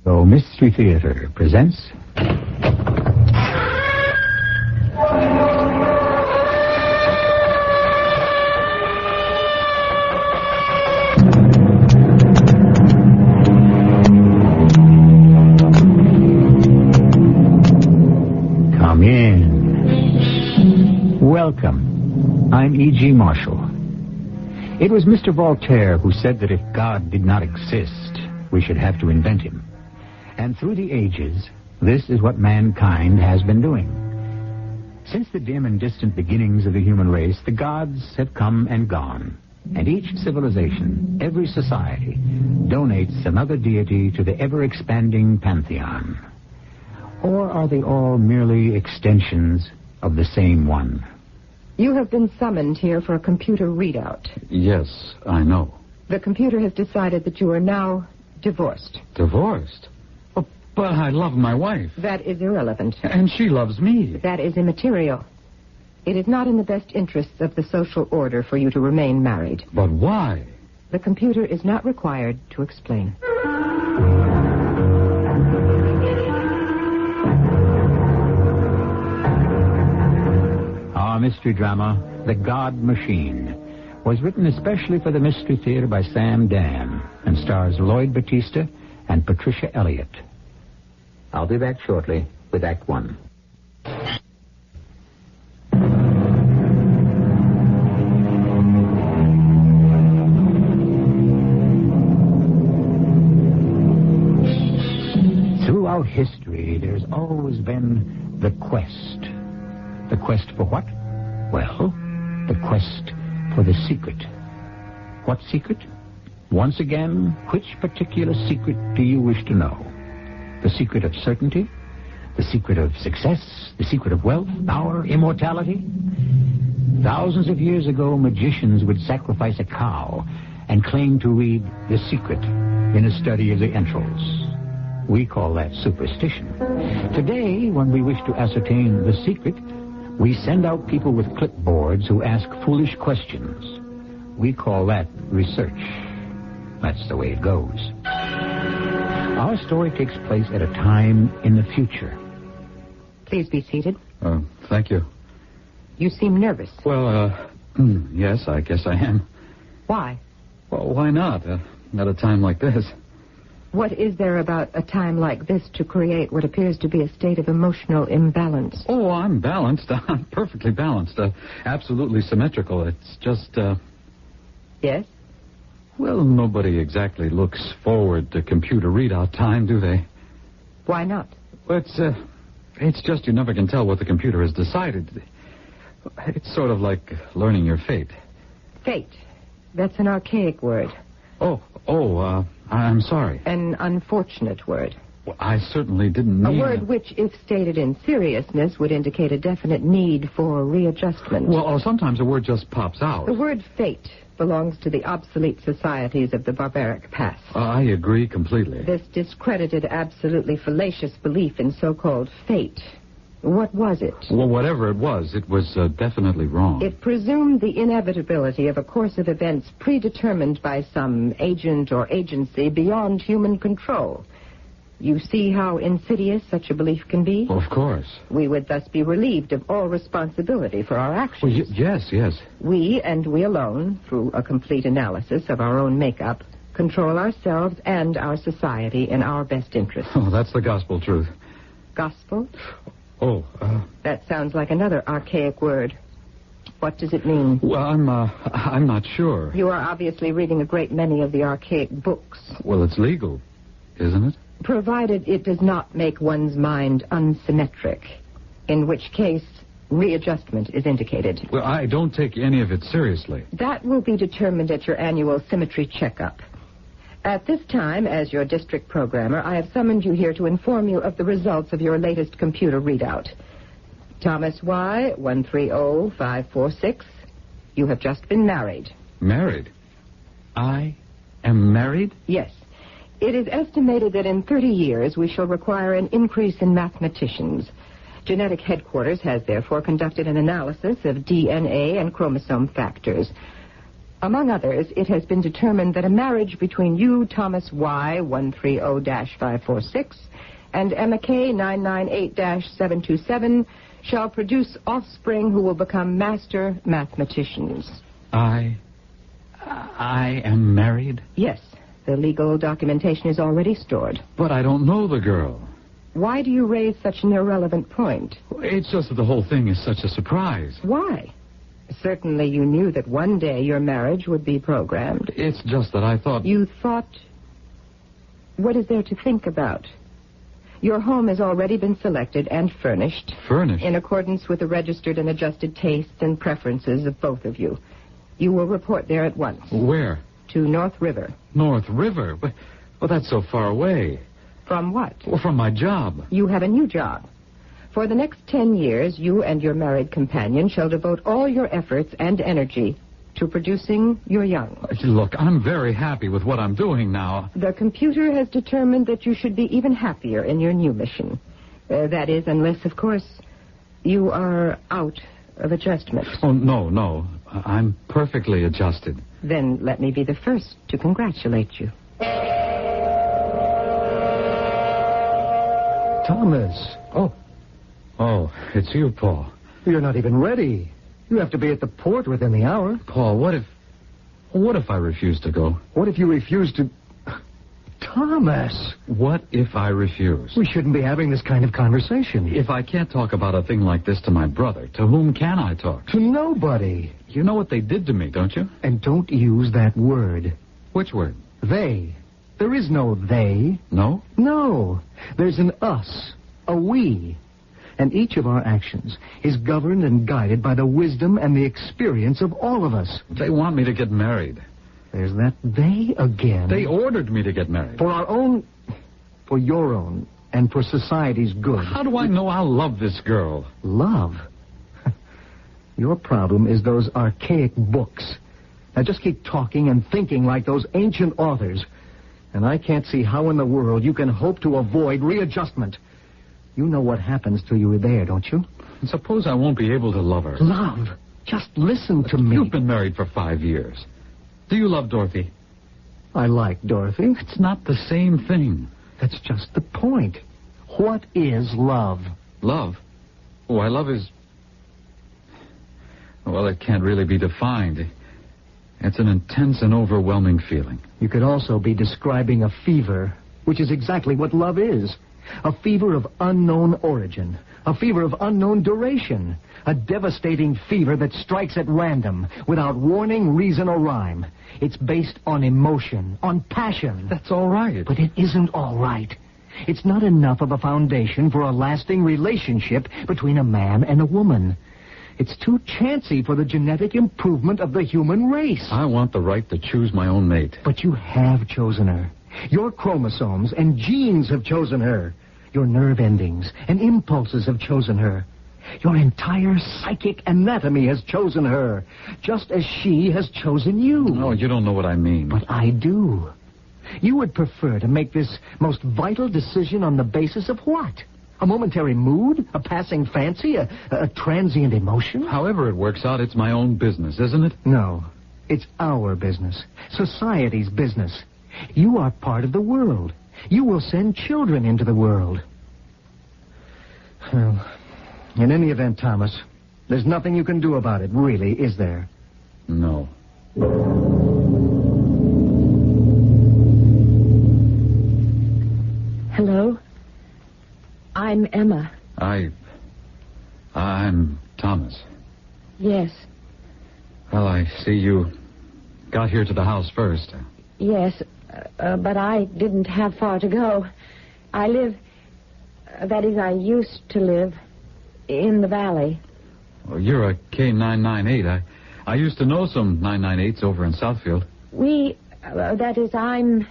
So Mystery Theater presents... Come in. Welcome. I'm E.G. Marshall. It was Mr. Voltaire who said that if God did not exist, we should have to invent him. And through the ages, this is what mankind has been doing. Since the dim and distant beginnings of the human race, the gods have come and gone. And each civilization, every society, donates another deity to the ever-expanding pantheon. Or are they all merely extensions of the same one? You have been summoned here for a computer readout. Yes, I know. The computer has decided that you are now divorced. Divorced? Oh, but I love my wife. That is irrelevant. And she loves me. That is immaterial. It is not in the best interests of the social order for you to remain married. But why? The computer is not required to explain. Our mystery drama, The God Machine, was written especially for the Mystery Theater by Sam Dam and stars Lloyd Battista and Patricia Elliott. I'll be back shortly with Act One. Throughout history, there's always been the quest. The quest for what? Well, the quest for the secret. What secret? Once again, which particular secret do you wish to know? The secret of certainty? The secret of success? The secret of wealth, power, immortality? Thousands of years ago, magicians would sacrifice a cow and claim to read the secret in a study of the entrails. We call that superstition. Today, when we wish to ascertain the secret, we send out people with clipboards who ask foolish questions. We call that research. That's the way it goes. Our story takes place at a time in the future. Please be seated. Thank you. You seem nervous. Well, yes, I guess I am. Why? Well, why not? At a time like this. What is there about a time like this to create what appears to be a state of emotional imbalance? Oh, I'm balanced. I'm perfectly balanced. Absolutely symmetrical. It's just, Yes? Well, nobody exactly looks forward to computer readout time, do they? Why not? Well, it's just you never can tell what the computer has decided. It's sort of like learning your fate. Fate. That's an archaic word. I'm sorry. An unfortunate word. Well, I certainly didn't mean... A word which, if stated in seriousness, would indicate a definite need for readjustment. Well, sometimes a word just pops out. The word fate belongs to the obsolete societies of the barbaric past. I agree completely. This discredited, absolutely fallacious belief in so-called fate. What was it? Well, whatever it was definitely wrong. It presumed the inevitability of a course of events predetermined by some agent or agency beyond human control. You see how insidious such a belief can be? Of course. We would thus be relieved of all responsibility for our actions. Well, yes. We, and we alone, through a complete analysis of our own makeup, control ourselves and our society in our best interests. Oh, that's the gospel truth. Gospel? That sounds like another archaic word. What does it mean? Well, I'm not sure. You are obviously reading a great many of the archaic books. Well, it's legal, isn't it? Provided it does not make one's mind unsymmetric, in which case readjustment is indicated. Well, I don't take any of it seriously. That will be determined at your annual symmetry checkup. At this time, as your district programmer, I have summoned you here to inform you of the results of your latest computer readout. Thomas Y, 130546, you have just been married. Married? I am married? Yes. It is estimated that in 30 years we shall require an increase in mathematicians. Genetic Headquarters has therefore conducted an analysis of DNA and chromosome factors. Among others, it has been determined that a marriage between you, Thomas Y. 130-546, and Emma K. 998-727 shall produce offspring who will become master mathematicians. I am married? Yes. The legal documentation is already stored. But I don't know the girl. Why do you raise such an irrelevant point? It's just that the whole thing is such a surprise. Why? Certainly you knew that one day your marriage would be programmed. It's just that I thought... You thought... What is there to think about? Your home has already been selected and furnished. Furnished? In accordance with the registered and adjusted tastes and preferences of both of you. You will report there at once. Where? To North River. North River? Well, that's so far away. From what? Well, from my job. You have a new job. For the next 10 years, you and your married companion shall devote all your efforts and energy to producing your young. Look, I'm very happy with what I'm doing now. The computer has determined that you should be even happier in your new mission. That is, unless, of course, you are out of adjustment. Oh, no. I'm perfectly adjusted. Then let me be the first to congratulate you. Thomas. Oh, it's you, Paul. You're not even ready. You have to be at the port within the hour. Paul, what if I refuse to go? What if you refuse to... Thomas! What if I refuse? We shouldn't be having this kind of conversation. If I can't talk about a thing like this to my brother, to whom can I talk? To nobody. You know what they did to me, don't you? And don't use that word. Which word? They. There is no they. No? No. There's an us, a we. And each of our actions is governed and guided by the wisdom and the experience of all of us. They want me to get married. There's that they again. They ordered me to get married. For our own, for your own, and for society's good. How do I know I'll love this girl? Love? Your problem is those archaic books. Now just keep talking and thinking like those ancient authors. And I can't see how in the world you can hope to avoid readjustment. You know what happens till you're there, don't you? Suppose I won't be able to love her. Love? Just listen to me. You've been married for 5 years. Do you love Dorothy? I like Dorothy. It's not the same thing. That's just the point. What is love? Love? Why, love is... Well, it can't really be defined. It's an intense and overwhelming feeling. You could also be describing a fever, which is exactly what love is. A fever of unknown origin. A fever of unknown duration. A devastating fever that strikes at random, without warning, reason, or rhyme. It's based on emotion, on passion. That's all right. But it isn't all right. It's not enough of a foundation for a lasting relationship between a man and a woman. It's too chancy for the genetic improvement of the human race. I want the right to choose my own mate. But you have chosen her. Your chromosomes and genes have chosen her. Your nerve endings and impulses have chosen her. Your entire psychic anatomy has chosen her, just as she has chosen you. No, you don't know what I mean. But I do. You would prefer to make this most vital decision on the basis of what? A momentary mood? A passing fancy? A transient emotion? However it works out, it's my own business, isn't it? No. It's our business. Society's business. You are part of the world. You will send children into the world. Well, in any event, Thomas, there's nothing you can do about it, really, is there? No. Hello? I'm Emma. I'm Thomas. Yes. Well, I see you got here to the house first. Yes, but I didn't have far to go. I live... that is, I used to live in the valley. Well, you're a K998. I used to know some 998s over in Southfield. That is, I'm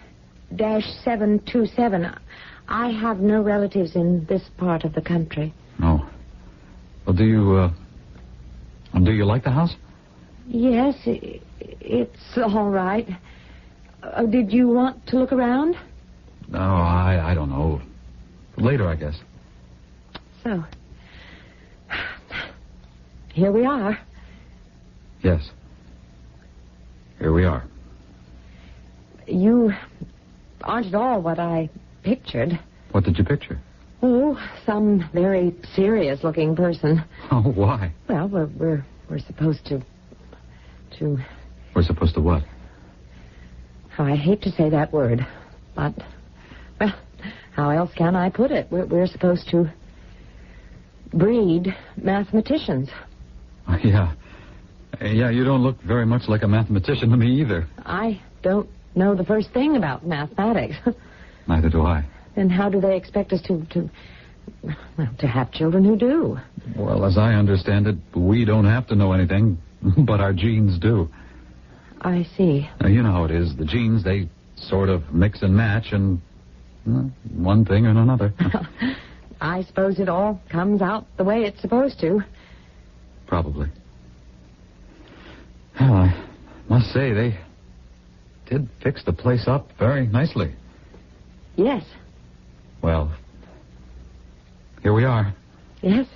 -727. I have no relatives in this part of the country. No. Well, do you like the house? Yes, it's all right. Did you want to look around? No, I don't know. Later, I guess. So, here we are. Yes. here we are. You aren't at all what I pictured. What did you picture? Oh, some very serious-looking person. Oh, why? Well, we're supposed to... We're supposed to what? Oh, I hate to say that word, but... Well, how else can I put it? We're supposed to breed mathematicians. Yeah. Yeah, you don't look very much like a mathematician to me either. I don't know the first thing about mathematics. Neither do I. Then how do they expect us to have children who do? Well, as I understand it, we don't have to know anything, but our genes do. I see. Now, you know how it is. The genes, they sort of mix and match, and one thing and another. I suppose it all comes out the way it's supposed to. Probably. Well, I must say, they did fix the place up very nicely. Yes. Well, here we are. Yes.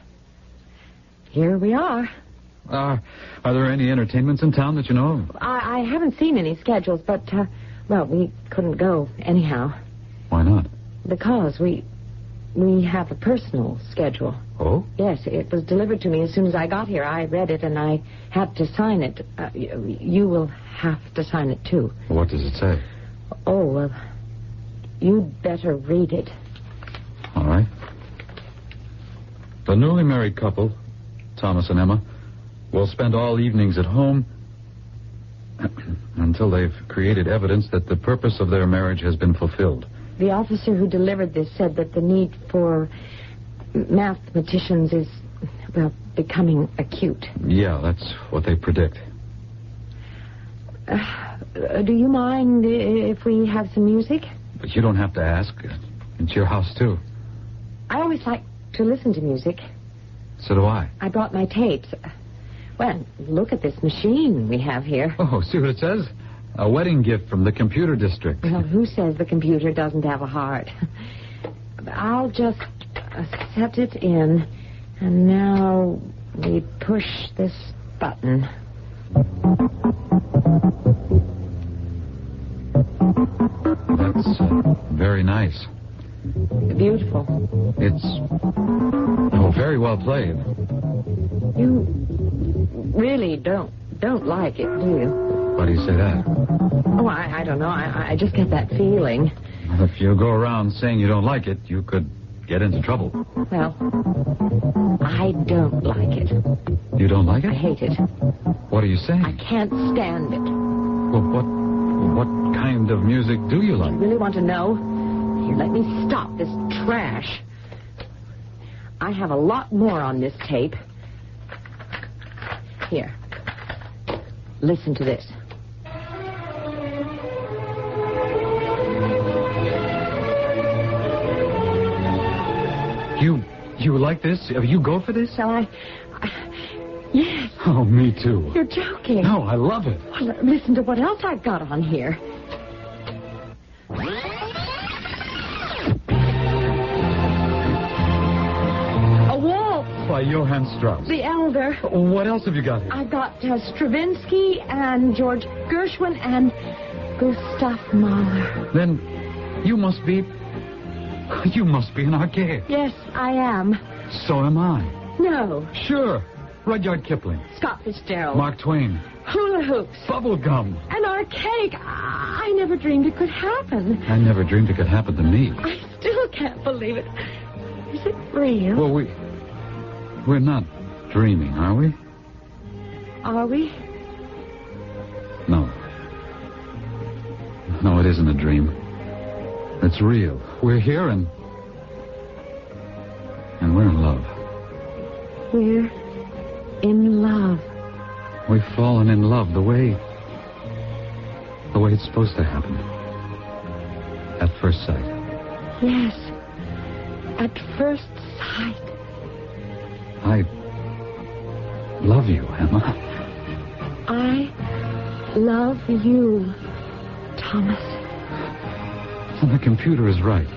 Here we are. Are there any entertainments in town that you know of? I haven't seen any schedules, but, well, we couldn't go anyhow. Why not? Because we have a personal schedule. Oh? Yes, it was delivered to me as soon as I got here. I read it, and I had to sign it. You will have to sign it, too. What does it say? Oh, well, you'd better read it. All right. The newly married couple, Thomas and Emma, will spend all evenings at home until they've created evidence that the purpose of their marriage has been fulfilled. The officer who delivered this said that the need for mathematicians is, well, becoming acute. Yeah, that's what they predict. Do you mind if we have some music? But you don't have to ask. It's your house, too. I always like to listen to music. So do I. I brought my tapes. Well, look at this machine we have here. Oh, see what it says? A wedding gift from the computer district. Well, who says the computer doesn't have a heart? I'll just set it in. And now we push this button. That's very nice. Beautiful. It's very well played. You really don't like it, do you? Why do you say that? Oh, I don't know. I just get that feeling. If you go around saying you don't like it, you could get into trouble. Well, I don't like it. You don't like it? I hate it. What are you saying? I can't stand it. Well, what kind of music do you like? You really want to know? Here, let me stop this trash. I have a lot more on this tape. Here. Listen to this. You like this? You go for this? Shall I... Yes. Oh, me too. You're joking. No, I love it. Well, listen to what else I've got on here. A waltz. By Johann Strauss. The Elder. What else have you got here? I've got Stravinsky and George Gershwin and Gustav Mahler. Then you must be an archaic. Yes, I am. So am I. No. Sure. Rudyard Kipling. Scott Fitzgerald. Mark Twain. Hula hoops. Bubble gum. An archaic. I never dreamed it could happen. I never dreamed it could happen to me. I still can't believe it. Is it real? Well, we're not dreaming, are we? Are we? No. No, it isn't a dream. It's real. We're here and we're in love. We're in love. We've fallen in love the way it's supposed to happen. At first sight. Yes. At first sight. I love you, Emma. I love you, Thomas. And the computer is right.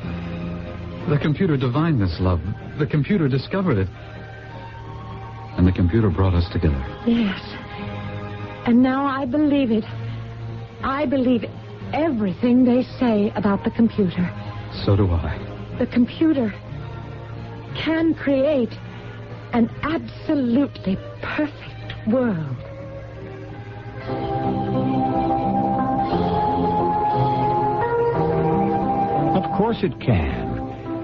The computer divined this love. The computer discovered it. And the computer brought us together. Yes. And now I believe it. I believe everything they say about the computer. So do I. The computer can create an absolutely perfect world. Of course it can.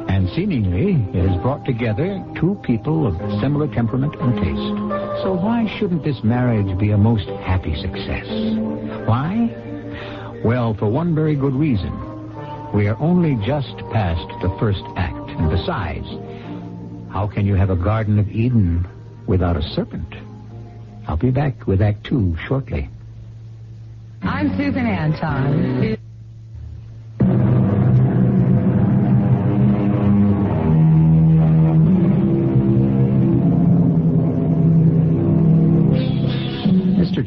And seemingly, it has brought together two people of similar temperament and taste. So why shouldn't this marriage be a most happy success? Why? Well, for one very good reason. We are only just past the first act. And besides, how can you have a Garden of Eden without a serpent? I'll be back with Act 2 shortly. I'm Susan Anton.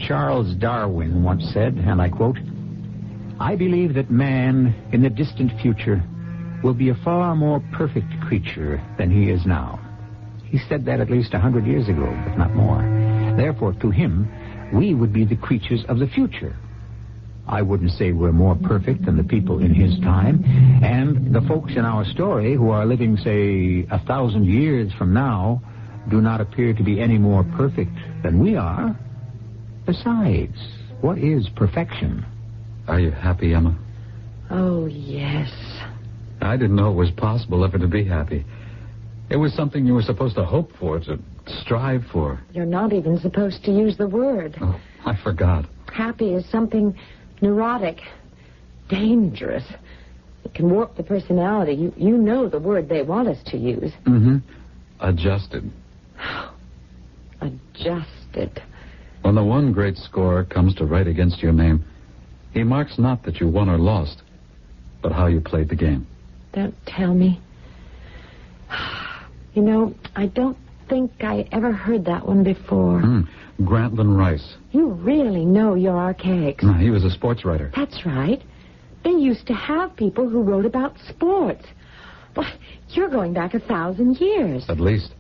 Charles Darwin once said, and I quote, "I believe that man, in the distant future, will be a far more perfect creature than he is now." He said that at least 100 years ago, if not more. Therefore, to him, we would be the creatures of the future. I wouldn't say we're more perfect than the people in his time, and the folks in our story who are living, say, 1,000 years from now do not appear to be any more perfect than we are. Besides, what is perfection? Are you happy, Emma? Oh, yes. I didn't know it was possible ever to be happy. It was something you were supposed to hope for, to strive for. You're not even supposed to use the word. Oh, I forgot. Happy is something neurotic, dangerous. It can warp the personality. You know the word they want us to use. Mm-hmm. Adjusted. Adjusted. When the one great scorer comes to write against your name, he marks not that you won or lost, but how you played the game. Don't tell me. You know, I don't think I ever heard that one before. Grantland Rice. You really know your archaics. No, he was a sports writer. That's right. They used to have people who wrote about sports. Well, you're going back 1,000 years. At least.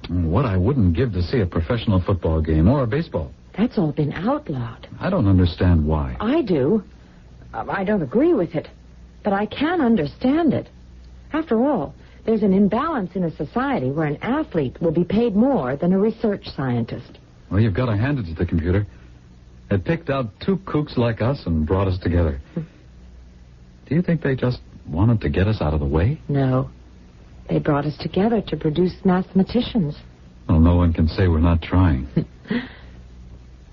What I wouldn't give to see a professional football game or a baseball. That's all been outlawed. I don't understand why. I do. I don't agree with it, but I can understand it. After all, there's an imbalance in a society where an athlete will be paid more than a research scientist. Well, you've got to hand it to the computer. It picked out two kooks like us and brought us together. Do you think they just wanted to get us out of the way? No. They brought us together to produce mathematicians. Well, no one can say we're not trying.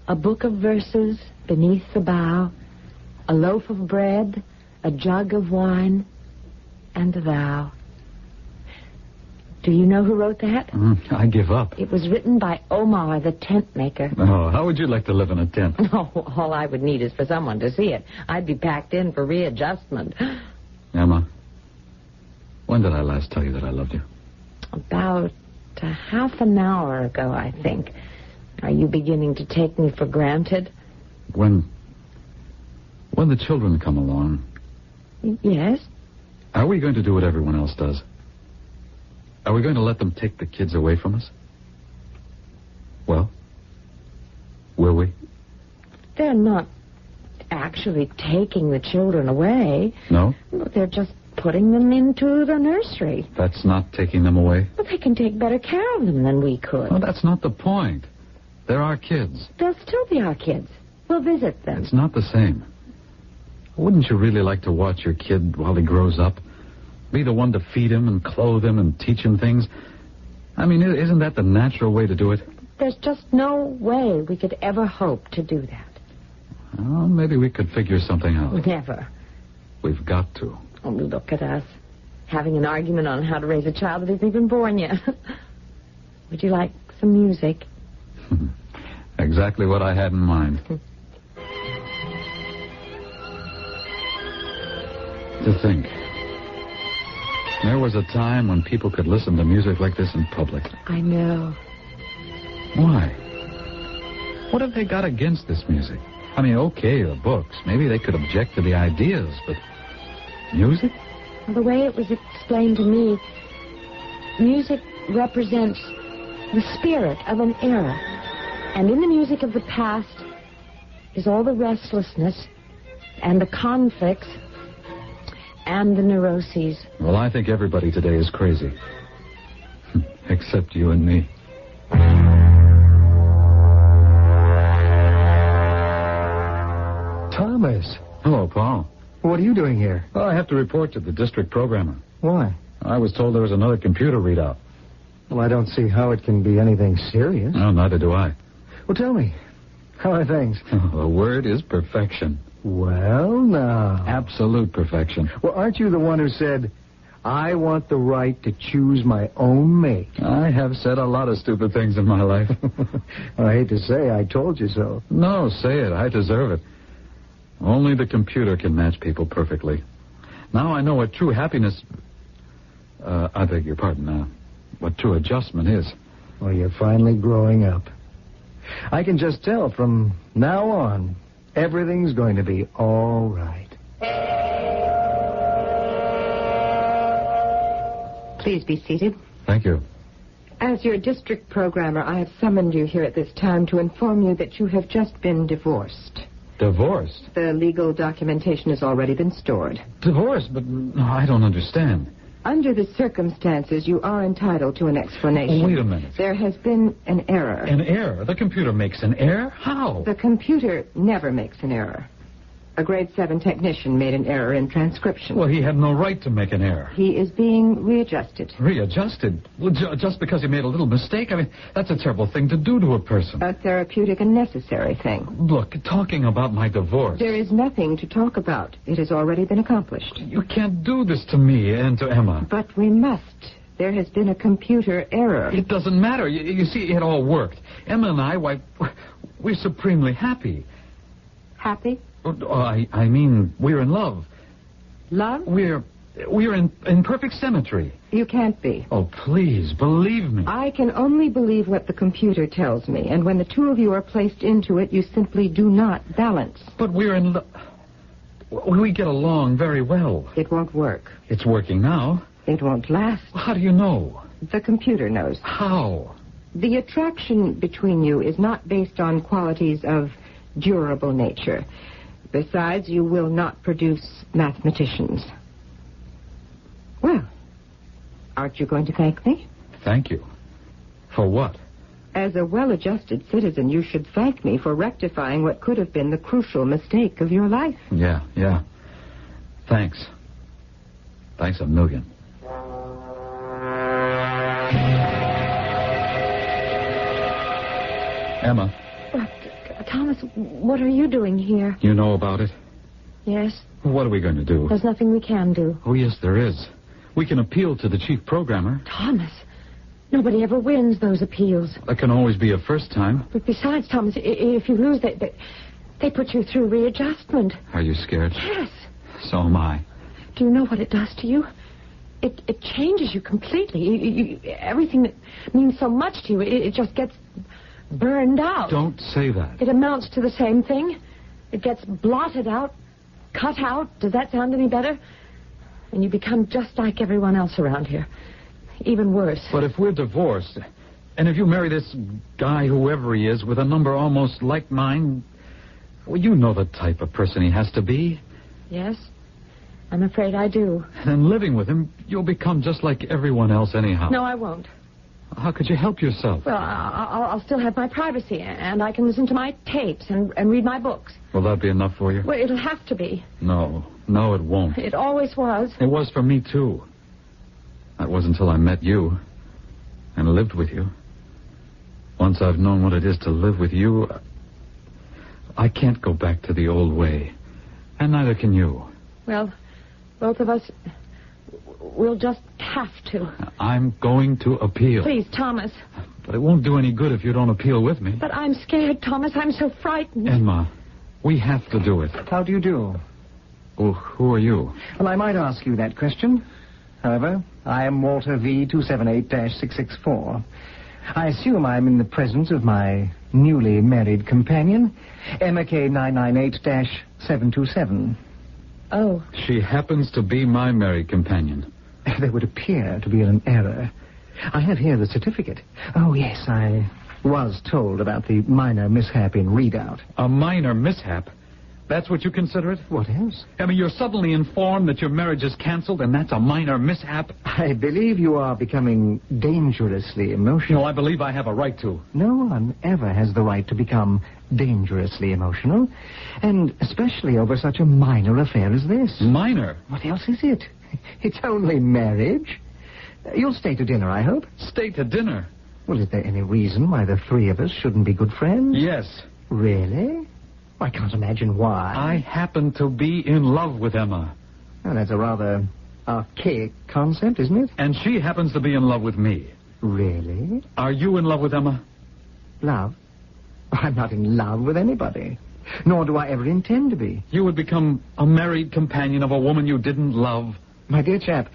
A book of verses beneath the bough, a loaf of bread, a jug of wine, and thou. Do you know who wrote that? I give up. It was written by Omar, the tent maker. Oh, how would you like to live in a tent? Oh, all I would need is for someone to see it. I'd be packed in for readjustment. Emma, when did I last tell you that I loved you? About a half an hour ago, I think. Are you beginning to take me for granted? When the children come along... Yes? Are we going to do what everyone else does? Are we going to let them take the kids away from us? Well, will we? They're not actually taking the children away. No? They're just putting them into the nursery. That's not taking them away? Well, they can take better care of them than we could. Well, that's not the point. They're our kids. They'll still be our kids. We'll visit them. It's not the same. Wouldn't you really like to watch your kid while he grows up? Be the one to feed him and clothe him and teach him things? I mean, isn't that the natural way to do it? There's just no way we could ever hope to do that. Well, maybe we could figure something out. Never. We've got to. Oh, look at us. Having an argument on how to raise a child that isn't even born yet. Would you like some music? Exactly what I had in mind. To think. There was a time when people could listen to music like this in public. I know. Why? What have they got against this music? I mean, okay, the books. Maybe they could object to the ideas, but music? Well, the way it was explained to me, music represents the spirit of an era. And in the music of the past is all the restlessness and the conflicts and the neuroses. Well, I think everybody today is crazy. Except you and me. Thomas. Hello, Paul. What are you doing here? Well, I have to report to the district programmer. Why? I was told there was another computer readout. Well, I don't see how it can be anything serious. No, neither do I. Well, tell me, how are things? The word is perfection. Well, now. Absolute perfection. Well, aren't you the one who said, I want the right to choose my own mate? I have said a lot of stupid things in my life. I hate to say I told you so. No, say it. I deserve it. Only the computer can match people perfectly. Now I know what true happiness... I beg your pardon. What true adjustment is. Well, you're finally growing up. I can just tell from now on, everything's going to be all right. Please be seated. Thank you. As your district programmer, I have summoned you here at this time to inform you that you have just been divorced. Divorced? The legal documentation has already been stored. Divorced? But no, I don't understand. Under the circumstances, you are entitled to an explanation. Wait a minute. There has been an error. An error? The computer makes an error? How? The computer never makes an error. A grade 7 technician made an error in transcription. Well, he had no right to make an error. He is being readjusted. Readjusted? Well, just because he made a little mistake? I mean, that's a terrible thing to do to a person. A therapeutic and necessary thing. Look, talking about my divorce... There is nothing to talk about. It has already been accomplished. You can't do this to me and to Emma. But we must. There has been a computer error. It doesn't matter. You see, it all worked. Emma and I, why, we're supremely happy. Happy? I mean, we're in love. Love? We're in perfect symmetry. You can't be. Oh, please, believe me. I can only believe what the computer tells me, and when the two of you are placed into it, you simply do not balance. But we're in love. We get along very well. It won't work. It's working now. It won't last. How do you know? The computer knows. How? The attraction between you is not based on qualities of durable nature. Besides, you will not produce mathematicians. Well, aren't you going to thank me? Thank you. For what? As a well-adjusted citizen, you should thank me for rectifying what could have been the crucial mistake of your life. Yeah. Thanks. Thanks a million. Emma. Thomas, what are you doing here? You know about it? Yes. What are we going to do? There's nothing we can do. Oh, yes, there is. We can appeal to the chief programmer. Thomas, nobody ever wins those appeals. That can always be a first time. But besides, Thomas, if you lose, they put you through readjustment. Are you scared? Yes. So am I. Do you know what it does to you? It changes you completely. Everything that means so much to you, it just gets burned out. Don't say that. It amounts to the same thing. It gets blotted out, cut out. Does that sound any better? And you become just like everyone else around here. Even worse. But if we're divorced, and if you marry this guy, whoever he is, with a number almost like mine, well, you know the type of person he has to be. Yes, I'm afraid I do. And living with him, you'll become just like everyone else anyhow. No, I won't. How could you help yourself? Well, I'll still have my privacy, and I can listen to my tapes and read my books. Will that be enough for you? Well, it'll have to be. No, it won't. It always was. It was for me, too. That was until I met you and lived with you. Once I've known what it is to live with you, I can't go back to the old way. And neither can you. Well, both of us, we'll just have to. I'm going to appeal. Please, Thomas. But it won't do any good if you don't appeal with me. But I'm scared, Thomas. I'm so frightened. Emma, we have to do it. How do you do? Well, who are you? Well, I might ask you that question. However, I am Walter V278-664. I assume I'm in the presence of my newly married companion, Emma K998-727. Oh. She happens to be my married companion. There would appear to be an error. I have here the certificate. Oh, yes, I was told about the minor mishap in readout. A minor mishap? That's what you consider it? What else? Emma, you're suddenly informed that your marriage is canceled, and that's a minor mishap? I believe you are becoming dangerously emotional. No, I believe I have a right to. No one ever has the right to become dangerously emotional, and especially over such a minor affair as this. Minor? What else is it? It's only marriage. You'll stay to dinner, I hope? Stay to dinner? Well, is there any reason why the three of us shouldn't be good friends? Yes. Really? I can't imagine why. I happen to be in love with Emma. Oh, that's a rather archaic concept, isn't it? And she happens to be in love with me. Really? Are you in love with Emma? Love? I'm not in love with anybody. Nor do I ever intend to be. You would become a married companion of a woman you didn't love? My dear chap,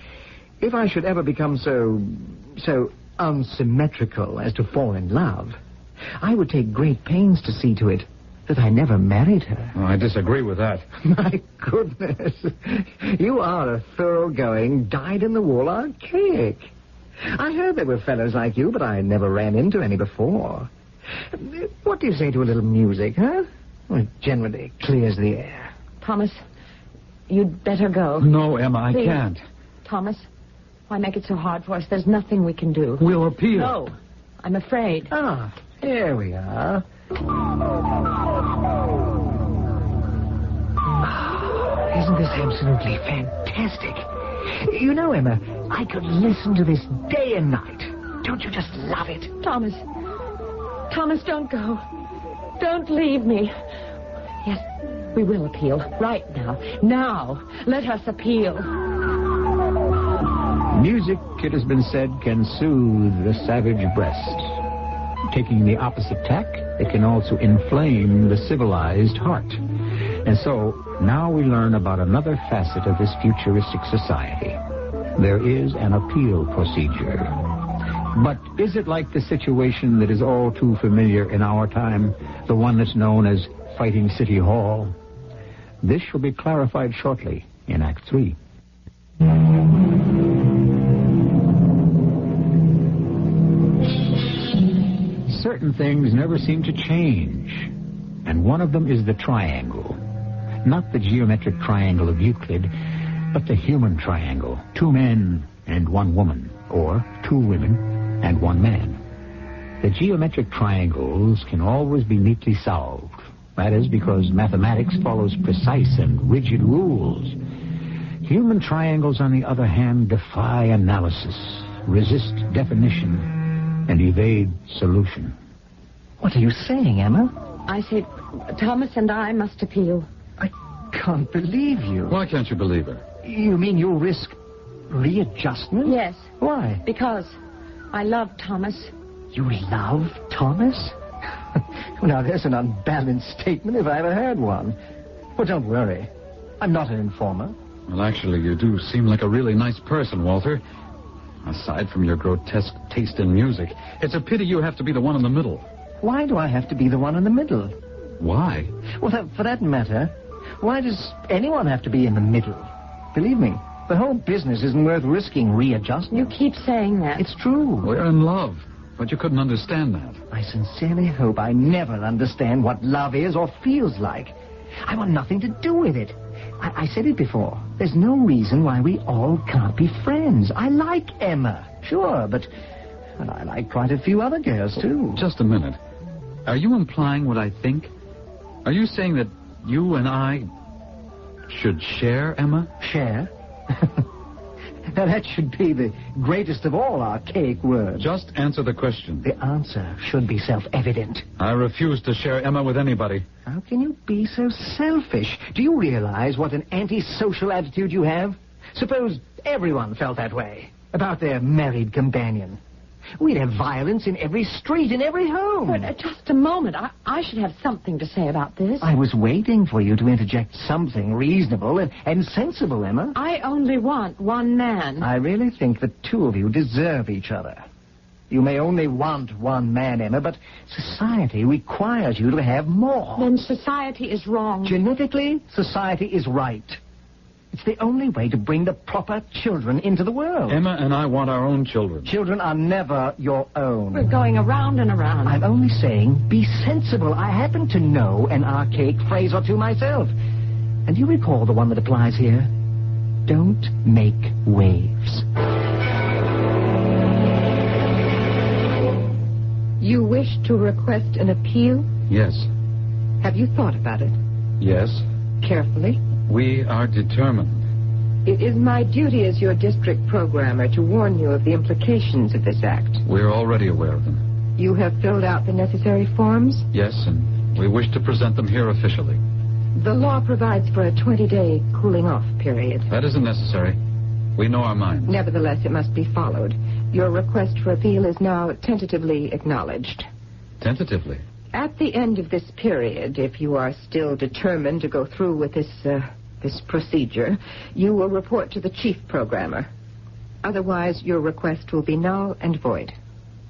if I should ever become so unsymmetrical as to fall in love, I would take great pains to see to it that I never married her. Oh, I disagree with that. My goodness. You are a thoroughgoing, dyed-in-the-wool archaic. I heard there were fellows like you, but I never ran into any before. What do you say to a little music, huh? Well, it generally clears the air. Thomas, you'd better go. No, Emma, Please. I can't. Thomas, why make it so hard for us? There's nothing we can do. We'll appeal. No, I'm afraid. Ah, here we are. Isn't this absolutely fantastic? You know, Emma, I could listen to this day and night. Don't you just love it? Thomas, don't go. Don't leave me. Yes, we will appeal. Right now. Now, let us appeal. Music, it has been said, can soothe the savage breast. Taking the opposite tack, it can also inflame the civilized heart. And so, now we learn about another facet of this futuristic society. There is an appeal procedure. But is it like the situation that is all too familiar in our time, the one that's known as Fighting City Hall? This shall be clarified shortly in Act 3. Certain things never seem to change, and one of them is the triangle. Not the geometric triangle of Euclid, but the human triangle. 2 men and 1 woman, or 2 women and 1 man. The geometric triangles can always be neatly solved. That is because mathematics follows precise and rigid rules. Human triangles, on the other hand, defy analysis, resist definition, and evade solution. What are you saying, Emma? I say Thomas and I must appeal. I can't believe you. Why can't you believe her? You mean you'll risk readjustment? Yes. Why? Because I love Thomas. You love Thomas? Now, there's an unbalanced statement if I ever heard one. Well, don't worry. I'm not an informer. Well, actually, you do seem like a really nice person, Walter. Aside from your grotesque taste in music, it's a pity you have to be the one in the middle. Why do I have to be the one in the middle? Why? Well, for that matter, why does anyone have to be in the middle? Believe me, the whole business isn't worth risking readjustment. You keep saying that. It's true. We're in love, but you couldn't understand that. I sincerely hope I never understand what love is or feels like. I want nothing to do with it. I said it before. There's no reason why we all can't be friends. I like Emma, sure, but I like quite a few other girls, too. Just a minute. Are you implying what I think? Are you saying that you and I should share, Emma? Share? Now, that should be the greatest of all archaic words. Just answer the question. The answer should be self-evident. I refuse to share Emma with anybody. How can you be so selfish? Do you realize what an antisocial attitude you have? Suppose everyone felt that way about their married companion. We'd have violence in every street, in every home. But just a moment. I should have something to say about this. I was waiting for you to interject something reasonable and sensible, Emma. I only want 1 man. I really think the 2 of you deserve each other. You may only want 1 man, Emma, but society requires you to have more. Then society is wrong. Genetically, society is right. It's the only way to bring the proper children into the world. Emma and I want our own children. Children are never your own. We're going around and around. I'm only saying, be sensible. I happen to know an archaic phrase or two myself. And you recall the one that applies here? Don't make waves. You wish to request an appeal? Yes. Have you thought about it? Yes. Carefully? We are determined. It is my duty as your district programmer to warn you of the implications of this act. We're already aware of them. You have filled out the necessary forms? Yes, and we wish to present them here officially. The law provides for a 20-day cooling-off period. That isn't necessary. We know our minds. Nevertheless, it must be followed. Your request for appeal is now tentatively acknowledged. Tentatively? At the end of this period, if you are still determined to go through with this procedure, you will report to the chief programmer. Otherwise, your request will be null and void.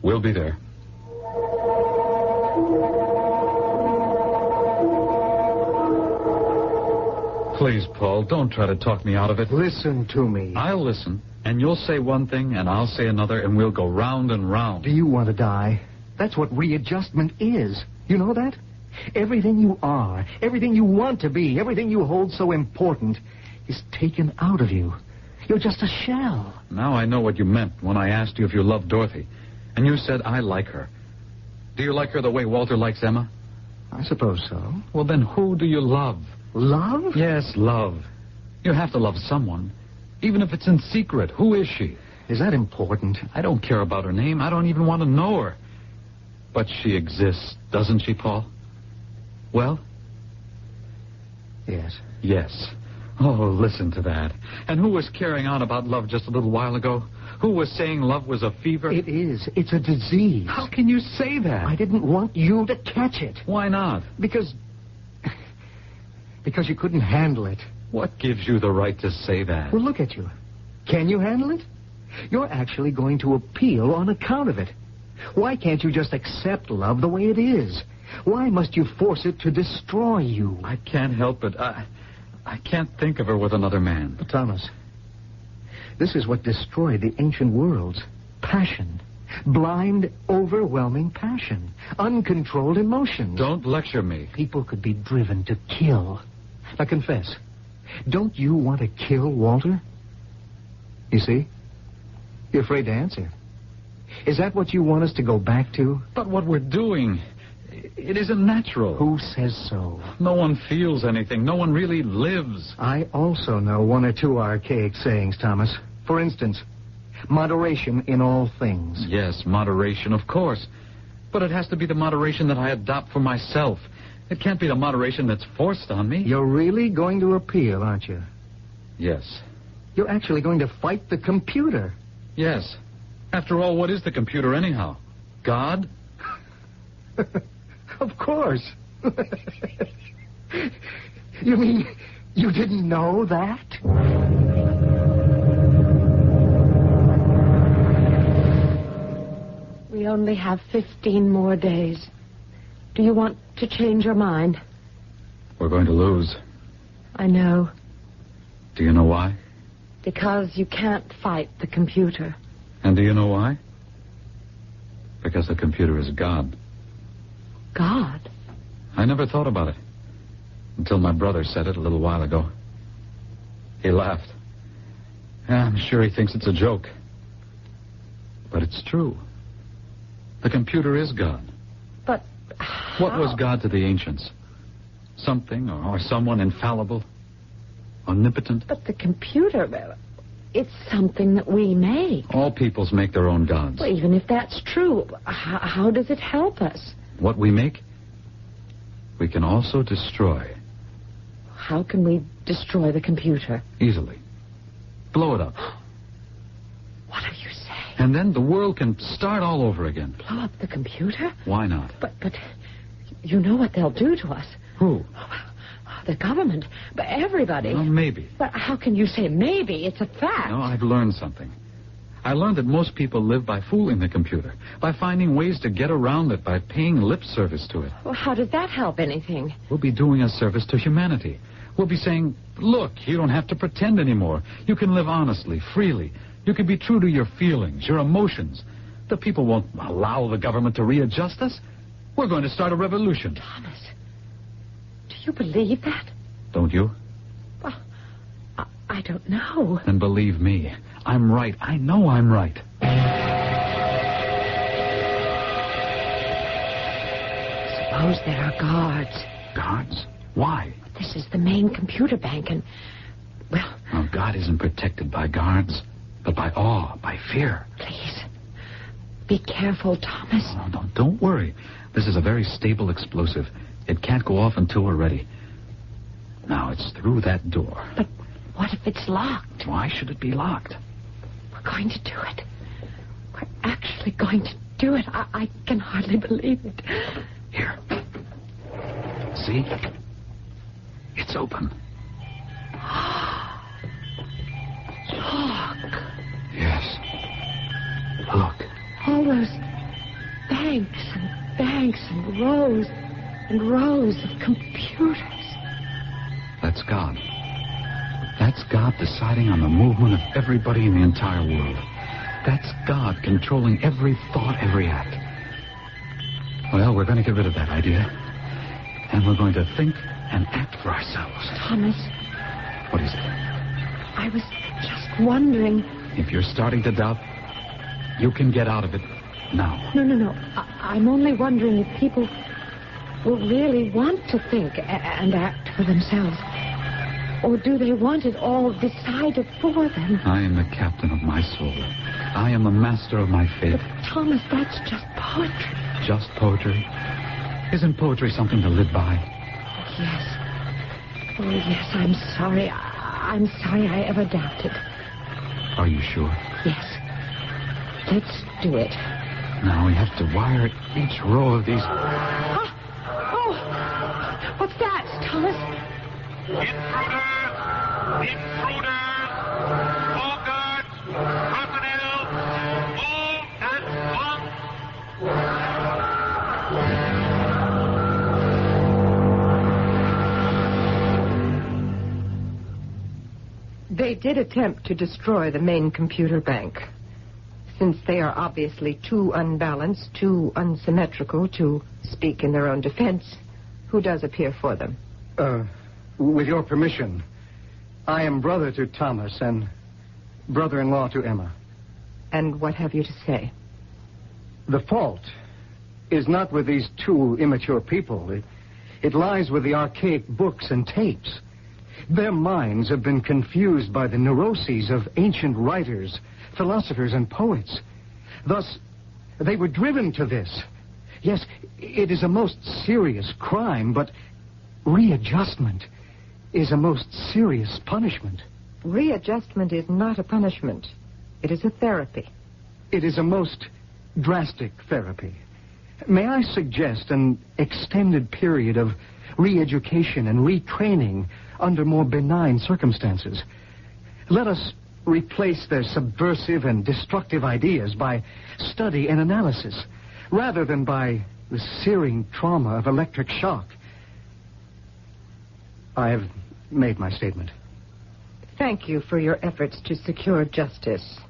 We'll be there. Please, Paul, don't try to talk me out of it. Listen to me. I'll listen, and you'll say one thing, and I'll say another, and we'll go round and round. Do you want to die? That's what readjustment is. You know that? Everything you are, everything you want to be, everything you hold so important is taken out of you. You're just a shell. Now I know what you meant when I asked you if you loved Dorothy. And you said, I like her. Do you like her the way Walter likes Emma? I suppose so. Well, then who do you love? Love? Yes, love. You have to love someone. Even if it's in secret. Who is she? Is that important? I don't care about her name. I don't even want to know her. But she exists, doesn't she, Paul? Well? Yes. Yes. Oh, listen to that. And who was carrying on about love just a little while ago? Who was saying love was a fever? It is. It's a disease. How can you say that? I didn't want you to catch it. Why not? Because you couldn't handle it. What gives you the right to say that? Well, look at you. Can you handle it? You're actually going to appeal on account of it. Why can't you just accept love the way it is? Why must you force it to destroy you? I can't help it. I can't think of her with another man. But Thomas, this is what destroyed the ancient worlds. Passion. Blind, overwhelming passion. Uncontrolled emotions. Don't lecture me. People could be driven to kill. Now confess, don't you want to kill Walter? You see? You're afraid to answer. Is that what you want us to go back to? But what we're doing, it isn't natural. Who says so? No one feels anything. No one really lives. I also know one or two archaic sayings, Thomas. For instance, moderation in all things. Yes, moderation, of course. But it has to be the moderation that I adopt for myself. It can't be the moderation that's forced on me. You're really going to appeal, aren't you? Yes. You're actually going to fight the computer. Yes. After all, what is the computer anyhow? God? Of course. You mean you didn't know that? We only have 15 more days. Do you want to change your mind? We're going to lose. I know. Do you know why? Because you can't fight the computer. And do you know why? Because the computer is God. God? I never thought about it until my brother said it a little while ago. He laughed. Yeah, I'm sure he thinks it's a joke. But it's true. The computer is God. But how? What was God to the ancients? Something or someone infallible? Omnipotent? But the computer, it's something that we make. All peoples make their own gods. Well, even if that's true, how does it help us? What we make, we can also destroy. How can we destroy the computer? Easily. Blow it up. What are you saying? And then the world can start all over again. Blow up the computer? Why not? But you know what they'll do to us. Who? The government. But everybody. Well, maybe. But how can you say maybe? It's a fact. No, I've learned something. I learned that most people live by fooling the computer, by finding ways to get around it, by paying lip service to it. Well, how does that help anything? We'll be doing a service to humanity. We'll be saying, look, you don't have to pretend anymore. You can live honestly, freely. You can be true to your feelings, your emotions. The people won't allow the government to readjust us. We're going to start a revolution. Thomas, do you believe that? Don't you? Well, I don't know. Then believe me. I'm right. I know I'm right. Suppose there are guards. Guards? Why? This is the main computer bank, and, well... Oh, God isn't protected by guards, but by awe, by fear. Please, be careful, Thomas. No, don't worry. This is a very stable explosive. It can't go off until we're ready. Now, it's through that door. But what if it's locked? Why should it be locked? We're going to do it. We're actually going to do it. I can hardly believe it. Here. See? It's open. Look. Yes. Look. All those banks and rows of computers. That's God. That's God deciding on the movement of everybody in the entire world. That's God controlling every thought, every act. Well, we're going to get rid of that idea. And we're going to think and act for ourselves. Thomas. What is it? I was just wondering... If you're starting to doubt, you can get out of it now. No. I'm only wondering if people will really want to think and act for themselves. Or do they want it all decided for them? I am the captain of my soul. I am the master of my fate. But, Thomas, that's just poetry. Just poetry? Isn't poetry something to live by? Yes. Oh, yes, I'm sorry. I'm sorry I ever doubted. Are you sure? Yes. Let's do it. Now we have to wire each row of these... Oh! What's that, Thomas? Intruder! All guards! Personnel! Move at once! They did attempt to destroy the main computer bank. Since they are obviously too unbalanced, too unsymmetrical to speak in their own defense, who does appear for them? With your permission, I am brother to Thomas and brother-in-law to Emma. And what have you to say? The fault is not with these two immature people. It lies with the archaic books and tapes. Their minds have been confused by the neuroses of ancient writers, philosophers, and poets. Thus, they were driven to this. Yes, it is a most serious crime, but readjustment is a most serious punishment. Readjustment is not a punishment. It is a therapy. It is a most drastic therapy. May I suggest an extended period of re-education and retraining under more benign circumstances? Let us replace their subversive and destructive ideas by study and analysis, rather than by the searing trauma of electric shock. I have made my statement. Thank you for your efforts to secure justice.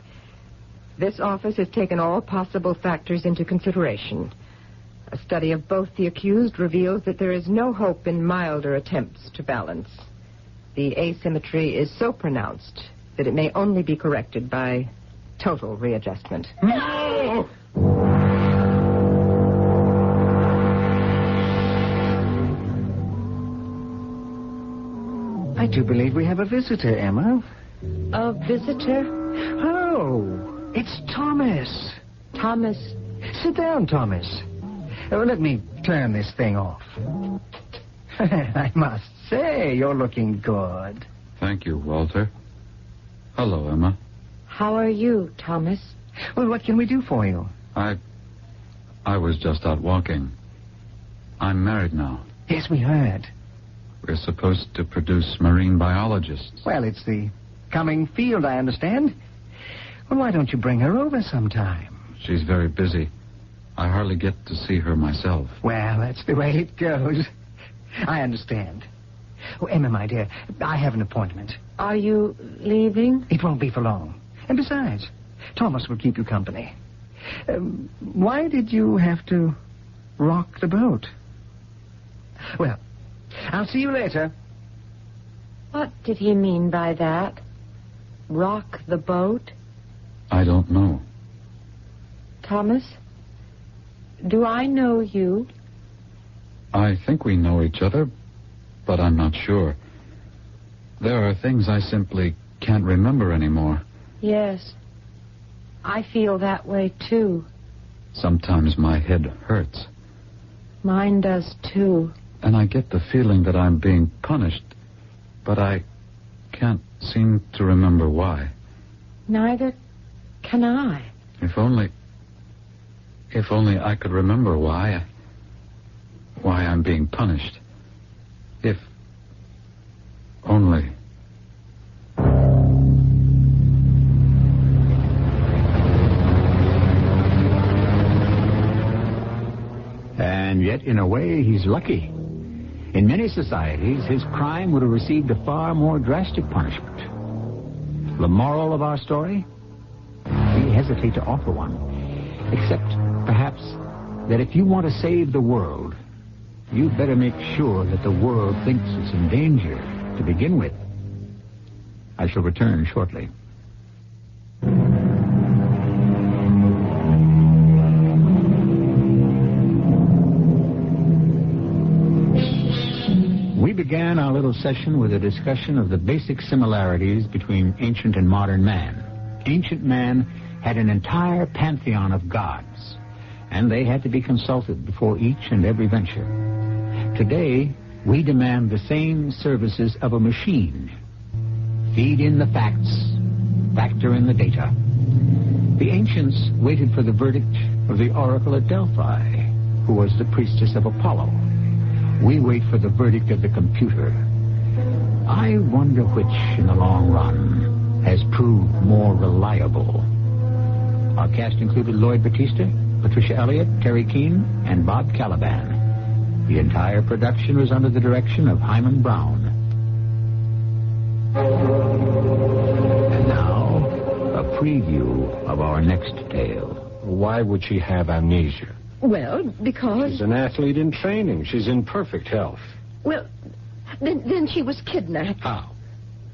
This office has taken all possible factors into consideration. A study of both the accused reveals that there is no hope in milder attempts to balance. The asymmetry is so pronounced that it may only be corrected by total readjustment. No! I do believe we have a visitor, Emma. A visitor? Oh, it's Thomas. Thomas. Sit down, Thomas. Let me turn this thing off. I must say, you're looking good. Thank you, Walter. Hello, Emma. How are you, Thomas? Well, what can we do for you? I was just out walking. I'm married now. Yes, we heard. We're supposed to produce marine biologists. Well, it's the coming field, I understand. Well, why don't you bring her over sometime? She's very busy. I hardly get to see her myself. Well, that's the way it goes. I understand. Oh, Emma, my dear, I have an appointment. Are you leaving? It won't be for long. And besides, Thomas will keep you company. Why did you have to rock the boat? Well, I'll see you later. What did he mean by that? Rock the boat? I don't know. Thomas, do I know you? I think we know each other, but I'm not sure. There are things I simply can't remember anymore. Yes. I feel that way, too. Sometimes my head hurts. Mine does, too. And I get the feeling that I'm being punished, but I can't seem to remember why. Neither can I. If only I could remember why I'm being punished. If only. And yet, in a way, he's lucky. In many societies, his crime would have received a far more drastic punishment. The moral of our story? We hesitate to offer one. Except, perhaps, that if you want to save the world, you'd better make sure that the world thinks it's in danger to begin with. I shall return shortly. We began our little session with a discussion of the basic similarities between ancient and modern man. Ancient man had an entire pantheon of gods, and they had to be consulted before each and every venture. Today, we demand the same services of a machine. Feed in the facts, factor in the data. The ancients waited for the verdict of the oracle at Delphi, who was the priestess of Apollo. We wait for the verdict of the computer. I wonder which, in the long run, has proved more reliable. Our cast included Lloyd Battista, Patricia Elliott, Terry Keane, and Bob Caliban. The entire production was under the direction of Himan Brown. And now, a preview of our next tale. Why would she have amnesia? Well, because... She's an athlete in training. She's in perfect health. Well, then she was kidnapped. How?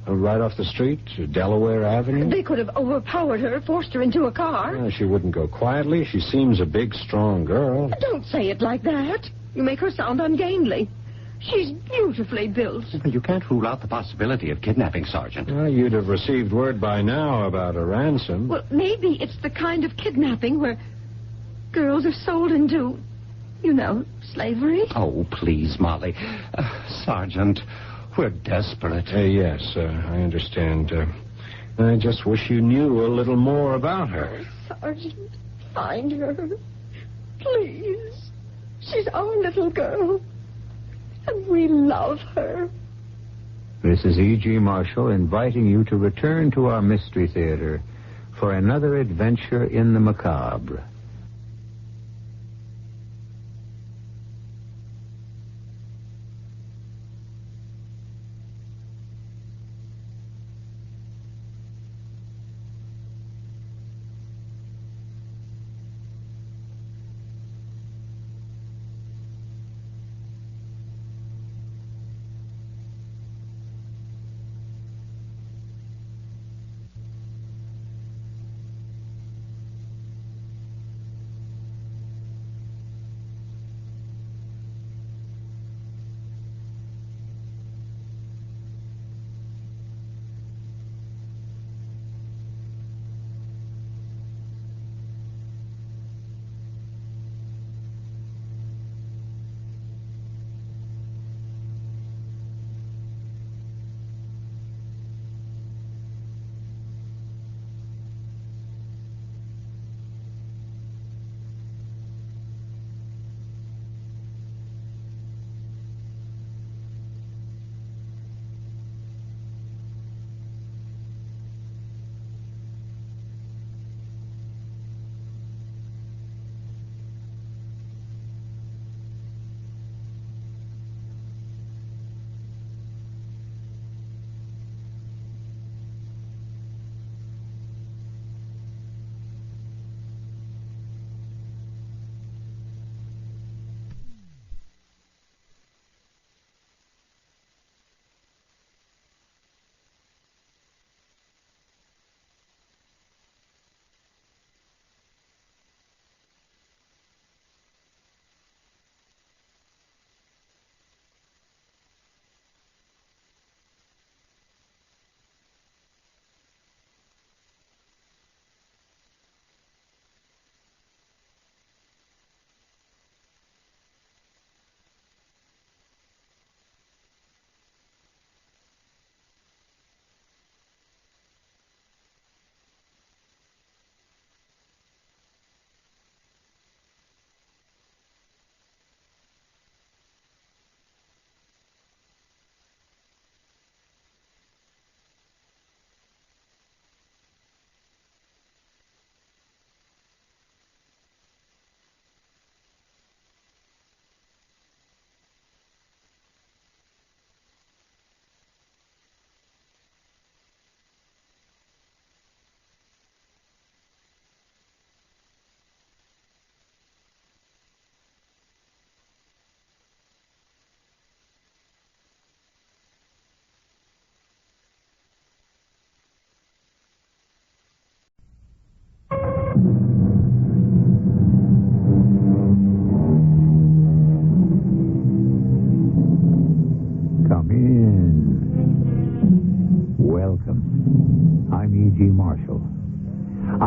Right off the street to Delaware Avenue? They could have overpowered her, forced her into a car. She wouldn't go quietly. She seems a big, strong girl. Don't say it like that. You make her sound ungainly. She's beautifully built. You can't rule out the possibility of kidnapping, Sergeant. Well, you'd have received word by now about a ransom. Well, maybe it's the kind of kidnapping where girls are sold into, slavery. Oh, please, Molly. Sergeant, we're desperate. Yes, I understand. I just wish you knew a little more about her. Sergeant, find her. Please. She's our little girl. And we love her. This is E.G. Marshall inviting you to return to our Mystery Theater for another adventure in the macabre.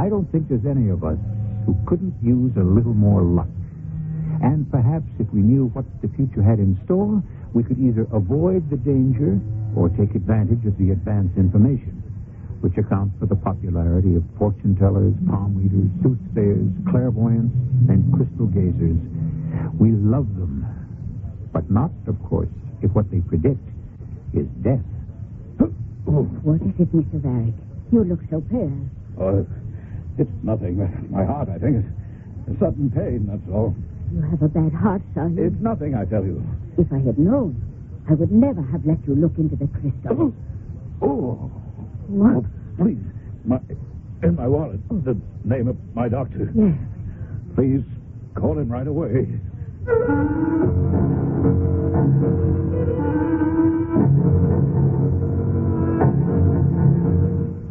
I don't think there's any of us who couldn't use a little more luck. And perhaps if we knew what the future had in store, we could either avoid the danger or take advantage of the advance information, which accounts for the popularity of fortune tellers, palm readers, soothsayers, clairvoyants, and crystal gazers. We love them, but not, of course, if what they predict is death. What is it, Mr. Varick? You look so pale. Oh, it's nothing. My heart, I think. It's a sudden pain, that's all. You have a bad heart, Sergeant. It's nothing, I tell you. If I had known, I would never have let you look into the crystal. Oh. What? Oh, please. In my wallet, the name of my doctor. Yes. Please, call him right away.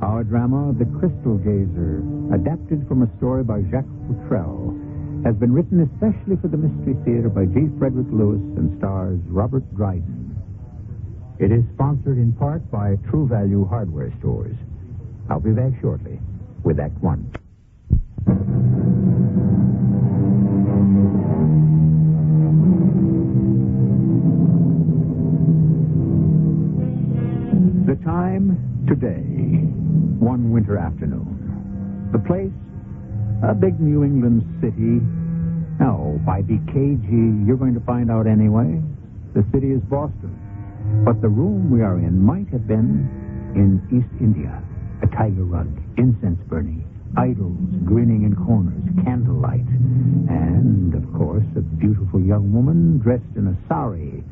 Our drama, The Crystal Gazer, adapted from a story by Jacques Futrell, has been written especially for the Mystery Theater by G. Frederick Lewis and stars Robert Dryden. It is sponsored in part by True Value Hardware Stores. I'll be back shortly with Act One. The time, today, one winter afternoon. The place, a big New England city. No, why be cagey? You're going to find out anyway. The city is Boston. But the room we are in might have been in East India. A tiger rug, incense burning, idols grinning in corners, candlelight. And, of course, a beautiful young woman dressed in a sari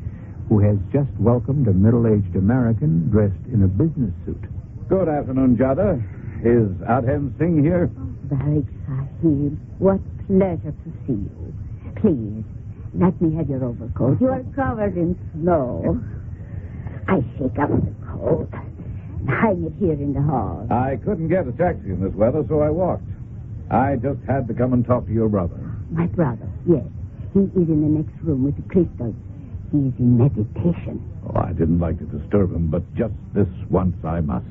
who has just welcomed a middle-aged American dressed in a business suit. Good afternoon, Jada. Is Adhem Singh here? Varick Sahib, what pleasure to see you. Please, let me have your overcoat. You are covered in snow. I shake up the coat and hang it here in the hall. I couldn't get a taxi in this weather, so I walked. I just had to come and talk to your brother. My brother, yes. He is in the next room with the crystals. He is in meditation. Oh, I didn't like to disturb him, but just this once I must.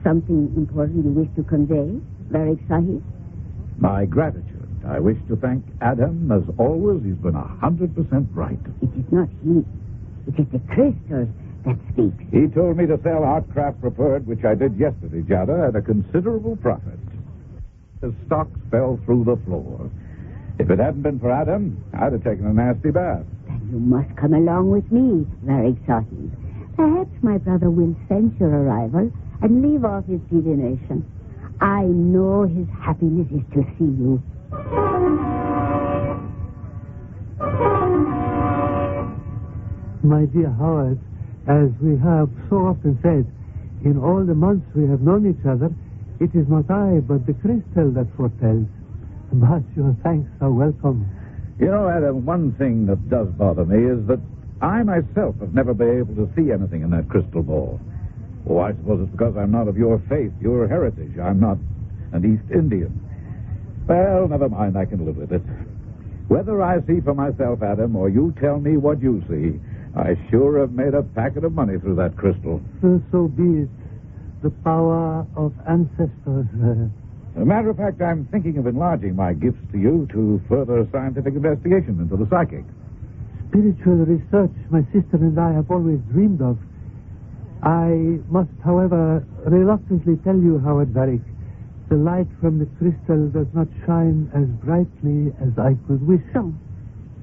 Something important you wish to convey, Varick Sahib? My gratitude. I wish to thank Adam. As always, he's been 100% right. It is not he. It is the crystals that speaks. He told me to sell Art Craft Preferred, which I did yesterday, Jada, at a considerable profit. The stocks fell through the floor. If it hadn't been for Adam, I'd have taken a nasty bath. Then you must come along with me, Varick Sahib. Perhaps my brother will sense your arrival and leave off his divination. I know his happiness is to see you. My dear Howard, as we have so often said, in all the months we have known each other, it is not I, but the crystal that foretells. But your thanks are welcome. You know, Adam, one thing that does bother me is that I myself have never been able to see anything in that crystal ball. Oh, I suppose it's because I'm not of your faith, your heritage. I'm not an East Indian. Well, never mind, I can live with it. Whether I see for myself, Adam, or you tell me what you see, I sure have made a packet of money through that crystal. So be it. The power of ancestors. As a matter of fact, I'm thinking of enlarging my gifts to you to further scientific investigation into the psychic. Spiritual research my sister and I have always dreamed of. I must, however, reluctantly tell you, Howard Varick, the light from the crystal does not shine as brightly as I could wish. So,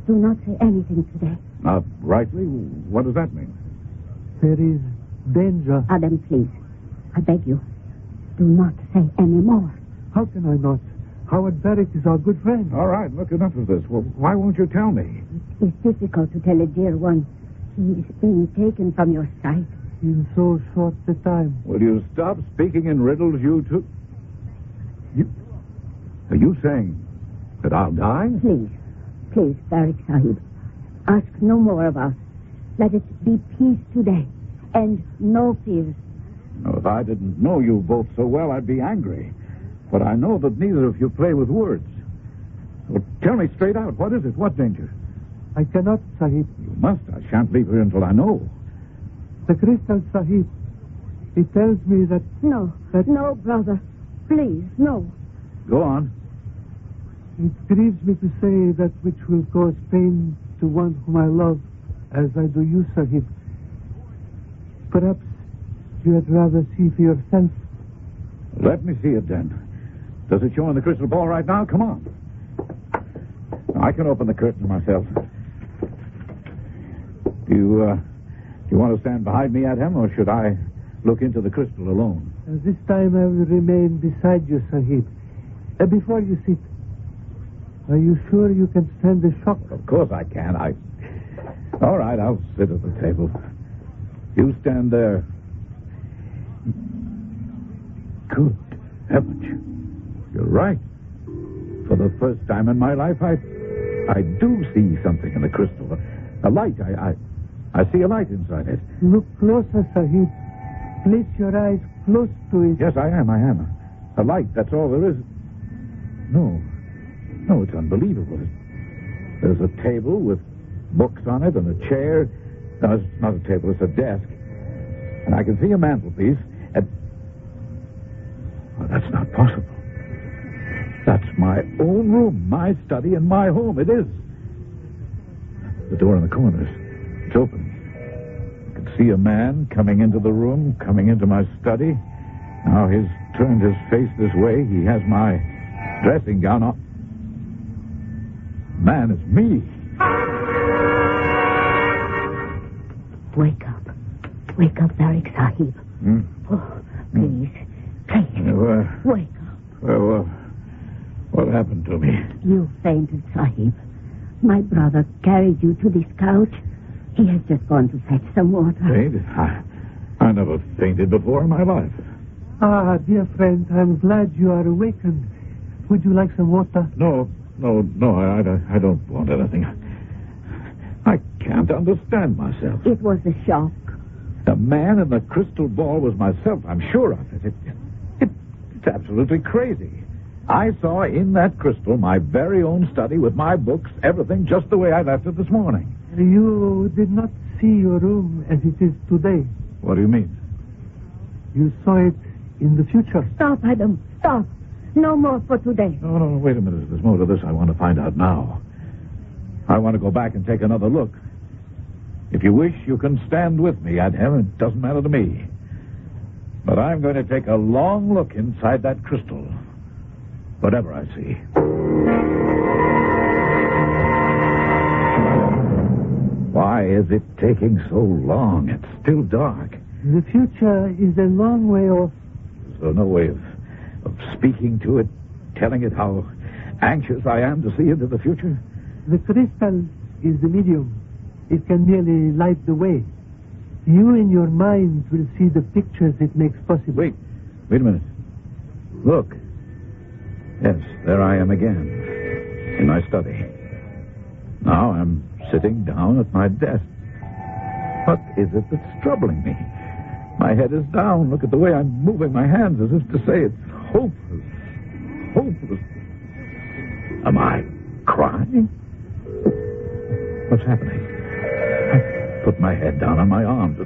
do not say anything today. Not brightly? What does that mean? There is danger. Adam, please. I beg you. Do not say any more. How can I not? Howard Varick is our good friend. All right, look, enough of this. Well, why won't you tell me? It's difficult to tell a dear one. He is being taken from your sight. In so short a time. Will you stop speaking in riddles, you two? Are you saying that I'll die? Please, Varick Sahib. Ask no more of us. Let it be peace today, and no fears. Now, if I didn't know you both so well, I'd be angry. But I know that neither of you play with words. So tell me straight out, what is it? What danger? I cannot, Sahib. You must. I shan't leave here until I know. The crystal, Sahib. It tells me that... No, brother. Please, no. Go on. It grieves me to say that which will cause pain to one whom I love, as I do you, Sahib. Perhaps you had rather see for yourself. Let me see it, then. Does it show on the crystal ball right now? Come on. I can open the curtain myself. Do you want to stand behind me, Adhem, or should I look into the crystal alone? This time I will remain beside you, Sahib. Before you sit, are you sure you can stand the shock? Of course I can. All right, I'll sit at the table. You stand there. Good heavens. You're right. For the first time in my life, I do see something in the crystal. A light. I see a light inside it. Look closer, Sahib. Place your eyes close to it. Yes, I am. A light, that's all there is. No, it's unbelievable. There's a table with books on it and a chair. No, it's not a table, it's a desk. And I can see a mantelpiece. Well, that's not possible. That's my own room, my study, and my home. It is. The door in the corner it's open. I can see a man coming into the room, coming into my study. Now he's turned his face this way. He has my dressing gown on. Man, it's me. Wake up. Wake up, Tariq Sahib. Oh, please. Wake up. Well, what happened to me? You fainted, Sahib. My brother carried you to this couch. He has just gone to fetch some water. Fainted? I never fainted before in my life. Ah, dear friend, I'm glad you are awakened. Would you like some water? No, I don't want anything. I can't understand myself. It was a shock. The man in the crystal ball was myself, I'm sure of it. It's absolutely crazy. I saw in that crystal my very own study with my books, everything just the way I left it this morning. You did not see your room as it is today. What do you mean? You saw it in the future. Stop, Adam. Stop. No more for today. No, wait a minute. There's more to this I want to find out now. I want to go back and take another look. If you wish, you can stand with me, Adhem. It doesn't matter to me. But I'm going to take a long look inside that crystal. Whatever I see. Why is it taking so long? It's still dark. The future is a long way off. Is there no way of speaking to it, telling it how anxious I am to see into the future? The crystal is the medium. It can merely light the way. You in your mind will see the pictures it makes possible. Wait a minute. Look. Yes, there I am again, in my study. Now I'm sitting down at my desk. What is it that's troubling me? My head is down. Look at the way I'm moving my hands as if to say it's hopeless. Hopeless. Am I crying? What's happening? I put my head down on my arms.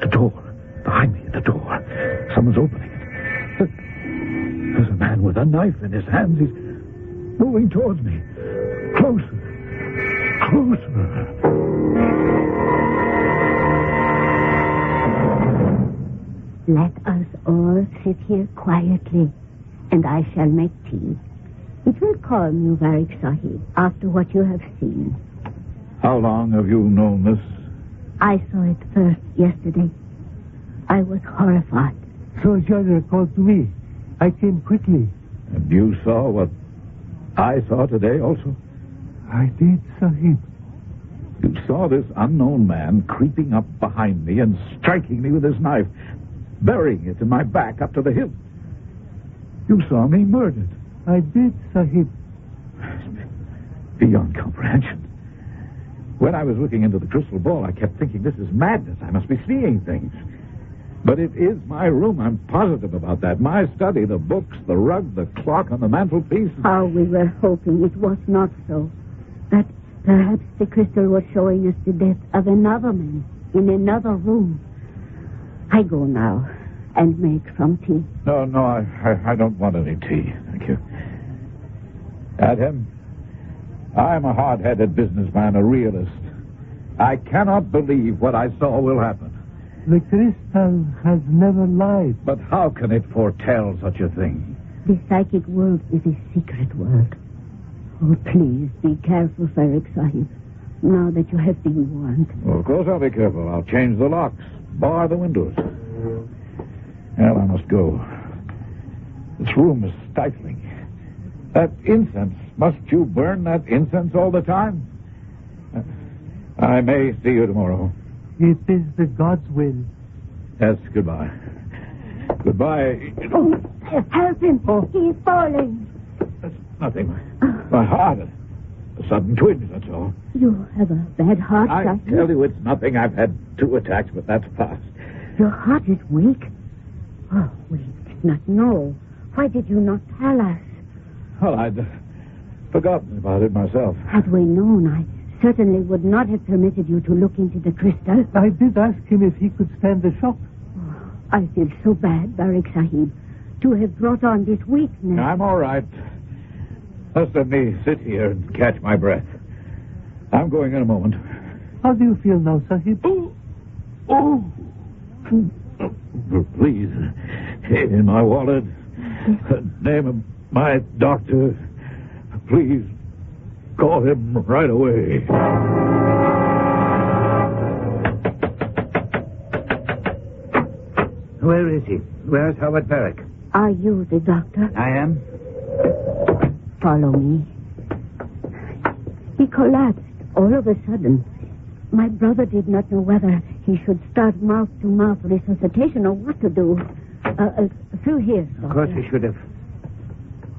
The door. Behind me, the door. Someone's opening it. There's a man with a knife in his hands. He's moving towards me. Closer. Let us all sit here quietly, and I shall make tea. It will calm you, Tariq Sahib, after what you have seen. How long have you known this? I saw it first yesterday. I was horrified. So Judge called to me. I came quickly. And you saw what I saw today also? I did, Sahib. You saw this unknown man creeping up behind me and striking me with his knife, burying it in my back up to the hilt. You saw me murdered. I did, Sahib. Beyond comprehension. When I was looking into the crystal ball, I kept thinking, this is madness. I must be seeing things. But it is my room. I'm positive about that. My study, the books, the rug, the clock on the mantelpiece. How we were hoping it was not so. That perhaps the crystal was showing us the death of another man in another room. I go now. and make some tea. No, I don't want any tea. Thank you. Adam, I'm a hard-headed businessman, a realist. I cannot believe what I saw will happen. The crystal has never lied. But how can it foretell such a thing? The psychic world is a secret world. Oh, please, be careful, Farik Sahib. Now that you have been warned. Well, of course I'll be careful. I'll change the locks, bar the windows. Well, I must go. This room is stifling. That incense, must you burn that incense all the time? I may see you tomorrow. It is the God's will. Yes, goodbye. Goodbye. Oh, help him. Oh. He's falling. That's nothing. My heart. A sudden twinge, that's all. You have a bad heart, I Doctor. tell you, it's nothing. I've had 2 attacks, but that's past. Your heart is weak? Oh, we did not know. Why did you not tell us? Well, I'd forgotten about it myself. Had we known, I certainly would not have permitted you to look into the crystal. I did ask him if he could stand the shock. Oh, I feel so bad, Barak Sahib, to have brought on this weakness. I'm all right. Just let me sit here and catch my breath. I'm going in a moment. How do you feel now, Sahib? Oh. Please, in my wallet, name of my doctor. Please, call him right away. Where is he? Where's Howard Barrack? Are you the doctor? I am. Follow me. He collapsed all of a sudden. My brother did not know whether he should start mouth-to-mouth resuscitation or what to do. Through here, doctor. Of course he should have.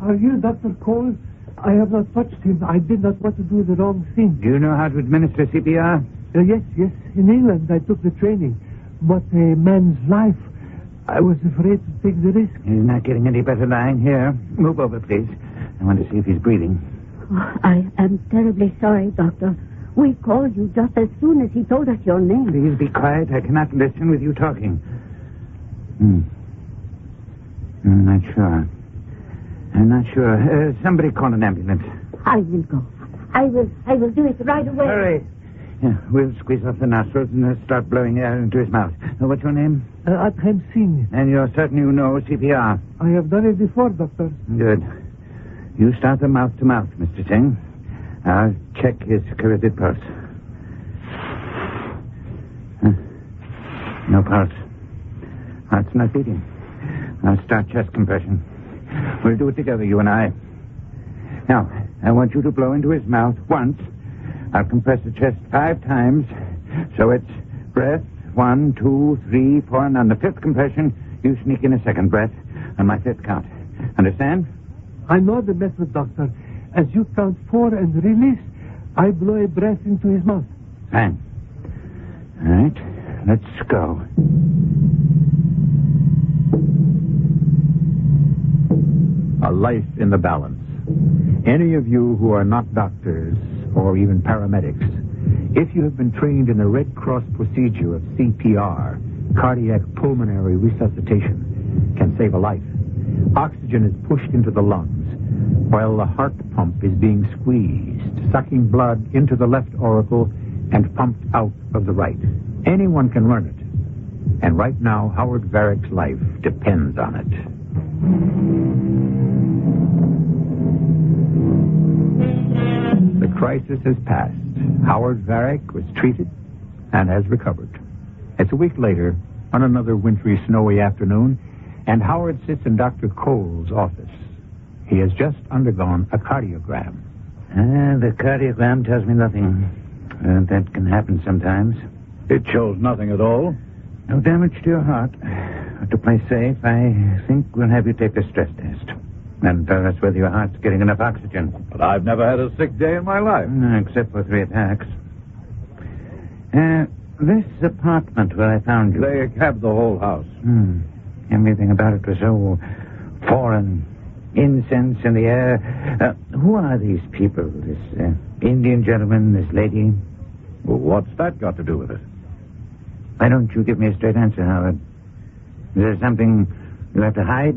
Are you Dr. Cole? I have not touched him. I did not want to do the wrong thing. Do you know how to administer CPR? Yes. In England, I took the training. But a man's life, I was afraid to take the risk. He's not getting any better lying here. Move over, please. I want to see if he's breathing. Oh, I am terribly sorry, Doctor. We called you just as soon as he told us your name. Please be quiet. I cannot listen with you talking. I'm not sure. Somebody call an ambulance. I will go. I will do it right away. Hurry. Yeah, we'll squeeze off the nostrils and start blowing air into his mouth. What's your name? Adham Singh. And you're certain you know CPR? I have done it before, Doctor. Good. You start the mouth-to-mouth, Mr. Singh. I'll check his carotid pulse. No pulse. Heart's not beating. I'll start chest compression. We'll do it together, you and I. Now, I want you to blow into his mouth once. I'll compress the chest 5 times. So it's breath, 1, 2, 3, 4, and on the 5th compression, you sneak in a second breath on my 5th count. Understand? I know the method, Doctor. As you count 4 and release, I blow a breath into his mouth. Fine. All right, let's go. A life in the balance. Any of you who are not doctors or even paramedics, if you have been trained in the Red Cross procedure of CPR, cardiac pulmonary resuscitation, can save a life. Oxygen is pushed into the lungs while the heart pump is being squeezed, sucking blood into the left auricle and pumped out of the right. Anyone can learn it. And right now, Howard Varick's life depends on it. The crisis has passed. Howard Varick was treated and has recovered. It's a week later, on another wintry, snowy afternoon, and Howard sits in Dr. Cole's office. He has just undergone a cardiogram. The cardiogram tells me nothing. That can happen sometimes. It shows nothing at all. No damage to your heart. To play safe, I think we'll have you take a stress test. And tell us whether your heart's getting enough oxygen. But I've never had a sick day in my life. Except for 3 attacks. This apartment where I found you... They have the whole house. Everything about it was so foreign. Incense in the air. Who are these people? This Indian gentleman, this lady? Well, what's that got to do with it? Why don't you give me a straight answer, Howard? Is there something you have to hide?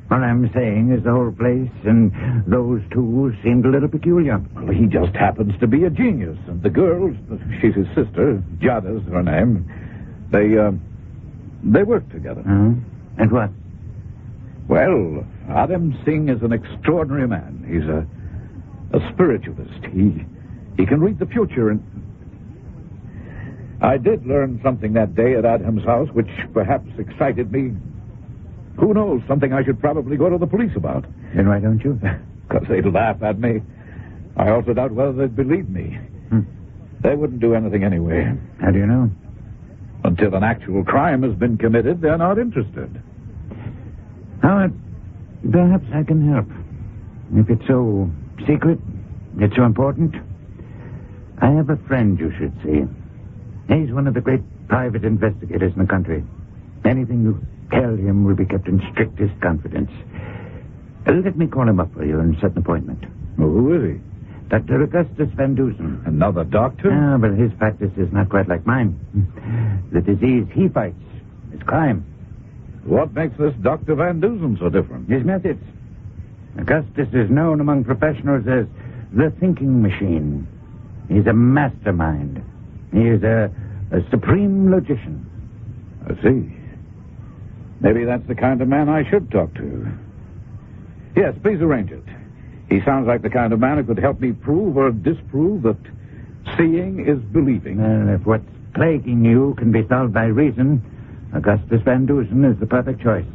What I'm saying is the whole place and those two seemed a little peculiar. Well, he just happens to be a genius. And the girl, she's his sister, Jada's her name, they work together. And what? Well, Adam Singh is an extraordinary man. He's a spiritualist. He can read the future. And I did learn something that day at Adam's house, which perhaps excited me. Who knows, something I should probably go to the police about. Then why don't you? Because they'd laugh at me. I also doubt whether they'd believe me. They wouldn't do anything anyway. How do you know? Until an actual crime has been committed, they're not interested. Howard, perhaps I can help. If it's so secret, it's so important. I have a friend you should see. He's one of the great private investigators in the country. Anything you tell him will be kept in strictest confidence. Let me call him up for you and set an appointment. Well, who is he? Dr. Augustus Van Dusen. Another doctor? Ah, but his practice is not quite like mine. The disease he fights is crime. What makes this Dr. Van Dusen so different? His methods. Augustus is known among professionals as the thinking machine. He's a mastermind. He is a supreme logician. I see. Maybe that's the kind of man I should talk to. Yes, please arrange it. He sounds like the kind of man who could help me prove or disprove that seeing is believing. If what's plaguing you can be solved by reason, Augustus Van Dusen is the perfect choice.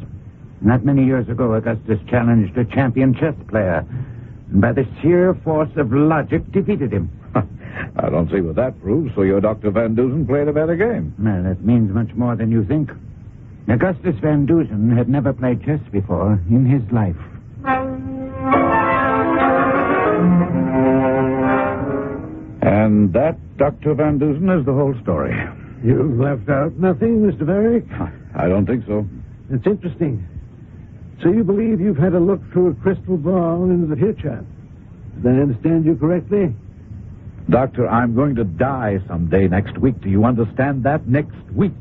Not many years ago, Augustus challenged a champion chess player, and by the sheer force of logic defeated him. I don't see what that proves, so your Dr. Van Dusen played a better game. Well, that means much more than you think. Augustus Van Dusen had never played chess before in his life. And that, Dr. Van Dusen, is the whole story. You've left out nothing, Mr. Varick? I don't think so. It's interesting. So you believe you've had a look through a crystal ball into the future? Did I understand you correctly? Doctor, I'm going to die someday next week. Do you understand that? Next week.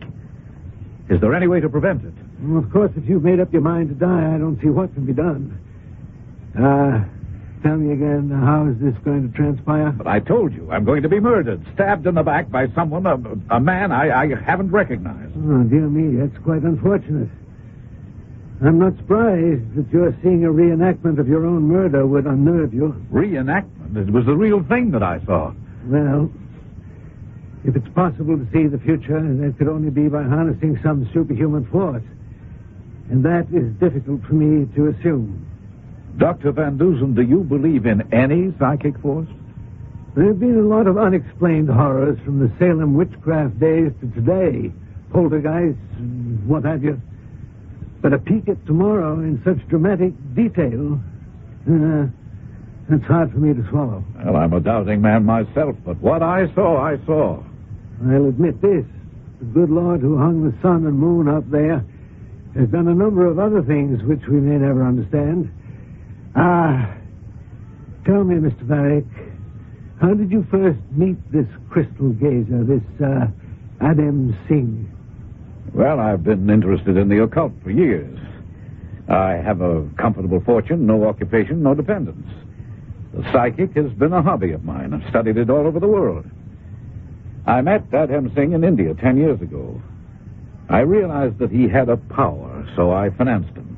Is there any way to prevent it? Well, of course, if you've made up your mind to die, I don't see what can be done. Tell me again, how is this going to transpire? But I told you, I'm going to be murdered, stabbed in the back by someone, a man I haven't recognized. Oh, dear me, that's quite unfortunate. I'm not surprised that you're seeing a reenactment of your own murder would unnerve you. Reenactment? It was the real thing that I saw. Well, if it's possible to see the future, that could only be by harnessing some superhuman force. And that is difficult for me to assume. Dr. Van Dusen, do you believe in any psychic force? There have been a lot of unexplained horrors from the Salem witchcraft days to today. Poltergeists, what have you. But a peek at tomorrow in such dramatic detail, that's hard for me to swallow. Well, I'm a doubting man myself, but what I saw, I saw. I'll admit this. The good Lord who hung the sun and moon up there has done a number of other things which we may never understand. Tell me, Mr. Varick, how did you first meet this crystal gazer, this Adam Singh? Well, I've been interested in the occult for years. I have a comfortable fortune, no occupation, no dependents. The psychic has been a hobby of mine. I've studied it all over the world. I met Adam Singh in India 10 years ago. I realized that he had a power, so I financed him.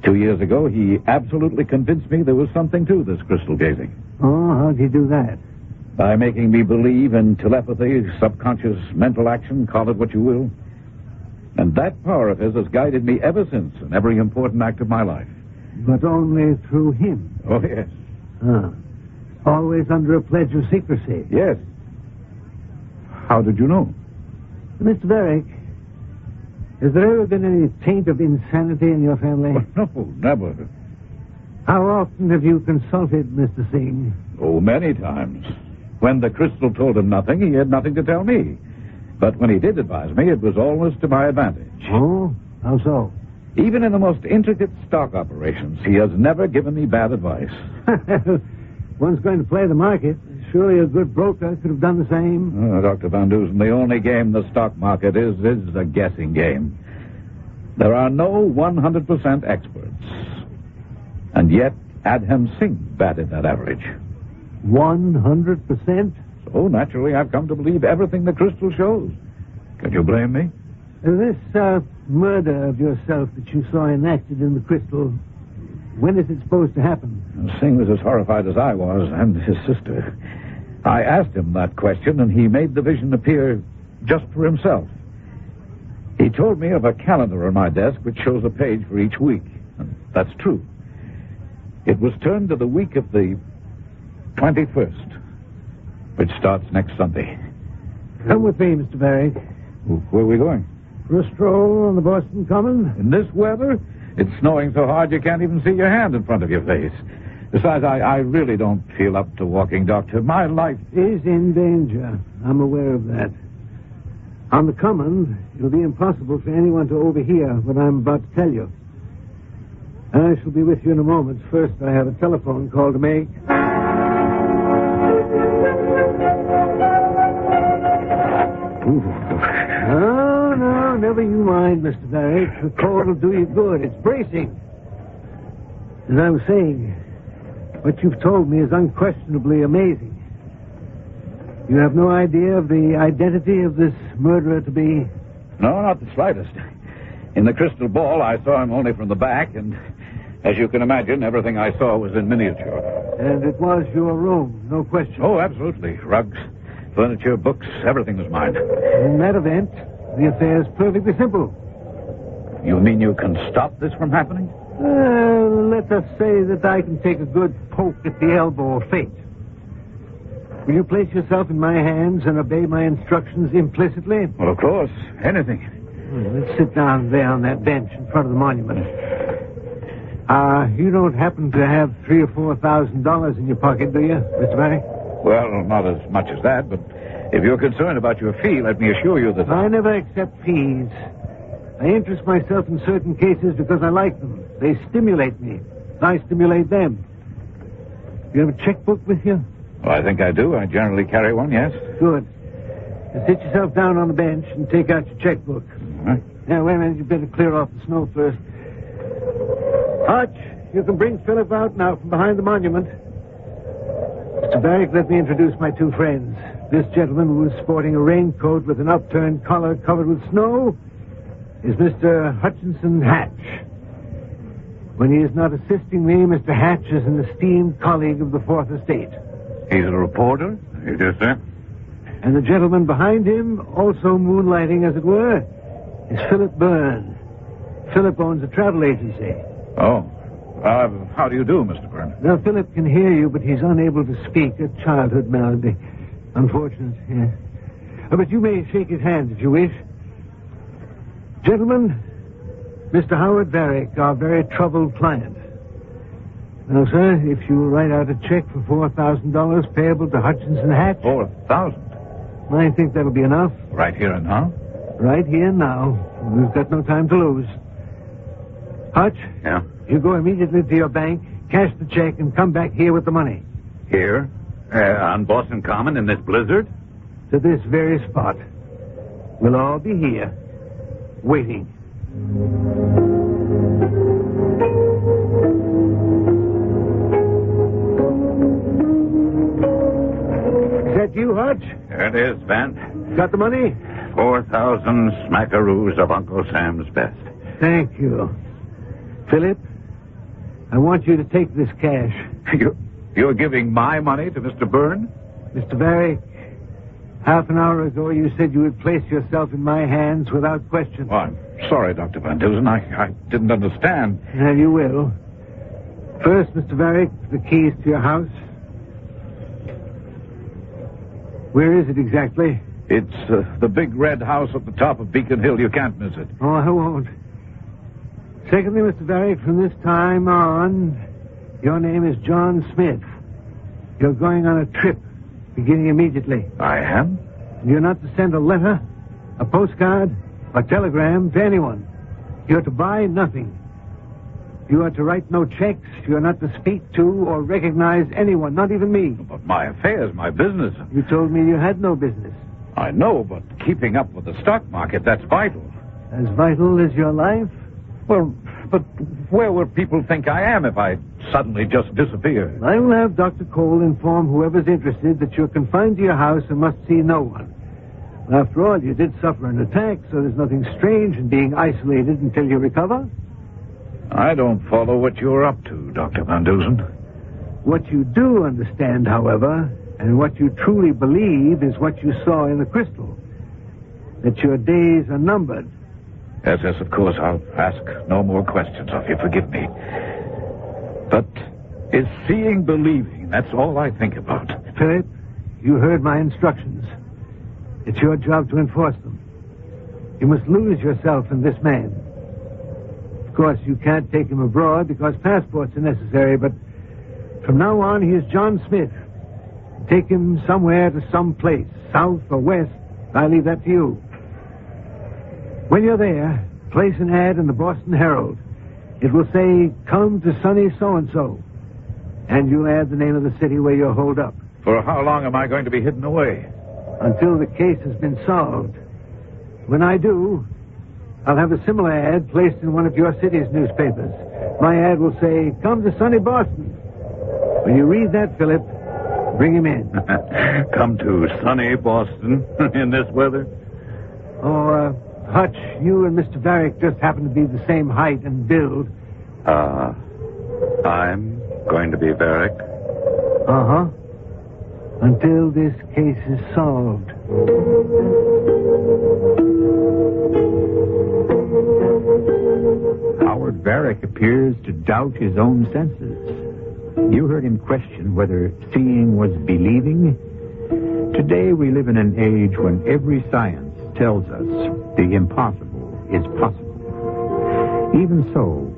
2 years ago, he absolutely convinced me there was something to this crystal gazing. Oh, how'd he do that? By making me believe in telepathy, subconscious mental action, call it what you will. And that power of his has guided me ever since in every important act of my life. But only through him? Oh, yes. Always under a pledge of secrecy? Yes. How did you know? Mr. Varick, has there ever been any taint of insanity in your family? Oh, no, never. How often have you consulted Mr. Singh? Oh, many times. When the crystal told him nothing, he had nothing to tell me. But when he did advise me, it was always to my advantage. Oh? How so? Even in the most intricate stock operations, he has never given me bad advice. One's going to play the market. Surely a good broker could have done the same. Dr. Van Dusen, the only game the stock market is a guessing game. There are no 100% experts. And yet, Adham Singh batted that average. 100%? So, naturally, I've come to believe everything the crystal shows. Can you blame me? This murder of yourself that you saw enacted in the crystal, when is it supposed to happen? Singh was as horrified as I was, and his sister. I asked him that question, and he made the vision appear just for himself. He told me of a calendar on my desk which shows a page for each week. And that's true. It was turned to the week of the 21st, which starts next Sunday. Come with me, Mr. Barry. Where are we going? For a stroll on the Boston Common? In this weather? It's snowing so hard you can't even see your hand in front of your face. Besides, I really don't feel up to walking, Doctor. My life is in danger. I'm aware of that. On the Common, it'll be impossible for anyone to overhear what I'm about to tell you. I shall be with you in a moment. First, I have a telephone call to make. Oh, no, never you mind, Mr. Barry. The call will do you good. It's bracing. As I was saying, what you've told me is unquestionably amazing. You have no idea of the identity of this murderer to be? No, not the slightest. In the crystal ball, I saw him only from the back, and as you can imagine, everything I saw was in miniature. And it was your room, no question? Oh, absolutely. Rugs, furniture, books, everything was mine. In that event, the affair is perfectly simple. You mean you can stop this from happening? Let us say that I can take a good poke at the elbow of fate. Will you place yourself in my hands and obey my instructions implicitly? Well, of course. Anything. Let's sit down there on that bench in front of the monument. You don't happen to have $3,000 or $4,000 in your pocket, do you, Mr. Barry? Well, not as much as that, but if you're concerned about your fee, let me assure you that... I never accept fees. I interest myself in certain cases because I like them. They stimulate me. I stimulate them. You have a checkbook with you? Well, I think I do. I generally carry one, yes. Good. Now sit yourself down on the bench and take out your checkbook. Right. Now, wait a minute. You better clear off the snow first. Arch, you can bring Philip out now from behind the monument. Mr. Barrick, let me introduce my two friends. This gentleman who is sporting a raincoat with an upturned collar covered with snow is Mr. Hutchinson Hatch. When he is not assisting me, Mr. Hatch is an esteemed colleague of the Fourth Estate. He's a reporter? You do, sir? And the gentleman behind him, also moonlighting, as it were, is Philip Byrne. Philip owns a travel agency. Oh. How do you do, Mr. Byrne? Now, Philip can hear you, but he's unable to speak. A childhood malady. Unfortunate, yes. But you may shake his hand if you wish. Gentlemen, Mr. Howard Varick, our very troubled client. Now, sir, if you will write out a check for $4,000 payable to Hutchinson Hatch... $4,000? I think that'll be enough. Right here and now? Right here and now. We've got no time to lose. Hutch? Yeah? You go immediately to your bank, cash the check, and come back here with the money. Here? On Boston Common in this blizzard? To this very spot. We'll all be here, waiting. Is that you, Hutch? There it is, Van. Got the money? 4,000 smackaroos of Uncle Sam's best. Thank you. Philip, I want you to take this cash. You're giving my money to Mr. Byrne? Mr. Barry, half an hour ago you said you would place yourself in my hands without question. Oh, I'm sorry, Dr. Van Dusen. I didn't understand. Now you will. First, Mr. Barry, the keys to your house. Where is it exactly? It's the big red house at the top of Beacon Hill. You can't miss it. Oh, I won't. Secondly, Mr. Barry, from this time on, your name is John Smith. You're going on a trip, beginning immediately. I am? You're not to send a letter, a postcard, a telegram to anyone. You're to buy nothing. You are to write no checks. You're not to speak to or recognize anyone, not even me. But my affairs, my business. You told me you had no business. I know, but keeping up with the stock market, that's vital. As vital as your life? Well, but where will people think I am if I suddenly just disappear? I will have Dr. Cole inform whoever's interested that you're confined to your house and must see no one. After all, you did suffer an attack, so there's nothing strange in being isolated until you recover. I don't follow what you're up to, Dr. Van Dusen. What you do understand, however, and what you truly believe is what you saw in the crystal. That your days are numbered. Yes, of course. I'll ask no more questions of you. Forgive me. But is seeing believing? That's all I think about. Philip, you heard my instructions. It's your job to enforce them. You must lose yourself in this man. Of course, you can't take him abroad because passports are necessary, but from now on, he is John Smith. Take him somewhere to some place, south or west. I leave that to you. When you're there, place an ad in the Boston Herald. It will say, come to sunny so-and-so. And you add the name of the city where you're holed up. For how long am I going to be hidden away? Until the case has been solved. When I do, I'll have a similar ad placed in one of your city's newspapers. My ad will say, come to sunny Boston. When you read that, Philip, bring him in. Come to sunny Boston in this weather? Oh, Hutch, you and Mr. Varick just happen to be the same height and build. I'm going to be Varick. Uh-huh. Until this case is solved. Howard Varick appears to doubt his own senses. You heard him question whether seeing was believing. Today we live in an age when every science tells us the impossible is possible. Even so,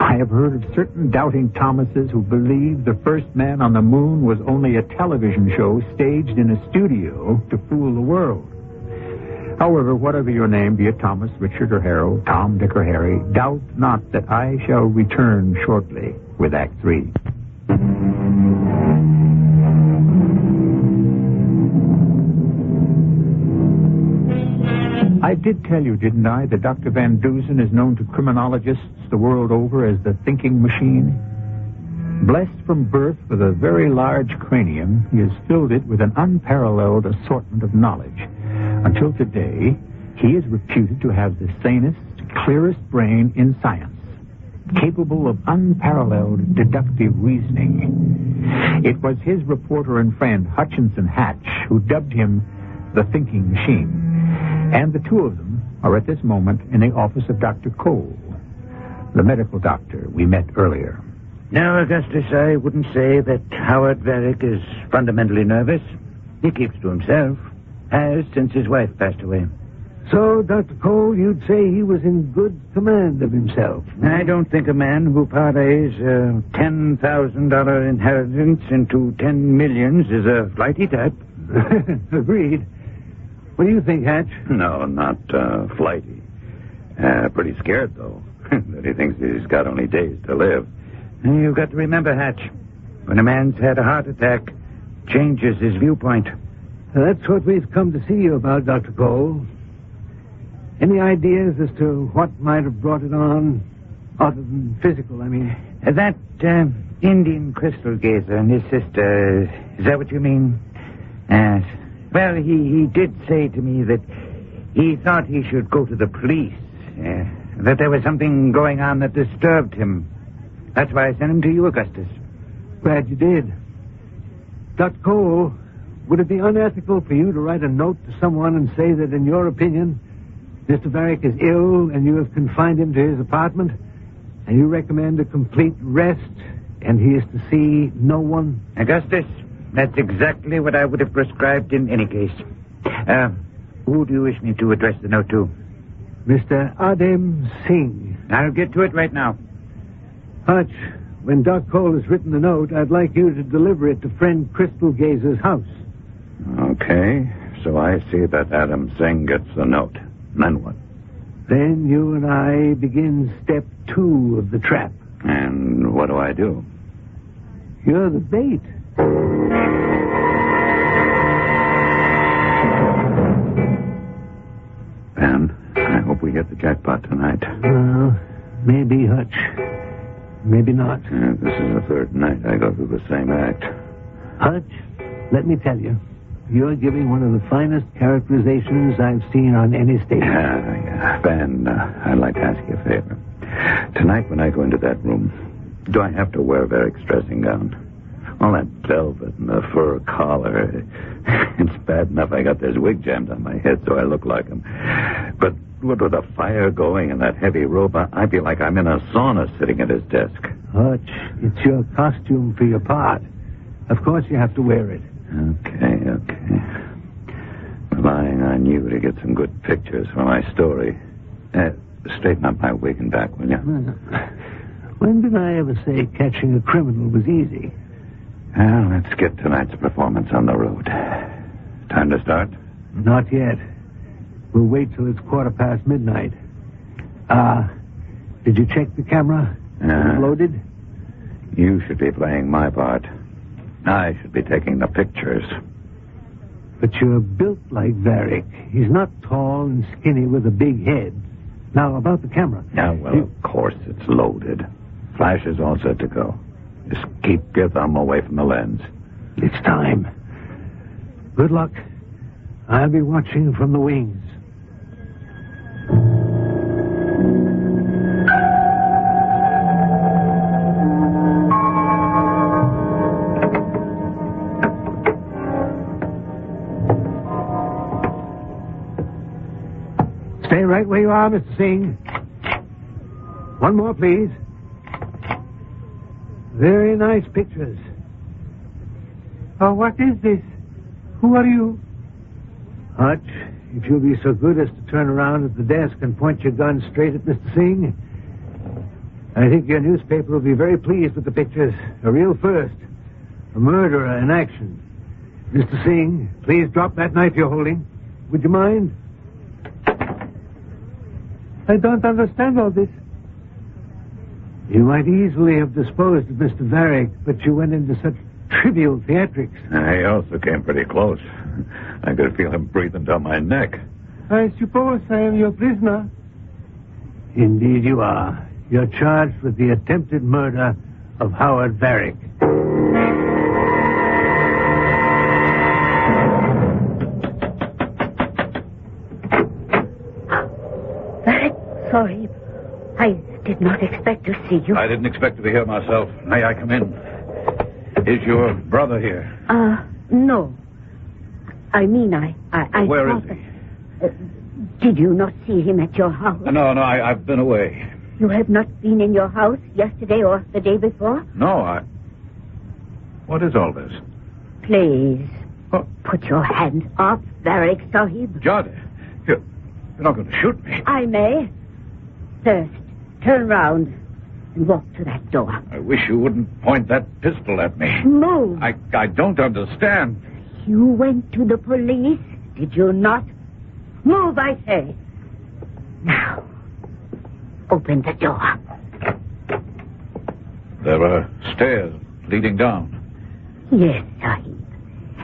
I have heard of certain doubting Thomases who believed the first man on the moon was only a television show staged in a studio to fool the world. However, whatever your name, be it Thomas, Richard, or Harold, Tom, Dick, or Harry, doubt not that I shall return shortly with Act 3. I did tell you, didn't I, that Dr. Van Dusen is known to criminologists the world over as the thinking machine? Blessed from birth with a very large cranium, he has filled it with an unparalleled assortment of knowledge. Until today, he is reputed to have the sanest, clearest brain in science, capable of unparalleled deductive reasoning. It was his reporter and friend, Hutchinson Hatch, who dubbed him the thinking machine. And the two of them are at this moment in the office of Dr. Cole, the medical doctor we met earlier. No, Augustus, I wouldn't say that Howard Varick is fundamentally nervous. He keeps to himself, has since his wife passed away. So, Dr. Cole, you'd say he was in good command of himself. I don't think a man who parlays a $10,000 inheritance into 10 millions is a flighty type. Agreed. What do you think, Hatch? No, not flighty. Pretty scared, though, that he thinks he's got only days to live. You've got to remember, Hatch, when a man's had a heart attack, changes his viewpoint. That's what we've come to see you about, Dr. Cole. Any ideas as to what might have brought it on, other than physical, I mean? That Indian crystal gazer and his sister, is that what you mean? Well, he did say to me that he thought he should go to the police, that there was something going on that disturbed him. That's why I sent him to you, Augustus. Glad you did. Dr. Cole, would it be unethical for you to write a note to someone and say that, in your opinion, Mr. Varick is ill and you have confined him to his apartment, and you recommend a complete rest, and he is to see no one? Augustus, that's exactly what I would have prescribed in any case. Who do you wish me to address the note to? Mr. Adem Singh. I'll get to it right now. Hutch, when Doc Cole has written the note, I'd like you to deliver it to friend Crystal Gazer's house. Okay, so I see that Adam Singh gets the note. Then what? Then you and I begin step 2 of the trap. And what do I do? You're the bait. Ben, I hope we get the jackpot tonight. Maybe, Hutch. Maybe not. This is the third night I go through the same act. Hutch, let me tell you, you're giving one of the finest characterizations I've seen on any stage. Van, I'd like to ask you a favor. Tonight when I go into that room, do I have to wear Varrick's dressing gown? All that velvet and the fur collar. It's bad enough I got this wig jammed on my head so I look like him. But with the fire going and that heavy robe, I feel like I'm in a sauna sitting at his desk. Hutch, it's your costume for your part. Of course you have to wear it. Okay. Relying on you to get some good pictures for my story. Straighten up my wig and back, will you? When did I ever say catching a criminal was easy? Well, let's get tonight's performance on the road. Time to start? Not yet. We'll wait till it's midnight. Did you check the camera? Loaded? You should be playing my part. I should be taking the pictures. But you're built like Varrick. He's not tall and skinny with a big head. Now, about the camera. Of course it's loaded. Flash is all set to go. Just keep your thumb away from the lens. It's time. Good luck. I'll be watching from the wings. Stay right where you are, Mr. Singh. One more, please. Very nice pictures. Oh, what is this? Who are you? Hutch, if you'll be so good as to turn around at the desk and point your gun straight at Mr. Singh, I think your newspaper will be very pleased with the pictures. A real first. A murderer in action. Mr. Singh, please drop that knife you're holding. Would you mind? I don't understand all this. You might easily have disposed of Mr. Varrick, but you went into such trivial theatrics. He also came pretty close. I could feel him breathing down my neck. I suppose I am your prisoner. Indeed you are. You're charged with the attempted murder of Howard Varrick. Varrick, sorry. I did not expect to see you. I didn't expect to be here myself. May I come in? Is your brother here? No. I mean, I Where is he? Did you not see him at your house? No, I've been away. You have not been in your house yesterday or the day before? No, What is all this? Please, put your hands off Varrick, Sahib. Jade, you're not going to shoot me. I may. First, turn round and walk to that door. I wish you wouldn't point that pistol at me. Move. I don't understand. You went to the police, did you not? Move, I say. Now, open the door. There are stairs leading down. Yes, Sahib.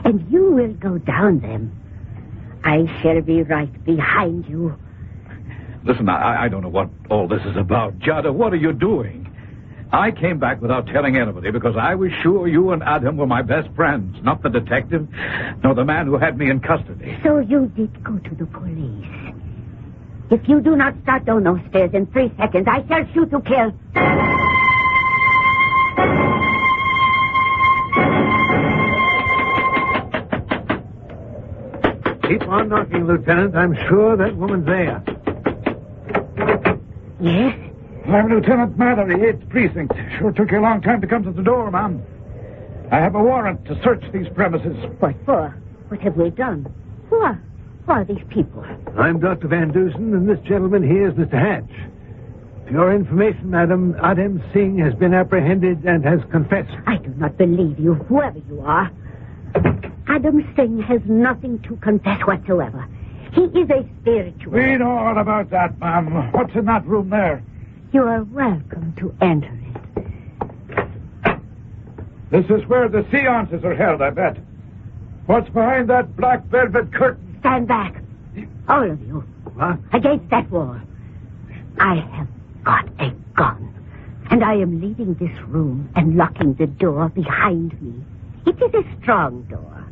And you will go down them. I shall be right behind you. Listen, I don't know what all this is about. Jada, what are you doing? I came back without telling anybody because I was sure you and Adam were my best friends, not the detective, nor the man who had me in custody. So you did go to the police. If you do not start down those stairs in 3 seconds, I shall shoot to kill. Keep on knocking, Lieutenant. I'm sure that woman's there. Yes? I'm Lieutenant Mallory, 8th Precinct. Sure took you a long time to come to the door, ma'am. I have a warrant to search these premises. What for? What have we done? Who are these people? I'm Dr. Van Dusen, and this gentleman here is Mr. Hatch. For your information, madam, Adam Singh has been apprehended and has confessed. I do not believe you, whoever you are. Adam Singh has nothing to confess whatsoever. He is a spiritual. We know all about that, ma'am. What's in that room there? You are welcome to enter it. This is where the seances are held, I bet. What's behind that black velvet curtain? Stand back. All of you. What? Against that wall. I have got a gone. And I am leaving this room and locking the door behind me. It is a strong door,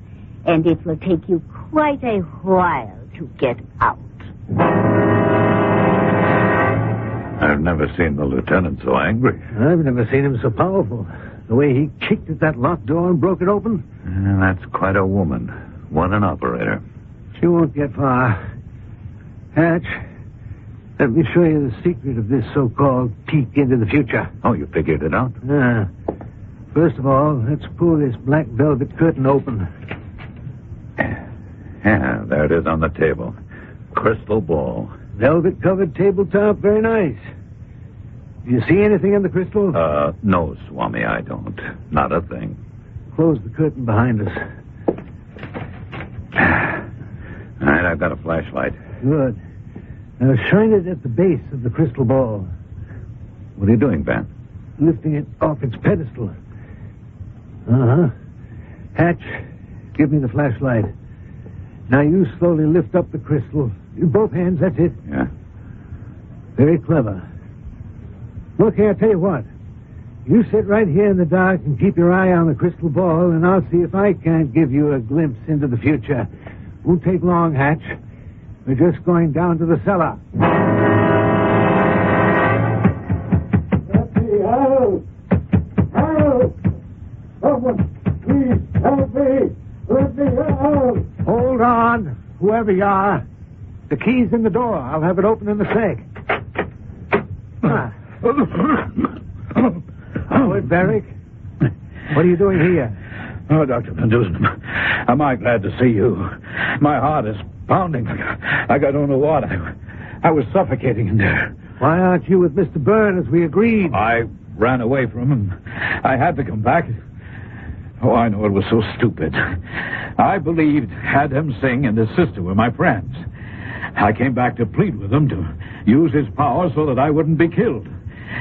and it will take you quite a while to get out. I've never seen the lieutenant so angry. I've never seen him so powerful. The way he kicked at that locked door and broke it open. That's quite a woman. What an operator. She won't get far. Hatch, let me show you the secret of this so-called peek into the future. Oh, you figured it out? First of all, let's pull this black velvet curtain open. Yeah, there it is on the table. Crystal ball. Velvet-covered tabletop, very nice. Do you see anything in the crystal? No, Swami, I don't. Not a thing. Close the curtain behind us. All right, I've got a flashlight. Good. Now shine it at the base of the crystal ball. What are you doing, Van? Lifting it off its pedestal. Uh-huh. Hatch, give me the flashlight. Now you slowly lift up the crystal. Both hands, that's it. Yeah. Very clever. Look here, I'll tell you what. You sit right here in the dark and keep your eye on the crystal ball, and I'll see if I can't give you a glimpse into the future. Won't take long, Hatch. We're just going down to the cellar. Let me out! Help! Someone, please help me! Let me out! Hold on, whoever you are. The key's in the door. I'll have it open in a sec. Howard Barrick? What are you doing here? Oh, Dr. Van Dusen, am I glad to see you. My heart is pounding. I don't know what. I was suffocating in there. Why aren't you with Mr. Byrne as we agreed? I ran away from him. I had to come back. Oh, I know it was so stupid. I believed Adam Singh and his sister were my friends. I came back to plead with them to use his power so that I wouldn't be killed.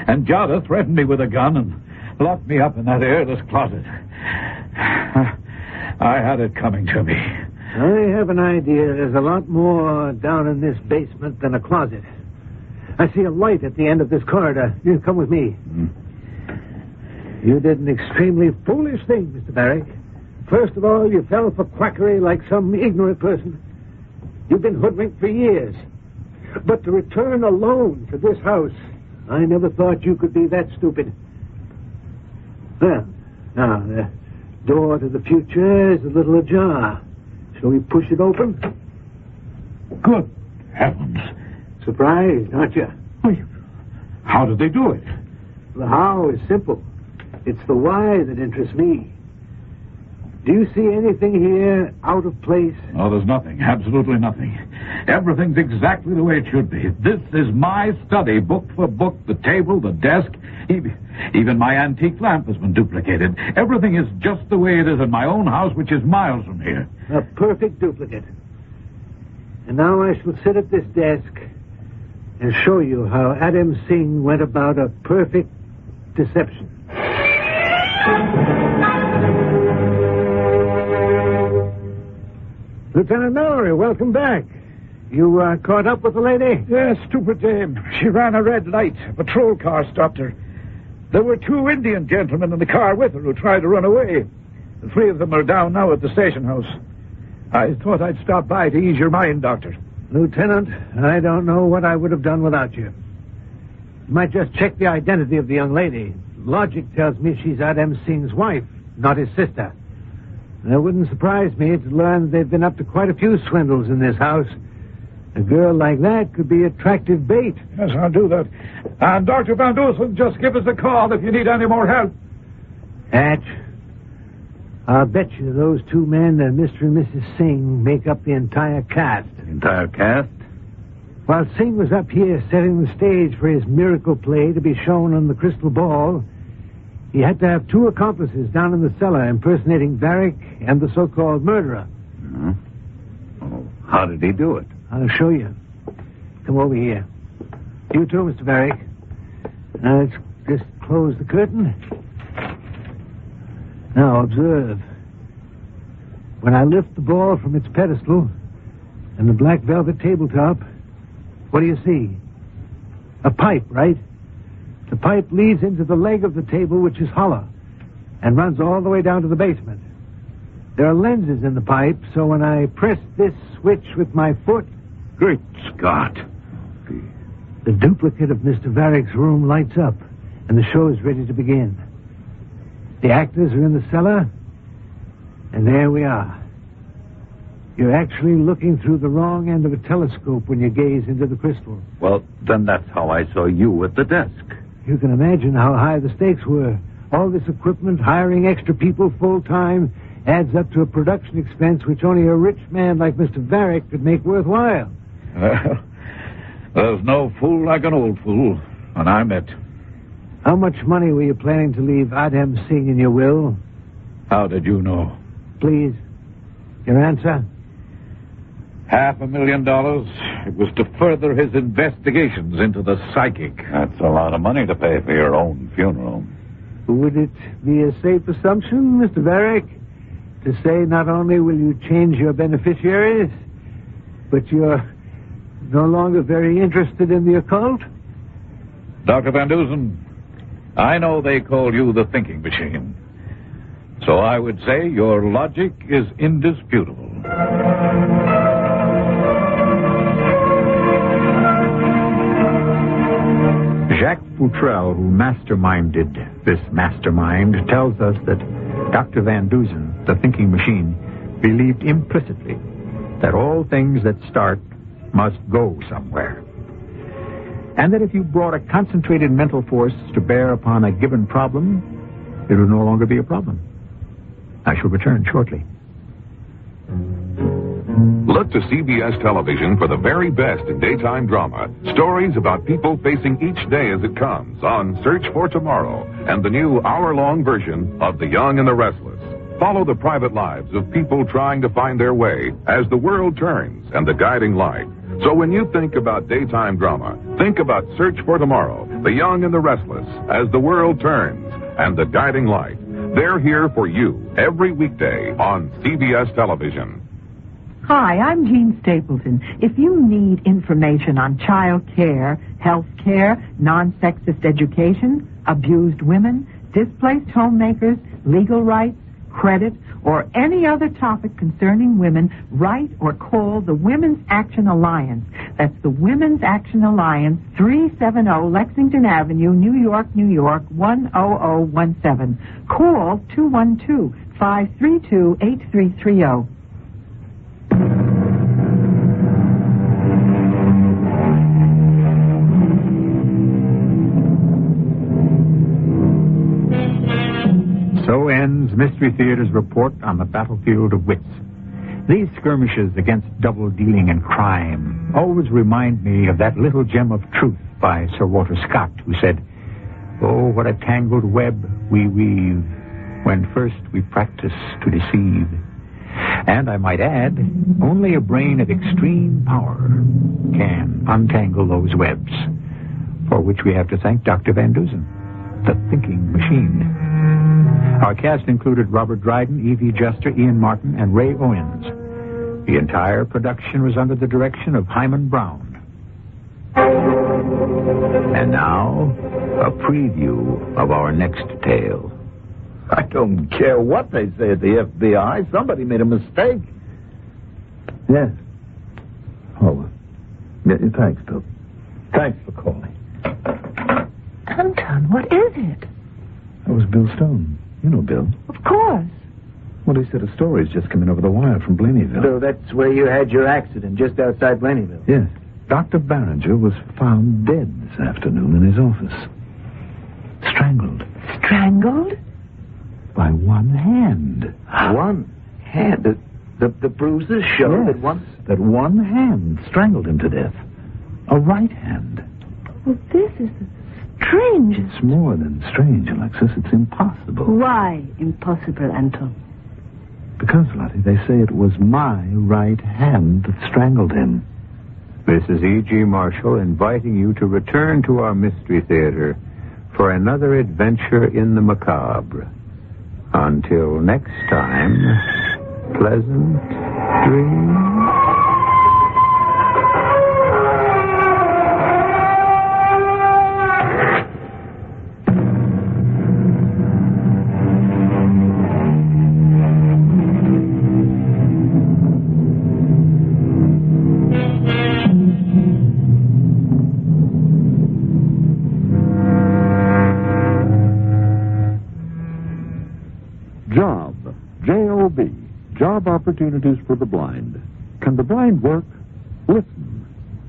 And Jada threatened me with a gun and locked me up in that airless closet. I had it coming to me. I have an idea there's a lot more down in this basement than a closet. I see a light at the end of this corridor. You come with me. You did an extremely foolish thing, Mr. Barrick. First of all, you fell for quackery like some ignorant person. You've been hoodwinked for years. But to return alone to this house, I never thought you could be that stupid. Well, now, the door to the future is a little ajar. Shall we push it open? Good heavens. Surprised, aren't you? How did they do it? The how is simple. It's the why that interests me. Do you see anything here out of place? Oh, there's nothing. Absolutely nothing. Everything's exactly the way it should be. This is my study, book for book, the table, the desk. Even my antique lamp has been duplicated. Everything is just the way it is in my own house, which is miles from here. A perfect duplicate. And now I shall sit at this desk and show you how Adam Singh went about a perfect deception. Lieutenant Mallory, welcome back. You caught up with the lady? Yes, stupid dame. She ran a red light. A patrol car stopped her. There were 2 Indian gentlemen in the car with her who tried to run away. The 3 of them are down now at the station house. I thought I'd stop by to ease your mind, Doctor. Lieutenant, I don't know what I would have done without you. You might just check the identity of the young lady. Logic tells me she's Adam Singh's wife, not his sister. It wouldn't surprise me to learn they've been up to quite a few swindles in this house. A girl like that could be attractive bait. Yes, I'll do that. And Dr. Van Dusen, just give us a call if you need any more help. Hatch, I'll bet you those 2 men and Mr. and Mrs. Singh make up the entire cast. The entire cast? While Singh was up here setting the stage for his miracle play to be shown on the crystal ball, he had to have 2 accomplices down in the cellar impersonating Barrick and the so-called murderer. Oh, how did he do it? I'll show you. Come over here. You too, Mr. Barrick. Now, let's just close the curtain. Now, observe. When I lift the ball from its pedestal and the black velvet tabletop, what do you see? A pipe, right? The pipe leads into the leg of the table, which is hollow, and runs all the way down to the basement. There are lenses in the pipe, so when I press this switch with my foot... Great Scott! The duplicate of Mr. Varick's room lights up, and the show is ready to begin. The actors are in the cellar, and there we are. You're actually looking through the wrong end of a telescope when you gaze into the crystal. Well, then that's how I saw you at the desk. You can imagine how high the stakes were. All this equipment, hiring extra people full-time, adds up to a production expense which only a rich man like Mr. Varick could make worthwhile. Well, there's no fool like an old fool, and I'm it. How much money were you planning to leave Adem Singh in your will? How did you know? Please, your answer? $500,000. It was to further his investigations into the psychic. That's a lot of money to pay for your own funeral. Would it be a safe assumption, Mr. Varick, to say not only will you change your beneficiaries, but you're no longer very interested in the occult? Dr. Van Dusen, I know they call you the thinking machine. So I would say your logic is indisputable. Jacques Futrell, who masterminded this mastermind, tells us that Dr. Van Dusen, the thinking machine, believed implicitly that all things that start must go somewhere. And that if you brought a concentrated mental force to bear upon a given problem, it would no longer be a problem. I shall return shortly. Look to CBS Television for the very best in daytime drama. Stories about people facing each day as it comes on Search for Tomorrow and the new hour-long version of The Young and the Restless. Follow the private lives of people trying to find their way as the world turns and the guiding light. So when you think about daytime drama, think about Search for Tomorrow, The Young and the Restless, as the world turns and the guiding light. They're here for you every weekday on CBS Television. Hi, I'm Jean Stapleton. If you need information on child care, health care, non-sexist education, abused women, displaced homemakers, legal rights, credit, or any other topic concerning women, write or call the Women's Action Alliance. That's the Women's Action Alliance, 370 Lexington Avenue, New York, 10017. Call 212-532-8330. So ends Mystery Theater's report on the battlefield of wits. These skirmishes against double-dealing and crime always remind me of that little gem of truth by Sir Walter Scott, who said, "Oh, what a tangled web we weave when first we practice to deceive." And I might add, only a brain of extreme power can untangle those webs, for which we have to thank Dr. Van Dusen, the thinking machine. Our cast included Robert Dryden, E.V. Juster, Ian Martin, and Ray Owens. The entire production was under the direction of Himan Brown. And now, a preview of our next tale. I don't care what they say at the FBI. Somebody made a mistake. Yes. Oh, yeah, thanks, Bill. Thanks for calling. Anton, what is it? That was Bill Stone. You know Bill. Of course. Well, he said a story's just come in over the wire from Blaneyville. So that's where you had your accident, just outside Blaneyville? Yes. Dr. Barringer was found dead this afternoon in his office. Strangled. Strangled? By one hand. One hand? The bruises show yes, that one hand strangled him to death. A right hand. Well, this is the strangest. It's more than strange, Alexis. It's impossible. Why impossible, Anton? Because, Lottie, they say it was my right hand that strangled him. This is E.G. Marshall inviting you to return to our Mystery Theater for another adventure in the macabre. Until next time, pleasant dreams. Job opportunities for the blind. Can the blind work? Listen.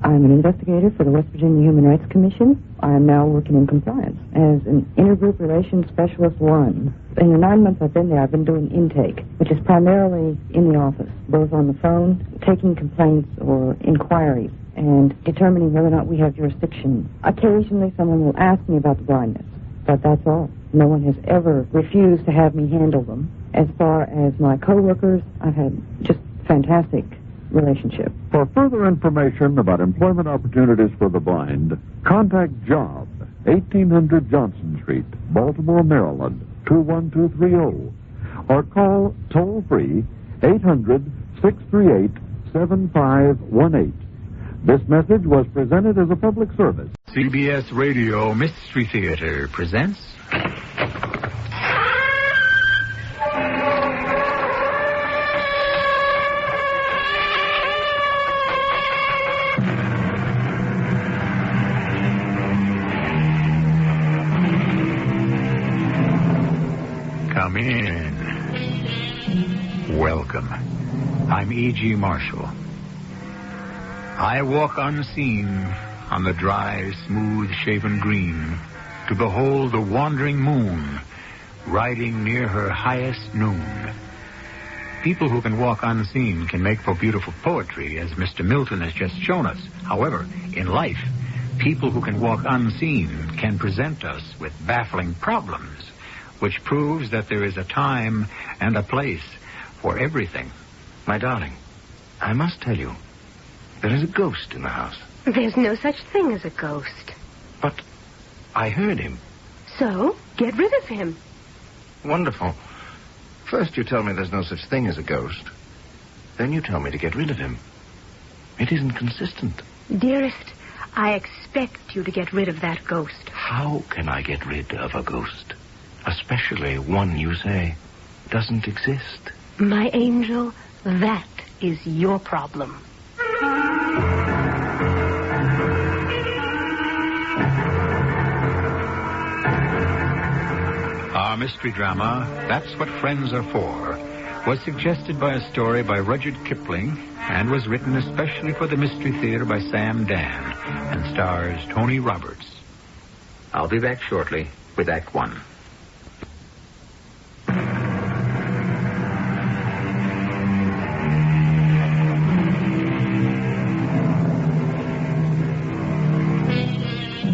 I'm an investigator for the West Virginia Human Rights Commission. I am now working in compliance as an intergroup relations specialist 1. In the 9 months I've been there, I've been doing intake, which is primarily in the office, both on the phone, taking complaints or inquiries, and determining whether or not we have jurisdiction. Occasionally someone will ask me about the blindness, but that's all. No one has ever refused to have me handle them. As far as my co-workers, I've had just fantastic relationship. For further information about employment opportunities for the blind, contact Job, 1800 Johnson Street, Baltimore, Maryland, 21230, or call toll-free 800-638-7518. This message was presented as a public service. CBS Radio Mystery Theater presents... Come in. Welcome. I'm E.G. Marshall. I walk unseen on the dry, smooth-shaven green to behold the wandering moon riding near her highest noon. People who can walk unseen can make for beautiful poetry, as Mr. Milton has just shown us. However, in life, people who can walk unseen can present us with baffling problems, which proves that there is a time and a place for everything. My darling, I must tell you, there is a ghost in the house. There's no such thing as a ghost. But I heard him. So, get rid of him. Wonderful. First you tell me there's no such thing as a ghost. Then you tell me to get rid of him. It isn't consistent. Dearest, I expect you to get rid of that ghost. How can I get rid of a ghost? Especially one you say doesn't exist. My angel, that is your problem. Our mystery drama, That's What Friends Are For, was suggested by a story by Rudyard Kipling and was written especially for the Mystery Theater by Sam Dan and stars Tony Roberts. I'll be back shortly with Act One.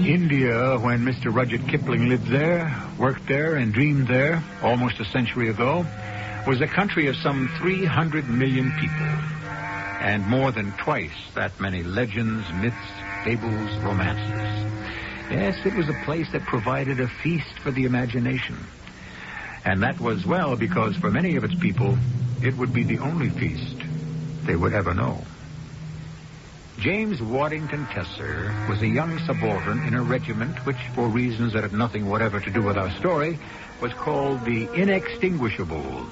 India, when Mr. Rudyard Kipling lived there, worked there, and dreamed there almost a century ago, was a country of some 300 million people, and more than twice that many legends, myths, fables, romances. Yes, it was a place that provided a feast for the imagination. And that was, well, because for many of its people, it would be the only feast they would ever know. James Waddington Tesser was a young subaltern in a regiment which, for reasons that had nothing whatever to do with our story, was called the Inextinguishables.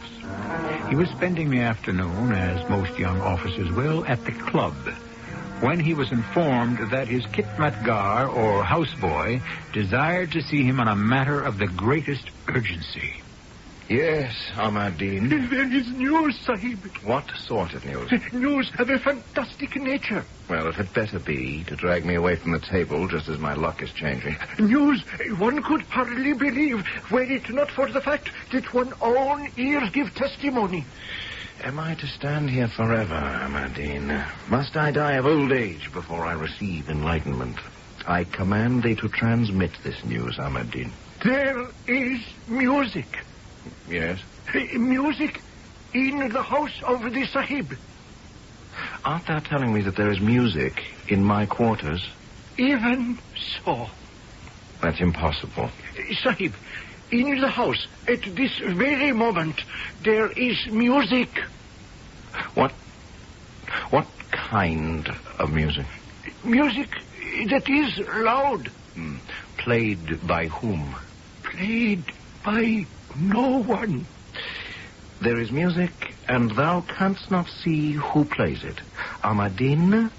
He was spending the afternoon, as most young officers will, at the club, when he was informed that his khitmatgar, or houseboy, desired to see him on a matter of the greatest urgency. Yes, Ahmadine. There is news, Sahib. What sort of news? News of a fantastic nature. Well, it had better be to drag me away from the table just as my luck is changing. News one could hardly believe were it not for the fact that one's own ears give testimony. Am I to stand here forever, Ahmadine? Must I die of old age before I receive enlightenment? I command thee to transmit this news, Ahmadine. There is music. Yes? Music in the house of the Sahib. Art thou telling me that there is music in my quarters? Even so. That's impossible. Sahib, in the house, at this very moment, there is music. What kind of music? Music that is loud. Played by whom? Played by no one. There is music, and thou canst not see who plays it. Ahmadine,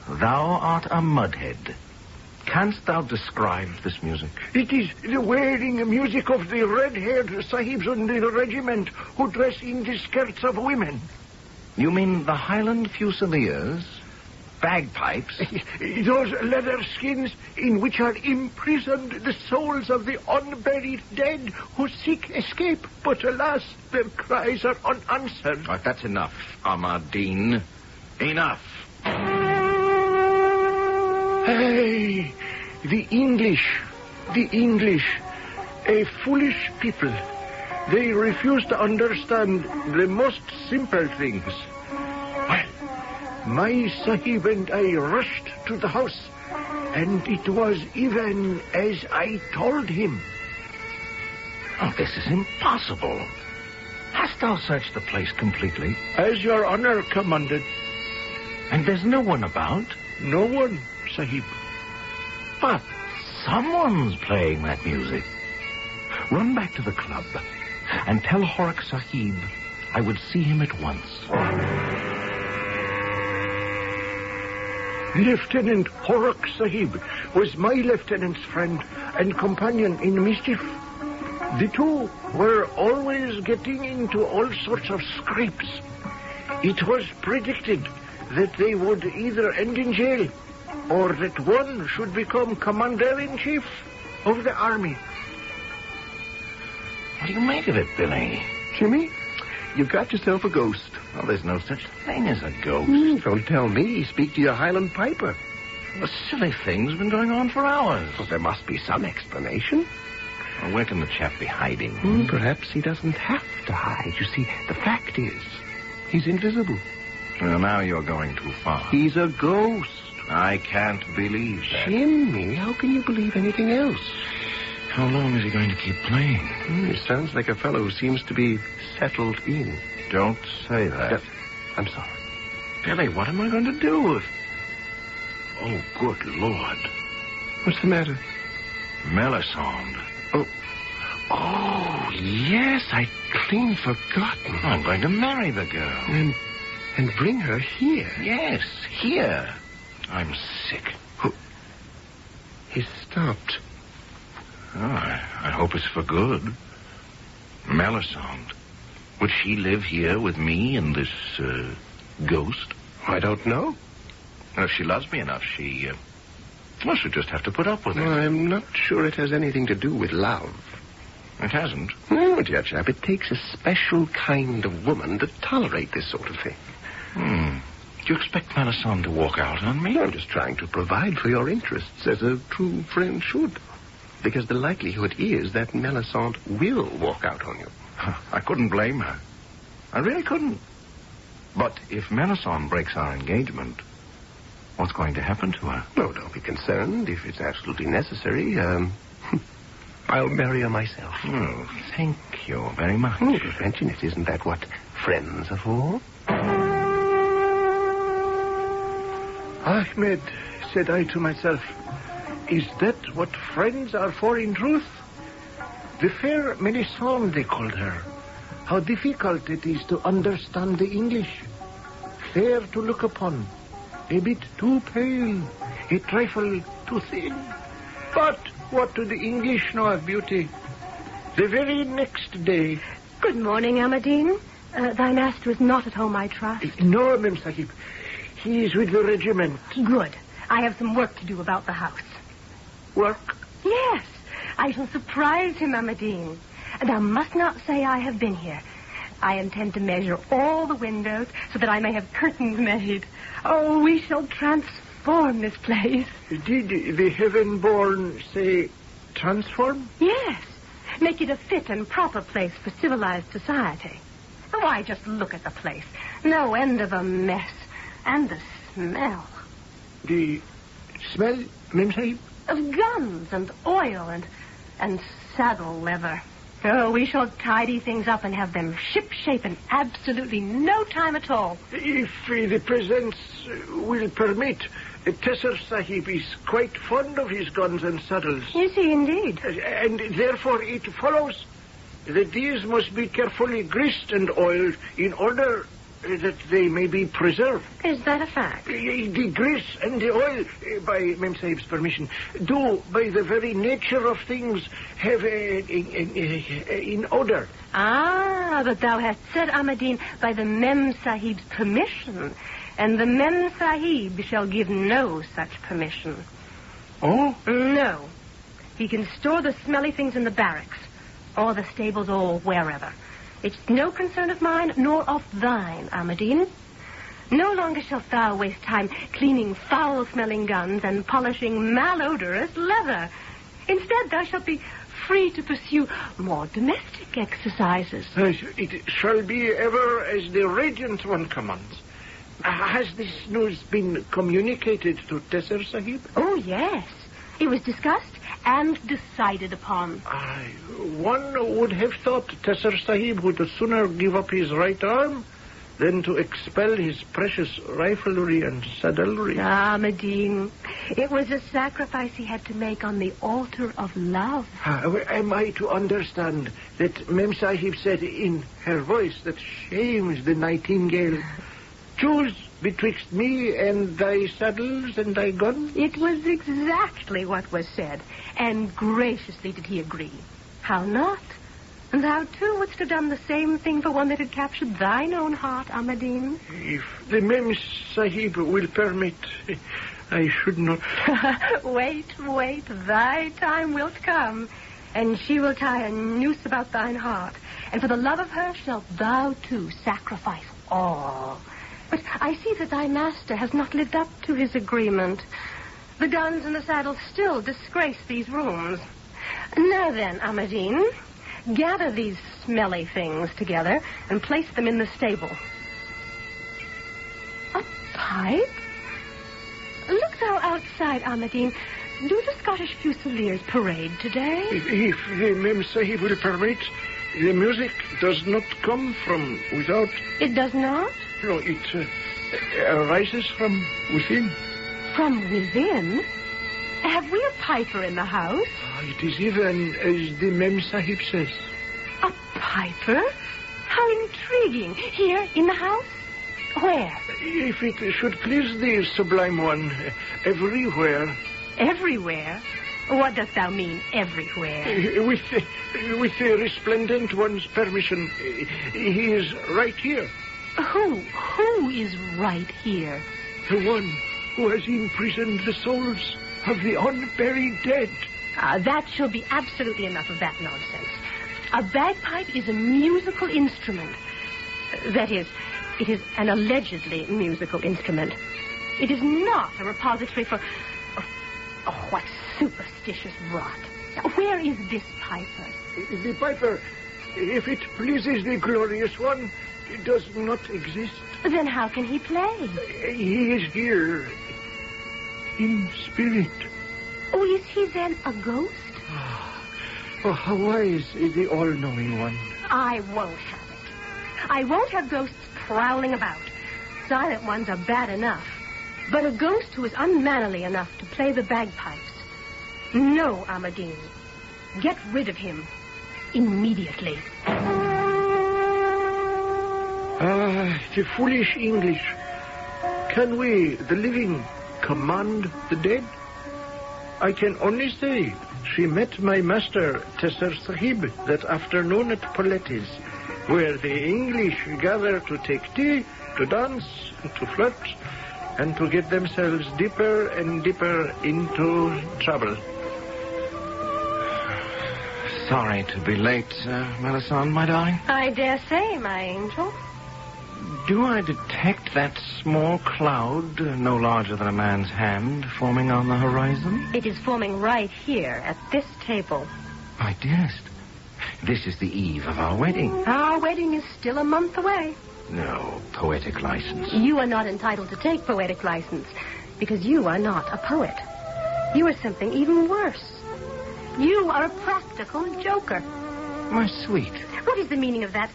thou art a mudhead. Canst thou describe this music? It is the wearing music of the red-haired sahibs on the regiment who dress in the skirts of women. You mean the Highland Fusiliers? Bagpipes? Those leather skins in which are imprisoned the souls of the unburied dead who seek escape, but alas, their cries are unanswered. Right, that's enough, Ahmadine. Enough. Hey, the English, a foolish people. They refuse to understand the most simple things. Well, my sahib and I rushed to the house, and it was even as I told him. Oh, this is impossible. Hast thou searched the place completely? As your honor commanded. And there's no one about? No one, sahib. But someone's playing that music. Run back to the club and tell Horak Sahib I would see him at once. Lieutenant Horak Sahib was my lieutenant's friend and companion in mischief. The two were always getting into all sorts of scrapes. It was predicted that they would either end in jail or that one should become commander-in-chief of the army. What do you make of it, Billy? Jimmy, you've got yourself a ghost. Well, there's no such thing as a ghost. Don't tell me. Speak to your Highland piper. The silly thing's been going on for hours. Well, there must be some explanation. Well, where can the chap be hiding? Perhaps he doesn't have to hide. You see, the fact is, he's invisible. Well, now you're going too far. He's a ghost. I can't believe that. Jimmy, how can you believe anything else? How long is he going to keep playing? He sounds like a fellow who seems to be settled in. Don't say that. I'm sorry. Billy, what am I going to do if... Oh, good Lord. What's the matter? Melisande. Oh, yes, I'd clean forgotten. I'm going to marry the girl. And bring her here. Yes, here. I'm sick. He stopped. Oh, I hope it's for good. Melisande. Would she live here with me and this, ghost? I don't know. Well, if she loves me enough, she'll just have to put up with it. I'm not sure it has anything to do with love. It hasn't? No, dear chap, it takes a special kind of woman to tolerate this sort of thing. Do you expect Melisande to walk out on me? I'm just trying to provide for your interests as a true friend should. Because the likelihood is that Melisande will walk out on you. I couldn't blame her. I really couldn't. But if Melisande breaks our engagement, what's going to happen to her? No, don't be concerned. If it's absolutely necessary, I'll marry her myself. Oh, thank you very much. Don't mention it. Isn't that what friends are for? Ahmed, said I to myself, is that what friends are for in truth? The fair Melisande, they called her. How difficult it is to understand the English. Fair to look upon, a bit too pale, a trifle too thin. But what do the English know of beauty? The very next day... Good morning, Ahmadine. Thy master is not at home, I trust. No, Mem Sahib. He is with the regiment. Good. I have some work to do about the house. Work? Yes. I shall surprise him, Ahmadine. And I must not say I have been here. I intend to measure all the windows so that I may have curtains made. Oh, we shall transform this place. Did the heaven-born say transform? Yes. Make it a fit and proper place for civilized society. Why, just look at the place. No end of a mess. And the smell. The smell, Mem Sahib? Of guns and oil and saddle leather. Oh, we shall tidy things up and have them ship-shape in absolutely no time at all. If the presence will permit, Tesser Sahib is quite fond of his guns and saddles. Is he indeed? And therefore it follows that these must be carefully greased and oiled in order that they may be preserved. Is that a fact? The grease and the oil, by Mem Sahib's permission, do, by the very nature of things, have an odor. Ah, but thou hast said, Ahmadine, by the Mem Sahib's permission. And the Mem Sahib shall give no such permission. Oh? No. He can store the smelly things in the barracks, or the stables, or wherever. It's no concern of mine, nor of thine, Ahmadine. No longer shalt thou waste time cleaning foul-smelling guns and polishing malodorous leather. Instead, thou shalt be free to pursue more domestic exercises. It shall be ever as the Radiant One commands. Has this news been communicated to Tesser Sahib? Oh, yes. It was discussed and decided upon. One would have thought Tesser Sahib would sooner give up his right arm than to expel his precious riflery and saddlery. Ahmadine, it was a sacrifice he had to make on the altar of love. Am I to understand that Mem Sahib said in her voice that shames the nightingale, choose betwixt me and thy saddles and thy guns? It was exactly what was said, and graciously did he agree. How not? And thou, too, wouldst have done the same thing for one that had captured thine own heart, Ahmadine. If the Mem Sahib will permit, I should not... Wait, thy time wilt come, and she will tie a noose about thine heart, and for the love of her shalt thou, too, sacrifice all. But I see that thy master has not lived up to his agreement. The guns and the saddles still disgrace these rooms. Now then, Ahmadine, gather these smelly things together and place them in the stable. A pipe? Look thou outside, Ahmadine. Do the Scottish Fusiliers parade today? If the Mem Sahib will permit, the music does not come from without. It does not? No, it arises from within. From within? Have we a piper in the house? It is even as the Mem Sahib says. A piper? How intriguing. Here, in the house? Where? If it should please the Sublime One, everywhere. Everywhere? What dost thou mean, everywhere? With the Resplendent One's permission, he is right here. Who is right here? The one who has imprisoned the souls of the unburied dead. That shall be absolutely enough of that nonsense. A bagpipe is a musical instrument. That is, it is an allegedly musical instrument. It is not a repository for... Oh, what superstitious rot. Where is this piper? The piper, if it pleases the Glorious One, does not exist. Then how can he play? He is here, in spirit. Oh, is he then a ghost? Oh, how wise is the all-knowing one. I won't have it. I won't have ghosts prowling about. Silent ones are bad enough. But a ghost who is unmannerly enough to play the bagpipes. No, Ahmadine. Get rid of him. Immediately. The foolish English. Can we, the living, command the dead? I can only say she met my master, Tesser Sahib, that afternoon at Pauletti's, where the English gather to take tea, to dance, to flirt, and to get themselves deeper and deeper into trouble. Sorry to be late, Melisande, my darling. I dare say, my angel. Do I detect that small cloud, no larger than a man's hand, forming on the horizon? It is forming right here, at this table. My dearest, this is the eve of our wedding. Our wedding is still a month away. No, poetic license. You are not entitled to take poetic license, because you are not a poet. You are something even worse. You are a practical joker. My sweet. What is the meaning of that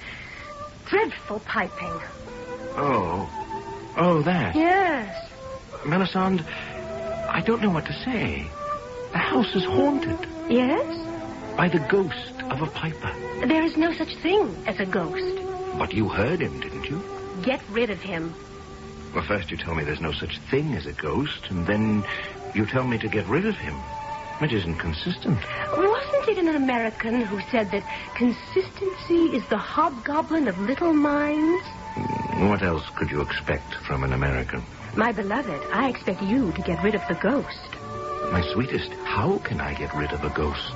dreadful piping? Oh, that? Yes. Melisande, I don't know what to say. The house is haunted. Yes? By the ghost of a piper. There is no such thing as a ghost. But you heard him, didn't you? get rid of him. Well, first you tell me there's no such thing as a ghost, and then you tell me to get rid of him. It isn't consistent. Wasn't it an American who said that consistency is the hobgoblin of little minds? What else could you expect from an American? My beloved, I expect you to get rid of the ghost. My sweetest, how can I get rid of a ghost?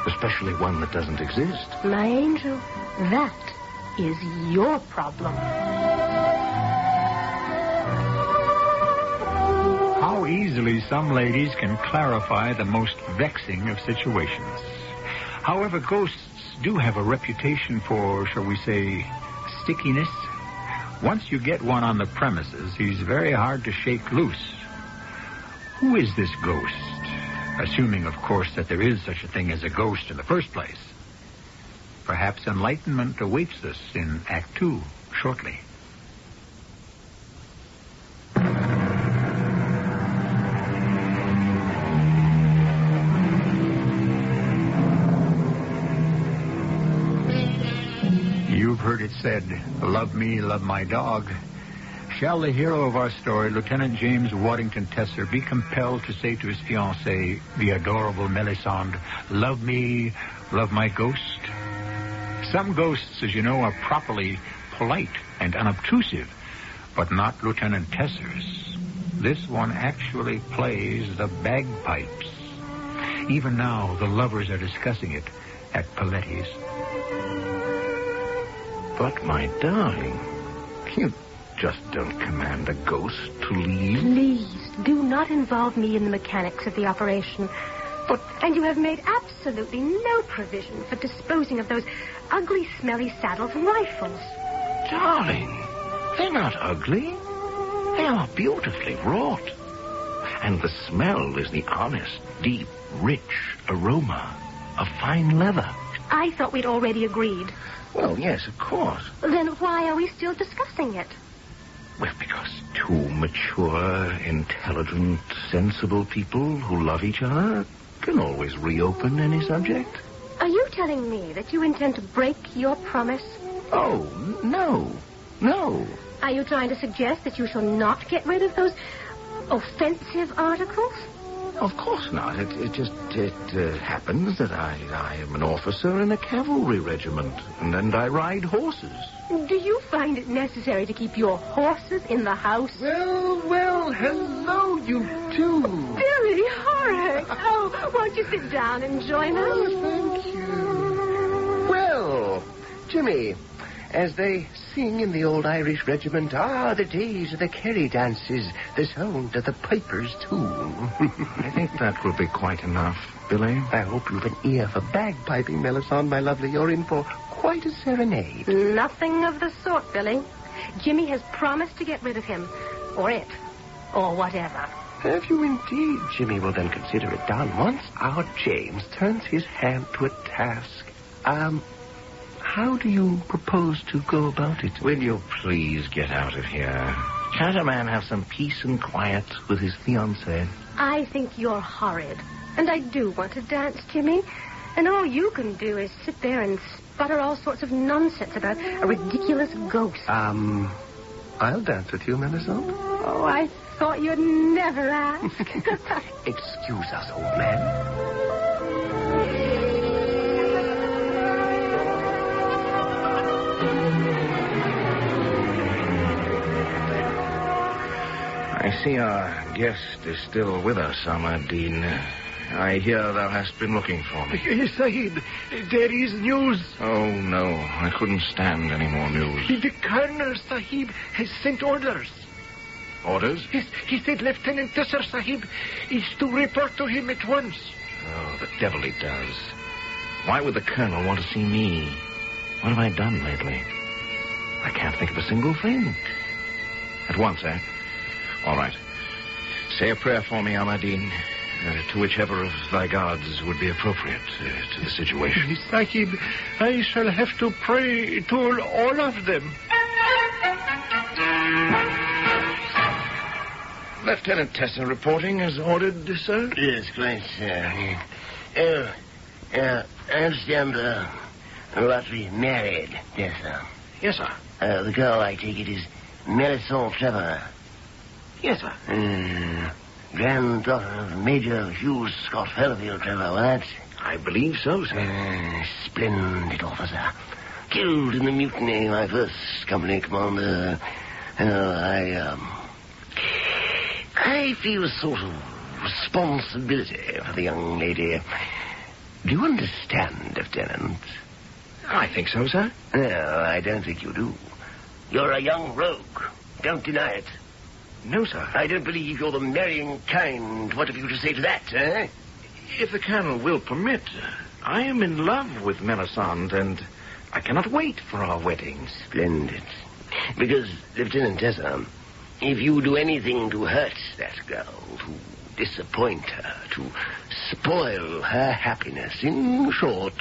Especially one that doesn't exist. My angel, that is your problem. How easily some ladies can clarify the most vexing of situations. However, ghosts do have a reputation for, shall we say, stickiness. Once you get one on the premises, he's very hard to shake loose. Who is this ghost? Assuming, of course, that there is such a thing as a ghost in the first place. Perhaps enlightenment awaits us in Act 2 shortly. You've heard it said, love me, love my dog. Shall the hero of our story, Lieutenant James Waddington Tesser, be compelled to say to his fiancée, the adorable Melisande, love me, love my ghost? Some ghosts, as you know, are properly polite and unobtrusive, but not Lieutenant Tesser's. This one actually plays the bagpipes. Even now, the lovers are discussing it at Paletti's. But, my darling, you just don't command a ghost to leave. Please, do not involve me in the mechanics of the operation. And you have made absolutely no provision for disposing of those ugly, smelly saddles and rifles. Darling, they're not ugly. They are beautifully wrought. And the smell is the honest, deep, rich aroma of fine leather. I thought we'd already agreed. Well, yes, of course. Then why are we still discussing it? Well, because two mature, intelligent, sensible people who love each other can always reopen any subject. Are you telling me that you intend to break your promise? Oh, no. Are you trying to suggest that you shall not get rid of those offensive articles? Of course not. It happens that I am an officer in a cavalry regiment, and I ride horses. Do you find it necessary to keep your horses in the house? Well, hello, you two. Billy, Horace. Oh, won't you sit down and join us? Oh, thank you. Well, Jimmy, as they sing in the old Irish regiment, the days of the Kerry dances, the sound of the piper's tune. I think that will be quite enough, Billy. I hope you've an ear for bagpiping, Melisande, my lovely. You're in for quite a serenade. Nothing of the sort, Billy. Jimmy has promised to get rid of him. Or it. Or whatever. Have you indeed, Jimmy? Well, then consider it done. Once our James turns his hand to a task, how do you propose to go about it? Will you please get out of here? Can't a man have some peace and quiet with his fiancée? I think you're horrid. And I do want to dance, Jimmy. And all you can do is sit there and sputter all sorts of nonsense about a ridiculous ghost. I'll dance with you, Melisande. Oh, I thought you'd never ask. Excuse us, old man. I see our guest is still with us, Ahmadine. I hear thou hast been looking for me. Yes, Sahib, there is news. Oh, no, I couldn't stand any more news. The Colonel, Sahib, has sent orders. Orders? Yes, he said Lieutenant Tesser, Sahib, is to report to him at once. Oh, the devil he does. Why would the Colonel want to see me? What have I done lately? I can't think of a single thing. At once, eh? All right. Say a prayer for me, Ahmadine, to whichever of thy gods would be appropriate to the situation. Sahib, I shall have to pray to all of them. Lieutenant Tesser reporting as ordered, sir? Yes, quite, sir. I understand about to be married, Tesser. Yes, sir. The girl, I take it, is Melisande Trevor. Yes, sir. Granddaughter of Major Hugh Scott Fellfield Trevor, was that? I believe so, sir. Splendid officer. Killed in the mutiny, my first company commander. I feel a sort of responsibility for the young lady. Do you understand, Lieutenant? I think so, sir. No, I don't think you do. You're a young rogue. Don't deny it. No, sir. I don't believe you're the marrying kind. What have you to say to that, eh? If the Colonel will permit, I am in love with Melisande, and I cannot wait for our wedding. Splendid. Because, Lieutenant Tessa, if you do anything to hurt that girl, to disappoint her, to spoil her happiness, in short,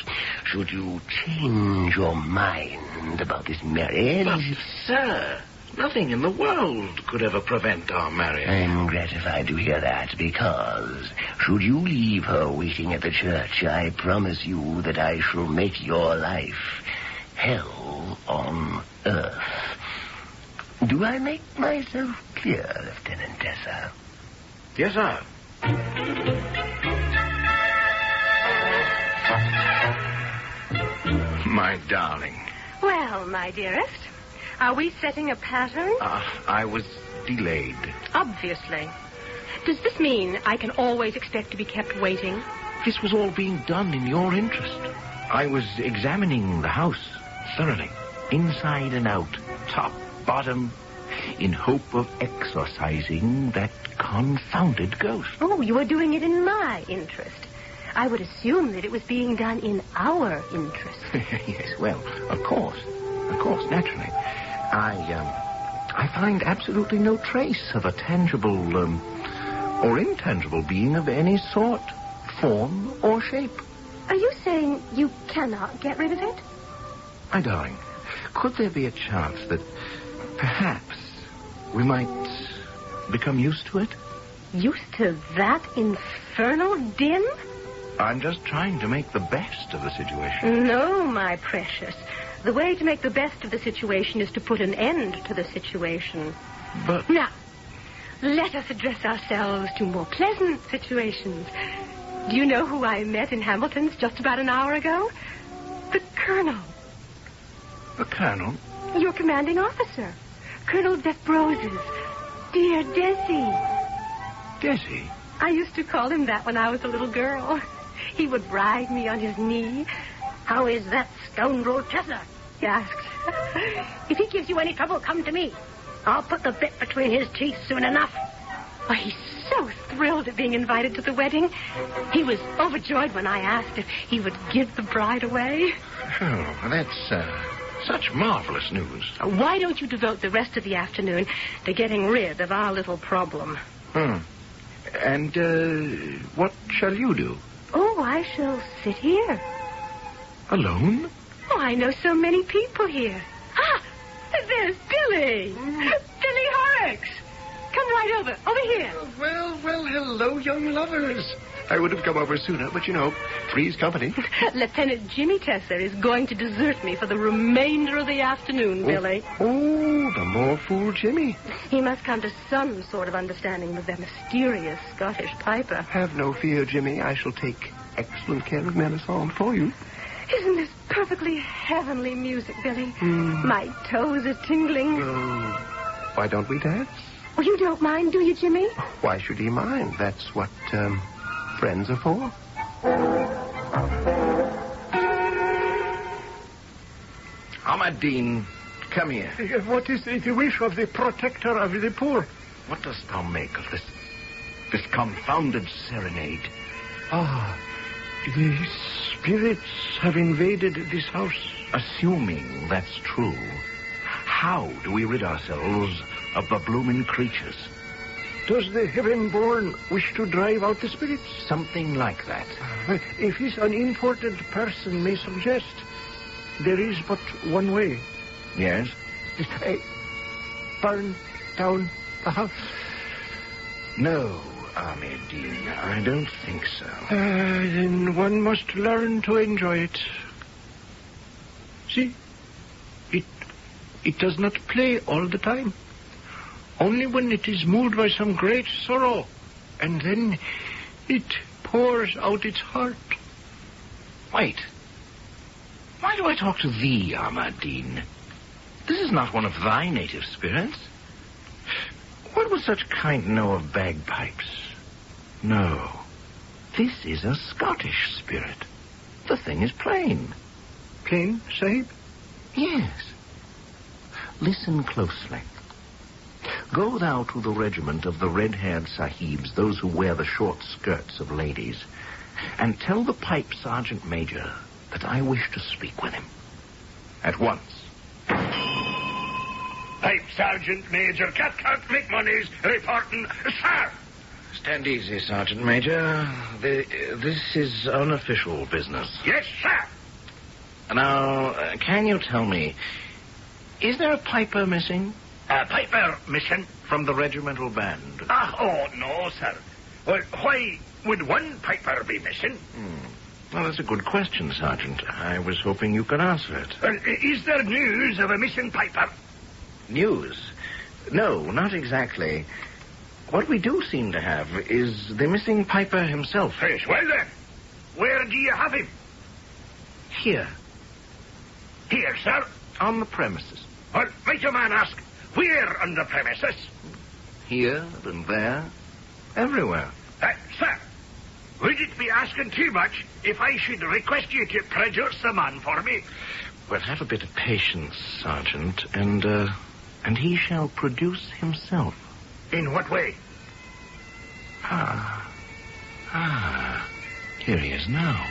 should you change your mind about this marriage... But, sir, nothing in the world could ever prevent our marriage. I'm gratified to hear that, because should you leave her waiting at the church, I promise you that I shall make your life hell on earth. Do I make myself clear, Lieutenant Tessa? Yes, sir. My darling. Well, my dearest, are we setting a pattern? I was delayed. Obviously. Does this mean I can always expect to be kept waiting? This was all being done in your interest. I was examining the house thoroughly, inside and out, top, bottom, in hope of exorcising that confounded ghost. Oh, you were doing it in my interest. I would assume that it was being done in our interest. Yes, well, of course, naturally. I find absolutely no trace of a tangible or intangible being of any sort, form, or shape. Are you saying you cannot get rid of it? My darling, could there be a chance that perhaps we might become used to it? Used to that infernal din? I'm just trying to make the best of the situation. No, my precious. The way to make the best of the situation is to put an end to the situation. But... Now, let us address ourselves to more pleasant situations. Do you know who I met in Hamilton's just about an hour ago? The Colonel. The Colonel? Your commanding officer. Colonel Desbroses. Dear Desi. Desi? I used to call him that when I was a little girl. He would ride me on his knee. How is that scoundrel Chester? He asked. If he gives you any trouble, come to me. I'll put the bit between his teeth soon enough. Oh, he's so thrilled at being invited to the wedding. He was overjoyed when I asked if he would give the bride away. Oh, that's such marvelous news. Why don't you devote the rest of the afternoon to getting rid of our little problem? And, what shall you do? Oh, I shall sit here. Alone? Oh, I know so many people here. Ah, there's Billy. Billy Horrocks. Come right over. Over here. Well, hello, young lovers. I would have come over sooner, but, three's company. Lieutenant Jimmy Tesser is going to desert me for the remainder of the afternoon, Billy. Oh, the more fool Jimmy. He must come to some sort of understanding with that mysterious Scottish piper. Have no fear, Jimmy. I shall take excellent care of Melisande for you. Isn't this perfectly heavenly music, Billy? My toes are tingling. Why don't we dance? Oh, you don't mind, do you, Jimmy? Why should he mind? That's what, friends are for. Ahmadine, come here. What is the wish of the protector of the poor? What dost thou make of this confounded serenade? The spirits have invaded this house. Assuming that's true, how do we rid ourselves of the blooming creatures? Does the heaven-born wish to drive out the spirits? Something like that. If this unimportant person may suggest, there is but one way. Yes? Burn down the house. No, Ahmadine, I don't think so. Then one must learn to enjoy it. See? It does not play all the time. only when it is moved by some great sorrow, and then it pours out its heart. Wait. Why do I talk to thee, Ahmadine? This is not one of thy native spirits. What would such kind know of bagpipes? No. This is a Scottish spirit. The thing is plain. Plain, Sahib? Yes. Listen closely. Go thou to the regiment of the red-haired sahibs, those who wear the short skirts of ladies, and tell the pipe sergeant major that I wish to speak with him. At once. Pipe Sergeant Major Cathcart McMoney's reporting, sir. Stand easy, Sergeant Major. This is unofficial business. Yes, sir. Now, can you tell me, is there a piper missing? A piper missing? From the regimental band. Oh, no, sir. Well, why would one piper be missing? Well, that's a good question, Sergeant. I was hoping you could answer it. Well, is there news of a missing piper? News? No, not exactly. What we do seem to have is the missing piper himself. Yes, well then, where do you have him? Here. Here, sir? On the premises. Well, might a man ask, where on the premises? Here and there. Everywhere. Sir, would it be asking too much if I should request you to produce the man for me? Well, have a bit of patience, Sergeant, and he shall produce himself. In what way? Here he is now.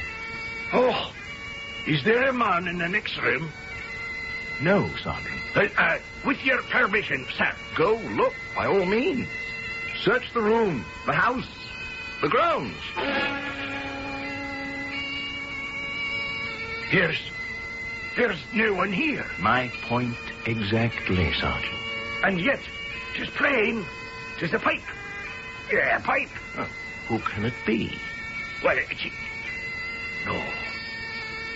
Oh, is there a man in the next room? No, Sergeant. With your permission, sir. Go look, by all means. Search the room, the house, the grounds. There's no one here. My point exactly, Sergeant. And yet, 'tis plain, 'tis a pipe. Yeah, a pipe. Who can it be? Well,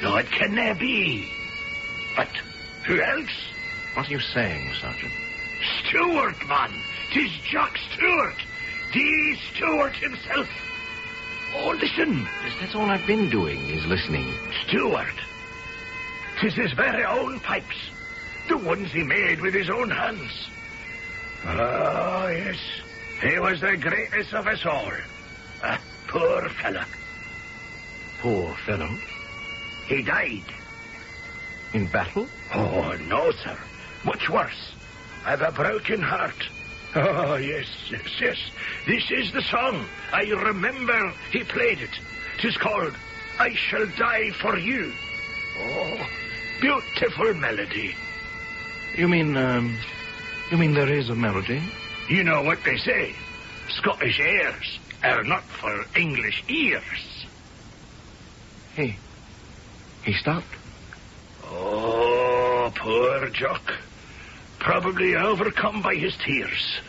No, it can never be. But who else? What are you saying, Sergeant? Stewart, man. 'Tis Jock Stewart. D. Stewart himself. Oh, listen. That's all I've been doing, is listening. Stewart. 'Tis his very own pipes. The ones he made with his own hands. Oh, yes. He was the greatest of us all. A poor fellow. Poor fellow? He died. In battle? Oh, no, sir. Much worse. I've a broken heart. Oh, yes. This is the song. I remember he played it. 'Tis called I Shall Die for You. Oh, beautiful melody. You mean there is a melody? You know what they say. Scottish airs are not for English ears. He stopped. Oh, poor Jock. Probably overcome by his tears.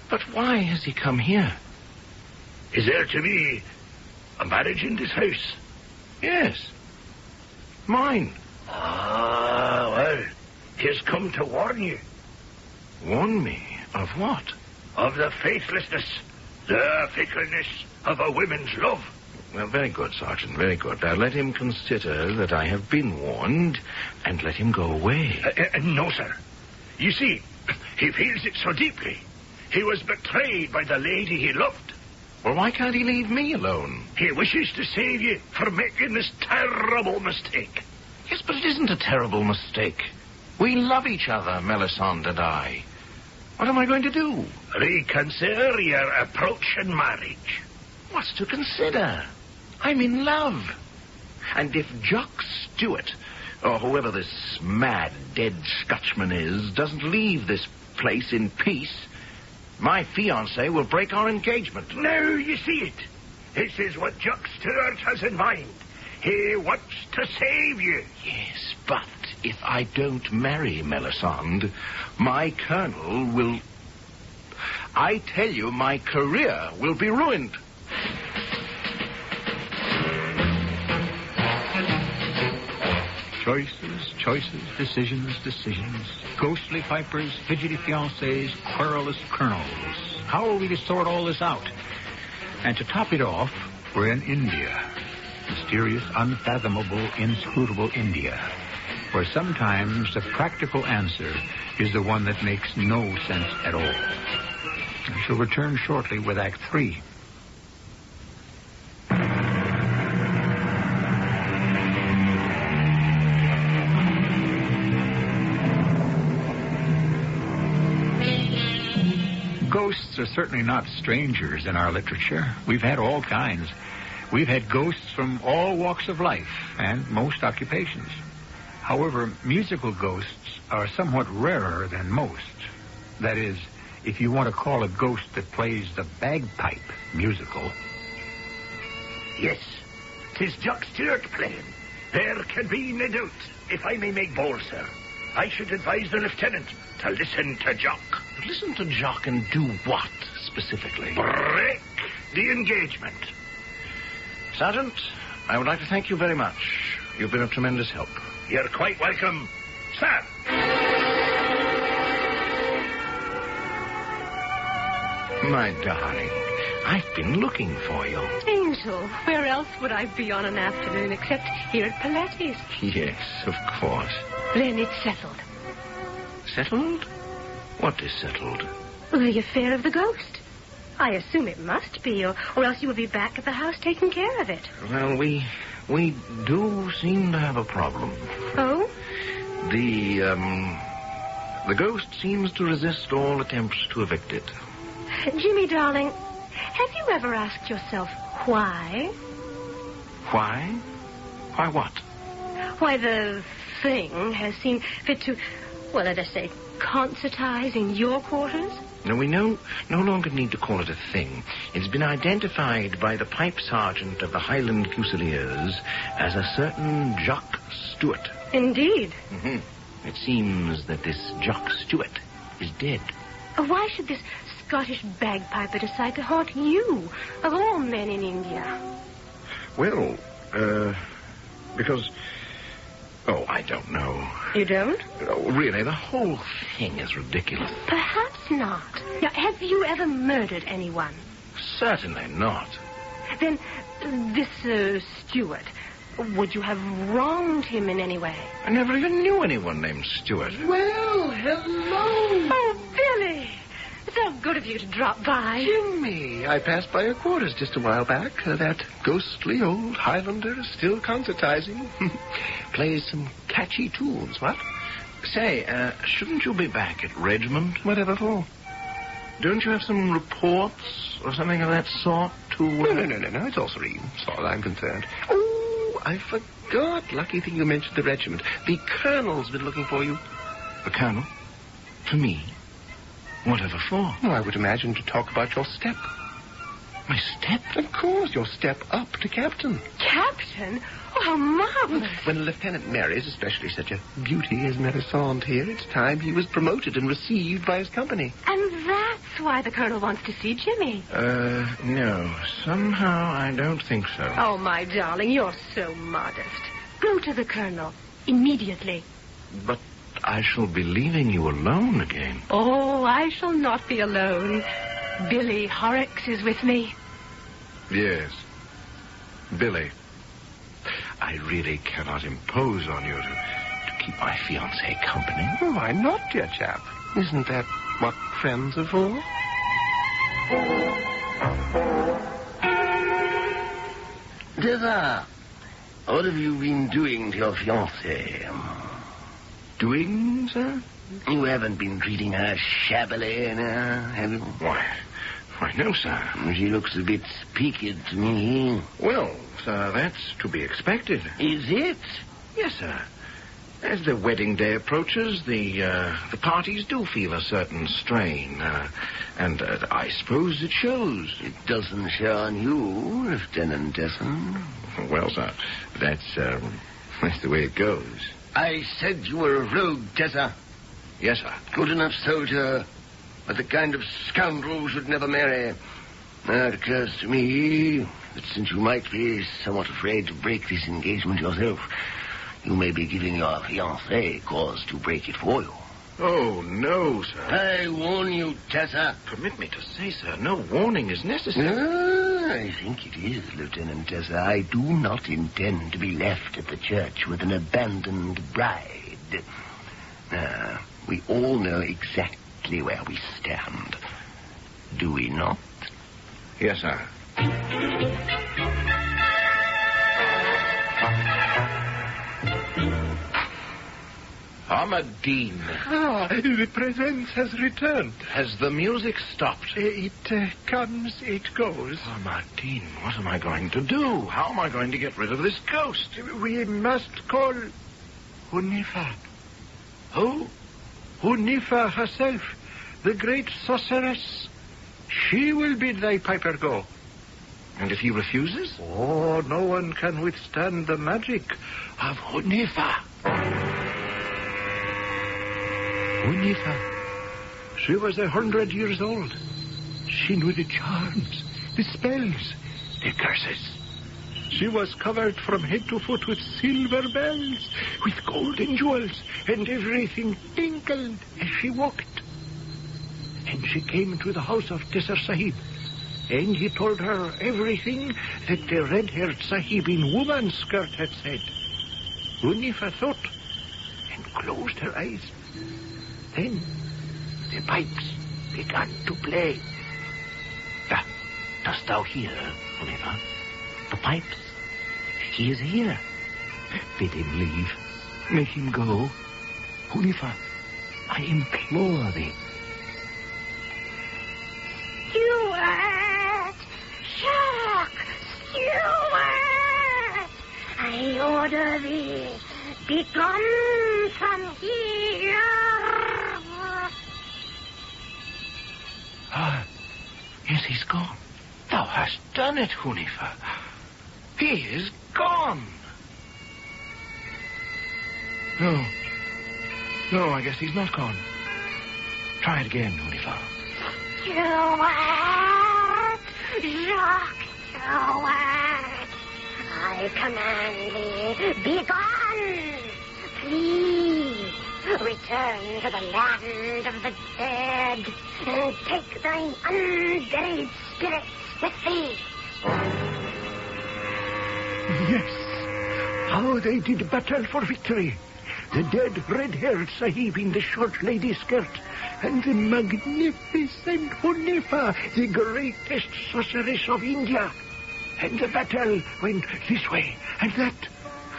But why has he come here? Is there to be a marriage in this house? Yes. Mine. Well, he has come to warn you. Warn me? Of what? Of the faithlessness, the fickleness of a woman's love. Well, very good, Sergeant, very good. Now, let him consider that I have been warned, and let him go away. No, sir. You see, he feels it so deeply. He was betrayed by the lady he loved. Well, why can't he leave me alone? He wishes to save you for making this terrible mistake. Yes, but it isn't a terrible mistake. We love each other, Melisande and I. What am I going to do? Reconsider your approach in marriage. What's to consider? I'm in love. And if Jock Stewart, or whoever this mad, dead Scotchman is, doesn't leave this place in peace, my fiancée will break our engagement. Now you see it. This is what Jock Stewart has in mind. He wants to save you. Yes, but if I don't marry Melisande, my colonel will... I tell you, my career will be ruined. Choices, decisions. Ghostly pipers, fidgety fiancés, querulous colonels. How are we to sort all this out? And to top it off, we're in India. Mysterious, unfathomable, inscrutable India, where sometimes the practical answer is the one that makes no sense at all. I shall return shortly with Act 3. Ghosts are certainly not strangers in our literature. We've had all kinds. We've had ghosts from all walks of life and most occupations. However, musical ghosts are somewhat rarer than most. That is, if you want to call a ghost that plays the bagpipe musical. Yes, 'tis Jock Stewart playing. There can be no doubt. If I may make bold, sir, I should advise the lieutenant to listen to Jock. Listen to Jock and do what, specifically? Break the engagement. Sergeant, I would like to thank you very much. You've been of tremendous help. You're quite welcome, sir. My darling, I've been looking for you. Angel, where else would I be on an afternoon except here at Paletti's? Yes, of course. Then it's settled. Settled? What is settled? The affair of the ghost. I assume it must be, or else you will be back at the house taking care of it. Well, we do seem to have a problem. Oh? The ghost seems to resist all attempts to evict it. Jimmy, darling, have you ever asked yourself why? Why? Why what? Why the thing has seen fit to, well, let us say, concertize in your quarters? No, we no longer need to call it a thing. It's been identified by the pipe sergeant of the Highland Fusiliers as a certain Jock Stewart. Indeed. Mm-hmm. It seems that this Jock Stewart is dead. Why should this Scottish bagpiper decide to haunt you, of all men in India? Well, because... Oh, I don't know. You don't? Oh, really, the whole thing is ridiculous. Perhaps not. Now, have you ever murdered anyone? Certainly not. Then, this Stewart, would you have wronged him in any way? I never even knew anyone named Stewart. Well, hello. Oh, Billy. So good of you to drop by. Jimmy, I passed by your quarters just a while back. That ghostly old Highlander is still concertizing. Plays some catchy tunes, what? Say, shouldn't you be back at Regiment? Whatever for? Don't you have some reports or something of that sort to... No. It's all serene, as far as I'm concerned. Oh, I forgot. Lucky thing you mentioned the regiment. The colonel's been looking for you. The colonel? For me? Whatever for? Oh, I would imagine to talk about your step. My step? Of course, your step up to captain. Captain? Oh, how marvelous. When a lieutenant marries, especially such a beauty as Melisande here, it's time he was promoted and received by his company. And that's why the colonel wants to see Jimmy. No. Somehow I don't think so. Oh, my darling, you're so modest. Go to the colonel. Immediately. But I shall be leaving you alone again. Oh, I shall not be alone. Billy Horrocks is with me. Yes. Billy. I really cannot impose on you to keep my fiancée company. Oh, why not, dear chap? Isn't that what friends are for? Tessa, what have you been doing to your fiancée? Doing, sir? You haven't been treating her shabbily, have you? Why, no, sir. She looks a bit peaked to me. Well, sir, that's to be expected. Is it? Yes, sir. As the wedding day approaches, the parties do feel a certain strain, and I suppose it shows. It doesn't show on you, Lieutenant Desson. Well, sir, that's the way it goes. I said you were a rogue, Tessa. Yes, sir. Good enough soldier, but the kind of scoundrel who should never marry. Now, it occurs to me that since you might be somewhat afraid to break this engagement yourself, you may be giving your fiancé cause to break it for you. Oh, no, sir. I warn you, Tessa. Permit me to say, sir, no warning is necessary. I think it is, Lieutenant Tessa. I do not intend to be left at the church with an abandoned bride. We all know exactly where we stand. Do we not? Yes, sir. Ahmadine. The presence has returned. Has the music stopped? It comes, it goes. Ahmadine, what am I going to do? How am I going to get rid of this ghost? We must call Hunifa. Who? Hunifa herself, the great sorceress. She will bid thy piper go. And if he refuses? Oh, no one can withstand the magic of Hunifa. Hunifa. She was 100 years old. She knew the charms, the spells, the curses. She was covered from head to foot with silver bells, with golden jewels, and everything tinkled as she walked. And she came to the house of Tisser Sahib, and he told her everything that the red-haired Sahib in woman's skirt had said. Hunifa thought and closed her eyes. Then the pipes began to play. Dost thou hear, Hunifa? The pipes. He is here. Bid him leave. Make him go. Hunifa, I implore thee. Steward! Shark! Steward! I order thee, begone from here! Yes, he's gone. Thou hast done it, Hunifa. He is gone. No, I guess he's not gone. Try it again, Hunifa. Steward! Jacques Steward! I command thee, begone! Please, return to the land of the dead, and take thine unburied spirits with thee. Yes, how they did battle for victory. The dead red-haired Sahib in the short lady skirt, and the magnificent Hunifa, the greatest sorceress of India. And the battle went this way and that,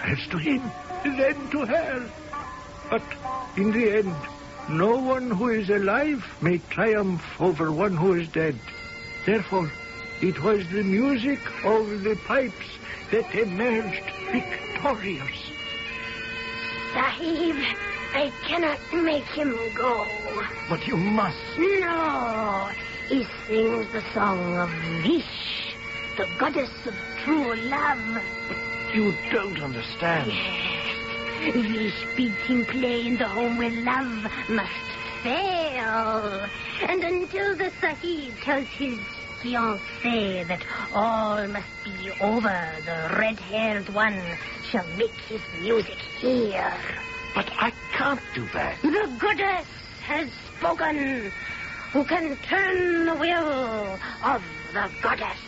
first to him, then to her. But in the end, no one who is alive may triumph over one who is dead. Therefore, it was the music of the pipes that emerged victorious. Sahib, I cannot make him go. But you must. No, he sings the song of Vish, the goddess of true love. You don't understand. Yes, Vish bids him play in the home where love must fail. And until the Sahib tells his fiancée that all must be over, the red-haired one shall make his music here. But I can't do that. The goddess has spoken. Who can turn the will of the goddess?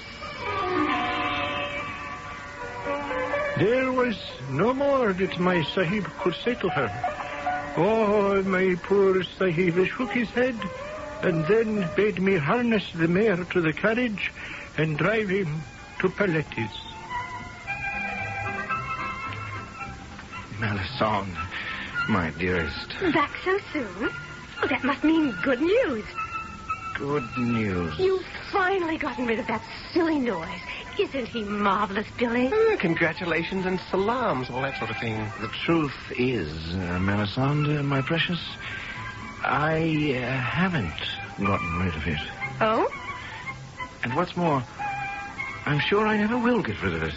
There was no more that my Sahib could say to her. Oh, my poor Sahib shook his head and then bade me harness the mare to the carriage and drive him to Paletis. Melisande, my dearest. Back so soon? Oh, that must mean good news. Good news. You've finally gotten rid of that silly noise. Isn't he marvelous, Billy? Congratulations and salams, all that sort of thing. The truth is, Melisande, my precious, I haven't gotten rid of it. Oh? And what's more, I'm sure I never will get rid of it.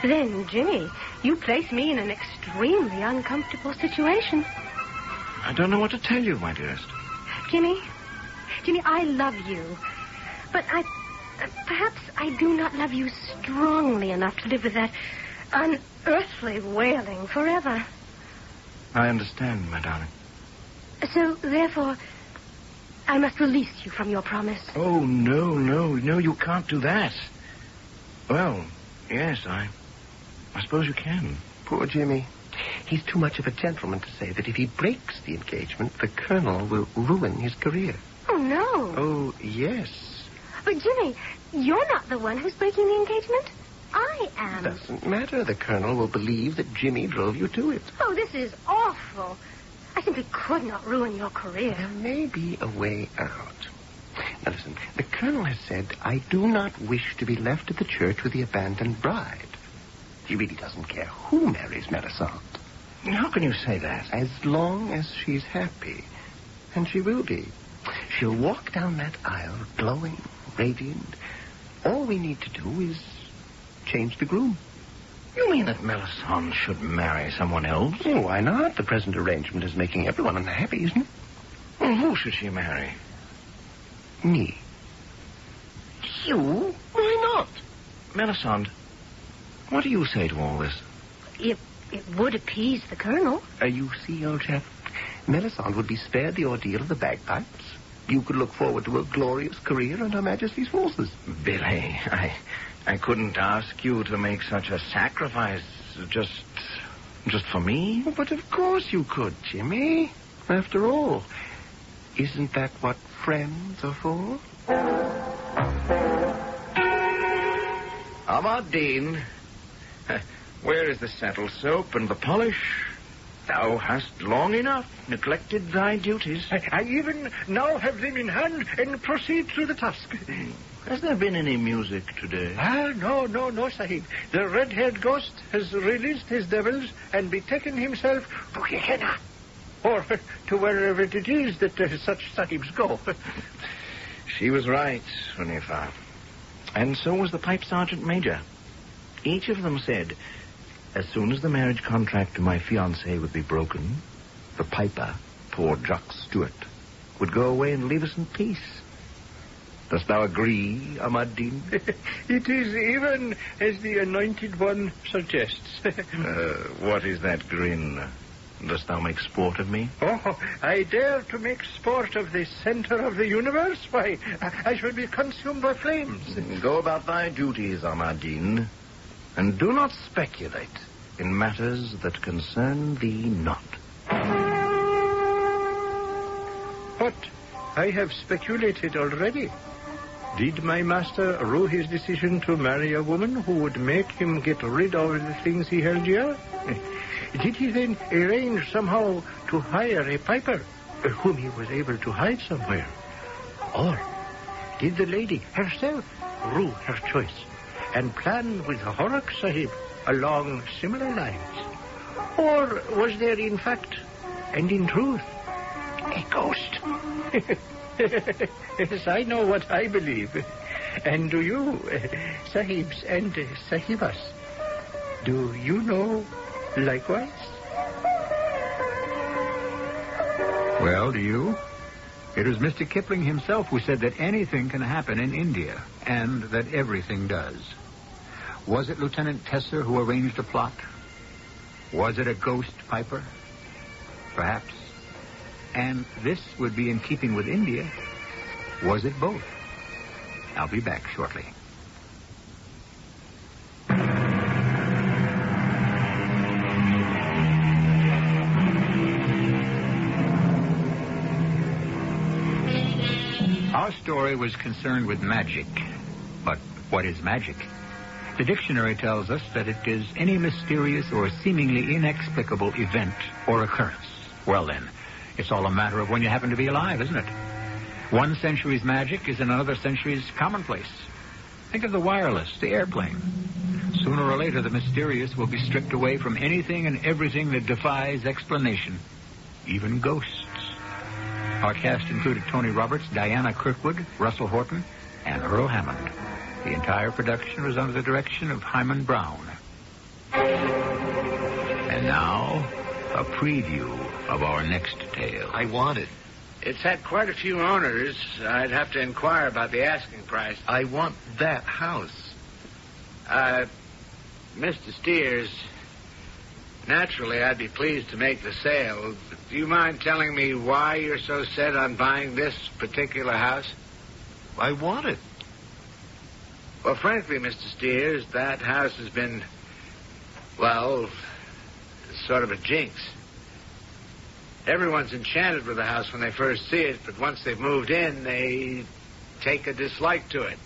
Then, Jimmy, you place me in an extremely uncomfortable situation. I don't know what to tell you, my dearest. Jimmy, I love you. But perhaps I do not love you strongly enough to live with that unearthly wailing forever. I understand, my darling. So, therefore, I must release you from your promise. Oh, no, you can't do that. Well, yes, I suppose you can. Poor Jimmy. He's too much of a gentleman to say that if he breaks the engagement, the Colonel will ruin his career. Oh, no. Oh, yes. But, Jimmy, you're not the one who's breaking the engagement. I am. Doesn't matter. The Colonel will believe that Jimmy drove you to it. Oh, this is awful. I simply could not ruin your career. There may be a way out. Now, listen. The Colonel has said, I do not wish to be left at the church with the abandoned bride. He really doesn't care who marries Melisande. How can you say that? As long as she's happy. And she will be. She'll walk down that aisle glowing, radiant. All we need to do is change the groom. You mean that Melisande should marry someone else? Oh, why not? The present arrangement is making everyone unhappy, isn't it? Well, who should she marry? Me. You? Why not? Melisande, what do you say to all this? It would appease the Colonel. You see, old chap, Melisande would be spared the ordeal of the bagpipes. You could look forward to a glorious career in Her Majesty's forces. Billy, I couldn't ask you to make such a sacrifice just for me. Oh, but of course you could, Jimmy. After all, isn't that what friends are for? Ahmad-Din, where is the saddle soap and the polish? Thou hast long enough neglected thy duties. I even now have them in hand and proceed through the task. Has there been any music today? No, Sahib. The red-haired ghost has released his devils and betaken himself to Gehenna. Or to wherever it is that such sahibs go. She was right, Hunifa. And so was the pipe sergeant major. Each of them said, as soon as the marriage contract to my fiancée would be broken, the piper, poor Jock Stewart, would go away and leave us in peace. Dost thou agree, Ahmad-Din? It is even as the anointed one suggests. What is that grin? Dost thou make sport of me? Oh, I dare to make sport of the center of the universe? Why, I should be consumed by flames. Go about thy duties, Ahmad-Din, and do not speculate in matters that concern thee not. But I have speculated already. Did my master rue his decision to marry a woman who would make him get rid of the things he held dear? Did he then arrange somehow to hire a piper whom he was able to hide somewhere? Or did the lady herself rue her choice and plan with Horak Sahib along similar lines? Or was there, in fact, and in truth, a ghost? Yes, I know what I believe. And do you, Sahibs and Sahibas, do you know likewise? Well, do you? It was Mr. Kipling himself who said that anything can happen in India, and that everything does. Was it Lieutenant Tesser who arranged the plot? Was it a ghost piper? Perhaps. And this would be in keeping with India. Was it both? I'll be back shortly. Our story was concerned with magic. But what is magic? The dictionary tells us that it is any mysterious or seemingly inexplicable event or occurrence. Well, then, it's all a matter of when you happen to be alive, isn't it? One century's magic is in another century's commonplace. Think of the wireless, the airplane. Sooner or later, the mysterious will be stripped away from anything and everything that defies explanation, even ghosts. Our cast included Tony Roberts, Diana Kirkwood, Russell Horton, and Earl Hammond. The entire production was under the direction of Himan Brown. And now, a preview of our next tale. I want it. It's had quite a few owners. I'd have to inquire about the asking price. I want that house. Mr. Steers, naturally I'd be pleased to make the sale. But do you mind telling me why you're so set on buying this particular house? I want it. Well, frankly, Mr. Steers, that house has been, well, sort of a jinx. Everyone's enchanted with the house when they first see it, but once they've moved in, they take a dislike to it.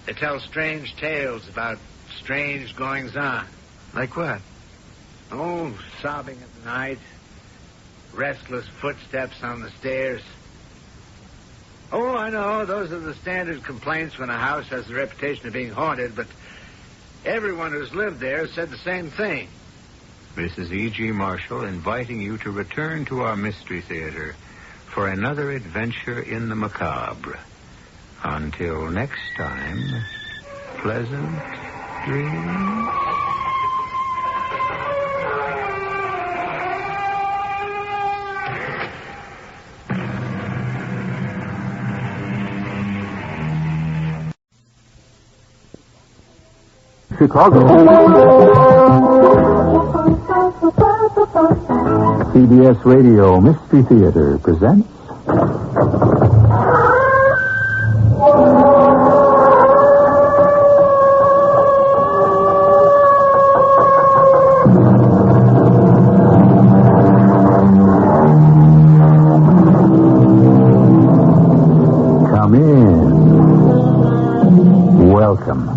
They tell strange tales about strange goings-on. Like what? Oh, sobbing at the night, restless footsteps on the stairs. Oh, I know, those are the standard complaints when a house has the reputation of being haunted, but everyone who's lived there said the same thing. Mrs. E.G. Marshall inviting you to return to our Mystery Theater for another adventure in the macabre. Until next time, pleasant dreams. Chicago. CBS Radio Mystery Theater presents Come in. Welcome.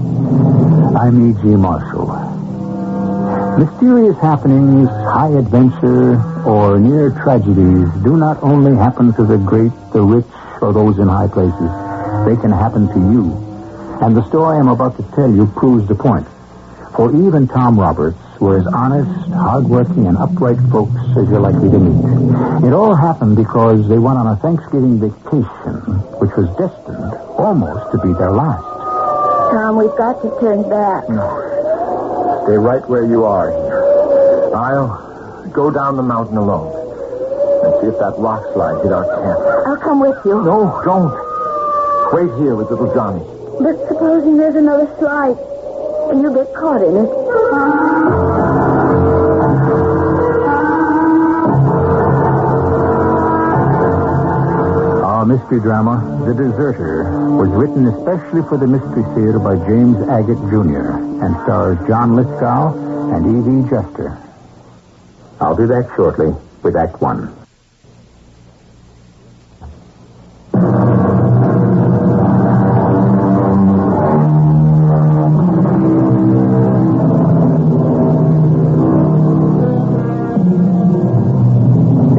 I'm E.G. Marshall. Mysterious happenings, high adventure, or near tragedies do not only happen to the great, the rich, or those in high places. They can happen to you. And the story I'm about to tell you proves the point. For even Tom Roberts were as honest, hard-working, and upright folks as you're likely to meet. It all happened because they went on a Thanksgiving vacation, which was destined almost to be their last. Tom, we've got to turn back. No. Stay right where you are here. I'll go down the mountain alone and see if that rock slide hit our camp. I'll come with you. No, don't. Wait here with little Johnny. But supposing there's another slide and you get caught in it. Our mystery drama, The Deserter, was written especially for the Mystery Theater by James Agate, Jr. and stars John Lithgow and E.V. Jester. I'll do that shortly with Act One.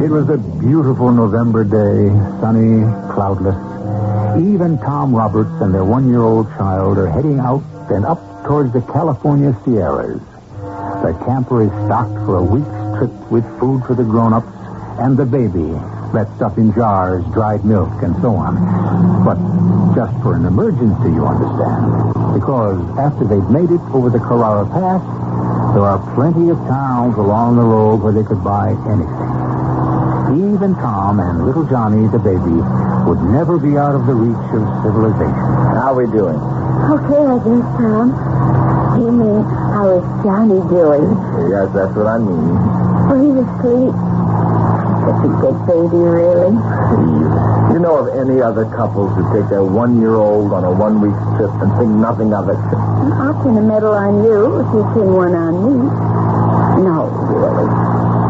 It was a beautiful November day, sunny, cloudless. Even Tom Roberts and their one-year-old child are heading out and up towards the California Sierras. The camper is stocked for a week's trip with food for the grown-ups and the baby, that stuff in jars, dried milk, and so on. But just for an emergency, you understand. Because after they've made it over the Carrara Pass, there are plenty of towns along the road where they could buy anything. Even Tom and little Johnny, the baby, would never be out of the reach of civilization. How are we doing? Okay, I guess, Tom. You mean, how is Johnny doing? Yes, that's what I mean. Oh, he's asleep. Such a good baby, really. You know of any other couples who take their one-year-old on a one-week trip and think nothing of it? I'll pin a medal on you if you pin one on me. No, really.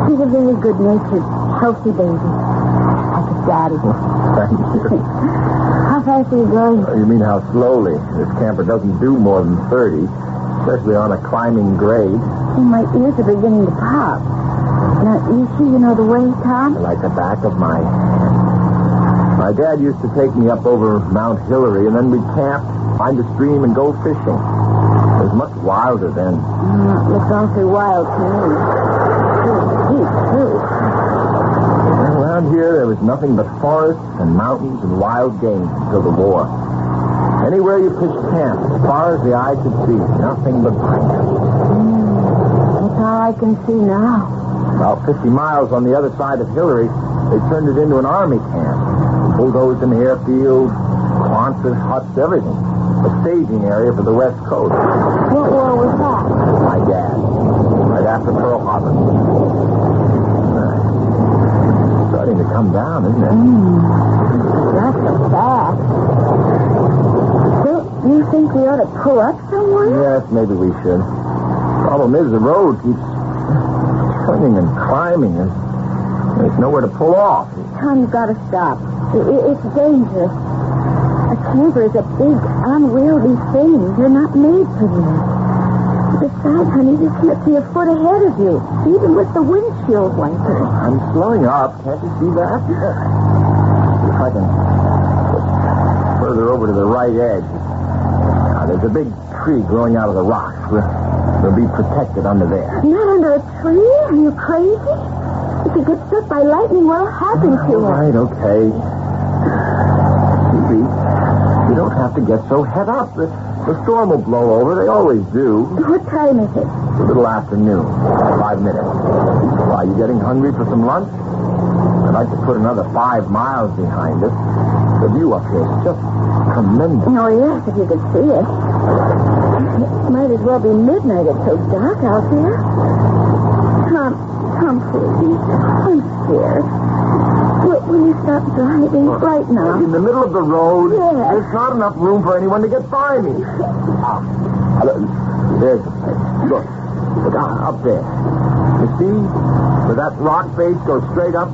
He's a very good-natured, healthy baby. Like his daddy. Thank you. How fast are you going? You mean how slowly? This camper doesn't do more than 30, especially on a climbing grade. My ears are beginning to pop. Now, you sure you know the way, Tom? Like the back of my hand. My dad used to take me up over Mount Hillary, and then we'd camp, find a stream, and go fishing. It was much wilder then. It looks awfully wild to me. Deep, too. Around here, there was nothing but forests and mountains and wild game until the war. Anywhere you pitched camp, as far as the eye could see, nothing but pine. That's all I can see now. About 50 miles on the other side of Hillary, they turned it into an army camp. Bulldozed an airfield, Quonset huts, everything. A staging area for the West Coast. What war was that? My dad. Right after Pearl Harbor. Starting to come down, isn't it? That's so fast. Don't you think we ought to pull up somewhere? Yes, maybe we should. Problem is, the road keeps turning and climbing, and there's nowhere to pull off. Tom, you've got to stop. It's dangerous. A camper is a big, unwieldy thing. They're not made for this. Besides, honey, you can't see a foot ahead of you, even with the windshield wipers. I'm slowing up. Can't you see that? If I can get further over to the right edge. Now, there's a big tree growing out of the rocks. We'll be protected under there. Not under a tree? Are you crazy? If you get struck by lightning, what'll happen to us? All right, okay. You don't have to get so head up. The storm will blow over. They always do. What time is it? It's a little afternoon. 5 minutes. Are you getting hungry for some lunch? I'd like to put another 5 miles behind us. The view up here is just tremendous. Oh, yes, if you could see it. It might as well be midnight. It's so dark out there. Tom, please. I'm scared. Will you stop driving right now? In the middle of the road? Yes. There's not enough room for anyone to get by me. There's the place. Look up there. You see? Where that rock face goes straight up?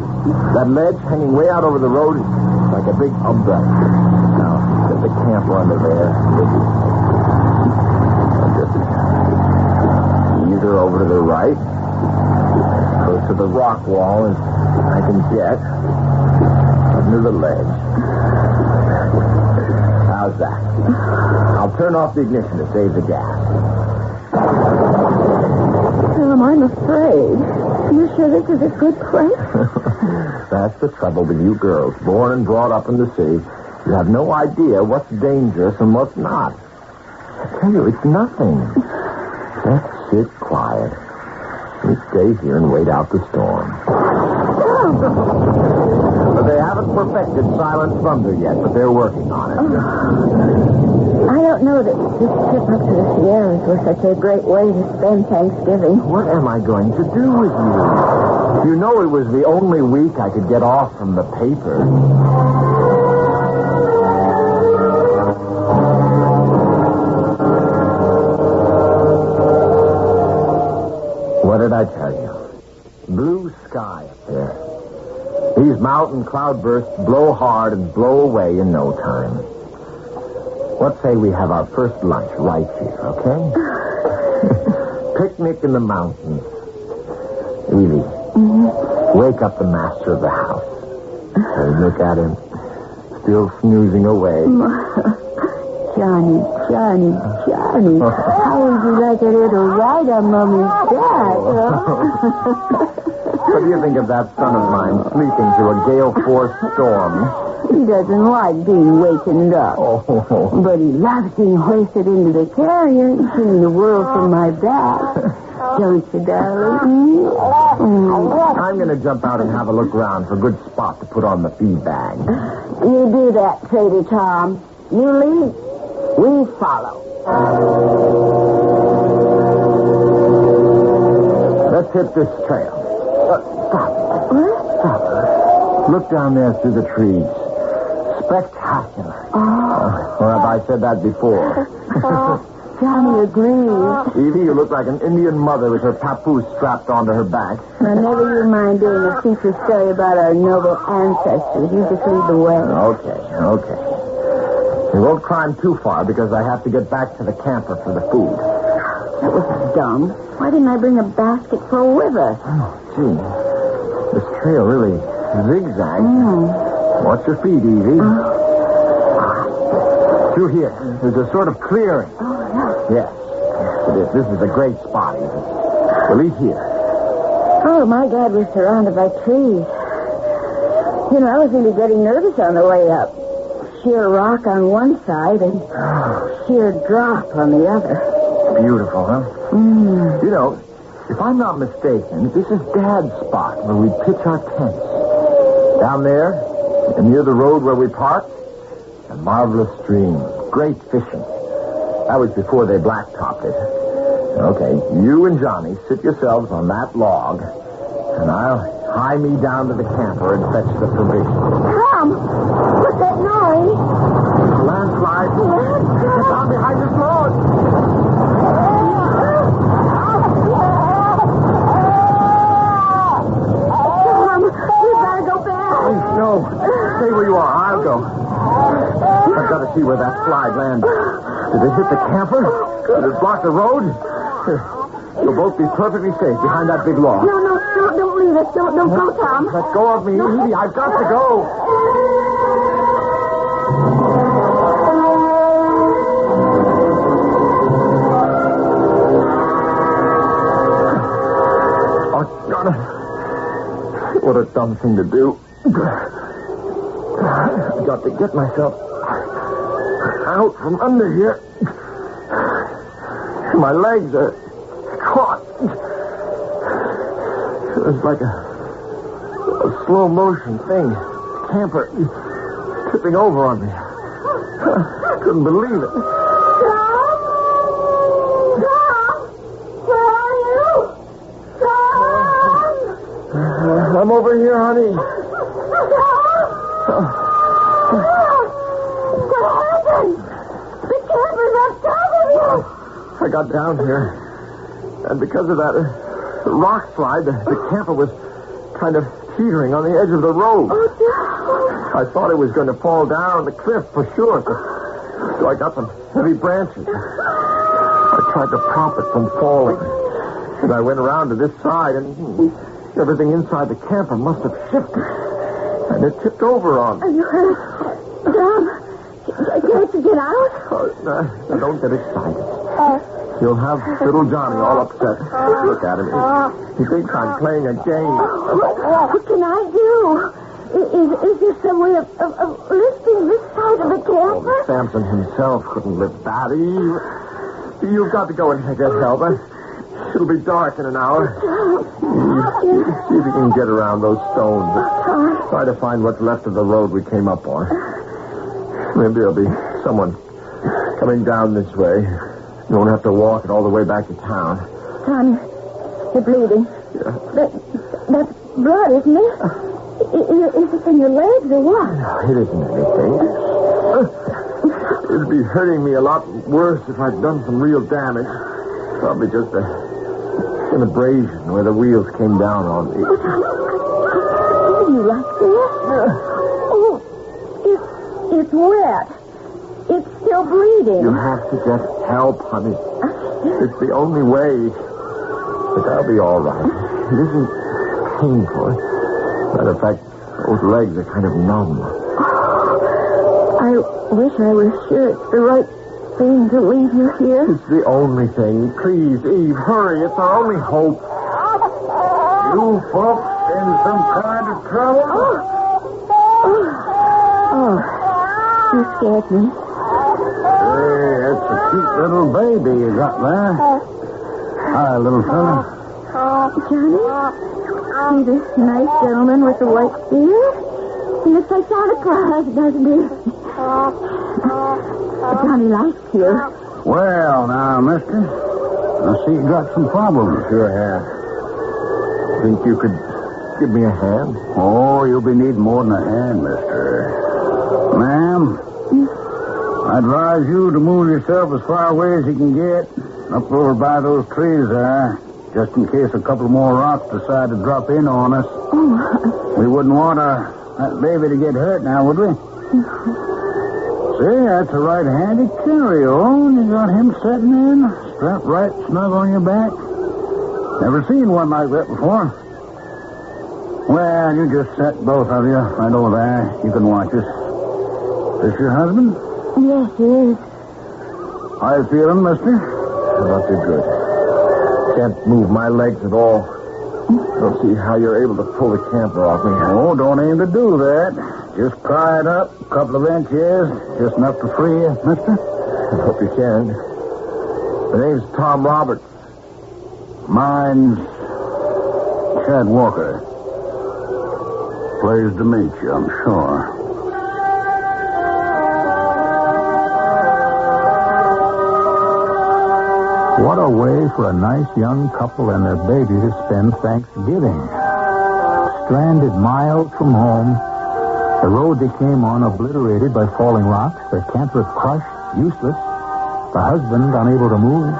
That ledge hanging way out over the road is like a big umbrella. Now, there's a camper under there. Just ease her over to the right. Close to the rock wall as I can get. Under the ledge. How's that? I'll turn off the ignition to save the gas. Tom, I'm afraid. You sure this is a good place? That's the trouble with you girls. Born and brought up in the city. You have no idea what's dangerous and what's not. I tell you, it's nothing. Just sit quiet. We stay here and wait out the storm. But they haven't perfected silent thunder yet, but they're working on it. I don't know that this trip up to the Sierras was such a great way to spend Thanksgiving. What am I going to do with you? You know it was the only week I could get off from the paper. What did I tell you? Blue sky up there. These mountain cloudbursts blow hard and blow away in no time. Let's say we have our first lunch right here, okay? Picnic in the mountains. Evie, wake up the master of the house. And look at him, still snoozing away. Johnny. How would you like a little ride on Mommy's back, What do you think of that son of mine sleeping through a gale-force storm? He doesn't like being wakened up. Oh. But he loves being hoisted into the carrier and seeing the world from my back. Don't you, darling? I'm going to jump out and have a look around for a good spot to put on the feed bag. You do that, Trader Tom. You lead, we follow. Let's hit this trail. Stop. Look down there through the trees. Spectacular. Or have I said that before? Johnny agrees. Evie, you look like an Indian mother with her papoose strapped onto her back. Now, never you mind doing a feature story about our noble ancestors. You just lead the way. Okay. We won't climb too far because I have to get back to the camper for the food. That was dumb. Why didn't I bring a basket full with us? Gee, this trail really zigzags. Watch your feet, Evie. Through here, there's a sort of clearing. Yes, it is. This is a great spot, Evie. We'll eat here. Oh, my God, we're surrounded by trees. You know, I was really getting nervous on the way up. Sheer rock on one side and sheer drop on the other. Beautiful, huh? You know, if I'm not mistaken, this is Dad's spot where we pitch our tents. Down there, near the road where we park, A marvelous stream. Great fishing. That was before they blacktopped it. Okay, you and Johnny sit yourselves on that log, and I'll hie me down to the camper and fetch the provisions. Tom, what's that noise? Landslide. It's on behind this log. Tom, we gotta go back. No, stay where you are. I'll go. I've got to see where that slide landed. Did it hit the camper? Did it block the road? Here, you'll both be perfectly safe behind that big log. No, don't leave us. Don't go, Tom. Let go of me, Edie. I've got to go. Oh, God. What a dumb thing to do. I've got to get myself out from under here. My legs are caught. It was like a slow motion thing. Camper tipping over on me. I couldn't believe it. Tom? Where are you? Tom? I'm over here, honey. What happened? The camper's on top of you. I got down here, and because of that rock slide, the camper was kind of teetering on the edge of the road. I thought it was going to fall down the cliff for sure, so I got some heavy branches. I tried to prop it from falling, and I went around to this side, and everything inside the camper must have shifted, and it tipped over on me. Are you hurt? Tom, can't you get out? Oh, now, don't get excited. You'll have little Johnny all upset. Look at him. He thinks I'm playing a game. What can I do? Is there some way of lifting this side of the camper? Oh, Samson himself couldn't lift that. You've got to go and get help. It'll be dark in an hour. See if you can get around those stones. Try to find what's left of the road we came up on. Maybe there'll be someone coming down this way. You won't have to walk it all the way back to town. Tom, you're bleeding. Yeah. That's blood, isn't it? Is it in your legs or what? No, it isn't anything. It'd be hurting me a lot worse if I'd done some real damage. Probably just an abrasion where the wheels came down on me. You like this? Oh, it's wet. It's still bleeding. You have to get help, honey. It's the only way. But I'll be all right. It isn't painful. Matter of fact, those legs are kind of numb. I wish I was sure it's the right thing to leave you here. It's the only thing. Please, Eve, hurry. It's our only hope. You folks in some kind of trouble? Oh, you scared me. Hey, that's a cute little baby you got there. Hi, little fella. Johnny? See this nice gentleman with the white beard? He looks like Santa Claus, doesn't he? Johnny likes you. Well, now, mister, I see you got some problems. Sure have. Think you could give me a hand? Oh, you'll be needing more than a hand, mister. Ma'am, I advise you to move yourself as far away as you can get. Up over by those trees there. Just in case a couple more rocks decide to drop in on us. Oh. We wouldn't want that baby to get hurt now, would we? See, that's a right-handed carry-on. You got him sitting in, strapped right snug on your back. Never seen one like that before. Well, you just sit, both of you, right over there. You can watch us. This your husband? Yes, he is. How you feeling, mister? Not too good. Can't move my legs at all. Don't see how you're able to pull the camper off me. Oh, don't aim to do that. Just pry it up a couple of inches. Just enough to free you, mister. I hope you can. The name's Tom Roberts. Mine's Chad Walker. Pleased to meet you, I'm sure. What a way for a nice young couple and their baby to spend Thanksgiving. Stranded miles from home, the road they came on obliterated by falling rocks, their camper crushed, useless, the husband unable to move.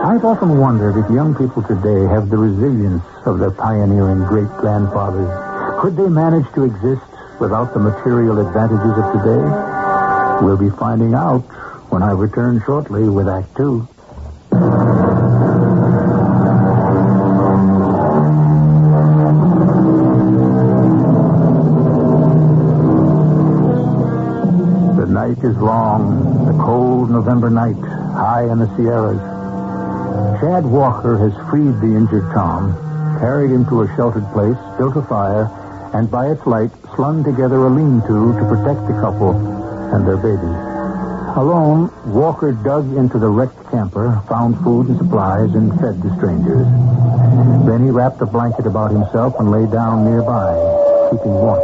I've often wondered if young people today have the resilience of their pioneering great-grandfathers. Could they manage to exist without the material advantages of today? We'll be finding out when I return shortly with Act Two. The night is long, the cold November night, high in the Sierras. Chad Walker has freed the injured Tom, carried him to a sheltered place, built a fire, and by its light slung together a lean-to to protect the couple and their baby. Alone, Walker dug into the wrecked camper, found food and supplies, and fed the strangers. Then he wrapped a blanket about himself and lay down nearby, keeping watch.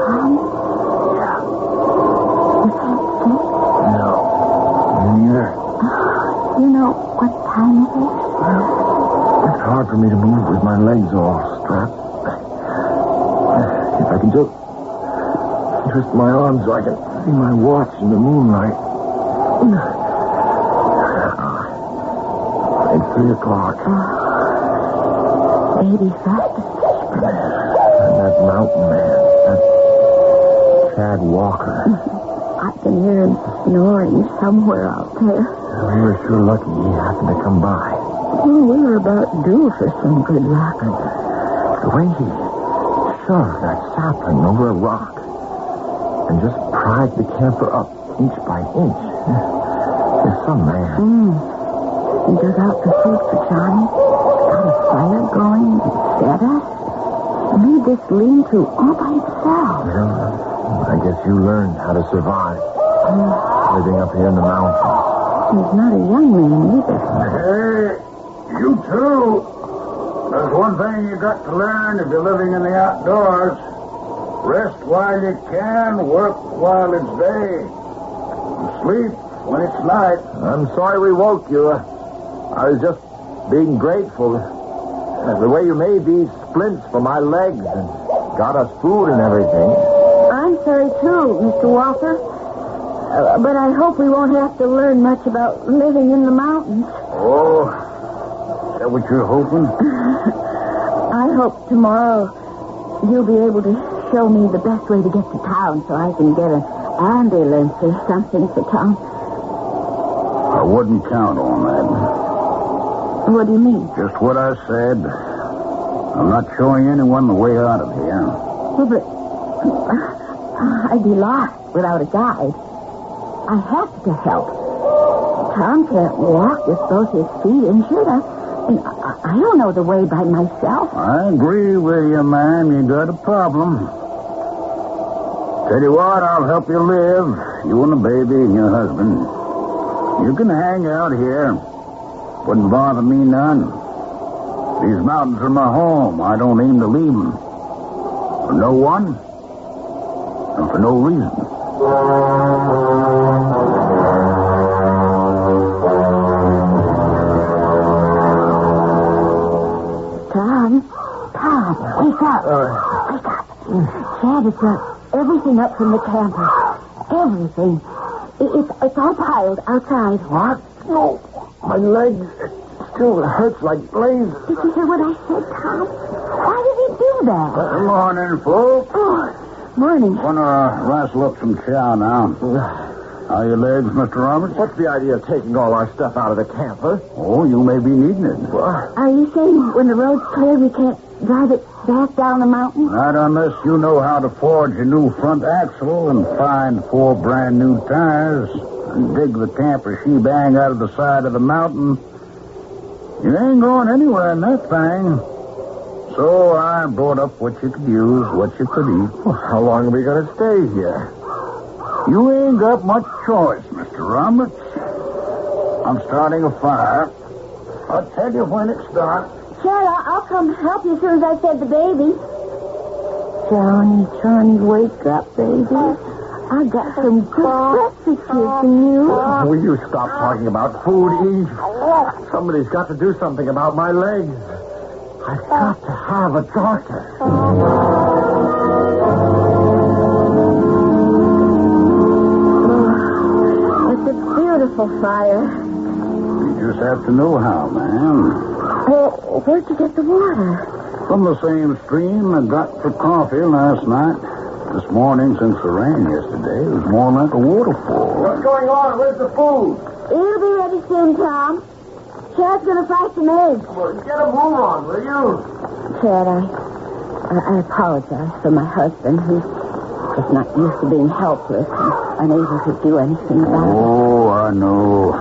Tom? You can't sleep? No. Neither. You know what time it is? It's hard for me to move with my legs all strapped. If I can just twist my arms so I can see my watch in the moonlight. It's 3 o'clock. Baby's fast asleep. And that mountain man, that Chad Walker. I can hear him snoring somewhere out there. We were sure lucky he happened to come by. Well, we were about due for some good luck. The way he shoved that sapling over a rock and just pried the camper up inch by inch. There's some man. He dug out the food for Johnny, got a fire going, and fed us. Made this lean-to all by himself. Yeah, I guess you learned how to survive. Living up here in the mountains. He's not a young man either. Hey, you too. There's one thing you got to learn if you're living in the outdoors. Rest while you can, work while it's day. Sleep when it's night. I'm sorry we woke you. I was just being grateful. The way you made these splints for my legs and got us food and everything. I'm sorry, too, Mr. Walker. But I hope we won't have to learn much about living in the mountains. Oh, is that what you're hoping? I hope tomorrow you'll be able to show me the best way to get to town so I can get an ambulance or something for Tom. I wouldn't count on that. What do you mean? Just what I said. I'm not showing anyone the way out of here. Well, but I'd be lost without a guide. I have to help. Tom can't walk with both his feet injured. I don't know the way by myself. I agree with you, ma'am. You got a problem. Tell you what, I'll help you live. You and the baby and your husband. You can hang out here. Wouldn't bother me none. These mountains are my home. I don't aim to leave them. For no one. And for no reason. Tom, wake up. Wake up. Chad has got everything up from the camper. Everything. It's all piled outside. What? No. My legs still hurts like blazes. Did you hear what I said, Tom? Why did he do that? Good morning, folks. Oh, morning. Gonna rustle up some chow now. How are your legs, Mr. Roberts? What's the idea of taking all our stuff out of the camper? Oh, you may be needing it. What? Are you saying when the road's clear we can't drive it back down the mountain? Not unless you know how to forge a new front axle and find 4 brand new tires and dig the camper shebang out of the side of the mountain. You ain't going anywhere in that thing. So I brought up what you could use, what you could eat. Well, how long are we going to stay here? You ain't got much choice, Mr. Roberts. I'm starting a fire. I'll tell you when it starts. Chad, I'll come help you as soon as I fed the baby. Johnny, wake up, baby. I got some good breakfast here for you. Will you stop talking about food, Eve? Somebody's got to do something about my legs. I've got to have a doctor. It's a beautiful fire. You just have to know how, ma'am. Well, where'd you get the water? From the same stream I got for coffee last night. This morning, since the rain yesterday, it was more like a waterfall. What's going on? Where's the food? It'll be ready soon, Tom. Chad's gonna fry some eggs. Well, get a move on, will you? Chad, I apologize for my husband, who's just not used to being helpless and unable to do anything about it. Oh, I know.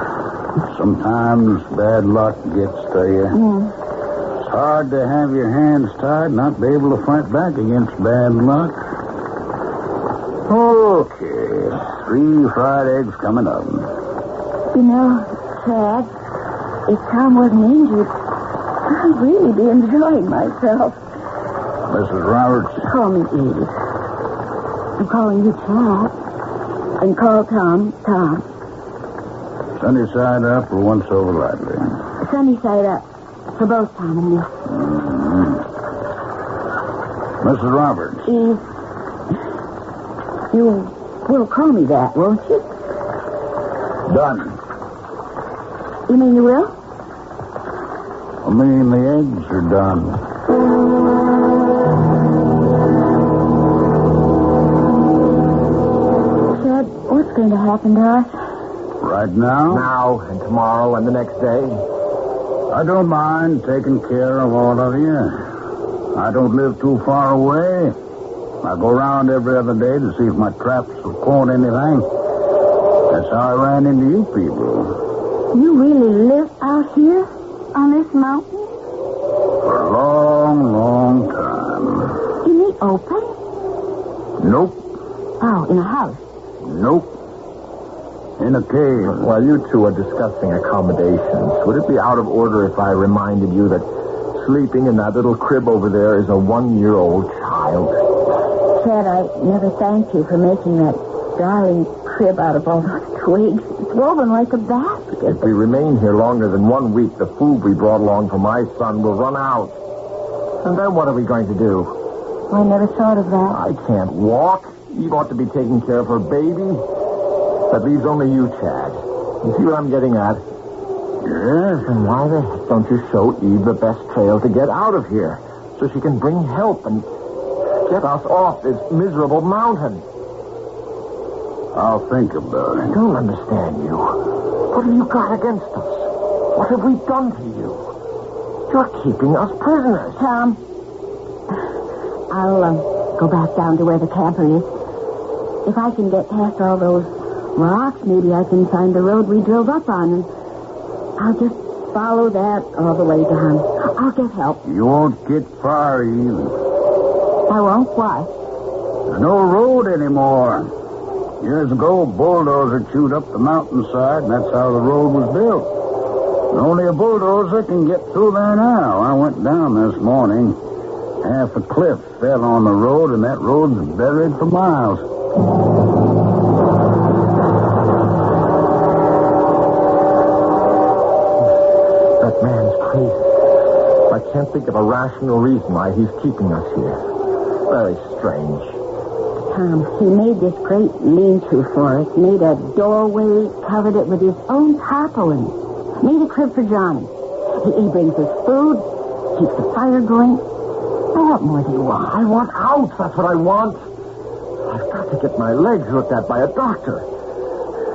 Sometimes bad luck gets to you. It's hard to have your hands tied, not be able to fight back against bad luck. Okay, 3 fried eggs coming up. You know, Chad, if Tom wasn't injured, I'd really be enjoying myself. Mrs. Roberts. Call me Edith. I'm calling you Chad. And call Tom, Tom. Sunny side up or once over lightly? Sunny side up. For both Tom and me. Mrs. Roberts. Eve. You will call me that, won't you? Done. You mean you will? I mean, the eggs are done. Chad, what's going to happen to us? Right now? Now and tomorrow and the next day. I don't mind taking care of all of you. I don't live too far away. I go around every other day to see if my traps have caught anything. That's how I ran into you people. You really live out here on this mountain? For a long, long time. In the open? Nope. Oh, in a house? Nope. In a cave. While you two are discussing accommodations, would it be out of order if I reminded you that sleeping in that little crib over there is a 1-year-old child? Chad, I never thanked you for making that darling crib out of all those twigs. It's woven like a basket. If we remain here longer than 1 week, the food we brought along for my son will run out. And then what are we going to do? I never thought of that. I can't walk. Eve ought to be taking care of her baby. That leaves only you, Chad. You see what I'm getting at? Yes? And why the heck don't you show Eve the best trail to get out of here so she can bring help and get us off this miserable mountain? I'll think about it. I don't understand you. What have you got against us? What have we done to you? You're keeping us prisoners. Tom, I'll go back down to where the camper is. If I can get past all those rocks, maybe I can find the road we drove up on, and I'll just follow that all the way down. I'll get help. You won't get far, Eve. I won't? Why? There's no road anymore. Years ago, a bulldozer chewed up the mountainside, and that's how the road was built. And only a bulldozer can get through there now. I went down this morning. Half a cliff fell on the road, and that road's buried for miles. That man's crazy. I can't think of a rational reason why he's keeping us here. Very strange. Tom, he made this great lean-to for us, made a doorway, covered it with his own tarpaulin, made a crib for Johnny. He brings us food, keeps the fire going. Now, what more do you want? I want out. That's what I want. I've got to get my legs looked at by a doctor.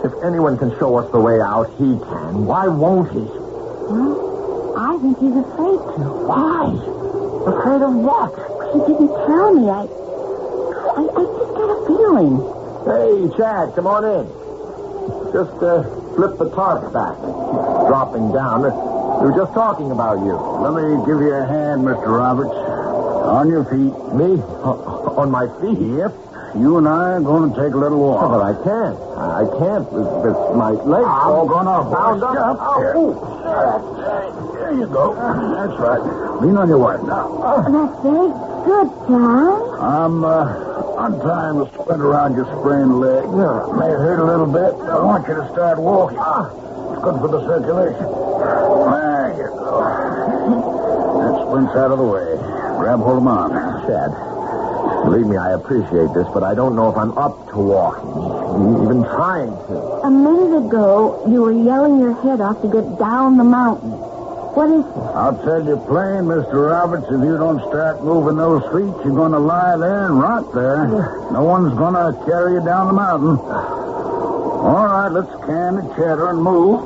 If anyone can show us the way out, he can. Why won't he? Well, I think he's afraid to. Why? Afraid of what? He didn't tell me. I just got a feeling. Hey, Chad, come on in. Just flip the tarp back. Keeps dropping down. We were just talking about you. Let me give you a hand, Mr. Roberts. On your feet. Me? On my feet? Yep. You and I are going to take a little walk. Oh, but I can't. I can't. My legs I'm going to bound up. There you go. That's right. Lean on your wife now. That's very good, Tom. Untie him, Mr. Splinter, around your sprained leg. May hurt a little bit. I want you to start walking. It's good for the circulation. There you go. That splint's out of the way. Grab hold of him on. Chad, believe me, I appreciate this, but I don't know if I'm up to walking, even trying to. A minute ago, you were yelling your head off to get down the mountain. What is it? I'll tell you plain, Mr. Roberts, if you don't start moving those feet, you're going to lie there and rot there. No one's going to carry you down the mountain. All right, let's can the chatter and move.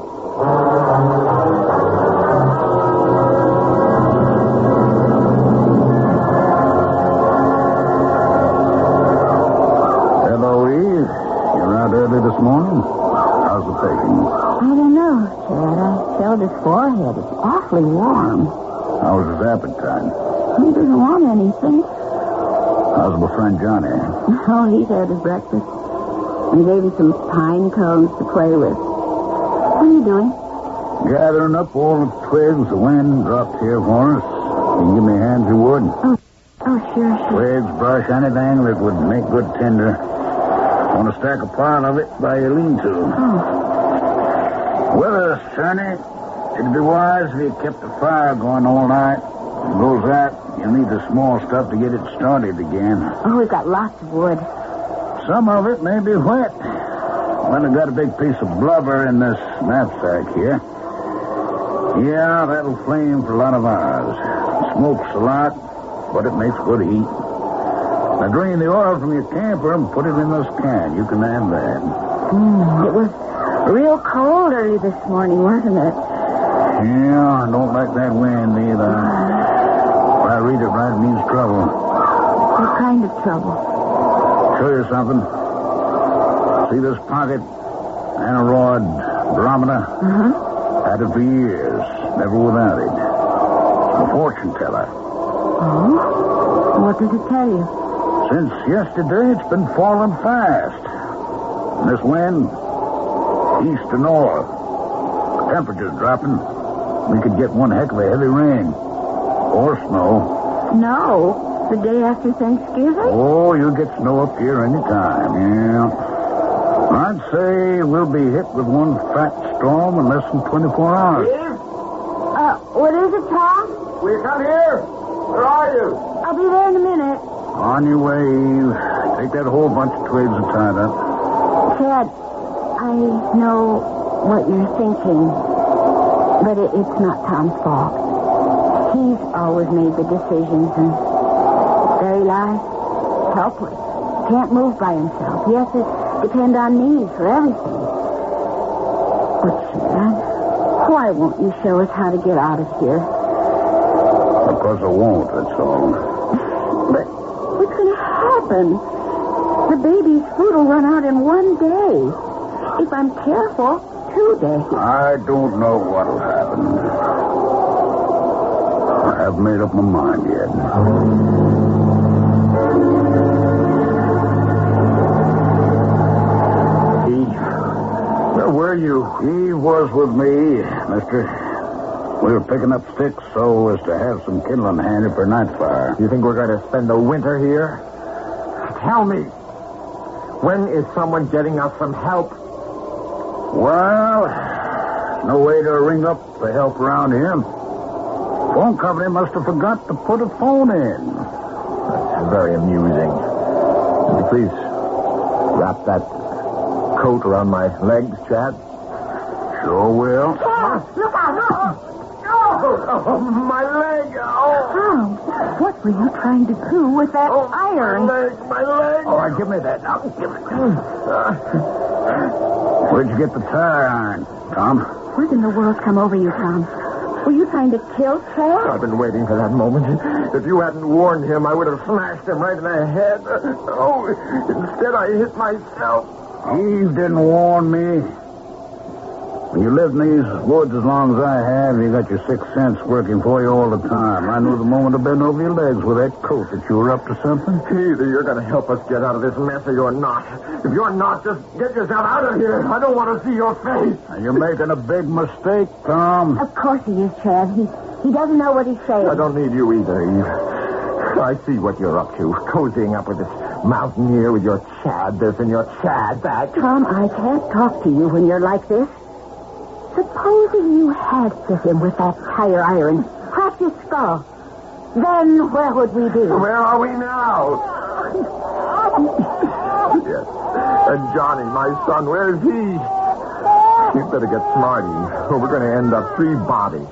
Eloise, you're out early this morning? How's the patient? I don't know, Chad. I felt his forehead. It's awfully warm. How's his appetite? He doesn't want anything. How's my friend Johnny? Oh, he's had his breakfast. And gave him some pine cones to play with. What are you doing? Gathering up all the twigs the wind dropped here for us. Can you give me a hand if you would? Oh, sure. Twigs, brush, anything that would make good tinder. Want to stack a pile of it by your lean-to. With us, Sonny. It'd be wise if you kept the fire going all night. If it goes out, you'll need the small stuff to get it started again. Oh, we've got lots of wood. Some of it may be wet. Well, I've got a big piece of blubber in this knapsack here. Yeah, that'll flame for a lot of hours. It smokes a lot, but it makes good heat. Now, drain the oil from your camper and put it in this can. You can have that. It was real cold early this morning, wasn't it? Yeah, I don't like that wind either. If I read it right, it means trouble. What kind of trouble? Show you something. See this pocket? Aneroid barometer? Had it for years. Never without it. A fortune teller. Oh? What does it tell you? Since yesterday, it's been falling fast. And this wind, east to north. Temperature's dropping. We could get one heck of a heavy rain. Or snow. Snow? The day after Thanksgiving? Oh, you'll get snow up here any time. Yeah. I'd say we'll be hit with one fat storm in less than 24 hours. What is it, Tom? Will you come here? Where are you? I'll be there in a minute. On your way, Eve. Take that whole bunch of twigs and tie it up. Chad, I know what you're thinking, but it's not Tom's fault. He's always made the decisions, and there he lies, helpless. Can't move by himself. He has to depend on me for everything. But, Chad, why won't you show us how to get out of here? Because I won't, that's all. But what's going to happen? The baby's food will run out in one day. If I'm careful, 2 days. I don't know what'll happen. I haven't made up my mind yet. Where were you? He was with me, mister. We were picking up sticks so as to have some kindling handy for a night fire. You think we're going to spend the winter here? Tell me, when is someone getting us some help? Well, no way to ring up for help around here. Phone company must have forgot to put a phone in. That's very amusing. Will you please wrap that coat around my legs, Chad? Sure will. Look out! Oh, my leg! Tom, what were you trying to do with that iron? My leg! All right, give me that now. Give me Where'd you get the tire iron, Tom? What in the world's come over you, Tom? Were you trying to kill Chad? I've been waiting for that moment. If you hadn't warned him, I would have smashed him right in the head. Oh, instead I hit myself. Eve didn't warn me. When you live in these woods as long as I have, you got your sixth sense working for you all the time. I knew the moment to bend over your legs with that coat that you were up to something. Either you're going to help us get out of this mess or you're not. If you're not, just get yourself out of here. I don't want to see your face. And you're making a big mistake, Tom. Of course he is, Chad. He doesn't know what he's saying. I don't need you either, Eve. I see what you're up to. Cozying up with this mountaineer with your Chad this and your Chad that. Tom, I can't talk to you when you're like this. Supposing you had hit him with that tire iron, cracked his skull, then where would we be? Where are we now? Yes. And Johnny, my son, where is he? You'd better get smarty, or we're going to end up 3 bodies.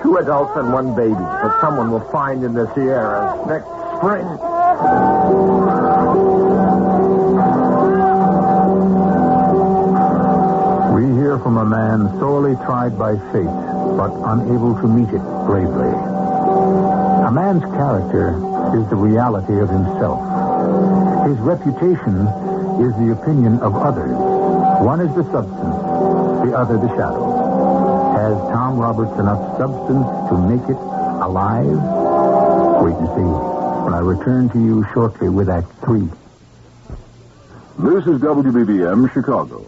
2 adults and 1 baby that someone will find in the Sierras next spring. We hear from a man sorely tried by fate, but unable to meet it bravely. A man's character is the reality of himself. His reputation is the opinion of others. One is the substance, the other the shadow. Has Tom Roberts enough substance to make it alive? Wait and see when I return to you shortly with Act 3. This is WBBM Chicago.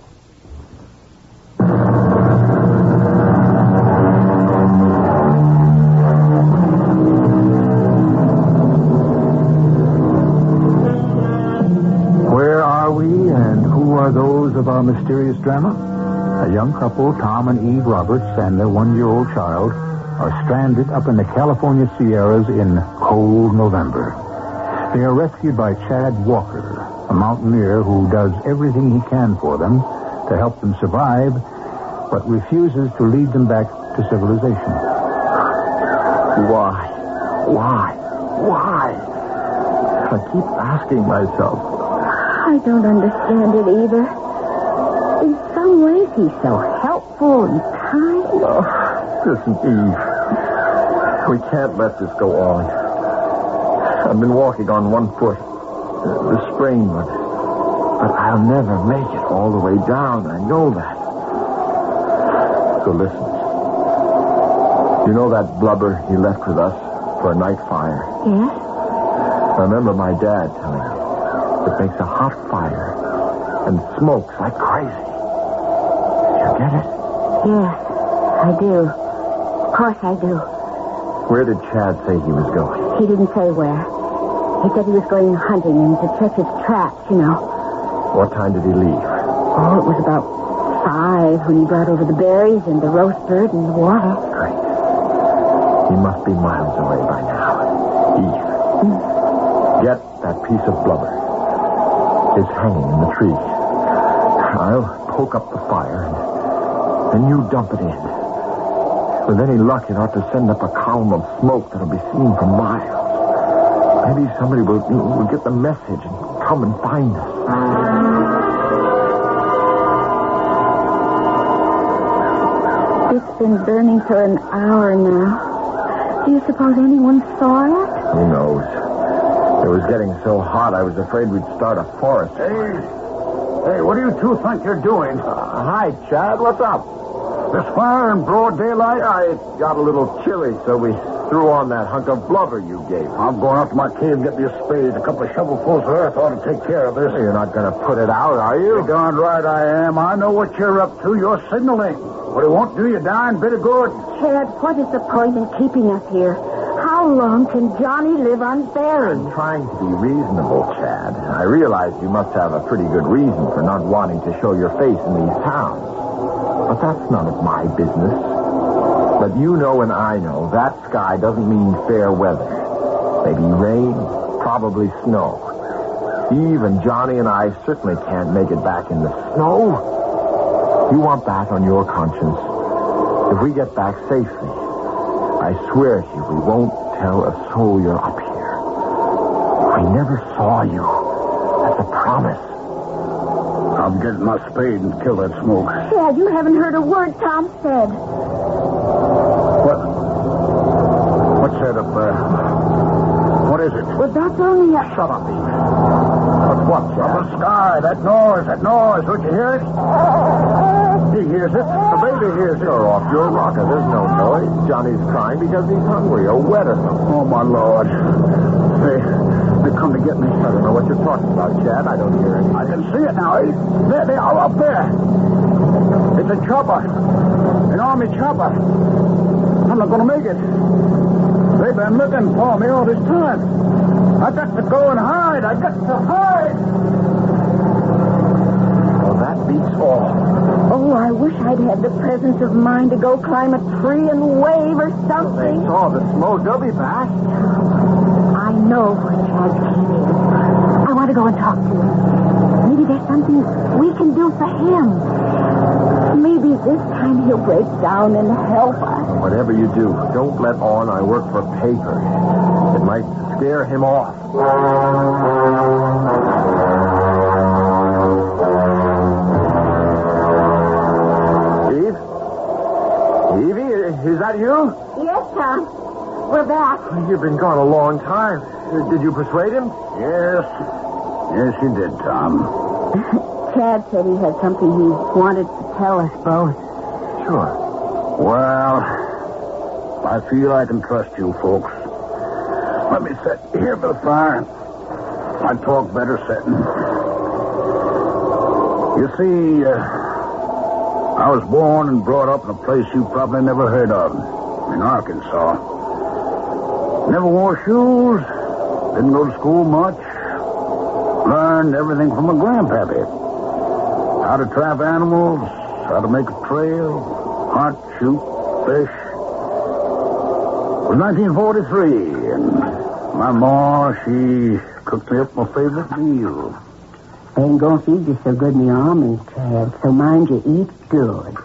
Where are we and who are those of our mysterious drama? A young couple, Tom and Eve Roberts, and their 1-year-old child, are stranded up in the California Sierras in cold November. They are rescued by Chad Walker, a mountaineer who does everything he can for them to help them survive, but refuses to lead them back to civilization. Why? I keep asking myself. I don't understand it either. In some ways, he's so helpful and kind. Oh, listen, Eve. We can't let this go on. I've been walking on 1 foot, the sprain one, but I'll never make it all the way down. I know that. So listen. You know that blubber he left with us for a night fire? Yes? I remember my dad telling me it makes a hot fire and smokes like crazy. You get it? Yes, I do. Of course I do. Where did Chad say he was going? He didn't say where. He said he was going hunting and to check his traps, you know. What time did he leave? Oh, it was about 5 when he brought over the berries and the roast bird and the water. Great. He must be miles away by now. Eve, get that piece of blubber. It's hanging in the tree. I'll poke up the fire and then you dump it in. With any luck, it ought to send up a column of smoke that'll be seen for miles. Maybe somebody will get the message and come and find us. It's been burning for an hour now. Do you suppose anyone saw it? Who knows? It was getting so hot, I was afraid we'd start a forest. Hey, what do you two think you're doing? Hi, Chad. What's up? This fire in broad daylight? I got a little chilly, so we threw on that hunk of blubber you gave. I'm going out to my cave and get me a spade. A couple of shovelfuls of earth ought to take care of this. You're not going to put it out, are you? You're darn right I am. I know what you're up to. You're signaling. But it won't do you a darn bit of good. Chad, what is the point in keeping us here? How long can Johnny live unburied? I'm trying to be reasonable, Chad. I realize you must have a pretty good reason for not wanting to show your face in these towns. But that's none of my business. But you know and I know that sky doesn't mean fair weather. Maybe rain, probably snow. Eve and Johnny and I certainly can't make it back in the snow. You want that on your conscience. If we get back safely, I swear to you we won't tell a soul you're up here. We never saw you. That's a promise. I'm getting my spade and kill that smoke. Chad, you haven't heard a word Tom said. What's that up there? What is it? Well, that's only a... Shut up, Eve. But what, Chad? From the sky. That noise. Don't you hear it? He hears it. The baby hears it. You're off your rocker. There's no noise. Johnny's crying because he's hungry or wet or something. Oh, my Lord. They come to get me. I don't know what you're talking about, Chad. I don't hear anything. I can see it now. There they are up there. It's a chopper. An army chopper. I'm not going to make it. They've been looking for me all this time. I got to go and hide. I got to hide. Well, that beats all. Oh, I wish I'd had the presence of mind to go climb a tree and wave or something. They saw the smoke. They'll be back. I know where Chad's cave is. I want to go and talk to him. Maybe there's something we can do for him. Maybe this time he'll break down and help us. Whatever you do, don't let on I work for paper. It might scare him off. Eve? Evie, is that you? Yes, Tom. We're back. You've been gone a long time. Did you persuade him? Yes. Yes, you did, Tom. Chad said he had something he wanted to tell us both. Sure. Well, I feel I can trust you folks. Let me sit here by the fire. I talk better sitting. You see, I was born and brought up in a place you probably never heard of, in Arkansas. Never wore shoes, didn't go to school much. Learned everything from my grandpappy. How to trap animals, how to make a trail, hunt, shoot, fish. It was 1943, and my ma, she cooked me up my favorite meal. They ain't gonna feed you so good in the army, Chad, so mind you eat good.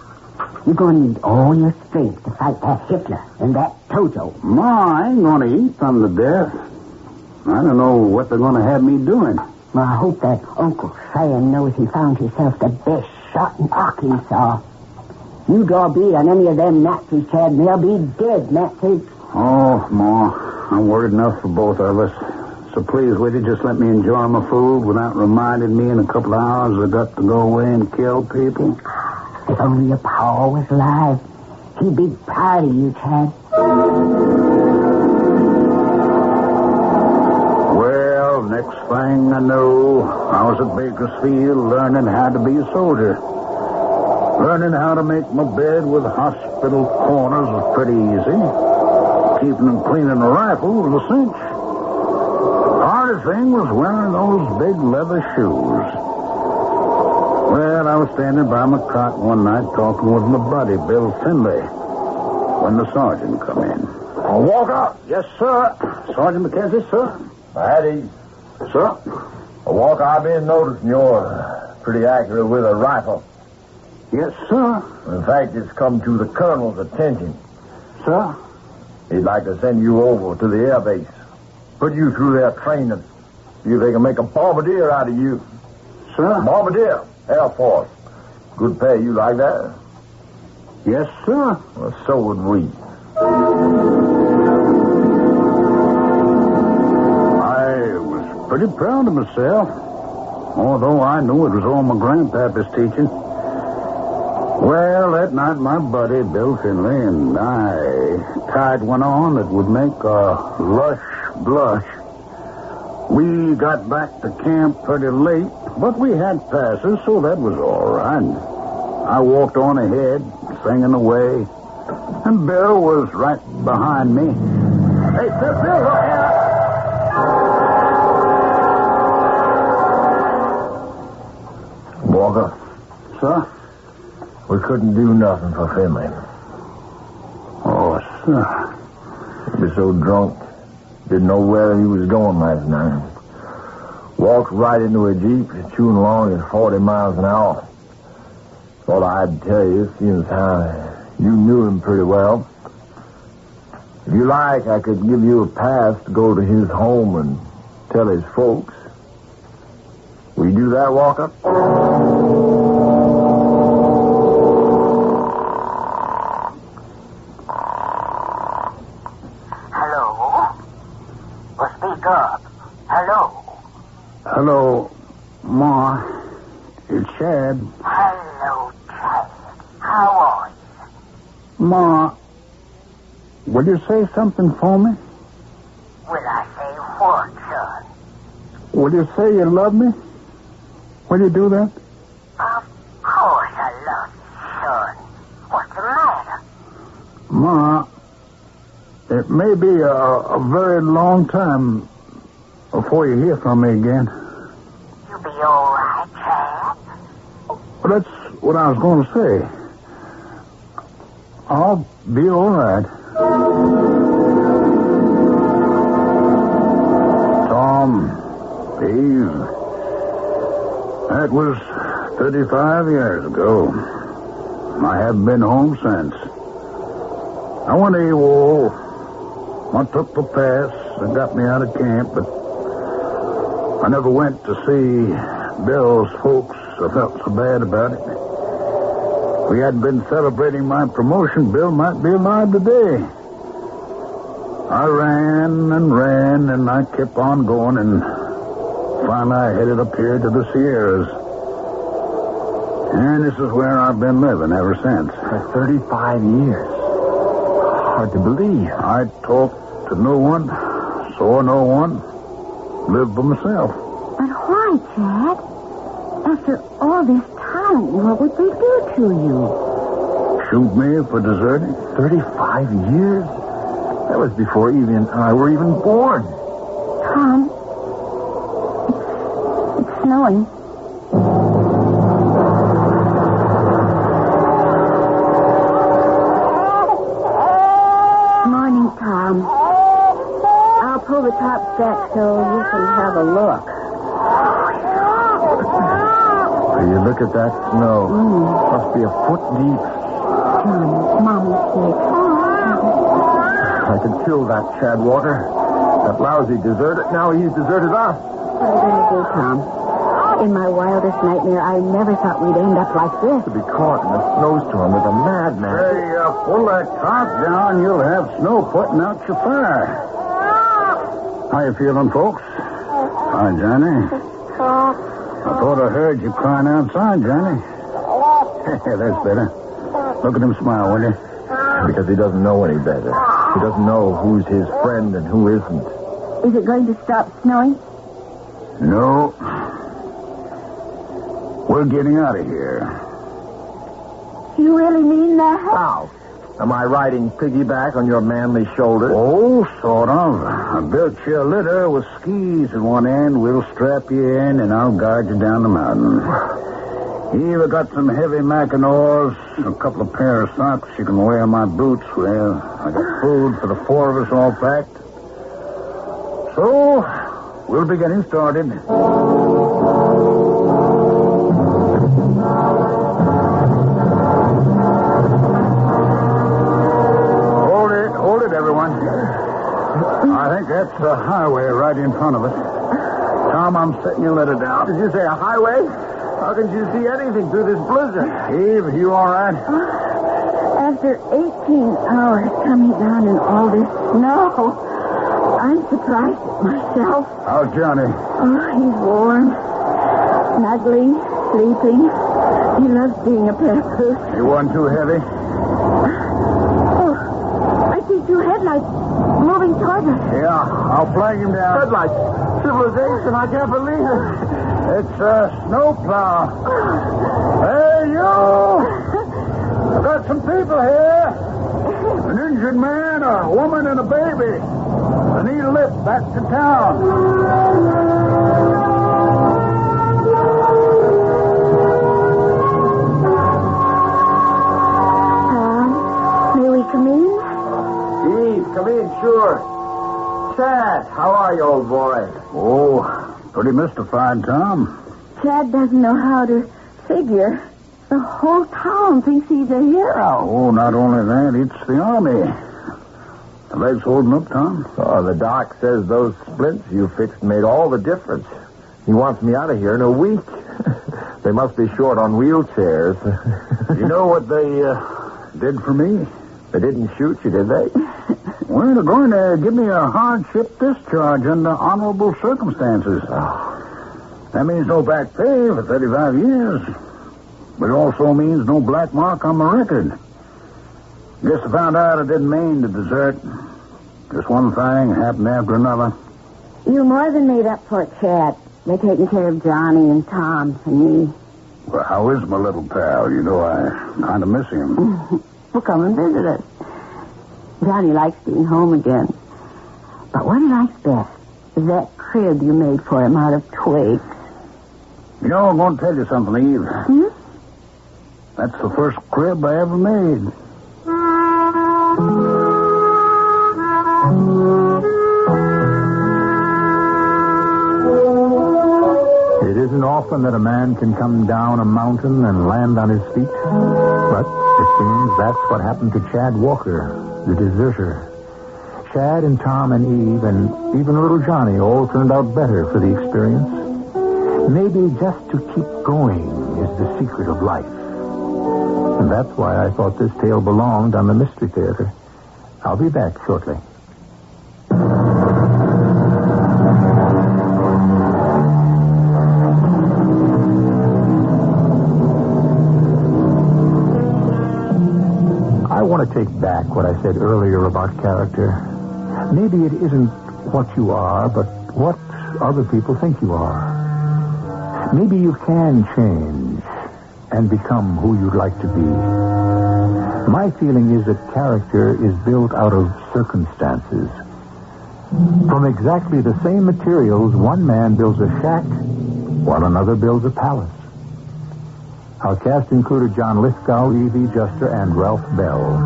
You're gonna need all your strength to fight that Hitler and that Toto. Ma, I ain't gonna eat them to death. I don't know what they're gonna have me doing. Well, I hope that Uncle Sam knows he found himself the best shot in Arkansas. You draw bead on any of them Nazis, Chad, and they'll be dead Nazis. Oh, Ma, I'm worried enough for both of us. So please, will you just let me enjoy my food without reminding me in a couple of hours I've got to go away and kill people? If only your pa was alive, he'd be proud of you, Chad. Well, next thing I know, I was at Bakersfield learning how to be a soldier. Learning how to make my bed with hospital corners was pretty easy. Keeping and cleaning a rifle was a cinch. The hardest thing was wearing those big leather shoes. Well, I was standing by my cot one night talking with my buddy, Bill Finley, when the sergeant come in. Oh, Walker? Yes, sir. Sergeant McKenzie, sir. Eddie. Sir? Walker, I've been noticing you're pretty accurate with a rifle. Yes, sir. In fact, it's come to the colonel's attention. Sir? He'd like to send you over to the air base. Put you through their training. See if they can make a bombardier out of you. Sir? Bombardier. Air Force. Good pay. You like that? Yes, sir. Well, so would we. I was pretty proud of myself, although I knew it was all my grandpapa's teaching. Well, that night, my buddy, Bill Finley, and I tied one on that would make a lush blush. We got back to camp pretty late, but we had passes, so that was all right. I walked on ahead, singing away, and Bill was right behind me. Hey, Bill, look here. Walker. Sir? We couldn't do nothing for Finley. Oh, sir. He was so drunk, didn't know where he was going last night. Walked right into a Jeep, chewing along at 40 miles an hour. Thought I'd tell you, seeing as how you knew him pretty well. If you like, I could give you a pass to go to his home and tell his folks. Will you do that, Walker? Hello, Ma. It's Chad. Hello, Chad. How are you? Ma, will you say something for me? Will I say what, son? Will you say you love me? Will you do that? Of course I love you, son. What's the matter? Ma, it may be a very long time before you hear from me again. You'll be all right, Chad. Well, that's what I was going to say. I'll be all right. Tom, that was 35 years ago. I haven't been home since. I went AWOL. I took the pass that got me out of camp, but I never went to see Bill's folks. I felt so bad about it. If we hadn't been celebrating my promotion, Bill might be alive today. I ran, and I kept on going, and finally I headed up here to the Sierras. And this is where I've been living ever since. For 35 years. Hard to believe. I talked to no one, saw no one, lived by myself. But why, Chad? After all this time, what would they do to you? Shoot me for deserting? 35 years? That was before Evie and I were even born. Tom, it's snowing. Morning, Tom. I'll pull the top stack so you can have a look. You look at that snow. Must be a foot deep. Mommy's sick. I could kill that Chadwater. That lousy deserter. Now he's deserted us. What are you going to do, Tom? In my wildest nightmare, I never thought we'd end up like this. To be caught in a snowstorm with a madman. Hey, pull that top down. You'll have snow putting out your fire. How you feeling, folks? Hi, Johnny. I thought I heard you crying outside, Johnny. That's better. Look at him smile, will you? Because he doesn't know any better. He doesn't know who's his friend and who isn't. Is it going to stop snowing? No. We're getting out of here. You really mean that? How? Am I riding piggyback on your manly shoulder? Oh, sort of. I built you a litter with skis at one end. We'll strap you in, and I'll guide you down the mountain. Eva got some heavy mackinaws, a couple of pair of socks. You can wear my boots. Well, I got food for the four of us all packed. So, we'll be getting started. Hold it, everyone. I think that's the highway right in front of us. Tom, I'm setting your letter down. Did you say a highway? How can you see anything through this blizzard? Eve, you all right? After 18 hours coming down in all this snow, I'm surprised at myself. How's Johnny? Oh, he's warm, snuggling, sleeping. He loves being a pampered. He wasn't too heavy? Oh, I see two headlights moving toward us. Yeah, I'll flag him down. Headlights? Civilization, I can't believe it. It's a snowplow. Hey, you! I've got some people here. An injured man, a woman, and a baby. They need a lift back to town. May we come in? Eve, come in, sure. Chad, how are you, old boy? Oh, pretty mystified, Tom. Chad doesn't know how to figure. The whole town thinks he's a hero. Oh, not only that, it's the army. The legs holding up, Tom? Oh, the doc says those splints you fixed made all the difference. He wants me out of here in a week. They must be short on wheelchairs. You know what they did for me? They didn't shoot you, did they? Well, they're going to give me a hardship discharge under honorable circumstances. That means no back pay for 35 years. But it also means no black mark on my record. Guess I found out I didn't mean to desert. Just one thing happened after another. You more than made up for it, Chad. By taking care of Johnny and Tom and me. Well, how is my little pal? You know, I kind of miss him. Well, come and visit us. Johnny likes being home again. But what he likes best that crib you made for him out of twigs. You know, I'm going to tell you something, Eve. That's the first crib I ever made. It isn't often that a man can come down a mountain and land on his feet. But it seems that's what happened to Chad Walker, the deserter. Chad and Tom and Eve and even little Johnny all turned out better for the experience. Maybe just to keep going is the secret of life. And that's why I thought this tale belonged on the Mystery Theater. I'll be back shortly. I want to take back what I said earlier about character. Maybe it isn't what you are, but what other people think you are. Maybe you can change and become who you'd like to be. My feeling is that character is built out of circumstances. From exactly the same materials, one man builds a shack while another builds a palace. Our cast included John Lithgow, Evie Juster, and Ralph Bell.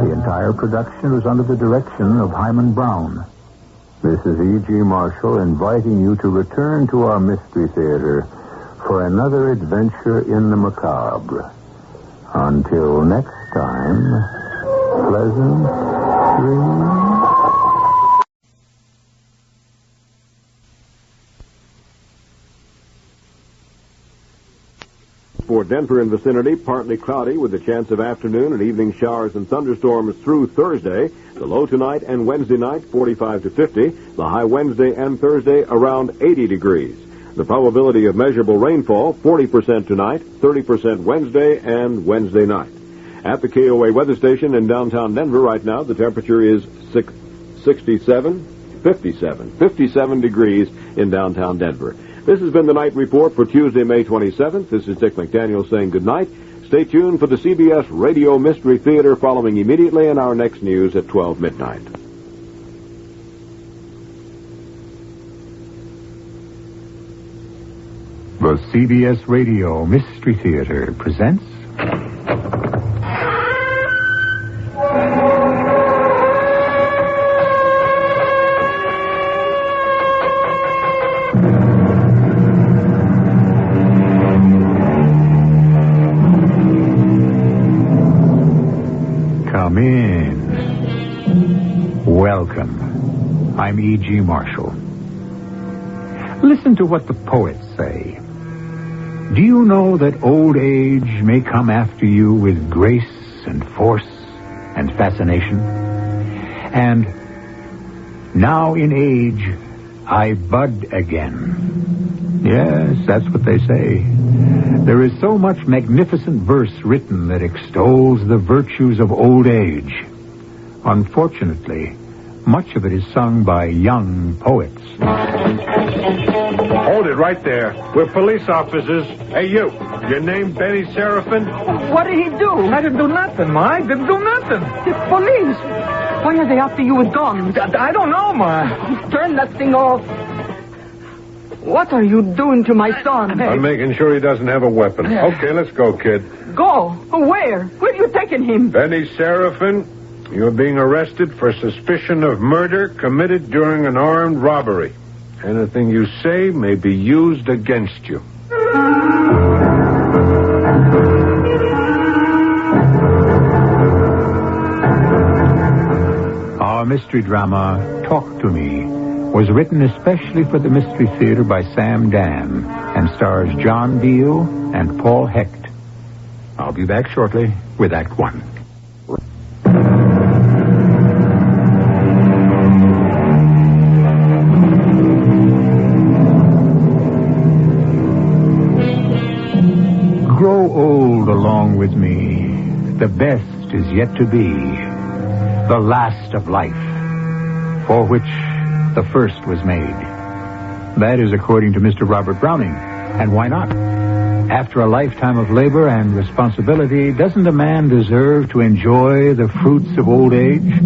The entire production was under the direction of Himan Brown. This is E.G. Marshall inviting you to return to our Mystery Theater for another adventure in the macabre. Until next time, pleasant dreams. For Denver and vicinity, partly cloudy with a chance of afternoon and evening showers and thunderstorms through Thursday. The low tonight and Wednesday night, 45 to 50. The high Wednesday and Thursday, around 80 degrees. The probability of measurable rainfall, 40% tonight, 30% Wednesday and Wednesday night. At the KOA weather station in downtown Denver right now, the temperature is 57 degrees in downtown Denver. This has been the Night Report for Tuesday, May 27th. This is Dick McDaniel saying good night. Stay tuned for the CBS Radio Mystery Theater following immediately in our next news at 12 midnight. The CBS Radio Mystery Theater presents... Come in. Welcome. I'm E.G. Marshall. Listen to what the poets say. Do you know that old age may come after you with grace and force and fascination? And now in age, I bud again. Yes, that's what they say. There is so much magnificent verse written that extols the virtues of old age. Unfortunately, much of it is sung by young poets. Hold it right there. We're police officers. Hey, you. Your name Benny Seraphin? What did he do? I didn't do nothing, Ma. I didn't do nothing. The police. Why are they after you with guns? I don't know, Ma. Turn that thing off. What are you doing to my son? I'm making sure he doesn't have a weapon. Okay, let's go, kid. Go? Where? Where are you taking him? Benny Seraphin, you're being arrested for suspicion of murder committed during an armed robbery. Anything you say may be used against you. Our mystery drama, Talk to Me, was written especially for the Mystery Theater by Sam Dam and stars John Beal and Paul Hecht. I'll be back shortly with Act One. Grow old along with me. The best is yet to be. The last of life, for which the first was made. That is according to Mr. Robert Browning. And why not? After a lifetime of labor and responsibility, doesn't a man deserve to enjoy the fruits of old age?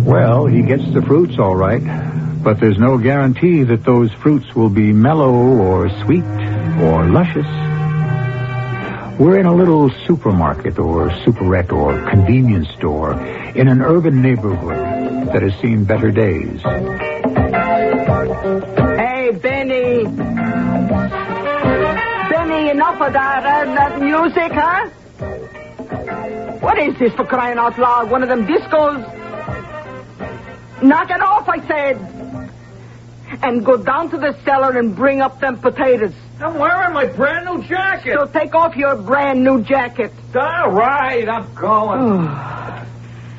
Well, he gets the fruits all right, But there's no guarantee that those fruits will be mellow or sweet or luscious. We're in a little supermarket or superette or convenience store in an urban neighborhood that has seen better days. Hey, Benny. Benny, enough of that music, huh? What is this, for crying out loud? One of them discos? Knock it off, I said. And go down to the cellar and bring up them potatoes. I'm wearing my brand new jacket. So take off your brand new jacket. All right, I'm going.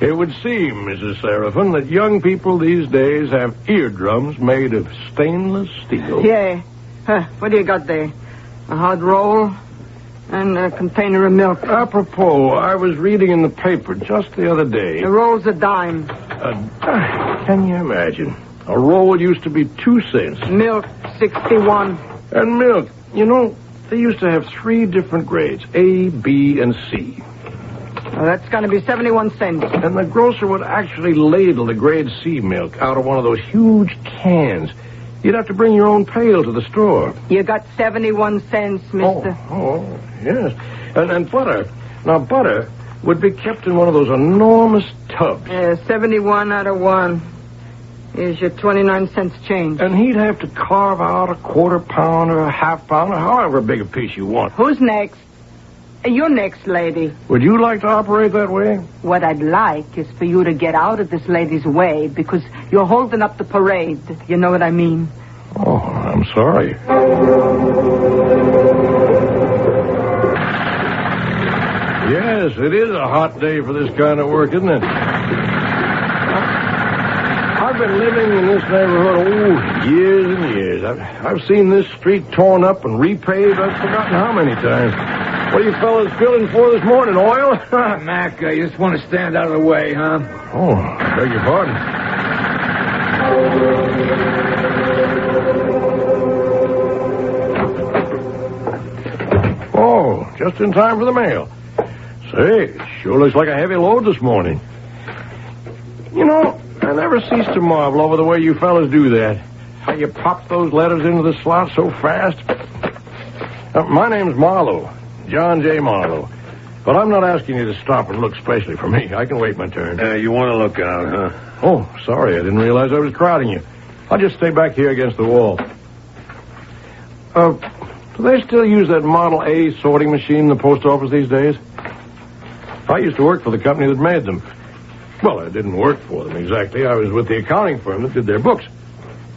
It would seem, Mrs. Seraphin, that young people these days have eardrums made of stainless steel. Yeah. What do you got there? A hot roll and a container of milk. Apropos, I was reading in the paper just the other day. The roll's a dime. Can you imagine? A roll used to be 2 cents. Milk, 61. And milk, you know, they used to have 3 different grades, A, B, and C. Well, that's going to be 71 cents. And the grocer would actually ladle the grade C milk out of one of those huge cans. You'd have to bring your own pail to the store. You got 71 cents, mister. Oh, yes. And butter. Now, butter would be kept in one of those enormous tubs. 71 out of 1. Here's your 29 cents change. And he'd have to carve out a 1/4 pound or a 1/2 pound or however big a piece you want. Who's next? You're next, lady. Would you like to operate that way? What I'd like is for you to get out of this lady's way because you're holding up the parade. You know what I mean? Oh, I'm sorry. Yes, it is a hot day for this kind of work, isn't it? I've been living in this neighborhood, years and years. I've seen this street torn up and repaved. I've forgotten how many times. What are you fellas filling for this morning, oil? Mac, you just want to stand out of the way, huh? Oh, I beg your pardon. Oh, just in time for the mail. Say, it sure looks like a heavy load this morning. You know, I never cease to marvel over the way you fellas do that. How you pop those letters into the slot so fast. My name's Marlowe, John J. Marlowe. But I'm not asking you to stop and look specially for me. I can wait my turn. You want to look out, huh? Oh, sorry. I didn't realize I was crowding you. I'll just stay back here against the wall. Do they still use that Model A sorting machine in the post office these days? I used to work for the company that made them. Well, I didn't work for them exactly. I was with the accounting firm that did their books.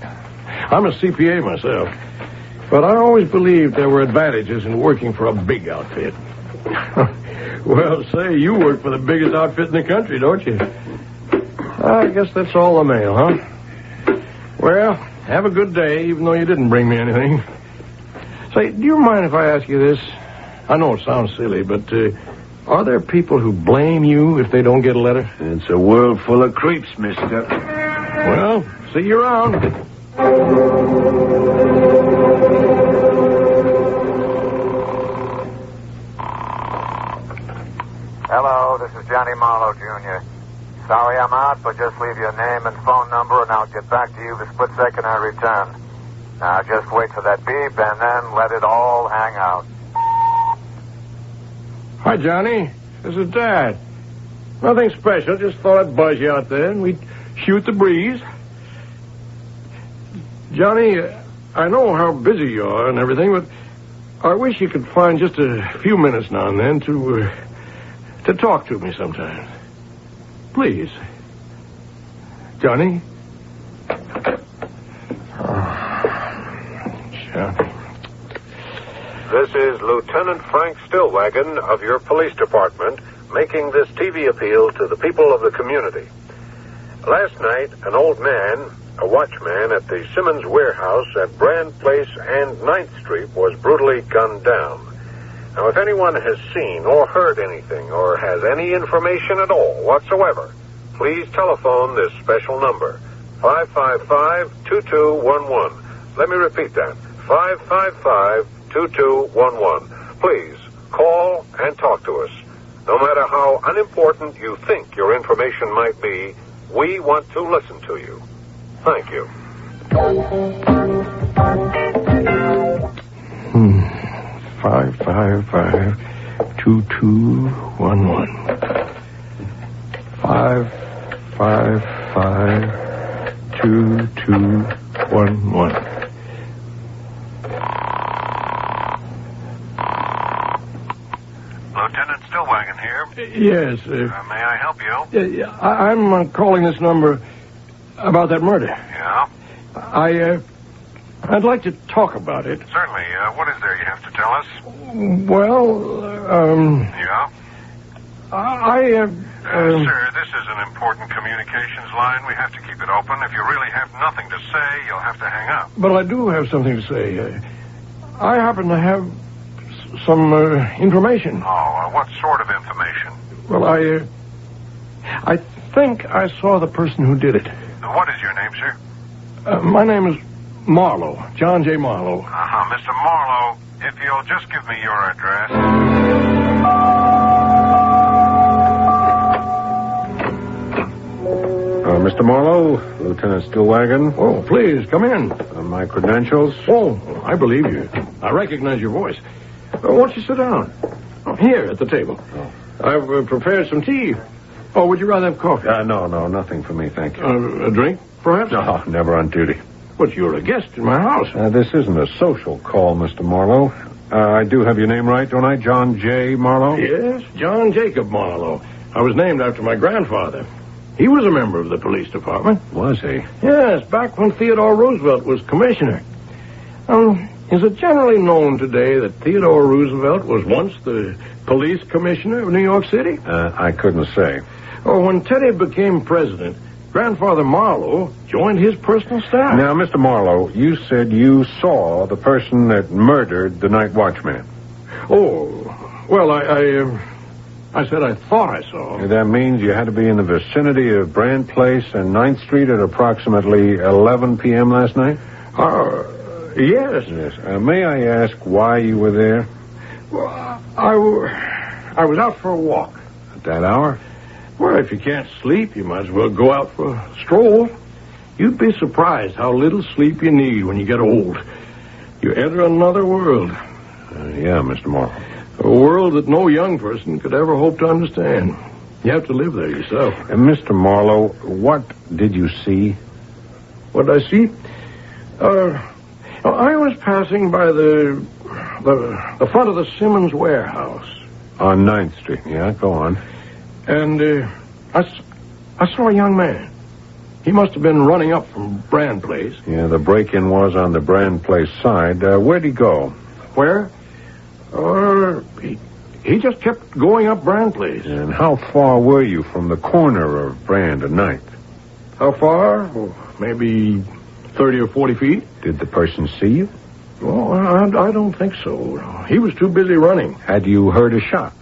I'm a CPA myself. But I always believed there were advantages in working for a big outfit. Well, say, you work for the biggest outfit in the country, don't you? I guess that's all the mail, huh? Well, have a good day, even though you didn't bring me anything. Say, do you mind if I ask you this? I know it sounds silly, but are there people who blame you if they don't get a letter? It's a world full of creeps, mister. Well, see you around. Hello, this is Johnny Marlowe, Jr. Sorry I'm out, but just leave your name and phone number, and I'll get back to you the split second I return. Now, just wait for that beep, and then let it all hang out. Hi, Johnny. This is Dad. Nothing special. Just thought I'd buzz you out there, and we'd shoot the breeze. Johnny, I know how busy you are and everything, but I wish you could find just a few minutes now and then to talk to me sometimes. Please. Johnny? Johnny. This is Lieutenant Frank Stillwagon of your police department making this TV appeal to the people of the community. Last night, an old man, a watchman at the Simmons Warehouse at Brand Place and 9th Street, was brutally gunned down. Now, if anyone has seen or heard anything or has any information at all whatsoever, please telephone this special number, 555-2211. Let me repeat that, 555-2211. Please, call and talk to us. No matter how unimportant you think your information might be, we want to listen to you. Thank you. $555 2211. 555 2211. Lieutenant Stillwagon here. Yes. May I help you? I'm calling this number about that murder. Yeah? I'd like to talk about it. Certainly. What is there you have to tell us? Well, Yeah? Sir, this is an important communications line. We have to keep it open. If you really have nothing to say, you'll have to hang up. But I do have something to say. I happen to have some information. Oh, what sort of information? Well, I think I saw the person who did it. What is your name, sir? My name is Marlowe, John J. Marlowe. Mr. Marlowe, if you'll just give me your address. Mr. Marlowe, Lieutenant Stillwagon. Oh, please, come in. My credentials? Oh, I believe you. I recognize your voice. Won't you sit down? Here, at the table. I've prepared some tea. Oh, would you rather have coffee? No, nothing for me, thank you. A drink, perhaps? No, never on duty. But you're a guest in my house. This isn't a social call, Mr. Marlowe. I do have your name right, don't I? John J. Marlowe? Yes, John Jacob Marlowe. I was named after my grandfather. He was a member of the police department. Was he? Yes, back when Theodore Roosevelt was commissioner. Is it generally known today that Theodore Roosevelt was once the police commissioner of New York City? I couldn't say. Oh, when Teddy became president, Grandfather Marlowe joined his personal staff. Now, Mr. Marlowe, you said you saw the person that murdered the night watchman. Oh, well, I said I thought I saw him. That means you had to be in the vicinity of Brand Place and 9th Street at approximately 11 p.m. last night? Yes. May I ask why you were there? Well, I was out for a walk. At that hour? Well, if you can't sleep, you might as well go out for a stroll. You'd be surprised how little sleep you need when you get old. You enter another world. Yeah, Mr. Marlowe. A world that no young person could ever hope to understand. You have to live there yourself. And Mr. Marlowe, what did you see? What did I see? I was passing by the front of the Simmons warehouse. On 9th Street, yeah, go on. And I saw a young man. He must have been running up from Brand Place. Yeah, the break-in was on the Brand Place side. Where'd he go? Where? He just kept going up Brand Place. And how far were you from the corner of Brand and 9th? How far? Oh, maybe 30 or 40 feet. Did the person see you? Oh, I don't think so. He was too busy running. Had you heard a shot?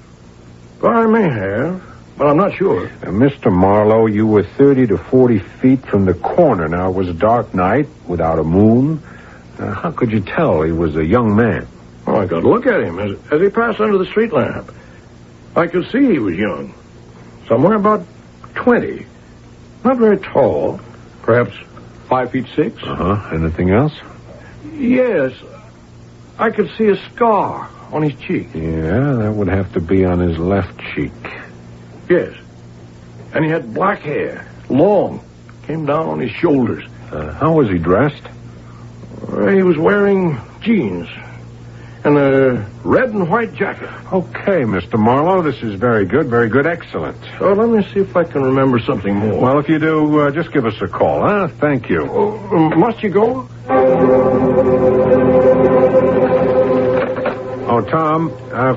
Well, I may have, but I'm not sure. Mr. Marlowe, you were 30 to 40 feet from the corner. Now, it was a dark night without a moon. How could you tell he was a young man? Oh, I got to look at him as he passed under the street lamp. I could see he was young. Somewhere about 20. Not very tall. Perhaps 5'6". Anything else? Yes. I could see a scar on his cheek. Yeah, that would have to be on his left cheek. Yes. And he had black hair. Long. Came down on his shoulders. How was he dressed? He was wearing jeans. And a red and white jacket. Okay, Mr. Marlowe, this is very good, excellent. Oh, let me see if I can remember something more. Well, if you do, just give us a call, huh? Thank you. Must you go? Oh, Tom,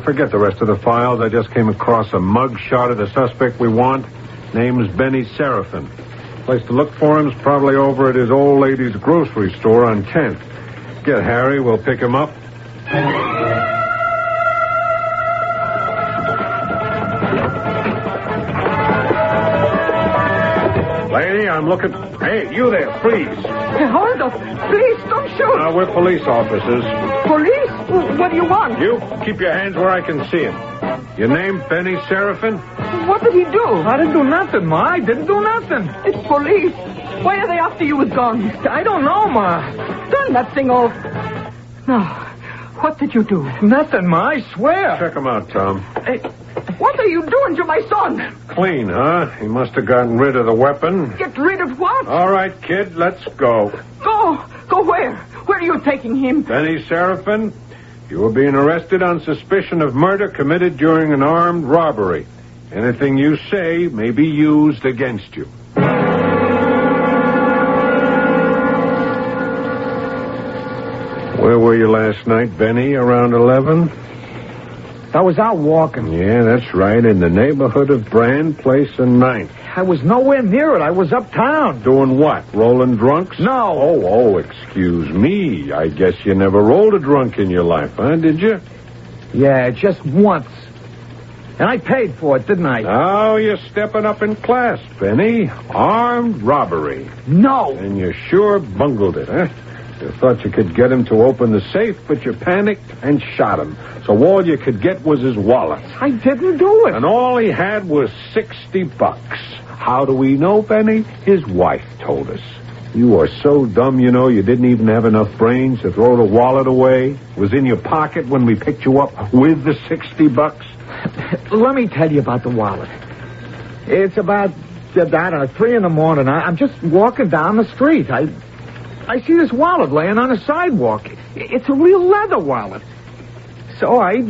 forget the rest of the files. I just came across a mug shot of the suspect we want. Name's Benny Seraphin. Place to look for him's probably over at his old lady's grocery store on 10th. Get Harry, we'll pick him up. Lady, I'm looking... Hey, you there, please. Hold up. Please, don't shoot. We're police officers. Police? What do you want? You, keep your hands where I can see them. Your name, Benny Seraphin? What did he do? I didn't do nothing, Ma. I didn't do nothing. It's police. Why are they after you with guns? I don't know, Ma. Turn that thing off. No. What did you do? Nothing, Ma. I swear. Check him out, Tom. Hey, what are you doing to my son? Clean, huh? He must have gotten rid of the weapon. Get rid of what? All right, kid, let's go. Go. Go where? Where are you taking him? Benny Seraphin, you are being arrested on suspicion of murder committed during an armed robbery. Anything you say may be used against you. Where were you last night, Benny? Around 11? I was out walking. Yeah, that's right. In the neighborhood of Brand Place and 9th. I was nowhere near it. I was uptown. Doing what? Rolling drunks? No. Oh, excuse me. I guess you never rolled a drunk in your life, huh? Did you? Yeah, just once. And I paid for it, didn't I? Oh, you're stepping up in class, Benny. Armed robbery. No. And you sure bungled it, huh? You thought you could get him to open the safe, but you panicked and shot him. So all you could get was his wallet. I didn't do it. And all he had was $60. How do we know, Benny? His wife told us. You are so dumb, you know, you didn't even have enough brains to throw the wallet away. It was in your pocket when we picked you up with the $60. Let me tell you about the wallet. It's about, I don't know, 3 in the morning. I'm just walking down the street. I see this wallet laying on the sidewalk. It's a real leather wallet. So I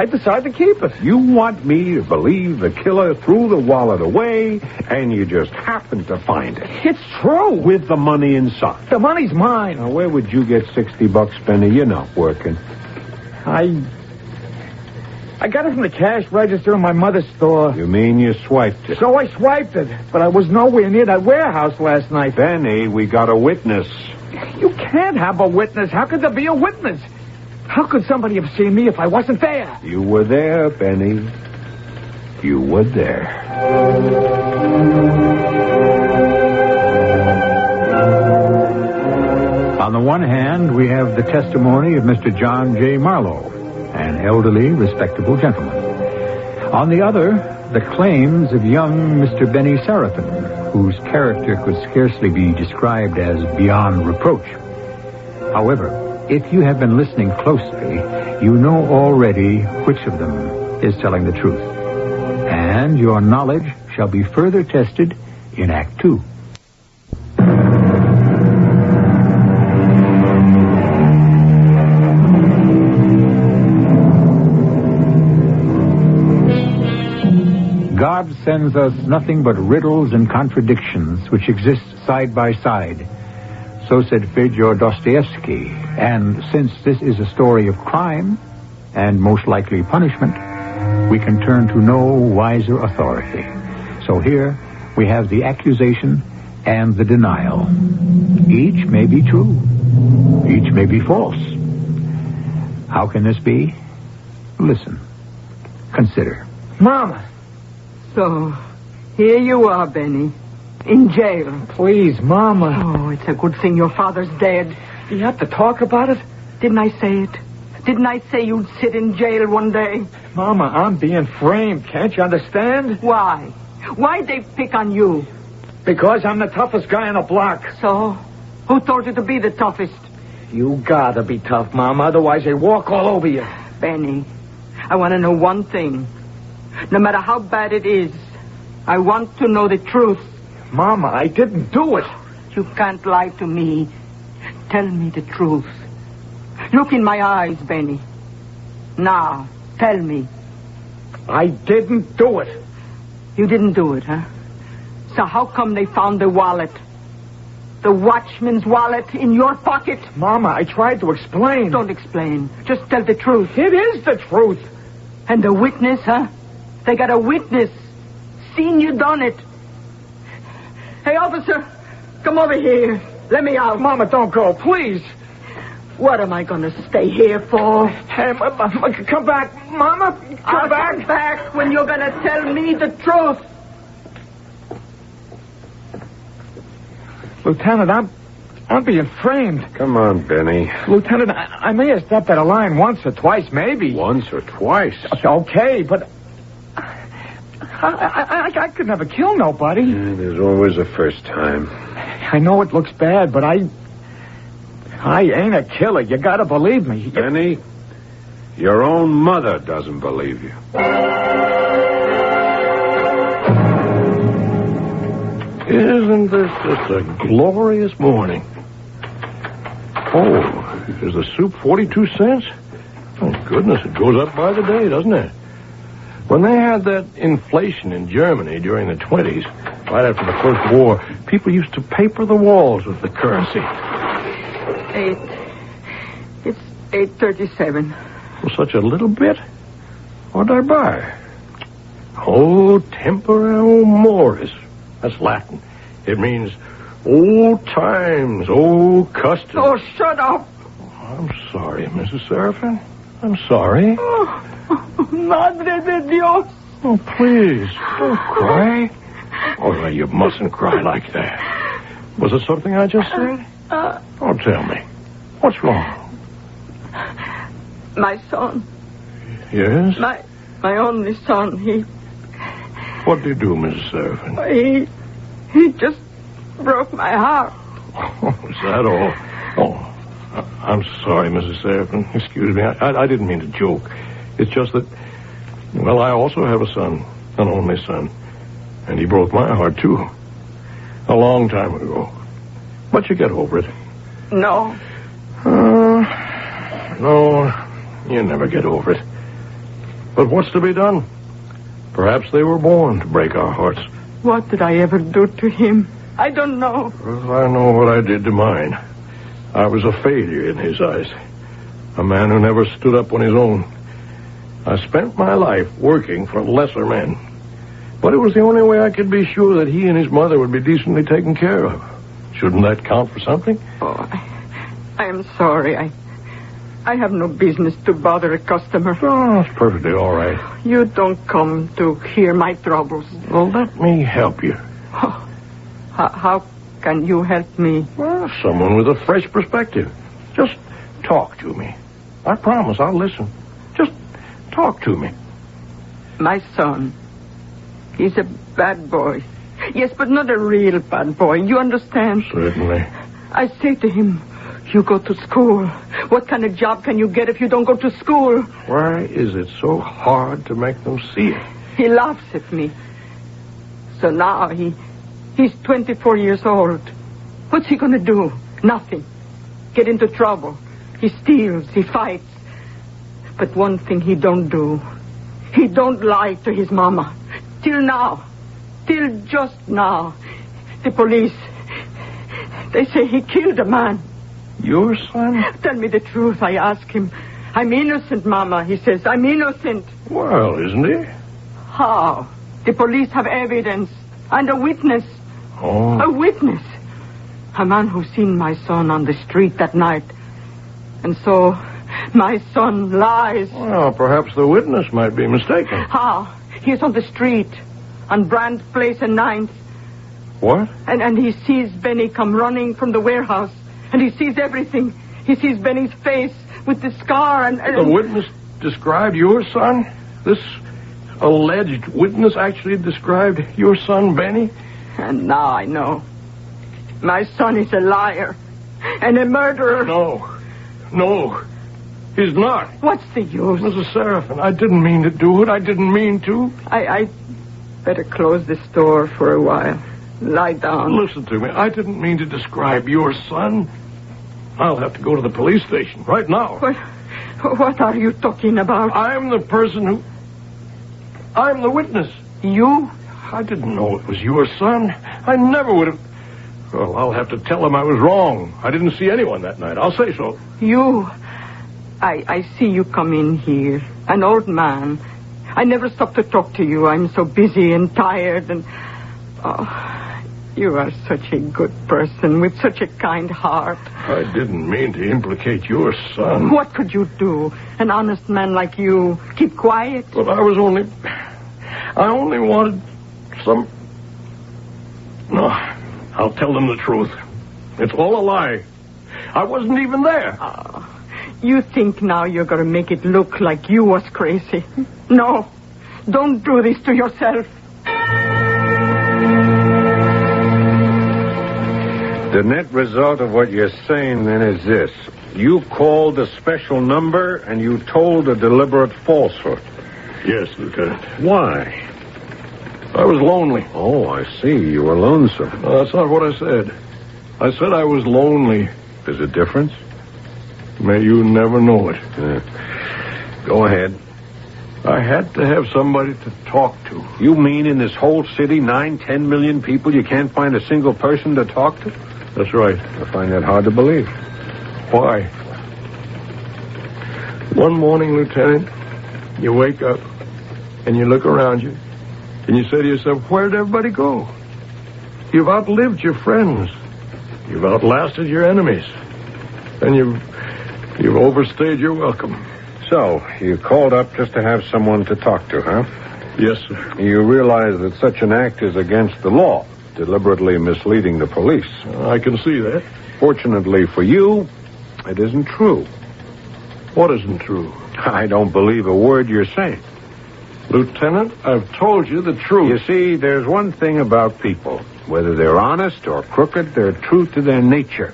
decided to keep it. You want me to believe the killer threw the wallet away and you just happened to find it? It's true. With the money inside. The money's mine. Now, where would you get $60, Benny? You're not working. I got it from the cash register in my mother's store. You mean you swiped it? So I swiped it, but I was nowhere near that warehouse last night. Benny, we got a witness. You can't have a witness. How could there be a witness? How could somebody have seen me if I wasn't there? You were there, Benny. You were there. On the one hand, we have the testimony of Mr. John J. Marlowe, an elderly, respectable gentleman. On the other, the claims of young Mr. Benny Seraphin, whose character could scarcely be described as beyond reproach. However, if you have been listening closely, you know already which of them is telling the truth. And your knowledge shall be further tested in Act 2. God sends us nothing but riddles and contradictions which exist side by side. So said Fyodor Dostoevsky. And since this is a story of crime and most likely punishment, we can turn to no wiser authority. So here we have the accusation and the denial. Each may be true. Each may be false. How can this be? Listen. Consider. Mama. So, here you are, Benny. In jail. Please, Mama. Oh, it's a good thing your father's dead. Do you have to talk about it? Didn't I say it? Didn't I say you'd sit in jail one day? Mama, I'm being framed. Can't you understand? Why? Why'd they pick on you? Because I'm the toughest guy on the block. So? Who told you to be the toughest? You gotta be tough, Mama. Otherwise they walk all over you. Benny, I want to know one thing. No matter how bad it is, I want to know the truth. Mama, I didn't do it. You can't lie to me. Tell me the truth. Look in my eyes, Benny. Now, tell me. I didn't do it. You didn't do it, huh? So how come they found the wallet? The watchman's wallet in your pocket? Mama, I tried to explain. Don't explain. Just tell the truth. It is the truth. And the witness, huh? They got a witness. Seen you done it. Hey, officer, come over here. Let me out. Mama, don't go, please. What am I going to stay here for? Hey, come back. Mama, I'll back. come back when you're going to tell me the truth. I'm being framed. Come on, Benny. Lieutenant, I may have stepped out of line once or twice, maybe. Once or twice? Okay, but I could never kill nobody. Yeah, there's always a first time. I know it looks bad, but I ain't a killer. You gotta believe me. Benny, your own mother doesn't believe you. Isn't this just a glorious morning? Oh, is the soup 42 cents? Oh, goodness, it goes up by the day, doesn't it? When they had that inflation in Germany during the 20s, right after the First War, people used to paper the walls with the currency. It's 8:37. Well, such a little bit? What did I buy? Oh, tempora moris. That's Latin. It means old times, old customs. Oh, shut up. I'm sorry, Mrs. Seraphin. I'm sorry. Oh, Madre de Dios. Oh, please, don't cry. Oh, no, you mustn't cry like that. Was it something I just said? Oh, tell me. What's wrong? My son. Yes? My only son, What did you do, Mrs. Seraphin? He just broke my heart. Oh, is that all? Oh, I'm sorry, Mrs. Seraphin. Excuse me. I didn't mean to joke. It's just that, well, I also have a son, an only son. And he broke my heart, too. A long time ago. But you get over it. No. No, you never get over it. But what's to be done? Perhaps they were born to break our hearts. What did I ever do to him? I don't know. Well, I know what I did to mine. I was a failure in his eyes. A man who never stood up on his own. I spent my life working for lesser men. But it was the only way I could be sure that he and his mother would be decently taken care of. Shouldn't that count for something? Oh, I am sorry. I have no business to bother a customer. Oh, it's perfectly all right. You don't come to hear my troubles. Well, let me help you. Oh, how can you help me? Well, someone with a fresh perspective. Just talk to me. I promise I'll listen. Just talk to me. My son. He's a bad boy. Yes, but not a real bad boy. You understand? Certainly. I say to him, you go to school. What kind of job can you get if you don't go to school? Why is it so hard to make them see it? He laughs at me. So now he's 24 years old. What's he going to do? Nothing. Get into trouble. He steals. He fights. But one thing he don't do. He don't lie to his mama. Till now. Till just now. The police, they say he killed a man. Your son? Tell me the truth, I ask him. I'm innocent, Mama, he says. I'm innocent. Well, isn't he? How? The police have evidence. And a witness. Oh. A witness. A man who seen my son on the street that night. And so, my son lies. Well, perhaps the witness might be mistaken. How? He's on the street. On Brand Place and 9th. What? And he sees Benny come running from the warehouse. And he sees everything. He sees Benny's face with the scar and... The witness described your son? This alleged witness actually described your son, Benny? And now I know. My son is a liar. And a murderer. No. He's not. What's the use? Mrs. Seraphin, I didn't mean to do it. I didn't mean to. I better close the store for a while. Lie down. Listen to me. I didn't mean to describe your son. I'll have to go to the police station right now. What are you talking about? I'm the person who... I'm the witness. You? I didn't know it was your son. I never would have... Well, I'll have to tell him I was wrong. I didn't see anyone that night. I'll say so. You? I see you come in here. An old man. I never stop to talk to you. I'm so busy and tired and... Oh, you are such a good person with such a kind heart. I didn't mean to implicate your son. What could you do? An honest man like you. Keep quiet? But I only wanted some... No, I'll tell them the truth. It's all a lie. I wasn't even there. You think now you're going to make it look like you was crazy. No, don't do this to yourself. The net result of what you're saying, then, is this. You called a special number, and you told a deliberate falsehood. Yes, Lieutenant. Why? I was lonely. Oh, I see. You were lonesome. No, that's not what I said. I said I was lonely. There's a difference? May you never know it. Go ahead. I had to have somebody to talk to. You mean in this whole city, 9-10 million people, you can't find a single person to talk to? That's right. I find that hard to believe. Why? One morning, Lieutenant, you wake up and you look around you and you say to yourself, where'd everybody go? You've outlived your friends. You've outlasted your enemies. And you've overstayed your welcome. So, you called up just to have someone to talk to, huh? Yes, sir. You realize that such an act is against the law, deliberately misleading the police. I can see that. Fortunately for you, it isn't true. What isn't true? I don't believe a word you're saying. Lieutenant, I've told you the truth. You see, there's one thing about people. Whether they're honest or crooked, they're true to their nature.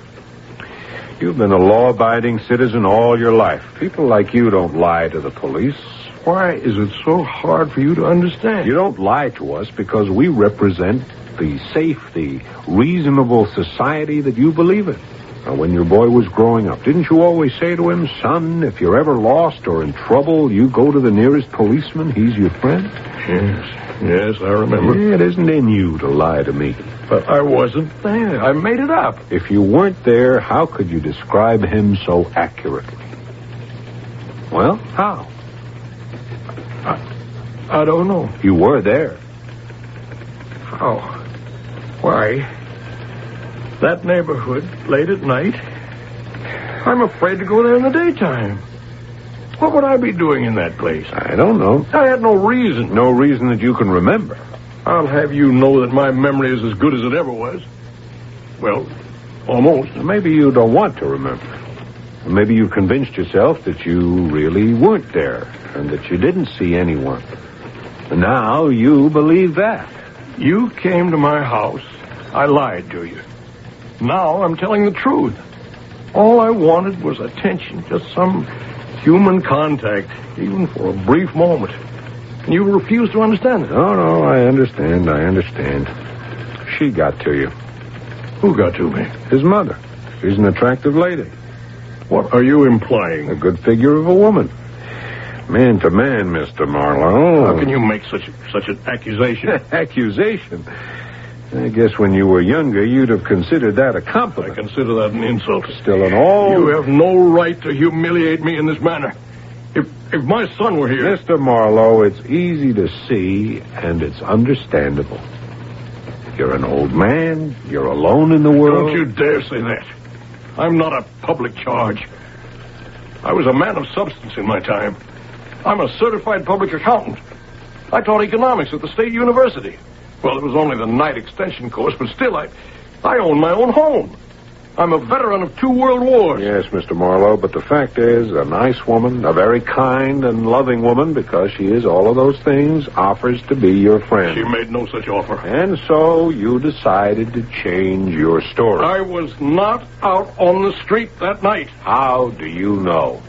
You've been a law-abiding citizen all your life. People like you don't lie to the police. Why is it so hard for you to understand? You don't lie to us because we represent the safe, the reasonable society that you believe in. Now, when your boy was growing up, didn't you always say to him, son, if you're ever lost or in trouble, you go to the nearest policeman, he's your friend? Yes, I remember. It isn't in you to lie to me. But I wasn't there. I made it up. If you weren't there, how could you describe him so accurately? Well, how? I don't know. You were there. How? Why? That neighborhood, late at night, I'm afraid to go there in the daytime. What would I be doing in that place? I don't know. I had no reason. No reason that you can remember. I'll have you know that my memory is as good as it ever was. Well, almost. Maybe you don't want to remember. Maybe you convinced yourself that you really weren't there and that you didn't see anyone. And now you believe that. You came to my house. I lied to you. Now I'm telling the truth. All I wanted was attention, just some human contact, even for a brief moment. And you refused to understand it. No, I understand. She got to you. Who got to me? His mother. She's an attractive lady. What are you implying? A good figure of a woman. Man to man, Mr. Marlowe. How can you make such an accusation? Accusation? I guess when you were younger, you'd have considered that a compliment. I consider that an insult. Still an all... You have no right to humiliate me in this manner. If my son were here... Mr. Marlowe, it's easy to see, and it's understandable. You're an old man. You're alone in the world. Don't you dare say that. I'm not a public charge. I was a man of substance in my time. I'm a certified public accountant. I taught economics at the State University. Well, it was only the night extension course, but still, I own my own home. I'm a veteran of 2 world wars. Yes, Mr. Marlowe, but the fact is, a nice woman, a very kind and loving woman, because she is all of those things, offers to be your friend. She made no such offer. And so you decided to change your story. I was not out on the street that night. How do you know?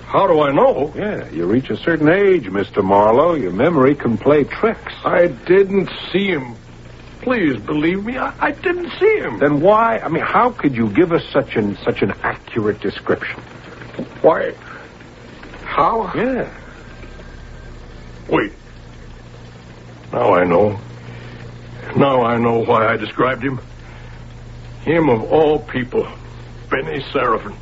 How do I know? Yeah, you reach a certain age, Mr. Marlowe. Your memory can play tricks. I didn't see him. Please believe me, I didn't see him. Then why? I mean, how could you give us such an accurate description? Why? How? Yeah. Wait. Now I know. Now I know why I described him. Him of all people, Benny Seraphin.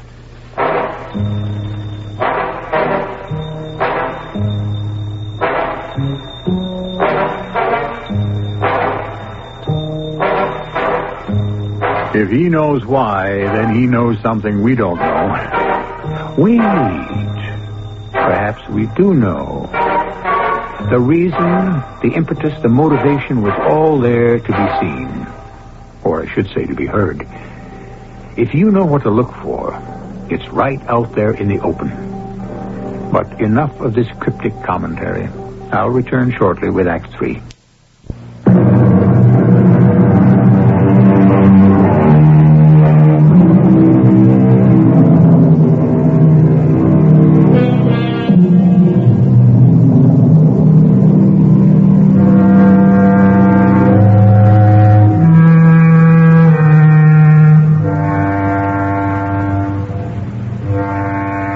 If he knows why, then he knows something we don't know. Wait. Perhaps we do know. The reason, the impetus, the motivation was all there to be seen. Or I should say to be heard. If you know what to look for, it's right out there in the open. But enough of this cryptic commentary. I'll return shortly with Act 3.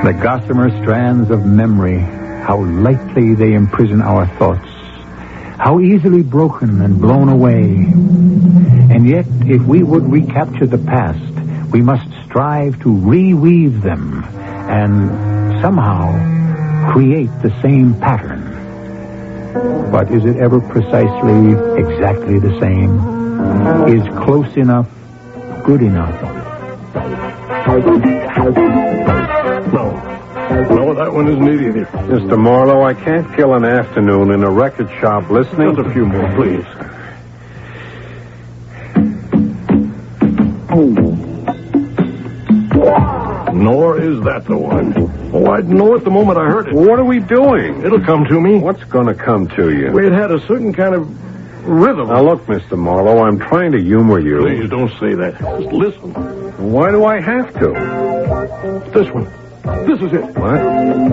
The gossamer strands of memory, how lightly they imprison our thoughts, how easily broken and blown away. And yet, if we would recapture the past, we must strive to reweave them and somehow create the same pattern. But is it ever precisely exactly the same? Is close enough good enough? No, that one isn't it either. Mr. Marlowe, I can't kill an afternoon in a record shop listening. Just a few more, please. Nor is that the one. Oh, I'd know it the moment I heard it. What are we doing? It'll come to me. What's going to come to you? It had a certain kind of rhythm. Now, look, Mr. Marlowe, I'm trying to humor you. Please don't say that. Just listen. Why do I have to? This one. This is it. What?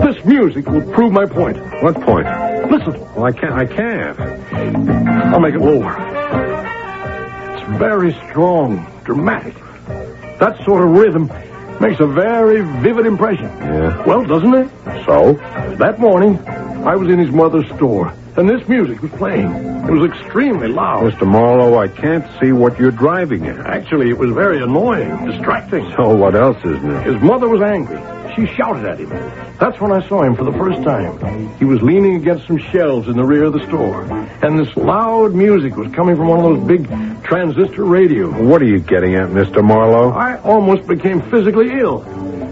This music will prove my point. What point? Listen. Well, I can't. I'll make it lower. It's very strong, dramatic. That sort of rhythm makes a very vivid impression. Yeah. Well, doesn't it? So? That morning, I was in his mother's store, and this music was playing. It was extremely loud. Mr. Marlowe, I can't see what you're driving at. Actually, it was very annoying, distracting. So what else isn't it? His mother was angry. She shouted at him. That's when I saw him for the first time. He was leaning against some shelves in the rear of the store, and this loud music was coming from one of those big transistor radios. What are you getting at, Mr. Marlowe? I almost became physically ill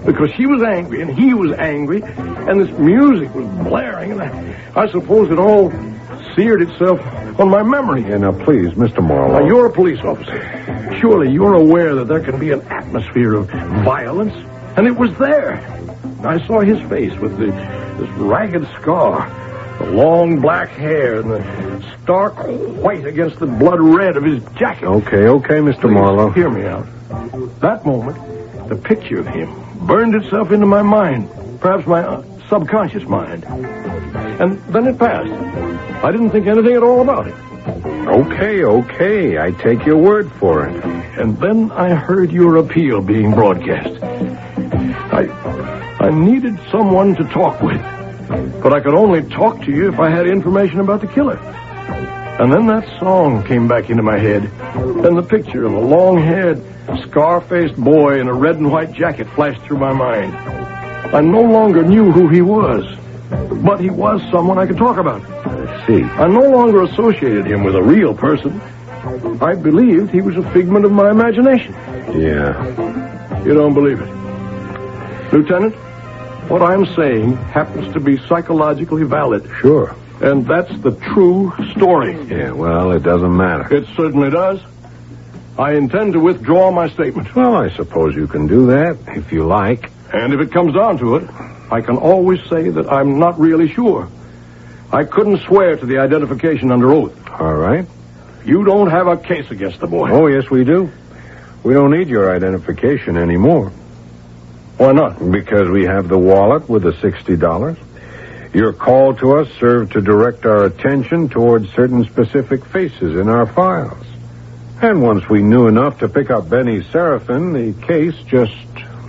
because she was angry and he was angry, and this music was blaring, and I suppose it all seared itself on my memory. Yeah, now, please, Mr. Marlowe. Now, you're a police officer. Surely you're aware that there can be an atmosphere of violence. And it was there. I saw his face with this ragged scar, the long black hair, and the stark white against the blood red of his jacket. Okay, Mr. Marlowe. Hear me out. That moment, the picture of him burned itself into my mind, perhaps my subconscious mind. And then it passed. I didn't think anything at all about it. Okay. I take your word for it. And then I heard your appeal being broadcast. I needed someone to talk with, but I could only talk to you if I had information about the killer. And then that song came back into my head, and the picture of a long-haired, scar-faced boy in a red and white jacket flashed through my mind. I no longer knew who he was, but he was someone I could talk about. I see. I no longer associated him with a real person. I believed he was a figment of my imagination. Yeah. You don't believe it? Lieutenant, what I'm saying happens to be psychologically valid. Sure. And that's the true story. Yeah, well, it doesn't matter. It certainly does. I intend to withdraw my statement. Well, I suppose you can do that, if you like. And if it comes down to it, I can always say that I'm not really sure. I couldn't swear to the identification under oath. All right. You don't have a case against the boy. Oh, yes, we do. We don't need your identification anymore. Why not? Because we have the wallet with the $60. Your call to us served to direct our attention towards certain specific faces in our files. And once we knew enough to pick up Benny Seraphin, the case just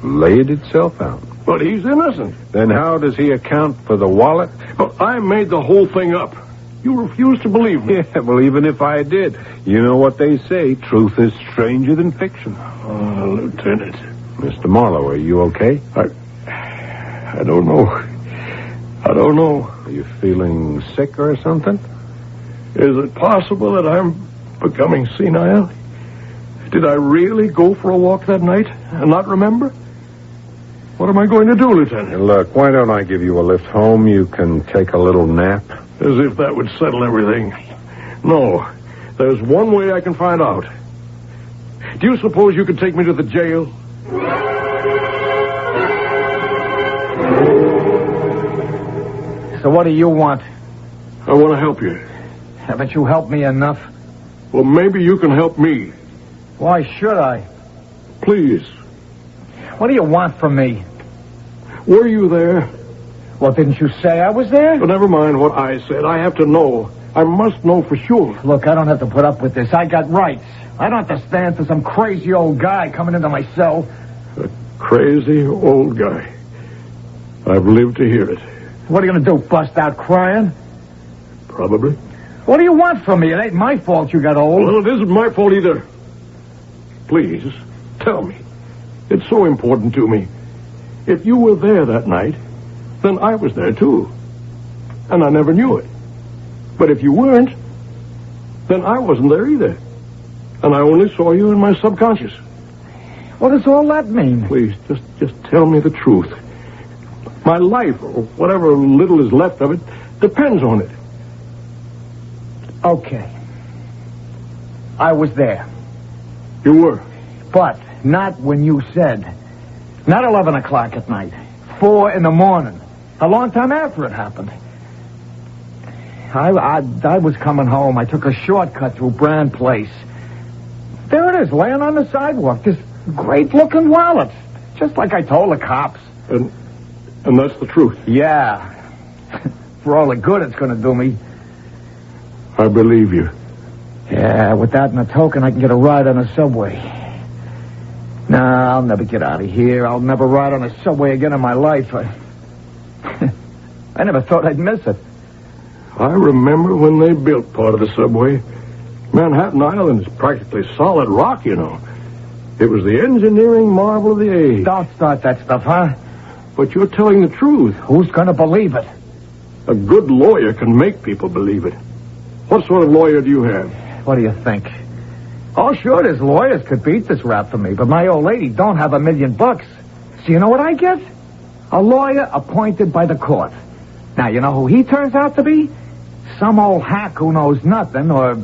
laid itself out. But he's innocent. Then how does he account for the wallet? But I made the whole thing up. You refuse to believe me. Yeah, well, even if I did, you know what they say, truth is stranger than fiction. Oh, Lieutenant. Mr. Marlowe, are you okay? I don't know. I don't know. Are you feeling sick or something? Is it possible that I'm becoming senile? Did I really go for a walk that night and not remember? What am I going to do, Lieutenant? Look, why don't I give you a lift home? You can take a little nap. As if that would settle everything. No. There's one way I can find out. Do you suppose you could take me to the jail? So what do you want? I want to help you. Haven't you helped me enough? Well, maybe you can help me. Why should I? Please. What do you want from me? Were you there? Well, didn't you say I was there? But never mind what I said. I have to know. I must know for sure. Look, I don't have to put up with this. I got rights. I don't have to stand for some crazy old guy coming into my cell. A crazy old guy. I've lived to hear it. What are you going to do, bust out crying? Probably. What do you want from me? It ain't my fault you got old. Well, it isn't my fault either. Please, tell me. It's so important to me. If you were there that night, then I was there too. And I never knew it. But if you weren't, then I wasn't there either. And I only saw you in my subconscious. What does all that mean? Please, just tell me the truth. My life, or whatever little is left of it, depends on it. Okay. I was there. You were? But not when you said. Not 11 o'clock at night. 4 in the morning. A long time after it happened. I was coming home. I took a shortcut through Brand Place. There it is, laying on the sidewalk. This great-looking wallet. Just like I told the cops. And that's the truth? Yeah. For all the good it's going to do me. I believe you. Yeah, with that and a token, I can get a ride on a subway. Nah, I'll never get out of here. I'll never ride on a subway again in my life. I never thought I'd miss it. I remember when they built part of the subway. Manhattan Island is practically solid rock, you know. It was the engineering marvel of the age. Don't start that stuff, huh? But you're telling the truth. Who's going to believe it? A good lawyer can make people believe it. What sort of lawyer do you have? What do you think? Oh, sure, there's lawyers could beat this rap for me, but my old lady don't have $1 million. So you know what I get? A lawyer appointed by the court. Now, you know who he turns out to be? Some old hack who knows nothing, or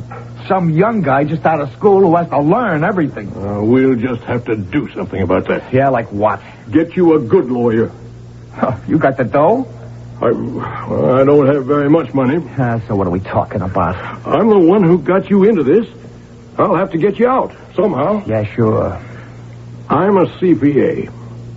some young guy just out of school who has to learn everything. We'll just have to do something about that. Yeah, like what? Get you a good lawyer. You got the dough? I don't have very much money. So what are we talking about? I'm the one who got you into this. I'll have to get you out, somehow. Yeah, sure. I'm a CPA,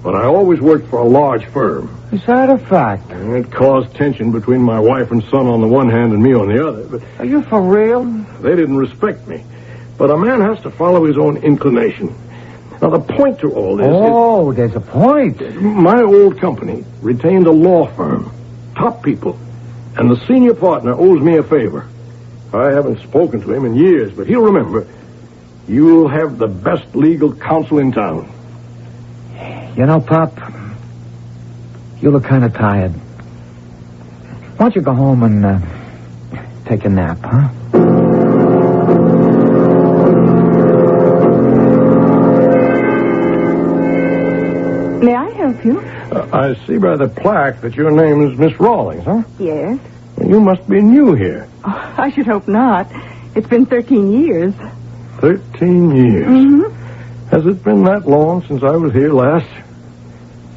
but I always worked for a large firm. Is that a fact? And it caused tension between my wife and son on the one hand and me on the other. But are you for real? They didn't respect me. But a man has to follow his own inclination. Now, the point to all this is... there's a point. My old company retained a law firm. Top people. And the senior partner owes me a favor. I haven't spoken to him in years, but he'll remember. You'll have the best legal counsel in town. You know, Pop, you look kind of tired. Why don't you go home and take a nap, huh? May I help you? I see by the plaque that your name is Miss Rawlings, huh? Yes. Well, you must be new here. Oh, I should hope not. It's been 13 years. 13 years? Mm-hmm. Has it been that long since I was here last?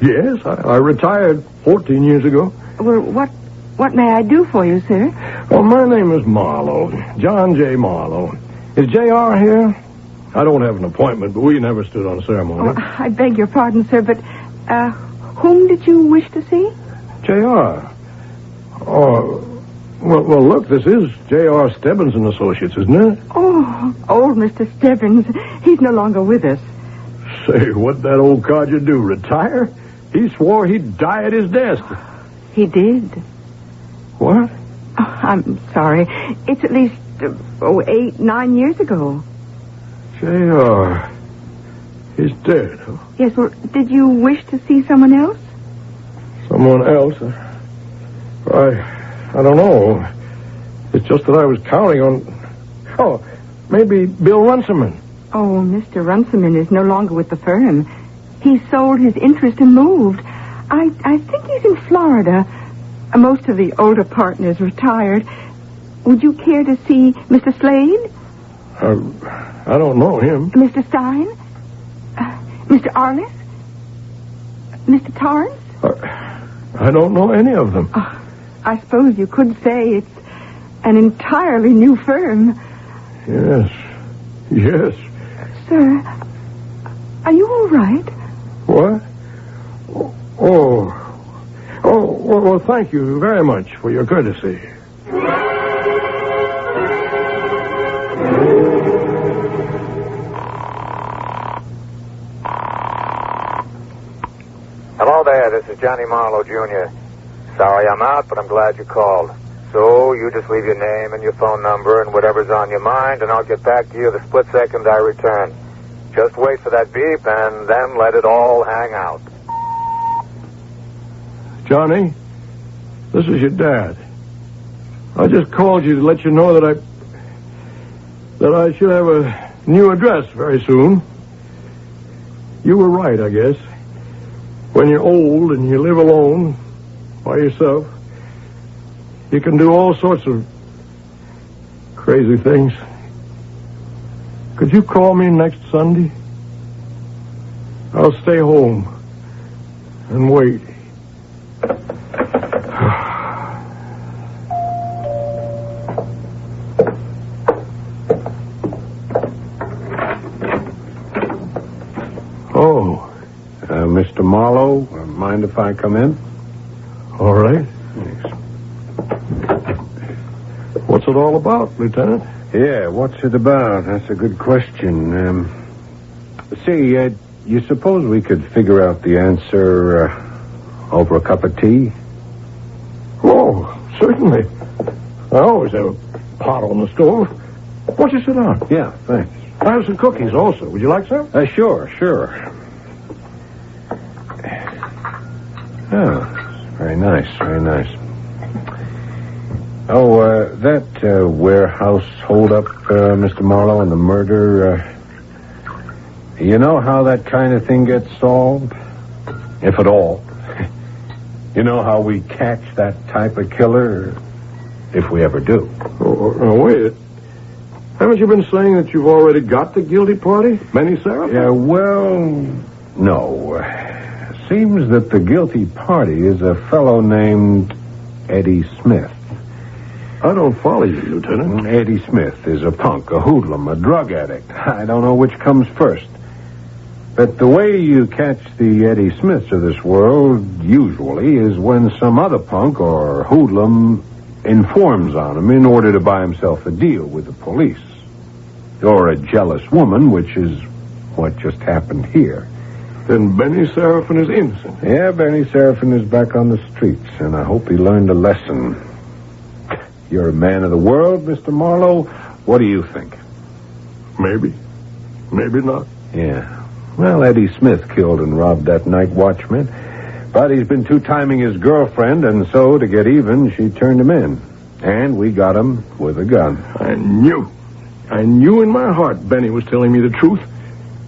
Yes, I retired 14 years ago. Well, what may I do for you, sir? Well, my name is Marlowe, John J. Marlowe. Is J.R. here? I don't have an appointment, but we never stood on ceremony. Oh, I beg your pardon, sir, but whom did you wish to see? J.R. Oh, well, look, this is J.R. Stebbins and Associates, isn't it? Oh, old Mr. Stebbins. He's no longer with us. Say, what'd that old codger do, retire? He swore he'd die at his desk. He did. What? Oh, I'm sorry. It's at least 8, 9 years ago. J.R. He's dead, huh? Yes, well, did you wish to see someone else? Someone else? I don't know. It's just that I was counting on... Oh, maybe Bill Runciman. Oh, Mr. Runciman is no longer with the firm. He sold his interest and moved. I think he's in Florida. Most of the older partners retired. Would you care to see Mr. Slade? I don't know him. Mr. Stein? Mr. Arliss? Mr. Torrance? I don't know any of them. I suppose you could say it's an entirely new firm. Yes. Sir, are you all right? What? Well, thank you very much for your courtesy. Hello there, this is Johnny Marlowe, Jr. Sorry I'm out, but I'm glad you called. So, you just leave your name and your phone number and whatever's on your mind, and I'll get back to you the split second I return. Just wait for that beep, and then let it all hang out. Johnny, this is your dad. I just called you to let you know that I should have a new address very soon. You were right, I guess. When you're old and you live alone by yourself, you can do all sorts of crazy things. Could you call me next Sunday? I'll stay home and wait. Mr. Marlowe, mind if I come in? All right. Thanks. What's it all about, Lieutenant? Yeah, what's it about? That's a good question. You suppose we could figure out the answer over a cup of tea? Oh, certainly. I always have a pot on the stove. Won't you sit down? Yeah, thanks. I have some cookies also. Would you like some? Sure. Oh, very nice. Oh, that warehouse holdup, Mr. Marlowe, and the murder, you know how that kind of thing gets solved? If at all. You know how we catch that type of killer? If we ever do. Oh, wait. Haven't you been saying that you've already got the guilty party? Benny Seraph? Yeah, well, no. Seems that the guilty party is a fellow named Eddie Smith. I don't follow you, Lieutenant. Eddie Smith is a punk, a hoodlum, a drug addict. I don't know which comes first. But the way you catch the Eddie Smiths of this world, usually, is when some other punk or hoodlum informs on him in order to buy himself a deal with the police. Or a jealous woman, which is what just happened here. Then Benny Seraphin is innocent. Yeah, Benny Seraphin is back on the streets, and I hope he learned a lesson. You're a man of the world, Mr. Marlowe. What do you think? Maybe. Maybe not. Yeah. Well, Eddie Smith killed and robbed that night watchman, but he's been two-timing his girlfriend, and so, to get even, she turned him in. And we got him with a gun. I knew in my heart Benny was telling me the truth,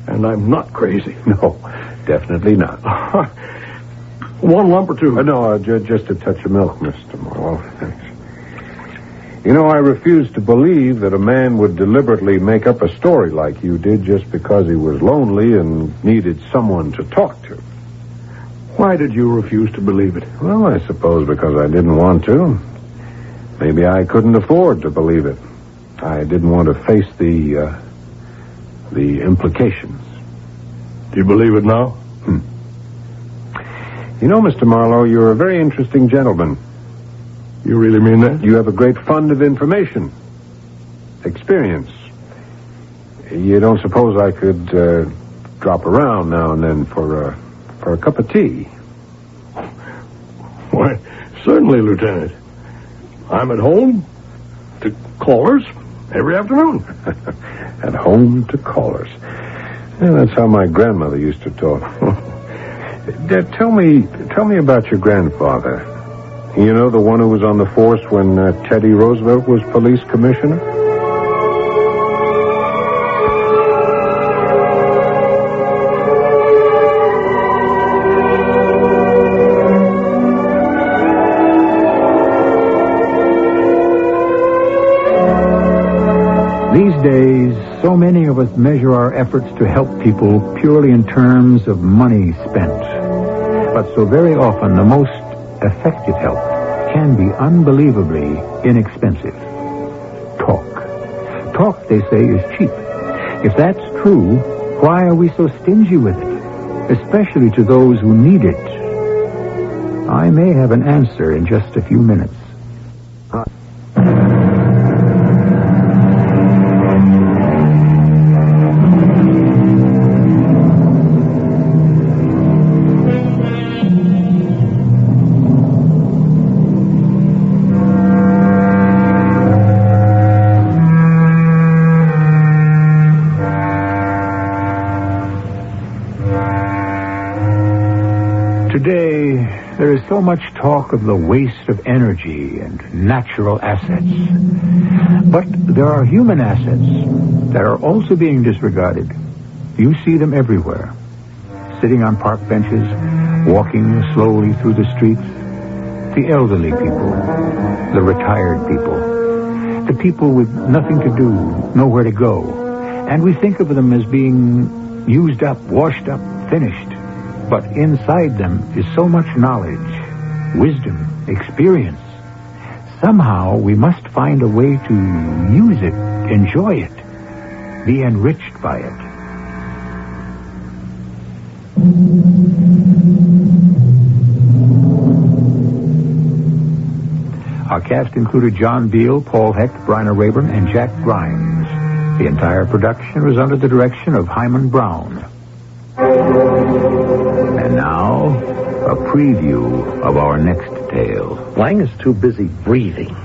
and I'm not crazy. No, definitely not. One lump or two? No, just a touch of milk, Mr. Marlowe. Thanks. You know, I refuse to believe that a man would deliberately make up a story like you did just because he was lonely and needed someone to talk to. Why did you refuse to believe it? Well, I suppose because I didn't want to. Maybe I couldn't afford to believe it. I didn't want to face the implications. Do you believe it now? You know, Mr. Marlowe, you're a very interesting gentleman. You really mean that? You have a great fund of information. Experience. You don't suppose I could drop around now and then for a cup of tea? Why, certainly, Lieutenant. I'm at home to callers every afternoon. At home to callers. Yeah, that's how my grandmother used to talk. Tell me about your grandfather. You know, the one who was on the force when Teddy Roosevelt was police commissioner? These days, so many of us measure our efforts to help people purely in terms of money spent. But so very often, the most effective help can be unbelievably inexpensive. Talk. Talk, they say, is cheap. If that's true, why are we so stingy with it? Especially to those who need it. I may have an answer in just a few minutes. Today, there is so much talk of the waste of energy and natural assets. But there are human assets that are also being disregarded. You see them everywhere. Sitting on park benches, walking slowly through the streets. The elderly people, the retired people, the people with nothing to do, nowhere to go. And we think of them as being used up, washed up, finished. But inside them is so much knowledge, wisdom, experience. Somehow we must find a way to use it, enjoy it, be enriched by it. Our cast included John Beal, Paul Hecht, Bryna Rayburn, and Jack Grimes. The entire production was under the direction of Himan Brown. And now, a preview of our next tale. Lang is too busy breathing.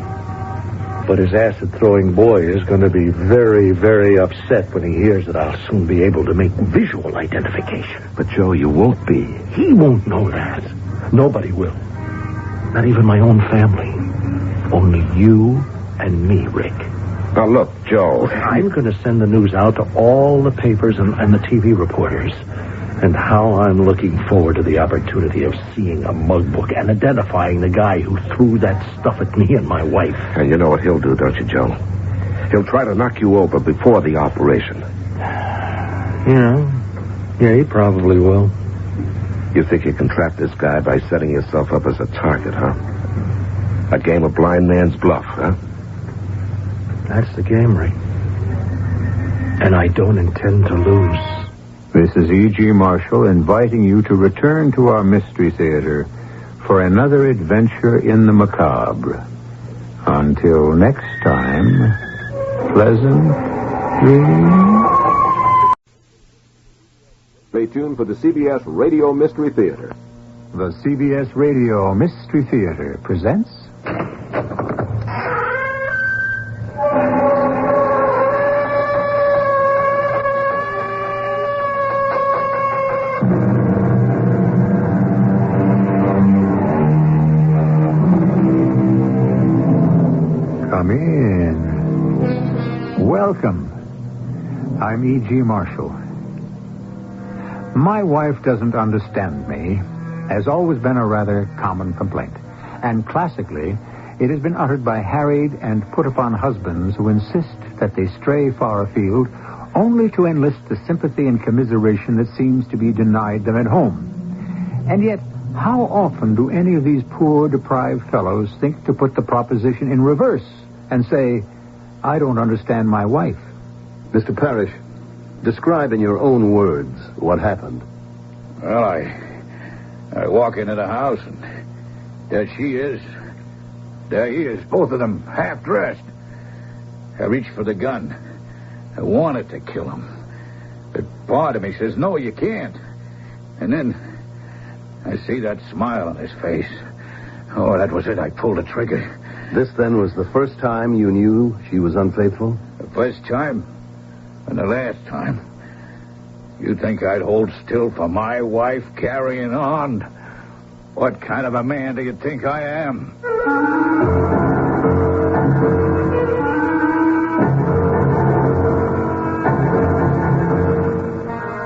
But his acid-throwing boy is going to be very, very upset when he hears that I'll soon be able to make visual identification. But, Joe, you won't be. He won't know that. Nobody will. Not even my own family. Only you and me, Rick. Now, look, Joe. I'm going to send the news out to all the papers and the TV reporters. And how I'm looking forward to the opportunity of seeing a mug book and identifying the guy who threw that stuff at me and my wife. And you know what he'll do, don't you, Joe? He'll try to knock you over before the operation. Yeah, he probably will. You think you can trap this guy by setting yourself up as a target, huh? A game of blind man's bluff, huh? That's the game, Ray. And I don't intend to lose. This is E.G. Marshall inviting you to return to our Mystery Theater for another adventure in the macabre. Until next time, pleasant dreams. Stay tuned for the CBS Radio Mystery Theater. The CBS Radio Mystery Theater presents... Come in. Welcome. I'm E.G. Marshall. My wife doesn't understand me has always been a rather common complaint. And classically, it has been uttered by harried and put-upon husbands who insist that they stray far afield only to enlist the sympathy and commiseration that seems to be denied them at home. And yet, how often do any of these poor, deprived fellows think to put the proposition in reverse and say, I don't understand my wife? Mr. Parrish, describe in your own words what happened. Well, I walk into the house, and there she is. There he is, both of them, half-dressed. I reached for the gun. I wanted to kill him. But part of me says, no, you can't. And then I see that smile on his face. Oh, that was it. I pulled the trigger. This, then, was the first time you knew she was unfaithful? The first time and the last time. You think I'd hold still for my wife carrying on? What kind of a man do you think I am?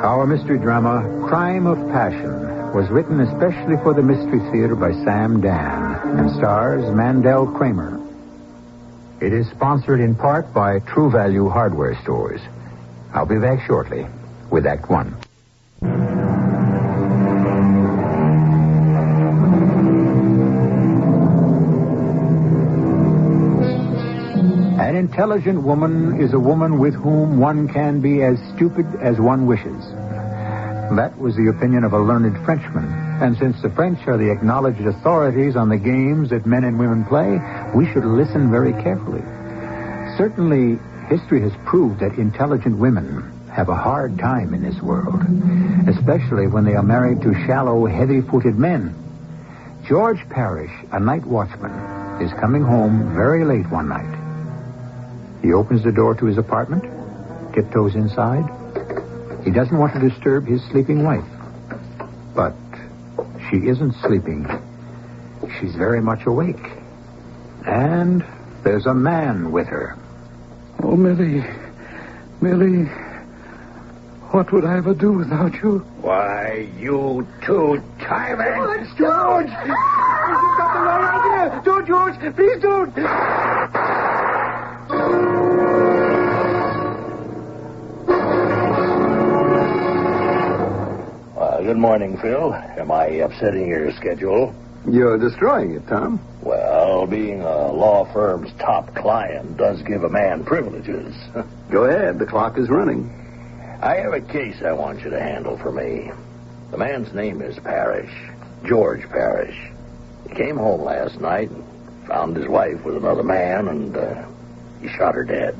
Our mystery drama, Crime of Passion, was written especially for the Mystery Theater by Sam Dan and stars Mandel Kramer. It is sponsored in part by True Value Hardware Stores. I'll be back shortly with Act One. intelligent woman is a woman with whom one can be as stupid as one wishes. That was the opinion of a learned Frenchman. And since the French are the acknowledged authorities on the games that men and women play, we should listen very carefully. Certainly, history has proved that intelligent women have a hard time in this world, especially when they are married to shallow, heavy-footed men. George Parrish, a night watchman, is coming home very late one night. He opens the door to his apartment, tiptoes inside. He doesn't want to disturb his sleeping wife. But she isn't sleeping. She's very much awake. And there's a man with her. Oh, Millie, what would I ever do without you? Why, you two-timing... George! You've got the wrong idea! Don't, George! Please don't! Good morning, Phil. Am I upsetting your schedule? You're destroying it, Tom. Well, being a law firm's top client does give a man privileges. Go ahead. The clock is running. I have a case I want you to handle for me. The man's name is Parrish, George Parrish. He came home last night and found his wife with another man, and he shot her dead.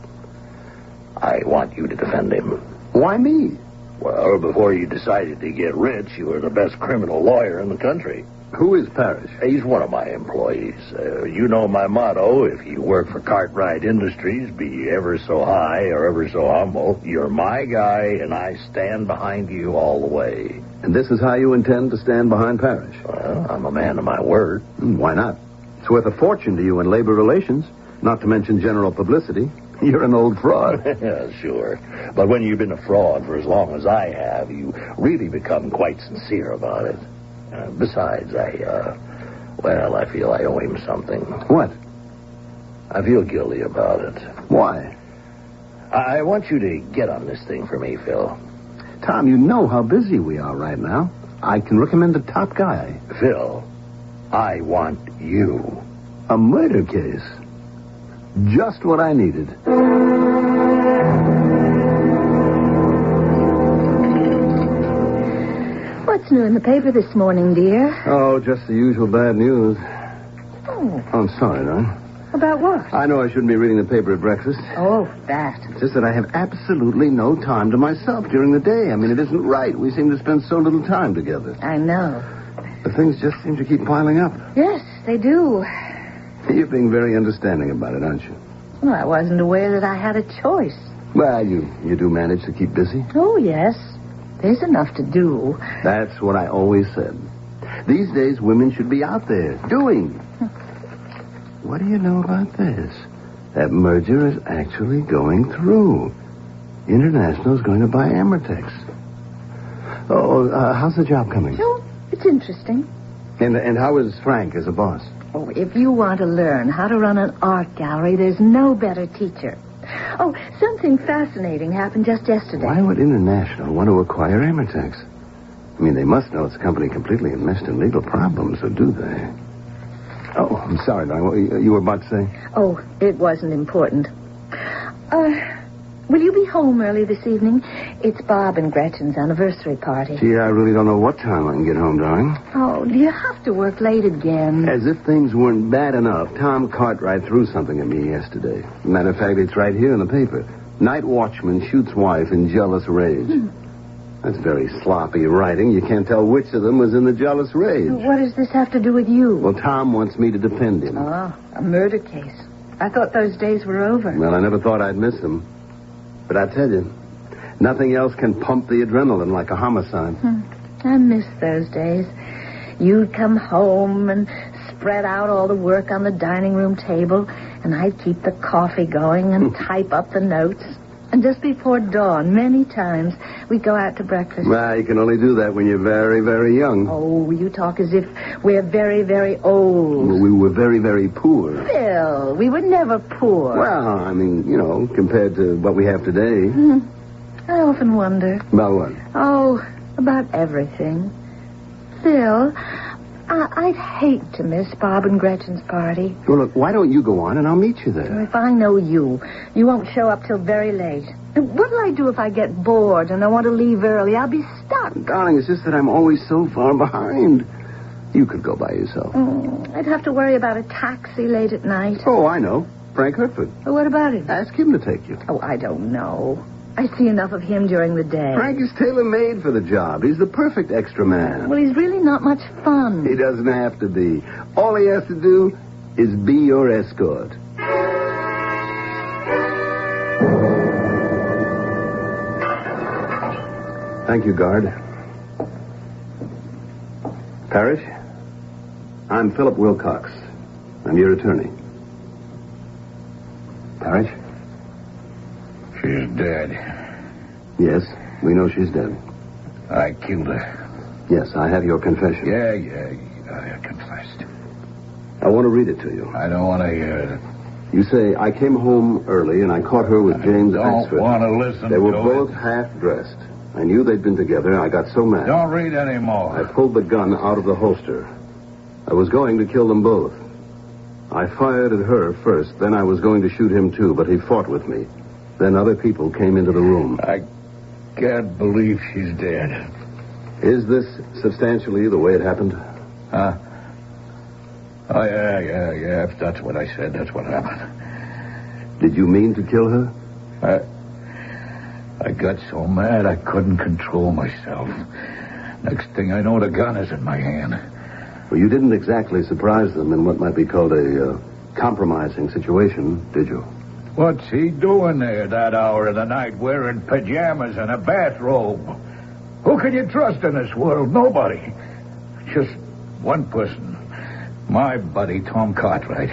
I want you to defend him. Why me? Well, before you decided to get rich, you were the best criminal lawyer in the country. Who is Parrish? He's one of my employees. You know my motto, if you work for Cartwright Industries, be ever so high or ever so humble, you're my guy, and I stand behind you all the way. And this is how you intend to stand behind Parrish? Well, I'm a man of my word. Why not? It's worth a fortune to you in labor relations, not to mention general publicity. You're an old fraud. Yeah, sure. But when you've been a fraud for as long as I have, you really become quite sincere about it. Besides, I feel I owe him something. What? I feel guilty about it. Why? I want you to get on this thing for me, Phil. Tom, you know how busy we are right now. I can recommend a top guy. Phil, I want you. A murder case. Just what I needed. What's new in the paper this morning, dear? Oh, just the usual bad news. Oh. I'm sorry, darling. About what? I know I shouldn't be reading the paper at breakfast. Oh, that. It's just that I have absolutely no time to myself during the day. I mean, it isn't right. We seem to spend so little time together. I know. The things just seem to keep piling up. Yes, they do. You're being very understanding about it, aren't you? Well, I wasn't aware that I had a choice. Well, you do manage to keep busy. Oh, yes. There's enough to do. That's what I always said. These days, women should be out there, doing. What do you know about this? That merger is actually going through. International's going to buy Amertex. How's the job coming? Oh, it's interesting. And how is Frank as a boss? Oh, if you want to learn how to run an art gallery, there's no better teacher. Oh, something fascinating happened just yesterday. Why would International want to acquire Amertex? I mean, they must know it's a company completely enmeshed in legal problems, or do they? Oh, I'm sorry, darling. What you were about to say? Oh, it wasn't important. Will you be home early this evening? It's Bob and Gretchen's anniversary party. Gee, I really don't know what time I can get home, darling. Oh, do you have to work late again? As if things weren't bad enough, Tom Cartwright threw something at me yesterday. Matter of fact, it's right here in the paper. Night watchman shoots wife in jealous rage. That's very sloppy writing. You can't tell which of them was in the jealous rage. What does this have to do with you? Well, Tom wants me to defend him. Oh, a murder case. I thought those days were over. Well, I never thought I'd miss them. But I tell you, nothing else can pump the adrenaline like a homicide. I miss those days. You'd come home and spread out all the work on the dining room table, and I'd keep the coffee going and type up the notes. And just before dawn, many times, we'd go out to breakfast. Well, you can only do that when you're very, very young. Oh, you talk as if we're very, very old. Well, we were very, very poor. Phil, we were never poor. Well, I mean, you know, compared to what we have today. I often wonder. About what? Oh, about everything. Phil, I'd hate to miss Bob and Gretchen's party. Well, look, why don't you go on and I'll meet you there? If I know you won't show up till very late. What'll I do if I get bored and I want to leave early? I'll be stuck. Darling, it's just that I'm always so far behind. You could go by yourself. I'd have to worry about a taxi late at night. Oh, I know. Frank Hertford. Well, what about him? Ask him to take you. Oh, I don't know. I see enough of him during the day. Frank is tailor-made for the job. He's the perfect extra man. Well, he's really not much fun. He doesn't have to be. All he has to do is be your escort. Thank you, guard. Parrish, I'm Philip Wilcox. I'm your attorney. Parrish? She's dead. Yes, we know she's dead. I killed her. Yes, I have your confession. Yeah, I confessed. I want to read it to you. I don't want to hear it. You say, I came home early and I caught her with James Axford. I don't want to listen They were to both it. half-dressed. I knew they'd been together. I got so mad. Don't read any more. I pulled the gun out of the holster. I was going to kill them both. I fired at her first, then I was going to shoot him too, but he fought with me. Then other people came into the room. I can't believe she's dead. Is this substantially the way it happened? Huh? Oh, yeah. If that's what I said, that's what happened. Did you mean to kill her? I got so mad I couldn't control myself. Next thing I know, the gun is in my hand. Well, you didn't exactly surprise them in what might be called a compromising situation, did you? What's he doing there that hour of the night wearing pajamas and a bathrobe? Who can you trust in this world? Nobody. Just one person. My buddy, Tom Cartwright.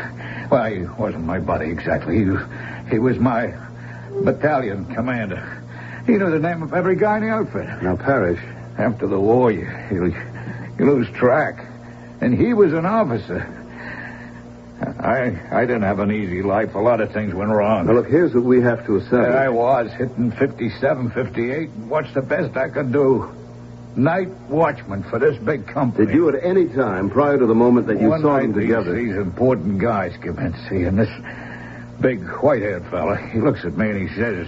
Well, he wasn't my buddy exactly. He was my battalion commander. He knew the name of every guy in the outfit. Now, Parrish. After the war, you lose track. And he was an officer. I didn't have an easy life. A lot of things went wrong. Now, look, here's what we have to establish. I was hitting 57, 58. What's the best I could do? Night watchman for this big company. Did you at any time, prior to the moment that you saw them together... These important guys come in, see, and this big white-haired fella, he looks at me and he says,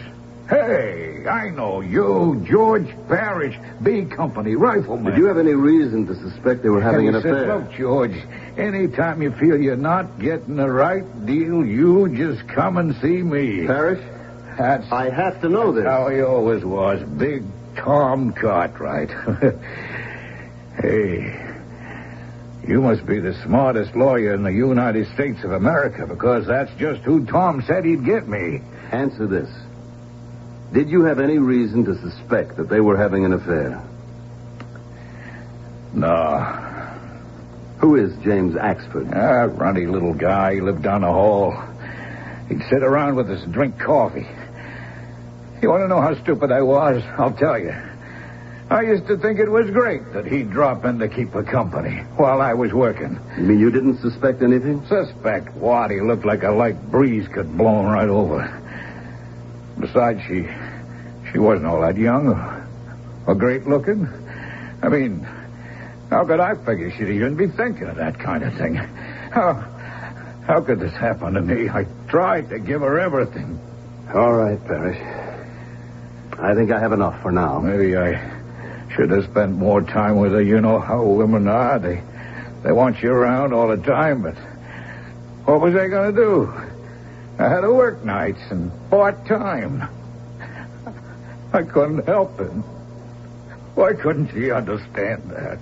"Hey, I know you, George Parrish, B Company, rifleman." Did you have any reason to suspect they were having an affair? Said, "Look, George, anytime you feel you're not getting the right deal, you just come and see me." Parrish? I have to know this. How he always was, Big Tom Cartwright. Hey, you must be the smartest lawyer in the United States of America, because that's just who Tom said he'd get me. Answer this. Did you have any reason to suspect that they were having an affair? No. Who is James Axford? A runny little guy. He lived down the hall. He'd sit around with us and drink coffee. You want to know how stupid I was? I'll tell you. I used to think it was great that he'd drop in to keep her company while I was working. You mean you didn't suspect anything? Suspect what? He looked like a light breeze could blow him right over. Besides, she wasn't all that young or great looking. I mean, how could I figure she'd even be thinking of that kind of thing? How could this happen to me? I tried to give her everything. All right, Parrish. I think I have enough for now. Maybe I should have spent more time with her. You know how women are. They want you around all the time, but what was I going to do? I had to work nights and part-time. I couldn't help it. Why couldn't she understand that?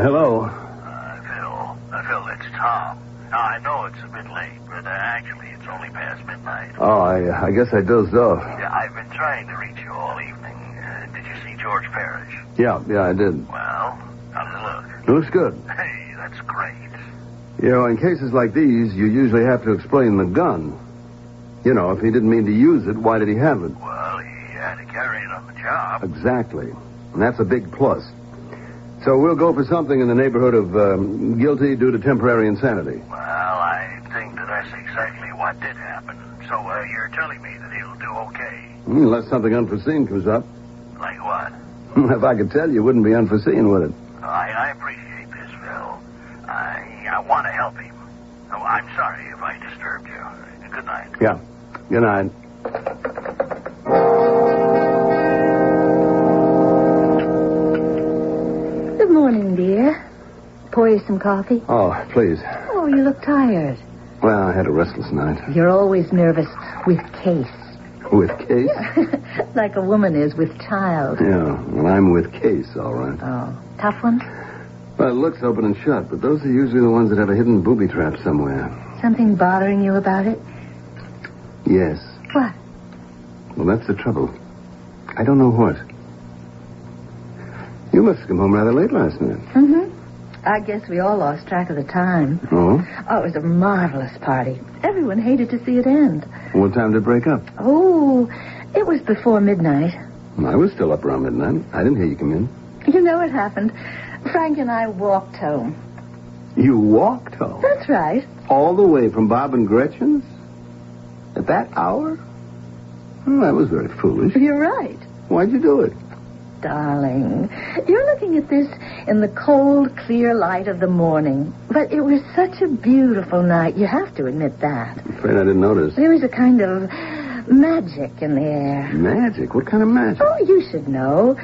Hello. Phil, it's Tom. Now, I know it's a bit late, but actually it's only past midnight. Oh, I guess I dozed off. Yeah, I've been trying to reach you all evening. Did you see George Parrish? Yeah, I did. Well, how does it look? It looks good. Hey, that's great. You know, in cases like these, you usually have to explain the gun. You know, if he didn't mean to use it, why did he have it? Well, he had to carry it on the job. Exactly. And that's a big plus. So we'll go for something in the neighborhood of guilty due to temporary insanity. Well, you're telling me that he'll do okay. Unless something unforeseen comes up. Like what? If I could tell you, it wouldn't be unforeseen, would it? I appreciate this, Phil. I want to help him. Oh, I'm sorry if I disturbed you. Good night. Yeah. Good night. Good morning, dear. Pour you some coffee? Oh, please. Oh, you look tired. Well, I had a restless night. You're always nervous with case. With Case? Like a woman is with child. Yeah, well, I'm with Case, all right. Oh, tough one? Well, it looks open and shut, but those are usually the ones that have a hidden booby trap somewhere. Something bothering you about it? Yes. What? Well, that's the trouble. I don't know what. You must have come home rather late last night. Mm-hmm. I guess we all lost track of the time. Oh? Oh, it was a marvelous party. Everyone hated to see it end. What time did it break up? Oh, it was before midnight. I was still up around midnight. I didn't hear you come in. You know what happened? Frank and I walked home. You walked home? That's right. All the way from Bob and Gretchen's? At that hour? Well, that was very foolish. You're right. Why'd you do it? Darling, you're looking at this in the cold, clear light of the morning. But it was such a beautiful night. You have to admit that. I'm afraid I didn't notice. There was a kind of magic in the air. Magic? What kind of magic? Oh, you should know.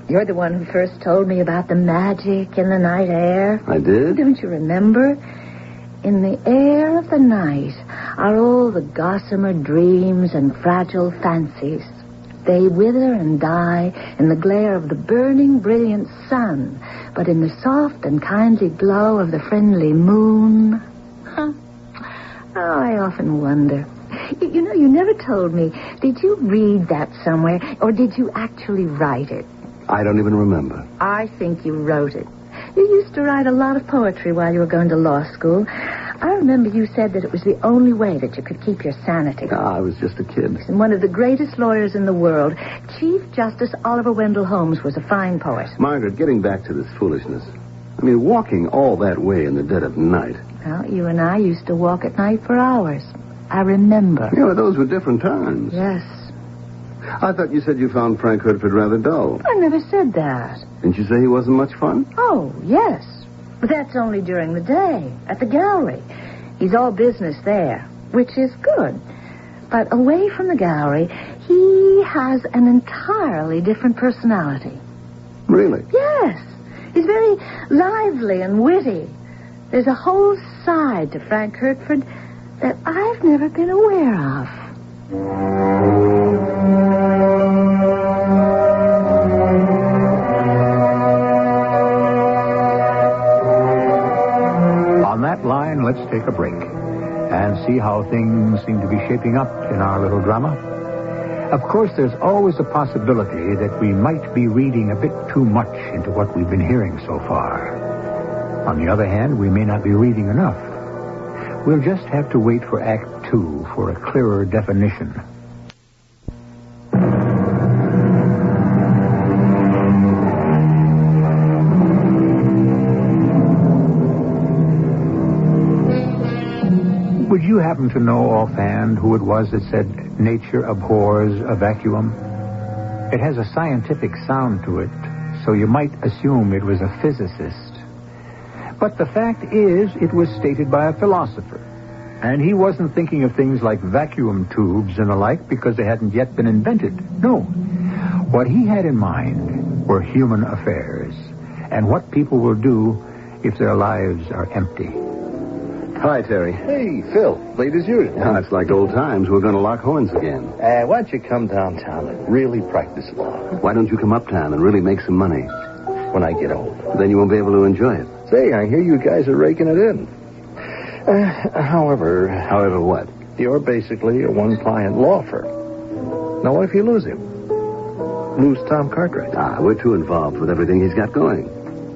You're the one who first told me about the magic in the night air. I did? Don't you remember? In the air of the night are all the gossamer dreams and fragile fancies. They wither and die in the glare of the burning, brilliant sun, but in the soft and kindly glow of the friendly moon. Huh. Oh, I often wonder. You know, you never told me. Did you read that somewhere, or did you actually write it? I don't even remember. I think you wrote it. You used to write a lot of poetry while you were going to law school. I remember you said that it was the only way that you could keep your sanity. I was just a kid. And one of the greatest lawyers in the world, Chief Justice Oliver Wendell Holmes, was a fine poet. Margaret, getting back to this foolishness. I mean, walking all that way in the dead of night. Well, you and I used to walk at night for hours. I remember. Yeah, well, those were different times. Yes. I thought you said you found Frank Hertford rather dull. I never said that. Didn't you say he wasn't much fun? Oh, yes. But that's only during the day, at the gallery. He's all business there, which is good. But away from the gallery, he has an entirely different personality. Really? Yes. He's very lively and witty. There's a whole side to Frank Hertford that I've never been aware of. On that line, let's take a break and see how things seem to be shaping up in our little drama. Of course, there's always a possibility that we might be reading a bit too much into what we've been hearing so far. On the other hand, we may not be reading enough. We'll just have to wait for Act 2 for a clearer definition. Would you happen to know offhand who it was that said nature abhors a vacuum? It has a scientific sound to it, so you might assume it was a physicist. But the fact is, it was stated by a philosopher. And he wasn't thinking of things like vacuum tubes and the like because they hadn't yet been invented. No. What he had in mind were human affairs and what people will do if their lives are empty. Hi, Terry. Hey, Phil. Late as usual. Now, it's like old times. We're going to lock horns again. Why don't you come downtown and really practice law? Why don't you come uptown and really make some money? When I get old. Then you won't be able to enjoy it. Say, I hear you guys are raking it in. However... However what? You're basically a one-client law firm. Now, what if you lose him? Lose Tom Cartwright? We're too involved with everything he's got going.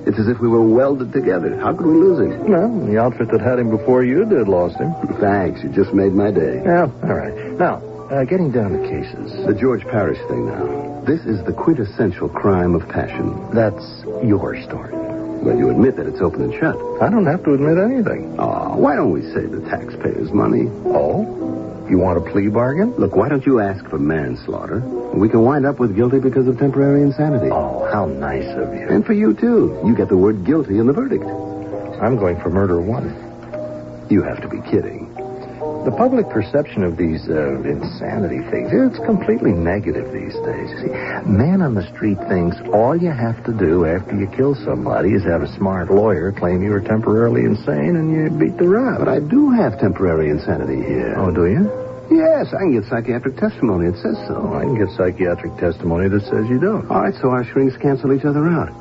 It's as if we were welded together. How could we lose him? Well, the outfit that had him before you did lost him. Thanks. You just made my day. Yeah, all right. Now, getting down to cases. The George Parrish thing now. This is the quintessential crime of passion. That's your story. Well, you admit that it's open and shut. I don't have to admit anything. Oh, why don't we save the taxpayers' money? Oh? You want a plea bargain? Look, why don't you ask for manslaughter? We can wind up with guilty because of temporary insanity. Oh, how nice of you. And for you, too. You get the word guilty in the verdict. I'm going for murder 1. You have to be kidding. The public perception of these insanity things, it's completely negative these days. You see, man on the street thinks all you have to do after you kill somebody is have a smart lawyer claim you were temporarily insane and you beat the rap. But I do have temporary insanity here. Oh, do you? Yes, I can get psychiatric testimony. It says so. I can get psychiatric testimony that says you don't. All right, so our shrinks cancel each other out.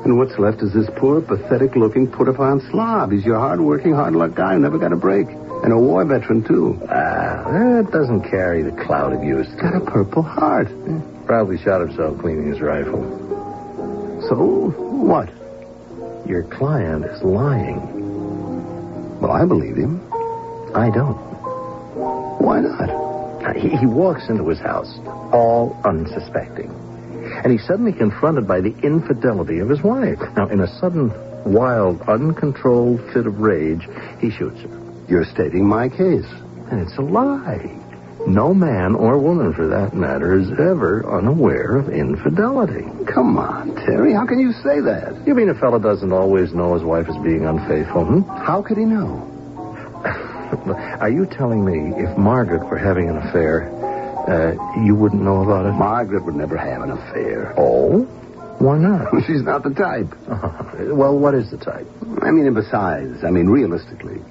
And what's left is this poor, pathetic-looking, put-upon slob. He's your hard-working, hard-luck guy who never got a break. And a war veteran, too. That doesn't carry the cloud of youth. Got a Purple Heart. Probably shot himself cleaning his rifle. So, what? Your client is lying. Well, I believe him. I don't. Why not? He walks into his house, all unsuspecting. And he's suddenly confronted by the infidelity of his wife. Now, in a sudden, wild, uncontrolled fit of rage, he shoots her. You're stating my case. And it's a lie. No man or woman, for that matter, is ever unaware of infidelity. Come on, Terry. How can you say that? You mean a fellow doesn't always know his wife is being unfaithful, How could he know? Are you telling me if Margaret were having an affair, you wouldn't know about it? Margaret would never have an affair. Oh? Why not? She's not the type. Well, what is the type? And besides, realistically,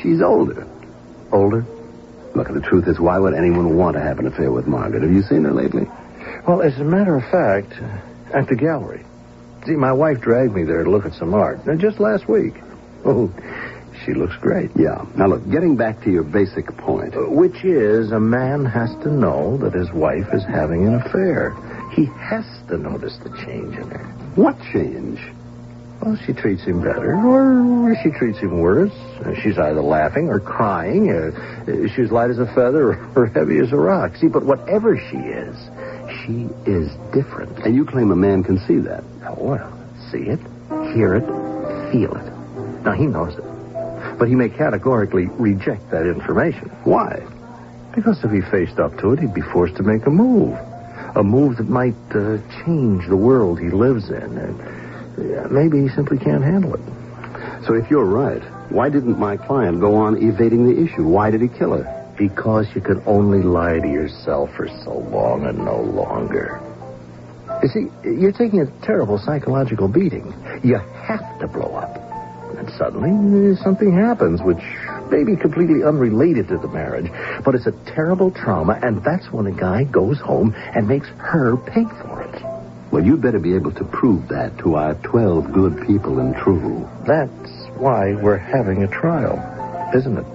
she's older. Older? Look, the truth is, why would anyone want to have an affair with Margaret? Have you seen her lately? Well, as a matter of fact, at the gallery. See, my wife dragged me there to look at some art. Just last week. Oh, she looks great. Yeah. Now, look, getting back to your basic point. Which is, a man has to know that his wife is having an affair. He has to notice the change in her. What change? Well, she treats him better, or she treats him worse. She's either laughing or crying. She's light as a feather or heavy as a rock. See, but whatever she is different. And you claim a man can see that? Oh, well, see it, hear it, feel it. Now, he knows it. But he may categorically reject that information. Why? Because if he faced up to it, he'd be forced to make a move. A move that might change the world he lives in. Maybe he simply can't handle it. So if you're right, why didn't my client go on evading the issue? Why did he kill her? Because you could only lie to yourself for so long and no longer. You see, you're taking a terrible psychological beating. You have to blow up. And suddenly, something happens which may be completely unrelated to the marriage, but it's a terrible trauma, and that's when a guy goes home and makes her pay for it. Well, you'd better be able to prove that to our 12 good people in True. That's why we're having a trial, isn't it?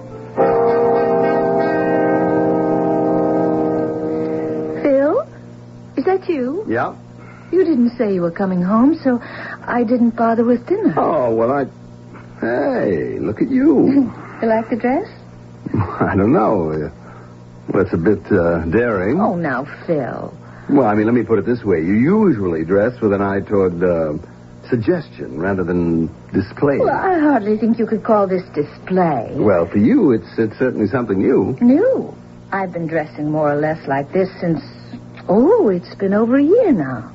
Phil? Is that you? Yeah? You didn't say you were coming home, so I didn't bother with dinner. Oh, well, Hey, look at you. You like the dress? I don't know. Well, it's a bit daring. Oh, now, Phil. Well, let me put it this way. You usually dress with an eye toward suggestion rather than display. Well, I hardly think you could call this display. Well, for you, it's certainly something new. New? I've been dressing more or less like this since... Oh, it's been over a year now.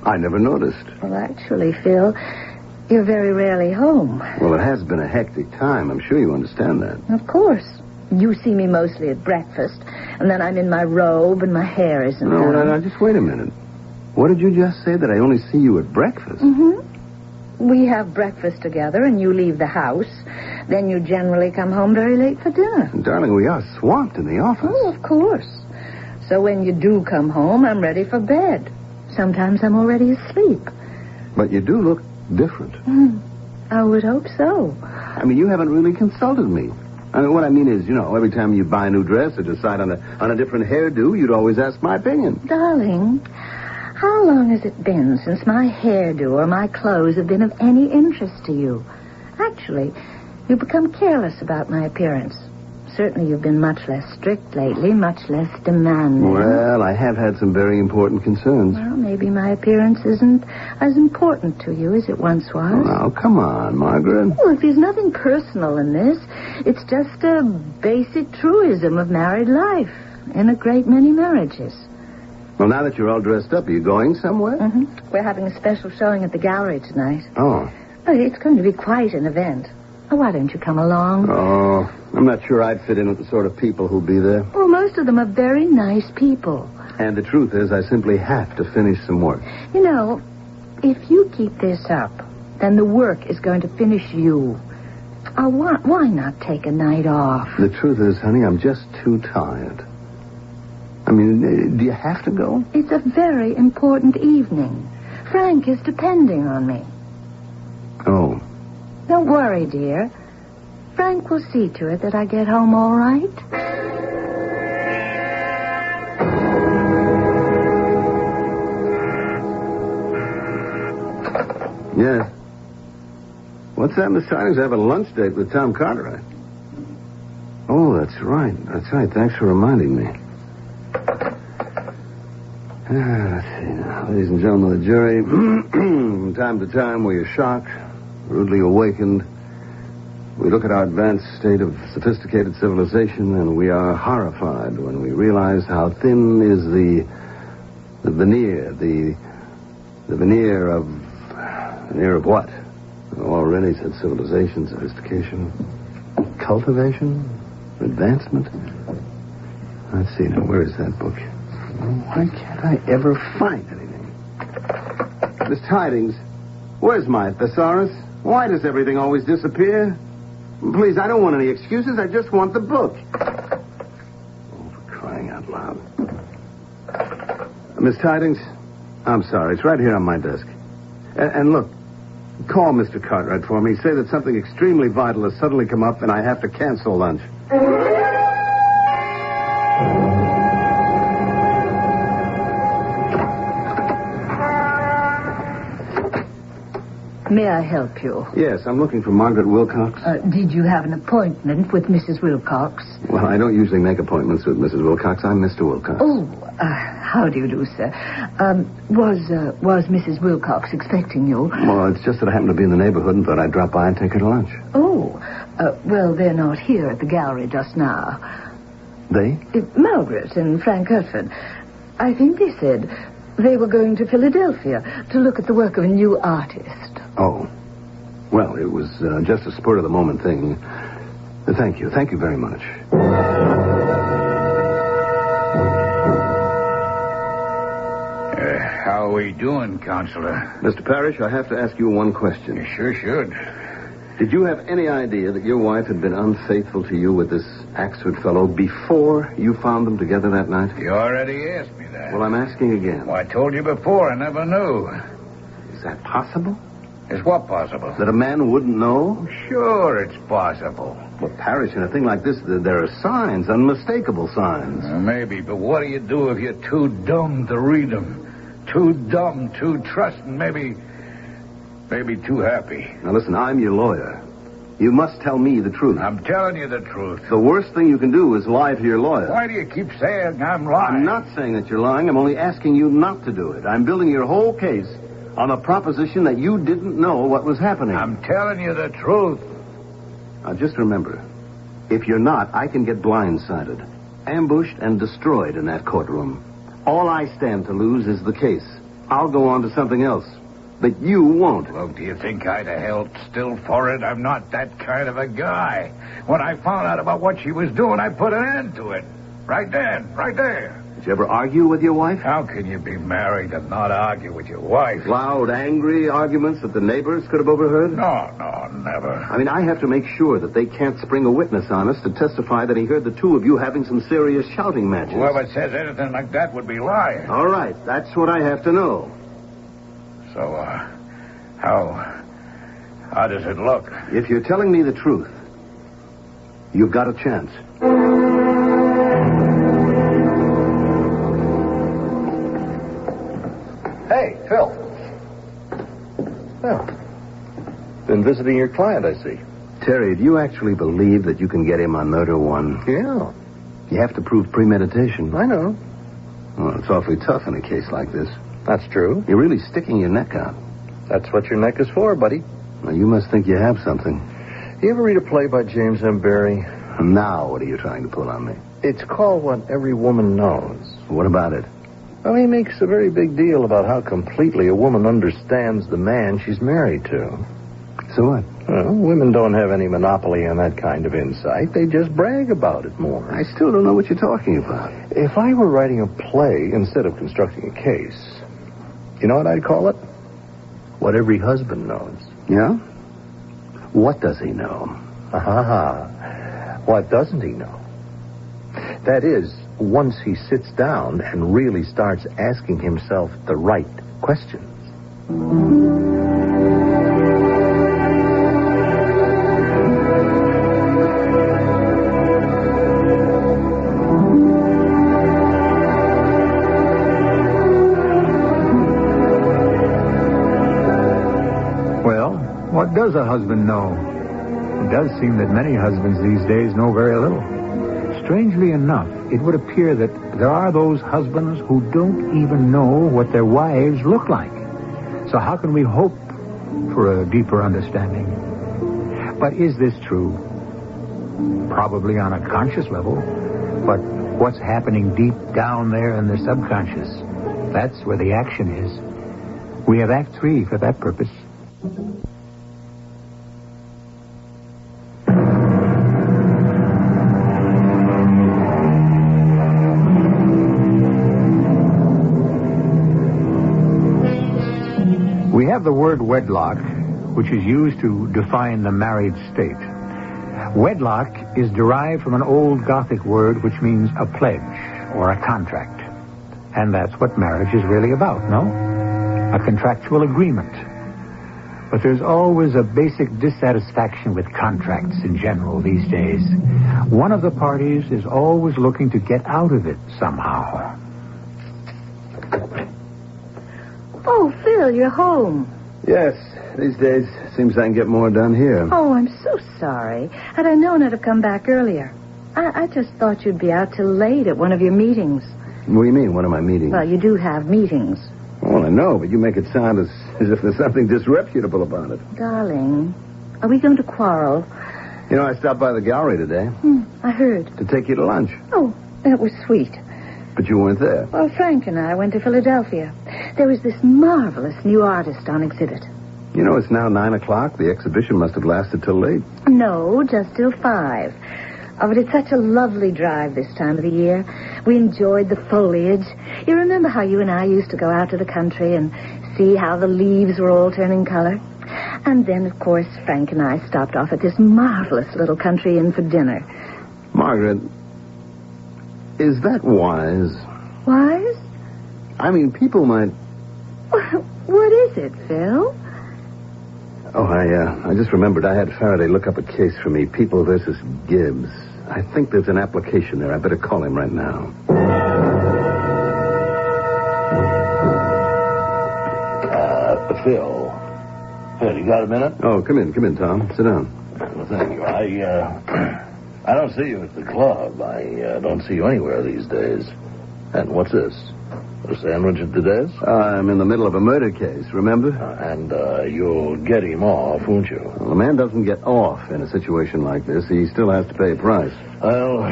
I never noticed. Well, actually, Phil, you're very rarely home. Well, it has been a hectic time. I'm sure you understand that. Of course. You see me mostly at breakfast, and then I'm in my robe and my hair isn't done. No, just wait a minute. What did you just say, that I only see you at breakfast? Mm-hmm. We have breakfast together, and you leave the house. Then you generally come home very late for dinner. Darling, we are swamped in the office. Oh, of course. So when you do come home, I'm ready for bed. Sometimes I'm already asleep. But you do look different. I would hope so. You haven't really consulted me. What I mean is, every time you buy a new dress or decide on a different hairdo, you'd always ask my opinion. Darling, how long has it been since my hairdo or my clothes have been of any interest to you? Actually, you've become careless about my appearance. certainly you've been much less strict lately, much less demanding. Well, I have had some very important concerns. Well, maybe my appearance isn't as important to you as it once was. Oh, now, come on, Margaret. Look, there's nothing personal in this. It's just a basic truism of married life in a great many marriages. Well, now that you're all dressed up, are you going somewhere? Mm-hmm. We're having a special showing at the gallery tonight. Oh. But it's going to be quite an event. Oh, why don't you come along? Oh, I'm not sure I'd fit in with the sort of people who'll be there. Well, most of them are very nice people. And the truth is, I simply have to finish some work. You know, if you keep this up, then the work is going to finish you. Oh, why not take a night off? The truth is, honey, I'm just too tired. I mean, do you have to go? It's a very important evening. Frank is depending on me. Oh. Don't worry, dear. Frank will see to it that I get home all right. Yes. What's that, Miss Tidings? I have a lunch date with Tom Cartwright. Oh, that's right. That's right. Thanks for reminding me. Let's see now. Ladies and gentlemen of the jury, from time to time we are shocked, rudely awakened. We look at our advanced state of sophisticated civilization, and we are horrified when we realize how thin is the veneer, the veneer of what? Already said civilization, sophistication, cultivation, advancement. Let's see now, where is that book? Why can't I ever find anything? Miss Tidings, where's my thesaurus? Why does everything always disappear? Please, I don't want any excuses. I just want the book. Oh, for crying out loud. Miss Tidings, I'm sorry. It's right here on my desk. And look, call Mr. Cartwright for me. Say that something extremely vital has suddenly come up and I have to cancel lunch. May I help you? Yes, I'm looking for Margaret Wilcox. Did you have an appointment with Mrs. Wilcox? Well, I don't usually make appointments with Mrs. Wilcox. I'm Mr. Wilcox. Oh, how do you do, sir? Was Mrs. Wilcox expecting you? Well, it's just that I happened to be in the neighborhood and thought I'd drop by and take her to lunch. Oh, well, they're not here at the gallery just now. They? Margaret and Frank Hertford. I think they said they were going to Philadelphia to look at the work of a new artist. Oh. Well, it was just a spur-of-the-moment thing. Thank you. Thank you very much. How are we doing, Counselor? Mr. Parrish, I have to ask you one question. You sure should. Did you have any idea that your wife had been unfaithful to you with this Axford fellow before you found them together that night? You already asked me that. Well, I'm asking again. Well, I told you before. I never knew. Is that possible? Is what possible? That a man wouldn't know? Sure, it's possible. Well, Parrish, in a thing like this, there are signs, unmistakable signs. Maybe, but what do you do if you're too dumb to read them? Too dumb, too trusting, maybe too happy. Now, listen, I'm your lawyer. You must tell me the truth. I'm telling you the truth. The worst thing you can do is lie to your lawyer. Why do you keep saying I'm lying? I'm not saying that you're lying. I'm only asking you not to do it. I'm building your whole case on the proposition that you didn't know what was happening. I'm telling you the truth. Now, just remember, if you're not, I can get blindsided, ambushed, and destroyed in that courtroom. All I stand to lose is the case. I'll go on to something else. But you won't. Well, do you think I'd have held still for it? I'm not that kind of a guy. When I found out about what she was doing, I put an end to it. Right then, right there. Did you ever argue with your wife? How can you be married and not argue with your wife? Loud, angry arguments that the neighbors could have overheard? No, never. I mean, I have to make sure that they can't spring a witness on us to testify that he heard the two of you having some serious shouting matches. Whoever says anything like that would be lying. All right, that's what I have to know. So, how does it look? If you're telling me the truth, you've got a chance. Hey, Phil. Well, been visiting your client, I see. Terry, do you actually believe that you can get him on murder one? Yeah. You have to prove premeditation. I know. Well, it's awfully tough in a case like this. That's true. You're really sticking your neck out. That's what your neck is for, buddy. Well, you must think you have something. You ever read a play by James M. Barrie? Now, what are you trying to pull on me? It's called What Every Woman Knows. What about it? Well, he makes a very big deal about how completely a woman understands the man she's married to. So what? Well, women don't have any monopoly on that kind of insight. They just brag about it more. I still don't know what you're talking about. If I were writing a play instead of constructing a case, you know what I'd call it? What Every Husband Knows. Yeah? What does he know? What doesn't he know? That is, once he sits down and really starts asking himself the right questions. Well, what does a husband know? It does seem that many husbands these days know very little. Strangely enough, it would appear that there are those husbands who don't even know what their wives look like. So how can we hope for a deeper understanding? But is this true? Probably on a conscious level. But what's happening deep down there in the subconscious? That's where the action is. We have Act 3 for that purpose. We have the word wedlock, which is used to define the married state. Wedlock is derived from an old Gothic word which means a pledge or a contract. And that's what marriage is really about, no? A contractual agreement. But there's always a basic dissatisfaction with contracts in general these days. One of the parties is always looking to get out of it somehow. Oh, Phil, you're home. Yes, these days seems I can get more done here. Oh, I'm so sorry. Had I known I'd have come back earlier. I just thought you'd be out till late at one of your meetings. What do you mean, one of my meetings? Well, you do have meetings. Well, I know, but you make it sound as if there's something disreputable about it. Darling, are we going to quarrel? You know, I stopped by the gallery today. I heard. To take you to lunch. Oh, that was sweet. But you weren't there. Well, Frank and I went to Philadelphia. There was this marvelous new artist on exhibit. You know, it's now 9 o'clock. The exhibition must have lasted till late. No, just till 5. Oh, but it's such a lovely drive this time of the year. We enjoyed the foliage. You remember how you and I used to go out to the country and see how the leaves were all turning color? And then, of course, Frank and I stopped off at this marvelous little country inn for dinner. Margaret, is that wise? Wise? I mean, people might... What is it, Phil? Oh, I just remembered I had Faraday look up a case for me, People versus Gibbs. I think there's an application there. I better call him right now. Phil, you got a minute? Oh, come in, Tom. Sit down. Well, thank you. I don't see you at the club. I don't see you anywhere these days. And what's this? A sandwich at the desk? I'm in the middle of a murder case, remember? And you'll get him off, won't you? Well, a man doesn't get off in a situation like this. He still has to pay a price. Well,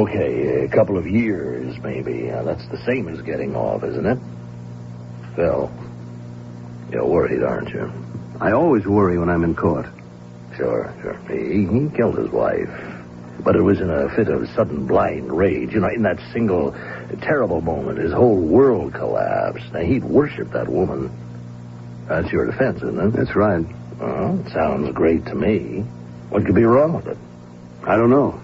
okay, a couple of years, maybe. That's the same as getting off, isn't it? Phil, you're worried, aren't you? I always worry when I'm in court. Sure. He killed his wife. But it was in a fit of sudden blind rage. You know, in that single terrible moment, his whole world collapsed. Now, he'd worshipped that woman. That's your defense, isn't it? That's right. Well, it sounds great to me. What could be wrong with it? I don't know.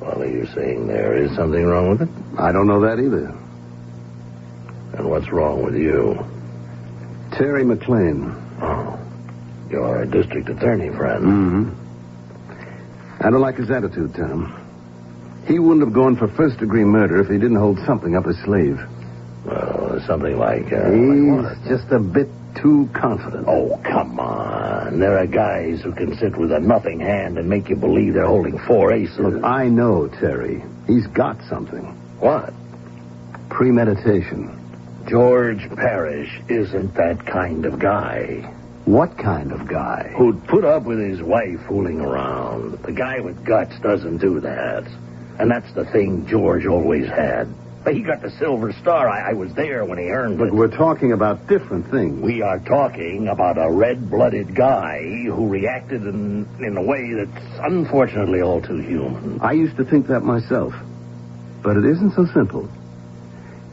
Well, are you saying there is something wrong with it? I don't know that either. And what's wrong with you? Terry McLean. Oh, you're a district attorney, friend. Mm-hmm. I don't like his attitude, Tom. He wouldn't have gone for first-degree murder if he didn't hold something up his sleeve. Well, something like... He's just a bit too confident. Oh, come on. on. There are guys who can sit with a nothing hand and make you believe they're holding 4 aces. Look, I know Terry. He's got something. What? Premeditation. George Parrish isn't that kind of guy. What kind of guy? Who'd put up with his wife fooling around. The guy with guts doesn't do that. And that's the thing George always had. But he got the Silver Star. I was there when he earned it. Look, we're talking about different things. We are talking about a red-blooded guy who reacted in a way that's unfortunately all too human. I used to think that myself. But it isn't so simple.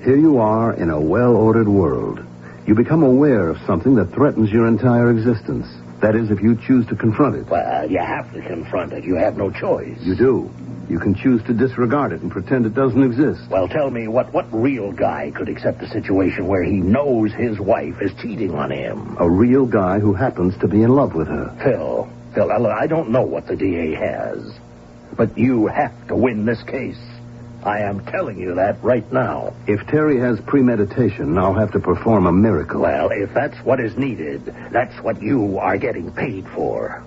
Here you are in a well-ordered world. You become aware of something that threatens your entire existence. That is, if you choose to confront it. Well, you have to confront it. You have no choice. You do. You can choose to disregard it and pretend it doesn't exist. Well, tell me, what real guy could accept a situation where he knows his wife is cheating on him? A real guy who happens to be in love with her. Phil, I don't know what the DA has, but you have to win this case. I am telling you that right now. If Terry has premeditation, I'll have to perform a miracle. Well, if that's what is needed, that's what you are getting paid for.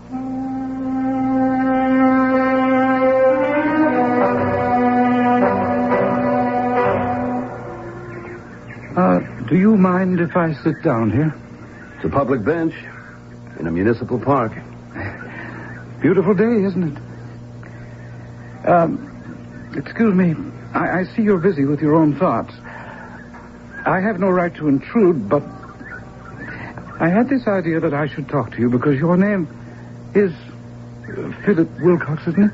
Do you mind if I sit down here? It's a public bench in a municipal park. Beautiful day, isn't it? Excuse me. I see you're busy with your own thoughts. I have no right to intrude, but I had this idea that I should talk to you because your name is Philip Wilcox, isn't it?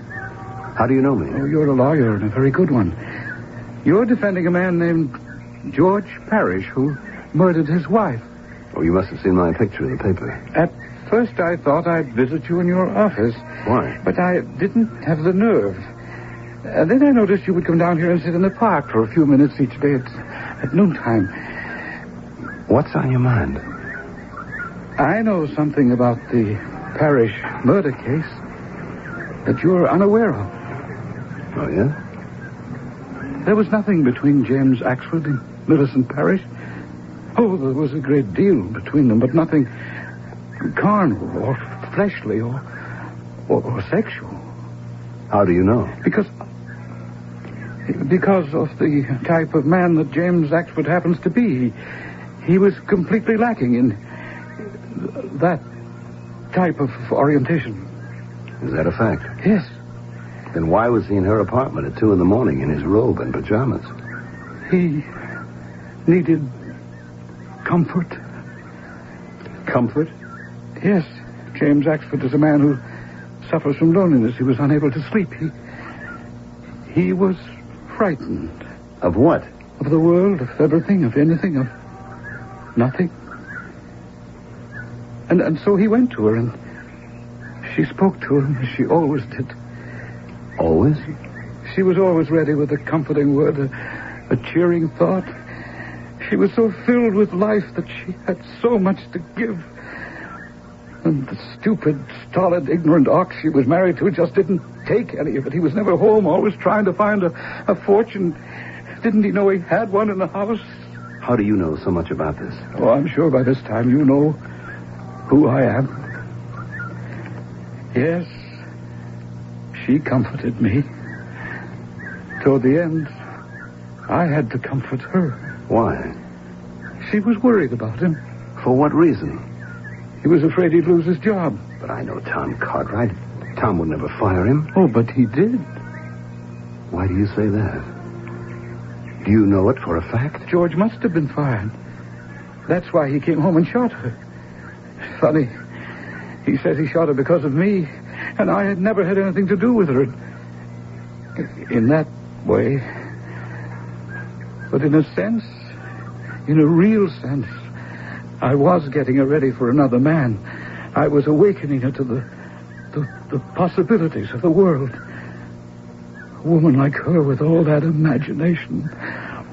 How do you know me? Oh, you're a lawyer and a very good one. You're defending a man named George Parrish, who murdered his wife. Oh, you must have seen my picture in the paper. At first I thought I'd visit you in your office. Why? But I didn't have the nerve. Then I noticed you would come down here and sit in the park for a few minutes each day at noontime. What's on your mind? I know something about the Parrish murder case that you're unaware of. Oh, yeah? There was nothing between James Axford and Millicent Parrish. Oh, there was a great deal between them, but nothing carnal or fleshly or sexual. How do you know? Because of the type of man that James Axford happens to be. He was completely lacking in that type of orientation. Is that a fact? Yes. Then why was he in her apartment at 2 a.m. in his robe and pajamas? He needed comfort. Comfort? Yes. James Axford is a man who suffers from loneliness. He was unable to sleep. He was frightened. Of what? Of the world, of everything, of anything, of nothing. And so he went to her, and she spoke to him as she always did. Always? She was always ready with a comforting word, a cheering thought. She was so filled with life that she had so much to give. And the stupid, stolid, ignorant ox she was married to just didn't take any of it. He was never home, always trying to find a fortune. Didn't he know he had one in the house? How do you know so much about this? Oh, I'm sure by this time you know who I am. Yes, she comforted me. Toward the end, I had to comfort her. Why? She was worried about him. For what reason? He was afraid he'd lose his job. But I know Tom Cartwright. Tom would never fire him. Oh, but he did. Why do you say that? Do you know it for a fact? George must have been fired. That's why he came home and shot her. Funny. He says he shot her because of me, and I had never had anything to do with her. In that way. But in a sense, in a real sense, I was getting her ready for another man. I was awakening her to the possibilities of the world. A woman like her with all that imagination,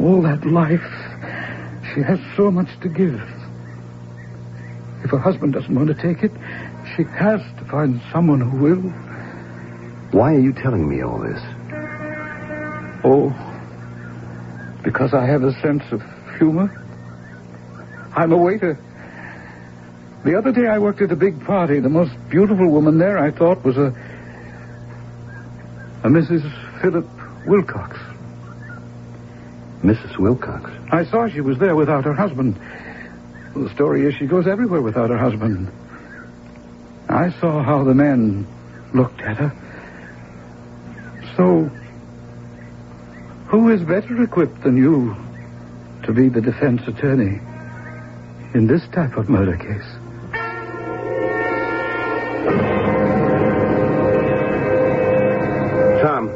all that life, she has so much to give. If her husband doesn't want to take it, she has to find someone who will. Why are you telling me all this? Oh, because I have a sense of humor. I'm a waiter. The other day I worked at a big party. The most beautiful woman there, I thought, was a Mrs. Philip Wilcox. Mrs. Wilcox? I saw she was there without her husband. Well, the story is she goes everywhere without her husband. I saw how the men looked at her. So, who is better equipped than you to be the defense attorney in this type of murder case? Tom,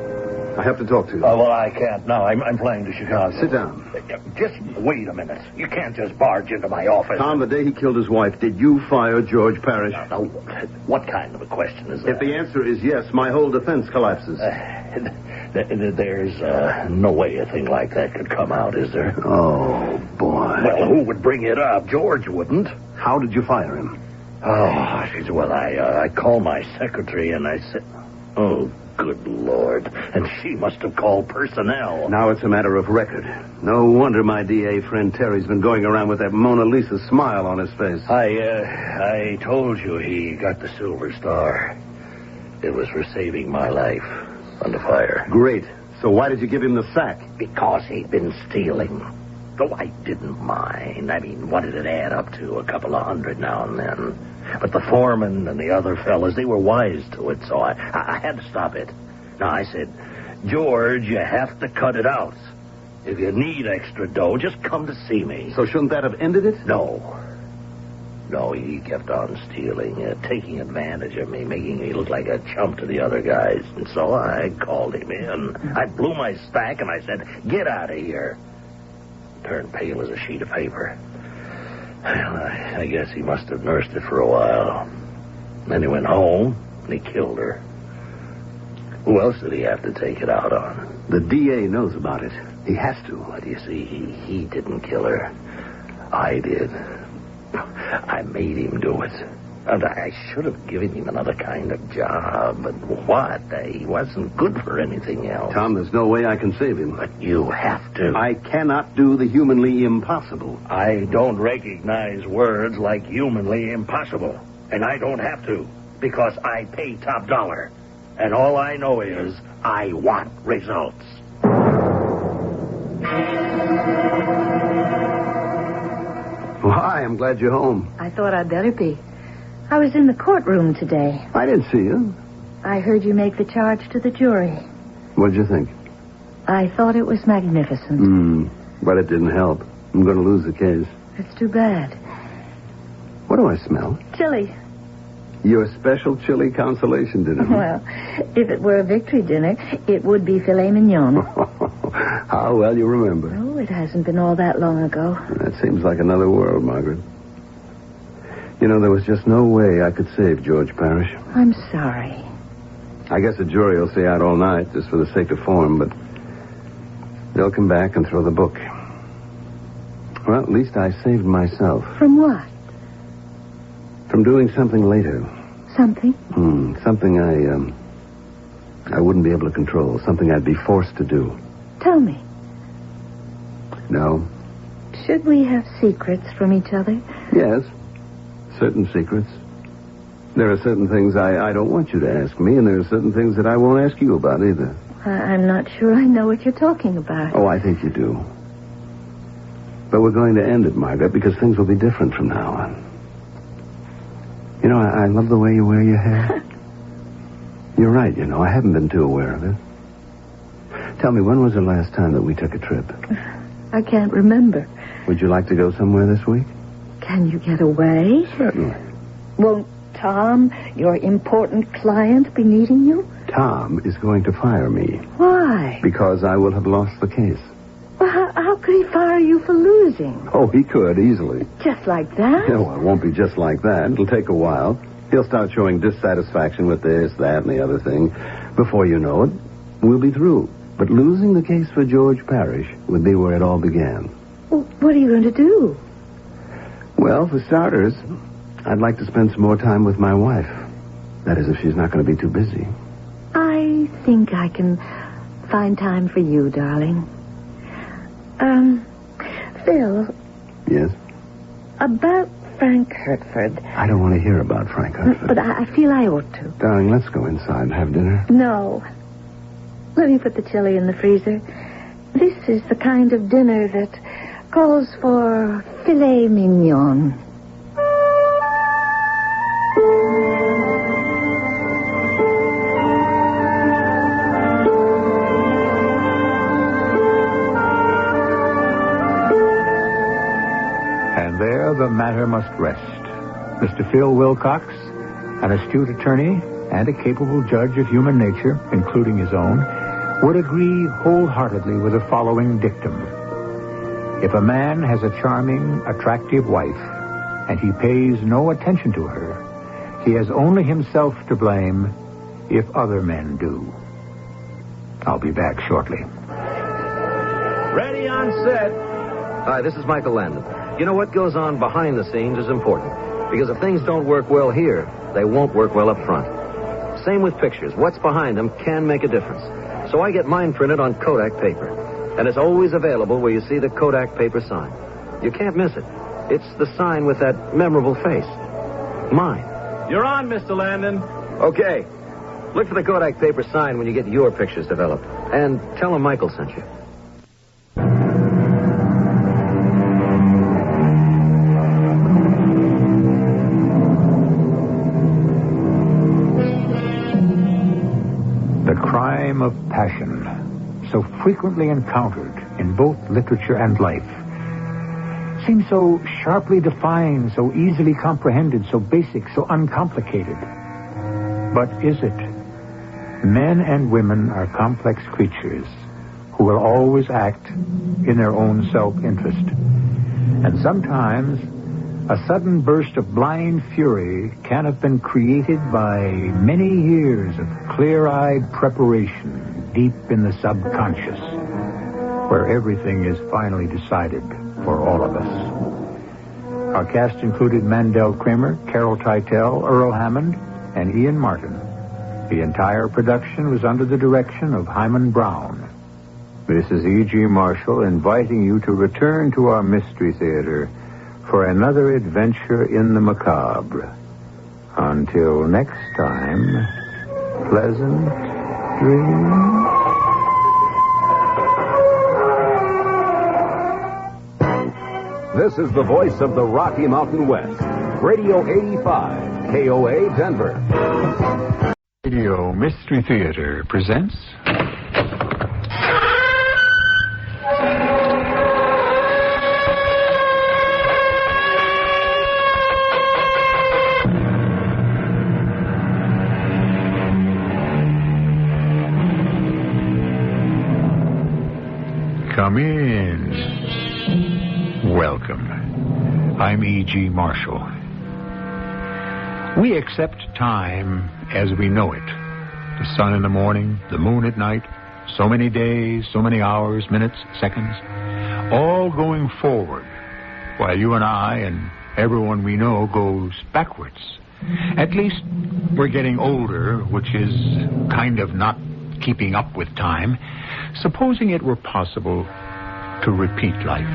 I have to talk to you. Oh, well, I can't now. I'm flying to Chicago. Sit down. Just wait a minute. You can't just barge into my office. Tom, the day he killed his wife, did you fire George Parrish? Now, what kind of a question is that? If the answer is yes, my whole defense collapses. There's no way a thing like that could come out, is there? Oh, boy. Well, who would bring it up? George wouldn't. How did you fire him? Oh, well, I called my secretary and I said... Oh, good Lord. And she must have called personnel. Now it's a matter of record. No wonder my DA friend Terry's been going around with that Mona Lisa smile on his face. I told you he got the Silver Star. It was for saving my life under fire. Great. So why did you give him the sack? Because he'd been stealing. Though I didn't mind. I mean, what did it add up to? A couple of $100 now and then. But the foreman and the other fellas, they were wise to it, so I had to stop it. Now, I said, George, you have to cut it out. If you need extra dough, just come to see me. So shouldn't that have ended it? No, he kept on stealing, taking advantage of me, making me look like a chump to the other guys. And so I called him in. I blew my stack, and I said, get out of here. Turned pale as a sheet of paper. Well, I guess he must have nursed it for a while. Then he went home, and he killed her. Who else did he have to take it out on? The DA knows about it. He has to. What do you see? He didn't kill her. I did. I made him do it. And I should have given him another kind of job, but what? He wasn't good for anything else. Tom, there's no way I can save him. But you have to. I cannot do the humanly impossible. I don't recognize words like humanly impossible. And I don't have to, because I pay top dollar. And all I know is I want results. Well, hi, I'm glad you're home. I thought I'd better be. I was in the courtroom today. I didn't see you. I heard you make the charge to the jury. What'd you think? I thought it was magnificent. But it didn't help. I'm going to lose the case. It's too bad. What do I smell? Chili. Your special chili consolation dinner. Well, if it were a victory dinner, it would be filet mignon. How well you remember. Oh, it hasn't been all that long ago. That seems like another world, Margaret. You know, there was just no way I could save George Parrish. I'm sorry. I guess the jury will stay out all night just for the sake of form, but they'll come back and throw the book. Well, at least I saved myself. From what? From doing something later. Something? Something I wouldn't be able to control. Something I'd be forced to do. Tell me. No. Should we have secrets from each other? Yes. Certain secrets. There are certain things I don't want you to ask me, and there are certain things that I won't ask you about either. I'm not sure I know what you're talking about. Oh, I think you do. But we're going to end it, Margaret, because things will be different from now on. You know, I love the way you wear your hair. You're right, you know. I haven't been too aware of it. Tell me, when was the last time that we took a trip? I can't remember. Would you like to go somewhere this week? Can you get away? Certainly. Won't Tom, your important client, be needing you? Tom is going to fire me. Why? Because I will have lost the case. Well, how could he fire you for losing? Oh, he could, easily. Just like that? No, well, it won't be just like that. It'll take a while. He'll start showing dissatisfaction with this, that, and the other thing. Before you know it, we'll be through. But losing the case for George Parrish would be where it all began. Well, what are you going to do? Well, for starters, I'd like to spend some more time with my wife. That is, if she's not going to be too busy. I think I can find time for you, darling. Phil. Yes? About Frank Hertford. I don't want to hear about Frank Hertford. But I feel I ought to. Darling, let's go inside and have dinner. No. Let me put the chili in the freezer. This is the kind of dinner that calls for filet mignon. And there the matter must rest. Mr. Phil Wilcox, an astute attorney and a capable judge of human nature, including his own, would agree wholeheartedly with the following dictum. If a man has a charming, attractive wife, and he pays no attention to her, he has only himself to blame if other men do. I'll be back shortly. Ready on set. Hi, this is Michael Landon. You know, what goes on behind the scenes is important. Because if things don't work well here, they won't work well up front. Same with pictures. What's behind them can make a difference. So I get mine printed on Kodak paper. And it's always available where you see the Kodak paper sign. You can't miss it. It's the sign with that memorable face. Mine. You're on, Mr. Landon. Okay. Look for the Kodak paper sign when you get your pictures developed. And tell him Michael sent you. The crime of passion, so frequently encountered in both literature and life, seems so sharply defined, so easily comprehended, so basic, so uncomplicated. But is it? Men and women are complex creatures who will always act in their own self-interest. And sometimes a sudden burst of blind fury can have been created by many years of clear-eyed preparation deep in the subconscious, where everything is finally decided for all of us. Our cast included Mandel Kramer, Carol Teitel, Earl Hammond, and Ian Martin. The entire production was under the direction of Himan Brown. This is E.G. Marshall inviting you to return to our Mystery Theater for another adventure in the macabre. Until next time, pleasant dreams. This is the voice of the Rocky Mountain West. Radio 85, KOA Denver. Radio Mystery Theater presents... Come in. Welcome. I'm E.G. Marshall. We accept time as we know it. The sun in the morning, the moon at night, so many days, so many hours, minutes, seconds, all going forward, while you and I and everyone we know goes backwards. At least we're getting older, which is kind of not keeping up with time. Supposing it were possible to repeat life.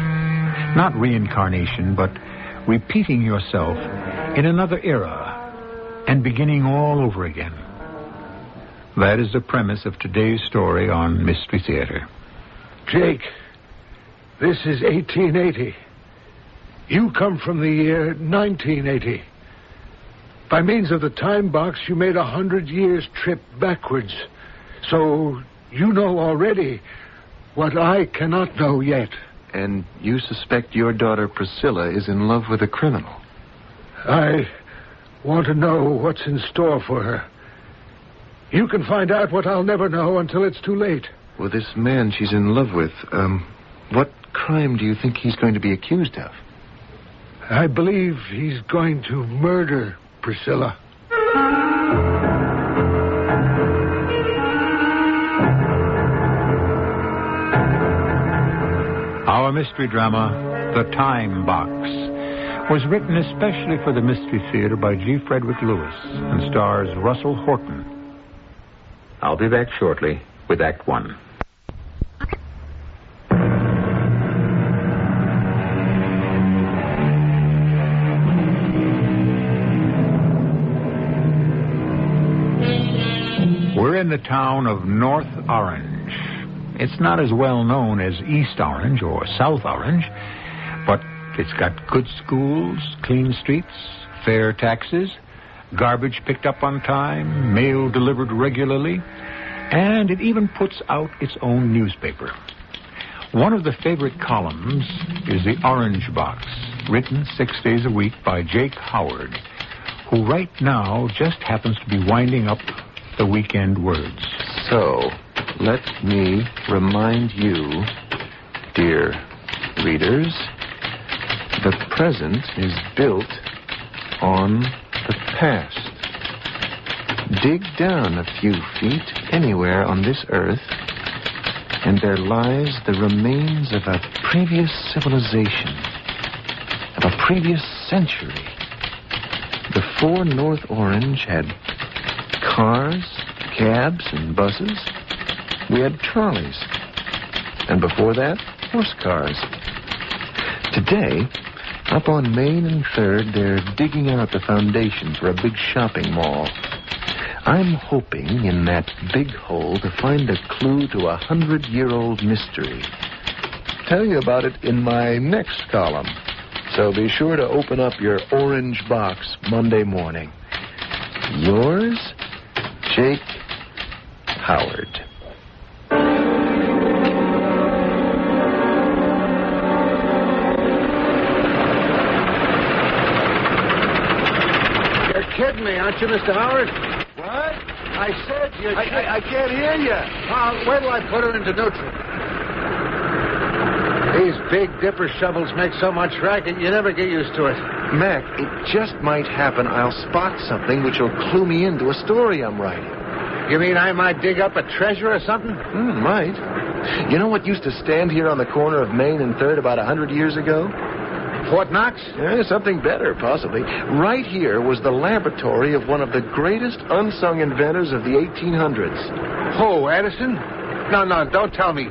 Not reincarnation, but repeating yourself in another era and beginning all over again. That is the premise of today's story on Mystery Theater. Jake, this is 1880. You come from the year 1980. By means of the time box, you made 100 years trip backwards. So you know already what I cannot know yet. And you suspect your daughter Priscilla is in love with a criminal? I want to know what's in store for her. You can find out what I'll never know until it's too late. Well, this man she's in love with, what crime do you think he's going to be accused of? I believe he's going to murder Priscilla. Our mystery drama, The Time Box, was written especially for the Mystery Theater by G. Frederick Lewis and stars Russell Horton. I'll be back shortly with Act One. in the town of North Orange. It's not as well known as East Orange or South Orange, but it's got good schools, clean streets, fair taxes, garbage picked up on time, mail delivered regularly, and it even puts out its own newspaper. One of the favorite columns is the Orange Box, written 6 days a week by Jake Howard, who right now just happens to be winding up the weekend words. So, let me remind you, dear readers, the present is built on the past. Dig down a few feet anywhere on this earth, and there lies the remains of a previous civilization, of a previous century. Before North Orange had cars, cabs, and buses, we had trolleys. And before that, horse cars. Today, up on Main and 3rd, they're digging out the foundation for a big shopping mall. I'm hoping in that big hole to find a clue to a 100-year-old mystery. Tell you about it in my next column. So be sure to open up your Orange Box Monday morning. Yours, Jake Howard. You're kidding me, aren't you, Mr. Howard? What? I said you're kidding. I can't hear you. Where do I put her into neutral? These Big Dipper shovels make so much racket, you never get used to it. Mac, it just might happen I'll spot something which will clue me into a story I'm writing. You mean I might dig up a treasure or something? Might. You know what used to stand here on the corner of Main and 3rd about 100 years ago? Fort Knox? Yeah, something better, possibly. Right here was the laboratory of one of the greatest unsung inventors of the 1800s. Oh, Edison? No, don't tell me.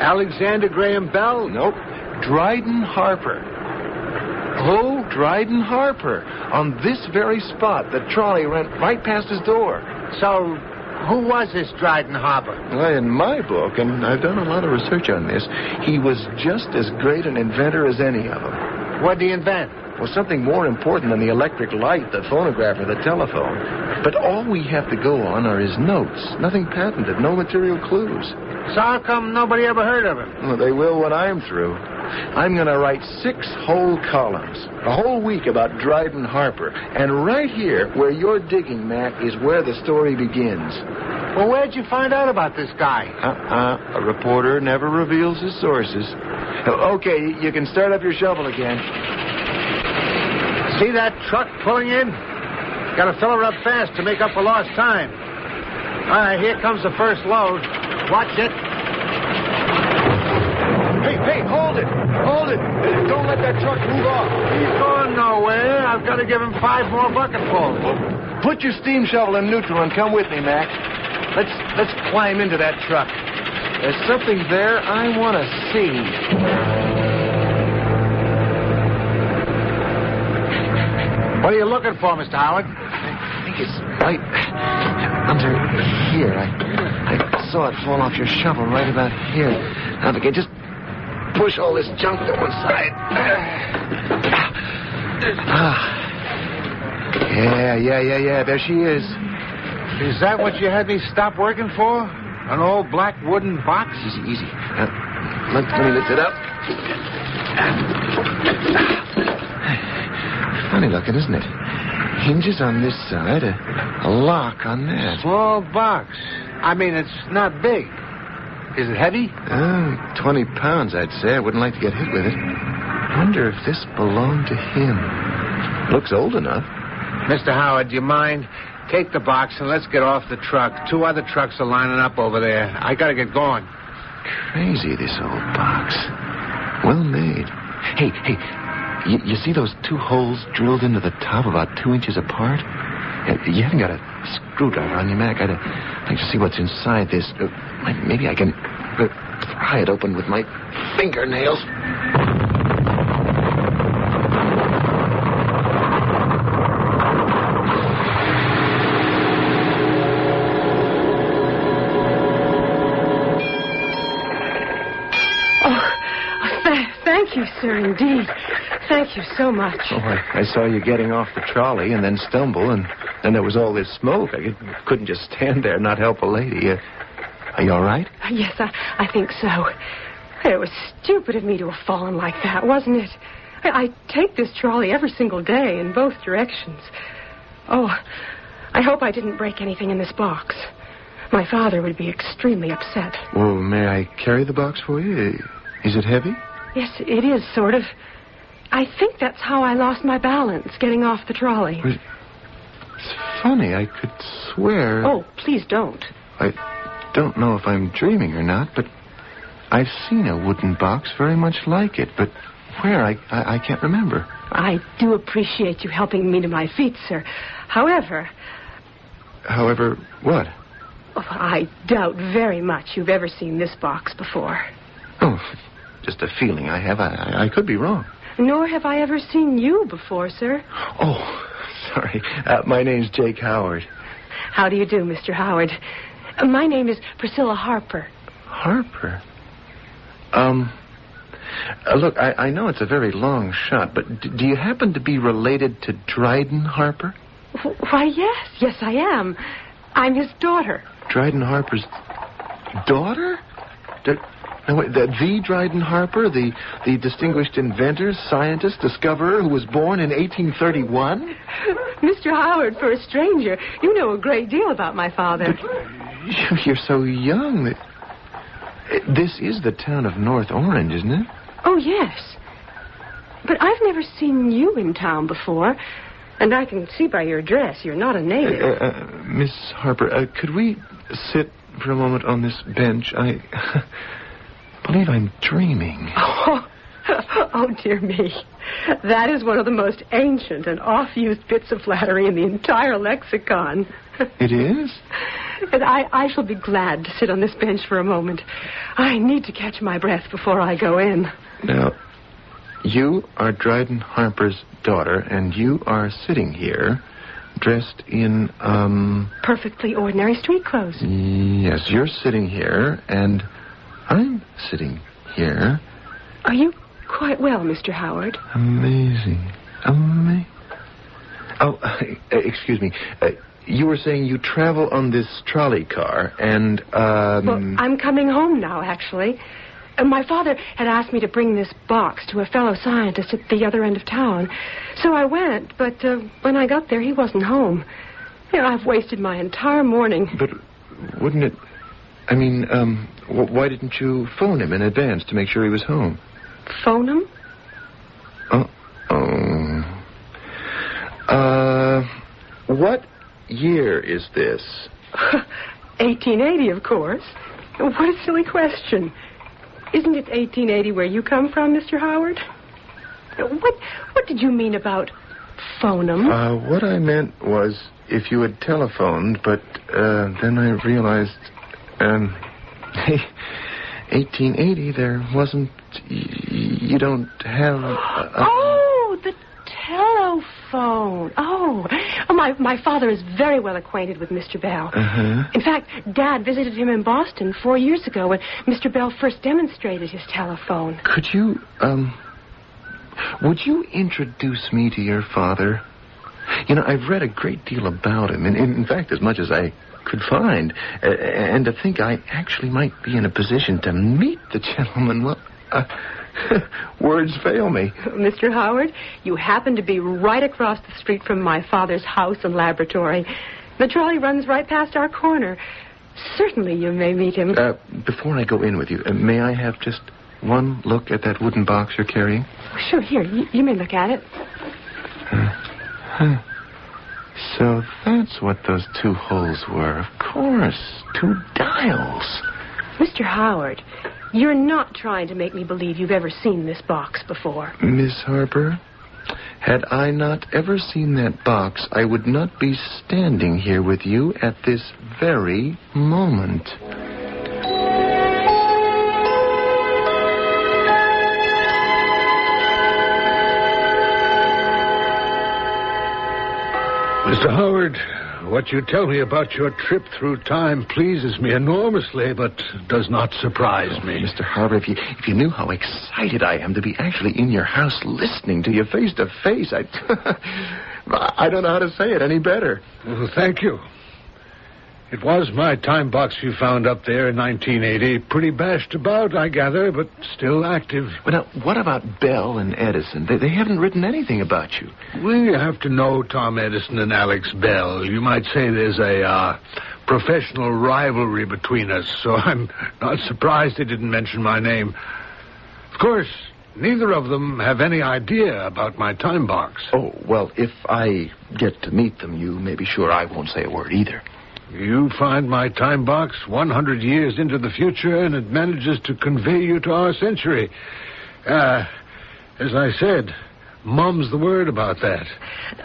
Alexander Graham Bell? Nope. Dryden Harper. Who? Dryden Harper. On this very spot, the trolley ran right past his door. So, who was this Dryden Harper? Well, in my book, and I've done a lot of research on this, he was just as great an inventor as any of them. What'd he invent? Well, something more important than the electric light, the phonograph, or the telephone. But all we have to go on are his notes. Nothing patented, no material clues. So how come nobody ever heard of him? Well, they will when I'm through. I'm going to write 6 whole columns, a whole week about Dryden Harper. And right here, where you're digging, Mac, is where the story begins. Well, where'd you find out about this guy? A reporter never reveals his sources. Okay, you can start up your shovel again. See that truck pulling in? Got to fill her up fast to make up for lost time. All right, here comes the first load. Watch it. Hey, hold it. Hold it. Don't let that truck move off. He's going nowhere. I've got to give him 5 more bucketfuls. Put your steam shovel in neutral and come with me, Mac. Let's climb into that truck. There's something there I want to see. What are you looking for, Mr. Howard? I think it's right under here. I saw it fall off your shovel right about here. Now, if I can just push all this junk to one side. Yeah. There she is. Is that what you had me stop working for? An old black wooden box? Easy. Let me lift it up. Funny looking, isn't it? Hinges on this side, a lock on that. Small box. I mean, it's not big. Is it heavy? 20 pounds, I'd say. I wouldn't like to get hit with it. Wonder if this belonged to him. Looks old enough. Mr. Howard, do you mind? Take the box and let's get off the truck. 2 other trucks are lining up over there. I gotta get going. Crazy, this old box. Well made. Hey, you see those 2 holes drilled into the top about 2 inches apart? You haven't got a screwdriver on you, Mac. I'd like to see what's inside this. Maybe I can pry it open with my fingernails. Thank you, sir, indeed. Thank you so much. Oh, I saw you getting off the trolley and then stumble, and then there was all this smoke. I couldn't just stand there and not help a lady. Are you all right? Yes, I think so. It was stupid of me to have fallen like that, wasn't it? I take this trolley every single day in both directions. Oh, I hope I didn't break anything in this box. My father would be extremely upset. Well, may I carry the box for you? Is it heavy? Yes, it is, sort of. I think that's how I lost my balance, getting off the trolley. It's funny. I could swear... Oh, please don't. I don't know if I'm dreaming or not, but I've seen a wooden box very much like it, but where? I can't remember. I do appreciate you helping me to my feet, sir. However... However, what? Oh, I doubt very much you've ever seen this box before. Oh, just a feeling I have. I could be wrong. Nor have I ever seen you before, sir. Oh, sorry. My name's Jake Howard. How do you do, Mr. Howard? My name is Priscilla Harper. Harper? Look, I know it's a very long shot, but do you happen to be related to Dryden Harper? Why, yes. Yes, I am. I'm his daughter. Dryden Harper's daughter? No, wait, the Dryden Harper, the distinguished inventor, scientist, discoverer who was born in 1831? Mr. Howard, for a stranger, you know a great deal about my father. But you're so young. This is the town of North Orange, isn't it? Oh, yes. But I've never seen you in town before, and I can see by your dress you're not a native. Miss Harper, could we sit for a moment on this bench? I believe I'm dreaming. Oh, dear me. That is one of the most ancient and oft-used bits of flattery in the entire lexicon. It is? And I shall be glad to sit on this bench for a moment. I need to catch my breath before I go in. Now, you are Dryden Harper's daughter, and you are sitting here dressed in, perfectly ordinary street clothes. Yes, you're sitting here, and I'm sitting here. Are you quite well, Mr. Howard? Amazing. Oh, excuse me. You were saying you travel on this trolley car, and, Well, I'm coming home now, actually. My father had asked me to bring this box to a fellow scientist at the other end of town. So I went, but when I got there, he wasn't home. I've wasted my entire morning. But wouldn't it... I mean, why didn't you phone him in advance to make sure he was home? Phone him? What year is this? 1880, of course. What a silly question. Isn't it 1880 where you come from, Mr. Howard? What did you mean about phone 'em? What I meant was if you had telephoned, but then I realized, 1880, there wasn't, you don't have... Oh, the telephone. Oh, my father is very well acquainted with Mr. Bell. Uh-huh. In fact, Dad visited him in Boston 4 years ago when Mr. Bell first demonstrated his telephone. Could you, would you introduce me to your father? You know, I've read a great deal about him, and in fact, as much as I could find. And to think I actually might be in a position to meet the gentleman, well, words fail me. Mr. Howard, you happen to be right across the street from my father's house and laboratory. The trolley runs right past our corner. Certainly you may meet him. Before I go in with you, may I have just one look at that wooden box you're carrying? Sure, here. You may look at it. So that's what those two holes were. Of course, two dials. Mr. Howard, you're not trying to make me believe you've ever seen this box before. Miss Harper, had I not ever seen that box, I would not be standing here with you at this very moment. Mr. Howard, what you tell me about your trip through time pleases me enormously, but does not surprise me. Mr. Harper, if you knew how excited I am to be actually in your house listening to you face to face, I don't know how to say it any better. Well, thank you. It was my time box you found up there in 1980. Pretty bashed about, I gather, but still active. Well, now, what about Bell and Edison? They haven't written anything about you. We have to know Tom Edison and Alex Bell. You might say there's a professional rivalry between us, so I'm not surprised they didn't mention my name. Of course, neither of them have any idea about my time box. Oh, well, if I get to meet them, you may be sure I won't say a word either. You find my time box 100 years into the future, and it manages to convey you to our century. As I said, Mum's the word about that.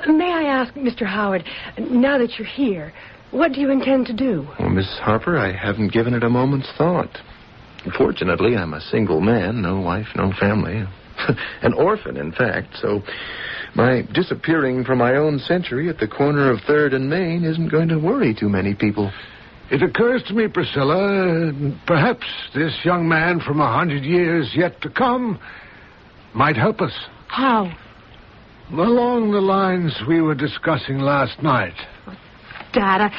May I ask, Mr. Howard, now that you're here, what do you intend to do? Well, Miss Harper, I haven't given it a moment's thought. Fortunately, I'm a single man, no wife, no family. An orphan, in fact, so my disappearing from my own century at the corner of 3rd and Main isn't going to worry too many people. It occurs to me, Priscilla, perhaps this young man from 100 years yet to come might help us. How? Along the lines we were discussing last night. Dad,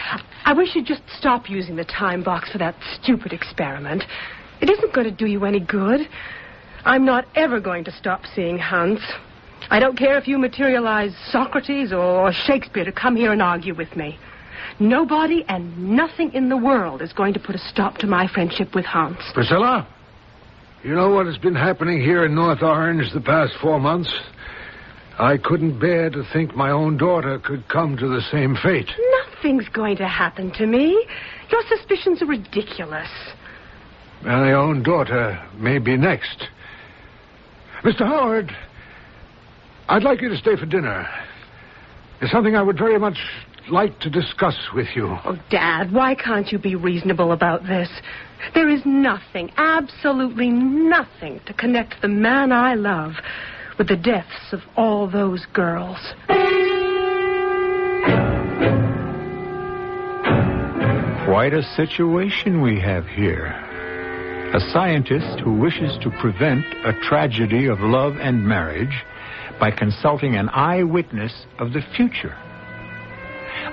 I wish you'd just stop using the time box for that stupid experiment. It isn't going to do you any good. I'm not ever going to stop seeing Hans. I don't care if you materialize Socrates or Shakespeare to come here and argue with me. Nobody and nothing in the world is going to put a stop to my friendship with Hans. Priscilla, you know what has been happening here in North Orange the past 4 months? I couldn't bear to think my own daughter could come to the same fate. Nothing's going to happen to me. Your suspicions are ridiculous. My own daughter may be next. Mr. Howard, I'd like you to stay for dinner. There's something I would very much like to discuss with you. Oh, Dad, why can't you be reasonable about this? There is nothing, absolutely nothing, to connect the man I love with the deaths of all those girls. Quite a situation we have here. A scientist who wishes to prevent a tragedy of love and marriage by consulting an eyewitness of the future.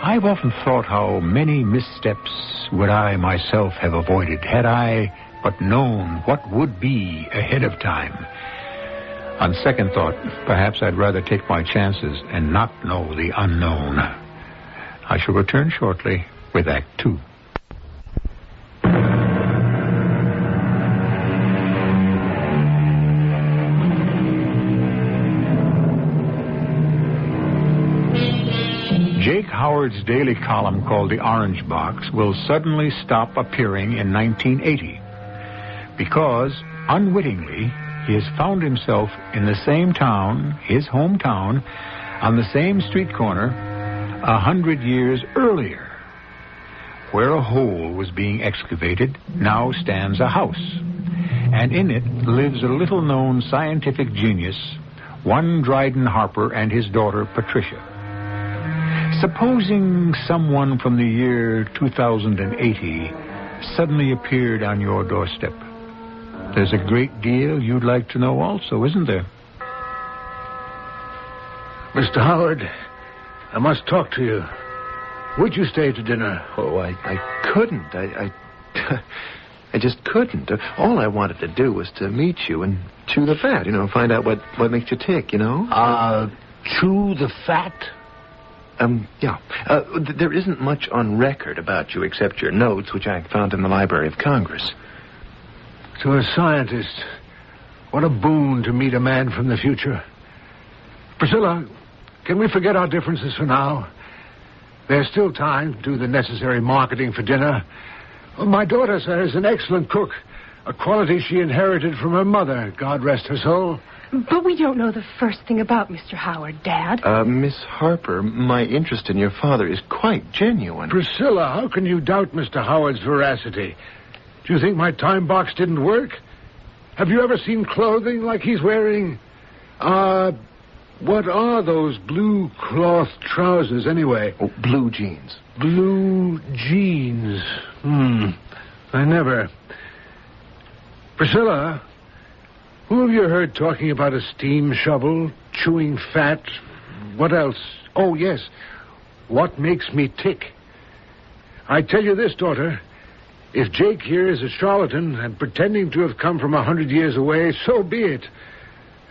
I've often thought how many missteps would I myself have avoided had I but known what would be ahead of time. On second thought, perhaps I'd rather take my chances and not know the unknown. I shall return shortly with Act 2. Jake Howard's daily column called The Orange Box will suddenly stop appearing in 1980 because, unwittingly, he has found himself in the same town, his hometown, on the same street corner 100 years earlier. Where a hole was being excavated, now stands a house, and in it lives a little-known scientific genius, one Dryden Harper and his daughter Patricia. Supposing someone from the year 2080 suddenly appeared on your doorstep. There's a great deal you'd like to know also, isn't there? Mr. Howard, I must talk to you. Would you stay to dinner? Oh, I couldn't. I just couldn't. All I wanted to do was to meet you and chew the fat, find out what makes you tick, Chew the fat? Yeah. There isn't much on record about you except your notes, which I found in the Library of Congress. To a scientist, what a boon to meet a man from the future. Priscilla, can we forget our differences for now? There's still time to do the necessary marketing for dinner. Well, my daughter, sir, is an excellent cook, a quality she inherited from her mother, God rest her soul. But we don't know the first thing about Mr. Howard, Dad. Miss Harper, my interest in your father is quite genuine. Priscilla, how can you doubt Mr. Howard's veracity? Do you think my time box didn't work? Have you ever seen clothing like he's wearing? What are those blue cloth trousers, anyway? Oh, blue jeans. Blue jeans. I never... Priscilla, who have you heard talking about a steam shovel, chewing fat? What else? Oh, yes. What makes me tick? I tell you this, daughter. If Jake here is a charlatan and pretending to have come from 100 years away, so be it.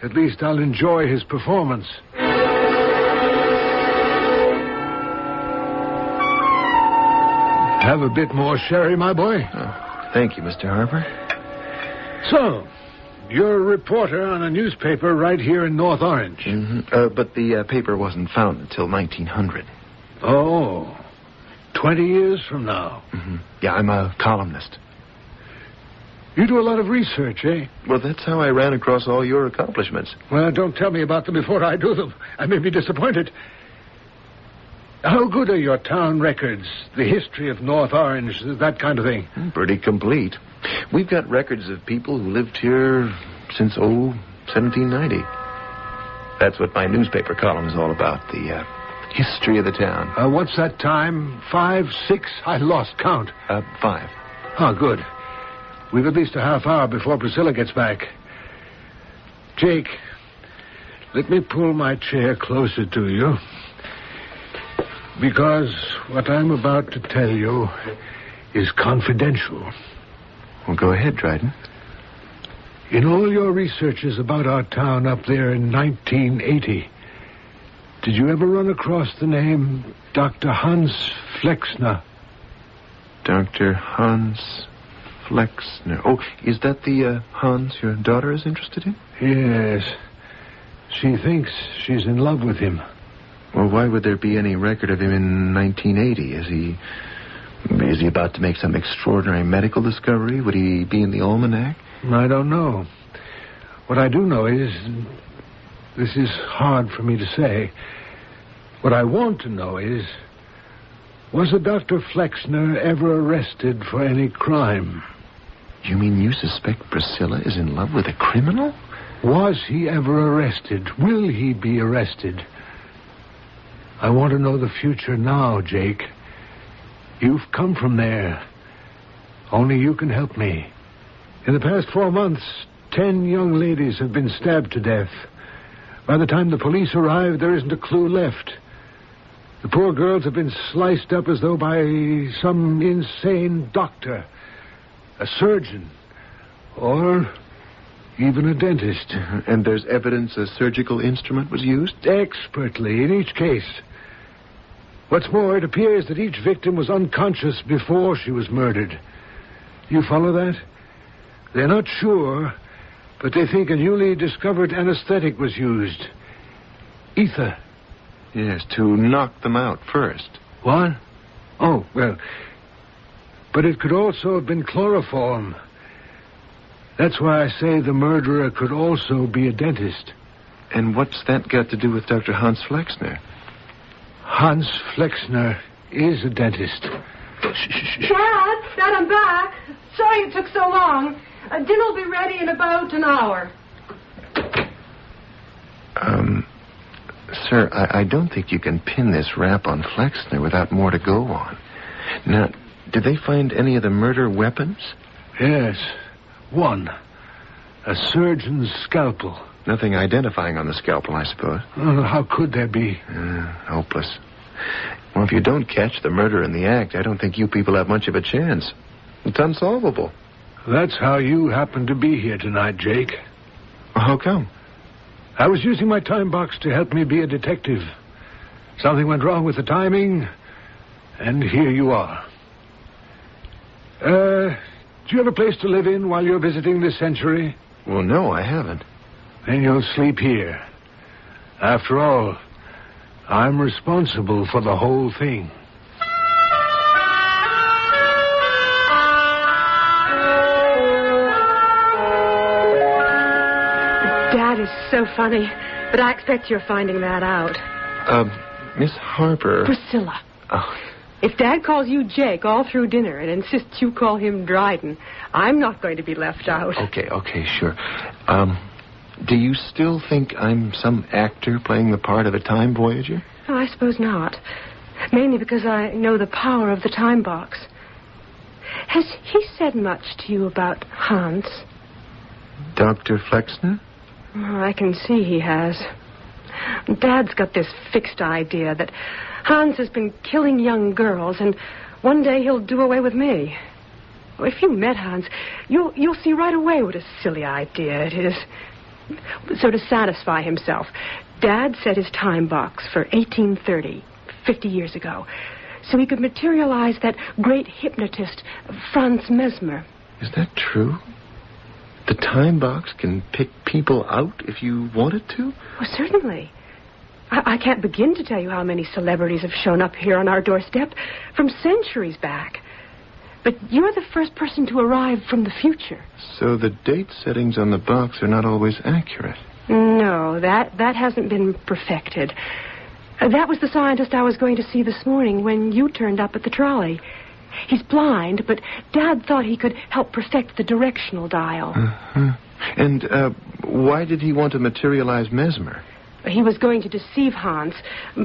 At least I'll enjoy his performance. Have a bit more sherry, my boy? Oh, thank you, Mr. Harper. So, you're a reporter on a newspaper right here in North Orange. Mm-hmm. But the paper wasn't found until 1900. Oh, 20 years from now. Mm-hmm. Yeah, I'm a columnist. You do a lot of research, eh? Well, that's how I ran across all your accomplishments. Well, don't tell me about them before I do them. I may be disappointed. How good are your town records? The history of North Orange, that kind of thing? Pretty complete. We've got records of people who lived here since, 1790. That's what my newspaper column is all about, the history of the town. What's that time? 5, 6? I lost count. 5. Oh, good. We've at least a half hour before Priscilla gets back. Jake, let me pull my chair closer to you. Because what I'm about to tell you is confidential. Well, go ahead, Dryden. In all your researches about our town up there in 1980, did you ever run across the name Dr. Hans Flexner? Dr. Hans Flexner. Oh, is that the Hans your daughter is interested in? Yes. She thinks she's in love with him. Well, why would there be any record of him in 1980? Is he about to make some extraordinary medical discovery? Would he be in the almanac? I don't know. What I do know is... This is hard for me to say. What I want to know is... Was a Dr. Flexner ever arrested for any crime? You mean you suspect Priscilla is in love with a criminal? Was he ever arrested? Will he be arrested? I want to know the future now, Jake. You've come from there. Only you can help me. In the past 4 months, 10 young ladies have been stabbed to death. By the time the police arrive, there isn't a clue left. The poor girls have been sliced up as though by some insane doctor, a surgeon, or even a dentist. And there's evidence a surgical instrument was used? Expertly, in each case. What's more, it appears that each victim was unconscious before she was murdered. You follow that? They're not sure, but they think a newly discovered anesthetic was used. Ether. Yes, to knock them out first. What? Oh, well... But it could also have been chloroform. That's why I say the murderer could also be a dentist. And what's that got to do with Dr. Hans Flexner? Hans Flexner is a dentist. Dad, I'm back. Sorry it took so long. Dinner will be ready in about an hour. Sir, I don't think you can pin this rap on Flexner without more to go on. Now, did they find any of the murder weapons? Yes. One. A surgeon's scalpel. Nothing identifying on the scalpel, I suppose. How could there be? Hopeless. Well, if you don't catch the murder in the act, I don't think you people have much of a chance. It's unsolvable. That's how you happen to be here tonight, Jake. How come? I was using my time box to help me be a detective. Something went wrong with the timing, and here you are. Do you have a place to live in while you're visiting this century? Well, no, I haven't. Then you'll sleep here. After all, I'm responsible for the whole thing. Dad is so funny, but I expect you're finding that out. Miss Harper... Priscilla. Oh. If Dad calls you Jake all through dinner and insists you call him Dryden, I'm not going to be left out. Okay, sure. Do you still think I'm some actor playing the part of a time voyager? Oh, I suppose not. Mainly because I know the power of the time box. Has he said much to you about Hans? Dr. Flexner? Oh, I can see he has. Dad's got this fixed idea that Hans has been killing young girls, and one day he'll do away with me. If you met Hans, you'll see right away what a silly idea it is. So to satisfy himself, Dad set his time box for 1830, 50 years ago, so he could materialize that great hypnotist, Franz Mesmer. Is that true? The time box can pick people out if you want it to? Well, certainly. I can't begin to tell you how many celebrities have shown up here on our doorstep from centuries back. But you're the first person to arrive from the future. So the date settings on the box are not always accurate. No, that hasn't been perfected. That was the scientist I was going to see this morning when you turned up at the trolley. He's blind, but Dad thought he could help perfect the directional dial. Uh-huh. And why did he want to materialize Mesmer? He was going to deceive Hans,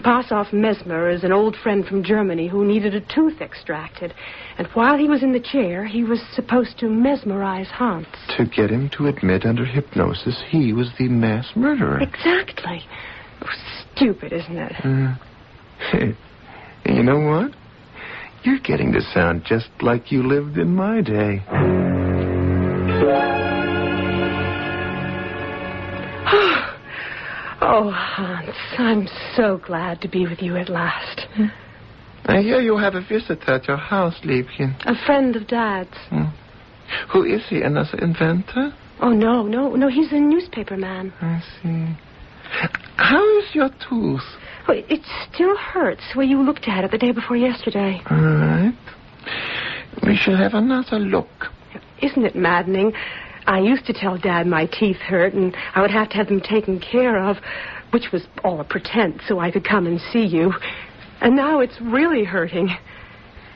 pass off Mesmer as an old friend from Germany who needed a tooth extracted. And while he was in the chair, he was supposed to mesmerize Hans. To get him to admit under hypnosis he was the mass murderer. Exactly. Oh, stupid, isn't it? You know what? You're getting to sound just like you lived in my day. Oh, Hans, I'm so glad to be with you at last. I hear you have a visitor at your house, Liebchen. A friend of Dad's. Who is he, another inventor? Oh, no, he's a newspaper man. I see. How is your tooth? Oh, it still hurts where you looked at it the day before yesterday. All right. We shall have another look. Isn't it maddening? I used to tell Dad my teeth hurt, and I would have to have them taken care of, which was all a pretense so I could come and see you. And now it's really hurting.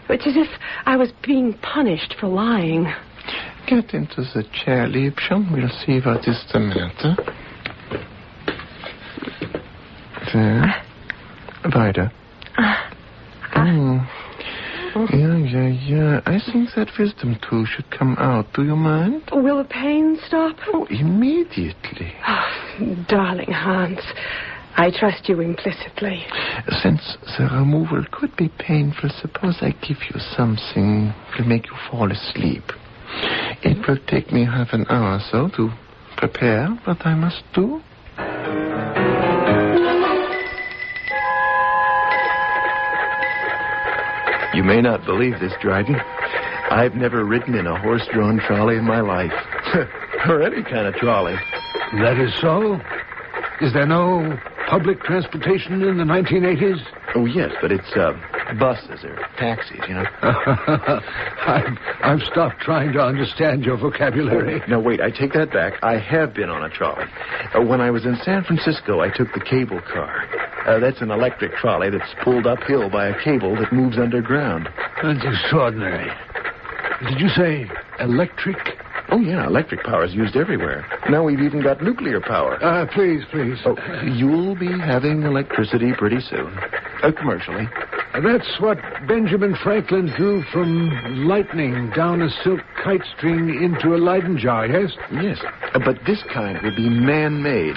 It's as if I was being punished for lying. Get into the chair, Liebchen. We'll see what is the matter. There. Weiter. Yeah. I think that wisdom tooth should come out. Do you mind? Will the pain stop? Oh, immediately. Oh, darling Hans, I trust you implicitly. Since the removal could be painful, suppose I give you something that will make you fall asleep. It will take me half an hour or so to prepare what I must do. You may not believe this, Dryden. I've never ridden in a horse-drawn trolley in my life. Or any kind of trolley. That is so? Is there no public transportation in the 1980s? Oh, yes, but it's buses or taxis, you know. I've stopped trying to understand your vocabulary. No, wait, I take that back. I have been on a trolley. When I was in San Francisco, I took the cable car. That's an electric trolley that's pulled uphill by a cable that moves underground. That's extraordinary. Did you say electric? Oh, yeah, electric power is used everywhere. Now we've even got nuclear power. Please. Oh, you'll be having electricity pretty soon. Commercially. That's what Benjamin Franklin drew from lightning down a silk kite string into a Leyden jar, yes? Yes, but this kind will be man-made.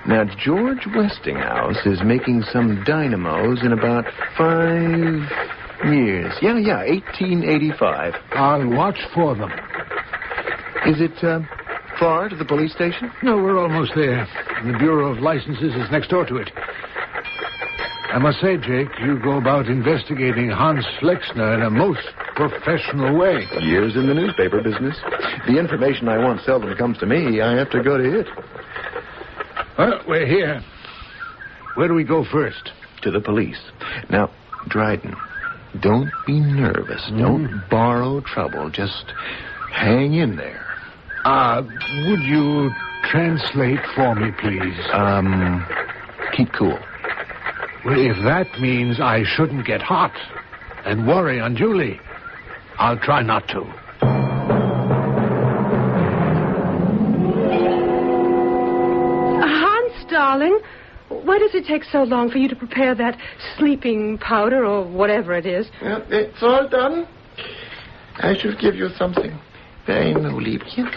Now, George Westinghouse is making some dynamos in about 5 years. Yeah, 1885. I'll watch for them. Is it far to the police station? No, we're almost there. The Bureau of Licenses is next door to it. I must say, Jake, you go about investigating Hans Flexner in a most professional way. Years in the newspaper business. The information I want seldom comes to me. I have to go to it. Well, we're here. Where do we go first? To the police. Now, Dryden, don't be nervous. Don't borrow trouble. Just hang in there. Would you translate for me, please? Keep cool. Well, if that means I shouldn't get hot and worry unduly, I'll try not to. All 2 darling? Why does it take so long for you to prepare that sleeping powder or whatever it is? Well, it's all done. I shall give you something very new, Liebchen.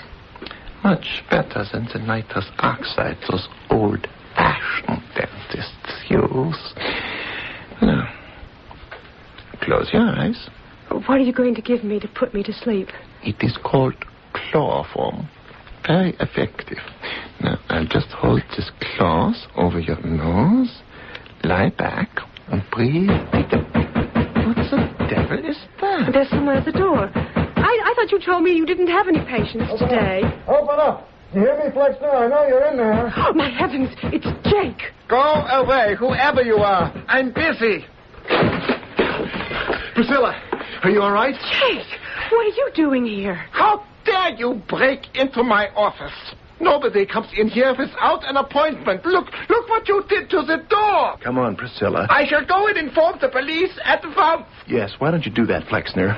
Much better than the nitrous oxide those old-fashioned dentists use. Now, close your eyes. What are you going to give me to put me to sleep? It is called chloroform. Very effective. Now, I'll just hold this cloth over your nose, lie back, and breathe. What the devil is that? There's someone at the door. I thought you told me you didn't have any patients today. Open up. You hear me, Flexner? I know you're in there. Oh, my heavens, it's Jake. Go away, whoever you are. I'm busy. Priscilla, are you all right? Jake, what are you doing here? How dare you break into my office? Nobody comes in here without an appointment. Look what you did to the door. Come on, Priscilla. I shall go and inform the police at once. Yes, why don't you do that, Flexner?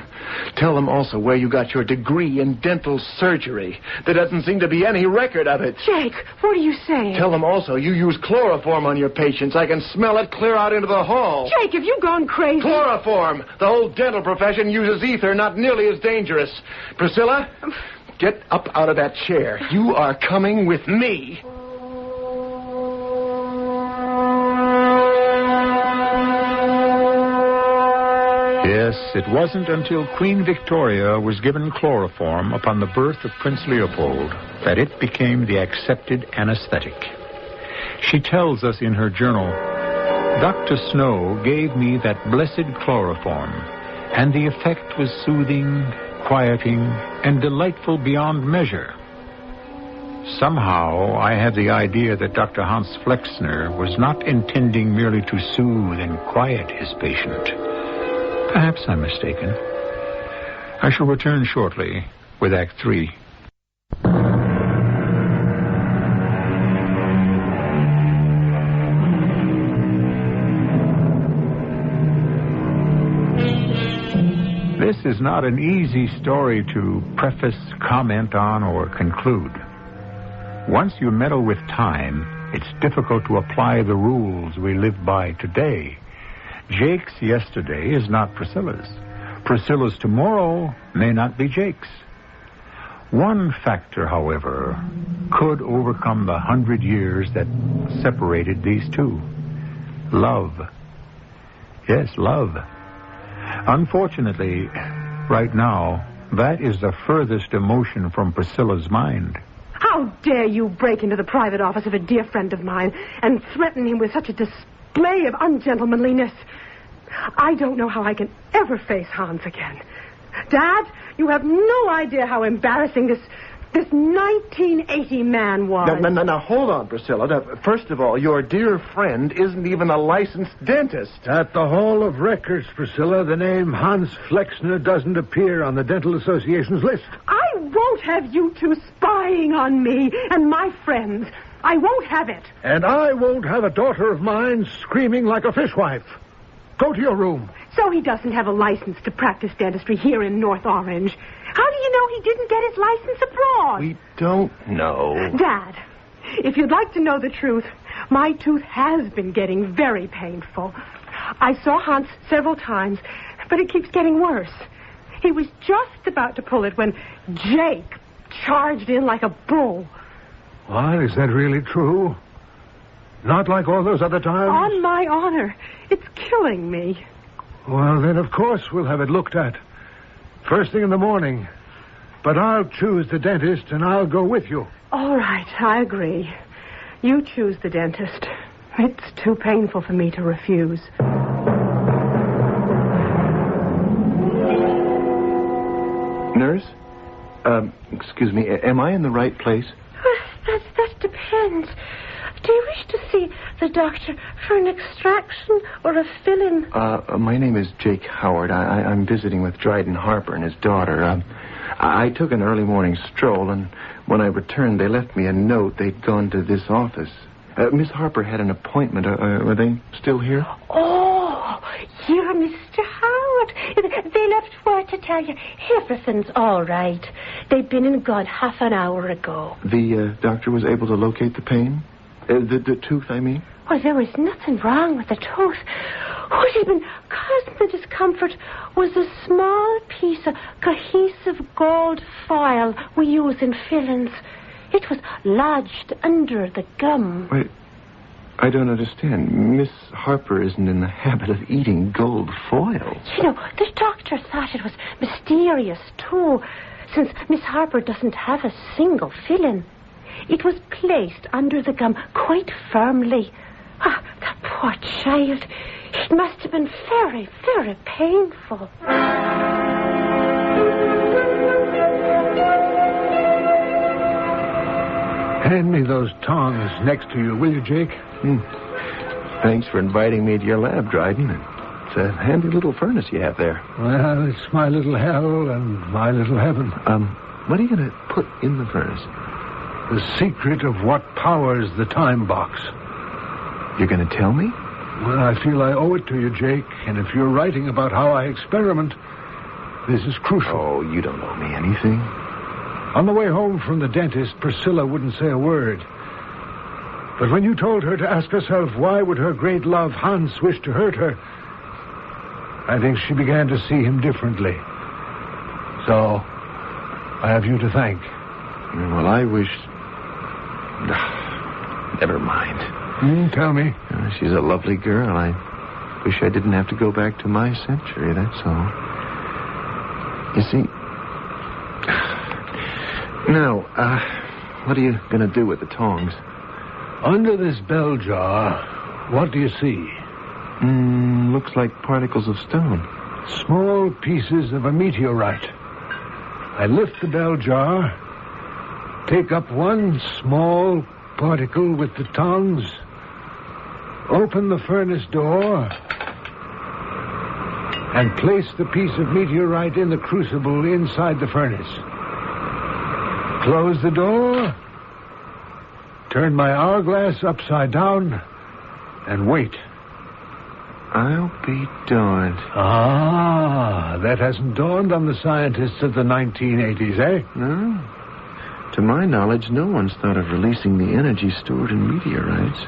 Tell them also where you got your degree in dental surgery. There doesn't seem to be any record of it. Jake, what are you saying? Tell them also you use chloroform on your patients. I can smell it clear out into the hall. Jake, have you gone crazy? Chloroform. The whole dental profession uses ether, not nearly as dangerous. Priscilla, get up out of that chair. You are coming with me. Yes, it wasn't until Queen Victoria was given chloroform upon the birth of Prince Leopold that it became the accepted anesthetic. She tells us in her journal, Dr. Snow gave me that blessed chloroform, and the effect was soothing, quieting, and delightful beyond measure. Somehow, I have the idea that Dr. Hans Flexner was not intending merely to soothe and quiet his patient. Perhaps I'm mistaken. I shall return shortly with Act 3. This is not an easy story to preface, comment on, or conclude. Once you meddle with time, it's difficult to apply the rules we live by today. Jake's yesterday is not Priscilla's. Priscilla's tomorrow may not be Jake's. One factor, however, could overcome the 100 years that separated these two. Love. Yes, love. Unfortunately, right now, that is the furthest emotion from Priscilla's mind. How dare you break into the private office of a dear friend of mine and threaten him with such a display of ungentlemanliness? I don't know how I can ever face Hans again. Dad, you have no idea how embarrassing this 1980 man was. Now, hold on, Priscilla. Now, first of all, your dear friend isn't even a licensed dentist. At the Hall of Records, Priscilla, the name Hans Flexner doesn't appear on the Dental Association's list. I won't have you two spying on me and my friends. I won't have it. And I won't have a daughter of mine screaming like a fishwife. Go to your room. So he doesn't have a license to practice dentistry here in North Orange. How do you know he didn't get his license abroad? We don't know. Dad, if you'd like to know the truth, my tooth has been getting very painful. I saw Hans several times, but it keeps getting worse. He was just about to pull it when Jake charged in like a bull. What? Is that really true? Not like all those other times? On my honor. It's killing me. Well, then, of course, we'll have it looked at. First thing in the morning. But I'll choose the dentist, and I'll go with you. All right, I agree. You choose the dentist. It's too painful for me to refuse. Nurse? Excuse me, am I in the right place? That depends. Do you wish to see the doctor for an extraction or a fill-in? My name is Jake Howard. I'm visiting with Dryden Harper and his daughter. I took an early morning stroll, and when I returned, they left me a note. They'd gone to this office. Miss Harper had an appointment. Are they still here? Oh, you're Mr. Howard. They left word to tell you everything's all right. They've been in God half an hour ago. The doctor was able to locate the pain? The tooth, I mean? Well, there was nothing wrong with the tooth. What had been causing the discomfort was a small piece of cohesive gold foil we use in fillings. It was lodged under the gum. Wait, I don't understand. Miss Harper isn't in the habit of eating gold foil. You know, the doctor thought it was mysterious, too, since Miss Harper doesn't have a single filling. It was placed under the gum quite firmly. Ah, that poor child. It must have been very, very painful. Hand me those tongs next to you, will you, Jake? Thanks for inviting me to your lab, Dryden. It's a handy little furnace you have there. Well, it's my little hell and my little heaven. What are you going to put in the furnace? The secret of what powers the time box. You're going to tell me? Well, I feel I owe it to you, Jake. And if you're writing about how I experiment, this is crucial. Oh, you don't owe me anything. On the way home from the dentist, Priscilla wouldn't say a word. But when you told her to ask herself why would her great love, Hans, wish to hurt her, I think she began to see him differently. So, I have you to thank. Well, I wish... Never mind. Tell me. She's a lovely girl. I wish I didn't have to go back to my century, that's all. You see... Now, what are you going to do with the tongs? Under this bell jar, what do you see? Looks like particles of stone. Small pieces of a meteorite. I lift the bell jar, take up one small particle with the tongs, open the furnace door, and place the piece of meteorite in the crucible inside the furnace. Close the door, turn my hourglass upside down, and wait. I'll be darned. Ah, that hasn't dawned on the scientists of the 1980s, eh? No. To my knowledge, no one's thought of releasing the energy stored in meteorites.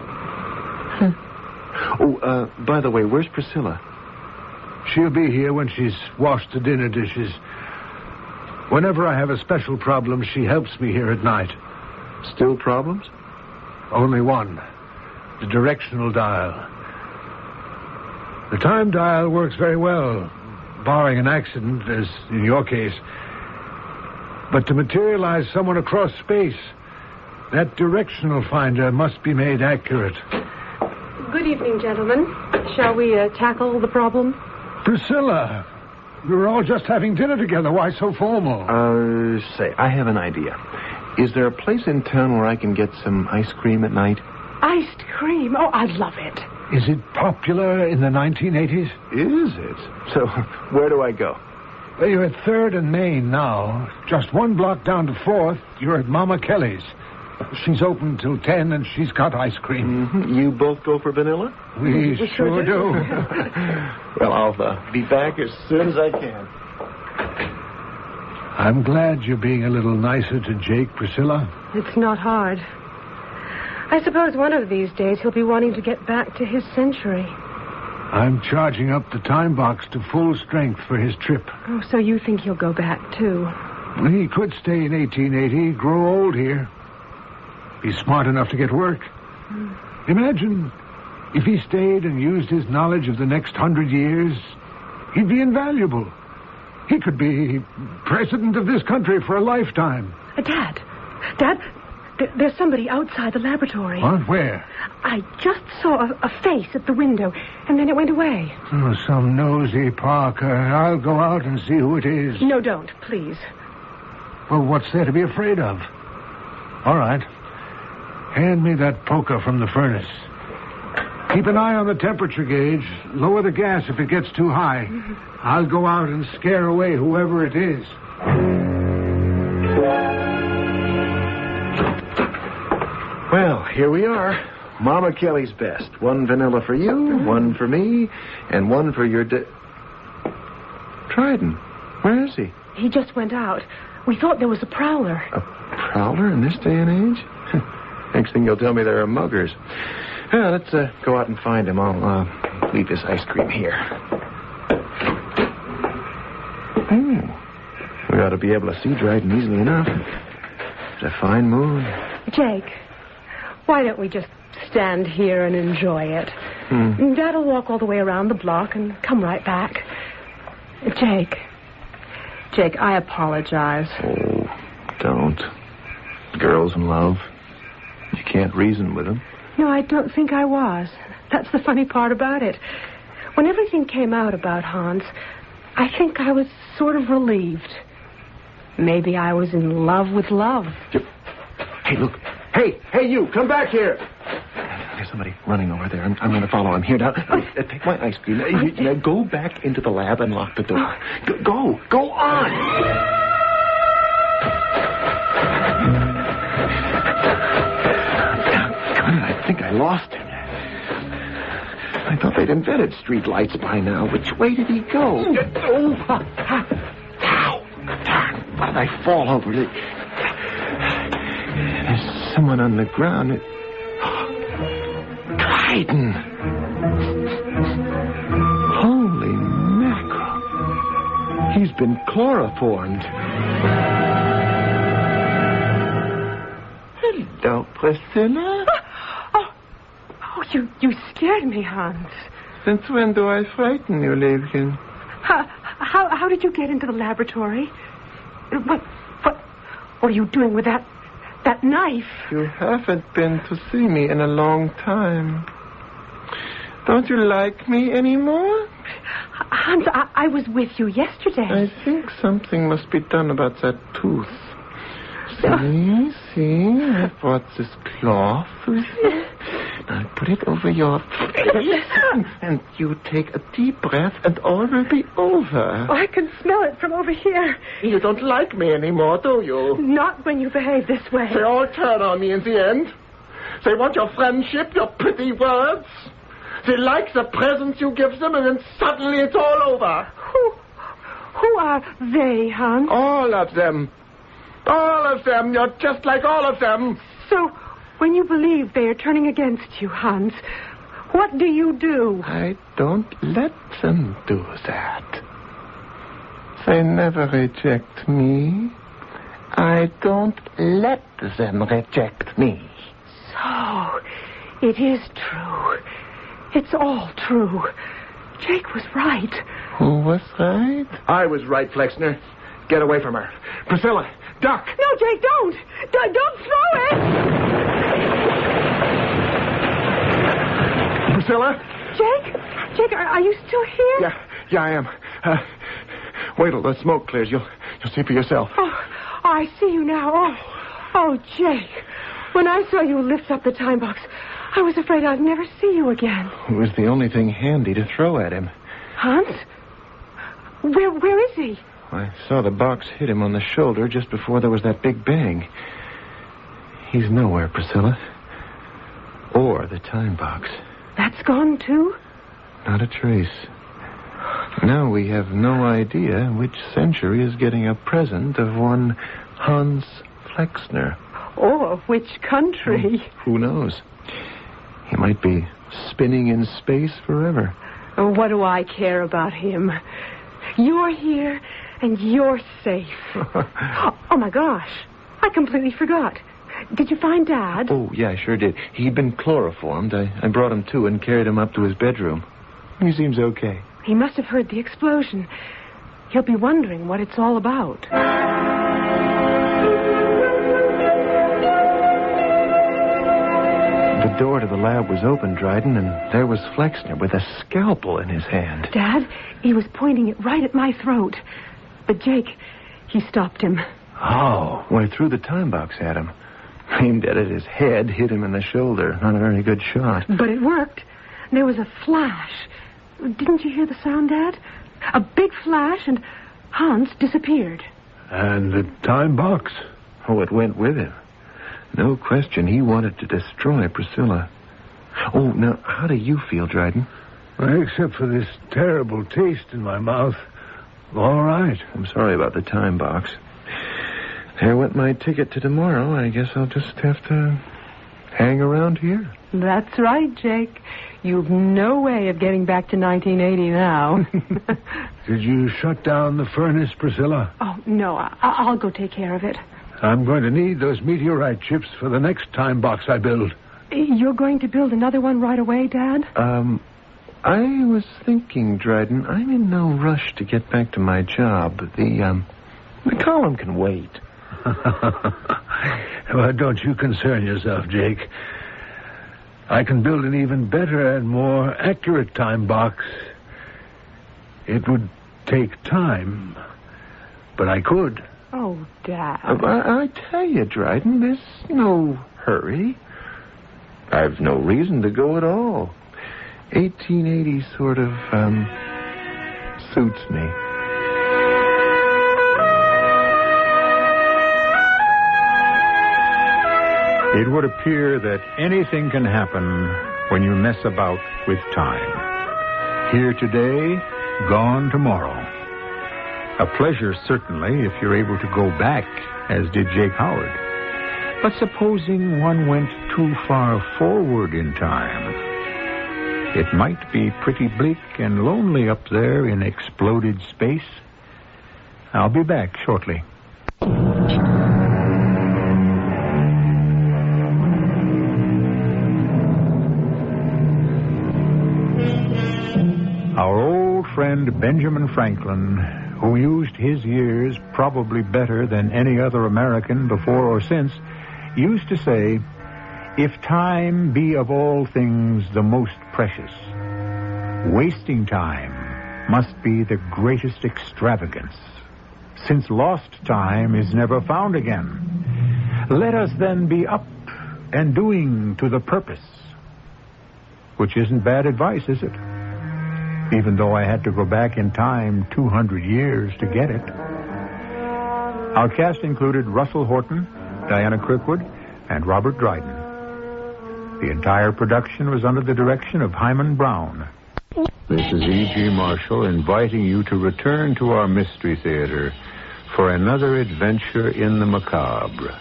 Oh, by the way, where's Priscilla? She'll be here when she's washed the dinner dishes. Whenever I have a special problem, she helps me here at night. Still problems? Only one. The directional dial. The time dial works very well, barring an accident, as in your case. But to materialize someone across space, that directional finder must be made accurate. Good evening, gentlemen. Shall we tackle the problem? Priscilla, we were all just having dinner together. Why so formal? Say, I have an idea. Is there a place in town where I can get some ice cream at night? Iced cream? Oh, I'd love it. Is it popular in the 1980s? Is it? So, where do I go? Well, you're at 3rd and Main now. Just one block down to 4th, you're at Mama Kelly's. She's open till 10, and she's got ice cream. Mm-hmm. You both go for vanilla? We sure do. Well, I'll be back as soon as I can. I'm glad you're being a little nicer to Jake, Priscilla. It's not hard. I suppose one of these days he'll be wanting to get back to his century. I'm charging up the time box to full strength for his trip. Oh, so you think he'll go back, too? He could stay in 1880, grow old here. He's smart enough to get work. Imagine if he stayed and used his knowledge of the next 100 years. He'd be invaluable. He could be president of this country for a lifetime. Dad, there's somebody outside the laboratory. What? Where? I just saw a face at the window, and then it went away. Oh, some nosy Parker. I'll go out and see who it is. No, don't, please. Well, what's there to be afraid of? All right. Hand me that poker from the furnace. Keep an eye on the temperature gauge. Lower the gas if it gets too high. I'll go out and scare away whoever it is. Well, here we are. Mama Kelly's best. One vanilla for you, one for me, and one for your... Dryden, where is he? He just went out. We thought there was a prowler. A prowler in this day and age? Next thing you'll tell me there are muggers. Well, let's go out and find them. I'll leave this ice cream here. We ought to be able to see Dryden easily enough. It's a fine moon. Jake, why don't we just stand here and enjoy it? Dad'll walk all the way around the block and come right back. Jake, I apologize. Oh, don't. Girls in love. You can't reason with them. No, I don't think I was. That's the funny part about it. When everything came out about Hans, I think I was sort of relieved. Maybe I was in love with love. Hey, look. Hey, you, come back here. There's somebody running over there. I'm going to follow him. Here, now, take my ice cream. Now, go back into the lab and lock the door. Go on. I think I lost him. I thought they'd invented street lights by now. Which way did he go? Ow! Darn! Why did I fall over? There's someone on the ground. Dryden! Holy mackerel! He's been chloroformed. Hello, Priscilla. You scared me, Hans. Since when do I frighten you, Liebchen? How did you get into the laboratory? What are you doing with that knife? You haven't been to see me in a long time. Don't you like me anymore? Hans, I was with you yesterday. I think something must be done about that tooth. See, I brought this cloth with me. I'll put it over your face, and you take a deep breath, and all will be over. Oh, I can smell it from over here. You don't like me anymore, do you? Not when you behave this way. They all turn on me in the end. They want your friendship, your pretty words. They like the presents you give them, and then suddenly it's all over. Who are they, Hans? All of them. All of them. You're just like all of them. So, when you believe they are turning against you, Hans, what do you do? I don't let them do that. They never reject me. I don't let them reject me. So, it is true. It's all true. Jake was right. Who was right? I was right, Flexner. Get away from her. Priscilla, duck. No, Jake, don't. Don't throw it. Priscilla? Jake, are you still here? Yeah, I am. Wait till the smoke clears. You'll see for yourself. Oh, I see you now. Oh, Jake. When I saw you lift up the time box, I was afraid I'd never see you again. It was the only thing handy to throw at him. Hans? Where is he? I saw the box hit him on the shoulder just before there was that big bang. He's nowhere, Priscilla. Or the time box. That's gone, too? Not a trace. Now we have no idea which century is getting a present of one Hans Flexner. Or which country. Who knows? He might be spinning in space forever. Oh, what do I care about him? You're here, and you're safe. Oh, my gosh. I completely forgot. Did you find Dad? Oh, yeah, I sure did. He'd been chloroformed. I brought him to and carried him up to his bedroom. He seems okay. He must have heard the explosion. He'll be wondering what it's all about. The door to the lab was open, Dryden, and there was Flexner with a scalpel in his hand. Dad, he was pointing it right at my throat. But Jake, he stopped him. Oh, well, I threw the time box at him. Aimed at it, his head hit him in the shoulder. Not a very good shot. But it worked. There was a flash. Didn't you hear the sound, Dad? A big flash, and Hans disappeared. And the time box? Oh, it went with him. No question, he wanted to destroy Priscilla. Oh, now, how do you feel, Dryden? Well, except for this terrible taste in my mouth. All right. I'm sorry about the time box. There went my ticket to tomorrow. I guess I'll just have hang around here? That's right, Jake. You've no way of getting back to 1980 now. Did you shut down the furnace, Priscilla? Oh, no. I'll go take care of it. I'm going to need those meteorite chips for the next time box I build. You're going to build another one right away, Dad? I was thinking, Dryden, I'm in no rush to get back to my job. The column can wait. Well, don't you concern yourself, Jake. I can build an even better and more accurate time box. It would take time, but I could. Oh, Dad. I tell you, Dryden, there's no hurry. I've no reason to go at all. 1880 sort of, suits me. It would appear that anything can happen when you mess about with time. Here today, gone tomorrow. A pleasure, certainly, if you're able to go back, as did Jake Howard. But supposing one went too far forward in time, it might be pretty bleak and lonely up there in exploded space. I'll be back shortly. Our old friend Benjamin Franklin, who used his years probably better than any other American before or since, used to say, "If time be of all things the most precious, wasting time must be the greatest extravagance, since lost time is never found again. Let us then be up and doing to the purpose." Which isn't bad advice, is it? Even though I had to go back in time 200 years to get it. Our cast included Russell Horton, Diana Kirkwood, and Robert Dryden. The entire production was under the direction of Himan Brown. This is E.G. Marshall inviting you to return to our Mystery Theater for another adventure in the macabre.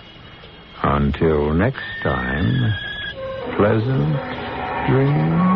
Until next time, pleasant dreams.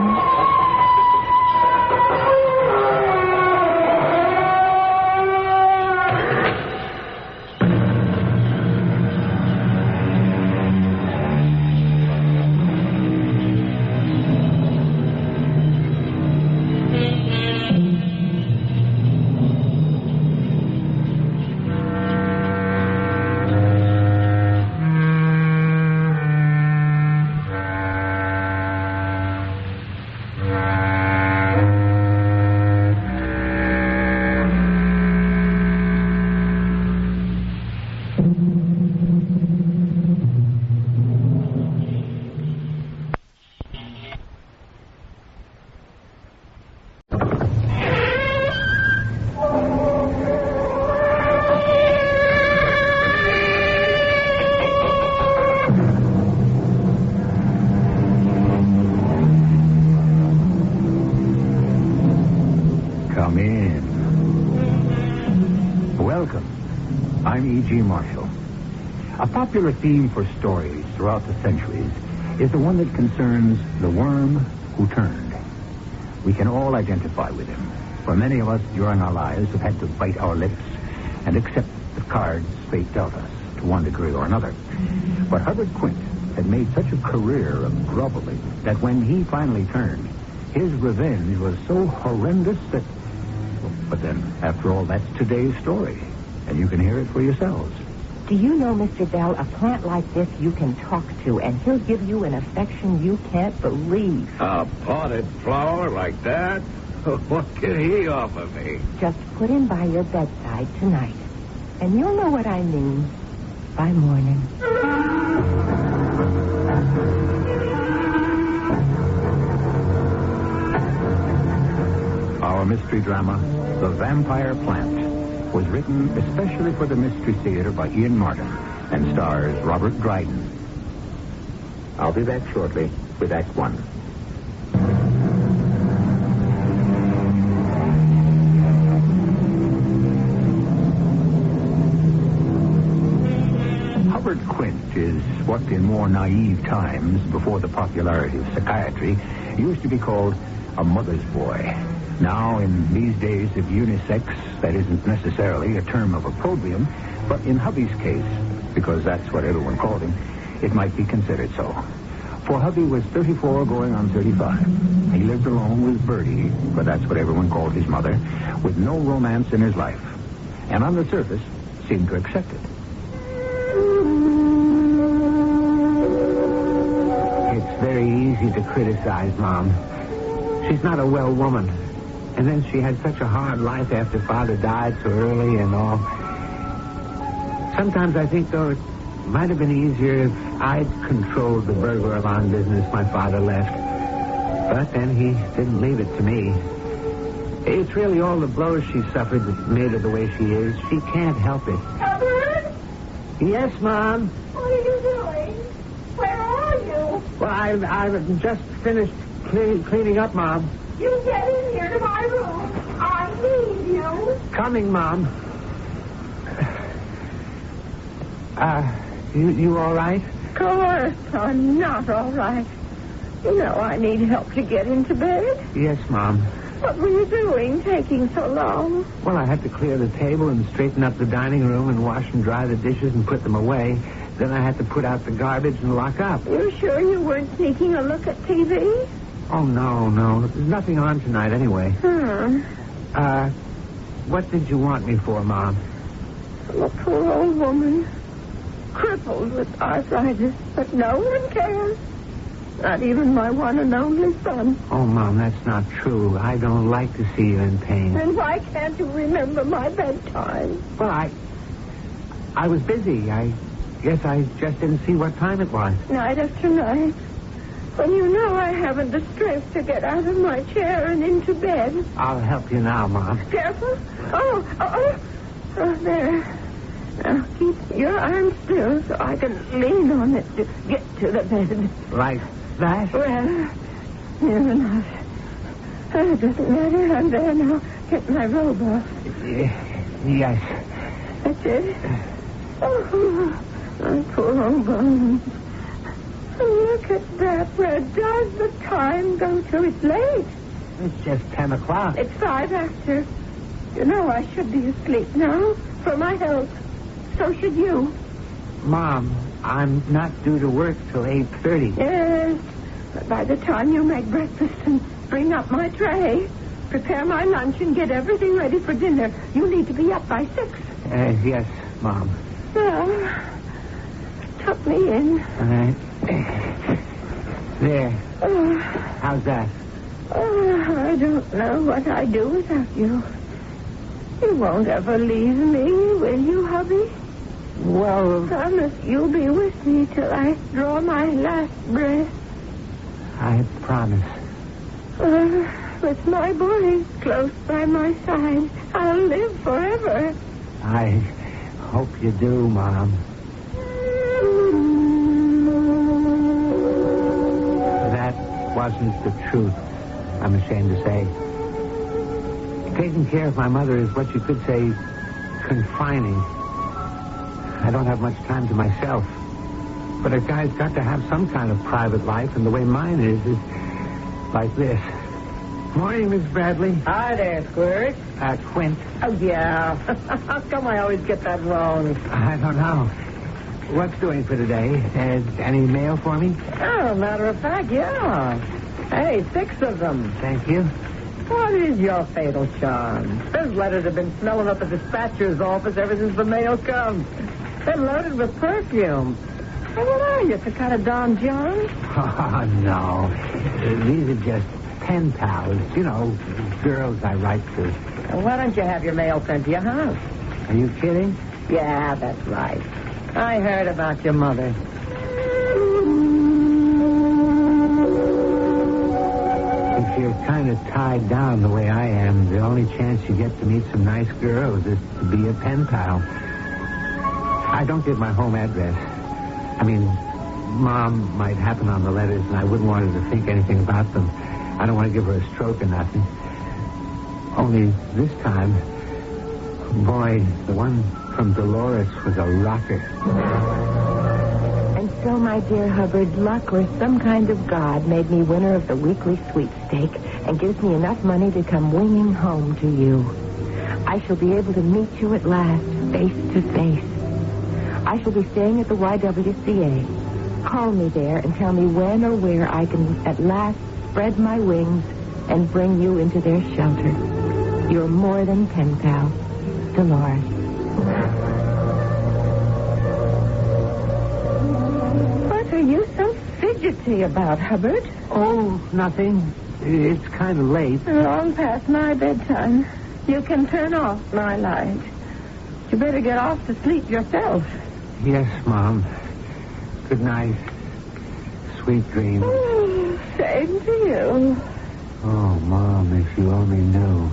E.G. Marshall. A popular theme for stories throughout the centuries is the one that concerns the worm who turned. We can all identify with him, for many of us during our lives have had to bite our lips and accept the cards fate dealt us to one degree or another. But Herbert Quint had made such a career of groveling that when he finally turned, his revenge was so horrendous that... But then, after all, that's today's story. And you can hear it for yourselves. Do you know, Mr. Bell, a plant like this you can talk to, and he'll give you an affection you can't believe. A potted flower like that? What can he offer me? Just put him by your bedside tonight, and you'll know what I mean by morning. Our mystery drama, The Vampire Plant, was written especially for the Mystery Theater by Ian Martin and stars Robert Dryden. I'll be back shortly with Act One. Robert Quint Flint is what in more naive times, before the popularity of psychiatry, used to be called a mother's boy. Now, in these days of unisex, that isn't necessarily a term of opprobrium, but in hubby's case, because that's what everyone called him, it might be considered so. For hubby was 34 going on 35. He lived alone with Bertie, for that's what everyone called his mother, with no romance in his life. And on the surface, seemed to accept it. It's very easy to criticize Mom. She's not a well woman. And then she had such a hard life after Father died so early and all. Sometimes I think, though, it might have been easier if I'd controlled the burglar alarm business my father left. But then he didn't leave it to me. It's really all the blows she suffered that made her the way she is. She can't help it. Albert? Yes, Mom? What are you doing? Where are you? Well, I've just finished cleaning up, Mom. You get in here to my room. I need you. Coming, Mom. You all right? Of course, I'm not all right. You know I need help to get into bed. Yes, Mom. What were you doing, taking so long? Well, I had to clear the table and straighten up the dining room and wash and dry the dishes and put them away. Then I had to put out the garbage and lock up. You sure you weren't sneaking a look at TV? Oh, no. There's nothing on tonight anyway. What did you want me for, Mom? I'm a poor old woman, crippled with arthritis, but no one cares. Not even my one and only son. Oh, Mom, that's not true. I don't like to see you in pain. Then why can't you remember my bedtime? Well, I was busy. I guess I just didn't see what time it was. Night after night. When you know I haven't the strength to get out of my chair and into bed. I'll help you now, Mom. Careful. Oh, there. Now, keep your arm still so I can lean on it to get to the bed. Like that? Well, near enough. It doesn't matter. I'm there now. Get my robe off. Yes. That's it. Oh, my poor old bones. Look at that. Where does the time go to? It's late. It's just 10 o'clock. It's 5 after. You know I should be asleep now for my health. So should you. Mom, I'm not due to work till 8:30. Yes, but by the time you make breakfast and bring up my tray, prepare my lunch and get everything ready for dinner, you need to be up by 6. Yes, Mom. Well, tuck me in. All right. There. How's that? I don't know what I'd do without you. You won't ever leave me, will you, hubby? Well... Promise you'll be with me till I draw my last breath. I promise. With my boy close by my side, I'll live forever. I hope you do, Mom. That wasn't the truth, I'm ashamed to say. Taking care of my mother is what you could say confining. I don't have much time to myself. But a guy's got to have some kind of private life, and the way mine is like this. Morning, Miss Bradley. Hi there, Squirt. Quint. Oh, yeah. How come I always get that wrong? I don't know. What's doing for today? Any mail for me? Oh, matter of fact, yeah. Hey, 6 of them. Thank you. What is your fatal charm? Those letters have been smelling up the dispatcher's office ever since the mail comes. They're loaded with perfume. Hey, what are you, some kind of Don John? Oh, no. These are just pen pals. You know, girls I write to. Well, why don't you have your mail sent to your house? Are you kidding? Yeah, that's right. I heard about your mother. If you're kind of tied down the way I am, the only chance you get to meet some nice girls is to be a pen pal. I don't give my home address. I mean, Mom might happen on the letters, and I wouldn't want her to think anything about them. I don't want to give her a stroke or nothing. Only this time, boy, the one from Dolores was a rocker. so, my dear Hubbard, luck or some kind of god made me winner of the weekly sweepstake and gives me enough money to come winging home to you. I shall be able to meet you at last, face to face. I shall be staying at the YWCA. Call me there and tell me when or where I can at last spread my wings and bring you into their shelter. Your more than pen pal, Dolores. What are you so fidgety about, Hubbard? Oh, nothing. It's kind of late. Long past my bedtime. You can turn off my light. You better get off to sleep yourself. Yes, Mom. Good night. Sweet dreams. Oh, same to you. Oh, Mom, if you only knew.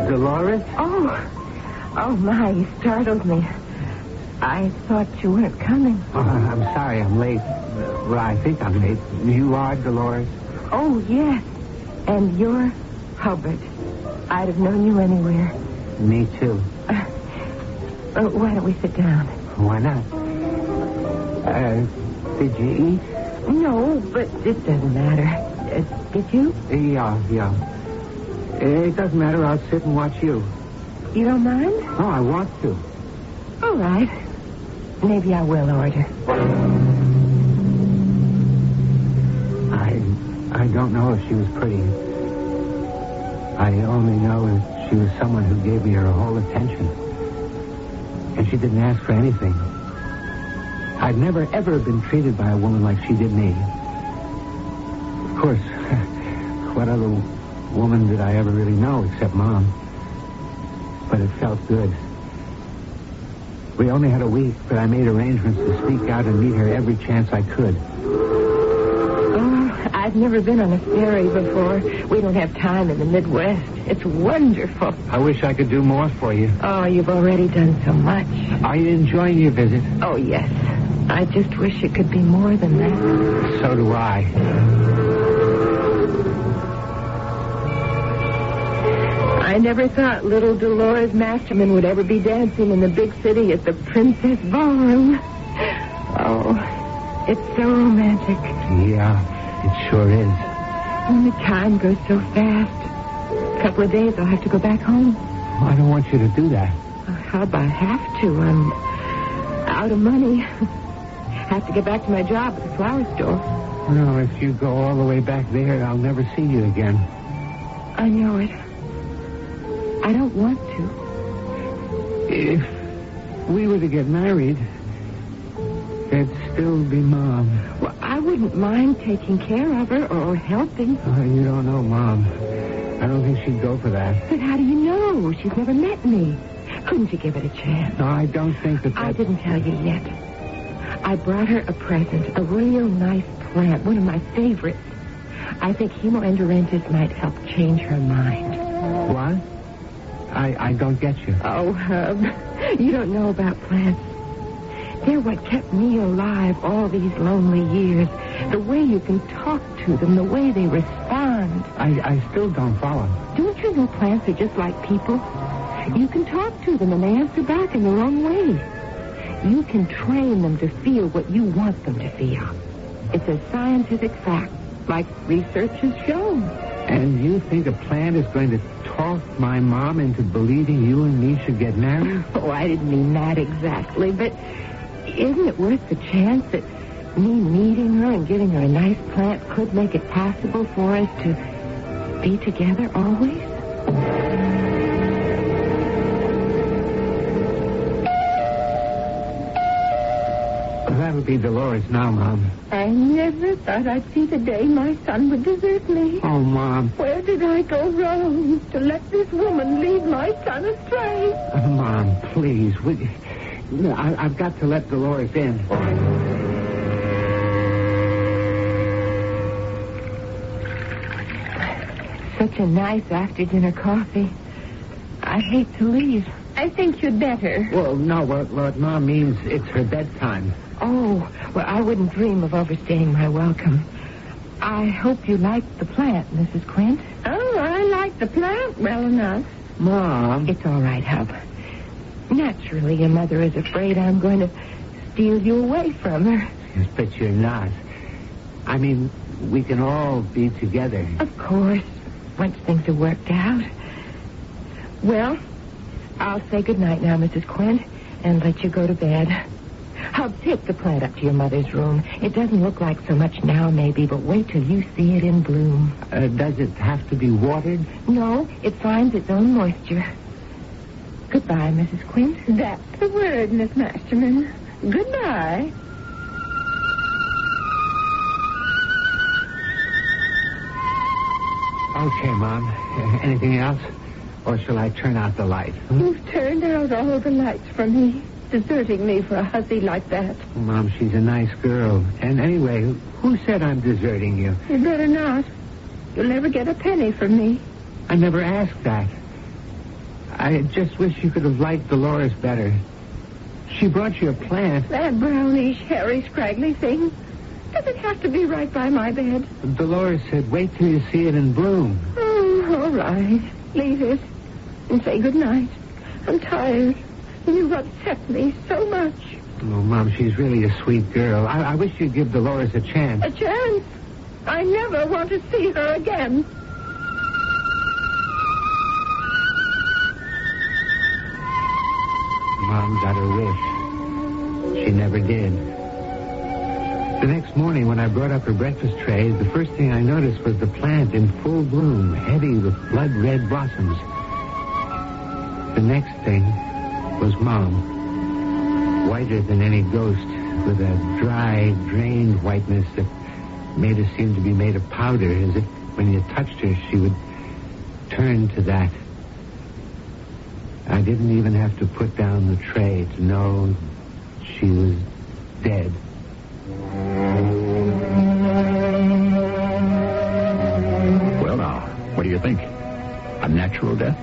Dolores? Oh, my, you startled me. I thought you weren't coming. Oh, I'm sorry I'm late. Well, I think I'm late. You are, Dolores? Oh, yes. And you're Hubbard. I'd have known you anywhere. Me, too. Why don't we sit down? Why not? Did you eat? No, but it doesn't matter. Did you? Yeah. It doesn't matter. I'll sit and watch you. You don't mind? Oh, I want to. All right. Maybe I will order. I don't know if she was pretty. I only know that she was someone who gave me her whole attention. And she didn't ask for anything. I'd never, ever been treated by a woman like she did me. Of course, what other woman did I ever really know except Mom? But it felt good. We only had a week, but I made arrangements to sneak out and meet her every chance I could. Oh, I've never been on a ferry before. We don't have time in the Midwest. It's wonderful. I wish I could do more for you. Oh, you've already done so much. Are you enjoying your visit? Oh, yes. I just wish it could be more than that. So do I. I never thought little Dolores Masterman would ever be dancing in the big city at the Princess Ballroom. Oh, it's so romantic. Yeah, it sure is. And the time goes so fast. A couple of days I'll have to go back home. I don't want you to do that. How'd I have to? I'm out of money. Have to get back to my job at the flower store. No, if you go all the way back there, I'll never see you again. I know it. I don't want to. If we were to get married, it'd still be Mom. Well, I wouldn't mind taking care of her or helping. Oh, you don't know Mom. I don't think she'd go for that. But how do you know? She's never met me. Couldn't you give it a chance? No, I don't think that I didn't tell you yet. I brought her a present, a real nice plant, one of my favorites. I think hemoendurentics might help change her mind. What? I don't get you. Oh, Hub, you don't know about plants. They're what kept me alive all these lonely years. The way you can talk to them, the way they respond. I still don't follow. Don't you know plants are just like people? You can talk to them and they answer back in their own way. You can train them to feel what you want them to feel. It's a scientific fact, like research has shown. And you think a plant is going to talk my mom into believing you and me should get married? Oh, I didn't mean that exactly, but isn't it worth the chance that me meeting her and giving her a nice plant could make it possible for us to be together always? That would be Dolores now, Mom. I never thought I'd see the day my son would desert me. Oh, Mom. Where did I go wrong to let this woman lead my son astray? Mom, please. I've got to let Dolores in. Such a nice after-dinner coffee. I hate to leave. I think you'd better. Well, no, what Mom means, it's her bedtime. Oh, well, I wouldn't dream of overstaying my welcome. I hope you like the plant, Mrs. Quint. Oh, I like like the plant well enough. Mom. It's all right, Hub. Naturally, your mother is afraid I'm going to steal you away from her. Yes, but you're not. I mean, we can all be together. Of course, once things are worked out. Well, I'll say goodnight now, Mrs. Quinn, and let you go to bed. Hub, take the plant up to your mother's room. It doesn't look like so much now, maybe, but wait till you see it in bloom. Does it have to be watered? No, it finds its own moisture. Goodbye, Mrs. Quinn. That's the word, Miss Masterman. Goodbye. Okay, Mom. Anything else? Or shall I turn out the light? You've turned out all the lights for me, deserting me for a hussy like that. Mom, she's a nice girl. And anyway, who said I'm deserting you? You better not. You'll never get a penny from me. I never asked that. I just wish you could have liked Dolores better. She brought you a plant. That brownish, hairy, scraggly thing. Does it have to be right by my bed? Dolores said, wait till you see it in bloom. Oh, all right. Leave it and say goodnight. I'm tired. You've upset me so much. Oh, Mom, she's really a sweet girl. I wish you'd give Dolores a chance. A chance? I never want to see her again. Mom got her wish. She never did. The next morning, when I brought up her breakfast tray, the first thing I noticed was the plant in full bloom, heavy with blood-red blossoms. The next thing was Mom, whiter than any ghost, with a dry, drained whiteness that made her seem to be made of powder, as if when you touched her, she would turn to that. I didn't even have to put down the tray to know she was dead. Well, now, what do you think? A natural death?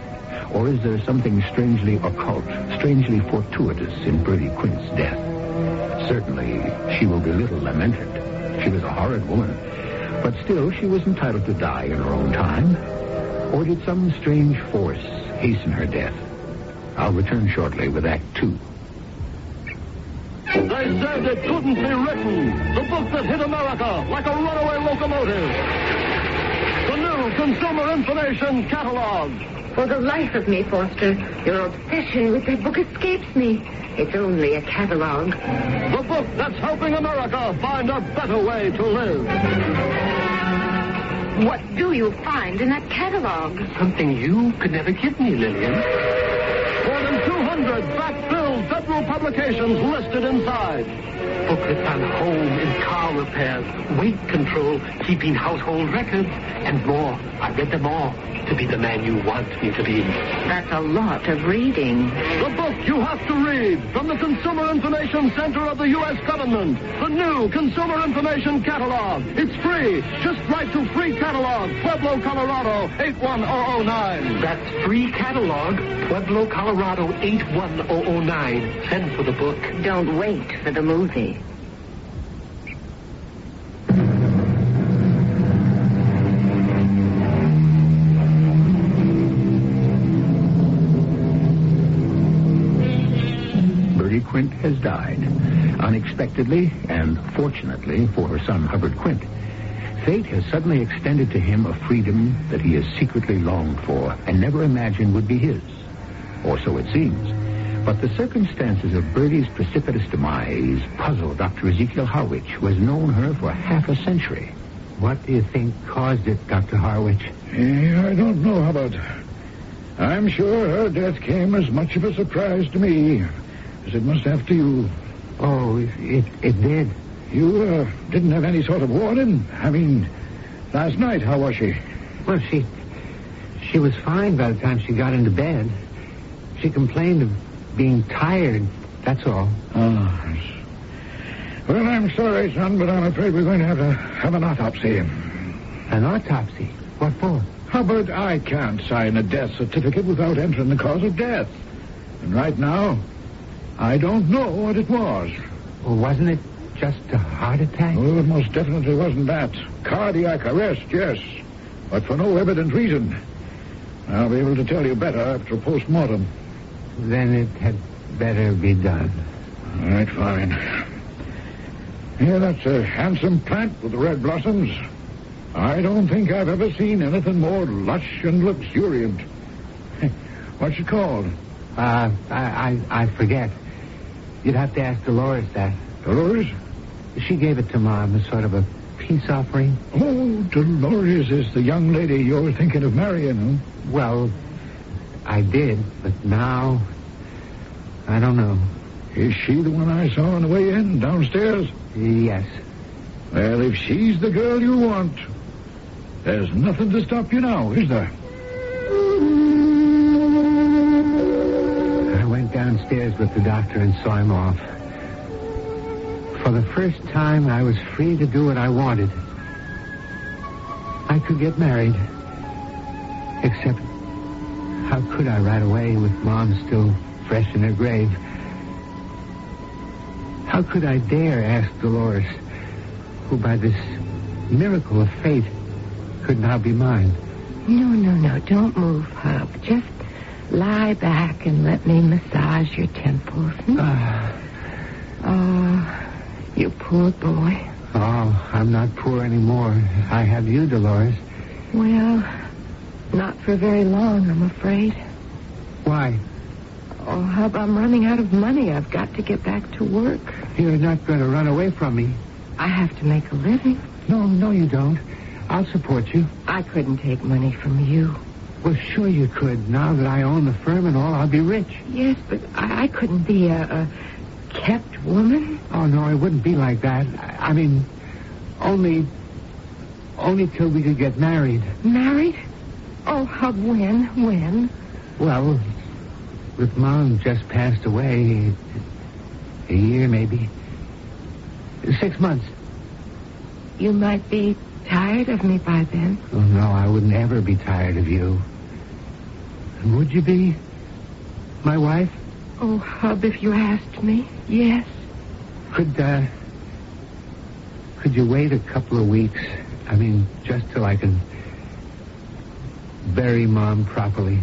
Or is there something strangely occult, strangely fortuitous in Bertie Quint's death? Certainly, she will be little lamented. She was a horrid woman. But still, she was entitled to die in her own time. Or did some strange force hasten her death? I'll return shortly with Act 2. They said it couldn't be written. The book that hit America like a runaway locomotive. The new Consumer Information Catalog. For the life of me, Foster, your obsession with that book escapes me. It's only a catalog. The book that's helping America find a better way to live. What do you find in that catalog? Something you could never give me, Lillian. More than 200 fact-filled federal publications listed inside. Booklets on home and car repairs, weight control, keeping household records, and more. I read them all to be the man you want me to be. That's a lot of reading. The book you have to read from the Consumer Information Center of the U.S. government. The new Consumer Information Catalog. It's free. Just write to Free Catalog, Pueblo, Colorado, 81009. That's Free Catalog, Pueblo, Colorado, 81009. Send for the book. Don't wait for the movie. Quint has died, unexpectedly and fortunately for her son Hubbard Quint. Fate has suddenly extended to him a freedom that he has secretly longed for and never imagined would be his. Or so it seems. But the circumstances of Bertie's precipitous demise puzzle Dr. Ezekiel Harwich, who has known her for half a century. What do you think caused it, Dr. Harwich? I don't know, Hubbard. I'm sure her death came as much of a surprise to me as it must have to you. Oh, it did. You didn't have any sort of warning? I mean, last night, how was she? Well, she was fine by the time she got into bed. She complained of being tired, that's all. Oh, yes. Well, I'm sorry, son, but I'm afraid we're going to have an autopsy. An autopsy? What for? Hubbard, I can't sign a death certificate without entering the cause of death. And right now, I don't know what it was. Well, wasn't it just a heart attack? Oh, it most definitely wasn't that. Cardiac arrest, yes. But for no evident reason. I'll be able to tell you better after a post-mortem. Then it had better be done. All right, fine. Yeah, that's a handsome plant with the red blossoms. I don't think I've ever seen anything more lush and luxuriant. What's it called? I forget. You'd have to ask Dolores that. Dolores? She gave it to Mom as sort of a peace offering. Oh, Dolores is the young lady you're thinking of marrying, huh? Well, I did, but now, I don't know. Is she the one I saw on the way in, downstairs? Yes. Well, if she's the girl you want, there's nothing to stop you now, is there? I went downstairs with the doctor and saw him off. For the first time, I was free to do what I wanted. I could get married. Except, how could I right away with Mom still fresh in her grave? How could I dare ask Dolores, who by this miracle of fate could now be mine? No, don't move, Hub. Just lie back and let me massage your temples. Oh, you poor boy. Oh, I'm not poor anymore. I have you, Dolores. Well, not for very long, I'm afraid. Why? Oh, Hub, I'm running out of money. I've got to get back to work. You're not going to run away from me. I have to make a living. No, you don't. I'll support you. I couldn't take money from you. Well, sure you could. Now that I own the firm and all, I'll be rich. Yes, but I couldn't be a kept woman. Oh, no, it wouldn't be like that. I mean, only till we could get married. Married? Oh, Hub, when? Well, with Mom just passed away, a year maybe. 6 months. You might be tired of me by then. Oh, no, I wouldn't ever be tired of you. Would you be my wife? Oh, Hub, if you asked me, yes. Could you wait a couple of weeks? I mean, just till I can bury Mom properly.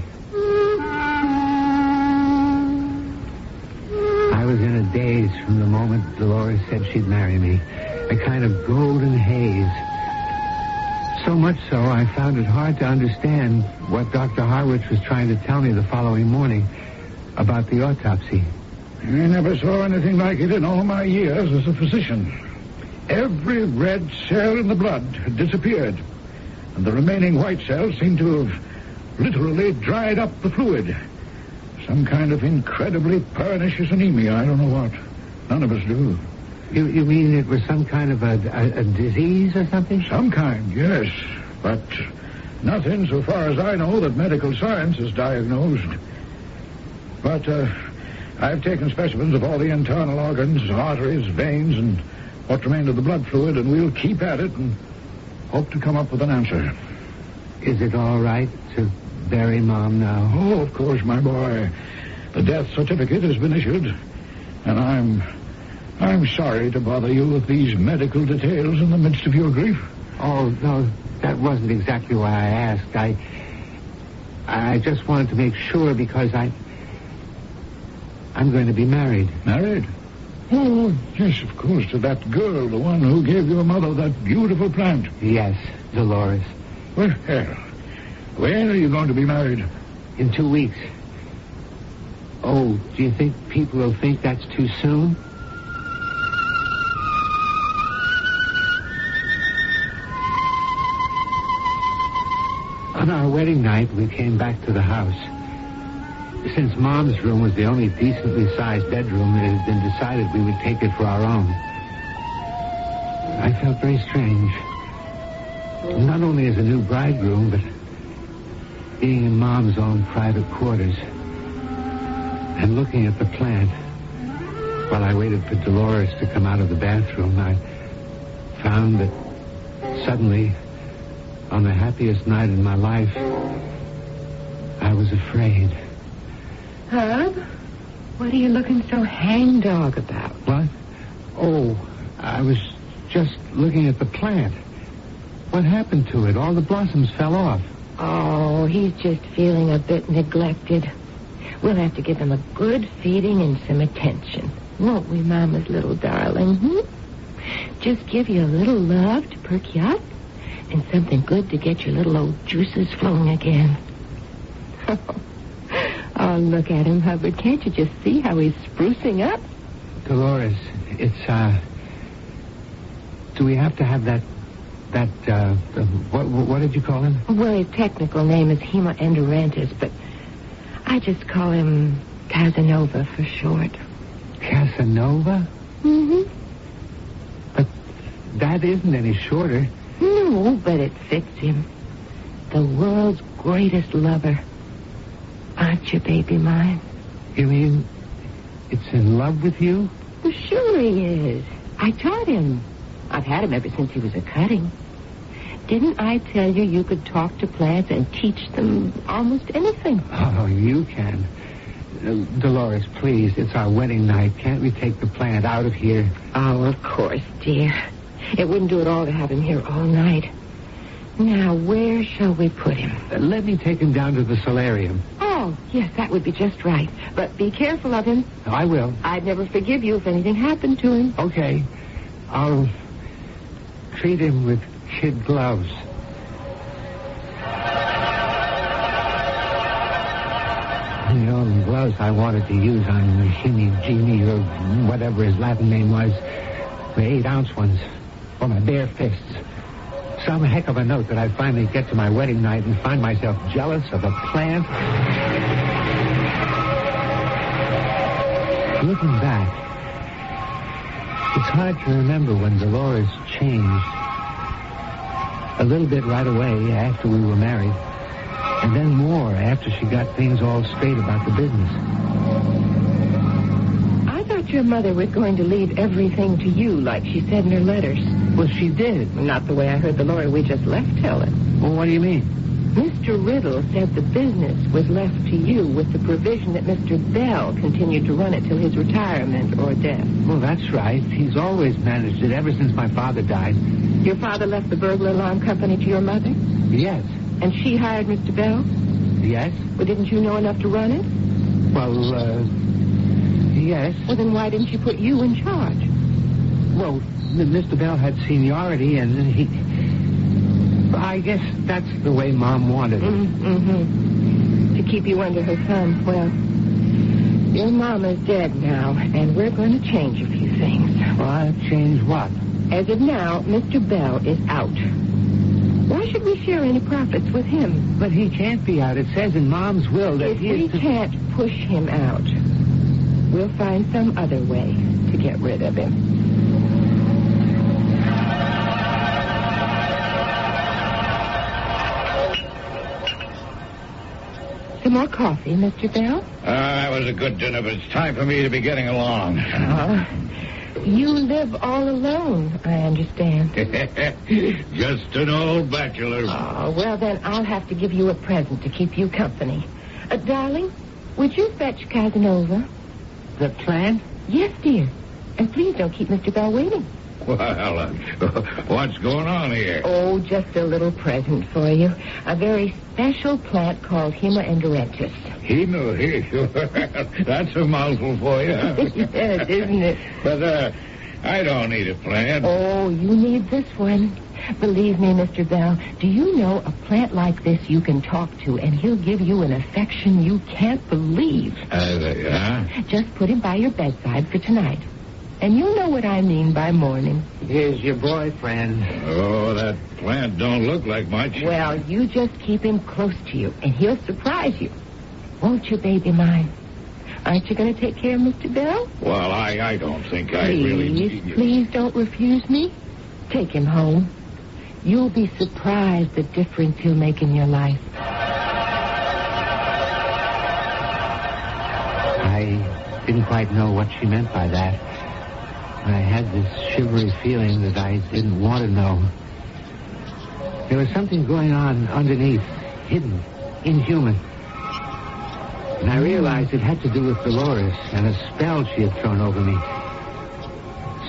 I was in a daze from the moment Dolores said she'd marry me. A kind of golden haze. So much so, I found it hard to understand what Dr. Harwich was trying to tell me the following morning about the autopsy. I never saw anything like it in all my years as a physician. Every red cell in the blood had disappeared, and the remaining white cells seemed to have literally dried up the fluid. Some kind of incredibly pernicious anemia. I don't know what. None of us do. You mean it was some kind of a disease or something? Some kind, yes. But nothing, so far as I know, that medical science has diagnosed. But I've taken specimens of all the internal organs, arteries, veins, and what remained of the blood fluid, and we'll keep at it and hope to come up with an answer. Is it all right to bury Mom now? Oh, of course, my boy. The death certificate has been issued, and I'm sorry to bother you with these medical details in the midst of your grief. Oh, no, that wasn't exactly why I asked. I just wanted to make sure because I'm going to be married. Married? Oh, yes, of course, to that girl, the one who gave your mother that beautiful plant. Yes, Dolores. Well, when are you going to be married? In 2 weeks. Oh, do you think people will think that's too soon? On our wedding night, we came back to the house. Since Mom's room was the only decently sized bedroom, it had been decided we would take it for our own. I felt very strange. Not only as a new bridegroom, but being in Mom's own private quarters and looking at the plant. While I waited for Dolores to come out of the bathroom, I found that suddenly, on the happiest night in my life, I was afraid. Hub, what are you looking so hangdog about? What? Oh, I was just looking at the plant. What happened to it? All the blossoms fell off. Oh, he's just feeling a bit neglected. We'll have to give him a good feeding and some attention. Won't we, Mama's little darling? Just give you a little love to perk you up and something good to get your little old juices flowing again. Oh, look at him, Hubbard. Can't you just see how he's sprucing up? Dolores, it's, do we have to have that, what did you call him? Well, his technical name is Himan Brown, but I just call him Casanova for short. Casanova? Mm-hmm. But that isn't any shorter. No, but it fits him. The world's greatest lover. Aren't you, baby mine? You mean it's in love with you? Well, sure he is. I taught him. I've had him ever since he was a cutting. Didn't I tell you you could talk to plants and teach them almost anything? Oh, you can. Dolores, please, it's our wedding night. Can't we take the plant out of here? Oh, of course, dear. It wouldn't do at all to have him here all night. Now, where shall we put him? Let me take him down to the solarium. Oh, yes, that would be just right. But be careful of him. I will. I'd never forgive you if anything happened to him. Okay. I'll treat him with kid gloves. The only gloves I wanted to use on the Jimmy, or whatever his Latin name was, the 8-ounce ones, for my bare fists. Some heck of a note that I'd finally get to my wedding night and find myself jealous of a plant. Looking back, it's hard to remember when Dolores changed. A little bit right away after we were married, and then more after she got things all straight about the business. I thought your mother was going to leave everything to you, like she said in her letters. Well, she did. Not the way I heard the lawyer we just left tell it. Well, what do you mean? Mr. Riddle said the business was left to you with the provision that Mr. Bell continued to run it till his retirement or death. Well, that's right. He's always managed it ever since my father died. Your father left the burglar alarm company to your mother? Yes. And she hired Mr. Bell? Yes. Well, didn't you know enough to run it? Well, yes. Well, then why didn't she put you in charge? Well, Mr. Bell had seniority, and he... I guess that's the way Mom wanted it. Mm-hmm. To keep you under her thumb. Well, your Mom is dead now, and we're going to change a few things. Well, change what? As of now, Mr. Bell is out. Why should we share any profits with him? But he can't be out. It says in Mom's will that if we can't push him out, we'll find some other way to get rid of him. Some more coffee, Mr. Bell? That was a good dinner, but it's time for me to be getting along. You live all alone, I understand. Just an old bachelor. Oh, well, then I'll have to give you a present to keep you company. Darling, would you fetch Casanova? The plant? Yes, dear. And please don't keep Mr. Bell waiting. Well, what's going on here? Oh, just a little present for you. A very special plant called Himan Brown. That's a mouthful for you. Yes, isn't it? But, I don't need a plant. Oh, you need this one. Believe me, Mr. Bell, do you know a plant like this you can talk to, and he'll give you an affection you can't believe. Just put him by your bedside for tonight. And you know what I mean by morning. Here's your boyfriend. Oh, that plant don't look like much. Well, you just keep him close to you, and he'll surprise you. Won't you, baby mine? Aren't you going to take care of Mr. Bell? Well, I don't think I really... Please don't refuse me. Take him home. You'll be surprised the difference he'll make in your life. I didn't quite know what she meant by that. I had this shivery feeling that I didn't want to know. There was something going on underneath, hidden, inhuman. And I realized it had to do with Dolores and a spell she had thrown over me.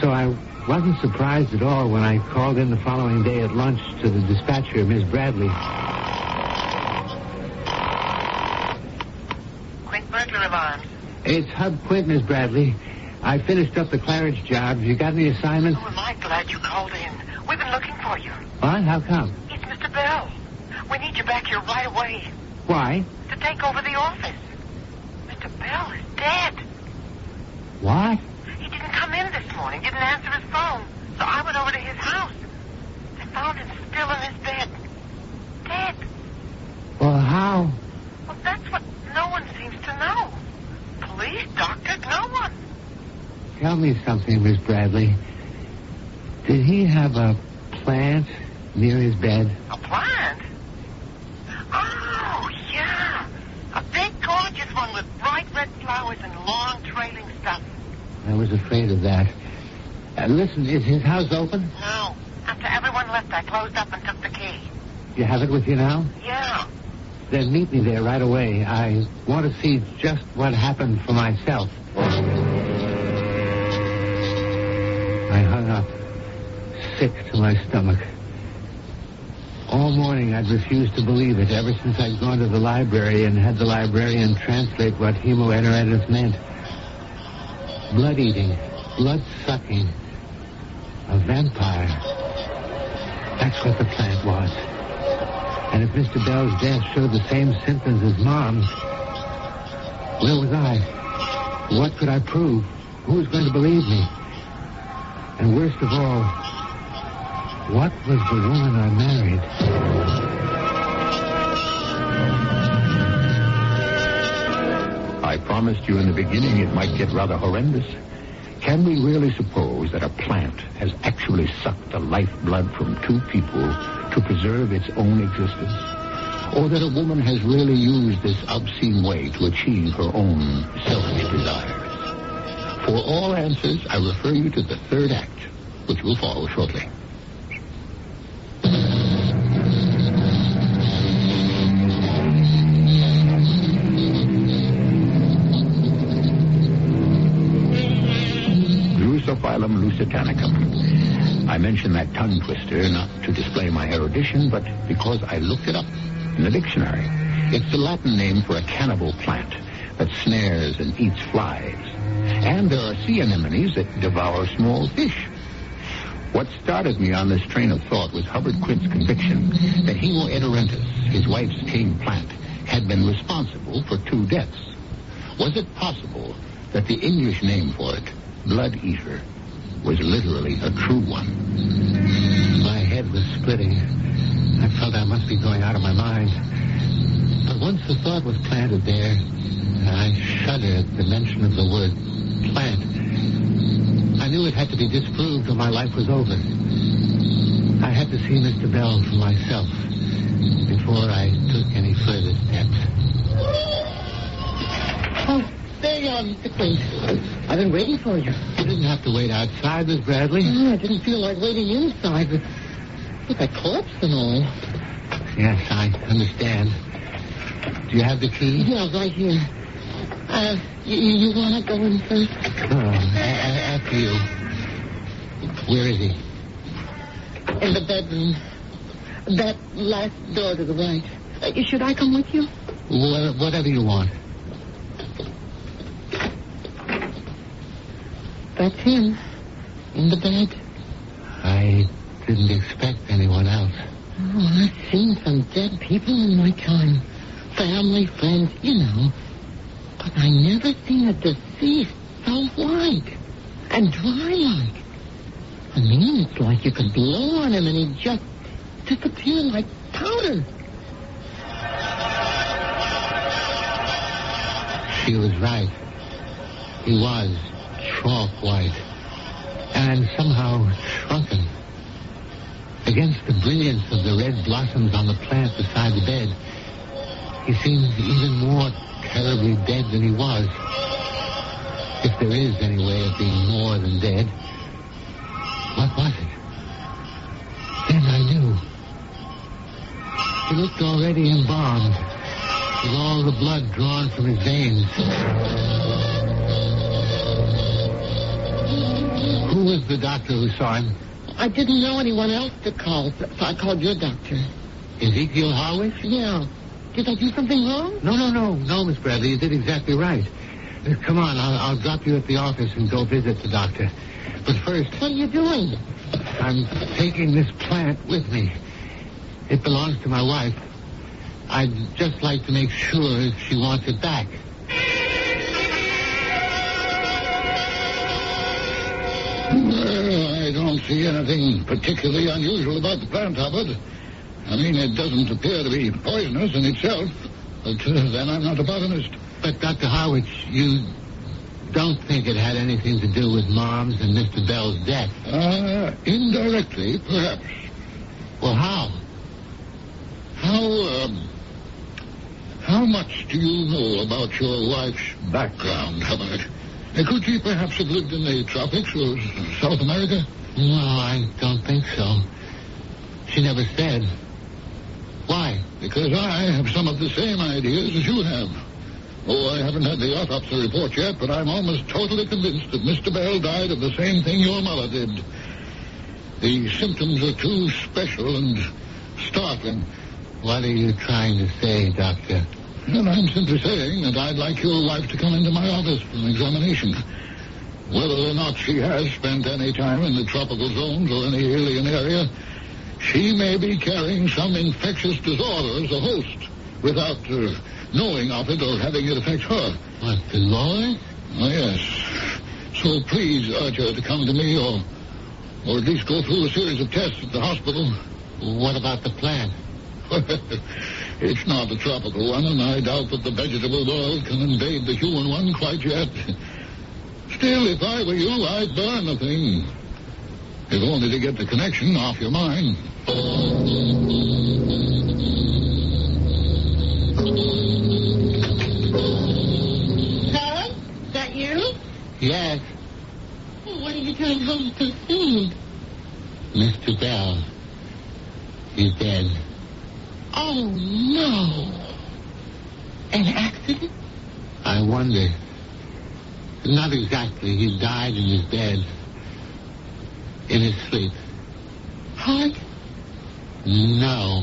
So I wasn't surprised at all when I called in the following day at lunch to the dispatcher, Miss Bradley. It's Hub Quint, Miss Bradley. I finished up the Claridge job. You got any assignments? Oh, am I glad you called in. We've been looking for you. What? How come? It's Mr. Bell. We need you back here right away Why? to take over the office. Mr. Bell is dead. What? He didn't come in this morning, didn't answer his phone. So I went over to his house. I found him still in his bed. Dead. Well, how? Well, that's what no one seems to know. Police, doctors, no one. Tell me something, Miss Bradley. Did he have a plant near his bed? A plant? Oh, yeah. A big, gorgeous one with bright red flowers and long trailing stuff. I was afraid of that. Listen, is his house open? No. After everyone left, I closed up and took the key. You have it with you now? Yeah. Then meet me there right away. I want to see just what happened for myself. I hung up, sick to my stomach. All morning I'd refused to believe it, ever since I'd gone to the library and had the librarian translate what hemoenteritis meant. Blood-eating, blood-sucking, a vampire. That's what the plant was. And if Mr. Bell's death showed the same symptoms as Mom's, where was I? What could I prove? Who was going to believe me? And worst of all, what was the woman I married? I promised you in the beginning it might get rather horrendous. Can we really suppose that a plant has actually sucked the lifeblood from two people to preserve its own existence? Or that a woman has really used this obscene way to achieve her own selfish desires? For all answers, I refer you to the third act, which will follow shortly. Drusophyllum lusitanicum. I mention that tongue twister not to display my erudition, but because I looked it up in the dictionary. It's the Latin name for a cannibal plant that snares and eats flies. And there are sea anemones that devour small fish. What started me on this train of thought was Hubbard Quint's conviction that hemoenteritis, his wife's tame plant, had been responsible for 2 deaths. Was it possible that the English name for it, blood eater, was literally a true one? My head was splitting. I felt I must be going out of my mind. But once the thought was planted there, I shuddered at the mention of the word plant. I knew it had to be disproved or my life was over. I had to see Mr. Bell for myself before I took any further steps. Oh, there you are, Mr. Quint. I've been waiting for you. You didn't have to wait outside, Miss Bradley. Oh, I didn't feel like waiting inside with that corpse and all. Yes, I understand. Do you have the key? Yeah, right here. You want to go in first? After you. Where is he? In the bedroom. That last door to the right. Should I come with you? Whatever you want. That's him. In the bed. I didn't expect anyone else. Oh, I've seen some dead people in my time. Family, friends, you know. But I never seen a deceased so white and dry-like. I mean, it's like you could blow on him and he'd just disappear like powder. She was right. He was chalk white and somehow shrunken. Against the brilliance of the red blossoms on the plant beside the bed, he seemed even more terribly dead than he was. If there is any way of being more than dead. What was it? Then I knew. He looked already embalmed, with all the blood drawn from his veins. Who was the doctor who saw him? I didn't know anyone else to call, so I called your doctor. Ezekiel Harwich? Yeah. Did I do something wrong? No, Miss Bradley. You did exactly right. Come on, I'll drop you at the office and go visit the doctor. But first... What are you doing? I'm taking this plant with me. It belongs to my wife. I'd just like to make sure if she wants it back. Well, I don't see anything particularly unusual about the plant, Hubbard. I mean, it doesn't appear to be poisonous in itself. But then I'm not a botanist. But, Dr. Harwich, you don't think it had anything to do with Mom's and Mr. Bell's death? Indirectly, perhaps. Well, how? How much do you know about your wife's background, Hubbard? Could she perhaps have lived in the tropics or South America? No, I don't think so. She never said. Why? Because I have some of the same ideas as you have. Oh, I haven't had the autopsy report yet, but I'm almost totally convinced that Mr. Bell died of the same thing your mother did. The symptoms are too special and startling. What are you trying to say, Doctor? Well, I'm simply saying that I'd like your wife to come into my office for an examination. Whether or not she has spent any time in the tropical zones or any alien area, she may be carrying some infectious disorder as a host without knowing of it or having it affect her. What, Dolores? Oh, yes. So please urge her to come to me or at least go through a series of tests at the hospital. What about the plant? It's not a tropical one, and I doubt that the vegetable world can invade the human one quite yet. Still, if I were you, I'd burn the thing. If only to get the connection off your mind. Helen? Is that you? Yes. Oh, what are you doing home so soon? Mr. Bell. He's dead. Oh, no. An accident? I wonder. Not exactly. He died in his bed. In his sleep. Heart? No.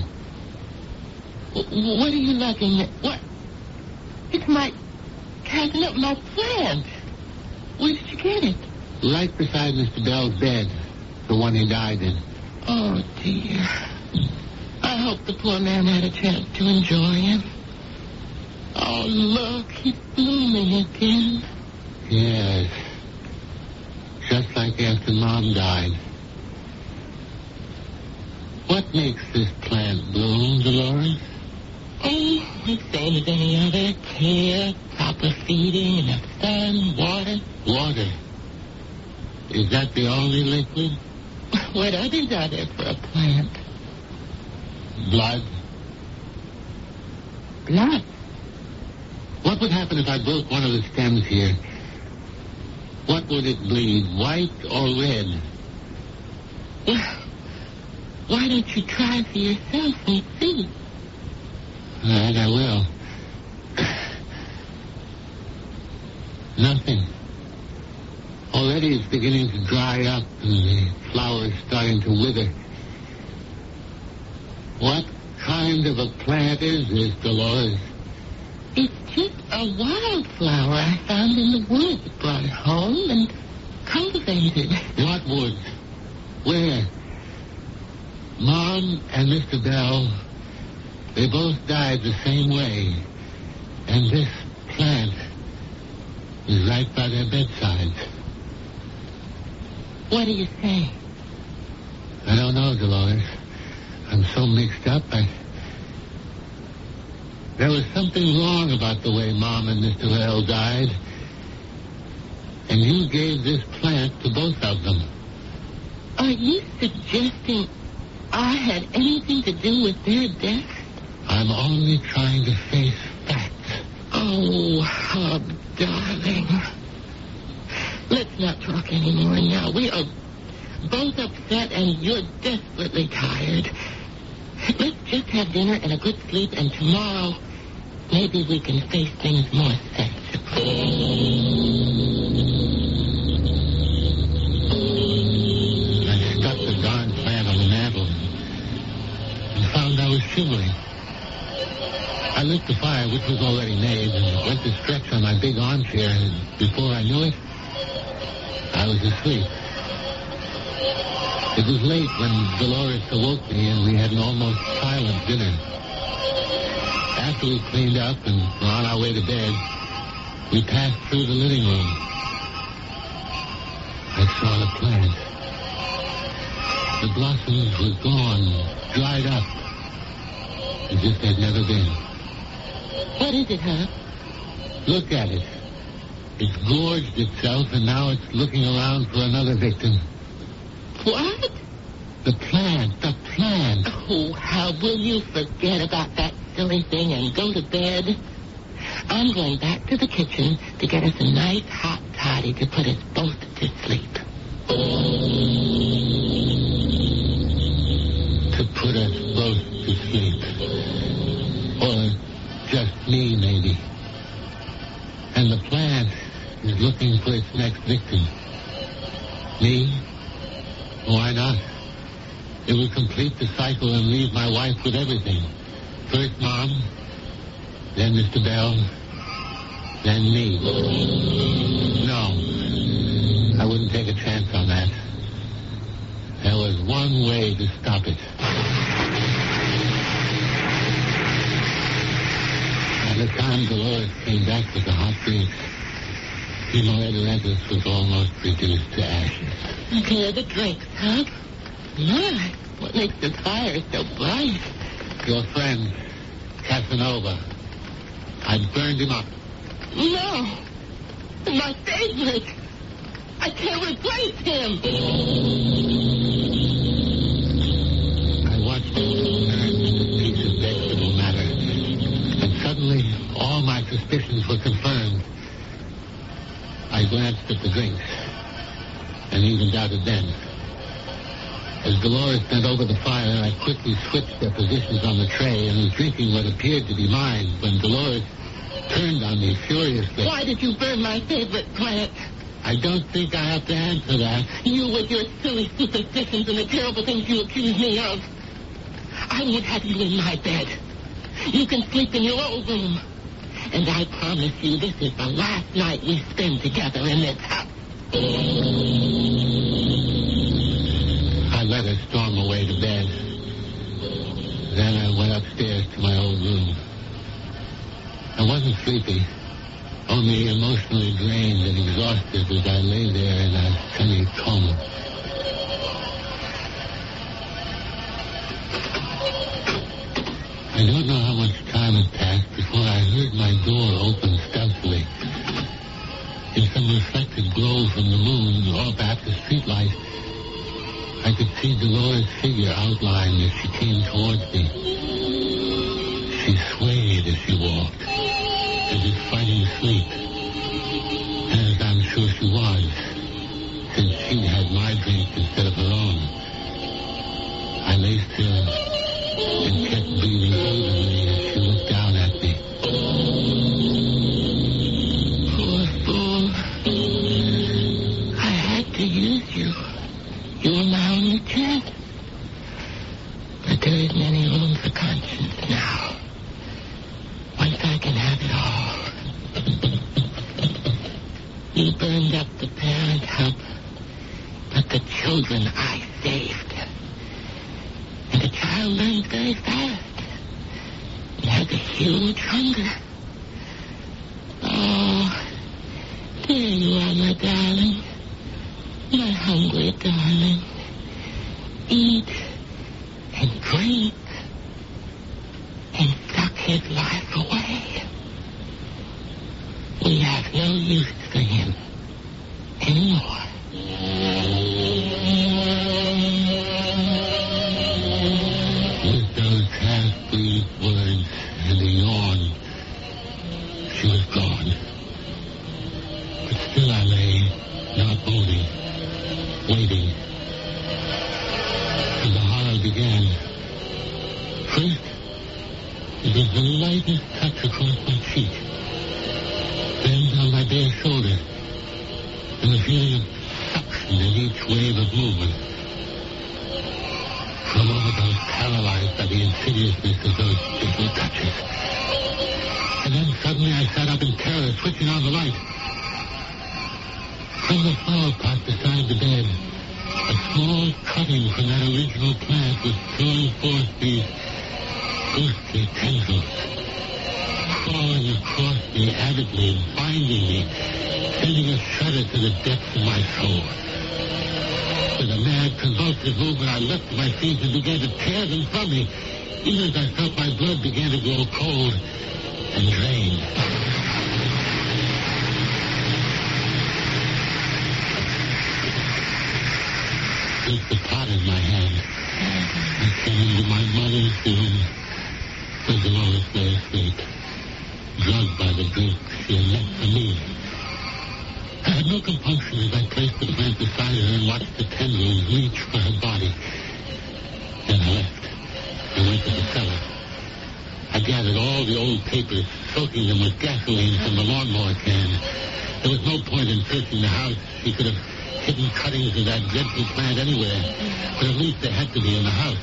What are you looking at? What? It's my catnip, my plant. Where did you get it? Right beside Mr. Bell's bed. The one he died in. Oh, dear. I hope the poor man had a chance to enjoy it. Oh, look, he's blooming again. Yes. Just like after Mom died. What makes this plant bloom, Dolores? Oh, the same as any other. Care, proper feeding, enough sun, water. Water. Is that the only liquid? What others are there for a plant? Blood. Blood? What would happen if I broke one of the stems here? What would it bleed, white or red? Well, why don't you try for yourself and see? All right, I will. Nothing. Already it's beginning to dry up and the flowers starting to wither. What kind of a plant is this, Dolores? It's just a wildflower I found in the woods, brought home and cultivated. What woods? Where? Mom and Mr. Bell, they both died the same way. And this plant is right by their bedsides. What do you say? I don't know, Dolores. I'm so mixed up. There was something wrong about the way Mom and Mr. Bell died. And you gave this plant to both of them. Are you suggesting I had anything to do with their death? I'm only trying to face facts. Oh, Hub, darling. Let's not talk anymore now. We are both upset and you're desperately tired. Let's just have dinner and a good sleep, and tomorrow maybe we can face things more sensibly. I stuck the darn plant on the mantel and found I was shivering. I lit the fire, which was already made, and went to stretch on my big armchair, and before I knew it, I was asleep. It was late when Dolores awoke me, and we had an almost silent dinner. After we cleaned up and were on our way to bed, we passed through the living room. I saw the plant. The blossoms were gone, dried up, as if they'd never been. What is it, huh? Look at it. It's gorged itself, and now it's looking around for another victim. What? The plant. Oh, how will you forget about that silly thing and go to bed? I'm going back to the kitchen to get us a nice hot toddy to put us both to sleep. To put us both to sleep. Or just me, maybe. And the plant is looking for its next victim. Me? Why not? It would complete the cycle and leave my wife with everything. First Mom, then Mr. Bell, then me. No, I wouldn't take a chance on that. There was one way to stop it. By the time Dolores came back with the hot drinks, Himoedorentis was almost reduced to ashes. Okay, the drinks, huh? My, what makes the fire so bright? Your friend, Casanova. I burned him up. No! My favorite! I can't replace him! I watched him turn into a piece of vegetable matter. And suddenly, all my suspicions were confirmed. I glanced at the drinks, and even doubted then. As Dolores bent over the fire, I quickly switched their positions on the tray and was drinking what appeared to be mine when Dolores turned on me furiously. Why did you burn my favorite plant? I don't think I have to answer that. You with your silly superstitions and the terrible things you accuse me of. I won't have you in my bed. You can sleep in your old room. And I promise you this is the last night we spend together in this house. I let her storm away to bed. Then I went upstairs to my old room. I wasn't sleepy, only emotionally drained and exhausted as I lay there in a semi-coma. I don't know how much time had passed before I heard my door open stealthily. In some reflected glow from the moon or perhaps the streetlight, I could see Dolores' figure outlined as she came towards me. She swayed as she walked, as if fighting sleep. As I'm sure she was, since she had my drink instead of her own. I lay still and kept breathing evenly as she looked down at me. Poor fool. I had to use you. You were my only chance. But there isn't any room for conscience now. Once I can have it all. You burned up the parent hub, but the children I saved. And the child learns very fast. It has a huge hunger. Oh, there you are, my darling. My hungry darling. Eat and drink and suck his life away. We have no use for him anymore. With those half-breathed words and a yawn, she was gone. But still I lay, not moving, waiting. And the horror began. First, it was the lightest touch across my cheek. Then on my bare shoulder, and the feeling of suction in each wave of movement. I For a moment, I was paralyzed by the insidiousness of those gentle touches. And then suddenly I sat up in terror, switching on the light. From the flower pot beside the bed, a small cutting from that original plant was throwing forth these ghostly tendrils, crawling across me avidly and binding me, sending a shudder to the depths of my soul. With a mad, convulsive movement, I leapt to my feet and began to tear them from me, even as I felt my blood begin to grow cold and drain. With the pot in my hand, I came into my mother's room, where Dolores lay asleep, drugged by the drink she had left for me. I had no compunction as I placed the plant beside her and watched the tendrils reach for her body. Then I left. I went to the cellar. I gathered all the old papers, soaking them with gasoline from the lawnmower can. There was no point in searching the house. She could have hidden cuttings of that dreadful plant anywhere, but at least they had to be in the house.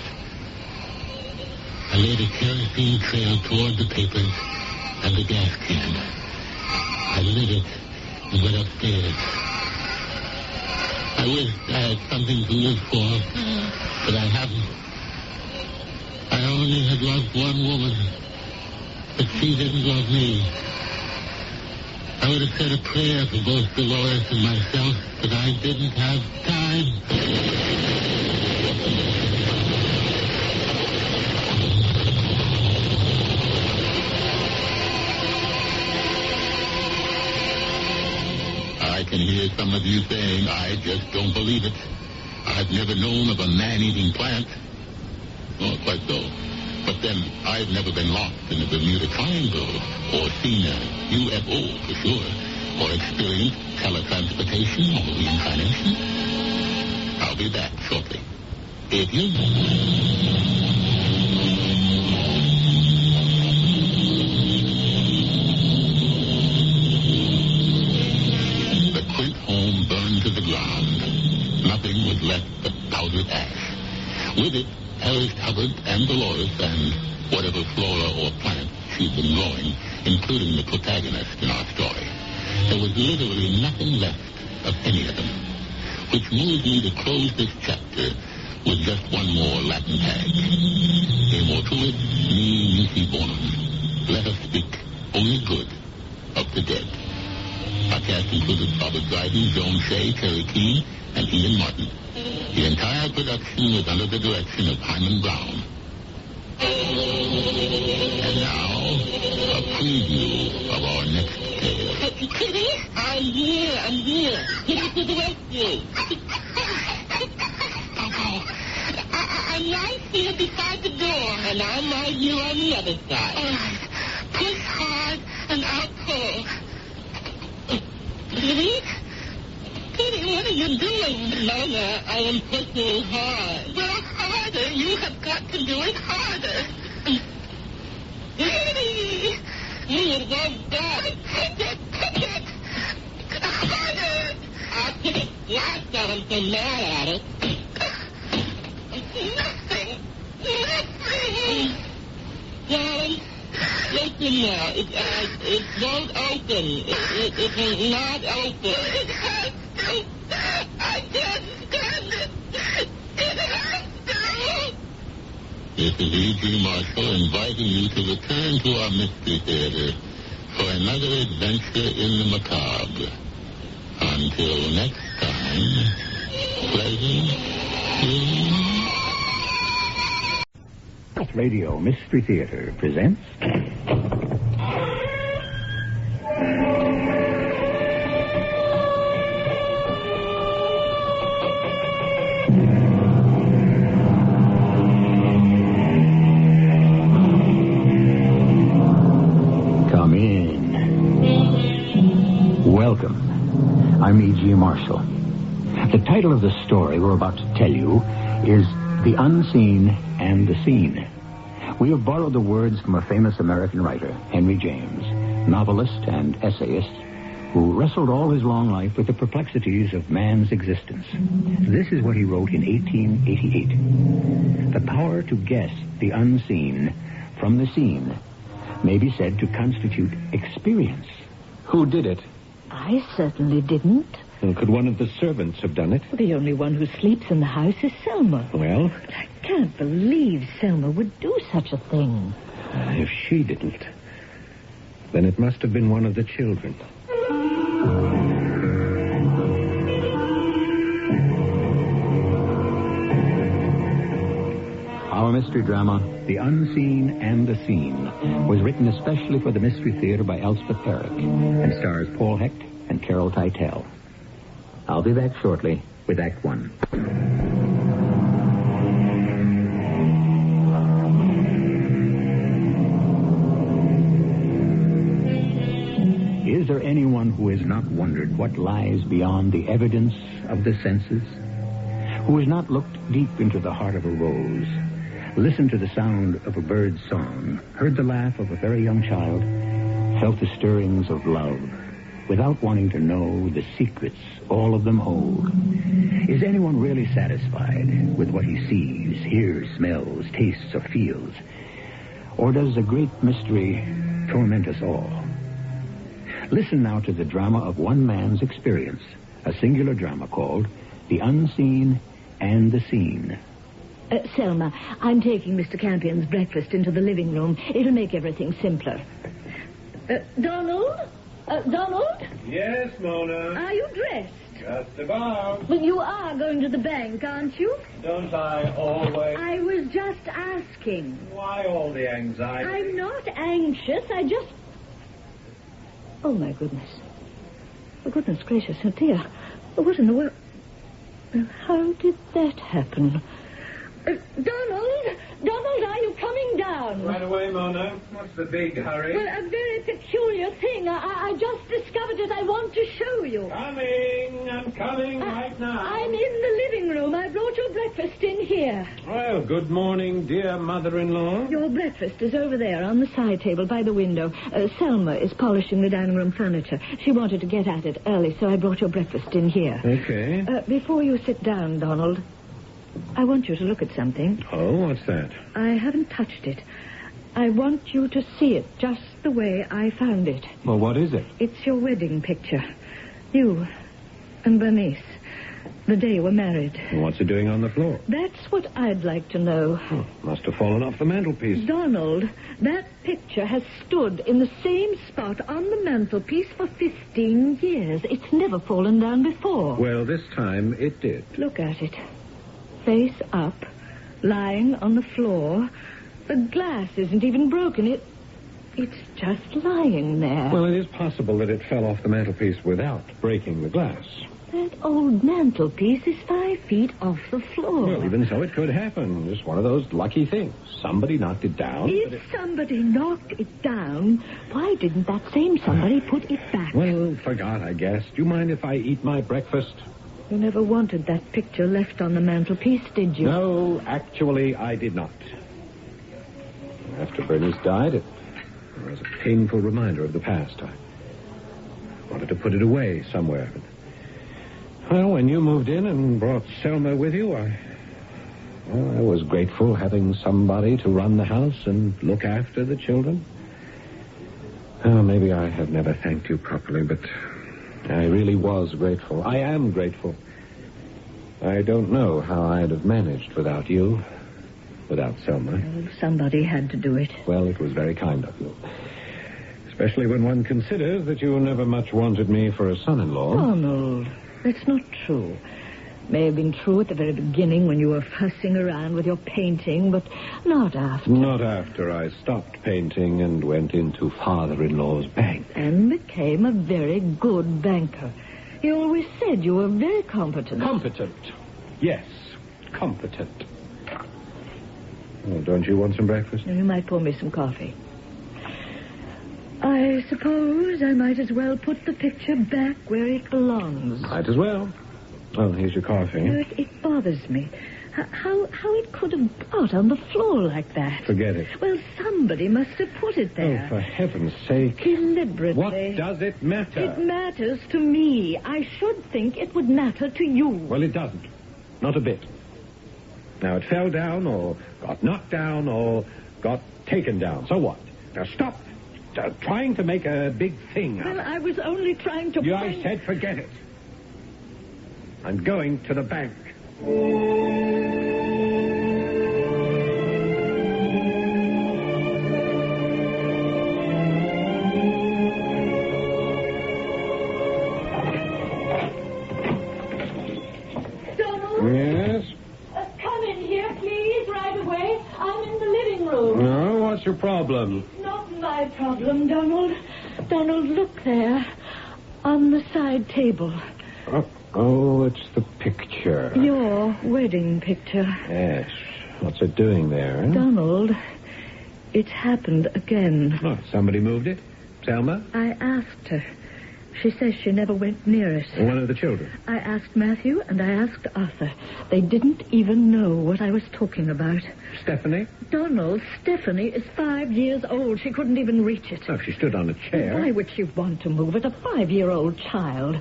I laid a kerosene trail toward the papers and the gas can. I lit it and went upstairs. I wished I had something to live for, but I haven't. I only had loved one woman, but she didn't love me. I would have said a prayer for both Dolores and myself, but I didn't have time. I can hear some of you saying, I just don't believe it. I've never known of a man-eating plant. Oh, quite so. But then, I've never been lost in the Bermuda Triangle, or seen a UFO, for sure, or experienced teletransportation or reincarnation. I'll be back shortly. If you... home burned to the ground. Nothing was left but powdered ash. With it perished Hubbard and Dolores and whatever flora or plant she'd been growing, including the protagonist in our story. There was literally nothing left of any of them, which moved me to close this chapter with just one more Latin tag. E mortuit mi nisi bonum. Let us speak only good of the dead. Our cast included Robert Dryden, Joan Shea, Terry Keane, and Ian Martin. The entire production was under the direction of Himan Brown. And now, a preview of our next tale. Kitty, I'm here. Kitty to the rescue. I'm right here beside the door, and I'm right here on the other side. All right. Push hard, and I'll pull. Kitty? Kitty, what are you doing? Mama, I am pushing hard. Well, harder. You have got to do it harder. Kitty! You won't die. Harder! I'll kick it flat down. I'm so mad at it. Nothing. Darling, listen now. It won't open. It will not open. It has to. I can't stand it. It has to. This is E.G. Marshall inviting you to return to our Mystery Theater for another adventure in the macabre. Until next time, pleasant dreams. Radio Mystery Theater presents... Come in. Welcome. I'm E.G. Marshall. The title of the story we're about to tell you is The Unseen and the Seen. We have borrowed the words from a famous American writer, Henry James, novelist and essayist, who wrestled all his long life with the perplexities of man's existence. This is what he wrote in 1888. The power to guess the unseen from the seen may be said to constitute experience. Who did it? I certainly didn't. Well, could one of the servants have done it? The only one who sleeps in the house is Selma. Well? I can't believe Selma would do such a thing. If she didn't, then it must have been one of the children. Our mystery drama, The Unseen and the Seen, was written especially for the Mystery Theater by Elspeth Eric and stars Paul Hecht and Carol Teitel. I'll be back shortly with Act One. Is there anyone who has not wondered what lies beyond the evidence of the senses? Who has not looked deep into the heart of a rose, listened to the sound of a bird's song, heard the laugh of a very young child, felt the stirrings of love, without wanting to know the secrets all of them hold? Is anyone really satisfied with what he sees, hears, smells, tastes, or feels? Or does a great mystery torment us all? Listen now to the drama of one man's experience, a singular drama called The Unseen and the Seen. Selma, I'm taking Mr. Campion's breakfast into the living room. It'll make everything simpler. Donald? Donald? Yes, Mona. Are you dressed? Just about. Well, you are going to the bank, aren't you? Don't I always? I was just asking. Why all the anxiety? I'm not anxious. I just... Oh, my goodness. Oh, goodness gracious. Oh, dear. What in the world... How did that happen? Donald? Donald, are you coming down? Right away, Mona. What's the big hurry? Well, a very peculiar thing. I just discovered it. I want to show you. I'm coming right now. I'm in the living room. I brought your breakfast in here. Well, good morning, dear mother-in-law. Your breakfast is over there on the side table by the window. Selma is polishing the dining room furniture. She wanted to get at it early, so I brought your breakfast in here. Okay. Before you sit down, Donald, I want you to look at something. Oh, what's that? I haven't touched it. I want you to see it just the way I found it. Well, what is it? It's your wedding picture. You and Bernice. The day you were married. Well, what's it doing on the floor? That's what I'd like to know. Oh, must have fallen off the mantelpiece. Donald, that picture has stood in the same spot on the mantelpiece for 15 years. It's never fallen down before. Well, this time it did. Look at it. Face up, lying on the floor. The glass isn't even broken. It's just lying there. Well, it is possible that it fell off the mantelpiece without breaking the glass. That old mantelpiece is 5 feet off the floor. Well, even so, it could happen. Just one of those lucky things. Somebody knocked it down. If somebody knocked it down, why didn't that same somebody put it back? Well, forgot, I guess. Do you mind if I eat my breakfast? You never wanted that picture left on the mantelpiece, did you? No, actually, I did not. After Bernice died, it was a painful reminder of the past. I wanted to put it away somewhere. Well, when you moved in and brought Selma with you, I was grateful having somebody to run the house and look after the children. Oh, maybe I have never thanked you properly, but I really was grateful. I am grateful. I don't know how I'd have managed without you, without Selma. Well, somebody had to do it. Well, it was very kind of you. Especially when one considers that you never much wanted me for a son-in-law. Donald, that's not true. May have been true at the very beginning when you were fussing around with your painting, but not after. Not after I stopped painting and went into father-in-law's bank. And became a very good banker. He always said you were very competent. Competent. Yes, competent. Well, don't you want some breakfast? You might pour me some coffee. I suppose I might as well put the picture back where it belongs. Might as well. Well, here's your coffee. It bothers me. How it could have got on the floor like that. Forget it. Well, somebody must have put it there. Oh, for heaven's sake. Deliberately. What does it matter? It matters to me. I should think it would matter to you. Well, it doesn't. Not a bit. Now, it fell down or got knocked down or got taken down. So what? Now, stop trying to make a big thing out of it. Well, I was only trying to... I said forget it. I'm going to the bank. Donald? Yes? Come in here, please, right away. I'm in the living room. No, what's your problem? Not my problem, Donald. Donald, look there. On the side table. Oh, it's the picture. Your wedding picture. Yes. What's it doing there? Huh? Donald, it's happened again. Oh, somebody moved it? Selma? I asked her. She says she never went near it. One of the children? I asked Matthew and I asked Arthur. They didn't even know what I was talking about. Stephanie? Donald, Stephanie is 5 years old. She couldn't even reach it. Oh, she stood on a chair. Why would she want to move it? A 5-year-old child.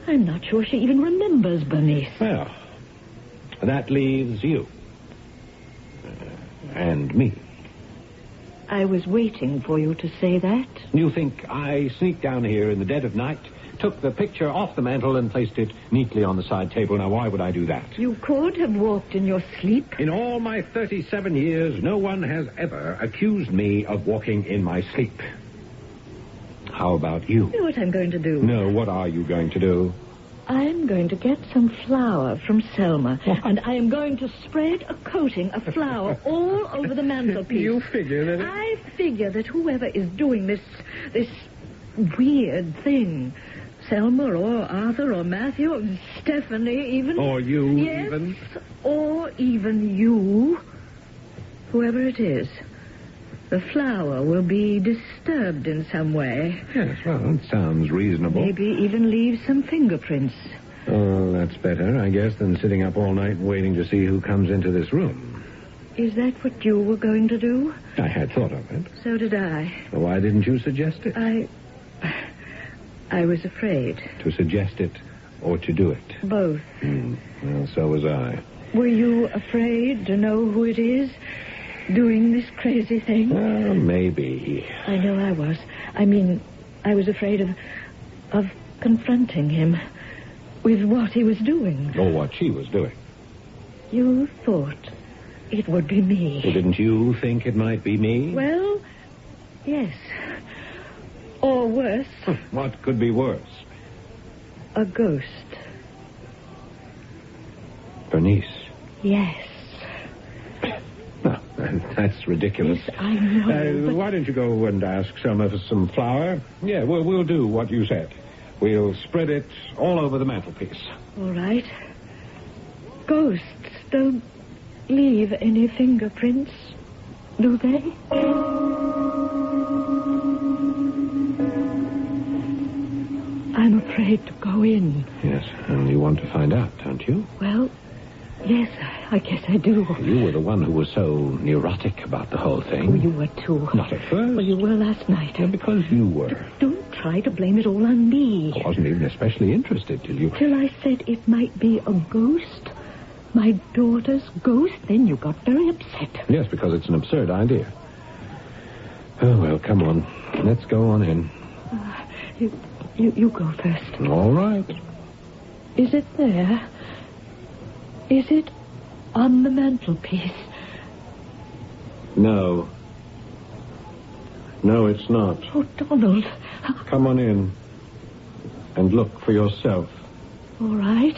I'm not sure she even remembers Bernice. Well, that leaves you. And me. I was waiting for you to say that. You think I sneaked down here in the dead of night, took the picture off the mantel and placed it neatly on the side table? Now, why would I do that? You could have walked in your sleep. In all my 37 years, no one has ever accused me of walking in my sleep. How about you? You know what I'm going to do? No, what are you going to do? I'm going to get some flour from Selma, and I am going to spread a coating of flour all over the mantelpiece. You figure that... I figure that whoever is doing this weird thing, Selma or Arthur or Matthew or Stephanie even... Or you yes, even... or even you, whoever it is... The flour will be disturbed in some way. Yes, well, it sounds reasonable. Maybe even leave some fingerprints. Oh, that's better, I guess, than sitting up all night and waiting to see who comes into this room. Is that what you were going to do? I had thought of it. So did I. Well, why didn't you suggest it? I was afraid. To suggest it or to do it? Both. Well, so was I. Were you afraid to know who it is? Doing this crazy thing? Maybe. I know I was. I mean, I was afraid of confronting him with what he was doing. Or what she was doing. You thought it would be me. Well, didn't you think it might be me? Well, yes. Or worse. What could be worse? A ghost. Bernice. Yes. That's ridiculous. Yes, I know. Why don't you go and ask Selma for some flour? Yeah, we'll do what you said. We'll spread it all over the mantelpiece. All right. Ghosts don't leave any fingerprints, do they? I'm afraid to go in. Yes, and you want to find out, don't you? Well, yes, I guess I do. You were the one who was so neurotic about the whole thing. Oh, you were too. Not at first. Well, you were last night. Yeah, because you were. Don't try to blame it all on me. I wasn't even especially interested till you... Till I said it might be a ghost. My daughter's ghost. Then you got very upset. Yes, because it's an absurd idea. Oh, well, come on. Let's go on in. You go first. All right. Is it there? Is it on the mantelpiece? No. No, it's not. Oh, Donald. Come on in and look for yourself. All right.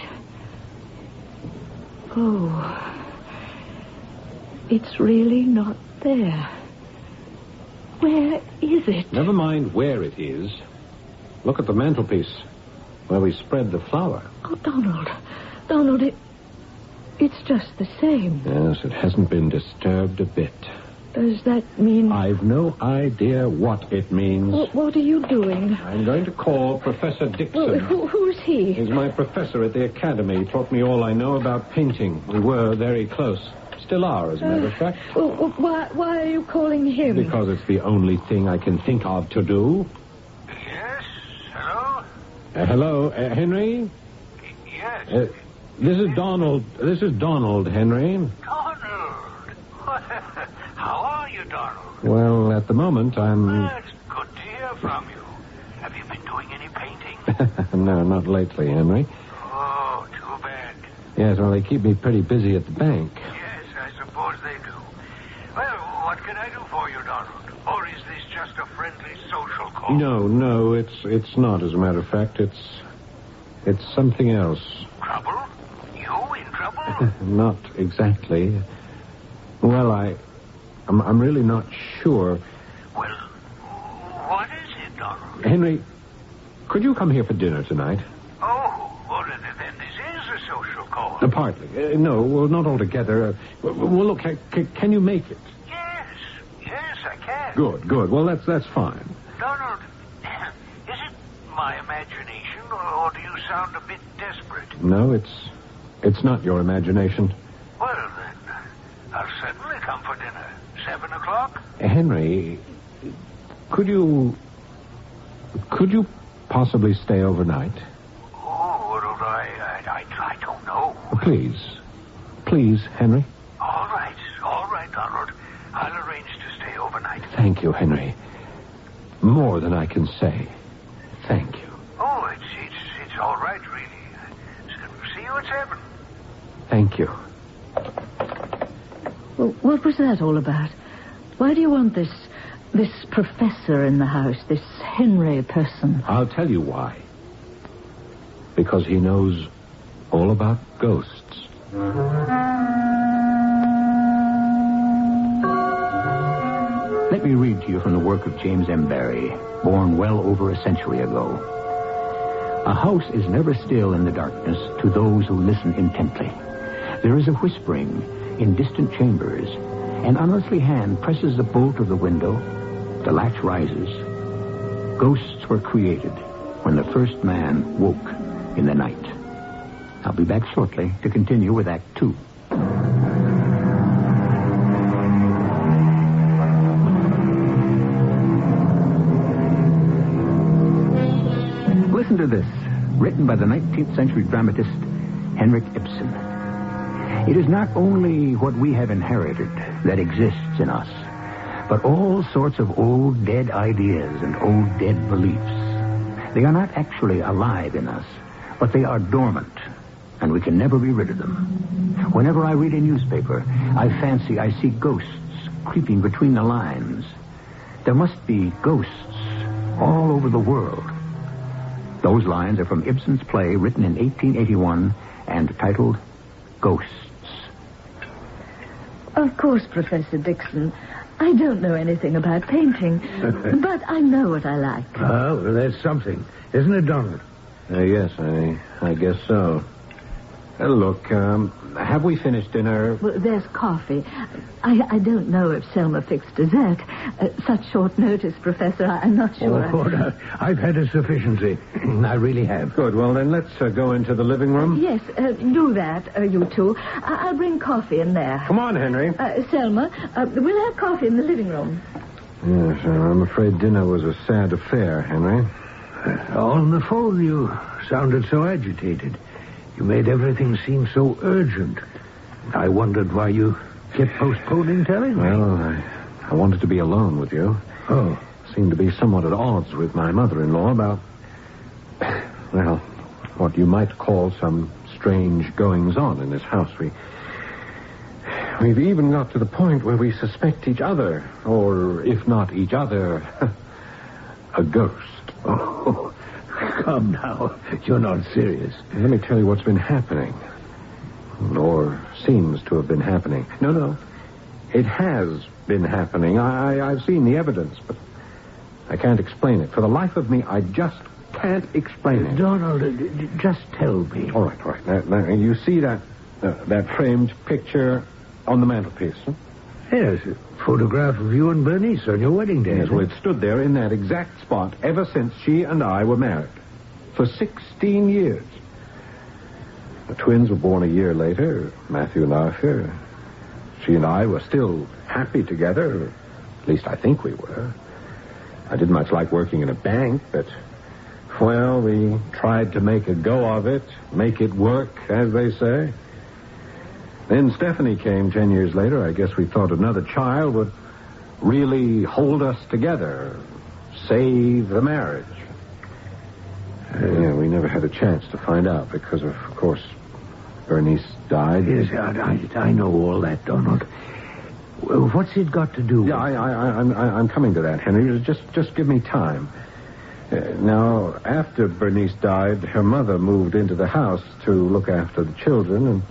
Oh. It's really not there. Where is it? Never mind where it is. Look at the mantelpiece where we spread the flour. Oh, Donald. Donald, it's just the same. Yes, it hasn't been disturbed a bit. Does that mean... I've no idea what it means. What are you doing? I'm going to call Professor Dixon. Who's he? He's my professor at the academy. He taught me all I know about painting. We were very close. Still are, as a matter of fact. Why are you calling him? Because it's the only thing I can think of to do. Yes? Hello? Hello, Henry? Yes. This is Donald. This is Donald, Henry. Donald? How are you, Donald? Well, at the moment, I'm... Well, it's good to hear from you. Have you been doing any painting? No, not lately, Henry. Oh, too bad. Yes, well, they keep me pretty busy at the bank. Yes, I suppose they do. Well, what can I do for you, Donald? Or is this just a friendly social call? No, it's not, as a matter of fact. It's something else. Trouble? You in trouble? Not exactly. Well, I'm really not sure. Well, what is it, Donald? Henry, could you come here for dinner tonight? Oh, well, then this is a social call. Partly. No, well, not altogether. Well, look, can you make it? Yes, I can. Good. Well, that's fine. Donald, is it my imagination, or do you sound a bit desperate? No, it's not your imagination. Well, then, I'll certainly come for dinner. 7 o'clock? Henry, could you possibly stay overnight? Oh, well, I don't know. Please, Henry. All right, Donald. I'll arrange to stay overnight. Thank you, Henry. More than I can say. Thank you. Oh, it's all right, really. See you at 7. Thank you. Well, what was that all about? Why do you want this professor in the house, this Henry person? I'll tell you why. Because he knows all about ghosts. Let me read to you from the work of James M. Barrie, born well over a century ago. A house is never still in the darkness to those who listen intently. There is a whispering in distant chambers. An unearthly hand presses the bolt of the window. The latch rises. Ghosts were created when the first man woke in the night. I'll be back shortly to continue with Act 2. Listen to this, written by the 19th century dramatist Henrik Ibsen. It is not only what we have inherited that exists in us, but all sorts of old dead ideas and old dead beliefs. They are not actually alive in us, but they are dormant, and we can never be rid of them. Whenever I read a newspaper, I fancy I see ghosts creeping between the lines. There must be ghosts all over the world. Those lines are from Ibsen's play written in 1881 and titled Ghosts. Of course, Professor Dixon. I don't know anything about painting, but I know what I like. Oh, well, that's something. Isn't it, Donald? Yes, I guess so. Look, have we finished dinner? Well, there's coffee. I don't know if Selma fixed dessert. Such short notice, Professor, I'm not sure. Oh, no, I've had a sufficiency. I really have. Good. Well, then let's go into the living room. Yes, do that, you two. I'll bring coffee in there. Come on, Henry. Selma, we'll have coffee in the living room. Yes, I'm afraid dinner was a sad affair, Henry. On the phone, you sounded so agitated. You made everything seem so urgent. I wondered why you kept postponing telling me. Well, I wanted to be alone with you. Oh. Seemed to be somewhat at odds with my mother-in-law about, well, what you might call some strange goings-on in this house. We've even got to the point where we suspect each other, or if not each other, a ghost. Oh, come now. You're not serious. Let me tell you what's been happening. Or seems to have been happening. No. It has been happening. I've seen the evidence, but I can't explain it. For the life of me, I just can't explain it. Donald, just tell me. All right. Now, you see that framed picture on the mantelpiece? Huh? Yes, photograph of you and Bernice on your wedding day. Yes, well, it stood there in that exact spot ever since she and I were married. For 16 years. The twins were born a year later, Matthew and Arthur. She and I were still happy together. At least I think we were. I didn't much like working in a bank, but, well, we tried to make a go of it, make it work, as they say. Then Stephanie came 10 years later. I guess we thought another child would really hold us together, save the marriage. Yeah, we never had a chance to find out because, of course, Bernice died. Yes, I know all that, Donald. What's it got to do with... Yeah, I'm coming to that, Henry. Just give me time. Now, after Bernice died, her mother moved into the house to look after the children,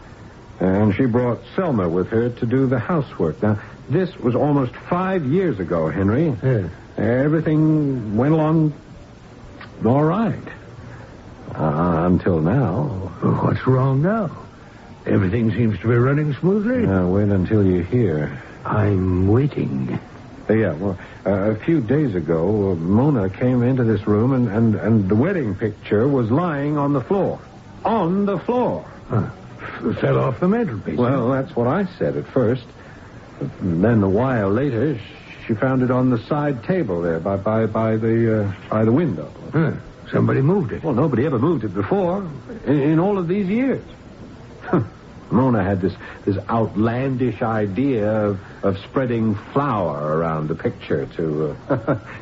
and she brought Selma with her to do the housework. Now, this was almost 5 years ago, Henry. Yeah. Everything went along all right. Until now. What's wrong now? Everything seems to be running smoothly. Wait until you hear. I'm waiting. Yeah, well, a few days ago, Mona came into this room, and the wedding picture was lying on the floor. On the floor. Fell off the mantelpiece. Well, that's what I said at first. And then a while later, she found it on the side table there by the window. Somebody moved it. Well, nobody ever moved it before in all of these years. Mona had this outlandish idea of spreading flour around the picture to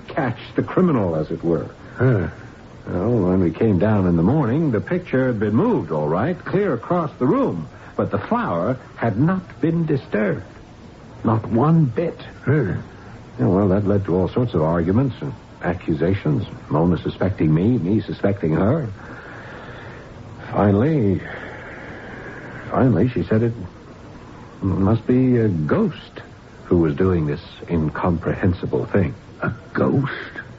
catch the criminal, as it were. Well, when we came down in the morning, the picture had been moved, all right, clear across the room. But the flour had not been disturbed. Not one bit. Yeah, well, that led to all sorts of arguments and accusations. Mona suspecting me suspecting her. Finally, she said it must be a ghost who was doing this incomprehensible thing. A ghost?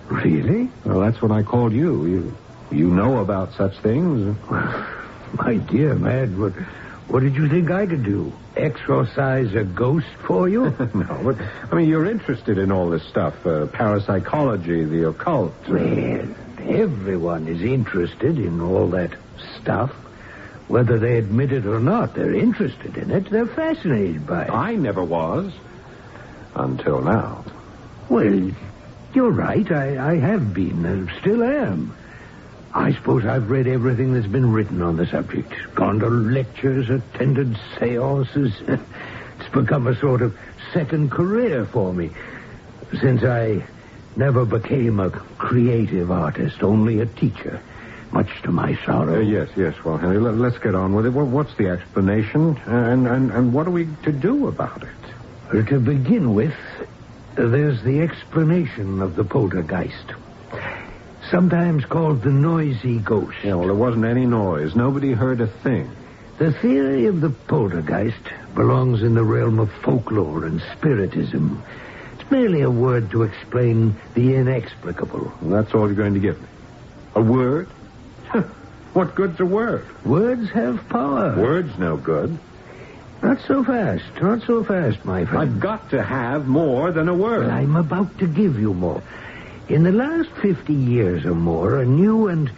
Really? Well, that's what I called you. You know about such things. My dear man, what did you think I could do? Exorcise a ghost for you? No, but, I mean, you're interested in all this stuff, parapsychology, the occult. Well, everyone is interested in all that stuff. Whether they admit it or not, they're interested in it. They're fascinated by it. I never was. Until now. Well, you're right. I have been and still am. I suppose I've read everything that's been written on the subject. Gone to lectures, attended seances. It's become a sort of second career for me. Since I never became a creative artist, only a teacher. Much to my sorrow. Yes. Well, Henry, let's get on with it. What's the explanation? And what are we to do about it? Well, to begin with, there's the explanation of the poltergeist. Sometimes called the noisy ghost. Yeah, well, there wasn't any noise. Nobody heard a thing. The theory of the poltergeist belongs in the realm of folklore and spiritism. It's merely a word to explain the inexplicable. Well, that's all you're going to give me? A word? What good's a word? Words have power. Words no good. Not so fast, my friend. I've got to have more than a word. Well, I'm about to give you more. In the last 50 years or more, a new and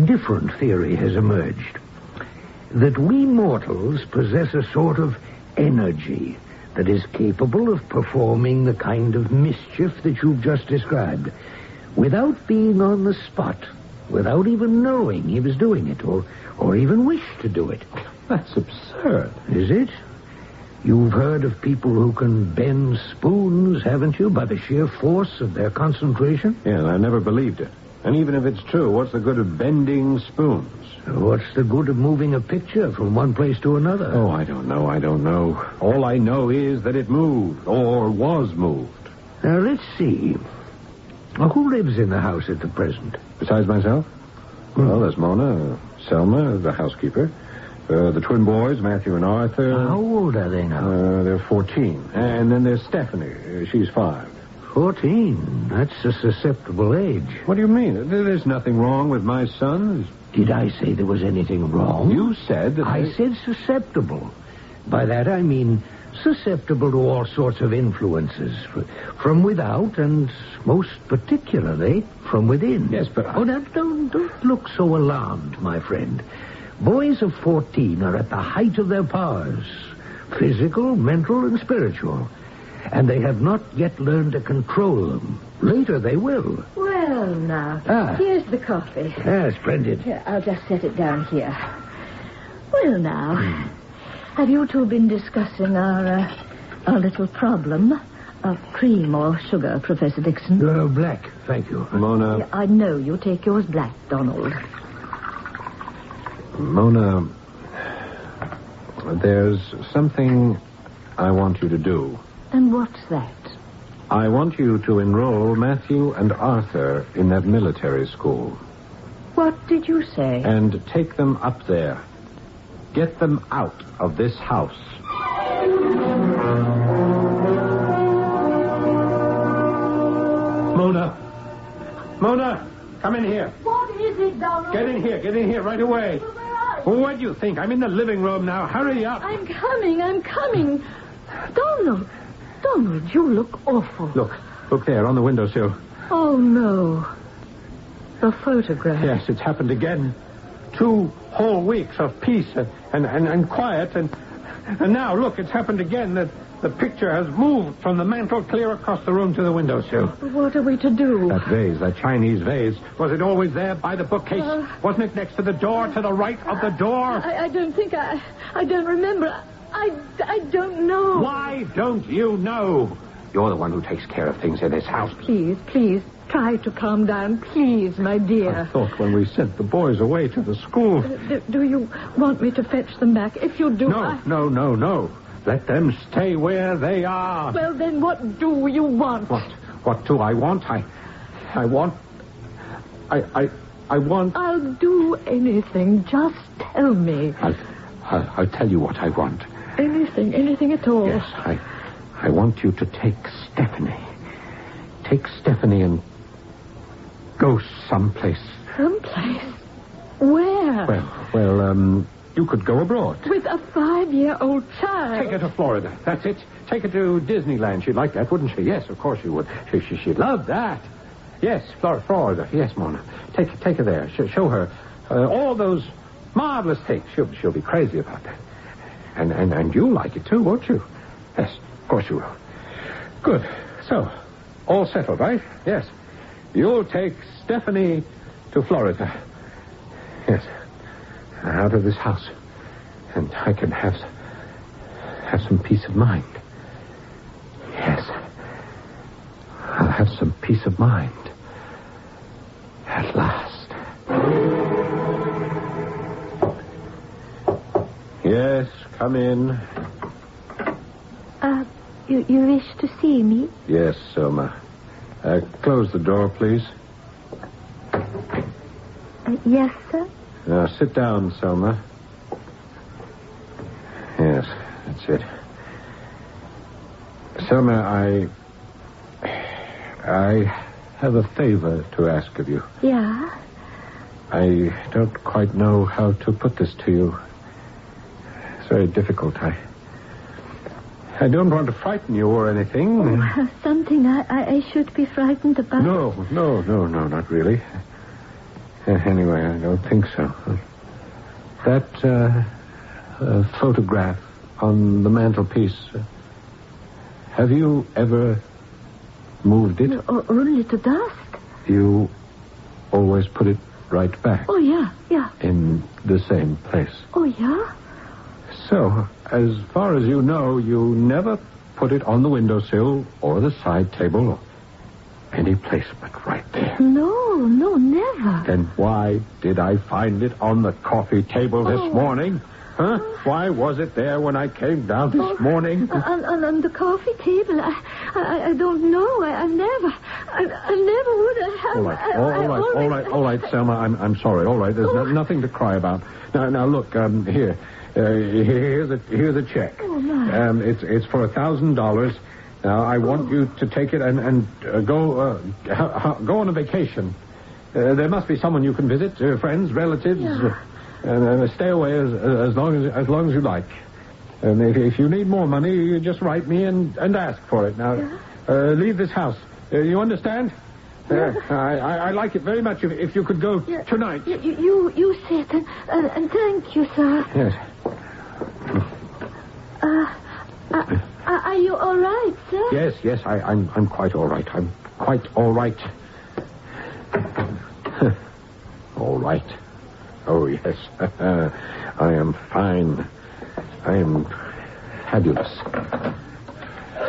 different theory has emerged. That we mortals possess a sort of energy that is capable of performing the kind of mischief that you've just described, without being on the spot, without even knowing he was doing it, or even wish to do it. That's absurd. Is it? You've heard of people who can bend spoons, haven't you, by the sheer force of their concentration? Yeah, and I never believed it. And even if it's true, what's the good of bending spoons? What's the good of moving a picture from one place to another? Oh, I don't know. All I know is that it moved, or was moved. Now, let's see. Who lives in the house at the present? Besides myself? Well, there's Mona, Selma, the housekeeper. The twin boys, Matthew and Arthur. How old are they now? They're 14. And then there's Stephanie. She's 5. 14? That's a susceptible age. What do you mean? There's nothing wrong with my sons. Did I say there was anything wrong? You said that I said susceptible. By that I mean susceptible to all sorts of influences, from without and most particularly from within. Yes, but... Oh, now, don't look so alarmed, my friend. Boys of 14 are at the height of their powers, physical, mental, and spiritual, and they have not yet learned to control them. Later they will. Well, now, here's the coffee. Splendid. Here, I'll just set it down here. Well, now, have you two been discussing our little problem of cream or sugar, Professor Dixon? Black, thank you. Mona... Yeah, I know you take yours black, Donald. Mona, there's something I want you to do. And what's that? I want you to enroll Matthew and Arthur in that military school. What did you say? And take them up there. Get them out of this house. Mona, come in here. What is it, Donald? Get in here right away. Well, what do you think? I'm in the living room now. Hurry up. I'm coming. Donald, you look awful. Look there on the windowsill. Oh, no. The photograph. Yes, it's happened again. 2 whole weeks of peace and quiet, and now, look, it's happened again. The picture has moved from the mantel clear across the room to the windowsill. What are we to do? That vase, that Chinese vase, was it always there by the bookcase? Wasn't it next to the door, to the right of the door? I don't think I don't remember. I don't know. Why don't you know? You're the one who takes care of things in this house. Please, try to calm down. Please, my dear. I thought when we sent the boys away to the school... Do you want me to fetch them back? If you do, No. Let them stay where they are. Well, then what do you want? What do I want? I want... I'll do anything. Just tell me. I'll tell you what I want. Anything at all. Yes, I want you to take Stephanie. Take Stephanie and go someplace. Someplace? Where? Well, you could go abroad. With a 5-year-old child? Take her to Florida. That's it. Take her to Disneyland. She'd like that, wouldn't she? Yes, of course she would. She'd love that. Yes, Florida. Yes, Mona. Take her there. Show her all those marvelous things. She'll be crazy about that. And you'll like it, too, won't you? Yes, of course you will. Good. So, all settled, right? Yes. You'll take Stephanie to Florida. Yes. Out of this house. And I can have some peace of mind. Yes. I'll have some peace of mind. At last. Yes, come in. You wish to see me? Yes, Selma. Close the door, please. Yes, sir. Now, sit down, Selma. Yes, that's it. Selma, I have a favor to ask of you. Yeah? I don't quite know how to put this to you. It's very difficult. I don't want to frighten you or anything. Oh, something I should be frightened about? No, not really. Anyway, I don't think so. That photograph on the mantelpiece, have you ever moved it? No, only to dust. You always put it right back? Oh, yeah. In the same place? Oh, yeah? So, as far as you know, you never put it on the windowsill or the side table or any place but right there. No, never. Then why did I find it on the coffee table this morning? Huh? Why was it there when I came down this morning? On the coffee table? I don't know. I never would have. All right, Selma. I'm sorry. All right, there's nothing to cry about. Now look, here. Here's a check. Oh, my. It's for $1,000. Now, I want you to take it and go on a vacation. There must be someone you can visit, friends, relatives, and stay away as long as you like. Maybe if you need more money, you just write me and ask for it. Now, leave this house. You understand? I like it very much if you could go tonight. You sit and thank you, sir. Yes. Are you all right, sir? Yes, I'm quite all right. I'm quite all right. All right. Oh, yes. I am fine. I am fabulous.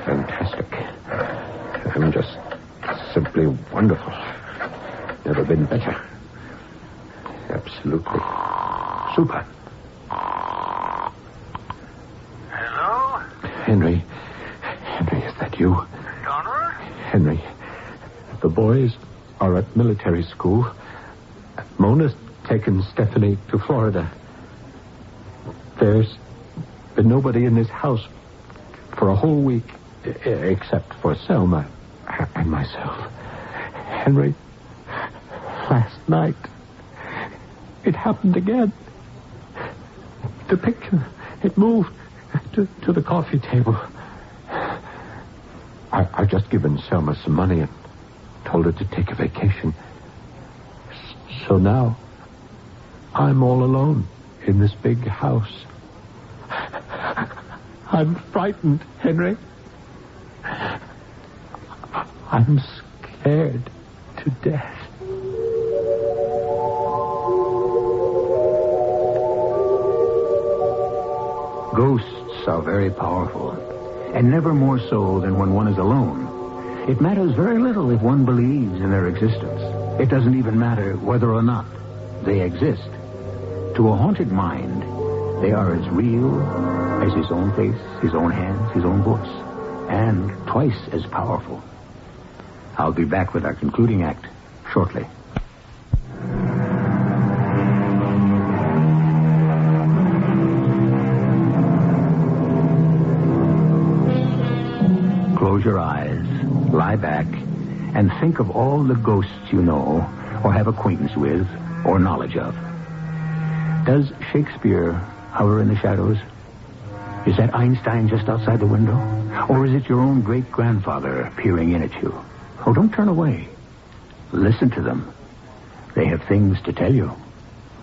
Fantastic. I'm just simply wonderful. Never been better. Absolutely. Super. Hello? Henry, is that you? Donald? Henry, the boys are at military school. Mona's taken Stephanie to Florida. There's been nobody in this house for a whole week except for Selma and myself. Henry, last night, it happened again. The picture, it moved to the coffee table. I've just given Selma some money and told her to take a vacation. So now, I'm all alone in this big house. I'm frightened, Henry. I'm scared to death. Ghosts are very powerful, and never more so than when one is alone. It matters very little if one believes in their existence. It doesn't even matter whether or not they exist. To a haunted mind, they are as real as his own face, his own hands, his own voice, and twice as powerful. I'll be back with our concluding act shortly. Close your eyes, lie back, and think of all the ghosts you know, or have acquaintance with, or knowledge of. Does Shakespeare hover in the shadows? Is that Einstein just outside the window? Or is it your own great-grandfather peering in at you? Oh, don't turn away. Listen to them. They have things to tell you.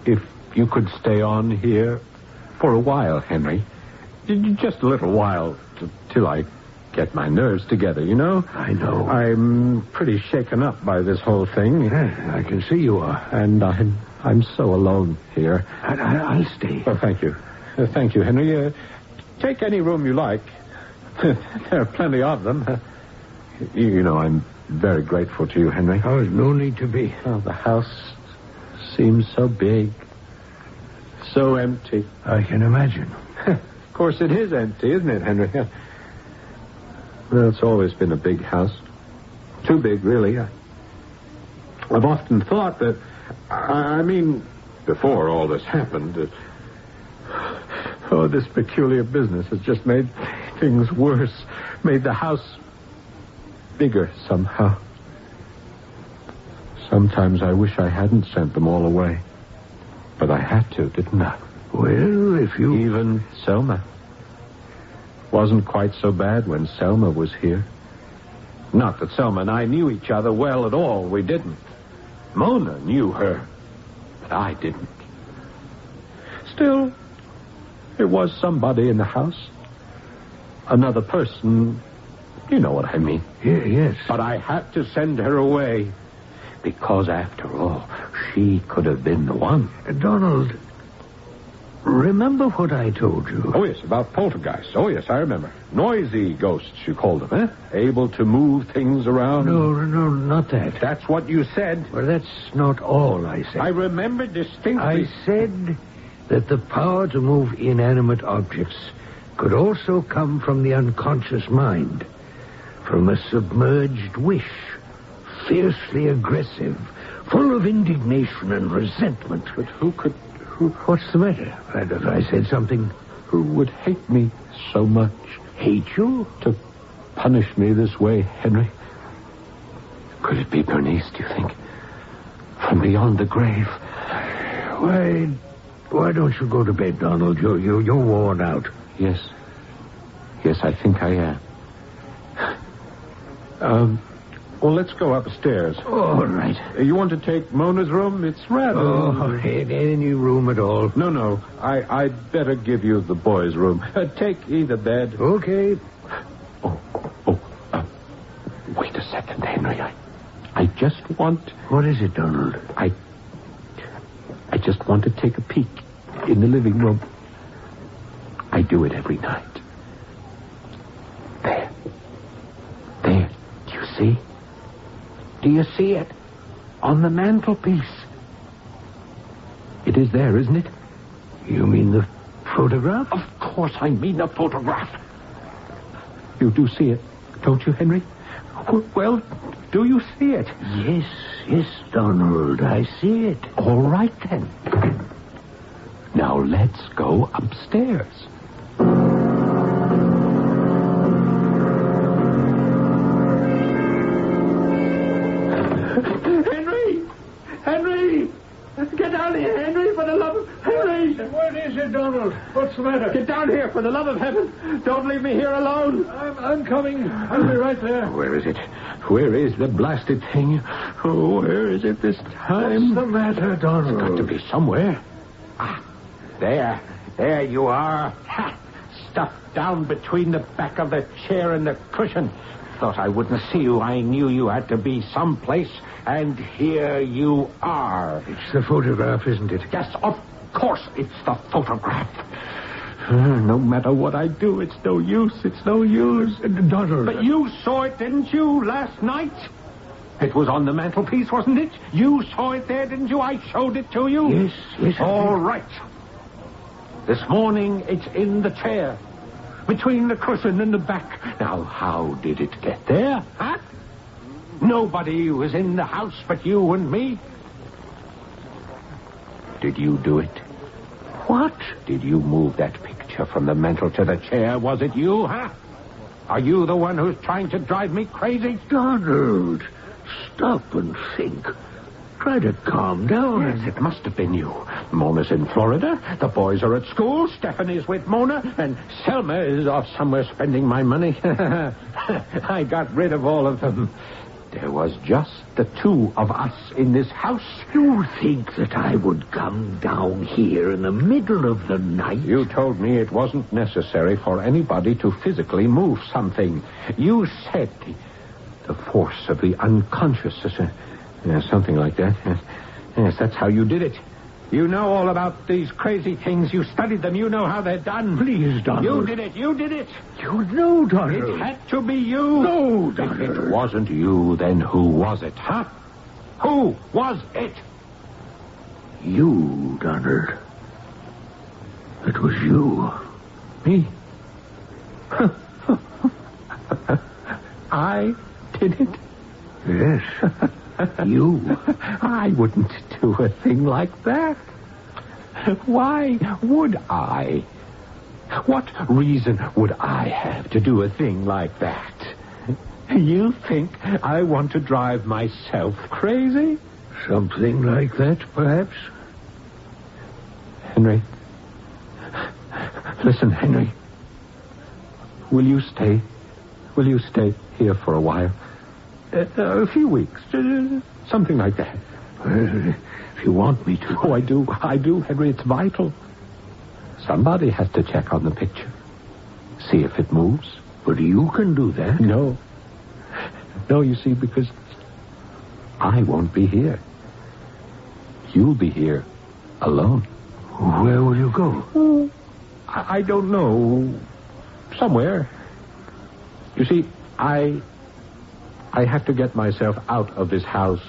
If you could stay on here for a while, Henry. Just a little while, till I get my nerves together, you know? I know. I'm pretty shaken up by this whole thing. Yeah, I can see you are. And I'm so alone here. I'll stay. Oh, thank you. Thank you, Henry. Take any room you like. There are plenty of them. You know, I'm very grateful to you, Henry. Oh, there's no need to be. Oh, the house seems so big. So empty. I can imagine. Of course it is empty, isn't it, Henry? Well, it's always been a big house. Too big, really. I've often thought that... I mean, before all this happened... this peculiar business has just made things worse. Made the house bigger somehow. Sometimes I wish I hadn't sent them all away. But I had to, didn't I? Well, if you... Even Selma. Wasn't quite so bad when Selma was here. Not that Selma and I knew each other well at all. We didn't. Mona knew her. But I didn't. Still, there was somebody in the house. Another person. You know what I mean. Yeah, yes. But I had to send her away. Because, after all, she could have been the one. Donald, remember what I told you? Oh, yes, about poltergeists. Oh, yes, I remember. Noisy ghosts, you called them, eh? Able to move things around. No, not that. That's what you said. Well, that's not all I said. I remember distinctly. I said that the power to move inanimate objects could also come from the unconscious mind. From a submerged wish. Fiercely aggressive. Full of indignation and resentment. But who could... What's the matter? Have I said something? Who would hate me so much? Hate you? To punish me this way, Henry? Could it be Bernice, do you think? From beyond the grave? Why don't you go to bed, Donald? You're worn out. Yes, Yes, I think I am. Well, let's go upstairs. All right. You want to take Mona's room? It's rather... Oh, any room at all. No. I'd better give you the boys' room. Take either bed. Okay. Wait a second, Henry. I just want... What is it, Donald? I just want to take a peek in the living room. I do it every night. There. Do you see? Do you see it? On the mantelpiece. It is there, isn't it? You mean the photograph? Of course I mean the photograph. You do see it, don't you, Henry? Well, do you see it? Yes, Donald, I see it. All right, then. Now let's go upstairs. Henry! Get down here, Henry, for the love of... Henry! What is it, Donald? What's the matter? Get down here, for the love of heaven. Don't leave me here alone. I'm coming. I'll be right there. Where is it? Where is the blasted thing? Oh, where is it this time? What's the matter, Donald? It's got to be somewhere. Ah, there you are. Ha! Stuffed down between the back of the chair and the cushion. Thought I wouldn't see you. I knew you had to be someplace, and here you are. It's the photograph, isn't it? Yes, of course it's the photograph. No matter what I do, it's no use. It's no use. Donald. But you saw it, didn't you, last night? It was on the mantelpiece, wasn't it? You saw it there, didn't you? I showed it to you. Yes. All right. This morning, it's in the chair. Between the cushion and the back. Now, how did it get there, huh? Nobody was in the house but you and me. Did you do it? What? Did you move that picture from the mantel to the chair? Was it you, huh? Are you the one who's trying to drive me crazy? Donald, stop and think. Try to calm down. Yes, it must have been you. Mona's in Florida. The boys are at school. Stephanie's with Mona. And Selma is off somewhere spending my money. I got rid of all of them. There was just the two of us in this house. You think that I would come down here in the middle of the night? You told me it wasn't necessary for anybody to physically move something. You said the force of the unconscious... something like that. Yes, that's how you did it. You know all about these crazy things. You studied them. You know how they're done. Please, Donald. You did it. You know, Donald. It had to be you. No, Donald. If it wasn't you, then who was it, huh? Who was it? You, Donald. It was you. Me? I did it? Yes. You. I wouldn't do a thing like that. Why would I? What reason would I have to do a thing like that? You think I want to drive myself crazy? Something like that, perhaps? Henry. Listen, Henry. Will you stay? Will you stay here for a while? A few weeks. Something like that. If you want me to. Oh, I do, Henry. It's vital. Somebody has to check on the picture. See if it moves. But you can do that. No, you see, because I won't be here. You'll be here alone. Where will you go? Oh, I don't know. Somewhere. You see, I have to get myself out of this house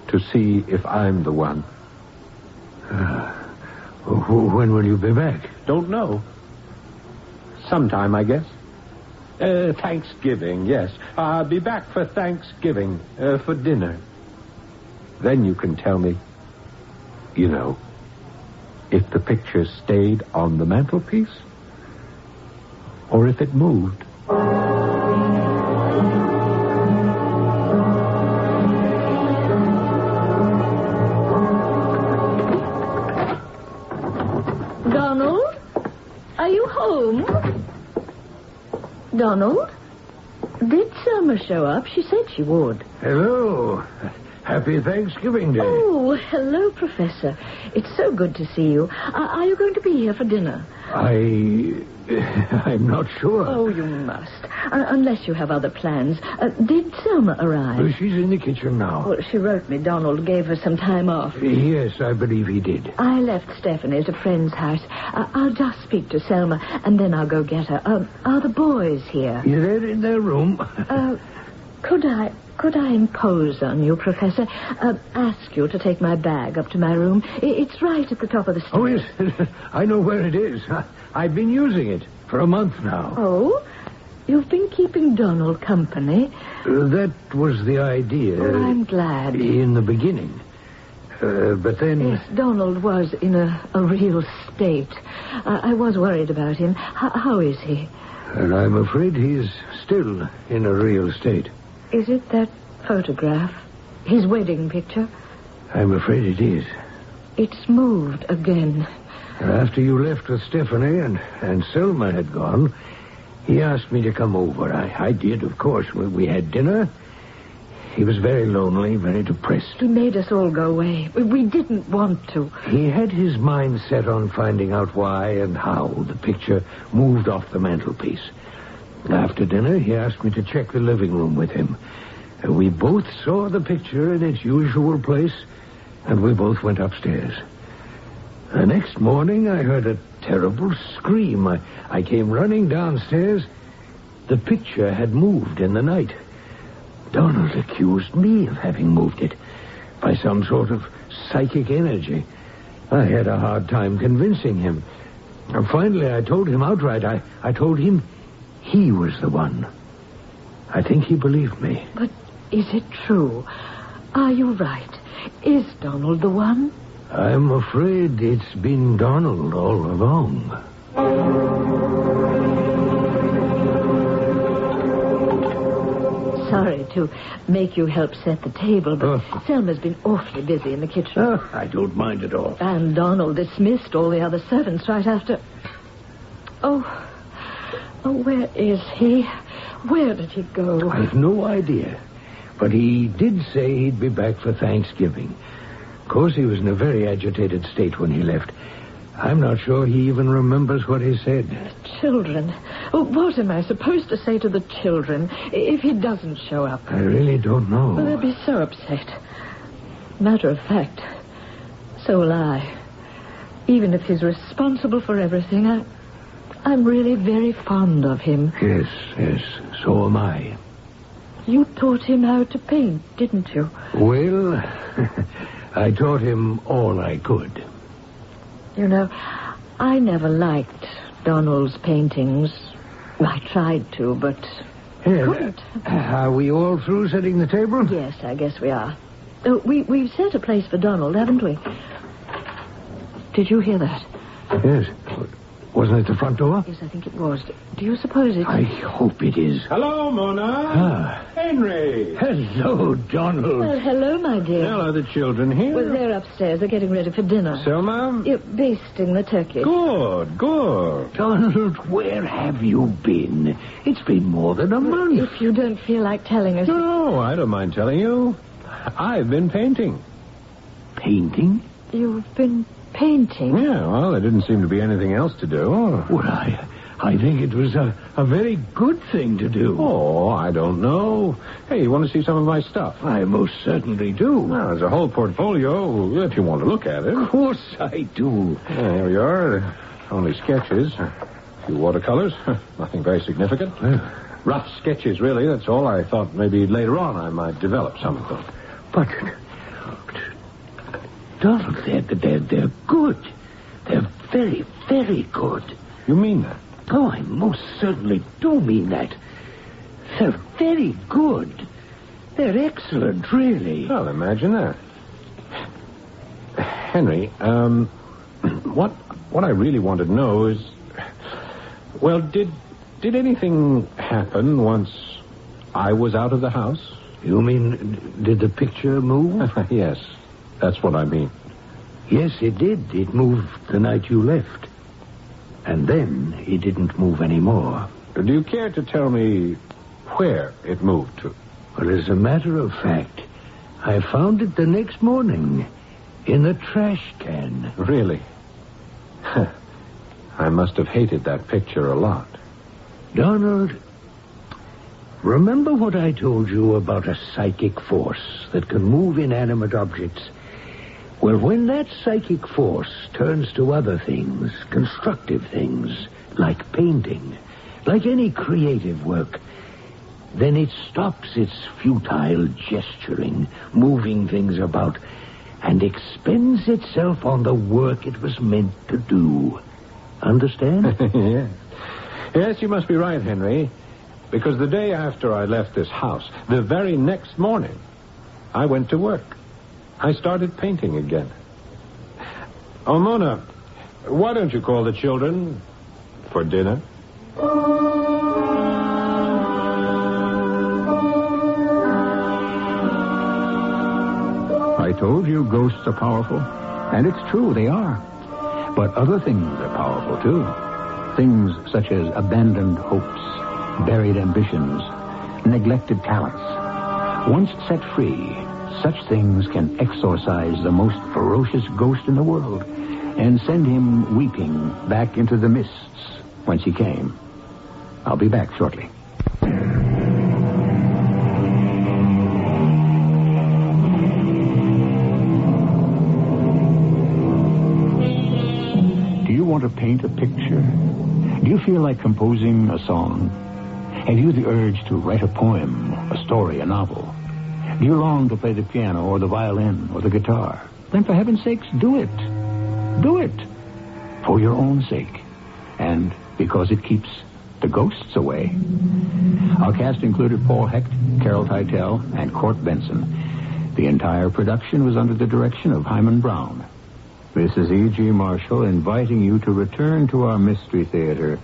to see if I'm the one. When will you be back? Don't know. Sometime, I guess. Thanksgiving, yes. I'll be back for Thanksgiving, for dinner. Then you can tell me, if the picture stayed on the mantelpiece or if it moved. Donald? Are you home? Donald? Did Selma show up? She said she would. Hello. Happy Thanksgiving Day. Oh, hello, Professor. It's so good to see you. Are you going to be here for dinner? I'm not sure. Oh, you must. Unless you have other plans. Did Selma arrive? Well, she's in the kitchen now. Well, she wrote me Donald gave her some time off. Yes, I believe he did. I left Stephanie at a friend's house. I'll just speak to Selma, and then I'll go get her. Are the boys here? Yeah, they're in their room. Could I impose on you, Professor? Ask you to take my bag up to my room. It's right at the top of the stairs. Oh, yes. I know where it is. I've been using it for a month now. Oh? You've been keeping Donald company? That was the idea. Oh, I'm glad. In the beginning. But then... Yes, Donald was in a real state. I was worried about him. How is he? And I'm afraid he's still in a real state. Is it that photograph? His wedding picture? I'm afraid it is. It's moved again. After you left with Stephanie and Selma had gone, he asked me to come over. I did, of course. We had dinner. He was very lonely, very depressed. He made us all go away. We didn't want to. He had his mind set on finding out why and how the picture moved off the mantelpiece. After dinner, he asked me to check the living room with him. We both saw the picture in its usual place, and we both went upstairs. The next morning, I heard a terrible scream. I came running downstairs. The picture had moved in the night. Donald accused me of having moved it by some sort of psychic energy. I had a hard time convincing him. And finally, I told him outright. I told him he was the one. I think he believed me. But is it true? Are you right? Is Donald the one? I'm afraid it's been Donald all along. Sorry to make you help set the table, but Selma's been awfully busy in the kitchen. I don't mind at all. And Donald dismissed all the other servants right after... Oh, where is he? Where did he go? I've no idea. But he did say he'd be back for Thanksgiving. Of course, he was in a very agitated state when he left. I'm not sure he even remembers what he said. Children. What am I supposed to say to the children if he doesn't show up? I really don't know. Well, they'll be so upset. Matter of fact, so will I. Even if he's responsible for everything, I'm really very fond of him. Yes, so am I. You taught him how to paint, didn't you? Well, I taught him all I could. You know, I never liked Donald's paintings. I tried to, but couldn't. Are we all through setting the table? Yes, I guess we are. We've set a place for Donald, haven't we? Did you hear that? Yes. Wasn't it the front door? Yes, I think it was. Do you suppose it's... I hope it is. Hello, Mona. Henry. Hello, Donald. Well, hello, my dear. Well, are the children here? Well, they're upstairs. They're getting ready for dinner. Selma? You're basting the turkey. Good. Donald, where have you been? It's been more than a month. If you don't feel like telling us... No, I don't mind telling you. I've been painting. Painting? You've been painting? Yeah, well, there didn't seem to be anything else to do. Well, I think it was a very good thing to do. Oh, I don't know. Hey, you want to see some of my stuff? I most certainly do. Well, there's a whole portfolio, if you want to look at it. Of course I do. Yeah, here we are. Only sketches. A few watercolors. Nothing very significant. Rough sketches, really. That's all. I thought maybe later on I might develop some of them. But... Donald, they're good. They're very, very good. You mean that? Oh, I most certainly do mean that. They're very good. They're excellent, really. Well, imagine that. Henry, what I really want to know is... Well, did anything happen once I was out of the house? You mean, did the picture move? Yes. That's what I mean. Yes, it did. It moved the night you left. And then it didn't move anymore. Do you care to tell me where it moved to? Well, as a matter of fact, I found it the next morning in the trash can. Really? I must have hated that picture a lot. Donald, remember what I told you about a psychic force that can move inanimate objects? Well, when that psychic force turns to other things, constructive things, like painting, like any creative work, then it stops its futile gesturing, moving things about, and expends itself on the work it was meant to do. Understand? Yes. Yes, you must be right, Henry. Because the day after I left this house, the very next morning, I went to work. I started painting again. Oh, Mona, why don't you call the children for dinner? I told you ghosts are powerful. And it's true, they are. But other things are powerful, too. Things such as abandoned hopes, buried ambitions, neglected talents. Once set free, such things can exorcise the most ferocious ghost in the world and send him weeping back into the mists whence he came. I'll be back shortly. Do you want to paint a picture? Do you feel like composing a song? Have you the urge to write a poem, a story, a novel? Do you long to play the piano or the violin or the guitar? Then for heaven's sakes, do it. Do it. For your own sake. And because it keeps the ghosts away. Our cast included Paul Hecht, Carol Teitel, and Court Benson. The entire production was under the direction of Himan Brown. This is E.G. Marshall inviting you to return to our Mystery Theater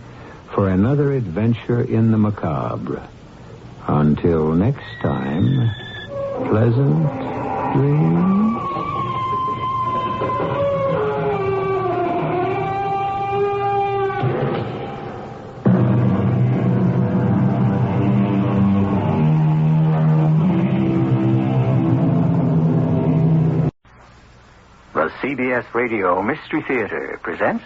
for another adventure in the macabre. Until next time, pleasant dreams. The CBS Radio Mystery Theater presents...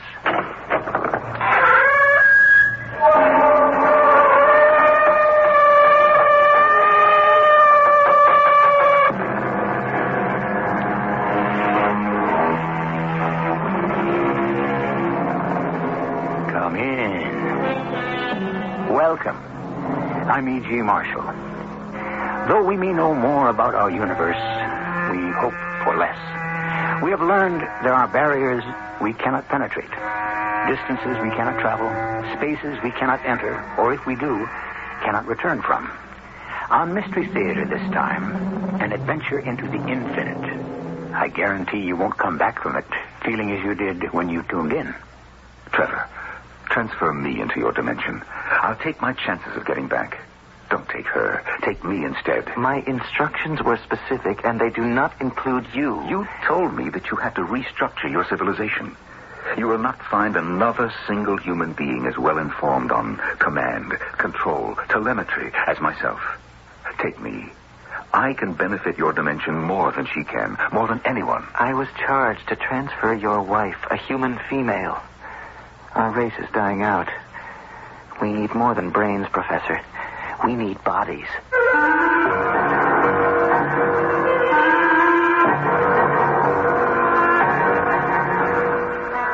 Come in. Welcome. I'm E.G. Marshall. Though we may know more about our universe, we hope for less. We have learned there are barriers we cannot penetrate, distances we cannot travel, spaces we cannot enter, or if we do, cannot return from. On Mystery Theater this time, an adventure into the infinite. I guarantee you won't come back from it feeling as you did when you tuned in. Trevor, transfer me into your dimension. I'll take my chances of getting back. Don't take her. Take me instead. My instructions were specific, and they do not include you. You told me that you had to restructure your civilization. You will not find another single human being as well informed on command, control, telemetry as myself. Take me. I can benefit your dimension more than she can, more than anyone. I was charged to transfer your wife, a human female. Our race is dying out. We need more than brains, Professor. We need bodies.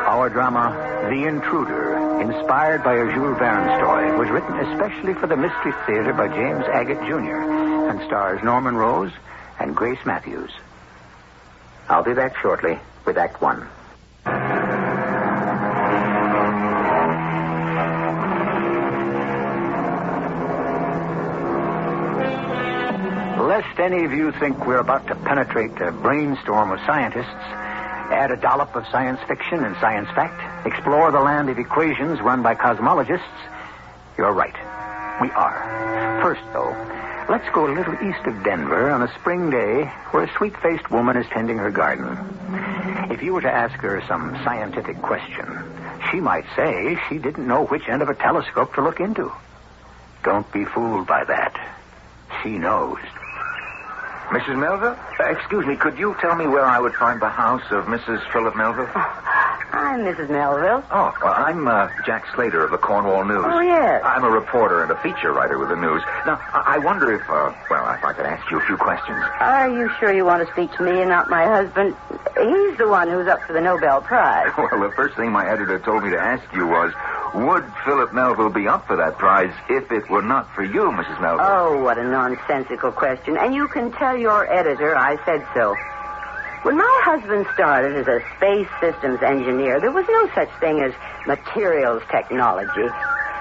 Our drama, The Intruder, inspired by a Jules Verne story, was written especially for the Mystery Theater by James Agate Jr. and stars Norman Rose and Grace Matthews. I'll be back shortly with Act One. Lest any of you think we're about to penetrate a brainstorm of scientists, add a dollop of science fiction and science fact, explore the land of equations run by cosmologists, you're right. We are. First, though, let's go a little east of Denver on a spring day where a sweet-faced woman is tending her garden. If you were to ask her some scientific question, she might say she didn't know which end of a telescope to look into. Don't be fooled by that. She knows. Mrs. Melville? Excuse me, could you tell me where I would find the house of Mrs. Philip Melville? I'm Mrs. Melville. Oh, well, I'm Jack Slater of the Cornwall News. Oh, yes. I'm a reporter and a feature writer with the news. Now, I wonder if I could ask you a few questions. Are you sure you want to speak to me and not my husband? He's the one who's up for the Nobel Prize. Well, the first thing my editor told me to ask you was, would Philip Melville be up for that prize if it were not for you, Mrs. Melville? Oh, what a nonsensical question. And you can tell your editor I said so. When my husband started as a space systems engineer, there was no such thing as materials technology.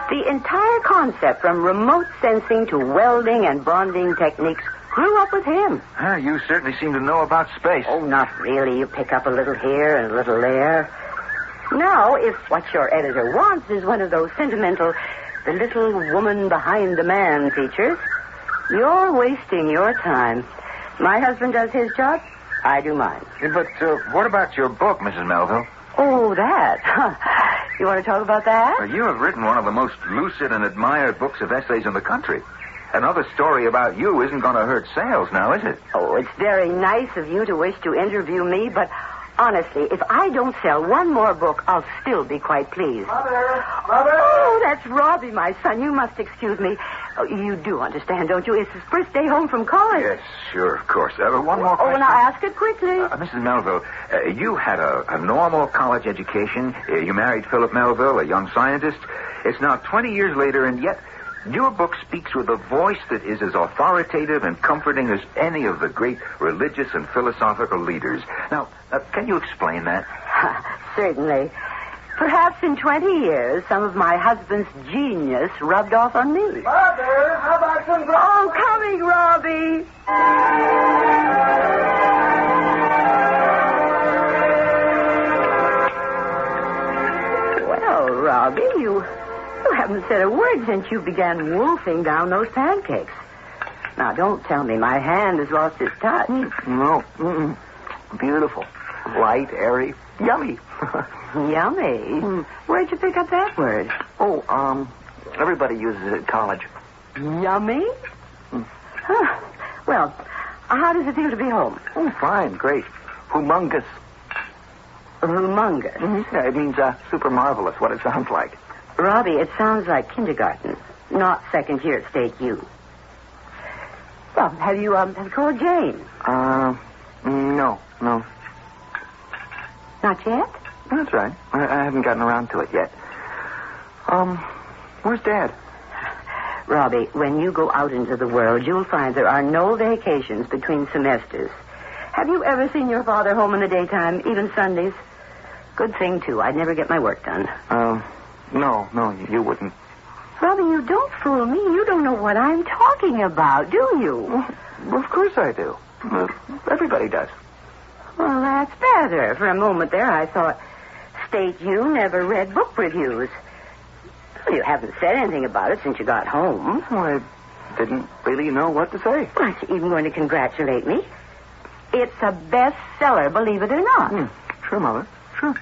The entire concept, from remote sensing to welding and bonding techniques, grew up with him. You certainly seem to know about space. Oh, not really. You pick up a little here and a little there. Now, if what your editor wants is one of those sentimental, the little woman behind the man features, you're wasting your time. My husband does his job. I do mine. But what about your book, Mrs. Melville? Oh, that. You want to talk about that? Well, you have written one of the most lucid and admired books of essays in the country. Another story about you isn't going to hurt sales now, is it? Oh, it's very nice of you to wish to interview me, but honestly, if I don't sell one more book, I'll still be quite pleased. Mother! Oh, that's Robbie, my son. You must excuse me. Oh, you do understand, don't you? It's his first day home from college. Yes, sure, of course. One more question. Oh, now ask it quickly. Mrs. Melville, you had a normal college education. You married Philip Melville, a young scientist. It's now 20 years later, and yet your book speaks with a voice that is as authoritative and comforting as any of the great religious and philosophical leaders. Now, can you explain that? Certainly. Perhaps in 20 years, some of my husband's genius rubbed off on me. Mother, how about some breakfast? Oh, coming, Robbie. Well, Robbie, you haven't said a word since you began wolfing down those pancakes. Now, don't tell me my hand has lost its touch. No. Mm-mm. Beautiful. Light, airy, yummy. Yummy? Where'd you pick up that word? Oh, everybody uses it at college. Yummy? Huh. Well, how does it feel to be home? Oh, fine, great. Humongous. Humongous? Mm-hmm. Yeah, it means super marvelous, what it sounds like. Robbie, it sounds like kindergarten, not second year at State U. Well, have you called Jane? No. Not yet? That's right. I haven't gotten around to it yet. Where's Dad? Robbie, when you go out into the world, you'll find there are no vacations between semesters. Have you ever seen your father home in the daytime, even Sundays? Good thing, too. I'd never get my work done. No, you wouldn't. Robbie, you don't fool me. You don't know what I'm talking about, do you? Well, of course I do. Everybody does. Well, that's better. For a moment there, I thought, State U never read book reviews. Well, you haven't said anything about it since you got home. Well, I didn't really know what to say. Aren't you even going to congratulate me? It's a bestseller, believe it or not. Sure, Mother. Sure.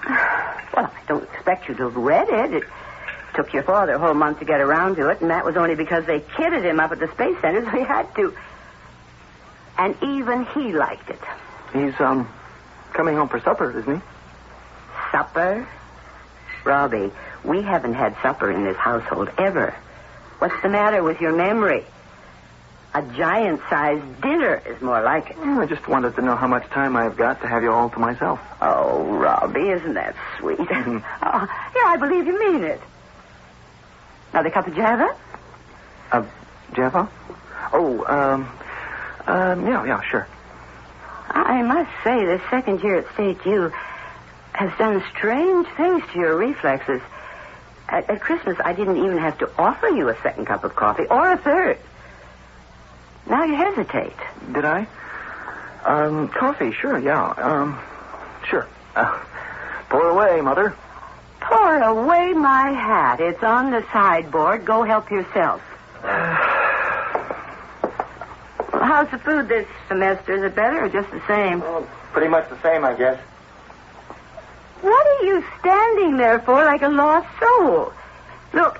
Well, I don't expect you to have read it. It took your father a whole month to get around to it, and that was only because they kidded him up at the Space Center, so he had to. And even he liked it. He's, coming home for supper, isn't he? Supper? Robbie, we haven't had supper in this household ever. What's the matter with your memory? A giant-sized dinner is more like it. I just wanted to know how much time I've got to have you all to myself. Oh, Robbie, isn't that sweet? Mm-hmm. Oh, yeah, I believe you mean it. Another cup of Java? Java? Oh, yeah, sure. I must say, this second year at State U has done strange things to your reflexes. At Christmas, I didn't even have to offer you a second cup of coffee, or a third. Now you hesitate. Did I? Coffee, sure, yeah. Sure. Pour away, Mother. Pour away my hat. It's on the sideboard. Go help yourself. How's the food this semester? Is it better or just the same? Oh, pretty much the same, I guess. What are you standing there for like a lost soul? Look,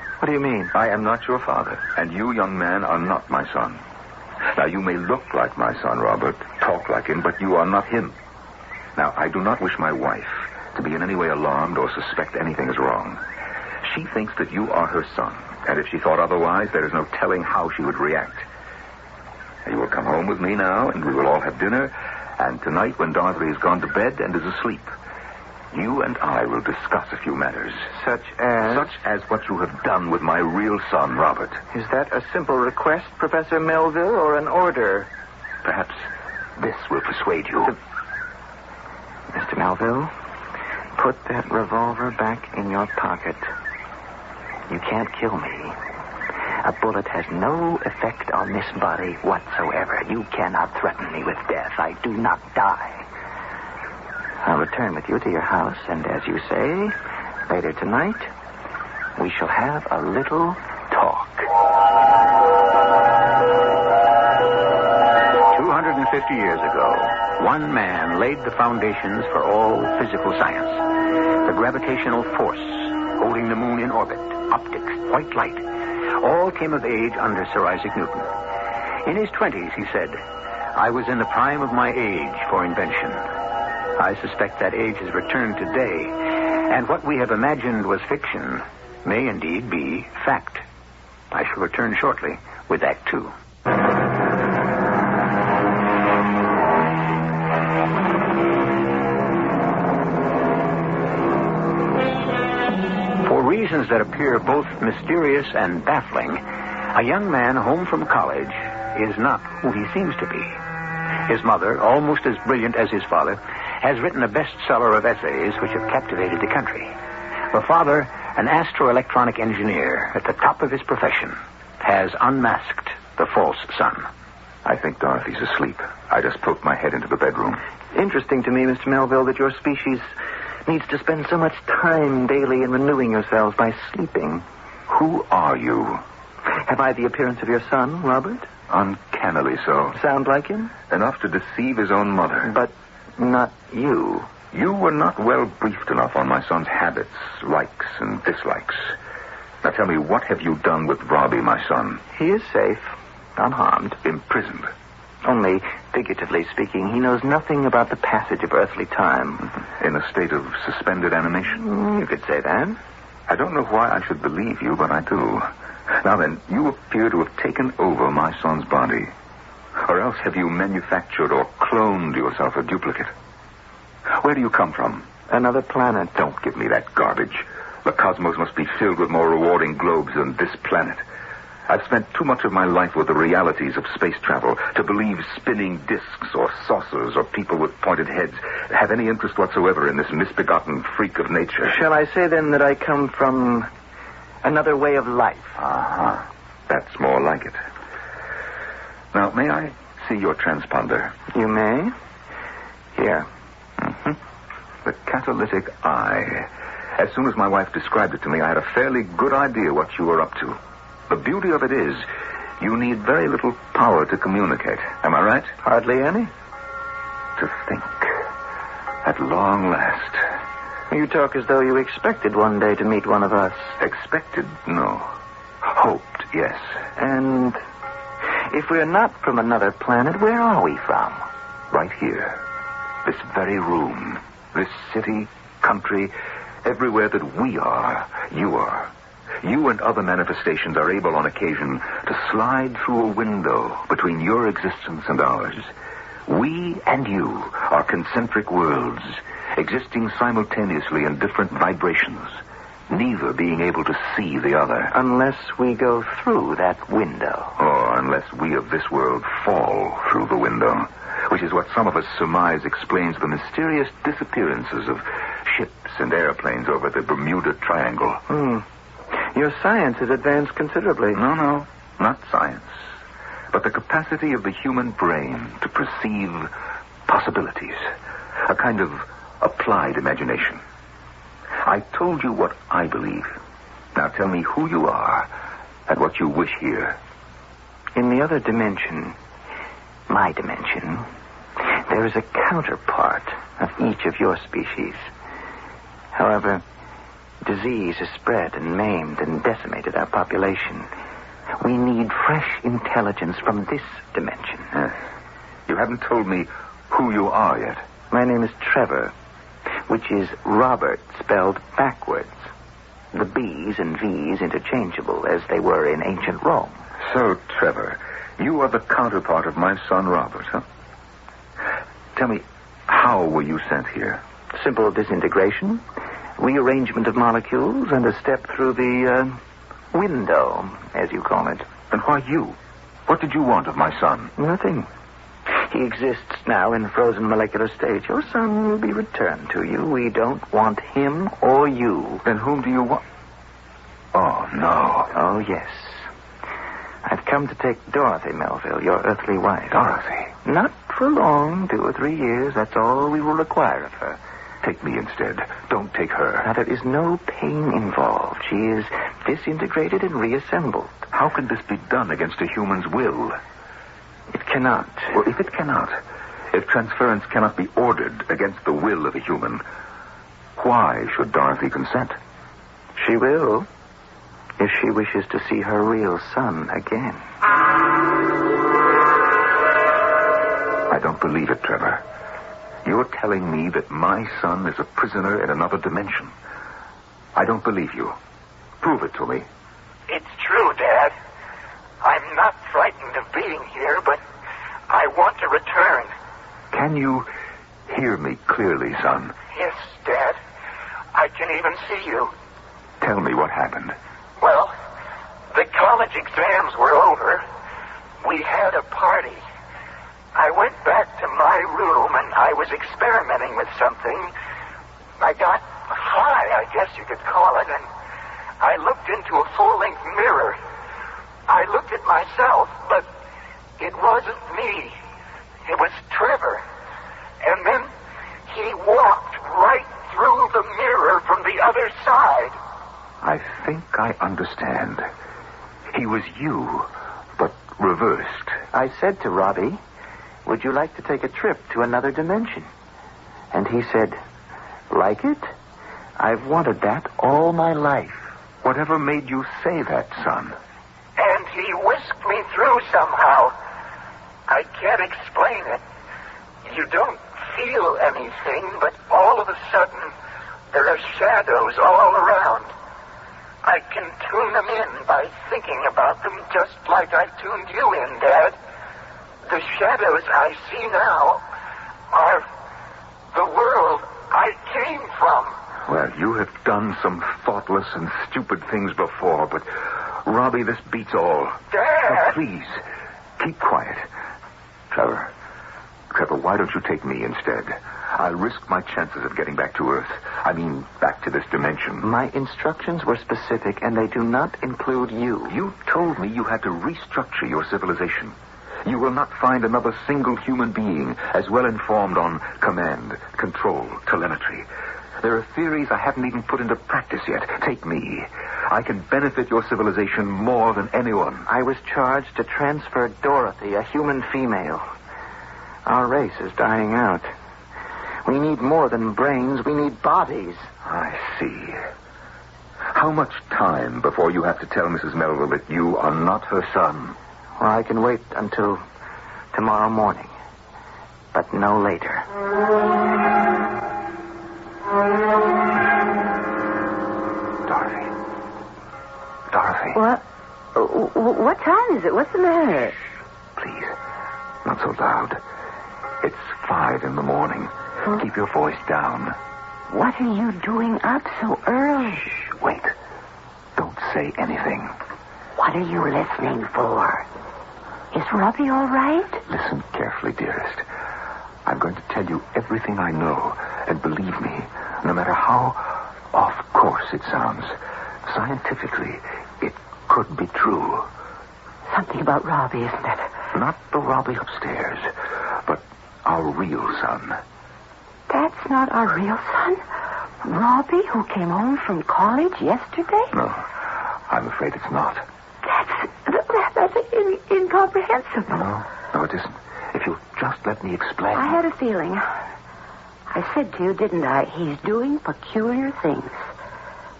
What do you mean? I am not your father, and you, young man, are not my son. Now, you may look like my son, Robert, talk like him, but you are not him. Now, I do not wish my wife to be in any way alarmed or suspect anything is wrong. She thinks that you are her son, and if she thought otherwise, there is no telling how she would react. You will come home with me now, and we will all have dinner, and tonight, when Dorothy has gone to bed and is asleep, you and I will discuss a few matters. Such as? Such as what you have done with my real son, Robert. Is that a simple request, Professor Melville, or an order? Perhaps this will persuade you. Mr. Melville, put that revolver back in your pocket. You can't kill me. A bullet has no effect on this body whatsoever. You cannot threaten me with death. I do not die. I'll return with you to your house, and as you say, later tonight, we shall have a little talk. 250 years ago, one man laid the foundations for all physical science. The gravitational force, holding the moon in orbit, optics, white light, all came of age under Sir Isaac Newton. In his 20s, he said, "I was in the prime of my age for invention." I suspect that age has returned today, and what we have imagined was fiction may indeed be fact. I shall return shortly with Act Two. For reasons that appear both mysterious and baffling, a young man home from college is not who he seems to be. His mother, almost as brilliant as his father, has written a bestseller of essays which have captivated the country. The father, an astroelectronic engineer at the top of his profession, has unmasked the false son. I think Dorothy's asleep. I just poked my head into the bedroom. Interesting to me, Mr. Melville, that your species needs to spend so much time daily in renewing yourselves by sleeping. Who are you? Have I the appearance of your son, Robert? Uncannily so. Sound like him? Enough to deceive his own mother. But not you. You were not well briefed enough on my son's habits, likes, and dislikes. Now tell me, what have you done with Robbie, my son? He is safe, unharmed. Imprisoned. Only, figuratively speaking, he knows nothing about the passage of earthly time. In a state of suspended animation? You could say that. I don't know why I should believe you, but I do. Now then, you appear to have taken over my son's body. Or else have you manufactured or cloned yourself a duplicate? Where do you come from? Another planet. Don't give me that garbage. The cosmos must be filled with more rewarding globes than this planet. I've spent too much of my life with the realities of space travel to believe spinning discs or saucers or people with pointed heads have any interest whatsoever in this misbegotten freak of nature. Shall I say then that I come from another way of life? Uh-huh. That's more like it. Now, may I see your transponder? You may. Here. Mm-hmm. The catalytic eye. As soon as my wife described it to me, I had a fairly good idea what you were up to. The beauty of it is, you need very little power to communicate. Am I right? Hardly any. To think. At long last. You talk as though you expected one day to meet one of us. Expected? No. Hoped, yes. And if we're not from another planet, where are we from? Right here. This very room. This city, country, everywhere that we are, you are. You and other manifestations are able on occasion to slide through a window between your existence and ours. We and you are concentric worlds, existing simultaneously in different vibrations, neither being able to see the other. Unless we go through that window. Or unless we of this world fall through the window, which is what some of us surmise explains the mysterious disappearances of ships and airplanes over the Bermuda Triangle. Your science has advanced considerably. No, not science, but the capacity of the human brain to perceive possibilities, a kind of applied imagination. I told you what I believe. Now tell me who you are and what you wish here. In the other dimension, my dimension, there is a counterpart of each of your species. However, Disease has spread and maimed and decimated our population. We need fresh intelligence from this dimension. You haven't told me who you are yet. My name is Trevor, which is Robert spelled backwards. The B's and V's interchangeable, as they were in ancient Rome. So, Trevor, you are the counterpart of my son Robert, huh? Tell me, how were you sent here? Simple disintegration, rearrangement of molecules, and a step through the window, as you call it. And why you? What did you want of my son? Nothing. He exists now in frozen molecular state. Your son will be returned to you. We don't want him or you. Then whom do you want? Oh, no. Oh, yes. I've come to take Dorothy Melville, your earthly wife. Dorothy? Not for long, 2 or 3 years. That's all we will require of her. Take me instead. Don't take her. Now, there is no pain involved. She is disintegrated and reassembled. How can this be done against a human's will? It cannot. Well, if it cannot, if transference cannot be ordered against the will of a human, why should Dorothy consent? She will, if she wishes to see her real son again. I don't believe it, Trevor. You're telling me that my son is a prisoner in another dimension. I don't believe you. Prove it to me. It's true, Dad. I'm not frightened of being here, but I want to return. Can you hear me clearly, son? Yes, Dad. I can even see you. Tell me what happened. Well, the college exams were over. We had a party. I went back to my room and I was experimenting with something. I got high, I guess you could call it, and I looked into a full-length mirror. I looked at myself, but it wasn't me. It was Trevor. And then he walked right through the mirror from the other side. I think I understand. He was you, but reversed. I said to Robbie, would you like to take a trip to another dimension? And he said, like it? I've wanted that all my life. Whatever made you say that, son? And he whisked me through somehow. I can't explain it. You don't feel anything, but all of a sudden, there are shadows all around. I can tune them in by thinking about them just like I tuned you in, Dad. The shadows I see now are the world I came from. Well, you have done some thoughtless and stupid things before, but, Robbie, this beats all. Dad! Now, please, keep quiet. Trevor, why don't you take me instead? I'll risk my chances of getting back to Earth. I mean, back to this dimension. My instructions were specific, and they do not include you. You told me you had to restructure your civilization. You will not find another single human being as well informed on command, control, telemetry. There are theories I haven't even put into practice yet. Take me. I can benefit your civilization more than anyone. I was charged to transfer Dorothy, a human female. Our race is dying out. We need more than brains. We need bodies. I see. How much time before you have to tell Mrs. Melville that you are not her son? Well, I can wait until tomorrow morning, but no later. Dorothy. What? What time is it? What's the matter? Please, not so loud. It's 5 a.m. Huh? Keep your voice down. What are you doing up so early? Shh, wait. Don't say anything. What are you listening for? Is Robbie all right? Listen carefully, dearest. I'm going to tell you everything I know, and believe me, no matter how off course it sounds, scientifically, it could be true. Something about Robbie, isn't it? Not the Robbie upstairs, but our real son. That's not our real son? Robbie, who came home from college yesterday? No, I'm afraid it's not. That's incomprehensible. No, it isn't. If you'll just let me explain. I had a feeling. I said to you, didn't I? He's doing peculiar things.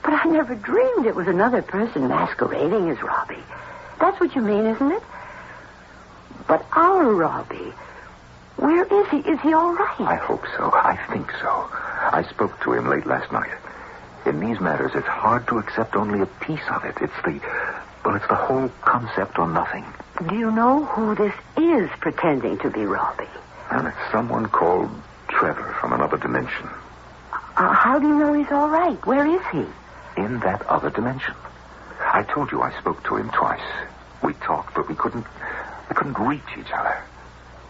But I never dreamed it was another person masquerading as Robbie. That's what you mean, isn't it? But our Robbie, where is he? Is he all right? I hope so. I think so. I spoke to him late last night. In these matters, it's hard to accept only a piece of it. It's the whole concept or nothing. Do you know who this is pretending to be Robbie? And it's someone called Trevor from another dimension. How do you know he's all right? Where is he? In that other dimension. I told you I spoke to him twice. We talked, but we couldn't reach each other.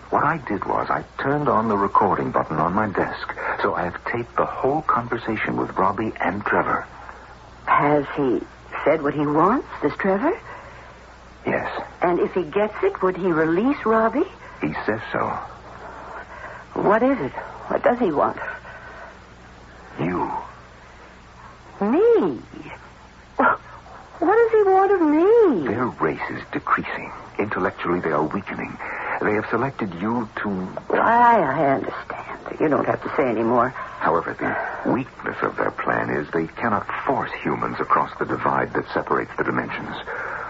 What I did was I turned on the recording button on my desk, so I have taped the whole conversation with Robbie and Trevor. Has he said what he wants, this Trevor? Yes. And if he gets it, would he release Robbie? He says so. What is it? What does he want? You. Me? What does he want of me? Their race is decreasing. Intellectually, they are weakening. They have selected you to... I understand. You don't have to say any more. However, the weakness of their plan is they cannot force humans across the divide that separates the dimensions.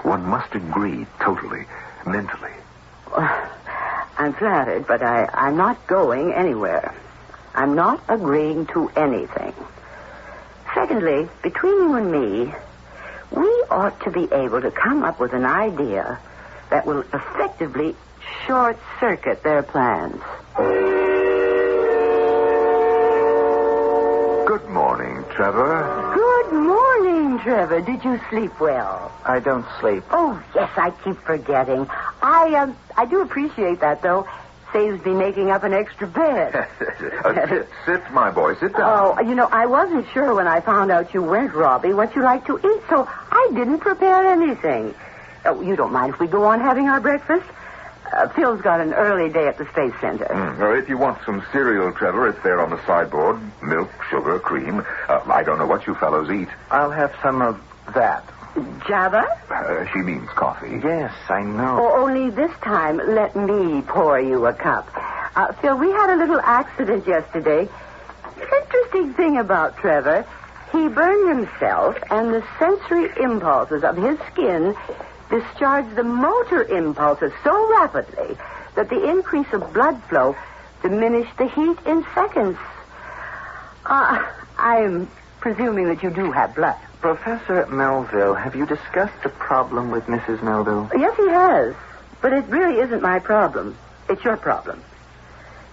One must agree totally, mentally. I'm flattered, but I'm not going anywhere. I'm not agreeing to anything. Secondly, between you and me, we ought to be able to come up with an idea that will effectively short-circuit their plans. Good morning, Trevor. Good morning, Trevor. Did you sleep well? I don't sleep. Oh, yes, I keep forgetting. I do appreciate that, though. Saves me making up an extra bed. Sit, my boy. Sit down. Oh, I wasn't sure when I found out you weren't Robbie what you like to eat, so I didn't prepare anything. Oh, you don't mind if we go on having our breakfast? Phil's got an early day at the Space Center. Or if you want some cereal, Trevor, it's there on the sideboard. Milk, sugar, cream. I don't know what you fellows eat. I'll have some of that. Java? She means coffee. Yes, I know. Oh, only this time, let me pour you a cup. Phil, we had a little accident yesterday. Interesting thing about Trevor, he burned himself, and the sensory impulses of his skin discharged the motor impulses so rapidly that the increase of blood flow diminished the heat in seconds. I'm presuming that you do have blood. Professor Melville, have you discussed the problem with Mrs. Melville? Yes, he has. But it really isn't my problem. It's your problem.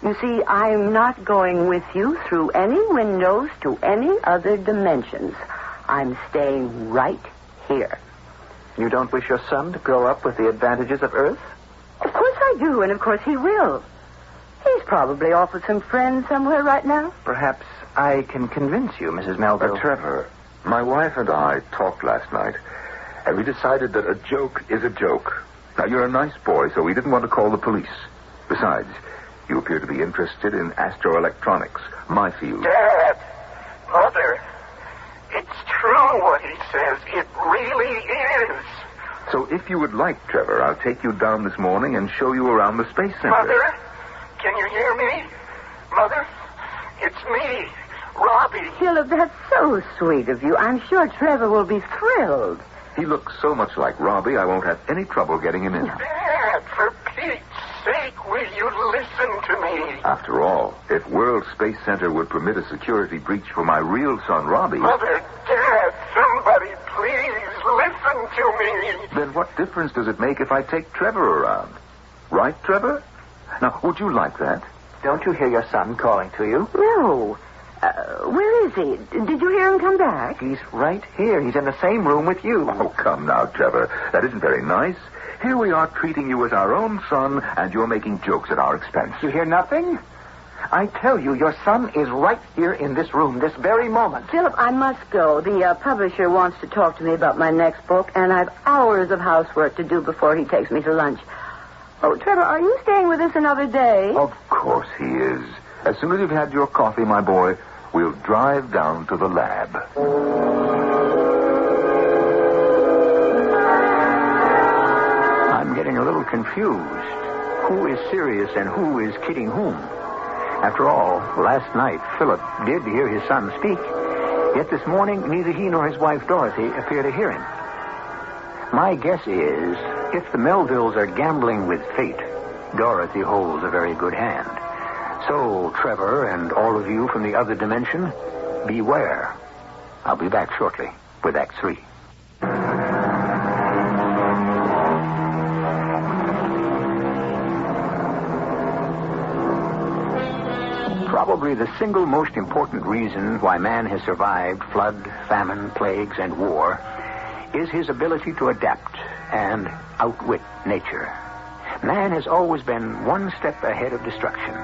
You see, I'm not going with you through any windows to any other dimensions. I'm staying right here. You don't wish your son to grow up with the advantages of Earth? Of course I do, and of course he will. He's probably off with some friends somewhere right now. Perhaps I can convince you, Mrs. Melville. Trevor, my wife and I talked last night, and we decided that a joke is a joke. Now, you're a nice boy, so we didn't want to call the police. Besides, you appear to be interested in astroelectronics, my field. Dad, Mother, it's true what he says. It really is. So if you would like, Trevor, I'll take you down this morning and show you around the Space Center. Mother, can you hear me? Mother, it's me, Robbie. Philip, that's so sweet of you. I'm sure Trevor will be thrilled. He looks so much like Robbie, I won't have any trouble getting him in. Dad, for Pete's sake, will you listen to me? After all, if World Space Center would permit a security breach for my real son, Robbie... Mother, Dad, somebody please listen to me. Then what difference does it make if I take Trevor around? Right, Trevor? Now, would you like that? Don't you hear your son calling to you? No. Where is he? Did you hear him come back? He's right here. He's in the same room with you. Oh, come now, Trevor. That isn't very nice. Here we are treating you as our own son, and you're making jokes at our expense. You hear nothing? I tell you, your son is right here in this room, this very moment. Philip, I must go. The publisher wants to talk to me about my next book, and I've hours of housework to do before he takes me to lunch. Oh, Trevor, are you staying with us another day? Of course he is. As soon as you've had your coffee, my boy, we'll drive down to the lab. I'm getting a little confused. Who is serious and who is kidding whom? After all, last night, Philip did hear his son speak. Yet this morning, neither he nor his wife, Dorothy, appear to hear him. My guess is, if the Melvilles are gambling with fate, Dorothy holds a very good hand. So, Trevor and all of you from the other dimension, beware. I'll be back shortly with Act 3. Probably the single most important reason why man has survived flood, famine, plagues, and war is his ability to adapt and outwit nature. Man has always been one step ahead of destruction.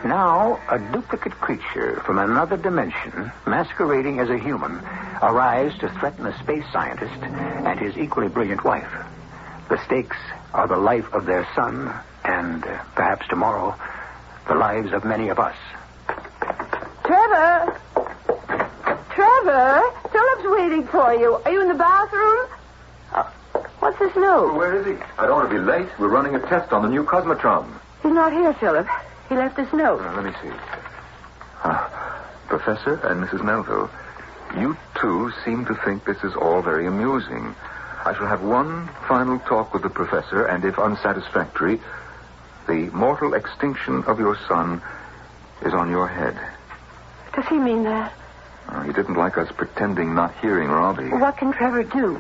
Now, a duplicate creature from another dimension, masquerading as a human, arrives to threaten a space scientist and his equally brilliant wife. The stakes are the life of their son and, perhaps tomorrow, the lives of many of us. Trevor! Trevor! Philip's waiting for you. Are you in the bathroom? What's this note? Well, where is he? I don't want to be late. We're running a test on the new Cosmotron. He's not here, Philip. He left this note. Let me see. Professor and Mrs. Melville, you two seem to think this is all very amusing. I shall have one final talk with the professor, and if unsatisfactory, the mortal extinction of your son is on your head. Does he mean that? He didn't like us pretending not hearing Robbie. What can Trevor do?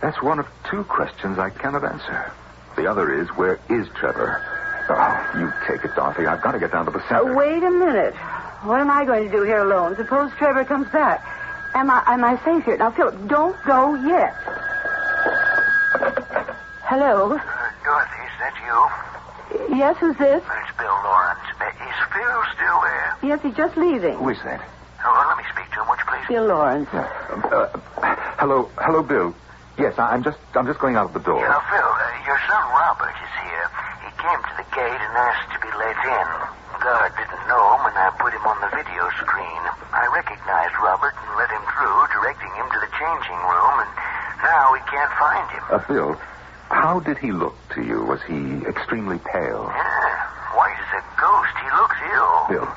That's one of two questions I cannot answer. The other is, where is Trevor? Oh, you take it, Dorothy. I've got to get down to the center. Wait a minute. What am I going to do here alone? Suppose Trevor comes back. Am I safe here? Now, Philip, don't go yet. Hello? Dorothy, is that you? Yes, who's this? It's Bill Lawrence. Is Phil still there? Yes, he's just leaving. Who is that? Oh, let me speak to him, would you please? Bill Lawrence. Hello, Bill. Yes, I'm just going out of the door. Now, Phil, your son Robert is here. He came to the gate and asked to be let in. The guard didn't know him, and I put him on the video screen. I recognized Robert and let him through, directing him to the changing room, and now we can't find him. Bill, how did he look to you? Was he extremely pale? Yeah, white as a ghost. He looks ill. Bill,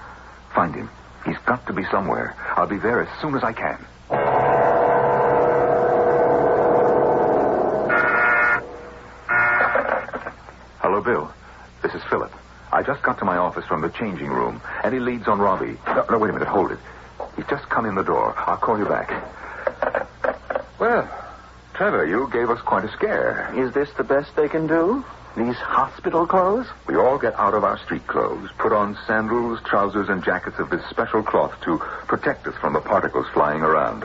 find him. He's got to be somewhere. I'll be there as soon as I can. Hello, Bill. This is Philip. I just got to my office from the changing room. Any leads on Robbie? No, wait a minute. Hold it. He's just come in the door. I'll call you back. Well, Trevor, you gave us quite a scare. Is this the best they can do? These hospital clothes? We all get out of our street clothes, put on sandals, trousers, and jackets of this special cloth to protect us from the particles flying around.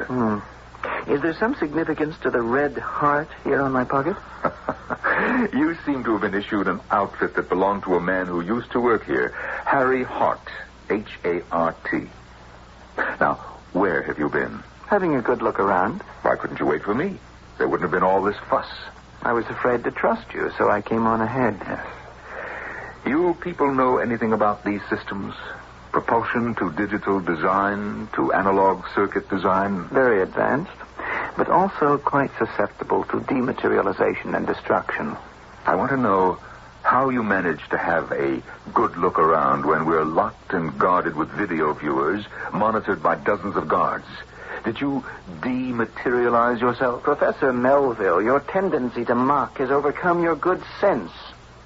Is there some significance to the red heart here on my pocket? You seem to have been issued an outfit that belonged to a man who used to work here, Harry Hart, H-A-R-T. Now, where have you been? Having a good look around. Why couldn't you wait for me? There wouldn't have been all this fuss. I was afraid to trust you, so I came on ahead. Yes. You people know anything about these systems? Propulsion to digital design, to analog circuit design? Very advanced, but also quite susceptible to dematerialization and destruction. I want to know how you managed to have a good look around when we're locked and guarded with video viewers, monitored by dozens of guards. Did you dematerialize yourself? Professor Melville, your tendency to mock has overcome your good sense.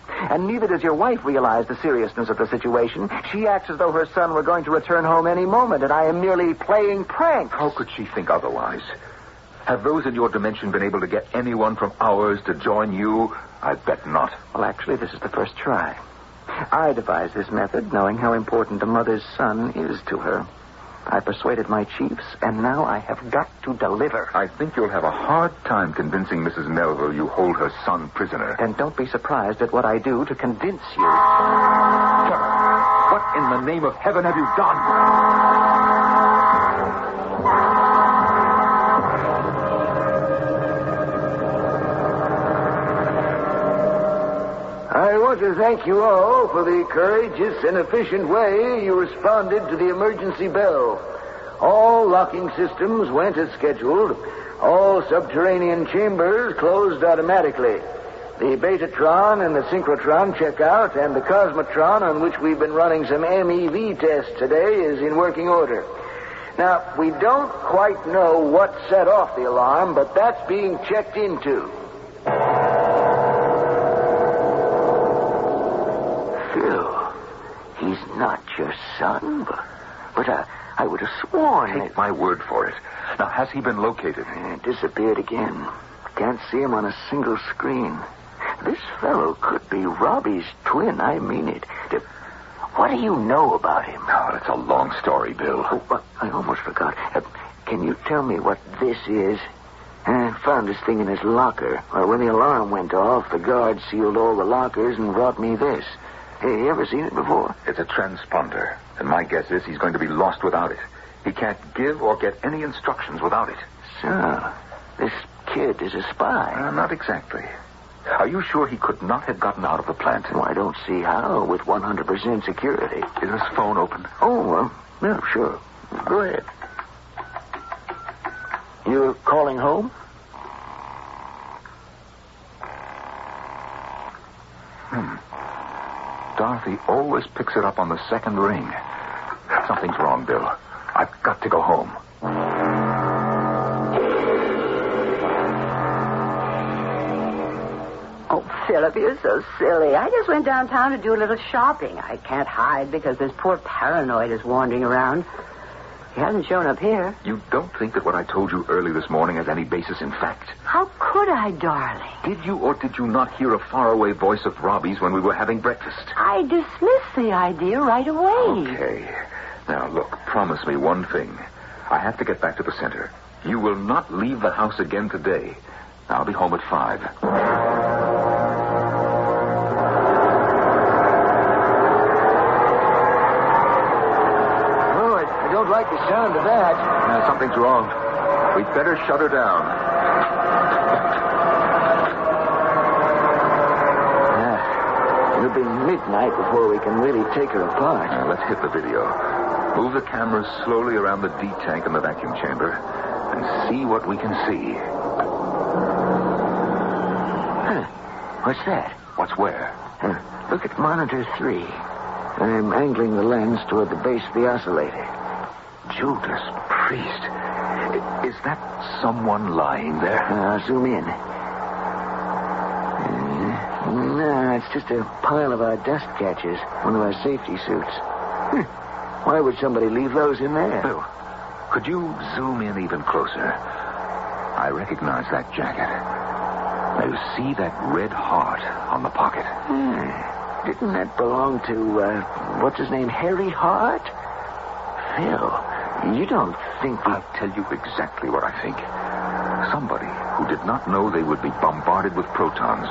And neither does your wife realize the seriousness of the situation. She acts as though her son were going to return home any moment, and I am merely playing pranks. How could she think otherwise? Have those in your dimension been able to get anyone from ours to join you? I bet not. Well, actually, this is the first try. I devised this method, knowing how important a mother's son is to her. I persuaded my chiefs, and now I have got to deliver. I think you'll have a hard time convincing Mrs. Melville you hold her son prisoner. Then don't be surprised at what I do to convince you. Trevor, what in the name of heaven have you done? I want to thank you all for the courageous and efficient way you responded to the emergency bell. All locking systems went as scheduled. All subterranean chambers closed automatically. The Betatron and the Synchrotron check out, and the Cosmotron, on which we've been running some MEV tests today, is in working order. Now, we don't quite know what set off the alarm, but that's being checked into. Phil, he's not your son, but I would have sworn... Take my word for it. Now, has he been located? Disappeared again. Can't see him on a single screen. This fellow could be Robbie's twin. I mean it. What do you know about him? Oh, it's a long story, Bill. Oh, I almost forgot. Can you tell me what this is? Found this thing in his locker. Well, when the alarm went off, the guard sealed all the lockers and brought me this. Hey, you ever seen it before? It's a transponder, and my guess is he's going to be lost without it. He can't give or get any instructions without it. So, this kid is a spy. Not exactly. Are you sure he could not have gotten out of the plant? Well, I don't see how with 100% security. Is his phone open? Oh, yeah, sure. Go ahead. You're calling home? Dorothy always picks it up on the second ring. Something's wrong, Bill. I've got to go home. Oh, Philip, you're so silly. I just went downtown to do a little shopping. I can't hide because this poor paranoid is wandering around. He hasn't shown up here. You don't think that what I told you early this morning has any basis in fact? How could I, darling? Did you or did you not hear a faraway voice of Robbie's when we were having breakfast? I dismissed the idea right away. Okay. Now, look, promise me one thing. I have to get back to the center. You will not leave the house again today. I'll be home at 5. Like the sound of that. Something's wrong. We'd better shut her down. It'll be midnight before we can really take her apart. Let's hit the video. Move the cameras slowly around the D tank in the vacuum chamber and see what we can see. What's that? What's where? Look at monitor 3. I'm angling the lens toward the base of the oscillator. Judas Priest. Is that someone lying there? Zoom in. No, it's just a pile of our dust catchers. One of our safety suits. Why would somebody leave those in there? Bill, could you zoom in even closer? I recognize that jacket. Now, you see that red heart on the pocket? Didn't that belong to, what's his name, Harry Hart? Phil, you don't think... I'll tell you exactly what I think. Somebody who did not know they would be bombarded with protons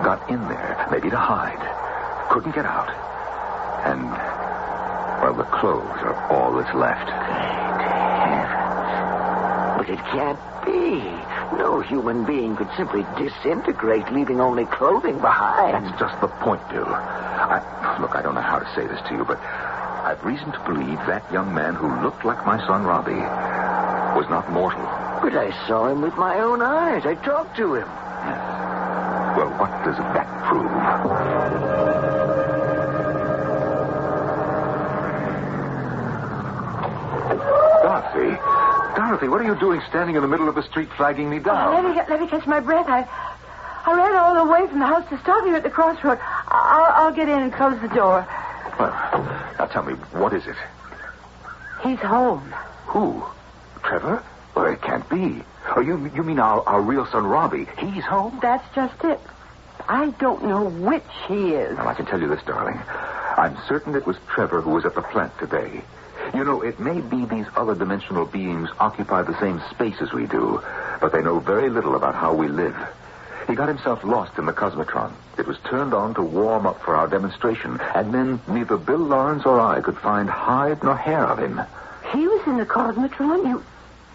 got in there, maybe to hide, couldn't get out. And, well, the clothes are all that's left. But it can't be. No human being could simply disintegrate, leaving only clothing behind. That's just the point, Bill. Look, I don't know how to say this to you, but I've reason to believe that young man who looked like my son Robbie was not mortal. But I saw him with my own eyes. I talked to him. Yes. Well, what does that prove? Dorothy, what are you doing standing in the middle of the street flagging me down? Let me catch my breath. I ran all the way from the house to stop here at the crossroad. I'll get in and close the door. Well, now tell me, what is it? He's home. Who? Trevor? Well, it can't be. Oh, you mean our real son, Robbie? He's home? That's just it. I don't know which he is. Well, I can tell you this, darling. I'm certain it was Trevor who was at the plant today. You know, it may be these other dimensional beings occupy the same space as we do, but they know very little about how we live. He got himself lost in the Cosmotron. It was turned on to warm up for our demonstration, and then neither Bill Lawrence or I could find hide nor hair of him. He was in the Cosmotron? You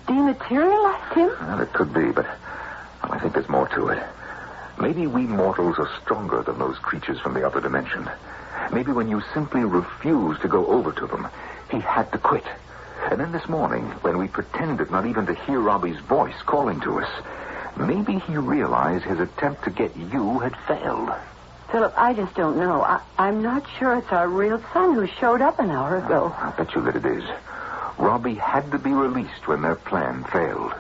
dematerialized him? Well, it could be, but I think there's more to it. Maybe we mortals are stronger than those creatures from the other dimension. Maybe when you simply refuse to go over to them, he had to quit. And then this morning, when we pretended not even to hear Robbie's voice calling to us, maybe he realized his attempt to get you had failed. Philip, I just don't know. I'm not sure it's our real son who showed up an hour ago. I'll bet you that it is. Robbie had to be released when their plan failed.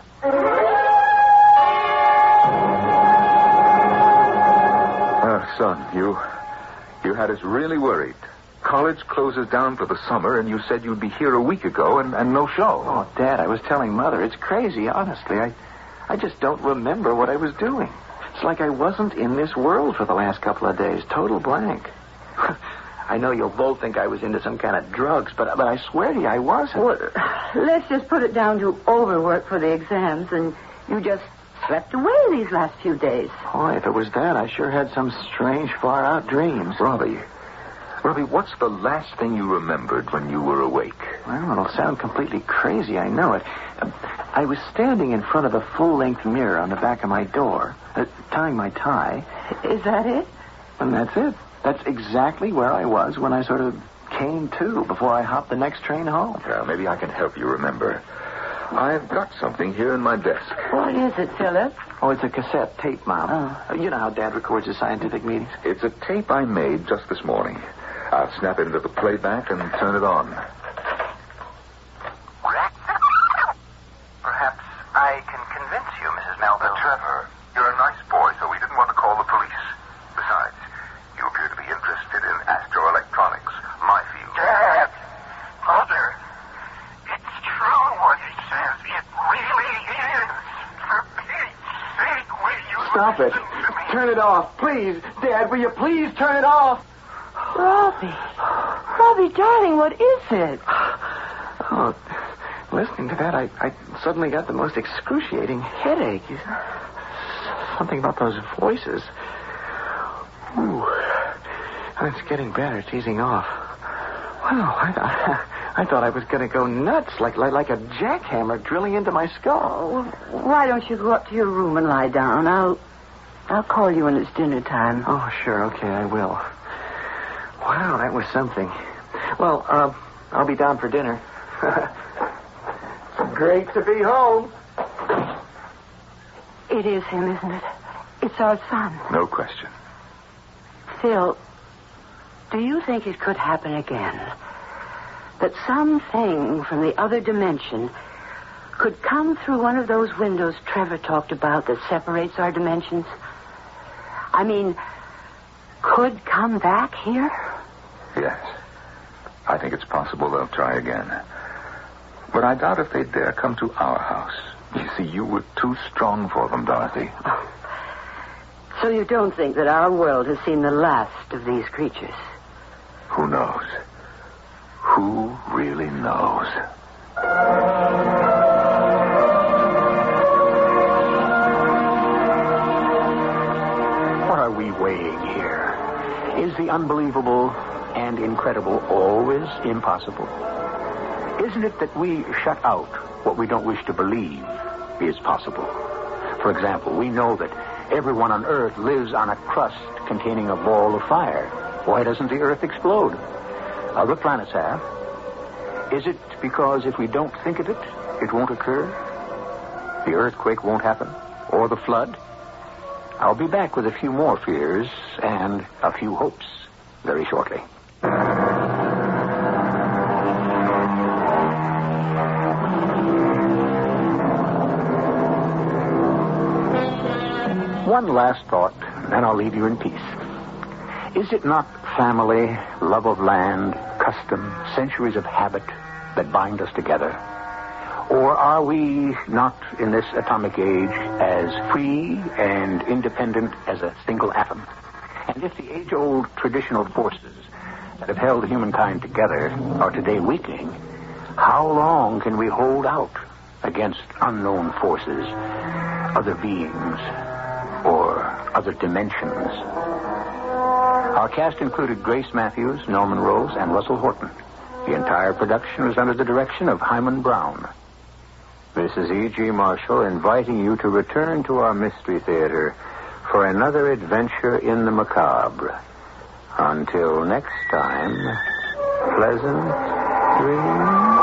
Son, you had us really worried. College closes down for the summer, and you said you'd be here a week ago, and no show. Oh, Dad, I was telling Mother. It's crazy, honestly. I just don't remember what I was doing. It's like I wasn't in this world for the last couple of days. Total blank. I know you'll both think I was into some kind of drugs, but I swear to you, I wasn't. Well, let's just put it down to overwork for the exams, and you just slept away these last few days. Boy, if it was that, I sure had some strange, far-out dreams. Robbie, what's the last thing you remembered when you were awake? Well, it'll sound completely crazy, I know it. I was standing in front of a full-length mirror on the back of my door, tying my tie. Is that it? And that's it. That's exactly where I was when I sort of came to before I hopped the next train home. Well, maybe I can help you remember. I've got something here in my desk. What is it, Philip? Oh, it's a cassette tape, Mom. You know how Dad records his scientific meetings? It's a tape I made just this morning. I'll snap it into the playback and turn it on. Perhaps I can convince you, Mrs. Melville. Trevor, you're a nice boy, so we didn't want to call the police. Besides, you appear to be interested in astroelectronics, my field. Dad! Mother! It's true what he says. It really is. For Pete's sake, will you... Stop it. Turn it off, please. Dad, will you please turn it off? Robbie, darling, what is it? Oh, listening to that, I suddenly got the most excruciating headache. Something about those voices. Ooh. It's getting better. It's easing off. Wow, I thought I was going to go nuts, like a jackhammer drilling into my skull. Why don't you go up to your room and lie down? I'll call you when it's dinner time. Oh, sure. Okay, I will. Wow, that was something. Well, I'll be down for dinner. Great to be home. It is him, isn't it? It's our son. No question. Phil, do you think it could happen again? That something from the other dimension could come through one of those windows Trevor talked about that separates our dimensions? I mean, could come back here? Yes. I think it's possible they'll try again. But I doubt if they dare come to our house. You see, you were too strong for them, Dorothy. So you don't think that our world has seen the last of these creatures? Who knows? Who really knows? What are we weighing here? Is the unbelievable and incredible always impossible? Isn't it that we shut out what we don't wish to believe is possible? For example, we know that everyone on Earth lives on a crust containing a ball of fire. Why doesn't the Earth explode? Other planets have. Is it because if we don't think of it, it won't occur? The earthquake won't happen? Or the flood? I'll be back with a few more fears and a few hopes very shortly. One last thought, then I'll leave you in peace. Is it not family, love of land, custom, centuries of habit that bind us together? Or are we not in this atomic age as free and independent as a single atom? And if the age-old traditional forces that have held humankind together are today weakening, how long can we hold out against unknown forces, other beings, or other dimensions? Our cast included Grace Matthews, Norman Rose, and Russell Horton. The entire production was under the direction of Himan Brown. This is E.G. Marshall inviting you to return to our Mystery Theater for another adventure in the macabre. Until next time, pleasant dreams.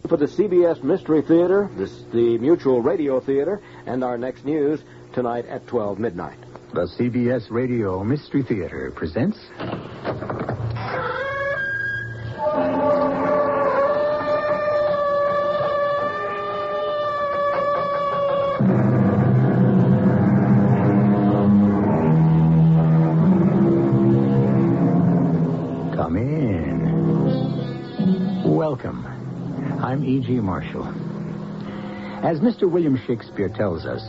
For the CBS Mystery Theater, the Mutual Radio Theater, and our next news tonight at 12 midnight. The CBS Radio Mystery Theater presents... Come in. Welcome. I'm E.G. Marshall. As Mr. William Shakespeare tells us,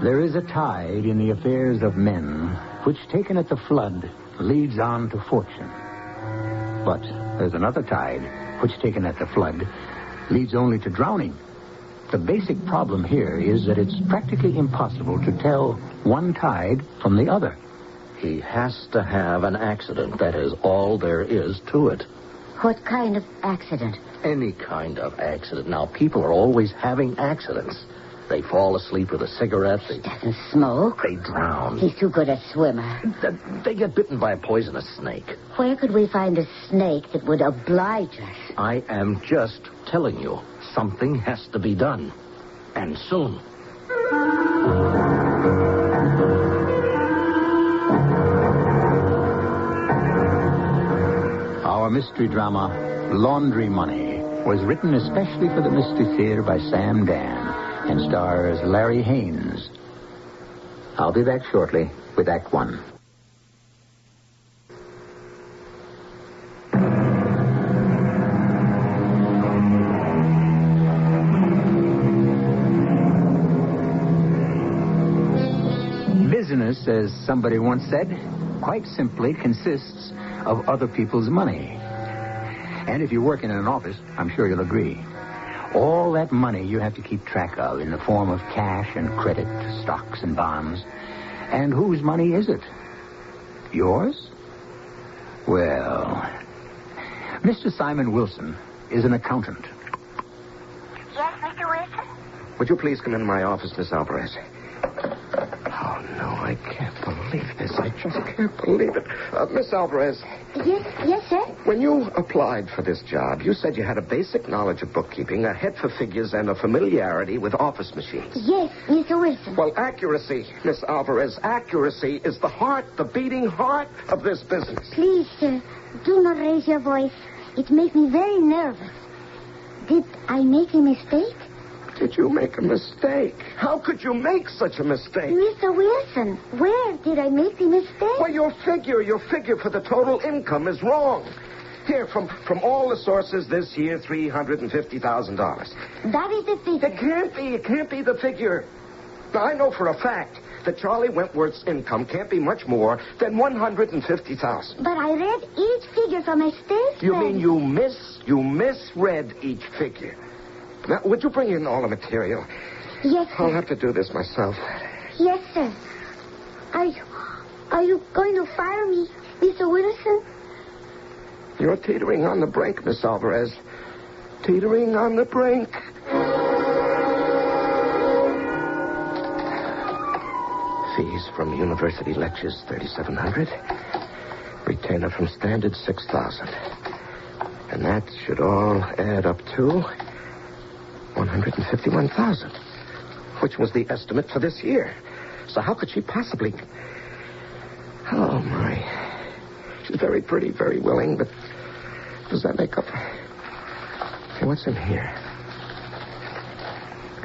there is a tide in the affairs of men which, taken at the flood, leads on to fortune. But there's another tide which, taken at the flood, leads only to drowning. The basic problem here is that it's practically impossible to tell one tide from the other. He has to have an accident. That is all there is to it. What kind of accident? Any kind of accident. Now, people are always having accidents. They fall asleep with a cigarette. He doesn't smoke. They drown. He's too good a swimmer. They get bitten by a poisonous snake. Where could we find a snake that would oblige us? I am just telling you, something has to be done. And soon. Our mystery drama, Laundry Money, was written especially for the Mystery Theater by Sam Dan and stars Larry Haynes. I'll be back shortly with Act One. Business, as somebody once said, quite simply consists of other people's money. And if you work in an office, I'm sure you'll agree. All that money you have to keep track of in the form of cash and credit, stocks and bonds. And whose money is it? Yours? Well, Mr. Simon Wilson is an accountant. Yes, Mr. Wilson? Would you please come into my office, Miss Alvarez? Oh, no, I can't believe this. I just can't believe it. Miss Alvarez. Yes, sir? When you applied for this job, you said you had a basic knowledge of bookkeeping, a head for figures, and a familiarity with office machines. Yes, Mr. Wilson. Well, accuracy, Miss Alvarez, accuracy is the heart, the beating heart of this business. Please, sir, do not raise your voice. It makes me very nervous. Did I make a mistake? Did you make a mistake? How could you make such a mistake? Mr. Wilson, where did I make the mistake? Well, your figure for the total income is wrong. Here, from all the sources this year, $350,000. That is the figure. It can't be the figure. Now, I know for a fact that Charlie Wentworth's income can't be much more than $150,000. But I read each figure from a statement. You mean you misread each figure? Now, would you bring in all the material? Yes, sir. I'll have to do this myself. Yes, sir. Are you going to fire me, Mr. Wilson? You're teetering on the brink, Miss Alvarez. Teetering on the brink. Fees from university lectures, $3,700. Retainer from standard, $6,000. And that should all add up to $151,000, which was the estimate for this year. So how could she possibly... Oh, my. She's very pretty, very willing, but does that make up... Hey, what's in here?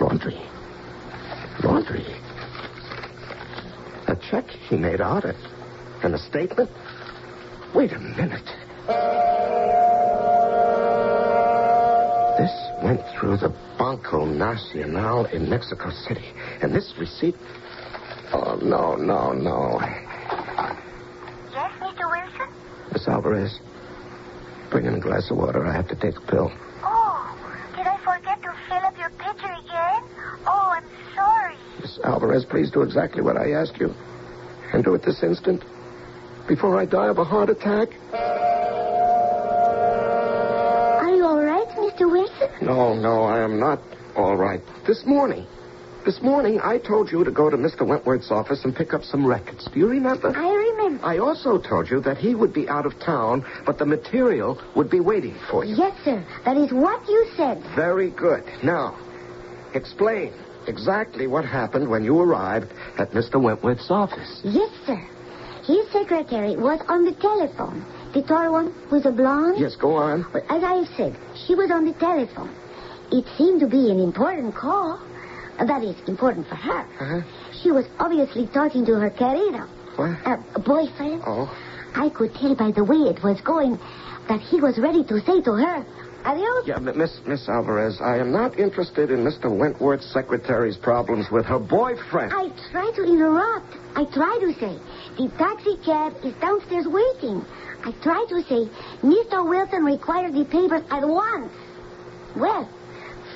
Laundry. A check he made out, and a statement. Wait a minute. This went through the Banco Nacional in Mexico City. And this receipt... Oh, no. Yes, Mr. Wilson? Miss Alvarez, bring in a glass of water. I have to take a pill. Oh, did I forget to fill up your pitcher again? Oh, I'm sorry. Miss Alvarez, please do exactly what I asked you. And do it this instant. Before I die of a heart attack. Are you all right, Mr. Wilson? No, I am not all right. This morning, I told you to go to Mr. Wentworth's office and pick up some records. Do you remember? I remember. I also told you that he would be out of town, but the material would be waiting for you. Yes, sir. That is what you said. Very good. Now, explain. exactly what happened when you arrived at Mr. Wentworth's office? Yes, sir. His secretary was on the telephone. The tall one with the blonde? Yes, go on. Well, as I have said, she was on the telephone. It seemed to be an important call. That is, important for her. Uh-huh. She was obviously talking to her querido. What? Boyfriend. Oh. I could tell by the way it was going that he was ready to say to her, adios. Yeah, Miss Alvarez, I am not interested in Mr. Wentworth's secretary's problems with her boyfriend. I tried to interrupt. I tried to say, the taxi cab is downstairs waiting. I tried to say, Mr. Wilson required the papers at once. Well,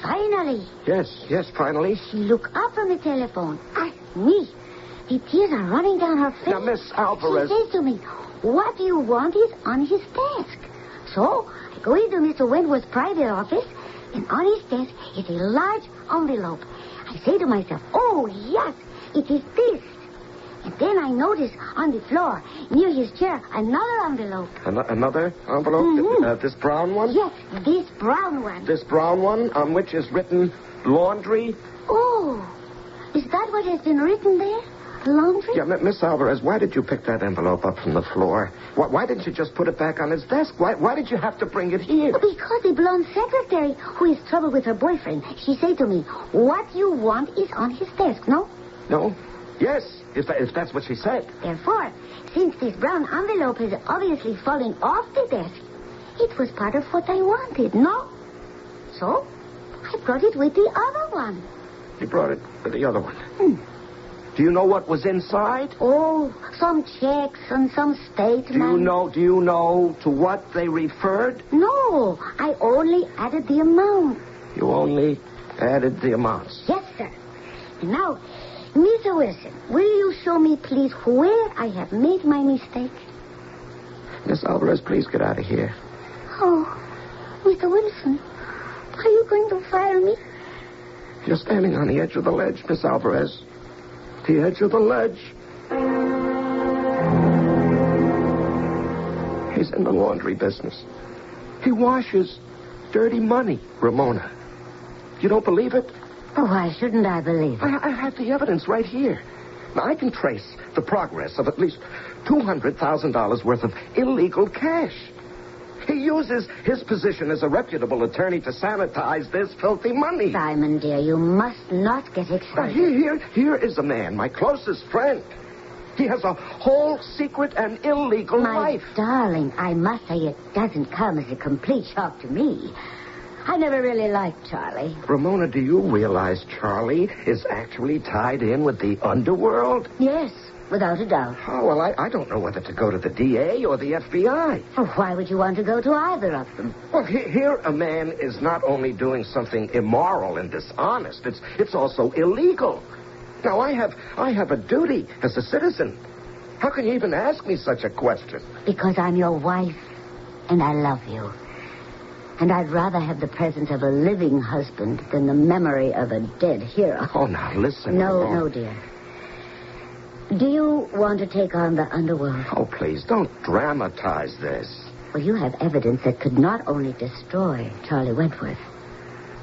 finally. Yes, finally. She looked up from the telephone at me. The tears are running down her face. Now, Miss Alvarez. She says to me, what you want is on his desk. So, I go into Mr. Wentworth's private office, and on his desk is a large envelope. I say to myself, oh, yes, it is this. And then I notice on the floor, near his chair, another envelope. Another envelope? Mm-hmm. This brown one? Yes, this brown one. This brown one on which is written laundry? Oh, is that what has been written there? Laundry? Yeah, Miss Alvarez, why did you pick that envelope up from the floor? Why didn't you just put it back on his desk? Why did you have to bring it here? Well, because the blonde secretary, who is troubled with her boyfriend, she said to me, what you want is on his desk, no? No? Yes, if that's what she said. Therefore, since this brown envelope is obviously falling off the desk, it was part of what I wanted, no? So, I brought it with the other one. You brought it with the other one? Do you know what was inside? Oh, some checks and some statements. Do you know to what they referred? No, I only added the amount. You only added the amounts? Yes, sir. And now, Mr. Wilson, will you show me, please, where I have made my mistake? Miss Alvarez, please get out of here. Oh, Mr. Wilson, are you going to fire me? You're standing on the edge of the ledge, Miss Alvarez. The edge of the ledge. He's in the laundry business. He washes dirty money, Ramona. You don't believe it? Oh, why shouldn't I believe it? I have the evidence right here. Now, I can trace the progress of at least $200,000 worth of illegal cash. He uses his position as a reputable attorney to sanitize this filthy money. Simon, dear, you must not get excited. Here is a man, my closest friend. He has a whole secret and illegal life. My darling, I must say it doesn't come as a complete shock to me. I never really liked Charlie. Ramona, do you realize Charlie is actually tied in with the underworld? Yes, without a doubt. Oh, well, I don't know whether to go to the DA or the FBI. Oh, why would you want to go to either of them? Well, here a man is not only doing something immoral and dishonest, it's also illegal. Now, I have a duty as a citizen. How can you even ask me such a question? Because I'm your wife, and I love you. And I'd rather have the presence of a living husband than the memory of a dead hero. Oh, now, listen. No, dear. Do you want to take on the underworld? Oh, please, don't dramatize this. Well, you have evidence that could not only destroy Charlie Wentworth,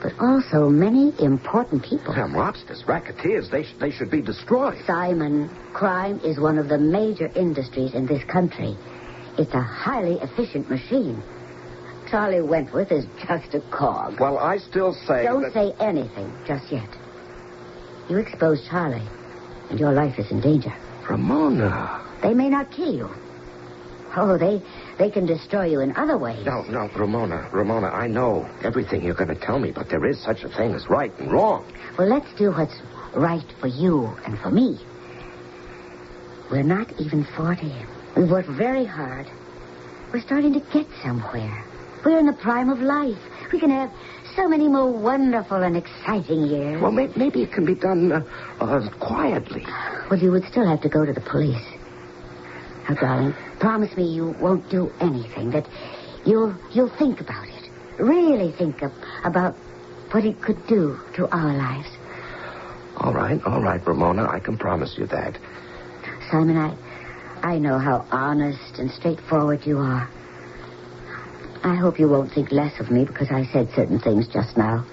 but also many important people. They're mobsters, racketeers. They should be destroyed. Simon, crime is one of the major industries in this country. It's a highly efficient machine. Charlie Wentworth is just a cog. Well, I still say Don't say anything just yet. You expose Charlie, and your life is in danger. Ramona. They may not kill you. Oh, they can destroy you in other ways. No, Ramona, I know everything you're going to tell me, but there is such a thing as right and wrong. Well, let's do what's right for you and for me. We're not even 40. We've worked very hard. We're starting to get somewhere. We're in the prime of life. We can have so many more wonderful and exciting years. Well, maybe it can be done quietly. Well, you would still have to go to the police. Now, darling, promise me you won't do anything, that you'll think about it. Really think about what it could do to our lives. All right, Ramona, I can promise you that. Simon, I know how honest and straightforward you are. I hope you won't think less of me because I said certain things just now.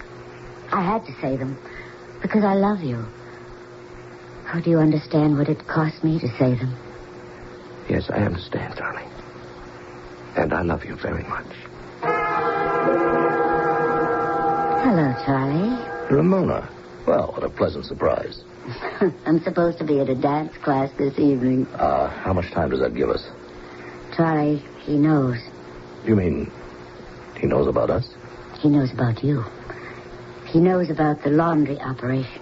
I had to say them Because I love you. How do you understand what it cost me to say them? Yes, I understand, darling. And I love you very much. Hello, Charlie. Ramona. Well, what a pleasant surprise. I'm supposed to be at a dance class this evening. How much time does that give us? Charlie, he knows. You mean he knows about us? He knows about you. He knows about the laundry operation.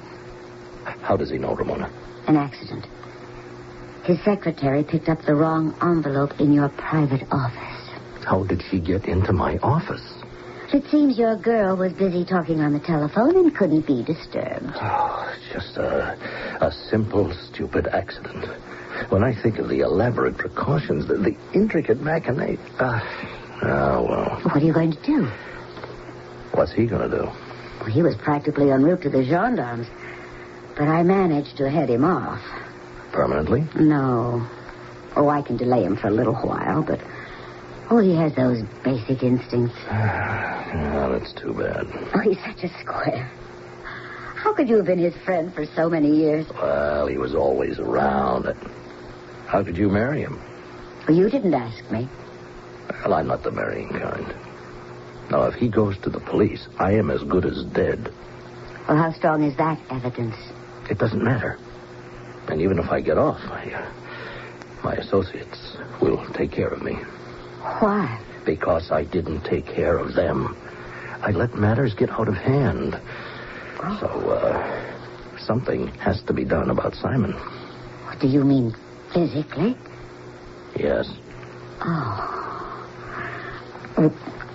How does he know, Ramona? An accident. His secretary picked up the wrong envelope in your private office. How did she get into my office? It seems your girl was busy talking on the telephone and couldn't be disturbed. Oh, it's just a simple, stupid accident. When I think of the elaborate precautions, the intricate machinations... well. What are you going to do? What's he going to do? Well, he was practically en route to the gendarmes. But I managed to head him off. Permanently? No. Oh, I can delay him for a little while, but... Oh, he has those basic instincts. Well, that's too bad. Oh, he's such a square. How could you have been his friend for so many years? Well, he was always around. How could you marry him? Well, you didn't ask me. Well, I'm not the marrying kind. Now, if he goes to the police, I am as good as dead. Well, how strong is that evidence? It doesn't matter. And even if I get off, my associates will take care of me. Why? Because I didn't take care of them. I let matters get out of hand. Oh. So, something has to be done about Simon. What do you mean, physically? Yes. Oh.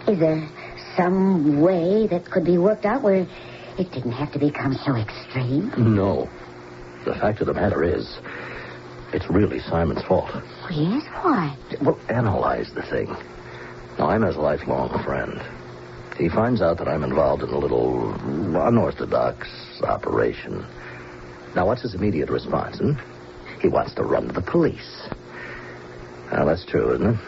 Is there some way that could be worked out where it didn't have to become so extreme? No. The fact of the matter is, it's really Simon's fault. Oh, yes? Why? Well, analyze the thing. Now, I'm his lifelong friend. He finds out that I'm involved in a little unorthodox operation. Now, what's his immediate response, He wants to run to the police. Now, that's true, isn't it?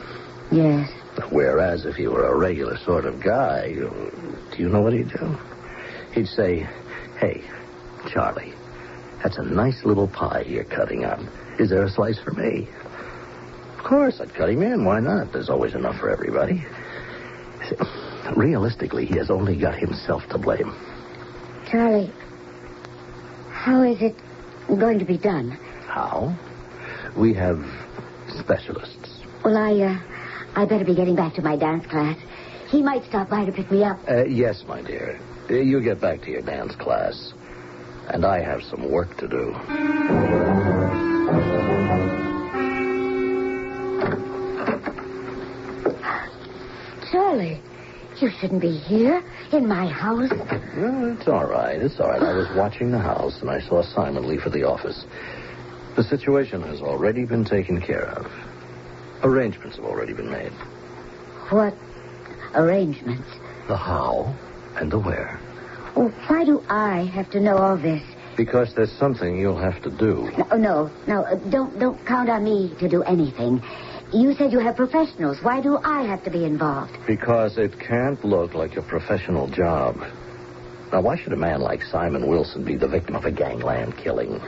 Yes. Whereas if he were a regular sort of guy, do you know what he'd do? He'd say, "Hey, Charlie, that's a nice little pie you're cutting up. Is there a slice for me?" Of course, I'd cut him in. Why not? There's always enough for everybody. Realistically, he has only got himself to blame. Charlie, how is it going to be done? How? We have specialists. Well, I better be getting back to my dance class. He might stop by to pick me up. Yes, my dear. You get back to your dance class. And I have some work to do. Charlie, you shouldn't be here in my house. Well, it's all right. It's all right. I was watching the house, and I saw Simon leave for the office. The situation has already been taken care of. Arrangements have already been made. What arrangements? The how and the where. Well, why do I have to know all this? Because there's something you'll have to do. No. Don't count on me to do anything. You said you have professionals. Why do I have to be involved? Because it can't look like a professional job. Now, why should a man like Simon Wilson be the victim of a gangland killing?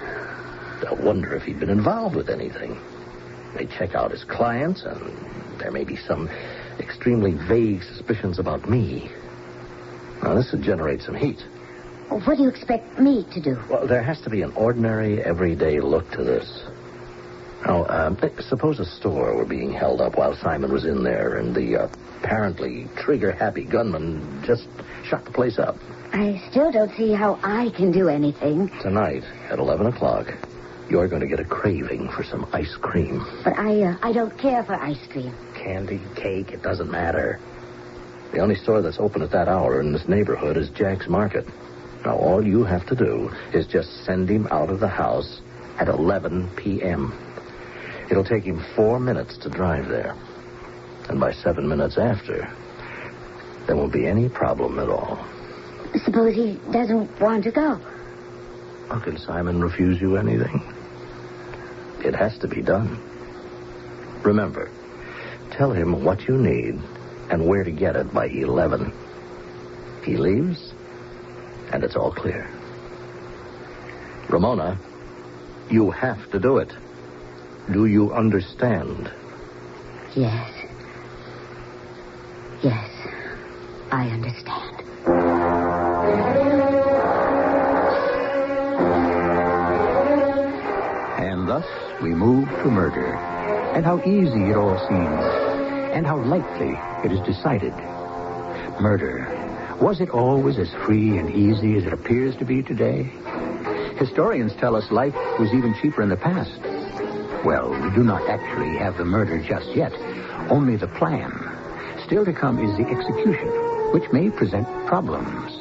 They'll wonder if he'd been involved with anything. They check out his clients, and there may be some extremely vague suspicions about me. Now, this would generate some heat. What do you expect me to do? Well, there has to be an ordinary, everyday look to this. Now, suppose a store were being held up while Simon was in there, and the apparently trigger-happy gunman just shot the place up. I still don't see how I can do anything. Tonight, at 11 o'clock, you're going to get a craving for some ice cream. But I don't care for ice cream. Candy, cake, it doesn't matter. The only store that's open at that hour in this neighborhood is Jack's Market. Now, all you have to do is just send him out of the house at 11 p.m. It'll take him 4 minutes to drive there. And by 7 minutes after, there won't be any problem at all. Suppose he doesn't want to go. How can Simon refuse you anything? It has to be done. Remember, tell him what you need and where to get it by 11. He leaves, and it's all clear. Ramona, you have to do it. Do you understand? Yes. Yes, I understand. And thus we move to murder. And how easy it all seems. And how lightly it is decided. Murder. Was it always as free and easy as it appears to be today? Historians tell us life was even cheaper in the past. Well, we do not actually have the murder just yet. Only the plan. Still to come is the execution, which may present problems.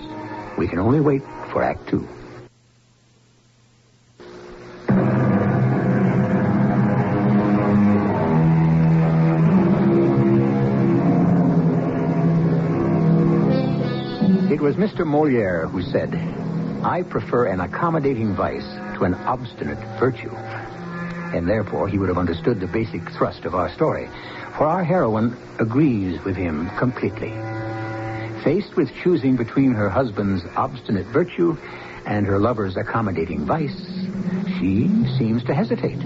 We can only wait for Act 2. It was Mr. Molière who said, "I prefer an accommodating vice to an obstinate virtue." And therefore he would have understood the basic thrust of our story, for our heroine agrees with him completely. Faced with choosing between her husband's obstinate virtue and her lover's accommodating vice, she seems to hesitate.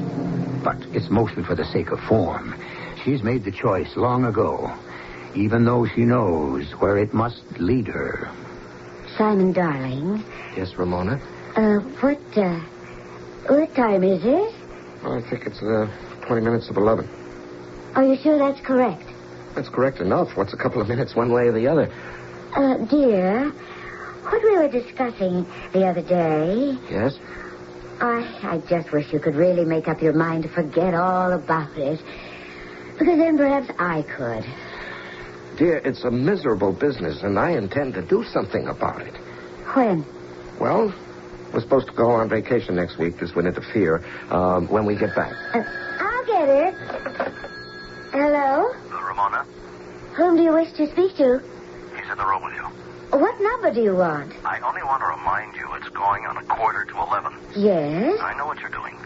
But it's mostly for the sake of form. She's made the choice long ago, even though she knows where it must lead her. Simon, darling. Yes, Ramona? What time is it? I think it's 20 minutes of 11. Are you sure that's correct? That's correct enough. What's a couple of minutes one way or the other? Dear, what we were discussing the other day... Yes? I just wish you could really make up your mind to forget all about it. Because then perhaps I could. Dear, it's a miserable business, and I intend to do something about it. When? Well, we're supposed to go on vacation next week. This would interfere when we get back. I'll get it. Hello? Ramona? Whom do you wish to speak to? He's in the room with you. What number do you want? I only want to remind you it's going on 11:15. Yes? I know what you're doing.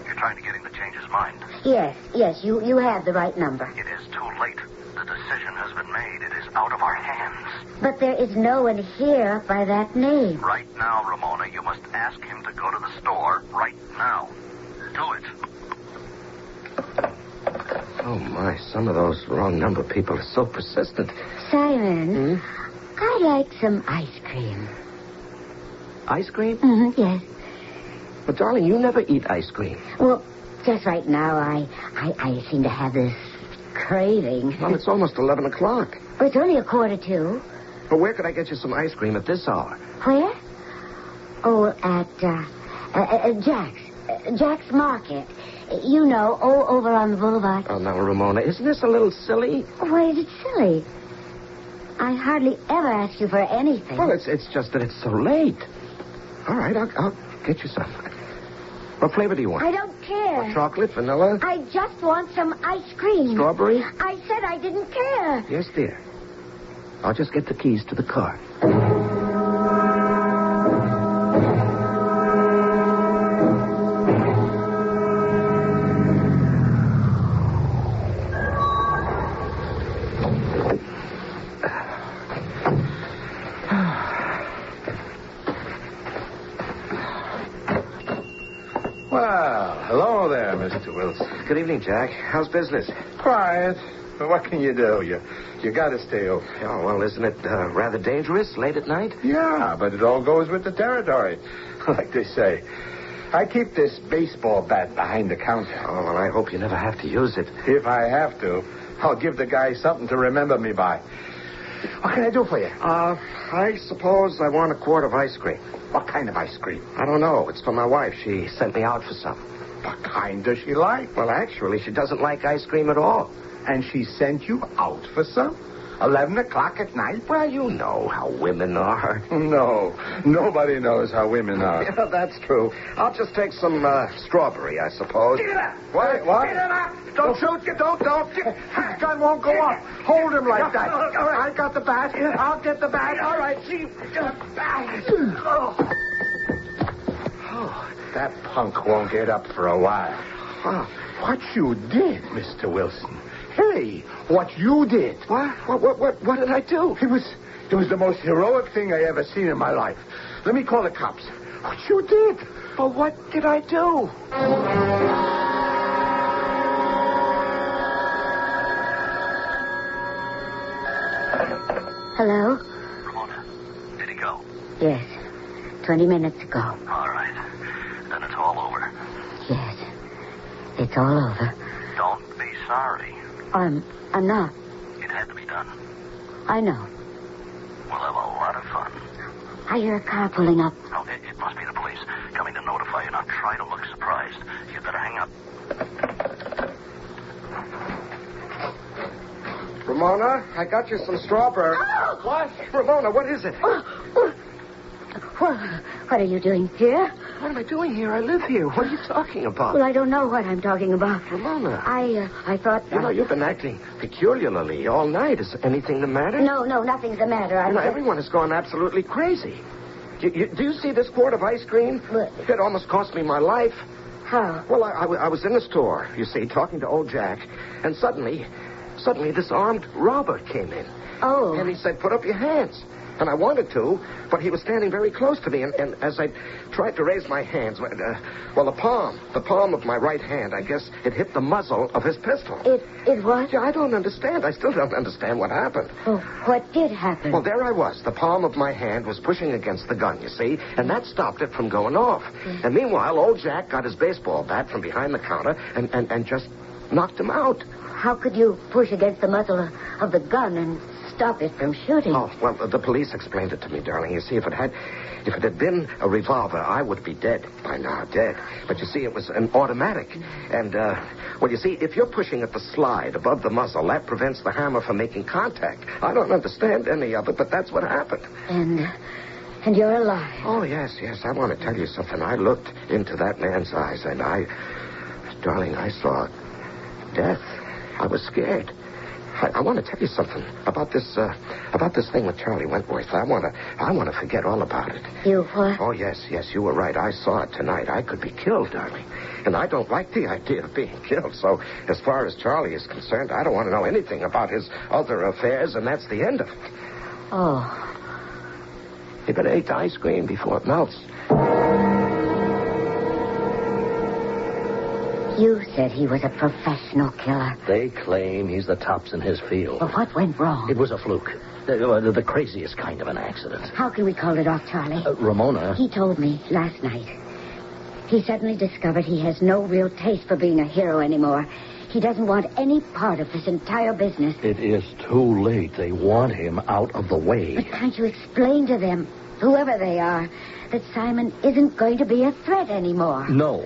You're trying to get him to change his mind. Yes, you have the right number. It is too late. The decision has been made. It is out of our hands. But there is no one here by that name. Right now, Ramona, you must ask him to go to the store right now. Do it. Oh, my. Some of those wrong number people are so persistent. Simon, I'd like some ice cream. Ice cream? Mm-hmm, yes. But, darling, you never eat ice cream. Well, just right now, I seem to have this craving. Well, it's almost 11 o'clock. Well, it's only 1:45. But where could I get you some ice cream at this hour? Where? Oh, at Jack's. Jack's Market. You know, over on the boulevard. Oh, now, Ramona, isn't this a little silly? Why is it silly? I hardly ever ask you for anything. Well, it's just that it's so late. All right, I'll get you some. What flavor do you want? I don't care. Chocolate, vanilla? I just want some ice cream. Strawberry? I said I didn't care. Yes, dear. I'll just get the keys to the car. Well, hello there, Mr. Wilson. Good evening, Jack. How's business? Quiet. But what can you do? You got to stay open. Oh, well, isn't it rather dangerous late at night? Yeah, but it all goes with the territory. Like they say. I keep this baseball bat behind the counter. Oh, well, I hope you never have to use it. If I have to, I'll give the guy something to remember me by. What can I do for you? I suppose I want a quart of ice cream. What kind of ice cream? I don't know. It's for my wife. She sent me out for some. What kind does she like? Well, actually, she doesn't like ice cream at all. And she sent you out for some? 11 o'clock at night? Well, you know how women are. No, nobody knows how women are. Yeah, that's true. I'll just take some strawberry, I suppose. Get it up! What? Get it up! Don't shoot! Don't! His gun won't go off. Hold him like that. All right, I got the bat. I'll get the bat. All right, see. Oh, that punk won't get up for a while. What you did, Mr. Wilson? Hey, what you did. What did I do? It was the most heroic thing I ever seen in my life. Let me call the cops. What you did? Well, what did I do? Hello? Ramona, did he go? Yes. 20 minutes ago. All right. Then it's all over. Yes. It's all over. Don't be sorry. I'm not. It had to be done. I know. We'll have a lot of fun. I hear a car pulling up. No, it must be the police coming to notify you. Now try to look surprised. You better hang up. Ramona, I got you some strawberries. Oh! What? Ramona, what is it? Well, what are you doing here? What am I doing here? I live here. What are you talking about? Well, I don't know what I'm talking about. Ramona. I thought... You know, you've been acting peculiarly all night. Is anything the matter? No, nothing's the matter. Everyone has gone absolutely crazy. Do you see this quart of ice cream? It almost cost me my life. How? Well, I was in the store, you see, talking to old Jack, and suddenly this armed robber came in. Oh. And he said, put up your hands. And I wanted to, but he was standing very close to me, and as I tried to raise my hands, the palm of my right hand, I guess it hit the muzzle of his pistol. It what? Yeah, I don't understand. I still don't understand what happened. Oh, what did happen? Well, there I was. The palm of my hand was pushing against the gun, you see, and that stopped it from going off. Mm. And meanwhile, old Jack got his baseball bat from behind the counter and just knocked him out. How could you push against the muzzle of the gun and stop it from shooting? Oh, well, the police explained it to me, darling. You see, if it had been a revolver, I would be dead by now, dead. But you see, it was an automatic. And, you see, if you're pushing at the slide above the muzzle, that prevents the hammer from making contact. I don't understand any of it, but that's what happened. And you're alive? Oh, yes. I want to tell you something. I looked into that man's eyes, and darling, I saw death. I was scared. I want to tell you something about this thing with Charlie Wentworth. I want to forget all about it. You what? Oh, yes, you were right. I saw it tonight. I could be killed, darling. And I don't like the idea of being killed. So, as far as Charlie is concerned, I don't want to know anything about his other affairs, and that's the end of it. Oh. You better eat the ice cream before it melts. You said he was a professional killer. They claim he's the tops in his field. But what went wrong? It was a fluke. The craziest kind of an accident. How can we call it off, Charlie? Ramona. He told me last night. He suddenly discovered he has no real taste for being a hero anymore. He doesn't want any part of this entire business. It is too late. They want him out of the way. But can't you explain to them, whoever they are, that Simon isn't going to be a threat anymore? No.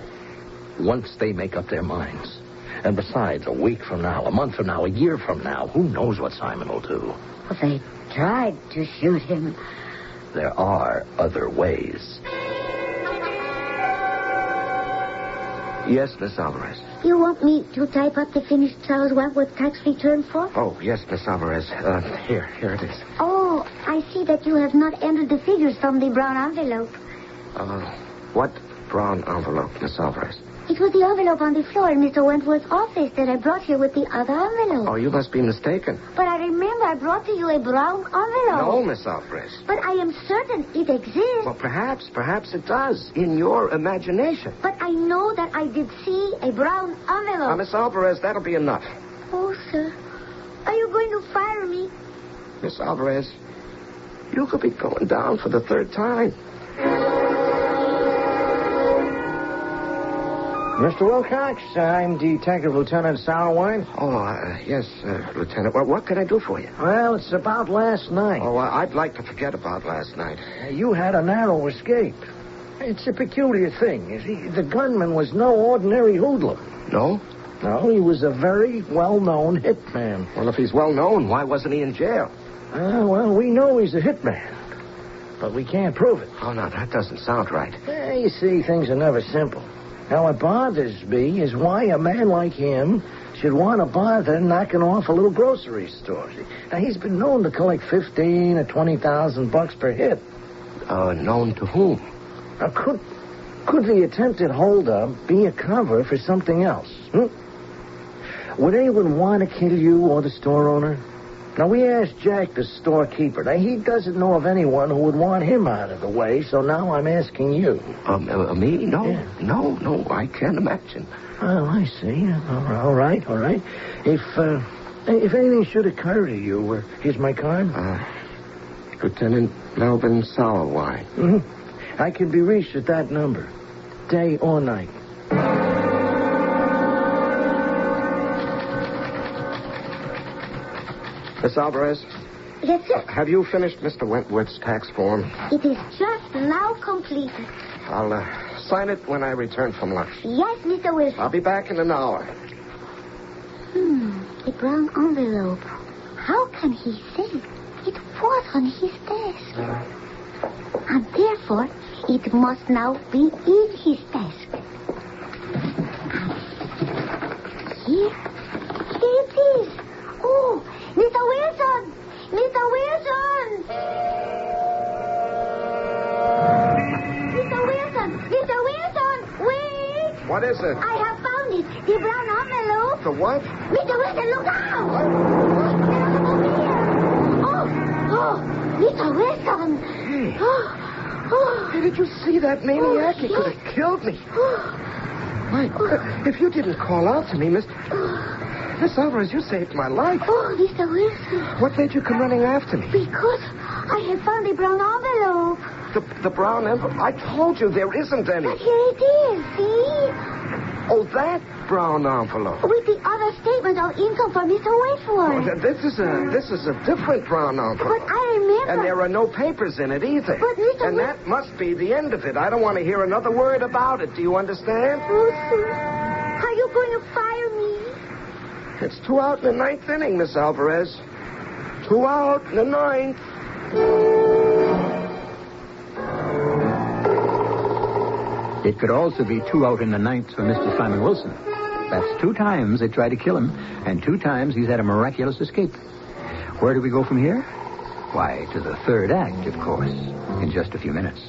Once they make up their minds. And besides, a week from now, a month from now, a year from now, who knows what Simon will do? Well, they tried to shoot him. There are other ways. Yes, Miss Alvarez. You want me to type up the finished Charles Wentworth tax return form? Oh, yes, Miss Alvarez. Here it is. Oh, I see that you have not entered the figures from the brown envelope. What brown envelope, Miss Alvarez? It was the envelope on the floor in Mr. Wentworth's office that I brought here with the other envelope. Oh, you must be mistaken. But I remember I brought to you a brown envelope. No, Miss Alvarez. But I am certain it exists. Well, perhaps it does, in your imagination. But I know that I did see a brown envelope. Now, Miss Alvarez, that'll be enough. Oh, sir. Are you going to fire me? Miss Alvarez, you could be going down for the third time. Mr. Wilcox, I'm Detective Lieutenant Sourwine. Oh, yes, Lieutenant. Well, what can I do for you? Well, it's about last night. Oh, I'd like to forget about last night. You had a narrow escape. It's a peculiar thing. You see, the gunman was no ordinary hoodlum. No? No, he was a very well-known hitman. Well, if he's well-known, why wasn't he in jail? Well, we know he's a hitman, but we can't prove it. Oh, no, that doesn't sound right. You see, things are never simple. Now, what bothers me is why a man like him should want to bother knocking off a little grocery store. Now, he's been known to collect $15,000 or $20,000 per hit. Known to whom? Now, could the attempted holdup be a cover for something else? Would anyone want to kill you or the store owner? Now, we asked Jack, the storekeeper. Now, he doesn't know of anyone who would want him out of the way, so now I'm asking you. Me? No, Yeah. no, I can't imagine. Oh, I see. All right. If anything should occur to you, here's my card. Lieutenant Melvin Sauerwein. Mm-hmm. I can be reached at that number, day or night. Miss Alvarez? Yes, sir. Have you finished Mr. Wentworth's tax form? It is just now completed. I'll sign it when I return from lunch. Yes, Mr. Wilson. I'll be back in an hour. A brown envelope. How can he say it was on his desk? And therefore, it must now be in his desk. Here it is. Oh, Mr. Wilson! Mr. Wilson! Mr. Wilson! Mr. Wilson! Wait! What is it? I have found it. The brown envelope. The what? Mr. Wilson, look out! Oh, Mr. Wilson! Hey. Hey, did you see that maniac? He could have killed me. My God, if you didn't call out to me, Miss Alvarez, you saved my life. Oh, Mr. Wilson. What made you come running after me? Because I had found the brown envelope. The brown envelope? I told you there isn't any. But here it is, see? Oh, that brown envelope. With the other statement of income for Mr. Wentworth. Oh, this is a different brown envelope. But I remember. And there are no papers in it either. But Mr. And that must be the end of it. I don't want to hear another word about it. Do you understand? Oh, sir. Are you going to fire me? It's 2 out in the 9th inning, Miss Alvarez. 2 out in the 9th. It could also be 2 out in the 9th for Mr. Simon Wilson. That's 2 times they tried to kill him, and 2 times he's had a miraculous escape. Where do we go from here? Why, to the 3rd act, of course, in just a few minutes.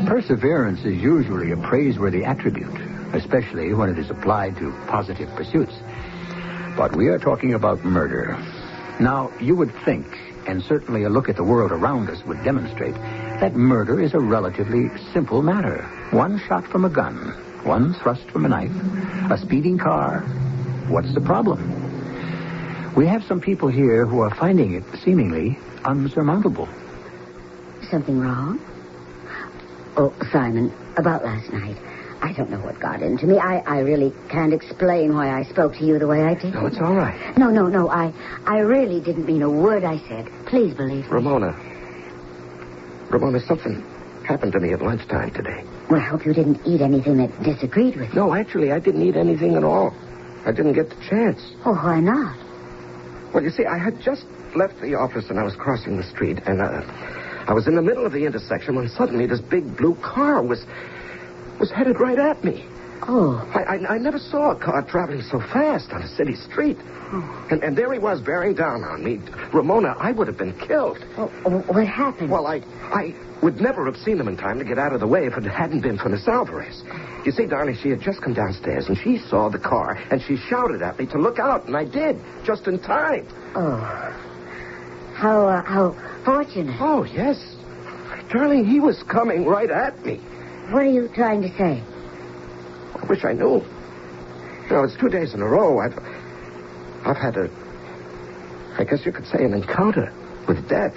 Perseverance is usually a praiseworthy attribute, especially when it is applied to positive pursuits. But we are talking about murder. Now, you would think, and certainly a look at the world around us would demonstrate, that murder is a relatively simple matter. 1 shot from a gun, 1 thrust from a knife, a speeding car. What's the problem? We have some people here who are finding it seemingly unsurmountable. Something wrong? Oh, Simon, about last night. I don't know what got into me. I really can't explain why I spoke to you the way I did. No, it's all right. No. I really didn't mean a word I said. Please believe me. Ramona, something happened to me at lunchtime today. Well, I hope you didn't eat anything that disagreed with you. No, actually, I didn't eat anything at all. I didn't get the chance. Oh, why not? Well, you see, I had just left the office and I was crossing the street, and I was in the middle of the intersection when suddenly this big blue car was headed right at me. Oh. I never saw a car traveling so fast on a city street. Oh. And there he was bearing down on me. Ramona, I would have been killed. Oh, what happened? Well, I would never have seen him in time to get out of the way if it hadn't been for Miss Alvarez. You see, darling, she had just come downstairs and she saw the car and she shouted at me to look out, and I did, just in time. Oh. How fortunate. Oh, yes. Darling, he was coming right at me. What are you trying to say? I wish I knew. It's 2 days in a row. I've had I guess you could say, an encounter with death.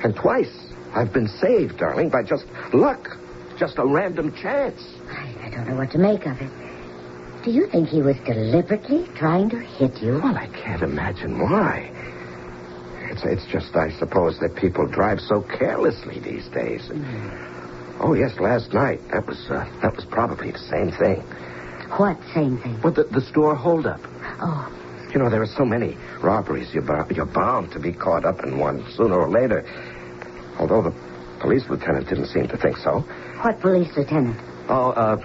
And twice I've been saved, darling, by just luck. Just a random chance. I don't know what to make of it. Do you think he was deliberately trying to hit you? Well, I can't imagine why. It's just, I suppose, that people drive so carelessly these days. Oh, yes, last night. That was probably the same thing. What same thing? Well, the store holdup. Oh. You know, there are so many robberies. You're bound to be caught up in one sooner or later. Although the police lieutenant didn't seem to think so. What police lieutenant? Oh,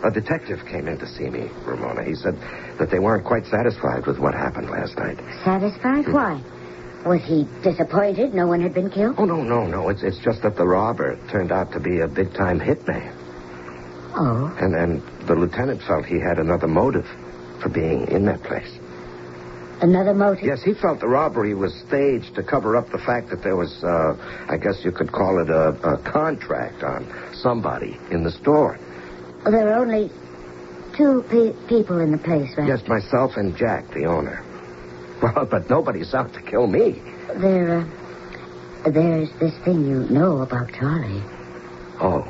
a detective came in to see me, Ramona. He said that they weren't quite satisfied with what happened last night. Satisfied? Why? Was he disappointed no one had been killed? Oh, no. It's just that the robber turned out to be a big-time hitman. Oh. And the lieutenant felt he had another motive for being in that place. Another motive? Yes, he felt the robbery was staged to cover up the fact that there was, I guess you could call it a contract on somebody in the store. Well, there were only two people in the place, right? Yes, myself and Jack, the owner. Well, but nobody's out to kill me. There's this thing you know about Charlie. Oh.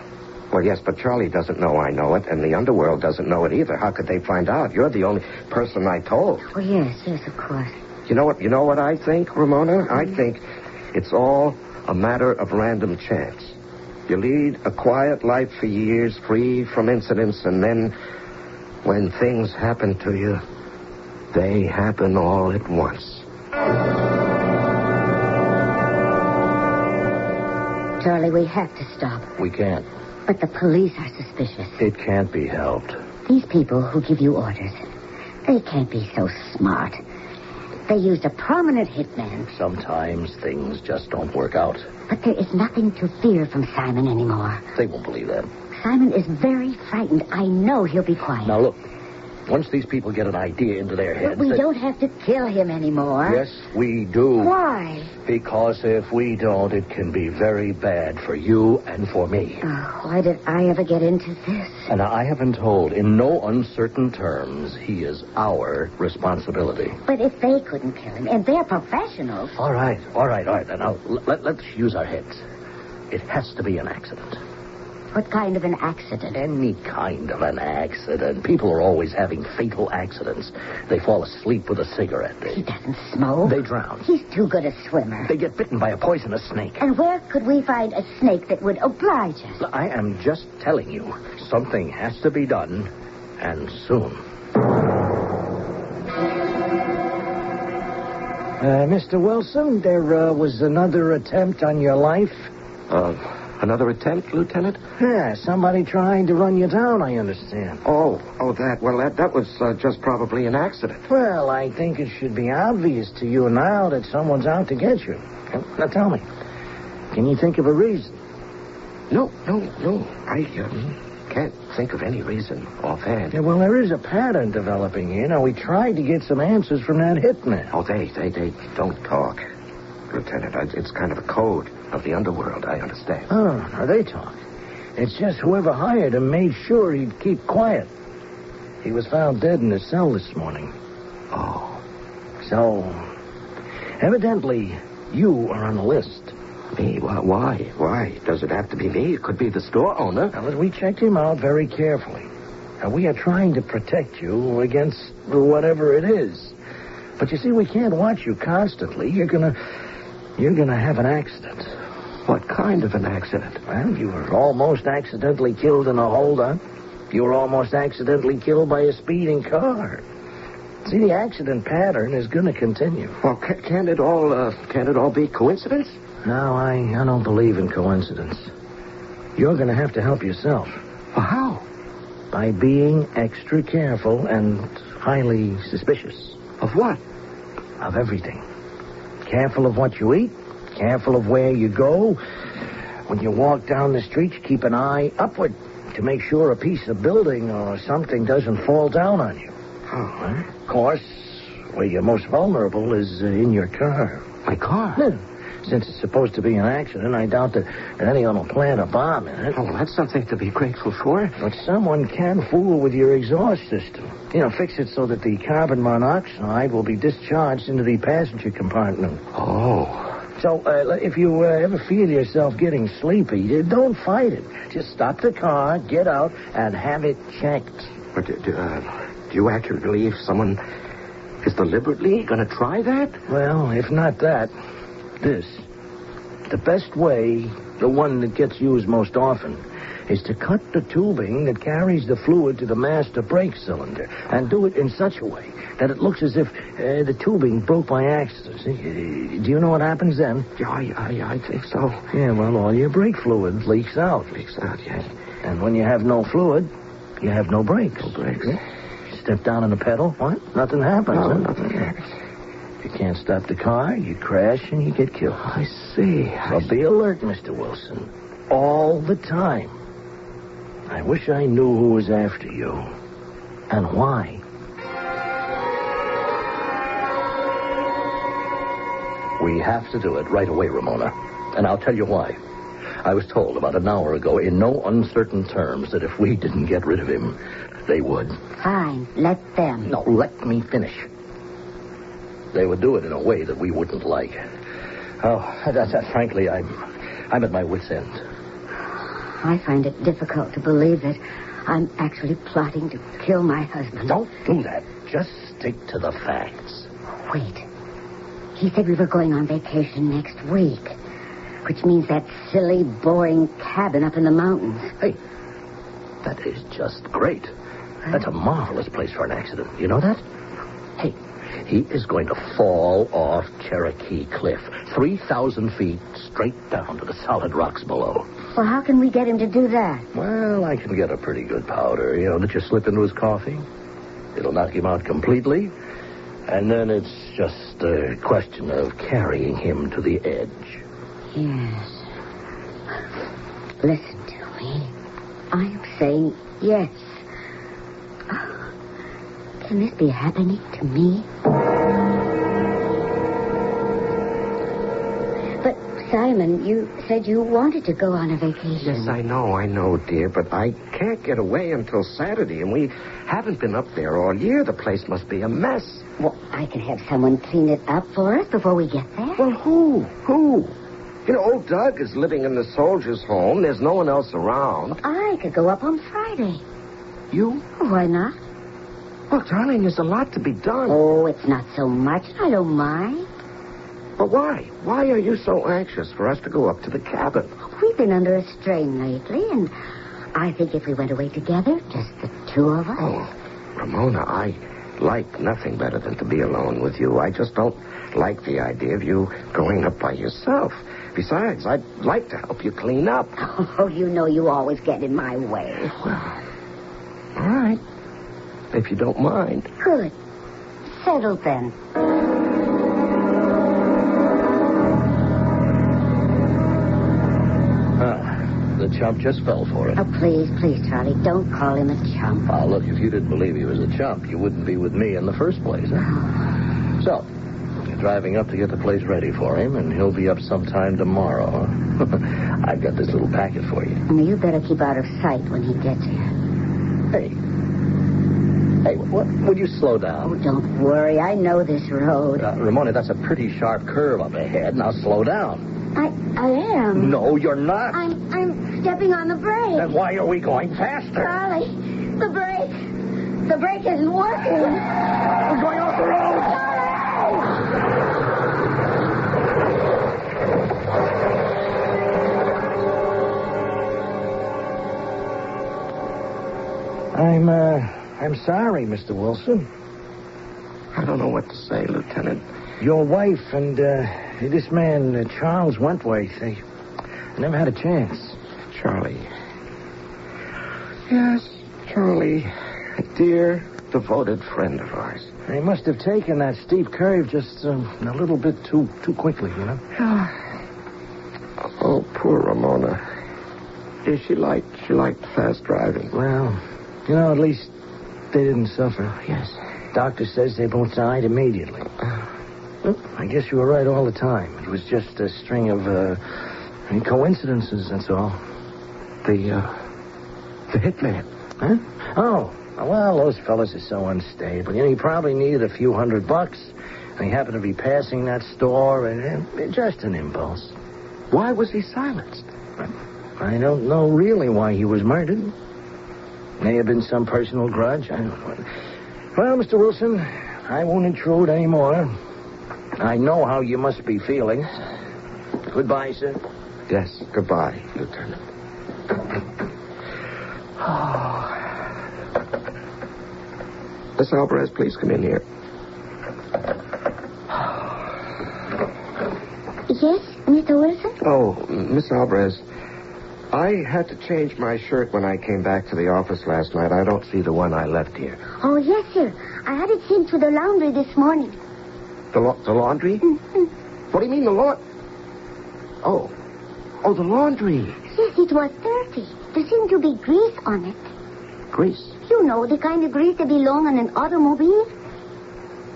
Well, yes, but Charlie doesn't know I know it, and the underworld doesn't know it either. How could they find out? You're the only person I told. Oh, yes, of course. You know what I think, Ramona? I think it's all a matter of random chance. You lead a quiet life for years, free from incidents, and then when things happen to you, they happen all at once. Charlie, we have to stop. We can't. But the police are suspicious. It can't be helped. These people who give you orders, they can't be so smart. They used a prominent hitman. Sometimes things just don't work out. But there is nothing to fear from Simon anymore. They won't believe that. Simon is very frightened. I know he'll be quiet. Now, look. Once these people get an idea into their heads... But we don't have to kill him anymore. Yes, we do. Why? Because if we don't, it can be very bad for you and for me. Oh, why did I ever get into this? And I have been told, in no uncertain terms, he is our responsibility. But if they couldn't kill him, and they're professionals... All right. Now, let's use our heads. It has to be an accident. What kind of an accident? Any kind of an accident. People are always having fatal accidents. They fall asleep with a cigarette. He doesn't smoke. They drown. He's too good a swimmer. They get bitten by a poisonous snake. And where could we find a snake that would oblige us? I am just telling you, something has to be done, and soon. Mr. Wilson, there was another attempt on your life. Another attempt, Lieutenant? Yeah, somebody trying to run you down, I understand. Oh, that. Well, that was just probably an accident. Well, I think it should be obvious to you now that someone's out to get you. Now, tell me, can you think of a reason? No. I can't think of any reason offhand. Yeah, well, there is a pattern developing here. Now, we tried to get some answers from that hitman. Oh, they don't talk, Lieutenant. It's kind of a code of the underworld, I understand. Oh, now they talk. It's just whoever hired him made sure he'd keep quiet. He was found dead in his cell this morning. Oh. So, evidently, you are on the list. Me? Why? Why? Does it have to be me? It could be the store owner. Now, we checked him out very carefully. Now, we are trying to protect you against whatever it is. But you see, we can't watch you constantly. You're gonna have an accident. What kind of an accident? Well, you were almost accidentally killed in a holdup. You were almost accidentally killed by a speeding car. See, the accident pattern is going to continue. Well, can't it all be coincidence? No, I don't believe in coincidence. You're going to have to help yourself. Well, how? By being extra careful and highly suspicious. Of what? Of everything. Careful of what you eat. Careful of where you go. When you walk down the street, you keep an eye upward to make sure a piece of building or something doesn't fall down on you. Oh. Of course, where you're most vulnerable is in your car. My car? Yeah. Since it's supposed to be an accident, I doubt that anyone will plant a bomb in it. Oh, well, that's something to be grateful for. But someone can fool with your exhaust system. Fix it so that the carbon monoxide will be discharged into the passenger compartment. Oh. So, if you ever feel yourself getting sleepy, don't fight it. Just stop the car, get out, and have it checked. But do you actually believe someone is deliberately going to try that? Well, if not that, this. The best way, the one that gets used most often, is to cut the tubing that carries the fluid to the master brake cylinder and do it in such a way that it looks as if the tubing broke by accident. Do you know what happens then? Yeah, I think so. Yeah, well, all your brake fluid leaks out. Leaks out, yes. And when you have no fluid, you have no brakes. No brakes. Yeah. Step down on the pedal, what? Nothing happens, No, huh? nothing happens. you can't stop the car, you crash and you get killed. I see. So be alert, Mr. Wilson. All the time. I wish I knew who was after you. And why. We have to do it right away, Ramona. And I'll tell you why. I was told about an hour ago in no uncertain terms that if we didn't get rid of him, they would. Fine. Let them. No, let me finish. They would do it in a way that we wouldn't like. Oh, frankly, I'm at my wit's end. I find it difficult to believe that I'm actually plotting to kill my husband. Don't do that. Just stick to the facts. Wait. He said we were going on vacation next week, which means that silly, boring cabin up in the mountains. Hey, that is just great. That's a marvelous place for an accident. You know that? Hey, he is going to fall off Cherokee Cliff, 3,000 feet straight down to the solid rocks below. Well, how can we get him to do that? Well, I can get a pretty good powder, that you slip into his coffee. It'll knock him out completely. And then it's just a question of carrying him to the edge. Yes. Listen to me. I am saying yes. Can this be happening to me? But, Simon, you said you wanted to go on a vacation. Yes, I know, dear, but I can't get away until Saturday, and we haven't been up there all year. The place must be a mess. Well, I can have someone clean it up for us before we get there. Well, who? Old Doug is living in the soldier's home. There's no one else around. I could go up on Friday. You? Why not? Well, darling, there's a lot to be done. Oh, it's not so much. I don't mind. But why? Why are you so anxious for us to go up to the cabin? We've been under a strain lately, and I think if we went away together, just the two of us... Oh, Ramona, I like nothing better than to be alone with you. I just don't like the idea of you going up by yourself. Besides, I'd like to help you clean up. Oh, you always get in my way. Well, all right. If you don't mind. Good. Settled then. The chump just fell for it. Oh, please, Charlie, don't call him a chump. Oh, look, if you didn't believe he was a chump, you wouldn't be with me in the first place, huh? Oh. So, you're driving up to get the place ready for him, and he'll be up sometime tomorrow, huh? I've got this little packet for you. You better keep out of sight when he gets here. Hey, what? Would you slow down? Oh, don't worry. I know this road. Ramona, that's a pretty sharp curve up ahead. Now slow down. I am. No, you're not. I'm stepping on the brake. Then why are we going faster? Charlie, the brake isn't working. We're going off the road. I'm sorry, Mr. Wilson. I don't know what to say, Lieutenant. Your wife and this man, Charles Wentworth, they never had a chance. Charlie. Yes, Charlie. A dear, devoted friend of ours. They must have taken that steep curve just a little bit too quickly, Oh, poor Ramona. Yeah, she liked fast driving. Well, at least they didn't suffer. Yes. Doctor says they both died immediately. Well, I guess you were right all the time. It was just a string of coincidences, that's all. The hitman. Huh? Oh, well, those fellas are so unstable. He probably needed a few $100, and he happened to be passing that store, and just an impulse. Why was he silenced? I don't know really why he was murdered. May have been some personal grudge. I don't know. Well, Mr. Wilson, I won't intrude anymore. I know how you must be feeling. Goodbye, sir. Yes, goodbye, Lieutenant. Miss Alvarez, please come in here. Yes, Mr. Wilson? Oh, Miss Alvarez, I had to change my shirt when I came back to the office last night. I don't see the one I left here. Oh, yes, sir. I had it sent to the laundry this morning. The laundry? What do you mean, the laundry? Oh, the laundry. Yes, it was dirty. There seemed to be grease on it. Grease? You know, the kind of grease that belong on an automobile.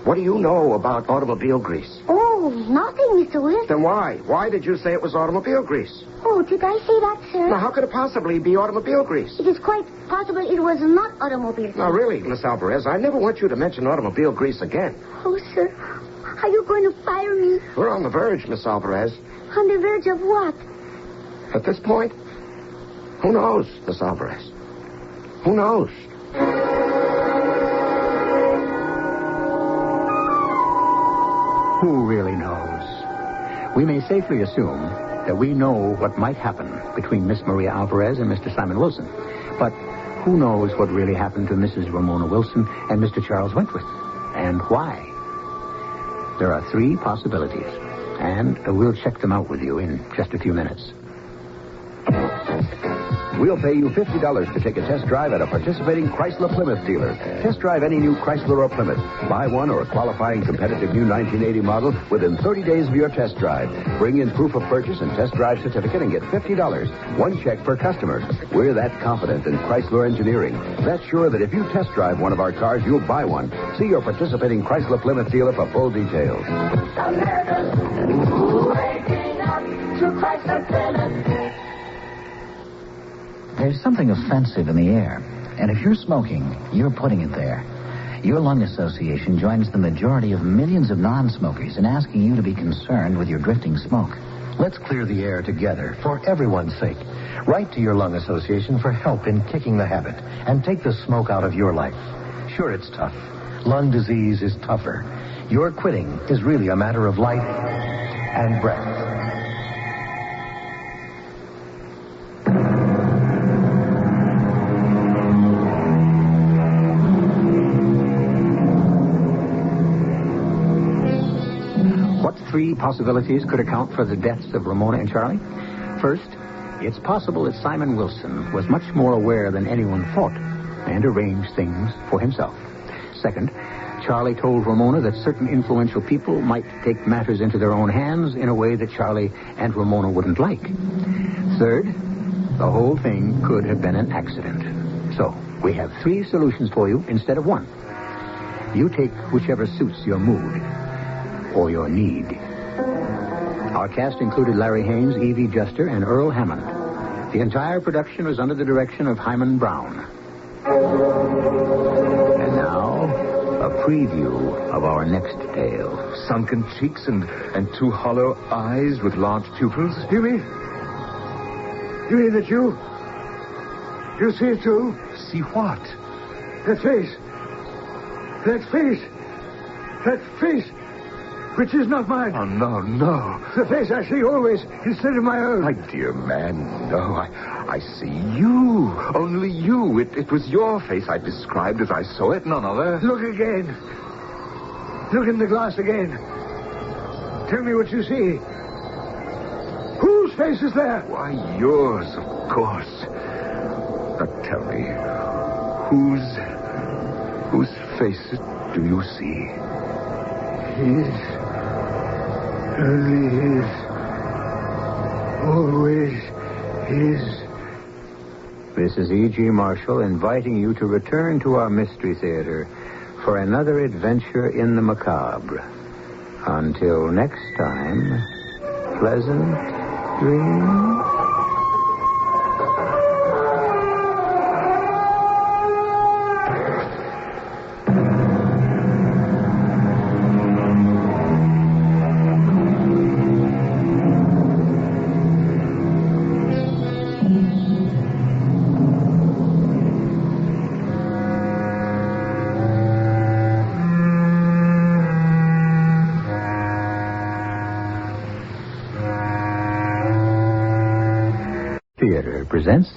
What do you know about automobile grease? Oh, nothing, Mr. Wilson. Then why? Why did you say it was automobile grease? Oh, did I say that, sir? Now, how could it possibly be automobile grease? It is quite possible it was not automobile. Now, really, Miss Alvarez, I never want you to mention automobile grease again. Oh, sir, are you going to fire me? We're on the verge, Miss Alvarez. On the verge of what? At this point, who knows, Miss Alvarez? Who knows? Who really knows? We may safely assume that we know what might happen between Miss Maria Alvarez and Mr. Simon Wilson. But who knows what really happened to Mrs. Ramona Wilson and Mr. Charles Wentworth? And why? There are 3 possibilities, and we'll check them out with you in just a few minutes. We'll pay you $50 to take a test drive at a participating Chrysler Plymouth dealer. Test drive any new Chrysler or Plymouth. Buy one or a qualifying competitive new 1980 model within 30 days of your test drive. Bring in proof of purchase and test drive certificate and get $50. One check per customer. We're that confident in Chrysler engineering. That's sure that if you test drive one of our cars, you'll buy one. See your participating Chrysler Plymouth dealer for full details. There's something offensive in the air. And if you're smoking, you're putting it there. Your lung association joins the majority of millions of non-smokers in asking you to be concerned with your drifting smoke. Let's clear the air together for everyone's sake. Write to your lung association for help in kicking the habit and take the smoke out of your life. Sure, it's tough. Lung disease is tougher. Your quitting is really a matter of life and breath. What 3 possibilities could account for the deaths of Ramona and Charlie? First, it's possible that Simon Wilson was much more aware than anyone thought and arranged things for himself. Second, Charlie told Ramona that certain influential people might take matters into their own hands in a way that Charlie and Ramona wouldn't like. Third, the whole thing could have been an accident. So, we have 3 solutions for you instead of 1. You take whichever suits your mood or your need. Our cast included Larry Haynes, Evie Juster, and Earl Hammond. The entire production was under the direction of Himan Brown. And now, a preview of our next tale. Sunken cheeks and 2 hollow eyes with large pupils. You mean that you see it too? See what? That face. Which is not mine. Oh, no. The face I see always instead of my own. My dear man, no. I see you. Only you. It was your face I described as I saw it, none other. Look again. Look in the glass again. Tell me what you see. Whose face is there? Why, yours, of course. Now tell me, whose face do you see? His. Only his. Always his. This is E.G. Marshall inviting you to return to our Mystery Theater for another adventure in the macabre. Until next time, pleasant dreams. Theater presents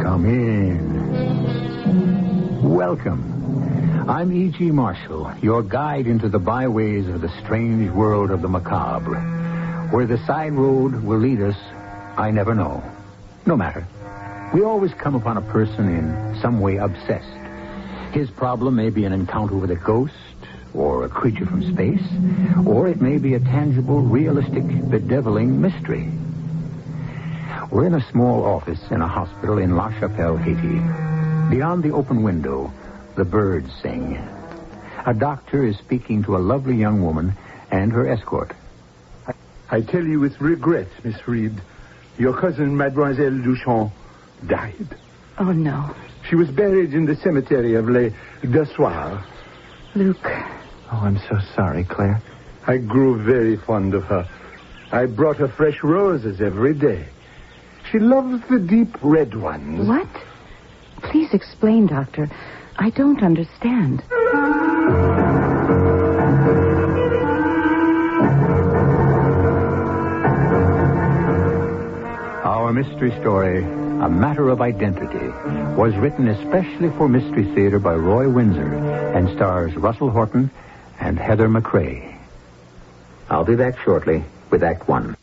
Come in. Welcome. I'm E.G. Marshall, your guide into the byways of the strange world of the macabre. Where the side road will lead us, I never know. No matter. We always come upon a person in some way obsessed. His problem may be an encounter with a ghost, or a creature from space, or it may be a tangible, realistic, bedeviling mystery. We're in a small office in a hospital in La Chapelle, Haiti. Beyond the open window, the birds sing. A doctor is speaking to a lovely young woman and her escort. I tell you with regret, Miss Reed, your cousin, Mademoiselle Duchamp, died. Oh, no. She was buried in the cemetery of Les Dessoirs. Luke. Oh, I'm so sorry, Claire. I grew very fond of her. I brought her fresh roses every day. She loves the deep red ones. What? Please explain, Doctor. I don't understand. Our mystery story, A Matter of Identity, was written especially for Mystery Theater by Roy Windsor and stars Russell Horton and Heather McRae. I'll be back shortly with Act One.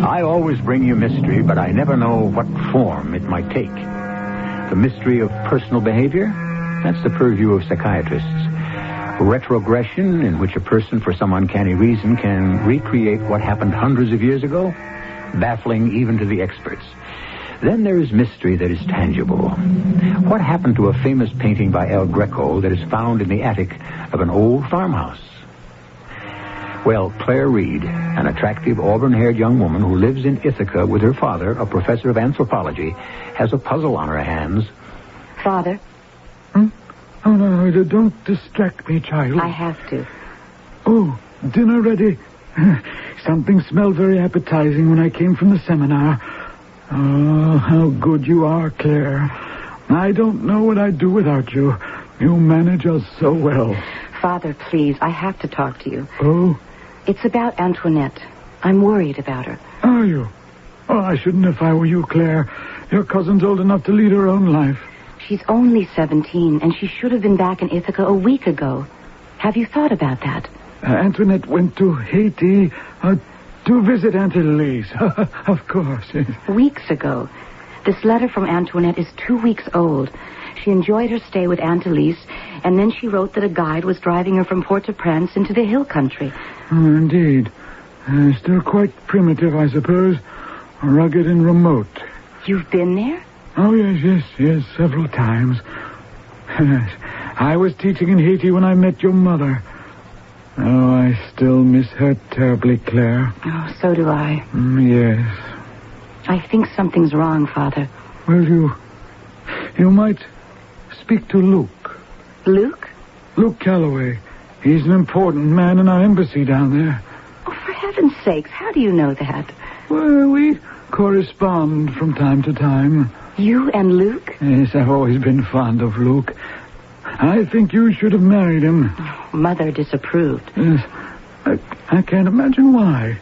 I always bring you mystery, but I never know what form it might take. The mystery of personal behavior? That's the purview of psychiatrists. Retrogression, in which a person, for some uncanny reason, can recreate what happened hundreds of years ago? Baffling even to the experts. Then there is mystery that is tangible. What happened to a famous painting by El Greco that is found in the attic of an old farmhouse? Well, Claire Reed, an attractive auburn-haired young woman who lives in Ithaca with her father, a professor of anthropology, has a puzzle on her hands. Father? Oh, no, don't distract me, child. I have to. Oh, dinner ready. Something smelled very appetizing when I came from the seminar. Oh, how good you are, Claire. I don't know what I'd do without you. You manage us so well. Father, please, I have to talk to you. Oh? It's about Antoinette. I'm worried about her. Are you? Oh, I shouldn't if I were you, Claire. Your cousin's old enough to lead her own life. She's only 17, and she should have been back in Ithaca a week ago. Have you thought about that? Antoinette went to Haiti to visit Aunt Elise. Of course. Weeks ago. This letter from Antoinette is 2 weeks old. She enjoyed her stay with Aunt Elise, and then she wrote that a guide was driving her from Port-au-Prince into the hill country. Oh, indeed. Still quite primitive, I suppose. Rugged and remote. You've been there? Oh, yes, several times. I was teaching in Haiti when I met your mother. Oh, I still miss her terribly, Claire. Oh, so do I. Yes. I think something's wrong, Father. Well, you might speak to Luke. Luke? Luke Calloway. He's an important man in our embassy down there. Oh, for heaven's sakes, how do you know that? Well, we correspond from time to time. You and Luke? Yes, I've always been fond of Luke. I think you should have married him. Oh, Mother disapproved. Yes, I can't imagine why.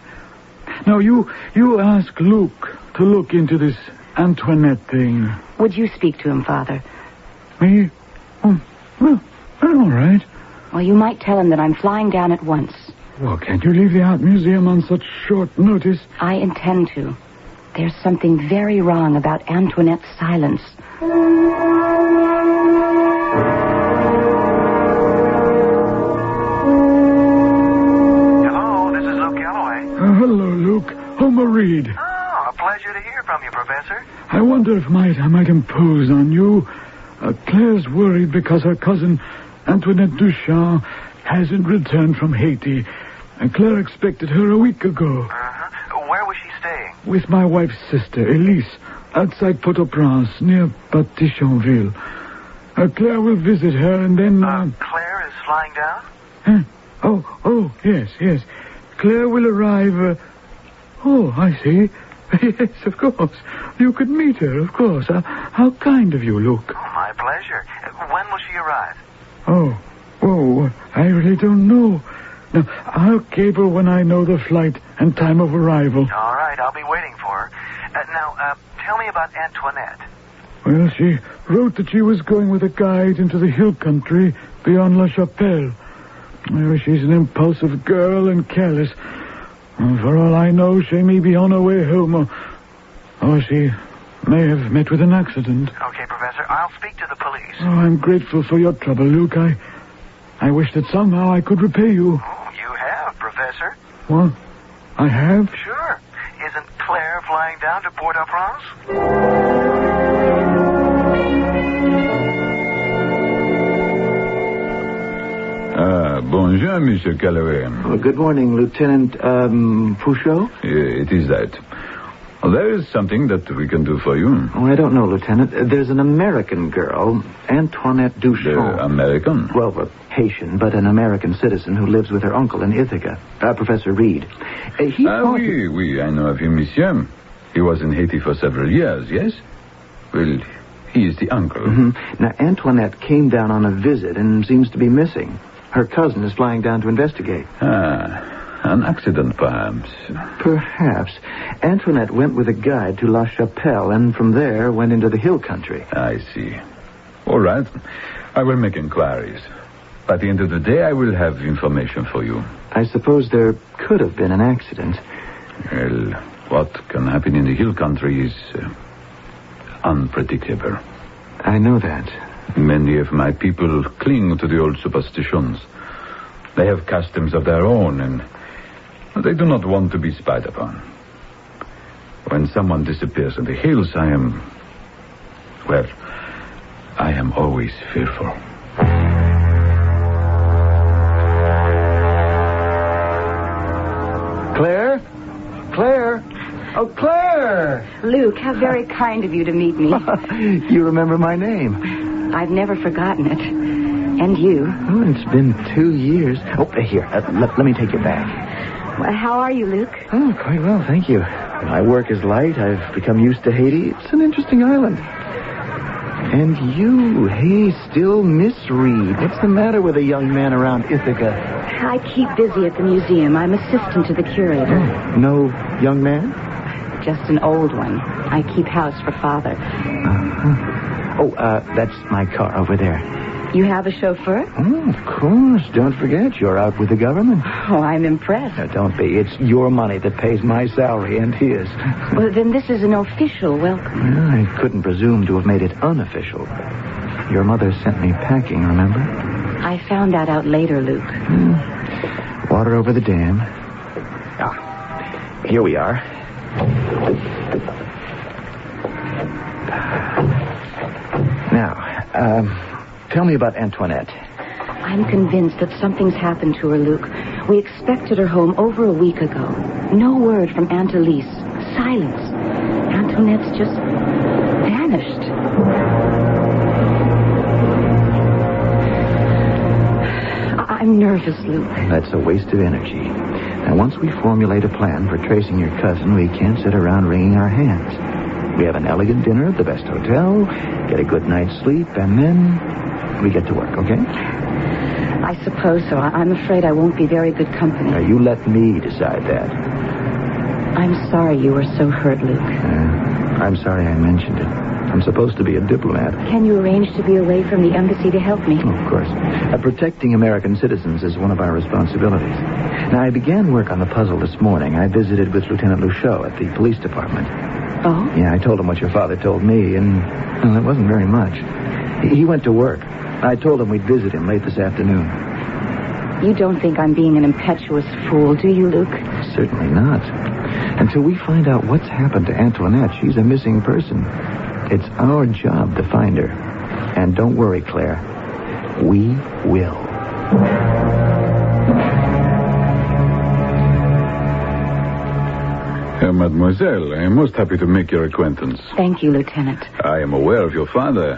No, you ask Luke to look into this Antoinette thing. Would you speak to him, Father? Me? Oh, well, all right. Well, you might tell him that I'm flying down at once. Well, can't you leave the art museum on such short notice? I intend to. There's something very wrong about Antoinette's silence. Hello, this is Luke Calloway. Hello, Luke. Homer Reed. Oh, a pleasure to hear from you, Professor. I wonder if I might impose on you. Claire's worried because her cousin, Antoinette Duchamp, hasn't returned from Haiti. And Claire expected her a week ago. Uh-huh. Where was she staying? With my wife's sister, Elise, outside Port-au-Prince, near Batichonville. Claire will visit her and then... Claire is flying down? Huh? Oh, yes. Claire will arrive... Oh, I see. Yes, of course. You could meet her, of course. How kind of you, Luke. Oh, my pleasure. When will she arrive? Oh, I really don't know. Now, I'll cable when I know the flight and time of arrival. All right, I'll be waiting for her. Now, tell me about Antoinette. Well, she wrote that she was going with a guide into the hill country beyond La Chapelle. Well, she's an impulsive girl and careless. For all I know, she may be on her way home, or she may have met with an accident. Okay, Professor, I'll speak to the police. Oh, I'm grateful for your trouble, Luke. I wish that somehow I could repay you. Oh, you have, Professor. What? I have? Sure. Isn't Claire flying down to Port-au-Prince? Bonjour, Monsieur Calloway. Oh, good morning, Lieutenant Fouchot. It is that. There is something that we can do for you. Oh, I don't know, Lieutenant. There's an American girl, Antoinette Duchamp. American? Well, Haitian, but an American citizen who lives with her uncle in Ithaca, Professor Reed. Oui, I know of him, monsieur. He was in Haiti for several years, yes? Well, he is the uncle. Mm-hmm. Now, Antoinette came down on a visit and seems to be missing. Her cousin is flying down to investigate. An accident, perhaps. Perhaps. Antoinette went with a guide to La Chapelle and from there went into the hill country. I see. All right. I will make inquiries. By the end of the day, I will have information for you. I suppose there could have been an accident. Well, what can happen in the hill country is unpredictable. I know that. Many of my people cling to the old superstitions. They have customs of their own, and they do not want to be spied upon. When someone disappears in the hills, I am always fearful. Claire? Claire? Oh, Claire! Luke, how very kind of you to meet me. You remember my name. I've never forgotten it. And you. Oh, it's been 2 years. Oh, here, let me take your bag. Well, how are you, Luke? Oh, quite well, thank you. My work is light. I've become used to Haiti. It's an interesting island. And you, hey, still Miss Reed. What's the matter with a young man around Ithaca? I keep busy at the museum. I'm assistant to the curator. Oh, no young man? Just an old one. I keep house for Father. Uh-huh. Oh, that's my car over there. You have a chauffeur? Oh, of course. Don't forget, you're out with the government. Oh, I'm impressed. Now, don't be. It's your money that pays my salary and his. Well, then this is an official welcome. Well, I couldn't presume to have made it unofficial. Your mother sent me packing, remember? I found that out later, Luke. Water over the dam. Ah, here we are. Now, tell me about Antoinette. I'm convinced that something's happened to her, Luke. We expected her home over a week ago. No word from Aunt Elise. Silence. Antoinette's just vanished. I'm nervous, Luke. That's a waste of energy. Now, once we formulate a plan for tracing your cousin, we can't sit around wringing our hands. We have an elegant dinner at the best hotel, get a good night's sleep, and then we get to work, okay? I suppose so. I'm afraid I won't be very good company. Now, you let me decide that. I'm sorry you were so hurt, Luke. I'm sorry I mentioned it. I'm supposed to be a diplomat. Can you arrange to be away from the embassy to help me? Oh, of course. Protecting American citizens is one of our responsibilities. Now, I began work on the puzzle this morning. I visited with Lieutenant Luchot at the police department. Oh? Yeah, I told him what your father told me, and, well, it wasn't very much. He went to work. I told him we'd visit him late this afternoon. You don't think I'm being an impetuous fool, do you, Luke? Certainly not. Until we find out what's happened to Antoinette, she's a missing person. It's our job to find her. And don't worry, Claire. We will. Mademoiselle, I am most happy to make your acquaintance. Thank you, Lieutenant. I am aware of your father.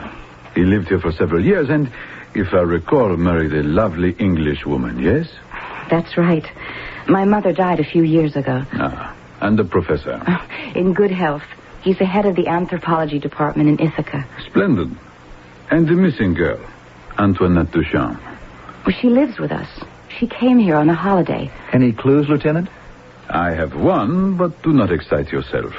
He lived here for several years and, if I recall, married a lovely English woman, yes? That's right. My mother died a few years ago. And the professor? In good health. He's the head of the anthropology department in Ithaca. Splendid. And the missing girl, Antoinette Duchamp? Well, she lives with us. She came here on a holiday. Any clues, Lieutenant? I have one, but do not excite yourself.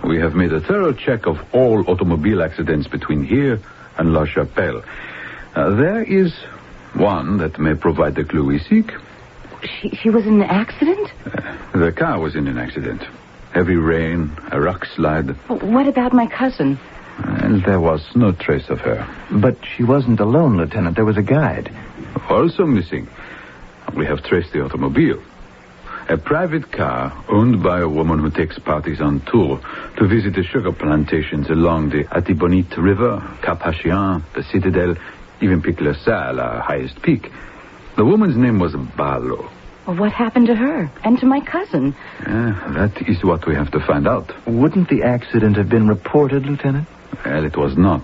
We have made a thorough check of all automobile accidents between here and La Chapelle. There is one that may provide the clue we seek. She was in an accident? The car was in an accident. Heavy rain, a rock slide. What about my cousin? And there was no trace of her. But she wasn't alone, Lieutenant. There was a guide. Also missing. We have traced the automobile. A private car owned by a woman who takes parties on tour to visit the sugar plantations along the Atibonite River, Cap Hachian, the Citadel, even Pic La Salle, our highest peak. The woman's name was Barlow. Well, what happened to her and to my cousin? That is what we have to find out. Wouldn't the accident have been reported, Lieutenant? Well, it was not.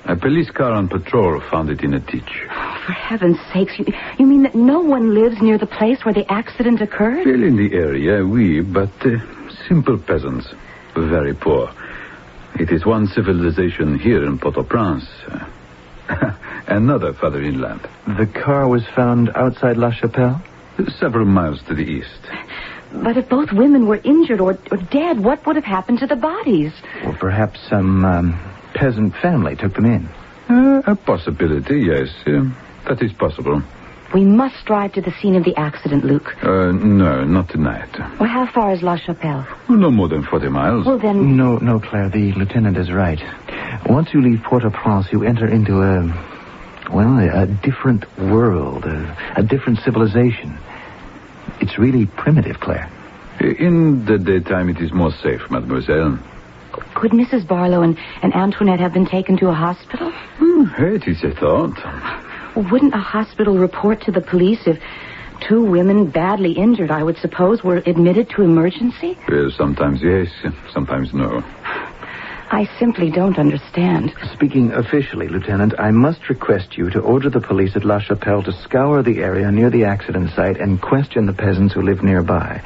A police car on patrol found it in a ditch. For heaven's sakes, you mean that no one lives near the place where the accident occurred? Still in the area, oui, but simple peasants. Very poor. It is one civilization here in Port-au-Prince. Another further inland. The car was found outside La Chapelle? Several miles to the east. But if both women were injured or dead, what would have happened to the bodies? Well, perhaps some peasant family took them in. A possibility, yes. That is possible. We must drive to the scene of the accident, Luke. No, not tonight. Well, how far is La Chapelle? No more than 40 miles. Well, then... No, Claire, the lieutenant is right. Once you leave Port-au-Prince, you enter into a different world, a different civilization. It's really primitive, Claire. In the daytime, it is more safe, mademoiselle. Could Mrs. Barlow and Antoinette have been taken to a hospital? It is a thought. Wouldn't a hospital report to the police if two women badly injured, I would suppose, were admitted to emergency? Well, sometimes yes, sometimes no. I simply don't understand. Speaking officially, Lieutenant, I must request you to order the police at La Chapelle to scour the area near the accident site and question the peasants who live nearby.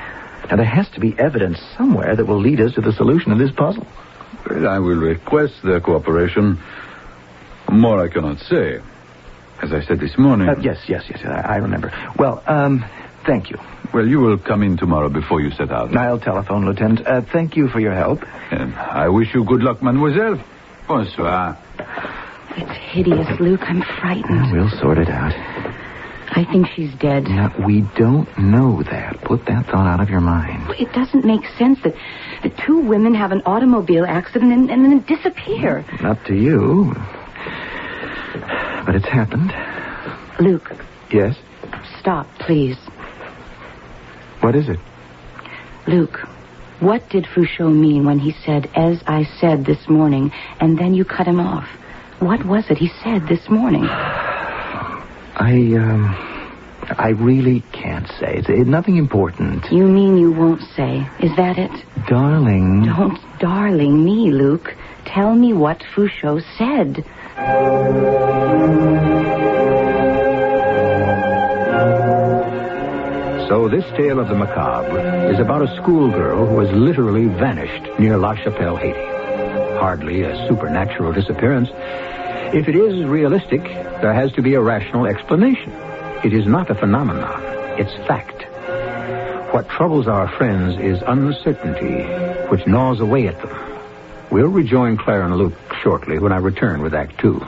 Now, there has to be evidence somewhere that will lead us to the solution of this puzzle. Well, I will request their cooperation. More I cannot say. As I said this morning... Yes, I remember. Well, thank you. Well, you will come in tomorrow before you set out. I'll telephone, Lieutenant. Thank you for your help. And I wish you good luck, mademoiselle. Bonsoir. It's hideous, Luke. I'm frightened. We'll sort it out. I think she's dead. Now, we don't know that. Put that thought out of your mind. It doesn't make sense that the two women have an automobile accident and then disappear. Not to you. But it's happened. Luke. Yes? Stop, please. What is it? Luke, what did Fouchot mean when he said, "as I said this morning," and then you cut him off? What was it he said this morning? I really can't say. It's nothing important. You mean you won't say? Is that it? Darling. Don't darling me, Luke. Tell me what Fouchot said. So this tale of the macabre is about a schoolgirl who has literally vanished near La Chapelle, Haiti. Hardly a supernatural disappearance. If it is realistic, there has to be a rational explanation. It is not a phenomenon. It's fact. What troubles our friends is uncertainty, which gnaws away at them. We'll rejoin Claire and Luke shortly when I return with Act 2.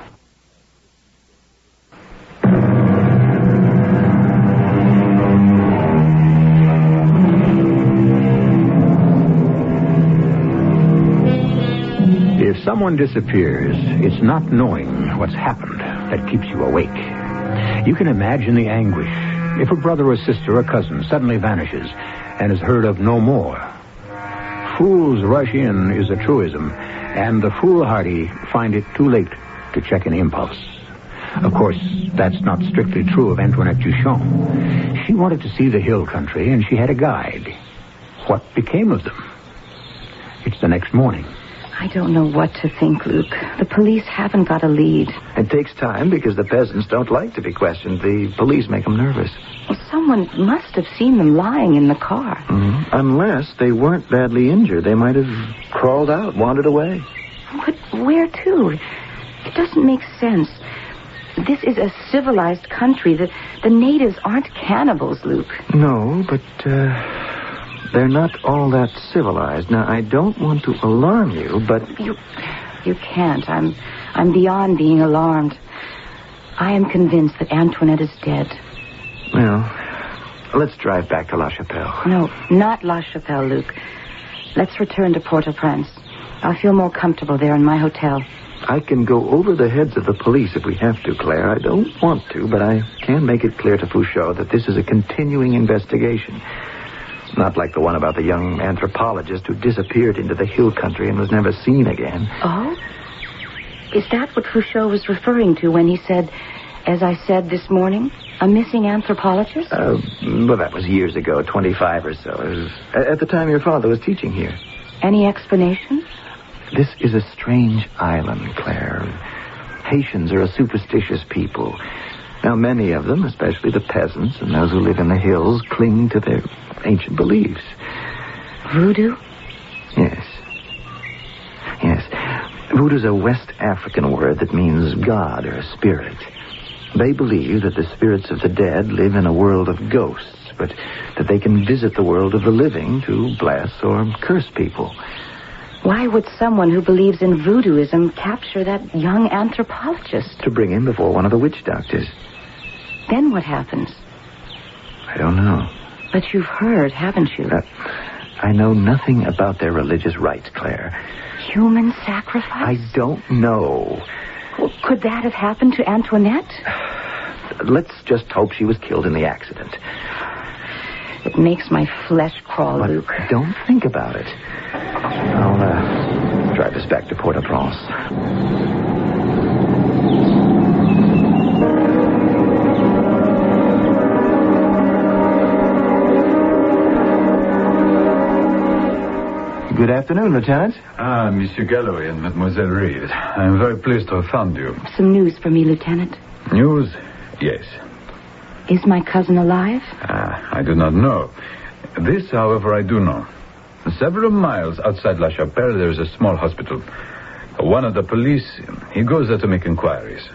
If someone disappears, it's not knowing what's happened that keeps you awake. You can imagine the anguish if a brother or sister or cousin suddenly vanishes and is heard of no more. Fools rush in is a truism, and the foolhardy find it too late to check an impulse. Of course, that's not strictly true of Antoinette Duchamp. She wanted to see the hill country, and she had a guide. What became of them? It's the next morning. I don't know what to think, Luke. The police haven't got a lead. It takes time because the peasants don't like to be questioned. The police make them nervous. Well, someone must have seen them lying in the car. Mm-hmm. Unless they weren't badly injured. They might have crawled out, wandered away. But where to? It doesn't make sense. This is a civilized country. The natives aren't cannibals, Luke. No, but they're not all that civilized. Now, I don't want to alarm you, but... You can't. I'm beyond being alarmed. I am convinced that Antoinette is dead. Well, let's drive back to La Chapelle. No, not La Chapelle, Luke. Let's return to Port-au-Prince. I'll feel more comfortable there in my hotel. I can go over the heads of the police if we have to, Claire. I don't want to, but I can make it clear to Fouchot that this is a continuing investigation. Not like the one about the young anthropologist who disappeared into the hill country and was never seen again. Oh? Is that what Fouchot was referring to when he said, as I said this morning, a missing anthropologist? Well, that was years ago, 25 or so. It was at the time your father was teaching here. Any explanation? This is a strange island, Claire. Haitians are a superstitious people. Now, many of them, especially the peasants and those who live in the hills, cling to their ancient beliefs. Voodoo? Yes. Voodoo's a West African word that means God or spirit. They believe that the spirits of the dead live in a world of ghosts, but that they can visit the world of the living to bless or curse people. Why would someone who believes in voodooism capture that young anthropologist? To bring him before one of the witch doctors. Then what happens? I don't know. But you've heard, haven't you? I know nothing about their religious rites, Claire. Human sacrifice? I don't know. Well, could that have happened to Antoinette? Let's just hope she was killed in the accident. It makes my flesh crawl, But Luke. Don't think about it. I'll drive us back to Port-au-Prince. Good afternoon, Lieutenant. Monsieur Galloway and Mademoiselle Reed. I'm very pleased to have found you. Some news for me, Lieutenant. News? Yes. Is my cousin alive? I do not know. This, however, I do know. Several miles outside La Chapelle, there is a small hospital. One of the police, he goes there to make inquiries.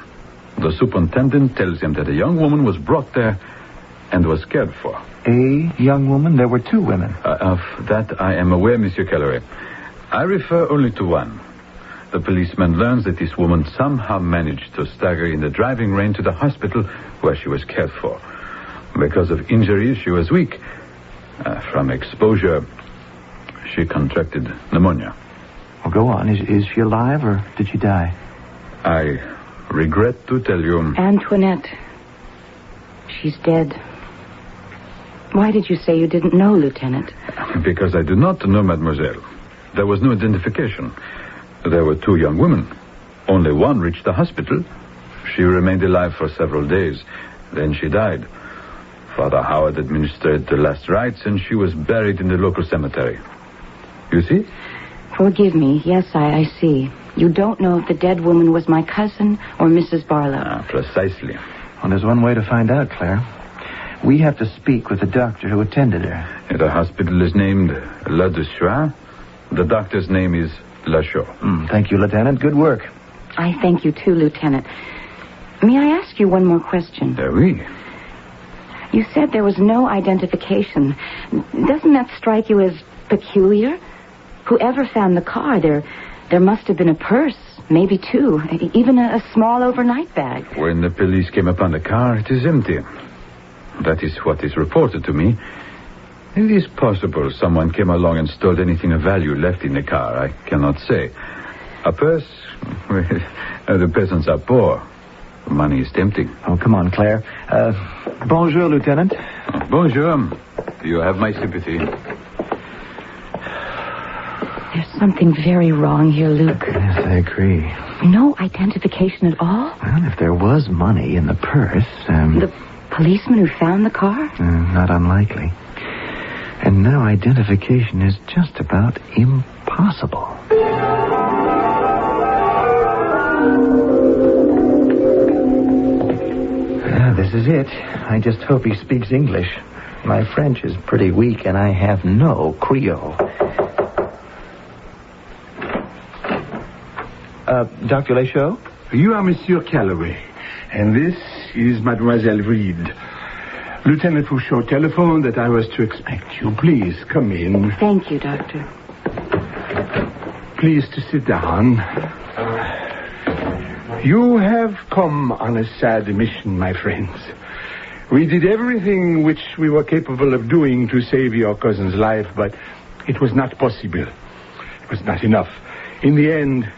The superintendent tells him that a young woman was brought there and was cared for. A young woman? There were two women. Of that I am aware, Monsieur Calloway. I refer only to one. The policeman learns that this woman somehow managed to stagger in the driving rain to the hospital where she was cared for. Because of injuries, she was weak. From exposure, she contracted pneumonia. Well, go on. Is she alive or did she die? I regret to tell you... Antoinette. She's dead. Why did you say you didn't know, Lieutenant? Because I do not know, mademoiselle. There was no identification. There were two young women. Only one reached the hospital. She remained alive for several days. Then she died. Father Howard administered the last rites, and she was buried in the local cemetery. You see? Forgive me. Yes, I see. You don't know if the dead woman was my cousin or Mrs. Barlow. Precisely. Well, there's one way to find out, Claire. We have to speak with the doctor who attended her. The hospital is named La Dessoir. The doctor's name is Lachaud. Thank you, Lieutenant. Good work. I thank you, too, Lieutenant. May I ask you one more question? Oui. You said there was no identification. Doesn't that strike you as peculiar? Whoever found the car, there must have been a purse, maybe two, even a small overnight bag. When the police came upon the car, it is empty. That is what is reported to me. It is possible someone came along and stole anything of value left in the car. I cannot say. A purse? Well, the peasants are poor. Money is tempting. Oh, come on, Claire. Bonjour, Lieutenant. Bonjour. You have my sympathy. There's something very wrong here, Luke. Yes, I agree. No identification at all? Well, if there was money in the purse... The policeman who found the car? Not unlikely. And now identification is just about impossible. This is it. I just hope he speaks English. My French is pretty weak, and I have no Creole. Dr. Lachaud? You are Monsieur Calloway. And this is Mademoiselle Reed. Lieutenant Fouchot telephoned that I was to expect you. Please, come in. Thank you, Doctor. Please to sit down. You have come on a sad mission, my friends. We did everything which we were capable of doing to save your cousin's life, but it was not possible. It was not enough. In the end,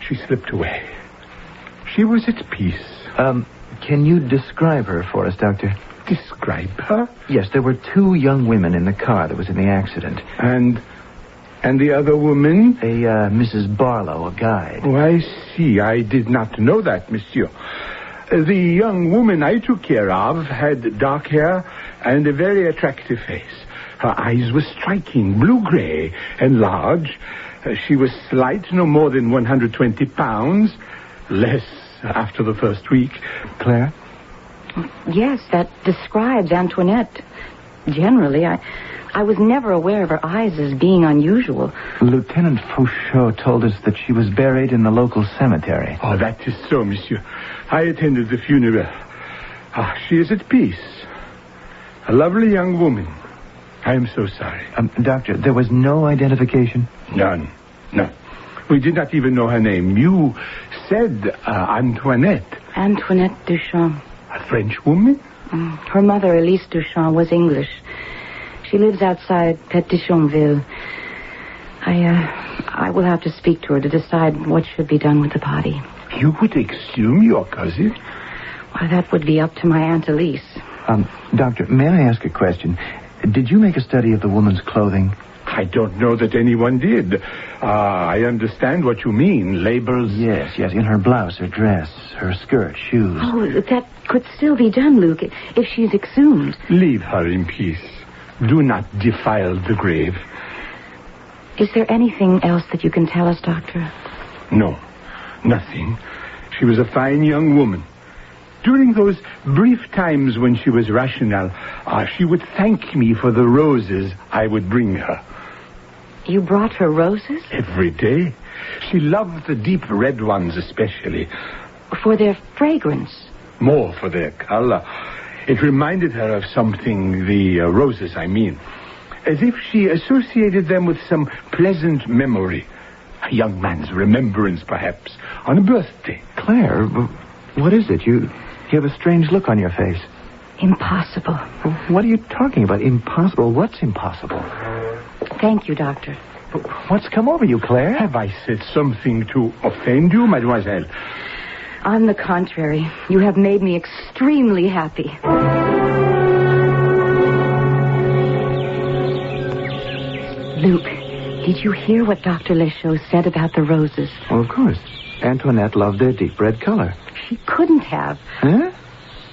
she slipped away. She was at peace. Can you describe her for us, Doctor? Describe her? Yes, there were 2 young women in the car that was in the accident. And the other woman? Mrs. Barlow, a guide. Oh, I see. I did not know that, monsieur. The young woman I took care of had dark hair and a very attractive face. Her eyes were striking, blue-gray and large. She was slight, no more than 120 pounds. Less after the first week. Claire? Yes, that describes Antoinette. Generally, I was never aware of her eyes as being unusual. Lieutenant Fouchot told us that she was buried in the local cemetery. Oh, that is so, monsieur. I attended the funeral. She is at peace. A lovely young woman. I am so sorry. Doctor, there was no identification? None. We did not even know her name. You said Antoinette. Antoinette Duchamp. A French woman? Her mother, Elise Duchamp, was English. She lives outside Petit-Chonville. I will have to speak to her to decide what should be done with the body. You would exhume your cousin? Well, that would be up to my Aunt Elise. Doctor, may I ask a question? Did you make a study of the woman's clothing? I don't know that anyone did. I understand what you mean. Labels? Yes. In her blouse, her dress, her skirt, shoes. Oh, that could still be done, Luke, if she's exhumed. Leave her in peace. Do not defile the grave. Is there anything else that you can tell us, Doctor? No, nothing. She was a fine young woman. During those brief times when she was rational, she would thank me for the roses I would bring her. You brought her roses? Every day. She loved the deep red ones especially. For their fragrance? More for their color. It reminded her of something, the roses, I mean. As if she associated them with some pleasant memory. A young man's remembrance, perhaps, on a birthday. Claire, what is it? You have a strange look on your face. Impossible. What are you talking about? Impossible? What's impossible? Thank you, Doctor. What's come over you, Claire? Have I said something to offend you, mademoiselle? On the contrary, you have made me extremely happy. Luke, did you hear what Dr. Lechaud said about the roses? Well, of course. Antoinette loved their deep red color. She couldn't have. Huh?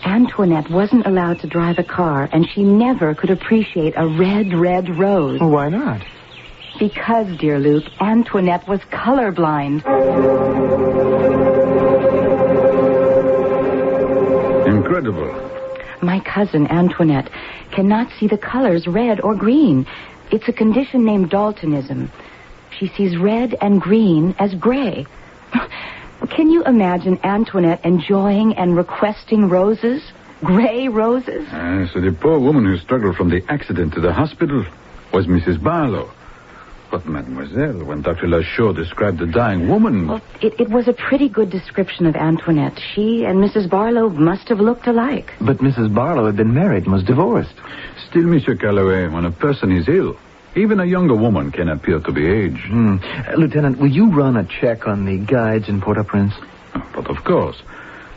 Antoinette wasn't allowed to drive a car, and she never could appreciate a red rose. Well, why not? Because, dear Luke, Antoinette was colorblind. Incredible. My cousin, Antoinette, cannot see the colors red or green. It's a condition named daltonism. She sees red and green as gray. Can you imagine Antoinette enjoying and requesting roses? Gray roses? So the poor woman who struggled from the accident to the hospital was Mrs. Barlow. But, mademoiselle, when Dr. Lechaud described the dying woman... Well, it was a pretty good description of Antoinette. She and Mrs. Barlow must have looked alike. But Mrs. Barlow had been married and was divorced. Still, Monsieur Calloway, when a person is ill, even a younger woman can appear to be aged. Lieutenant, will you run a check on the guides in Port-au-Prince? But of course.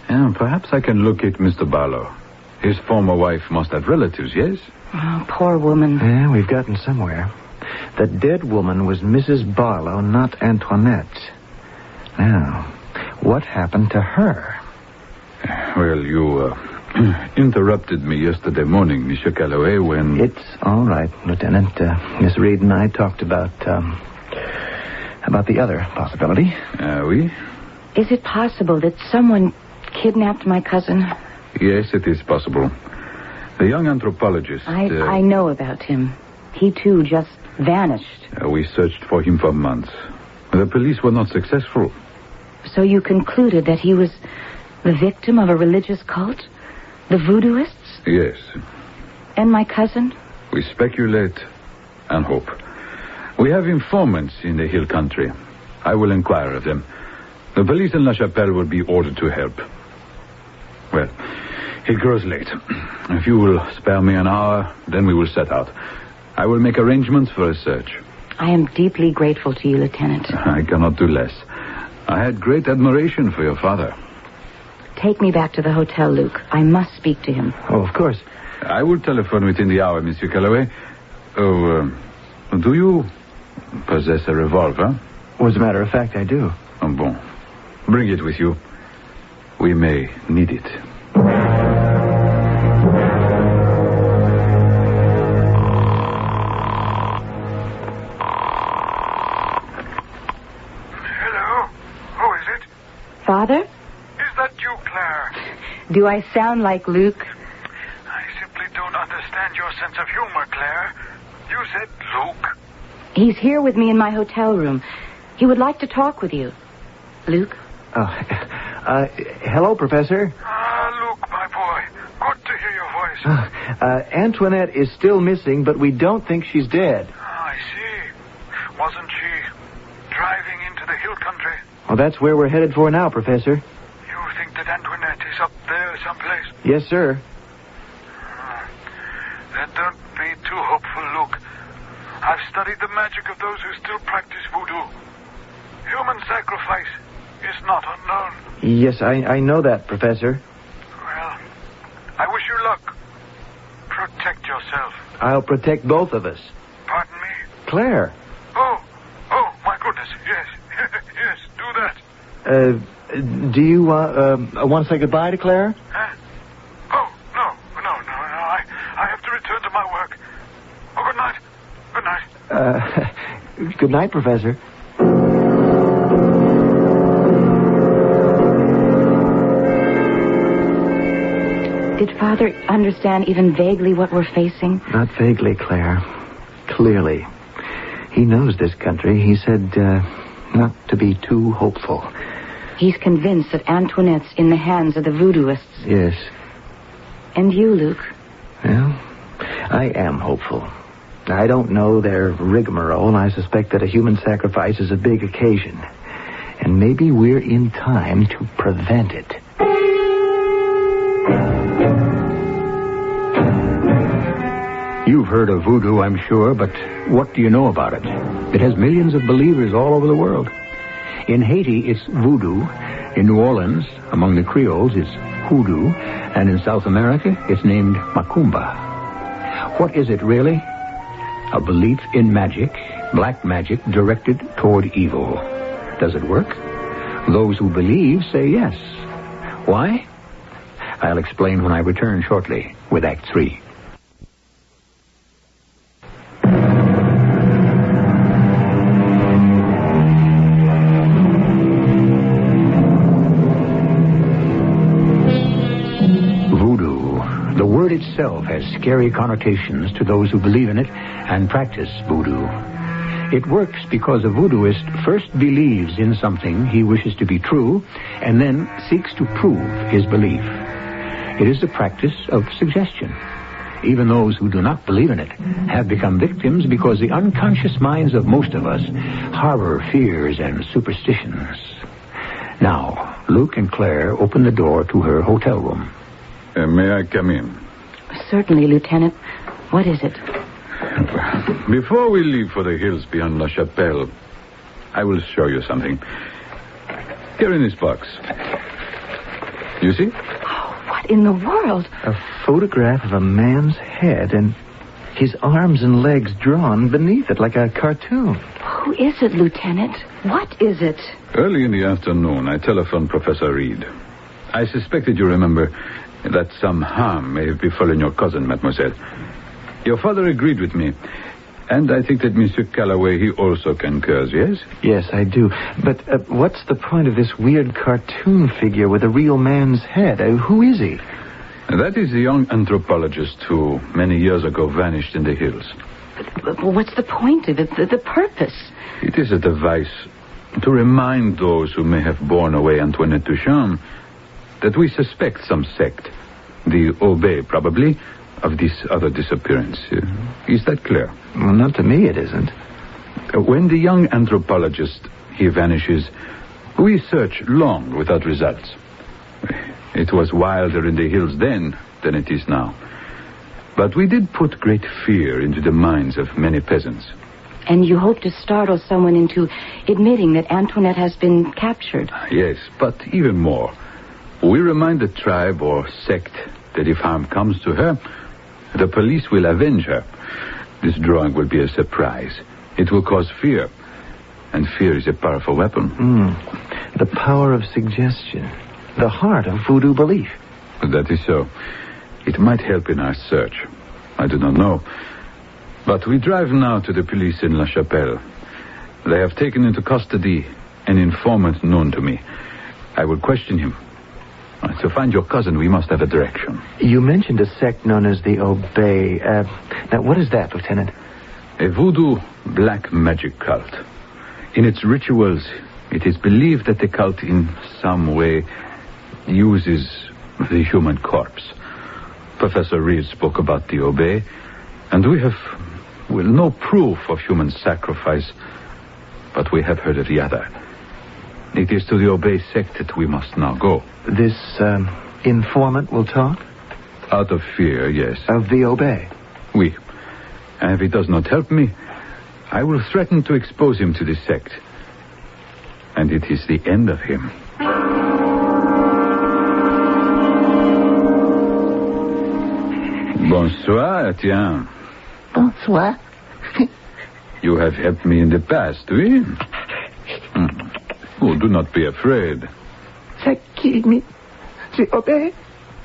Yeah, perhaps I can locate Mr. Barlow. His former wife must have relatives, yes? Oh, poor woman. Yeah, we've gotten somewhere. The dead woman was Mrs. Barlow, not Antoinette. Now, what happened to her? Well, you interrupted me yesterday morning, Monsieur Calloway, when... It's all right, Lieutenant. Miss Reed and I talked about the other possibility. Oui? Is it possible that someone kidnapped my cousin? Yes, it is possible. The young anthropologist... I know about him. He, too, just vanished. We searched for him for months. The police were not successful. So you concluded that he was The victim of a religious cult? The voodooists? Yes. And my cousin? We speculate and hope. We have informants in the hill country. I will inquire of them. The police in La Chapelle will be ordered to help. Well, it grows late. If you will spare me an hour, then we will set out. I will make arrangements for a search. I am deeply grateful to you, Lieutenant. I cannot do less. I had great admiration for your father. Take me back to the hotel, Luke. I must speak to him. Oh, of course. I will telephone within the hour, Monsieur Calloway. Oh, do you possess a revolver? Well, as a matter of fact, I do. Oh, bon. Bring it with you. We may need it. Hello? Who is it? Father? Is that you, Claire? Do I sound like Luke? I simply don't understand your sense of humor, Claire. You said Luke. He's here with me in my hotel room. He would like to talk with you. Luke? Hello, Professor. Luke, my boy. Good to hear your voice. Antoinette is still missing, but we don't think she's dead. I see. Wasn't she driving into the hill country? Well, that's where we're headed for now, Professor. You think that Antoinette is up there someplace? Yes, sir. Then don't be too hopeful, Luke. I've studied the magic of those who still practice voodoo. Human sacrifice is not unknown. Yes, I know that, Professor. Well, I wish you luck. Protect yourself. I'll protect both of us. Pardon me? Claire. Oh, my goodness, yes. Yes, do that. Do you want to say goodbye to Claire? Huh? Oh, no. I have to return to my work. Oh, good night. Good night. Good night, Professor. Did Father understand even vaguely what we're facing? Not vaguely, Claire. Clearly. He knows this country. He said not to be too hopeful. He's convinced that Antoinette's in the hands of the voodooists. Yes. And you, Luke? Well, I am hopeful. I don't know their rigmarole. I suspect that a human sacrifice is a big occasion. And maybe we're in time to prevent it. You've heard of voodoo, I'm sure, but what do you know about it? It has millions of believers all over the world. In Haiti, it's voodoo. In New Orleans, among the Creoles, it's hoodoo. And in South America, it's named macumba. What is it really? A belief in magic, black magic directed toward evil. Does it work? Those who believe say yes. Why? I'll explain when I return shortly with Act 3. The word itself has scary connotations to those who believe in it and practice voodoo. It works because a voodooist first believes in something he wishes to be true and then seeks to prove his belief. It is the practice of suggestion. Even those who do not believe in it have become victims because the unconscious minds of most of us harbor fears and superstitions. Now, Luke and Claire open the door to her hotel room. May I come in? Certainly, Lieutenant. What is it? Before we leave for the hills beyond La Chapelle, I will show you something. Here in this box. You see? Oh, what in the world? A photograph of a man's head and his arms and legs drawn beneath it like a cartoon. Who is it, Lieutenant? What is it? Early in the afternoon, I telephoned Professor Reed. I suspected, you remember, that some harm may have befallen your cousin, mademoiselle. Your father agreed with me. And I think that Monsieur Calloway, he also concurs, yes? Yes, I do. But what's the point of this weird cartoon figure with a real man's head? Who is he? That is a young anthropologist who, many years ago, vanished in the hills. But what's the point of it? The purpose? It is a device to remind those who may have borne away Antoinette Duchamp that we suspect some sect, the Obey probably, of this other disappearance. Is that clear? Well, not to me it isn't. When the young anthropologist, he vanishes, we search long without results. It was wilder in the hills then than it is now. But we did put great fear into the minds of many peasants. And you hope to startle someone into admitting that Antoinette has been captured. Yes, but even more. We remind the tribe or sect that if harm comes to her, the police will avenge her. This drawing will be a surprise. It will cause fear. And fear is a powerful weapon. The power of suggestion. The heart of voodoo belief. That is so. It might help in our search. I do not know. But we drive now to the police in La Chapelle. They have taken into custody an informant known to me. I will question him. To find your cousin, we must have a direction. You mentioned a sect known as the Obey. Now, what is that, Lieutenant? A voodoo black magic cult. In its rituals, it is believed that the cult in some way uses the human corpse. Professor Reed spoke about the Obey, and we have, no proof of human sacrifice, but we have heard of the other. It is to the Obey sect that we must now go. This informant will talk? Out of fear, yes. Of the Obey? Oui. And if he does not help me, I will threaten to expose him to the sect. And it is the end of him. Bonsoir, Etienne. Bonsoir. You have helped me in the past, oui? Oh, do not be afraid. They killed me. The Obey.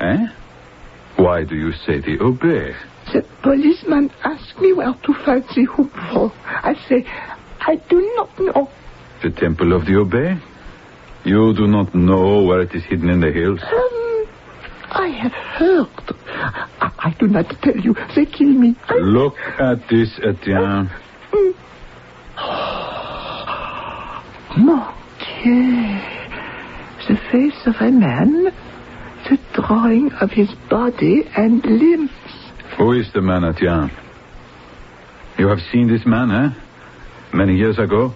Eh? Why do you say the Obey? The policeman asked me where to find the hoop for. I say, I do not know. The temple of the Obey? You do not know where it is hidden in the hills? I have heard. I do not tell you. They kill me. Look at this, Etienne. Mon Dieu. The face of a man. The drawing of his body and limbs. Who is the man, Etienne? You have seen this man, eh? Many years ago?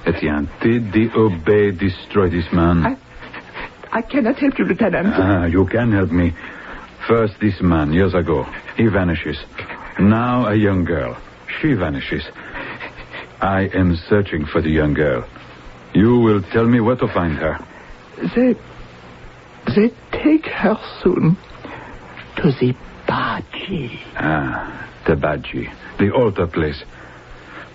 Etienne, did the Obey destroy this man? I cannot help you, Lieutenant. You can help me. First, this man, years ago. He vanishes. Now, a young girl. She vanishes. I am searching for the young girl. You will tell me where to find her. They take her soon to the Badji. The Badji. The altar place.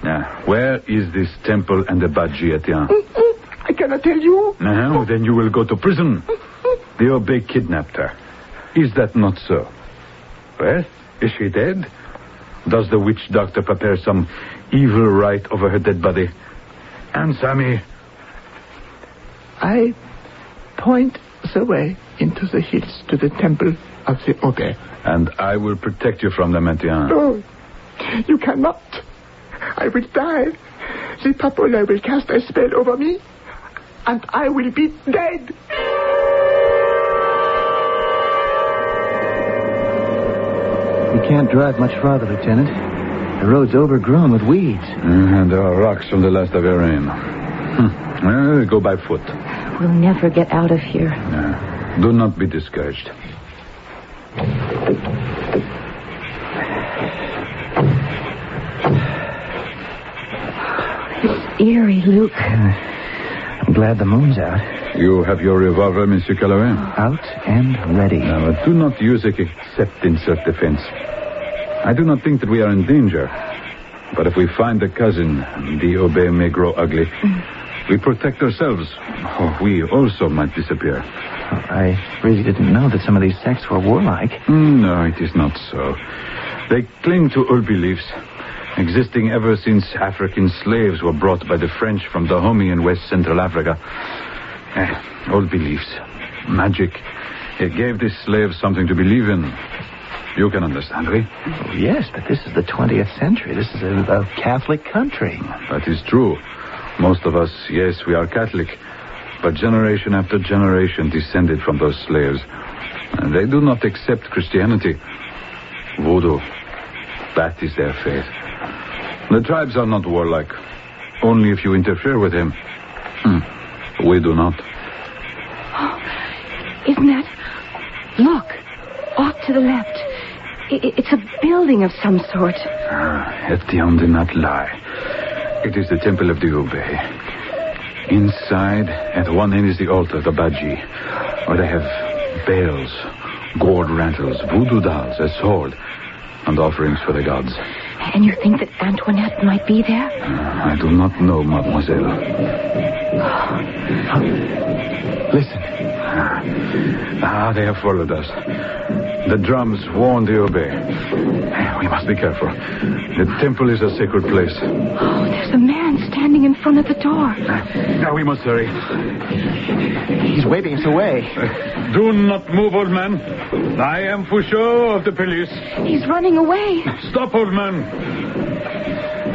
Now, where is this temple and the Badji, Etienne? I cannot tell you. No, then you will go to prison. The Obey kidnapped her. Is that not so? Well, is she dead? Does the witch doctor prepare some evil rite over her dead body? Answer me. I point the way into the hills to the temple of the Obey. And I will protect you from them, Etienne. No, you cannot. I will die. The Papola will cast a spell over me, and I will be dead. We can't drive much farther, Lieutenant. The road's overgrown with weeds. And there are rocks from the last of your rain. Well, go by foot. We'll never get out of here. Do not be discouraged. It's eerie, Luke. I'm glad the moon's out. You have your revolver, Monsieur Calloway? Out and ready. No, do not use it except in self-defense. I do not think that we are in danger. But if we find the cousin, the Obey may grow ugly. We protect ourselves, or we also might disappear. I really didn't know that some of these sects were warlike. No, it is not so. They cling to old beliefs, existing ever since African slaves were brought by the French from Dahomey in West Central Africa. Old beliefs. Magic. It gave the slaves something to believe in. You can understand, oui? Oh, yes, but this is the 20th century. This is a Catholic country. That is true. Most of us, yes, we are Catholic. but generation after generation descended from those slaves. And they do not accept Christianity. Voodoo, that is their faith. The tribes are not warlike. Only if you interfere with him. We do not. Oh, isn't that... Look, off to the left. It's a building of some sort. Etienne did not lie. It is the temple of the Ube. Inside, at one end is the altar, the Baji, where they have bells, gourd rattles, voodoo dolls, a sword, and offerings for the gods. And you think that Antoinette might be there? I do not know, mademoiselle. Listen. They have followed us. The drums warn the Ube. We must be careful. The temple is a sacred place. Oh, there's a man standing in front of the door. Now we must hurry. He's waving us away. Do not move, old man. I am Fouchot of the police. He's running away. Stop, old man.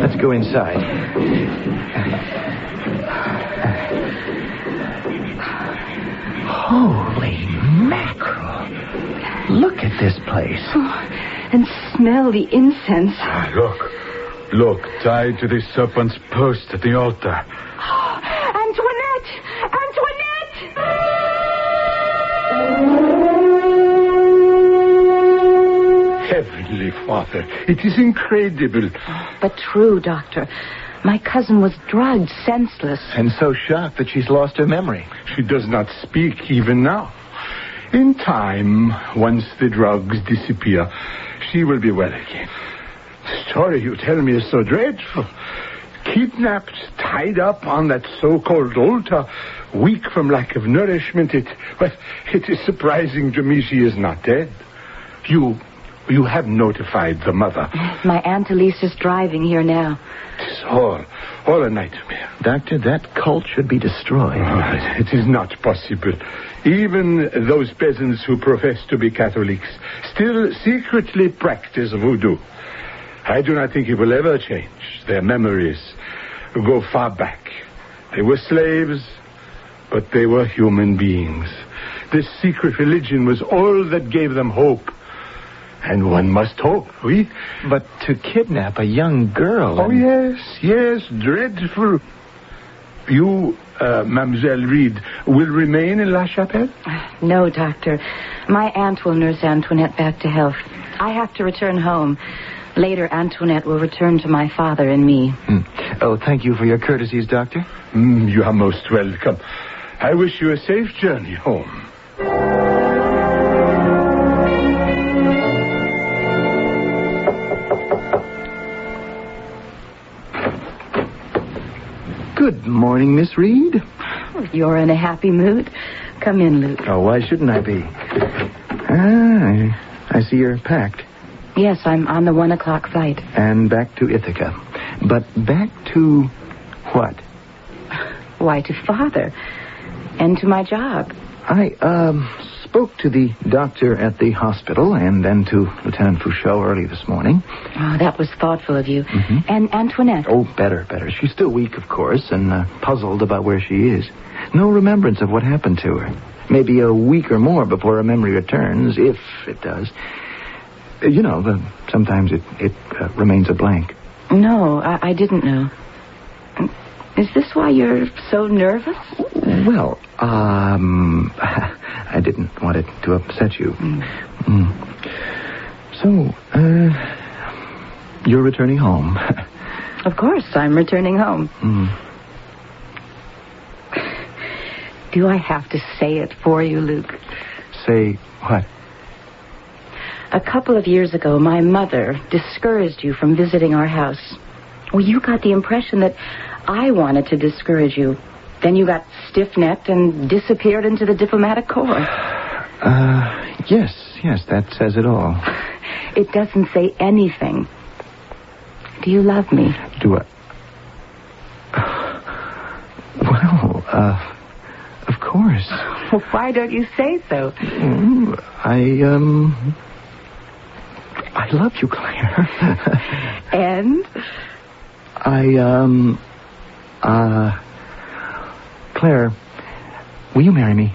Let's go inside. Holy mackerel. Look at this place. Oh, and smell the incense. Look, tied to the serpent's post at the altar. Oh, Antoinette! Antoinette! Heavenly Father, it is incredible. But true, Doctor. My cousin was drugged, senseless. And so shocked that she's lost her memory. She does not speak even now. In time, once the drugs disappear, she will be well again. The story you tell me is so dreadful. Kidnapped, tied up on that so-called altar, weak from lack of nourishment. It is surprising to me she is not dead. You have notified the mother. My Aunt Elise is driving here now. It's all a nightmare. Doctor, that cult should be destroyed. It is not possible. Even those peasants who profess to be Catholics still secretly practice voodoo. I do not think it will ever change. Their memories go far back. They were slaves, but they were human beings. This secret religion was all that gave them hope. And one must hope, oui? But to kidnap a young girl... Oh, yes, dreadful. You, Mademoiselle Reed, will remain in La Chapelle? No, Doctor. My aunt will nurse Antoinette back to health. I have to return home. Later, Antoinette will return to my father and me. Oh, thank you for your courtesies, Doctor. You are most welcome. I wish you a safe journey home. Good morning, Miss Reed. You're in a happy mood. Come in, Luke. Oh, why shouldn't I be? I see you're packed. Yes, I'm on the 1:00 flight. And back to Ithaca. But back to what? Why, to Father. And to my job. I, spoke to the doctor at the hospital and then to Lieutenant Fouchot early this morning. Oh, that was thoughtful of you. Mm-hmm. And Antoinette? Oh, better. She's still weak, of course, and puzzled about where she is. No remembrance of what happened to her. Maybe a week or more before her memory returns, if it does. You know, sometimes it remains a blank. No, I didn't know. Is this why you're so nervous? Well, I didn't want it to upset you. So, you're returning home. Of course, I'm returning home. Do I have to say it for you, Luke? Say what? A couple of years ago, my mother discouraged you from visiting our house. Well, you got the impression that I wanted to discourage you. Then you got stiff-necked and disappeared into the diplomatic corps. Yes, that says it all. It doesn't say anything. Do you love me? Do I? Well, of course. Well, why don't you say so? I love you, Claire. And? Claire, Will you marry me?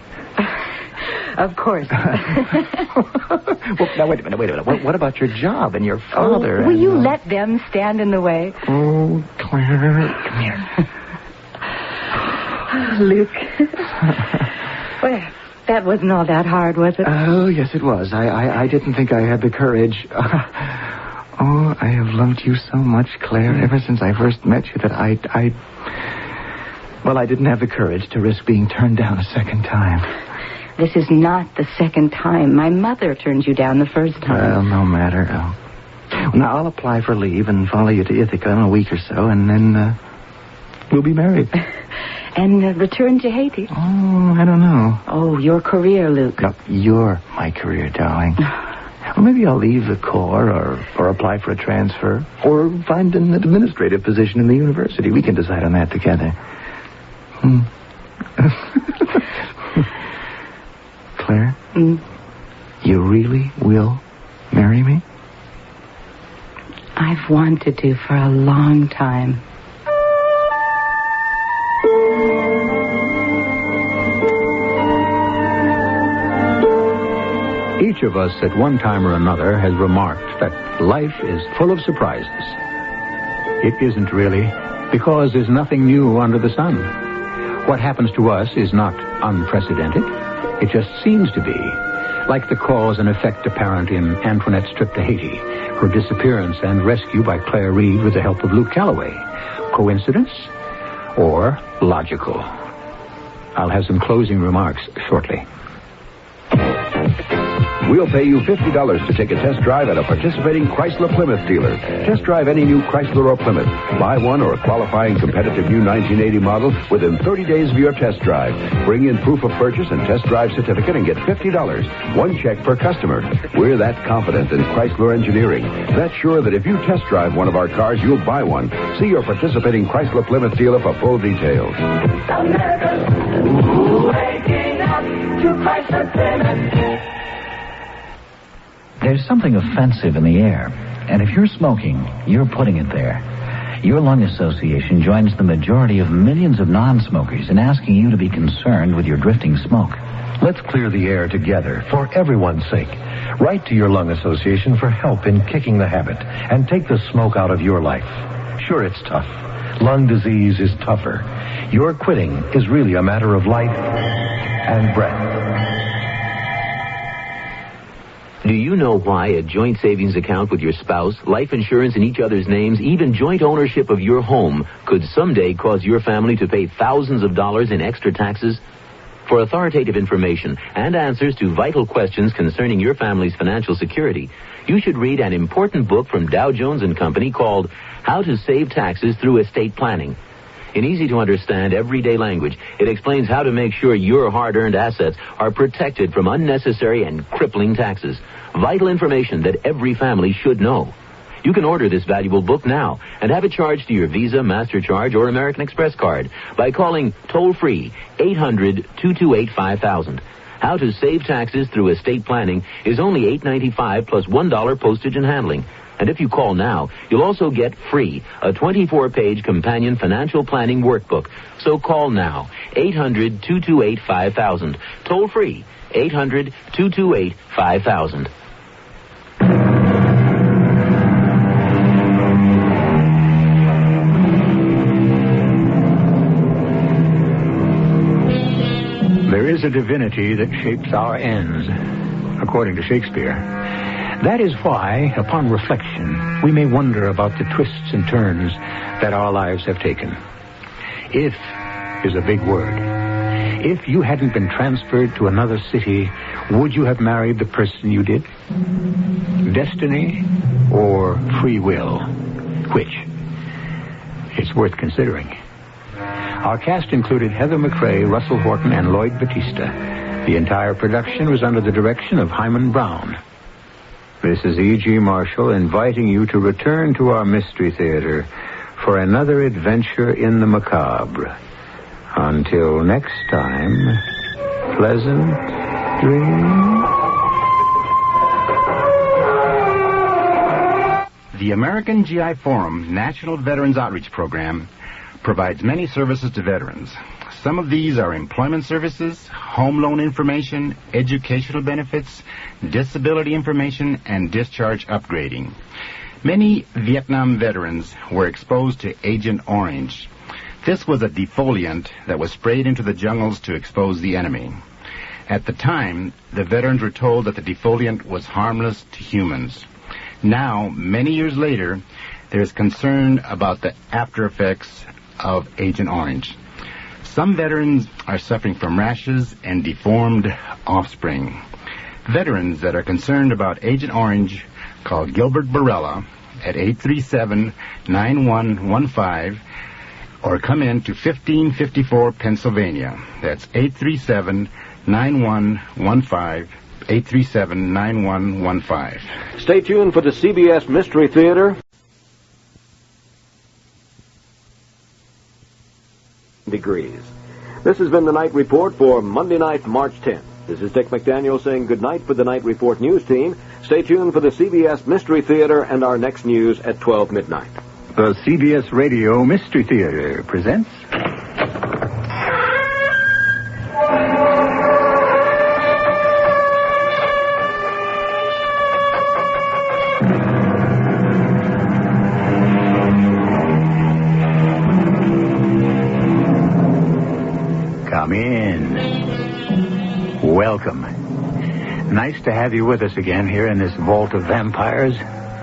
Of course. Well, now, wait a minute. What about your job and your father? Will you let them stand in the way? Oh, Claire, come here. Luke. Well, that wasn't all that hard, was it? Oh, yes, it was. I didn't think I had the courage. Oh, I have loved you so much, Claire, ever since I first met you that I didn't have the courage to risk being turned down a second time. This is not the second time. My mother turned you down the first time. Well, no matter. Now, I'll apply for leave and follow you to Ithaca in a week or so, and then we'll be married. And return to Haiti? Oh, I don't know. Oh, your career, Luke. No, you're my career, darling. Well, maybe I'll leave the Corps or apply for a transfer or find an administrative position in the university. We can decide on that together. Claire? You really will marry me? I've wanted to for a long time. Each of us at one time or another has remarked that life is full of surprises. It isn't really, because there's nothing new under the sun. What happens to us is not unprecedented. It just seems to be, like the cause and effect apparent in Antoinette's trip to Haiti, her disappearance and rescue by Claire Reed with the help of Luke Calloway. Coincidence or logical? I'll have some closing remarks shortly. We'll pay you $50 to take a test drive at a participating Chrysler Plymouth dealer. Test drive any new Chrysler or Plymouth. Buy one or a qualifying competitive new 1980 model within 30 days of your test drive. Bring in proof of purchase and test drive certificate and get $50. One check per customer. We're that confident in Chrysler engineering. That sure that if you test drive one of our cars, you'll buy one. See your participating Chrysler Plymouth dealer for full details. America, waking up to Chrysler Plymouth. There's something offensive in the air, and if you're smoking, you're putting it there. Your lung association joins the majority of millions of non-smokers in asking you to be concerned with your drifting smoke. Let's clear the air together, for everyone's sake. Write to your lung association for help in kicking the habit, and take the smoke out of your life. Sure, it's tough. Lung disease is tougher. Your quitting is really a matter of life and breath. Do you know why a joint savings account with your spouse, life insurance in each other's names, even joint ownership of your home could someday cause your family to pay thousands of dollars in extra taxes? For authoritative information and answers to vital questions concerning your family's financial security, you should read an important book from Dow Jones & Company called How to Save Taxes Through Estate Planning. In easy-to-understand, everyday language, it explains how to make sure your hard-earned assets are protected from unnecessary and crippling taxes. Vital information that every family should know. You can order this valuable book now and have it charged to your Visa, MasterCharge, or American Express card by calling toll-free 800-228-5000. How to Save Taxes Through Estate Planning is only $8.95 plus $1 postage and handling. And if you call now, you'll also get free a 24-page companion financial planning workbook. So call now, 800-228-5000. Toll free, 800-228-5000. There is a divinity that shapes our ends, according to Shakespeare. That is why, upon reflection, we may wonder about the twists and turns that our lives have taken. If is a big word. If you hadn't been transferred to another city, would you have married the person you did? Destiny or free will? Which? It's worth considering. Our cast included Heather McRae, Russell Horton, and Lloyd Batista. The entire production was under the direction of Himan Brown. This is E.G. Marshall inviting you to return to our Mystery Theater for another adventure in the macabre. Until next time, pleasant dreams. The American GI Forum's National Veterans Outreach Program provides many services to veterans. Some of these are employment services, home loan information, educational benefits, disability information, and discharge upgrading. Many Vietnam veterans were exposed to Agent Orange. This was a defoliant that was sprayed into the jungles to expose the enemy. At the time, the veterans were told that the defoliant was harmless to humans. Now, many years later, there is concern about the after effects of Agent Orange. Some veterans are suffering from rashes and deformed offspring. Veterans that are concerned about Agent Orange call Gilbert Barella at 837-9115 or come in to 1554 Pennsylvania. That's 837-9115, 837-9115. Stay tuned for the CBS Mystery Theater. Degrees. This has been the Night Report for Monday night, March 10th. This is Dick McDaniel saying good night for the Night Report news team. Stay tuned for the CBS Mystery Theater and our next news at 12 midnight. The CBS Radio Mystery Theater presents... Come in. Welcome. Nice to have you with us again here in this vault of vampires,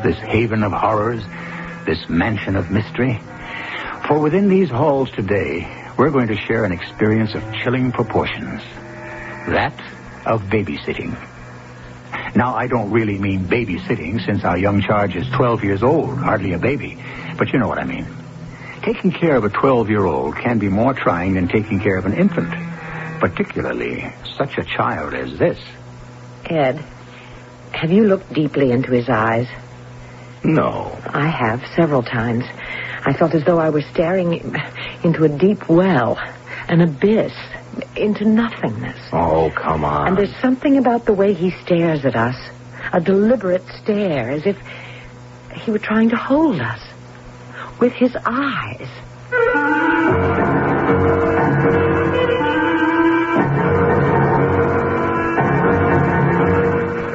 this haven of horrors, this mansion of mystery. For within these halls today, we're going to share an experience of chilling proportions. That of babysitting. Now, I don't really mean babysitting, since our young charge is 12 years old, hardly a baby. But you know what I mean. Taking care of a 12-year-old can be more trying than taking care of an infant, particularly such a child as this. Ed, have you looked deeply into his eyes? No. I have, several times. I felt as though I were staring into a deep well, an abyss, into nothingness. Oh, come on. And there's something about the way he stares at us, a deliberate stare, as if he were trying to hold us with his eyes.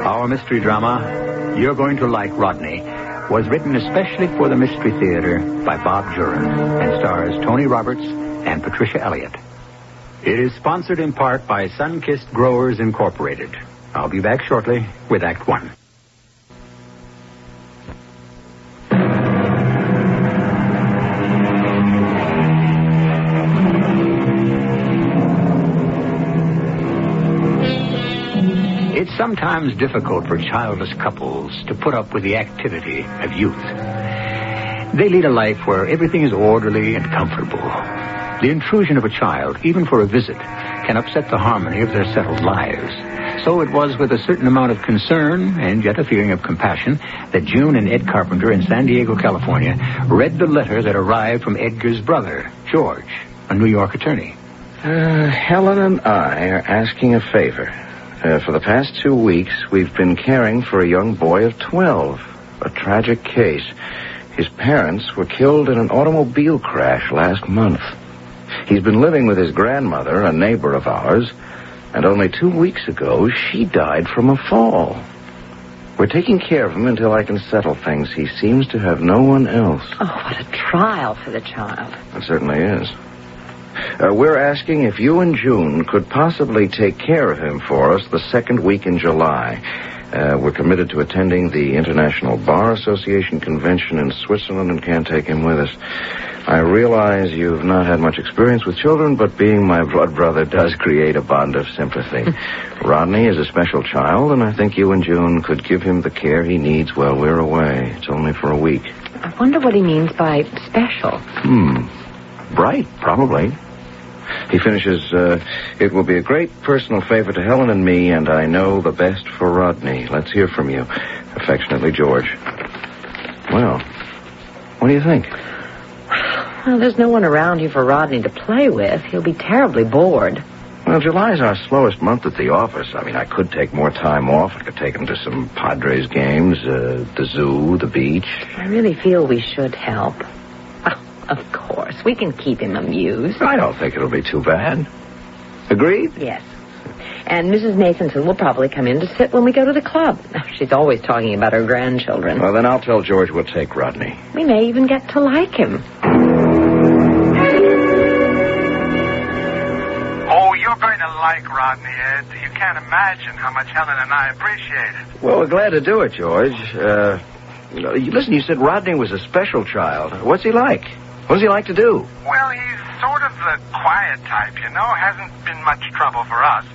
Our mystery drama, You're Going to Like Rodney, was written especially for the Mystery Theater by Bob Juran and stars Tony Roberts and Patricia Elliott. It is sponsored in part by Sunkissed Growers Incorporated. I'll be back shortly with Act One. It's sometimes difficult for childless couples to put up with the activity of youth. They lead a life where everything is orderly and comfortable. The intrusion of a child, even for a visit, can upset the harmony of their settled lives. So it was with a certain amount of concern and yet a feeling of compassion that June and Ed Carpenter in San Diego, California, read the letter that arrived from Edgar's brother, George, a New York attorney. Helen and I are asking a favor. For the past 2 weeks, we've been caring for a young boy of 12. A tragic case. His parents were killed in an automobile crash last month. He's been living with his grandmother, a neighbor of ours, and only 2 weeks ago, she died from a fall. We're taking care of him until I can settle things. He seems to have no one else. Oh, what a trial for the child. It certainly is. We're asking if you and June could possibly take care of him for us the second week in July. We're committed to attending the International Bar Association convention in Switzerland and can't take him with us. I realize you've not had much experience with children, but being my blood brother does create a bond of sympathy. Rodney is a special child, and I think you and June could give him the care he needs while we're away. It's only for a week. I wonder what he means by special. Bright, probably. He finishes, it will be a great personal favor to Helen and me, and I know the best for Rodney. Let's hear from you. Affectionately, George. Well, what do you think? Well, there's no one around here for Rodney to play with. He'll be terribly bored. Well, July's our slowest month at the office. I mean, I could take more time off. I could take him to some Padres games, the zoo, the beach. I really feel we should help. Of course. We can keep him amused. I don't think it'll be too bad. Agreed? Yes. And Mrs. Nathanson will probably come in to sit when we go to the club. She's always talking about her grandchildren. Well, then I'll tell George we'll take Rodney. We may even get to like him. Oh, you're going to like Rodney, Ed. You can't imagine how much Helen and I appreciate it. Well, we're glad to do it, George. Listen, you said Rodney was a special child. What's he like? What does he like to do? Well, he's sort of the quiet type, you know. Hasn't been much trouble for us.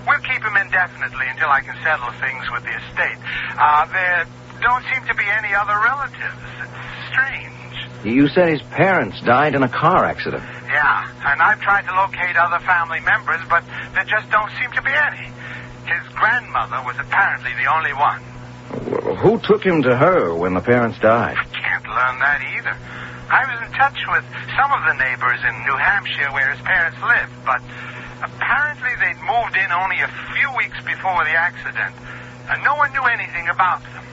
We'll keep him indefinitely until I can settle things with the estate. There don't seem to be any other relatives. It's strange. You said his parents died in a car accident. Yeah, and I've tried to locate other family members, but there just don't seem to be any. His grandmother was apparently the only one. Well, who took him to her when the parents died? I can't learn that either. I was in touch with some of the neighbors in New Hampshire where his parents lived, but apparently they'd moved in only a few weeks before the accident, and no one knew anything about them.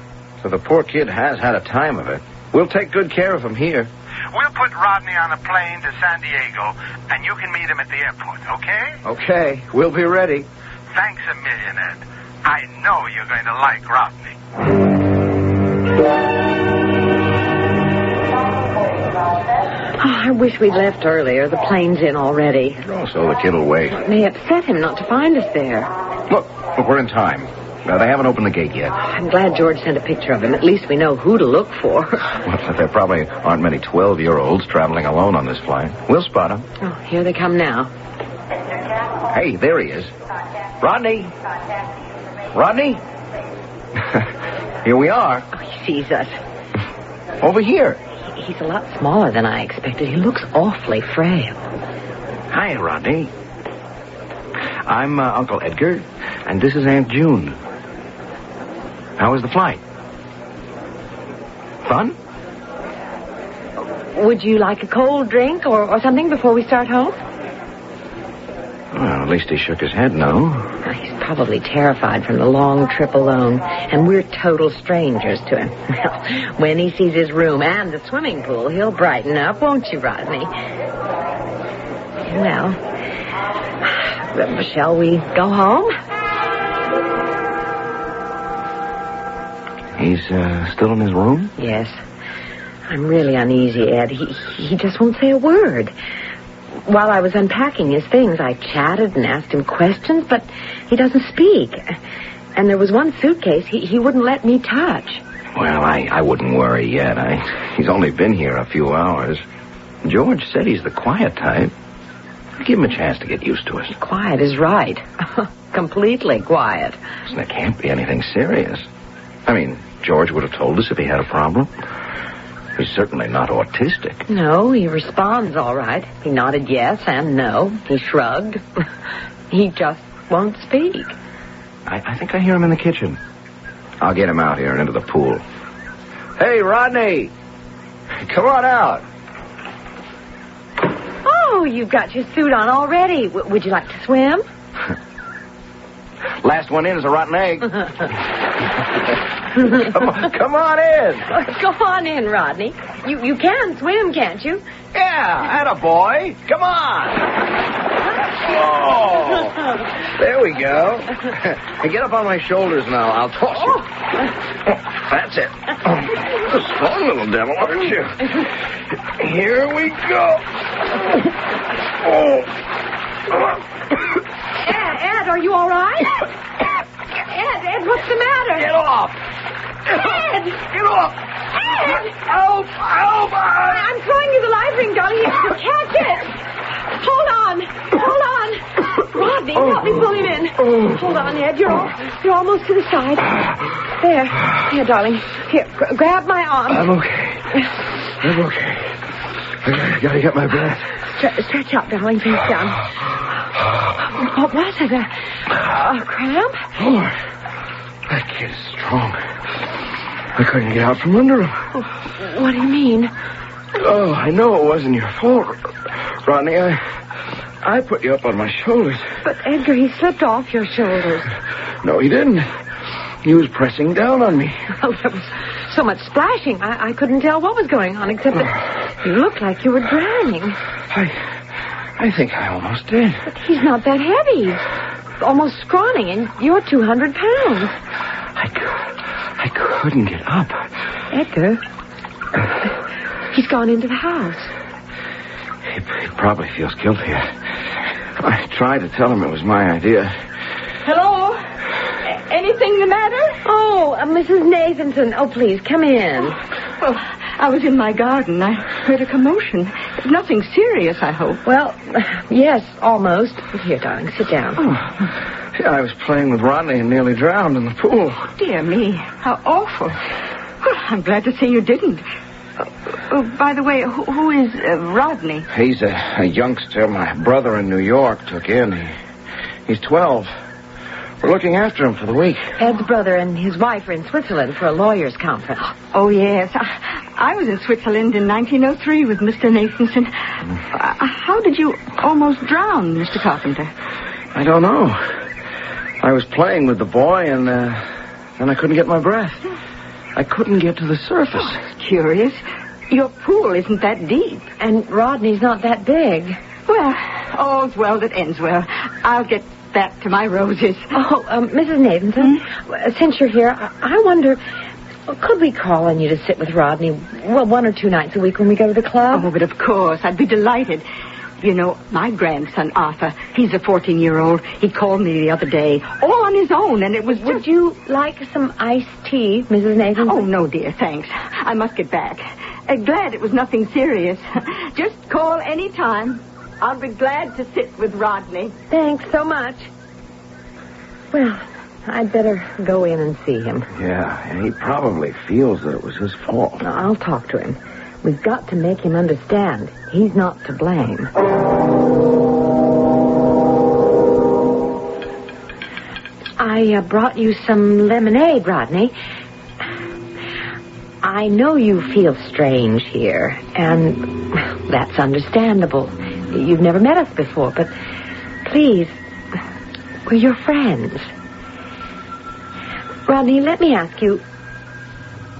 So the poor kid has had a time of it. We'll take good care of him here. We'll put Rodney on a plane to San Diego, and you can meet him at the airport, okay? Okay, we'll be ready. Thanks a million, Ed. I know you're going to like Rodney. Oh, I wish we'd left earlier. The plane's in already. Oh, so the kid will wait. It may upset him not to find us there. Look, we're in time. They haven't opened the gate yet. I'm glad George sent a picture of him. At least we know who to look for. Well, there probably aren't many 12-year-olds traveling alone on this flight. We'll spot them. Oh, here they come now. Hey, there he is. Rodney? Rodney? Here we are. Oh, he sees us. Over here. He's a lot smaller than I expected. He looks awfully frail. Hi, Rodney. I'm Uncle Edgar, and this is Aunt June. How was the flight? Fun? Would you like a cold drink or something before we start home? Well, at least he shook his head no. He's probably terrified from the long trip alone, and we're total strangers to him. Well, when he sees his room and the swimming pool, he'll brighten up, won't you, Rodney? Well, shall we go home? He's still in his room? Yes. I'm really uneasy, Ed. He just won't say a word. While I was unpacking his things, I chatted and asked him questions, but he doesn't speak. And there was one suitcase he wouldn't let me touch. Well, I wouldn't worry yet. He's only been here a few hours. George said he's the quiet type. Give him a chance to get used to us. Quiet is right. Completely quiet. Listen, there can't be anything serious. I mean, George would have told us if he had a problem. He's certainly not autistic. No, he responds all right. He nodded yes and no. He shrugged. He just won't speak. I think I hear him in the kitchen. I'll get him out here and into the pool. Hey, Rodney! Come on out. Oh, you've got your suit on already. Would you like to swim? Last one in is a rotten egg. Come on in. Go on in, Rodney. You can swim, can't you? Yeah, attaboy. Come on. Oh, there we go. Hey, get up on my shoulders now. I'll toss you. Oh, that's it. A strong little devil, aren't you? Here we go. Oh. Ed, are you all right? Ed, what's the matter? Get off. Ed! Get off. Ed! Help! I'm throwing you the live ring, darling. You catch it. Hold on. Rodney, help me pull him in. Hold on, Ed. You're almost to the side. There. Here, darling. Here, grab my arm. I'm okay. I gotta get my breath. Stretch out, darling. Face down. What was it? A cramp? Lord, that kid is strong. I couldn't get out from under him. What do you mean? Oh, I know it wasn't your fault, Rodney. I put you up on my shoulders. But, Edgar, he slipped off your shoulders. No, he didn't. He was pressing down on me. Oh, there was so much splashing. I couldn't tell what was going on, except that you looked like you were drowning. I think I almost did. But he's not that heavy. He's almost scrawny, and you're 200 pounds. I couldn't get up. Edgar, he's gone into the house. He probably feels guilty. I tried to tell him it was my idea. Hello? Anything the matter? Oh, Mrs. Nathanson. Oh, please, come in. Well, I was in my garden. I heard a commotion. Nothing serious, I hope. Well, yes, almost. Here, darling, sit down. Yeah, I was playing with Rodney and nearly drowned in the pool. Dear me, how awful. Well, I'm glad to see you didn't. By the way, who is Rodney? He's a youngster my brother in New York took in. He's 12. We're looking after him for the week. Ed's brother and his wife are in Switzerland for a lawyers' conference. Oh, yes. I was in Switzerland in 1903 with Mr. Nathanson. How did you almost drown, Mr. Carpenter? I don't know. I was playing with the boy, and I couldn't get my breath. I couldn't get to the surface. Oh, that's curious. Your pool isn't that deep. And Rodney's not that big. Well, all's well that ends well. I'll get back to my roses. Oh, Mrs. Nathanson, since you're here, I wonder, could we call on you to sit with Rodney, well, 1 or 2 nights a week when we go to the club? Oh, but of course. I'd be delighted. You know, my grandson, Arthur, he's a 14-year-old. He called me the other day, all on his own, and it was just... Would you like some iced tea, Mrs. Nathanson? Oh, no, dear, thanks. I must get back. Glad it was nothing serious. Just call any time. I'll be glad to sit with Rodney. Thanks so much. Well, I'd better go in and see him. Yeah, he probably feels that it was his fault. I'll talk to him. We've got to make him understand he's not to blame. I brought you some lemonade, Rodney. I know you feel strange here, and that's understandable. You've never met us before, but please, we're your friends. Rodney, let me ask you,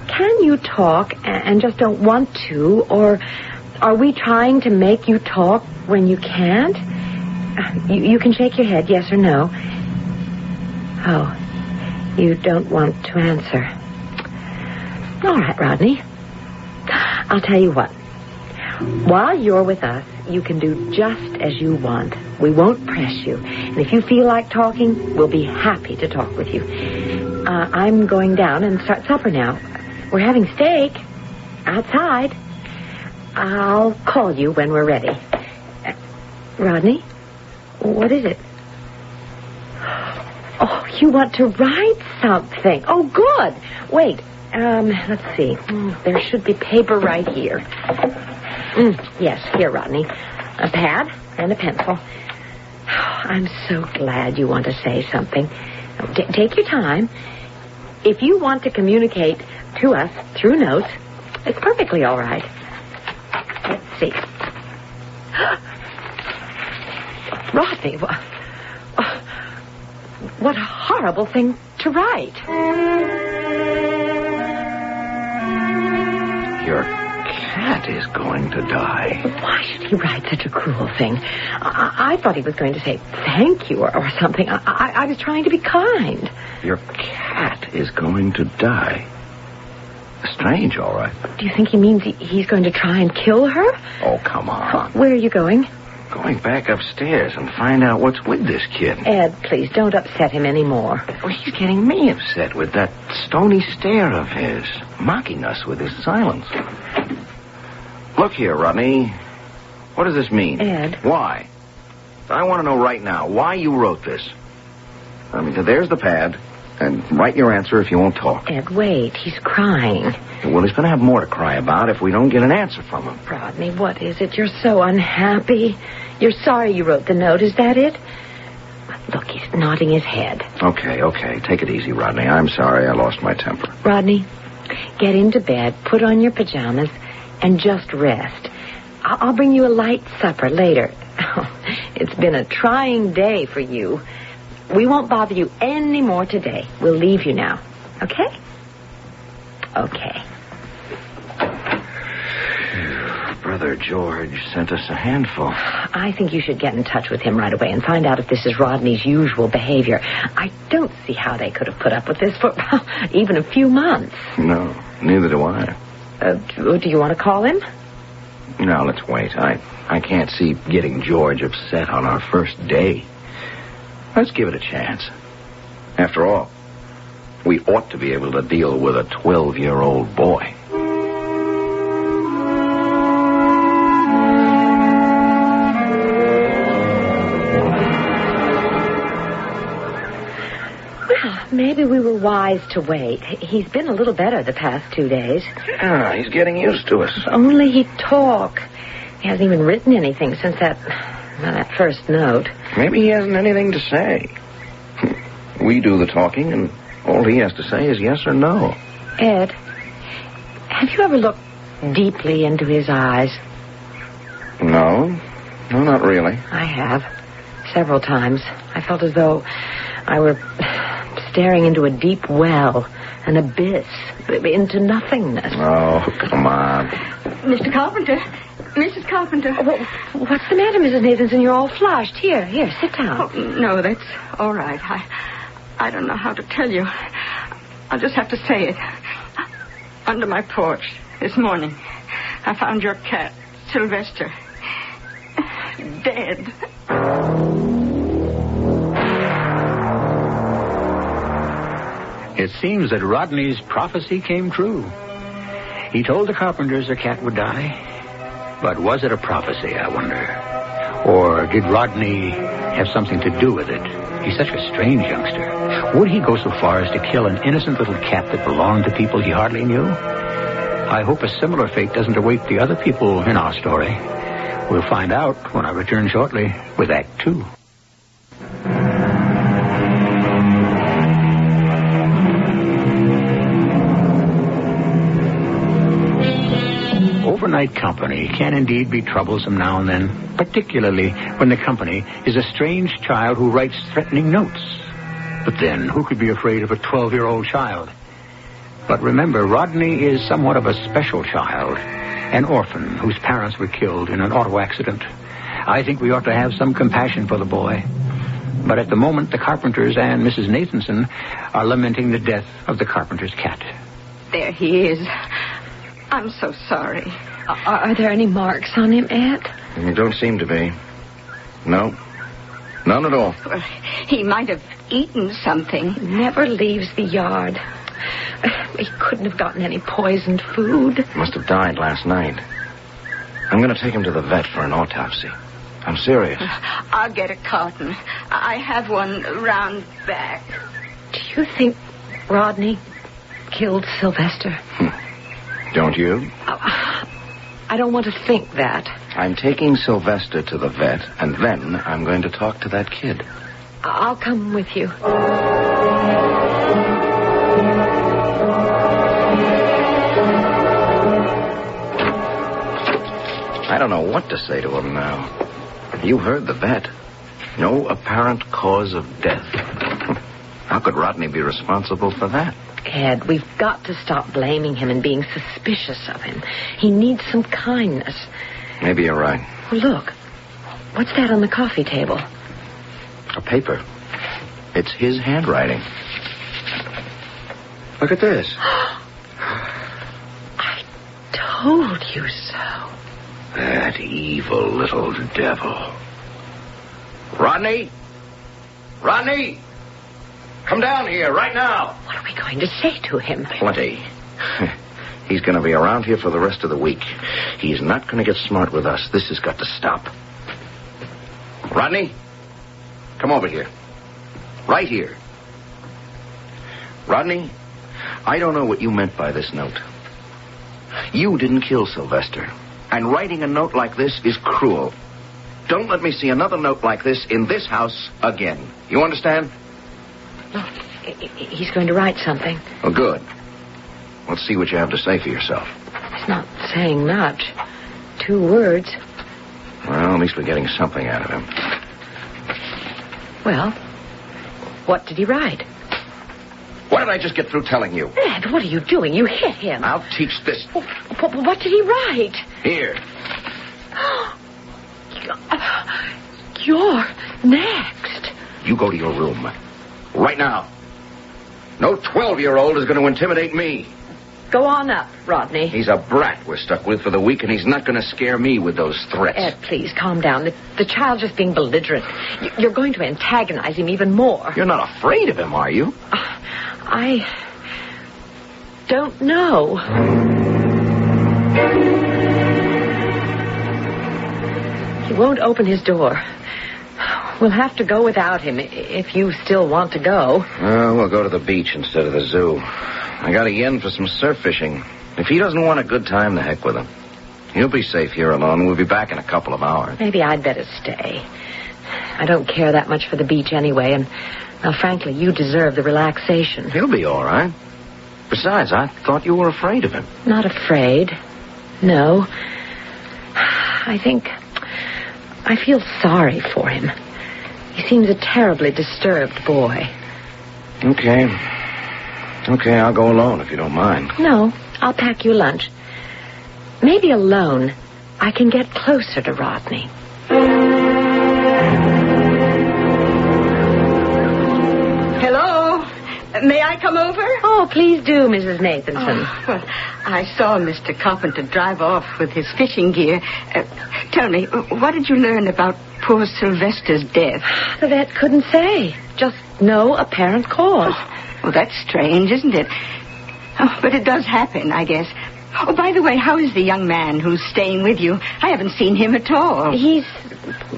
can you talk and just don't want to, or are we trying to make you talk when you can't? You can shake your head, yes or no. Oh, you don't want to answer. All right, Rodney. I'll tell you what. While you're with us, you can do just as you want. We won't press you. And if you feel like talking, we'll be happy to talk with you. I'm going down and start supper now. We're having steak outside. I'll call you when we're ready. Rodney, what is it? Oh, you want to write something. Oh, good. Wait. Let's see. There should be paper right here. Yes, here, Rodney. A pad and a pencil. I'm so glad you want to say something. Take your time. If you want to communicate to us through notes, it's perfectly all right. Let's see. Rodney, what a horrible thing to write. Your cat is going to die. Why should he write such a cruel thing? I thought he was going to say thank you or something. I was trying to be kind. Your cat is going to die. Strange, all right. Do you think he means he's going to try and kill her? Oh, come on. Where are you going? Going back upstairs and find out what's with this kid. Ed, please, don't upset him anymore. Well, he's getting me upset with that stony stare of his, mocking us with his silence. Look here, Rodney. What does this mean? Ed. Why? I want to know right now why you wrote this. I mean, there's the pad, and write your answer if you won't talk. Ed, wait. He's crying. Well, he's going to have more to cry about if we don't get an answer from him. Rodney, what is it? You're so unhappy. You're sorry you wrote the note. Is that it? Look, he's nodding his head. Okay. Take it easy, Rodney. I'm sorry I lost my temper. Rodney, get into bed, put on your pajamas, and just rest. I'll bring you a light supper later. It's been a trying day for you. We won't bother you any more today. We'll leave you now. Okay? Okay. brother George sent us a handful. I think you should get in touch with him right away and find out if this is Rodney's usual behavior. I don't see how they could have put up with this for even a few months. No, neither do I. Do you want to call him? No, let's wait. I can't see getting George upset on our first day. Let's give it a chance. After all, we ought to be able to deal with a 12-year-old boy. Maybe we were wise to wait. He's been a little better the past 2 days. Yeah, he's getting used to us. If only he'd talk. He hasn't even written anything since that first note. Maybe he hasn't anything to say. We do the talking, and all he has to say is yes or no. Ed, have you ever looked deeply into his eyes? No, not really. I have. Several times. I felt as though I were staring into a deep well, an abyss, into nothingness. Oh, come on. Mr. Carpenter. Mrs. Carpenter. What's the matter, Mrs. Nathanson? You're all flushed. Here, sit down. Oh, no, that's all right. I don't know how to tell you. I'll just have to say it. Under my porch this morning, I found your cat, Sylvester, dead. It seems that Rodney's prophecy came true. He told the Carpenters the cat would die. But was it a prophecy, I wonder? Or did Rodney have something to do with it? He's such a strange youngster. Would he go so far as to kill an innocent little cat that belonged to people he hardly knew? I hope a similar fate doesn't await the other people in our story. We'll find out when I return shortly with Act 2. Overnight company can indeed be troublesome now and then, particularly when the company is a strange child who writes threatening notes. But then, who could be afraid of a 12-year-old child? But remember, Rodney is somewhat of a special child, an orphan whose parents were killed in an auto accident. I think we ought to have some compassion for the boy. But at the moment, the Carpenters and Mrs. Nathanson are lamenting the death of the Carpenter's cat. There he is. I'm so sorry. Are there any marks on him, Ed? There don't seem to be. No. None at all. Well, he might have eaten something. He never leaves the yard. He couldn't have gotten any poisoned food. Must have died last night. I'm going to take him to the vet for an autopsy. I'm serious. I'll get a carton. I have one round back. Do you think Rodney killed Sylvester? Don't you? I don't want to think that. I'm taking Sylvester to the vet, and then I'm going to talk to that kid. I'll come with you. I don't know what to say to him now. You heard the vet. No apparent cause of death. How could Rodney be responsible for that? Ed, we've got to stop blaming him and being suspicious of him. He needs some kindness. Maybe you're right. Well, look. What's that on the coffee table? A paper. It's his handwriting. Look at this. I told you so. That evil little devil. Rodney? Rodney! Come down here right now. What are we going to say to him? Plenty. He's going to be around here for the rest of the week. He's not going to get smart with us. This has got to stop. Rodney, come over here. Right here. Rodney, I don't know what you meant by this note. You didn't kill Sylvester. And writing a note like this is cruel. Don't let me see another note like this in this house again. You understand? Look, he's going to write something. Oh, good. Let's see what you have to say for yourself. He's not saying much. 2 words. Well, at least we're getting something out of him. Well, what did he write? What did I just get through telling you? Ed, what are you doing? You hit him. I'll teach this. What did he write? Here. You're next. You go to your room. Right now. No 12-year-old is going to intimidate me. Go on up, Rodney. He's a brat we're stuck with for the week, and he's not going to scare me with those threats. Ed, please, calm down. The child's just being belligerent. You're going to antagonize him even more. You're not afraid of him, are you? I don't know. He won't open his door. We'll have to go without him if you still want to go. We'll go to the beach instead of the zoo. I got a yen for some surf fishing. If he doesn't want a good time, the heck with him. He'll be safe here alone. We'll be back in a couple of hours. Maybe I'd better stay. I don't care that much for the beach anyway, and, well, frankly, you deserve the relaxation. He'll be all right. Besides, I thought you were afraid of him. Not afraid. No. I feel sorry for him. He seems a terribly disturbed boy. Okay, I'll go alone if you don't mind. No, I'll pack you lunch. Maybe alone I can get closer to Rodney. Hello? May I come over? Oh, please do, Mrs. Nathanson. Oh, well, I saw Mr. Carpenter drive off with his fishing gear. Tell me, what did you learn about poor Sylvester's death? The vet couldn't say. Just no apparent cause. Well, that's strange, isn't it? Oh, but it does happen, I guess. Oh, by the way, how is the young man who's staying with you? I haven't seen him at all. He's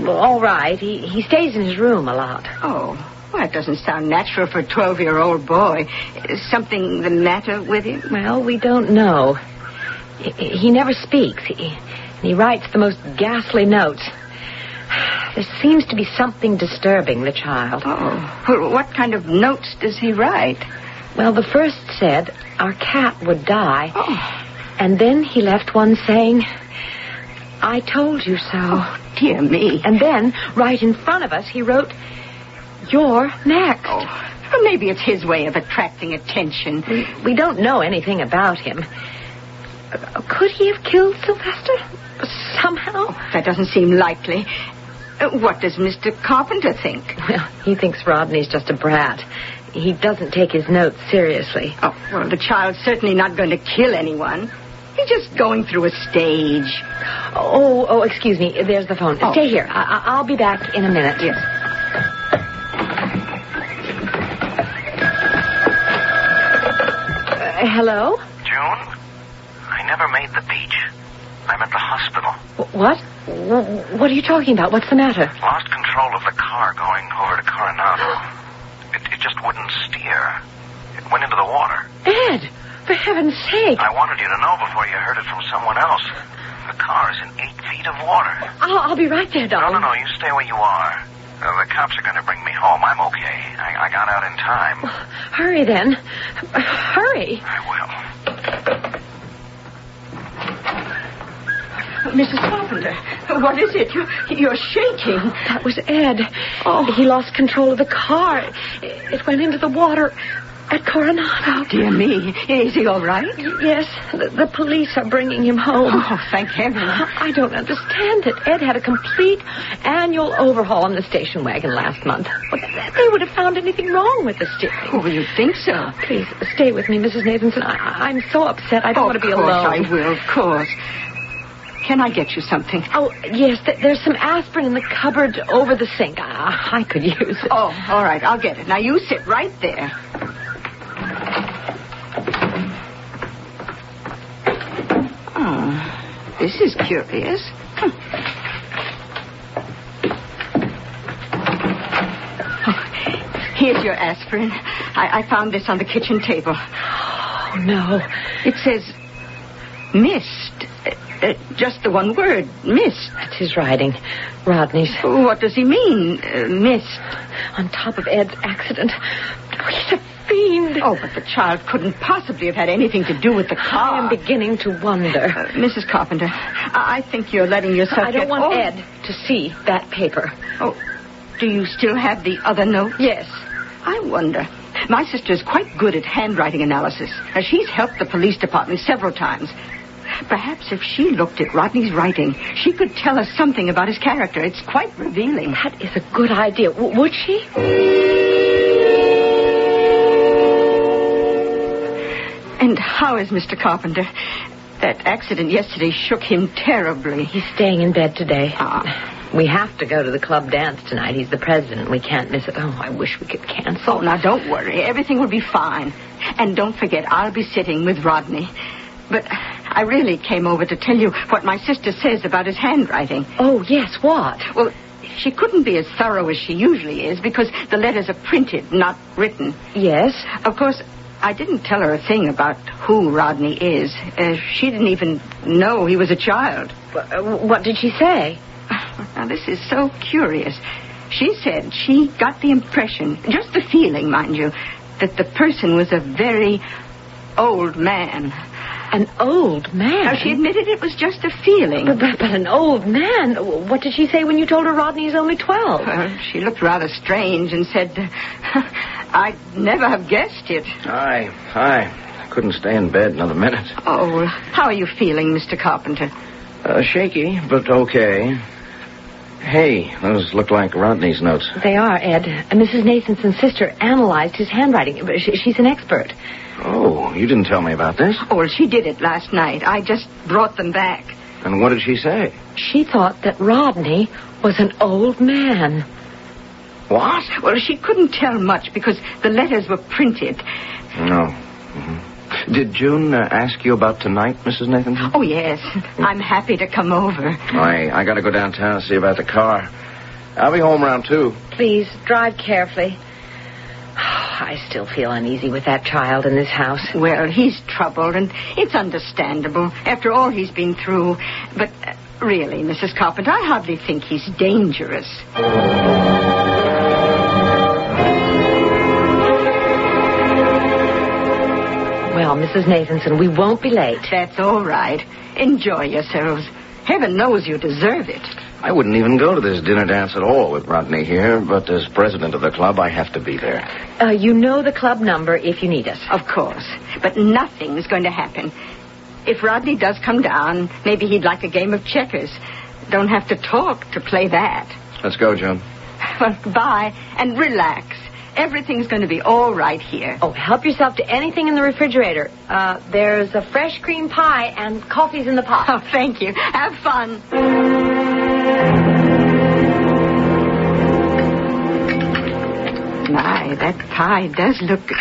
all right. He stays in his room a lot. Oh, well, that doesn't sound natural for a 12-year-old boy. Is something the matter with him? Well, we don't know. He never speaks. He writes the most ghastly notes. There seems to be something disturbing the child. Oh, well, what kind of notes does he write? Well, the first said our cat would die. Oh. And then he left one saying, I told you so. Oh, dear me. And then, right in front of us, he wrote, you're next. Oh, well, maybe it's his way of attracting attention. We don't know anything about him. Could he have killed Sylvester? Somehow? Oh, that doesn't seem likely. What does Mr. Carpenter think? Well, he thinks Rodney's just a brat. He doesn't take his notes seriously. Oh, well, the child's certainly not going to kill anyone. He's just going through a stage. Oh, excuse me. There's the phone. Stay here. I'll be back in a minute. Yes. Hello? June? I never made the beach. I'm at the hospital. What? What are you talking about? What's the matter? Lost control of the car going over to Coronado. It just wouldn't steer. It went into the water. Ed, for heaven's sake. I wanted you to know before you heard it from someone else. The car is in 8 feet of water. I'll be right there, darling. No, you stay where you are. The cops are going to bring me home. I'm okay. I got out in time. Well, hurry then. Hurry. I will. Mrs. Carpenter, what is it? You're shaking. That was Ed. Oh. He lost control of the car. It went into the water at Coronado. Oh, dear me. Is he all right? Yes. The police are bringing him home. Oh, thank heaven. I don't understand it. Ed had a complete annual overhaul on the station wagon last month. They would have found anything wrong with the steering. Oh, you think so? Please, stay with me, Mrs. Nathanson. I'm so upset. I don't want to be alone. I will, of course. Can I get you something? Oh, yes. There's some aspirin in the cupboard over the sink. I could use it. Oh, all right. I'll get it. Now, you sit right there. Oh, this is curious. Oh, here's your aspirin. I found this on the kitchen table. Oh, no. It says mist. Just the one word, mist. That's his writing. Rodney's. What does he mean, mist? On top of Ed's accident. Oh, he's a fiend. Oh, but the child couldn't possibly have had anything to do with the car. I am beginning to wonder. Mrs. Carpenter, I think you're letting yourself I don't want Ed to see that paper. Oh, do you still have the other note? Yes. I wonder. My sister's quite good at handwriting analysis. She's helped the police department several times. Perhaps if she looked at Rodney's writing, she could tell us something about his character. It's quite revealing. That is a good idea. Would she? And how is Mr. Carpenter? That accident yesterday shook him terribly. He's staying in bed today. We have to go to the club dance tonight. He's the president. We can't miss it. Oh, I wish we could cancel. Oh, now, don't worry. Everything will be fine. And don't forget, I'll be sitting with Rodney. But I really came over to tell you what my sister says about his handwriting. Oh, yes, what? Well, she couldn't be as thorough as she usually is because the letters are printed, not written. Yes? Of course, I didn't tell her a thing about who Rodney is. She didn't even know he was a child. What did she say? Now, this is so curious. She said she got the impression, just the feeling, mind you, that the person was a very old man. An old man? Now, she admitted it was just a feeling. But an old man? What did she say when you told her Rodney is only 12? She looked rather strange and said, I'd never have guessed it. Hi. I couldn't stay in bed another minute. Oh, how are you feeling, Mr. Carpenter? Shaky, but okay. Hey, those look like Rodney's notes. They are, Ed. Mrs. Nathanson's sister analyzed his handwriting. She's an expert. Oh, you didn't tell me about this. Oh, well, she did it last night. I just brought them back. And what did she say? She thought that Rodney was an old man. What? Well, she couldn't tell much because the letters were printed. No. Mm-hmm. Did June ask you about tonight, Mrs. Nathanson? Oh, yes. I'm happy to come over. I got to go downtown and see about the car. I'll be home around 2. Please, drive carefully. I still feel uneasy with that child in this house. Well, he's troubled, and it's understandable after all he's been through. But really, Mrs. Carpenter, I hardly think he's dangerous. Well, Mrs. Nathanson, we won't be late. That's all right. Enjoy yourselves. Heaven knows you deserve it. I wouldn't even go to this dinner dance at all with Rodney here, but as president of the club, I have to be there. You know the club number if you need us. Of course. But nothing's going to happen. If Rodney does come down, maybe he'd like a game of checkers. Don't have to talk to play that. Let's go, Joan. Well, bye, and relax. Everything's going to be all right here. Oh, help yourself to anything in the refrigerator. There's a fresh cream pie and coffee's in the pot. Oh, thank you. Have fun. My, that pie does look good.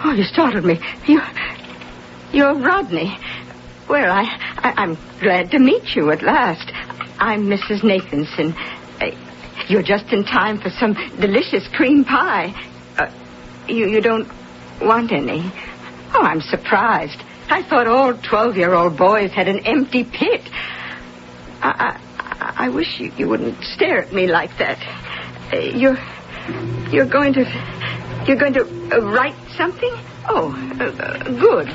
Oh, you startled me. You're Rodney. Well, I'm glad to meet you at last. I'm Mrs. Nathanson. You're just in time for some delicious cream pie. You don't want any? Oh, I'm surprised. I thought all 12-year-old boys had an empty pit. I wish you wouldn't stare at me like that. You're going to write something? Oh, good.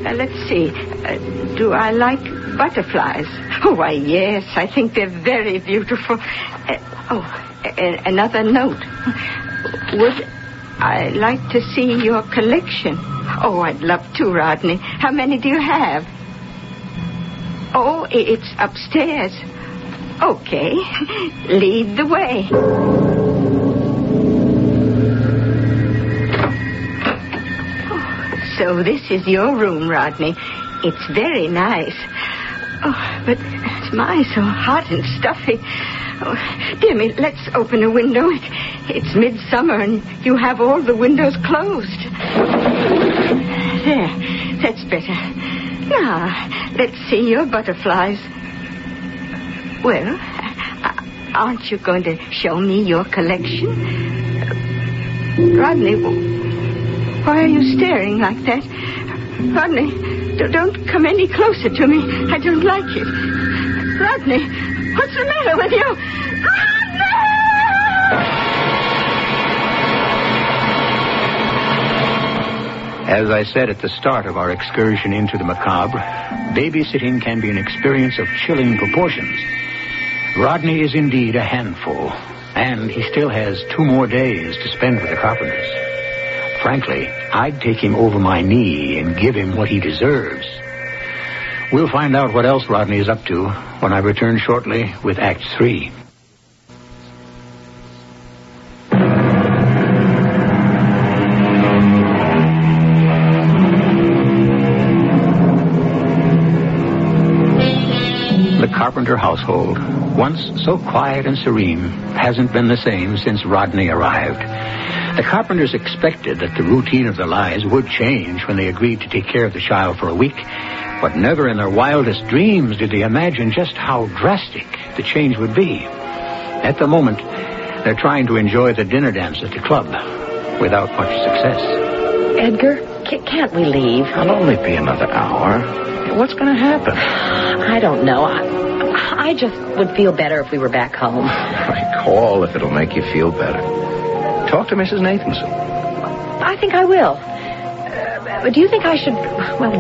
Let's see. Do I like butterflies? Oh, why, yes. I think they're very beautiful. Another note. Would I like to see your collection? Oh, I'd love to, Rodney. How many do you have? Oh, it's upstairs. Okay. Lead the way. So this is your room, Rodney. It's very nice. Oh, but it's so hot and stuffy. Oh, dear me, let's open a window. It's midsummer and you have all the windows closed. There, that's better. Now, let's see your butterflies. Well, aren't you going to show me your collection? Rodney, why are you staring like that? Rodney, don't come any closer to me. I don't like it. Rodney, what's the matter with you? As I said at the start of our excursion into the macabre, babysitting can be an experience of chilling proportions. Rodney is indeed a handful, and he still has 2 more days to spend with the Carpenters. Frankly, I'd take him over my knee and give him what he deserves. We'll find out what else Rodney is up to when I return shortly with Act 3. The Carpenter household, once so quiet and serene, hasn't been the same since Rodney arrived. The Carpenters expected that the routine of their lives would change when they agreed to take care of the child for a week, but never in their wildest dreams did they imagine just how drastic the change would be. At the moment, they're trying to enjoy the dinner dance at the club without much success. Edgar, can't we leave? It'll only be another hour. What's going to happen? I don't know. I just would feel better if we were back home. I call if it'll make you feel better. Talk to Mrs. Nathanson. I think I will. Do you think I should,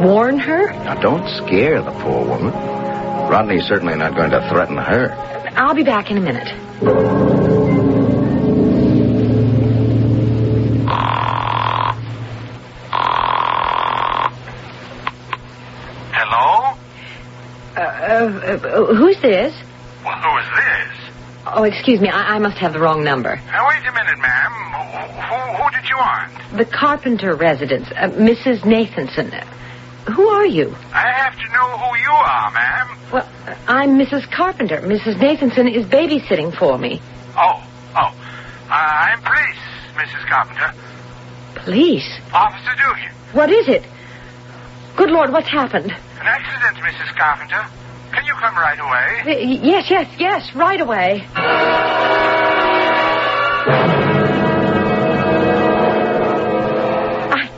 warn her? Now, don't scare the poor woman. Rodney's certainly not going to threaten her. I'll be back in a minute. Hello? Who's this? Well, who is this? Oh, excuse me. I must have the wrong number. Wait a minute, ma'am. Who did you want? The Carpenter residence, Mrs. Nathanson. Who are you? I have to know who you are, ma'am. Well, I'm Mrs. Carpenter. Mrs. Nathanson is babysitting for me. Oh. I'm police, Mrs. Carpenter. Police? Officer Dugan. What is it? Good Lord, what's happened? An accident, Mrs. Carpenter. Can you come right away? Yes, right away. I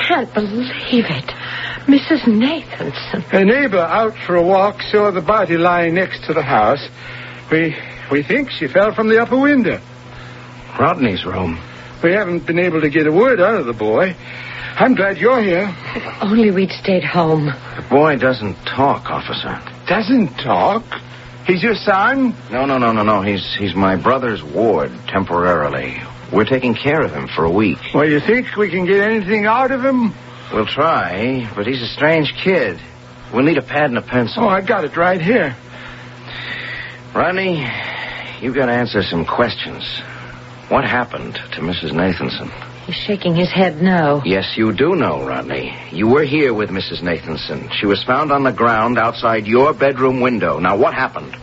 can't believe it. Mrs. Nathanson. A neighbor out for a walk saw the body lying next to the house. We think she fell from the upper window. Rodney's room. We haven't been able to get a word out of the boy. I'm glad you're here. If only we'd stayed home. The boy doesn't talk, officer. Doesn't talk? He's your son? No. He's my brother's ward, temporarily. We're taking care of him for a week. Well, you think we can get anything out of him? We'll try, but he's a strange kid. We'll need a pad and a pencil. Oh, I got it right here. Rodney, you've got to answer some questions. What happened to Mrs. Nathanson? He's shaking his head no. Yes, you do know, Rodney. You were here with Mrs. Nathanson. She was found on the ground outside your bedroom window. Now, what happened?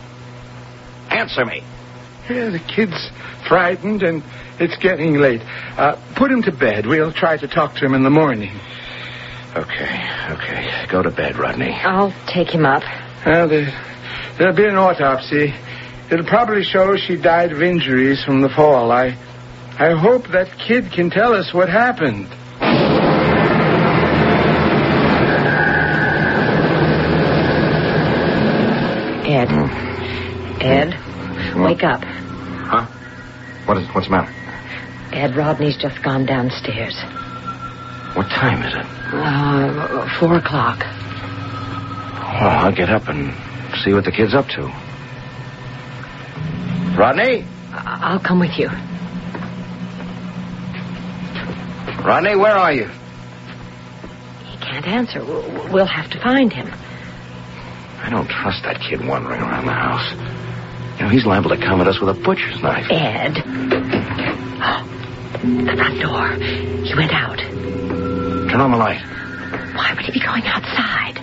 Answer me. Yeah, the kid's frightened, and it's getting late. Put him to bed. We'll try to talk to him in the morning. Okay. Go to bed, Rodney. I'll take him up. Well, there'll be an autopsy. It'll probably show she died of injuries from the fall. I hope that kid can tell us what happened. Ed, wake up. Huh? What's the matter? Ed, Rodney's just gone downstairs. What time is it? 4 o'clock. Well, I'll get up and see what the kid's up to. Rodney? I'll come with you. Rodney, where are you? He can't answer. We'll have to find him. I don't trust that kid wandering around the house. You know, he's liable to come at us with a butcher's knife. Ed. The front door. He went out. Turn on the light. Why would he be going outside?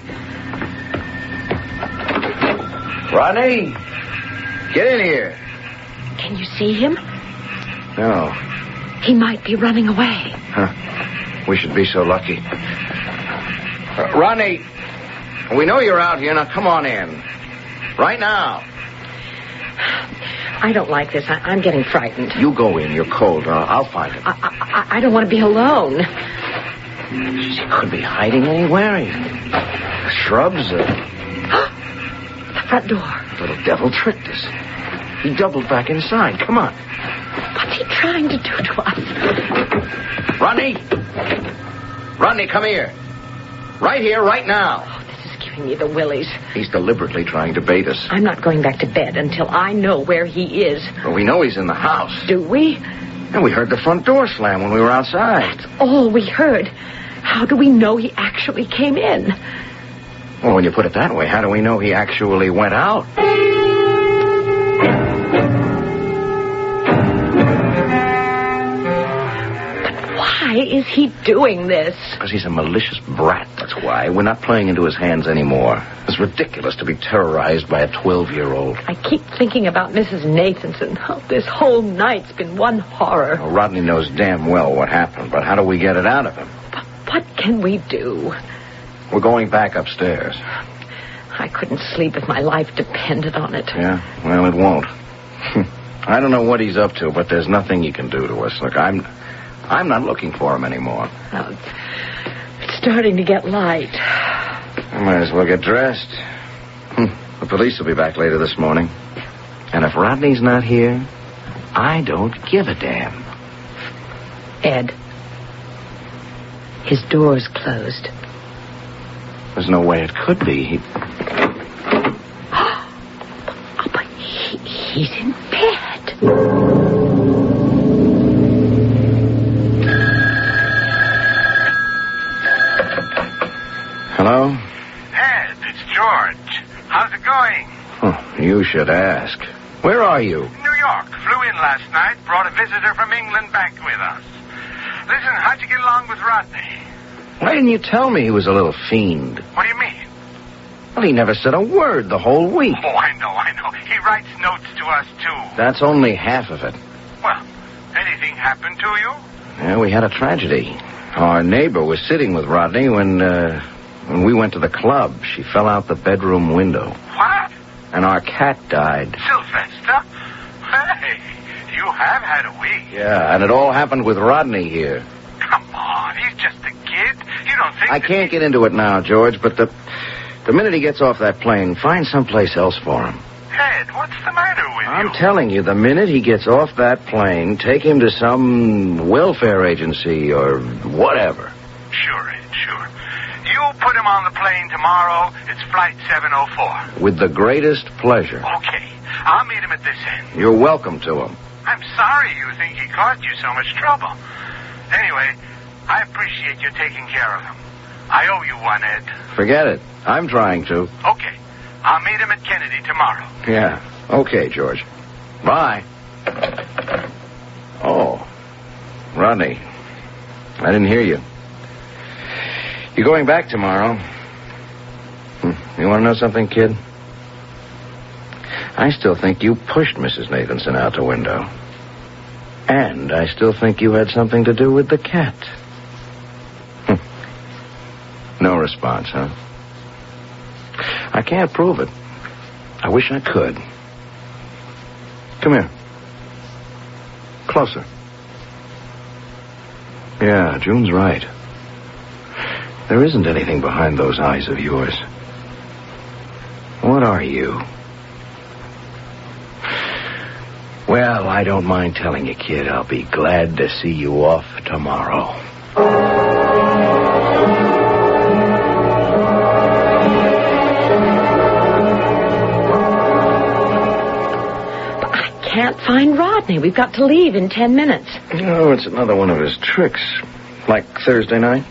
Rodney, get in here. Can you see him? No. He might be running away. Huh. We should be so lucky. Rodney, we know you're out here. Now, come on in. Right now. I don't like this. I'm getting frightened. You go in. You're cold. I'll find him. I don't want to be alone. She could be hiding anywhere. Shrubs. The front door. The little devil tricked us. He doubled back inside. Come on. What's he trying to do to us? Rodney! Rodney, come here. Right here, right now. Oh, this is giving me the willies. He's deliberately trying to bait us. I'm not going back to bed until I know where he is. Well, we know he's in the house. Do we? And we heard the front door slam when we were outside. That's all we heard. How do we know he actually came in? Well, when you put it that way, how do we know he actually went out? Why is he doing this? Because he's a malicious brat, that's why. We're not playing into his hands anymore. It's ridiculous to be terrorized by a 12-year-old. I keep thinking about Mrs. Nathanson. Oh, this whole night's been one horror. Well, Rodney knows damn well what happened, but how do we get it out of him? But what can we do? We're going back upstairs. I couldn't sleep if my life depended on it. Yeah? Well, it won't. I don't know what he's up to, but there's nothing he can do to us. Look, I'm not looking for him anymore. Oh, it's starting to get light. I might as well get dressed. The police will be back later this morning. And if Rodney's not here, I don't give a damn. Ed, his door's closed. There's no way it could be. But he's in bed. Hello? Ed, it's George. How's it going? Oh, you should ask. Where are you? New York. Flew in last night. Brought a visitor from England back with us. Listen, how'd you get along with Rodney? Why didn't you tell me he was a little fiend? What do you mean? Well, he never said a word the whole week. Oh, I know. He writes notes to us, too. That's only half of it. Well, anything happened to you? Yeah, we had a tragedy. Our neighbor was sitting with Rodney when we went to the club. She fell out the bedroom window. What? And our cat died. Sylvester? Hey, you have had a week. Yeah, and it all happened with Rodney here. Come on, he's just a kid. You don't think... I can't get into it now, George, but the minute he gets off that plane, find someplace else for him. Ed, what's the matter with you? I'm telling you, the minute he gets off that plane, take him to some welfare agency or whatever. Sure, Ed, sure. You put him on the plane tomorrow. It's flight 704. With the greatest pleasure. Okay. I'll meet him at this end. You're welcome to him. I'm sorry you think he caused you so much trouble. Anyway, I appreciate you taking care of him. I owe you one, Ed. Forget it. I'm trying to. Okay. I'll meet him at Kennedy tomorrow. Yeah. Okay, George. Bye. Oh. Rodney. I didn't hear you. You're going back tomorrow. You want to know something, kid? I still think you pushed Mrs. Nathanson out the window. And I still think you had something to do with the cat. No response, huh? I can't prove it. I wish I could. Come here. Closer. Yeah, June's right. There isn't anything behind those eyes of yours. What are you? Well, I don't mind telling you, kid. I'll be glad to see you off tomorrow. Can't find Rodney. We've got to leave in 10 minutes. Oh, it's another one of his tricks. Like Thursday night.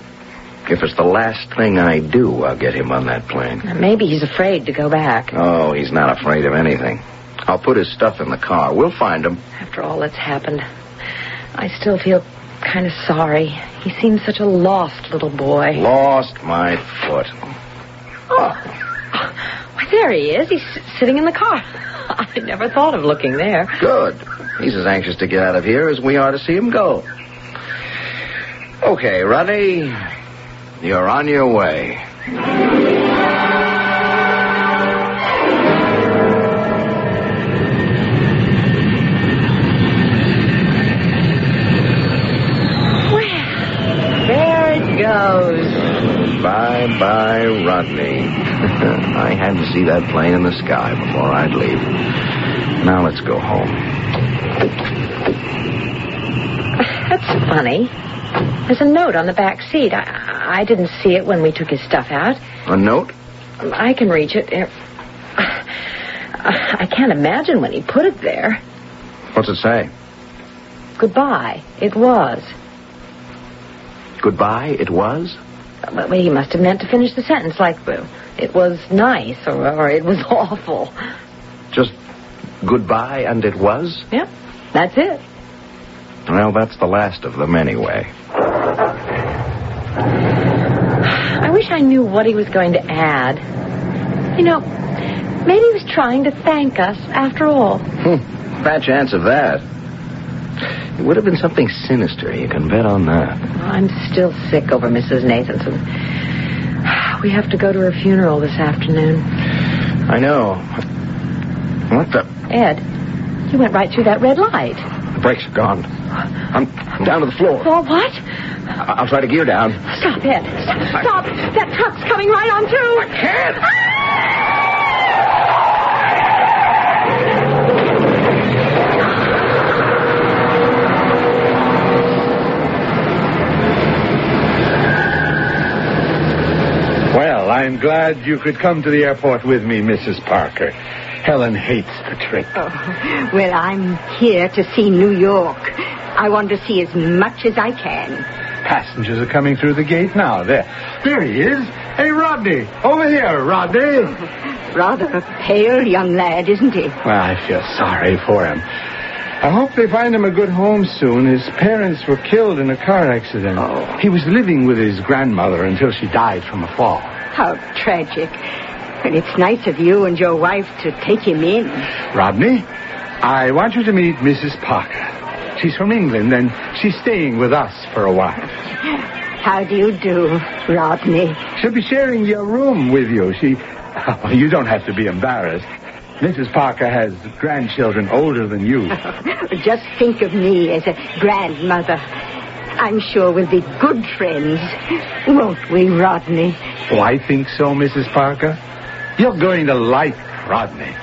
If it's the last thing I do, I'll get him on that plane. Maybe he's afraid to go back. Oh, he's not afraid of anything. I'll put his stuff in the car. We'll find him. After all that's happened, I still feel kind of sorry. He seems such a lost little boy. Lost my foot. Why, there he is. He's sitting in the car. I never thought of looking there. Good. He's as anxious to get out of here as we are to see him go. Okay, Rodney, you're on your way. Well, there it goes. Bye-bye, Rodney. I had to see that plane in the sky before I'd leave. Now let's go home. That's funny. There's a note on the back seat. I didn't see it when we took his stuff out. A note? I can reach it. I can't imagine when he put it there. What's it say? Goodbye. It was. Goodbye, it was? Well, he must have meant to finish the sentence like, it was nice, or it was awful. Just goodbye and it was? Yep, that's it. Well, that's the last of them anyway. I wish I knew what he was going to add. You know, maybe he was trying to thank us after all. Fat chance of that. It would have been something sinister, you can bet on that. I'm still sick over Mrs. Nathanson. We have to go to her funeral this afternoon. I know. What the... Ed, you went right through that red light. The brakes are gone. I'm down to the floor. Oh, what? I'll try to gear down. Stop, Ed. Stop. That truck's coming right on through. I can't. Well, I'm glad you could come to the airport with me, Mrs. Parker. Helen hates the trip. Oh, well, I'm here to see New York. I want to see as much as I can. Passengers are coming through the gate now. There he is. Hey, Rodney. Over here, Rodney. Rather a pale young lad, isn't he? Well, I feel sorry for him. I hope they find him a good home soon. His parents were killed in a car accident. Oh. He was living with his grandmother until she died from a fall. How tragic. But it's nice of you and your wife to take him in. Rodney, I want you to meet Mrs. Parker. She's from England, and she's staying with us for a while. How do you do, Rodney? She'll be sharing your room with you. You don't have to be embarrassed. Mrs. Parker has grandchildren older than you. Just think of me as a grandmother. I'm sure we'll be good friends. Won't we, Rodney? Oh, I think so, Mrs. Parker. You're going to like Rodney.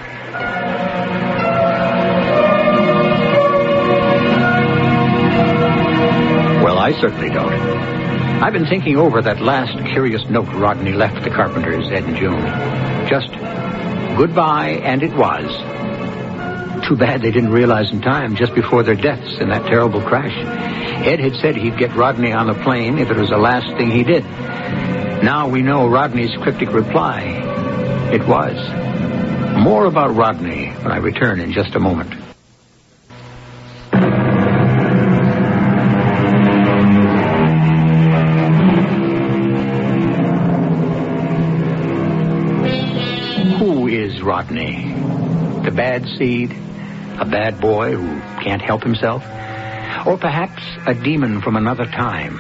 Well, I certainly don't. I've been thinking over that last curious note Rodney left the Carpenters, Ed and June. Just goodbye, and it was. Too bad they didn't realize in time, just before their deaths in that terrible crash. Ed had said he'd get Rodney on the plane if it was the last thing he did. Now we know Rodney's cryptic reply. It was. More about Rodney when I return in just a moment. Who is Rodney? The bad seed? A bad boy who can't help himself? Or perhaps a demon from another time,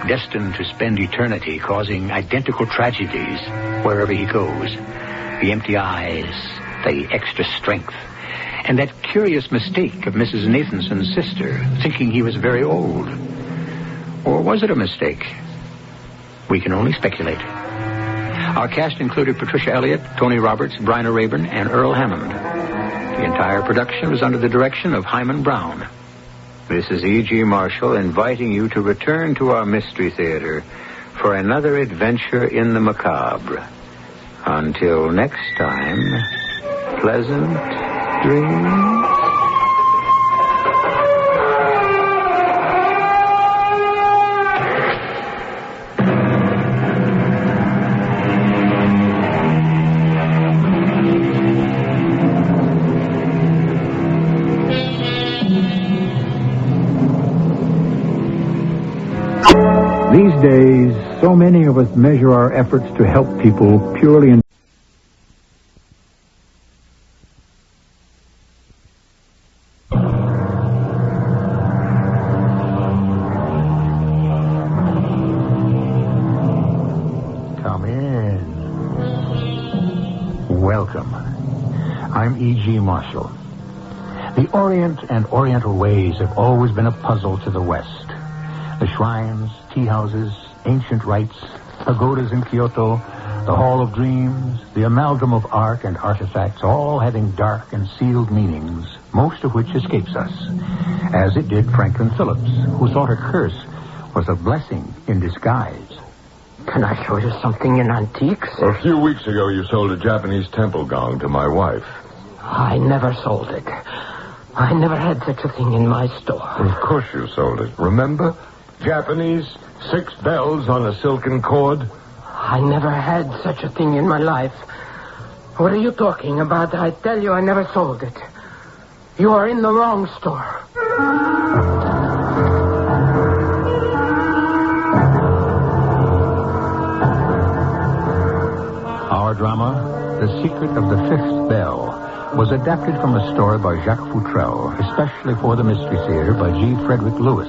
destined to spend eternity causing identical tragedies wherever he goes? The empty eyes, the extra strength, and that curious mistake of Mrs. Nathanson's sister, thinking he was very old. Or was it a mistake? We can only speculate. Our cast included Patricia Elliott, Tony Roberts, Bryna Rayburn, and Earl Hammond. The entire production was under the direction of Himan Brown. This is E.G. Marshall inviting you to return to our Mystery Theater for another adventure in the macabre. Until next time, pleasant dreams. These days, so many of us measure our efforts to help people purely in Come in. Welcome. I'm E.G. Marshall. The Orient and Oriental ways have always been a puzzle to the West. The shrines, tea houses, ancient rites, pagodas in Kyoto, the Hall of Dreams, the amalgam of art and artifacts, all having dark and sealed meanings, most of which escapes us, as it did Franklin Phillips, who thought a curse was a blessing in disguise. Can I show you something in antiques? A few weeks ago, you sold a Japanese temple gong to my wife. I never sold it. I never had such a thing in my store. Of course you sold it. Remember? Japanese, 6 bells on a silken cord. I never had such a thing in my life. What are you talking about? I tell you, I never sold it. You are in the wrong store. Our drama, The Secret of the Fifth Bell, was adapted from a story by Jacques Futrell, especially for the Mystery Theater by G. Frederick Lewis,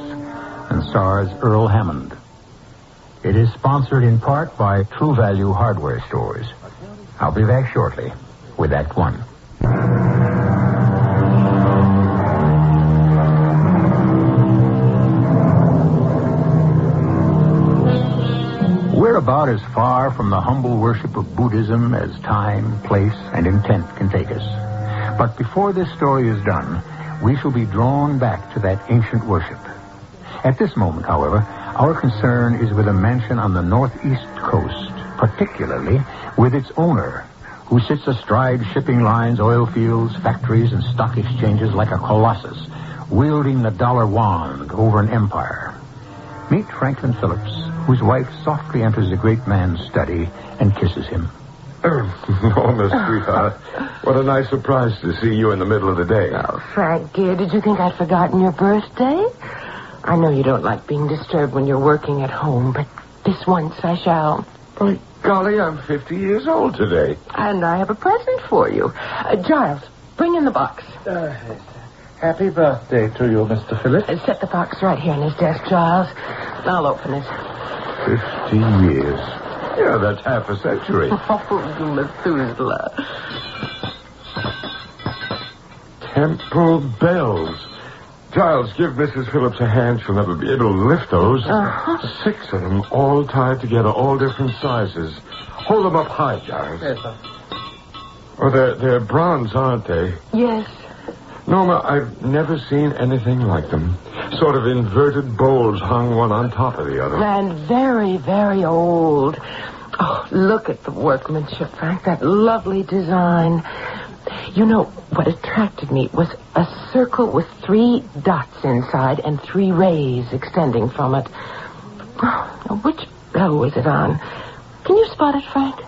and stars Earl Hammond. It is sponsored in part by True Value Hardware Stores. I'll be back shortly with Act One. We're about as far from the humble worship of Buddhism as time, place, and intent can take us. But before this story is done, we shall be drawn back to that ancient worship. At this moment, however, our concern is with a mansion on the northeast coast, particularly with its owner, who sits astride shipping lines, oil fields, factories, and stock exchanges like a colossus, wielding the dollar wand over an empire. Meet Franklin Phillips, whose wife softly enters the great man's study and kisses him. Norma, sweetheart. What a nice surprise to see you in the middle of the day. Oh, Frank, dear, did you think I'd forgotten your birthday? I know you don't like being disturbed when you're working at home, but this once I shall. By golly, I'm 50 years old today. And I have a present for you. Giles, bring in the box. Happy birthday to you, Mr. Phillips. Set the box right here in his desk, Giles. I'll open it. 50 years. Yeah, that's half a century. Oh, Methuselah. Temple bells. Giles, give Mrs. Phillips a hand. She'll never be able to lift those. 6 of them, all tied together, all different sizes. Hold them up high, Giles. Yes, sir. Oh, they're bronze, aren't they? Yes. Norma, I've never seen anything like them. Sort of inverted bowls hung one on top of the other. And very, very old. Oh, look at the workmanship, Frank. That lovely design. You know, what attracted me was a circle with 3 dots inside and 3 rays extending from it. Oh, which bell was it on? Can you spot it, Frank?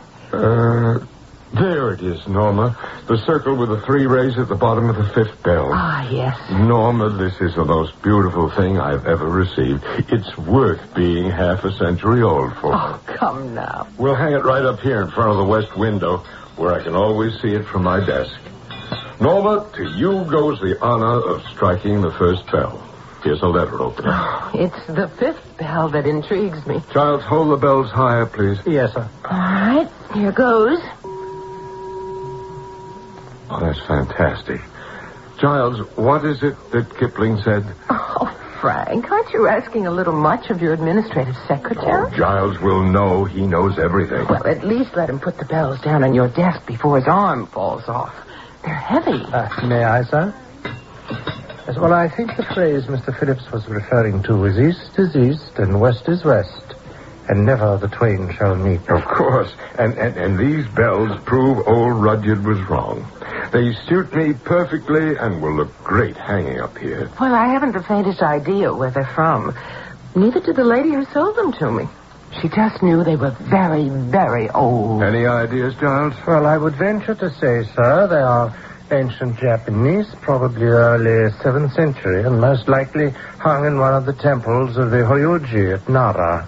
There it is, Norma. The circle with the 3 rays at the bottom of the 5th bell. Ah, yes. Norma, this is the most beautiful thing I've ever received. It's worth being half a century old for. Oh, come now. We'll hang it right up here in front of the west window, where I can always see it from my desk. Norma, to you goes the honor of striking the first bell. Here's a letter opener. Oh, it's the 5th bell that intrigues me. Giles, hold the bells higher, please. Yes, sir. All right, here goes. Oh, that's fantastic. Giles, what is it that Kipling said? Oh, Frank, aren't you asking a little much of your administrative secretary? Oh, Giles will know. He knows everything. Well, at least let him put the bells down on your desk before his arm falls off. They're heavy. May I, sir? Yes, well, I think the phrase Mr. Phillips was referring to is east is east and west is west, and never the twain shall meet. Of course. And these bells prove old Rudyard was wrong. They suit me perfectly and will look great hanging up here. Well, I haven't the faintest idea where they're from. Neither did the lady who sold them to me. She just knew they were very, very old. Any ideas, Giles? Well, I would venture to say, sir, they are ancient Japanese, probably early 7th century, and most likely hung in one of the temples of the Horyuji at Nara.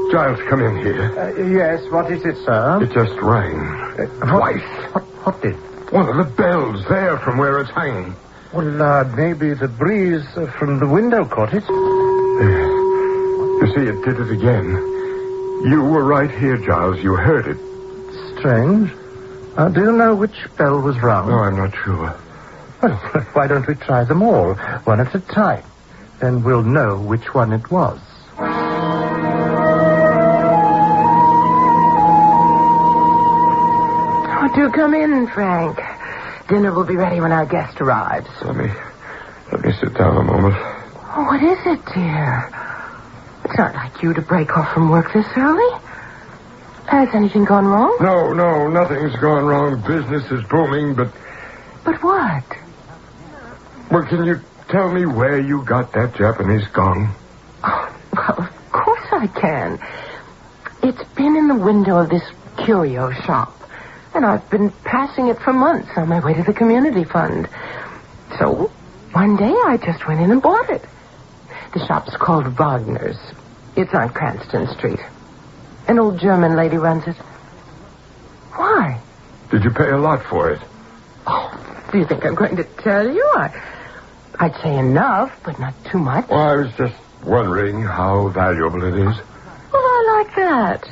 Giles, come in here. Yes, what is it, sir? It just rang. Twice. What did? One of the bells there from where it's hanging. Well, maybe the breeze from the window caught it. You see, it did it again. You were right here, Giles. You heard it. Strange. Do you know which bell was rung? No, I'm not sure. Well, why don't we try them all, one at a time? Then we'll know which one it was. Do come in, Frank. Dinner will be ready when our guest arrives. Let me sit down a moment. Oh, what is it, dear? It's not like you to break off from work this early. Has anything gone wrong? No, nothing's gone wrong. Business is booming, but... But what? Well, can you tell me where you got that Japanese gong? Oh, well, of course I can. It's been in the window of this curio shop, and I've been passing it for months on my way to the community fund. So, one day I just went in and bought it. The shop's called Wagner's. It's on Cranston Street. An old German lady runs it. Why? Did you pay a lot for it? Oh, do you think I'm going to tell you? I'd say enough, but not too much. Well, I was just wondering how valuable it is. Well, I like that.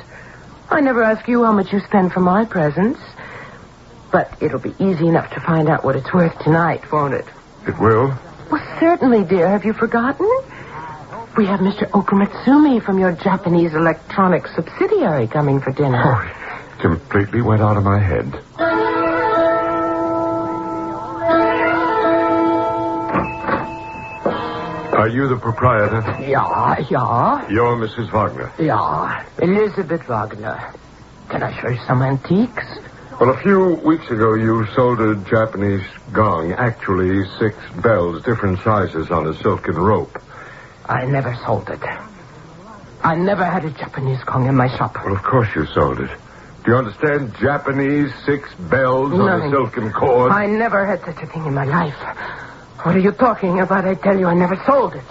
I never ask you how much you spend for my presents. But it'll be easy enough to find out what it's worth tonight, won't it? It will? Well, certainly, dear. Have you forgotten? We have Mr. Okumatsumi from your Japanese electronics subsidiary coming for dinner. Oh, it completely went out of my head. Are you the proprietor? Yeah. You're Mrs. Wagner? Yeah, Elizabeth Wagner. Can I show you some antiques? Well, a few weeks ago, you sold a Japanese gong. Actually, 6 bells, different sizes on a silken rope. I never sold it. I never had a Japanese gong in my shop. Well, of course you sold it. Do you understand Japanese 6 bells on a silken cord? I never had such a thing in my life. What are you talking about? I tell you, I never sold it.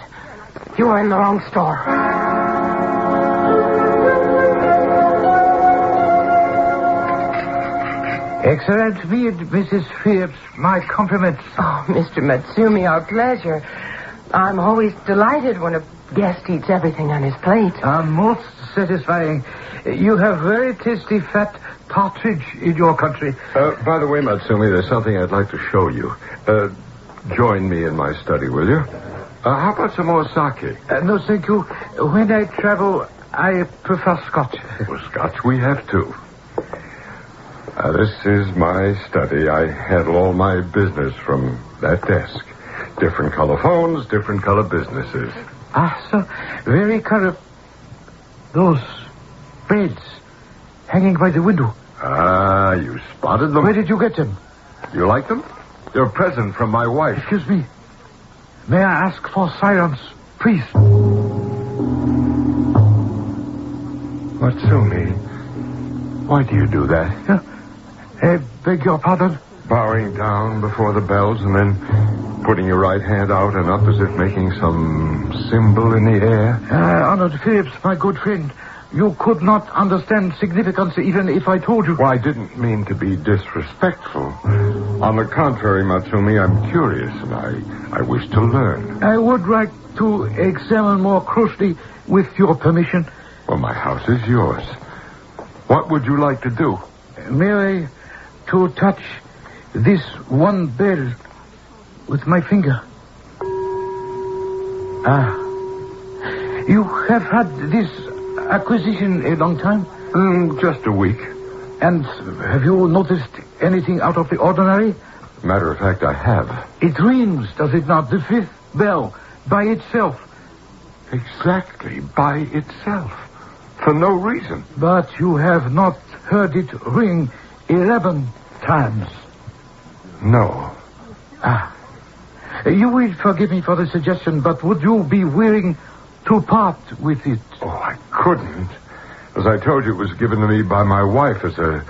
You are in the wrong store. Excellent mead, Mrs. Phillips. My compliments. Oh, Mr. Matsumi, our pleasure. I'm always delighted when a guest eats everything on his plate. Most satisfying. You have very tasty fat partridge in your country. By the way, Matsumi, there's something I'd like to show you. Join me in my study, will you? How about some more sake? No, thank you. When I travel, I prefer scotch. Well, scotch we have, too. This is my study. I handle all my business from that desk. Different color phones, different color businesses. So very color. Those beds hanging by the window. You spotted them? Where did you get them? You like them? They're a present from my wife. Excuse me. May I ask for silence, please? Matsumi, why do you do that? I beg your pardon? Bowing down before the bells and then putting your right hand out and up as if making some symbol in the air. Honored Phillips, my good friend, you could not understand significance even if I told you. Well, I didn't mean to be disrespectful. On the contrary, Matsumi, I'm curious and I wish to learn. I would like to examine more closely with your permission. Well, my house is yours. What would you like to do? Merely to touch this one bell with my finger. You have had this acquisition a long time? Just a week. And have you noticed anything out of the ordinary? Matter of fact, I have. It rings, does it not? The 5th bell, by itself. Exactly, by itself. For no reason. But you have not heard it ring 11 times. No. You will forgive me for the suggestion, but would you be willing to part with it? Oh, I couldn't. As I told you, it was given to me by my wife as a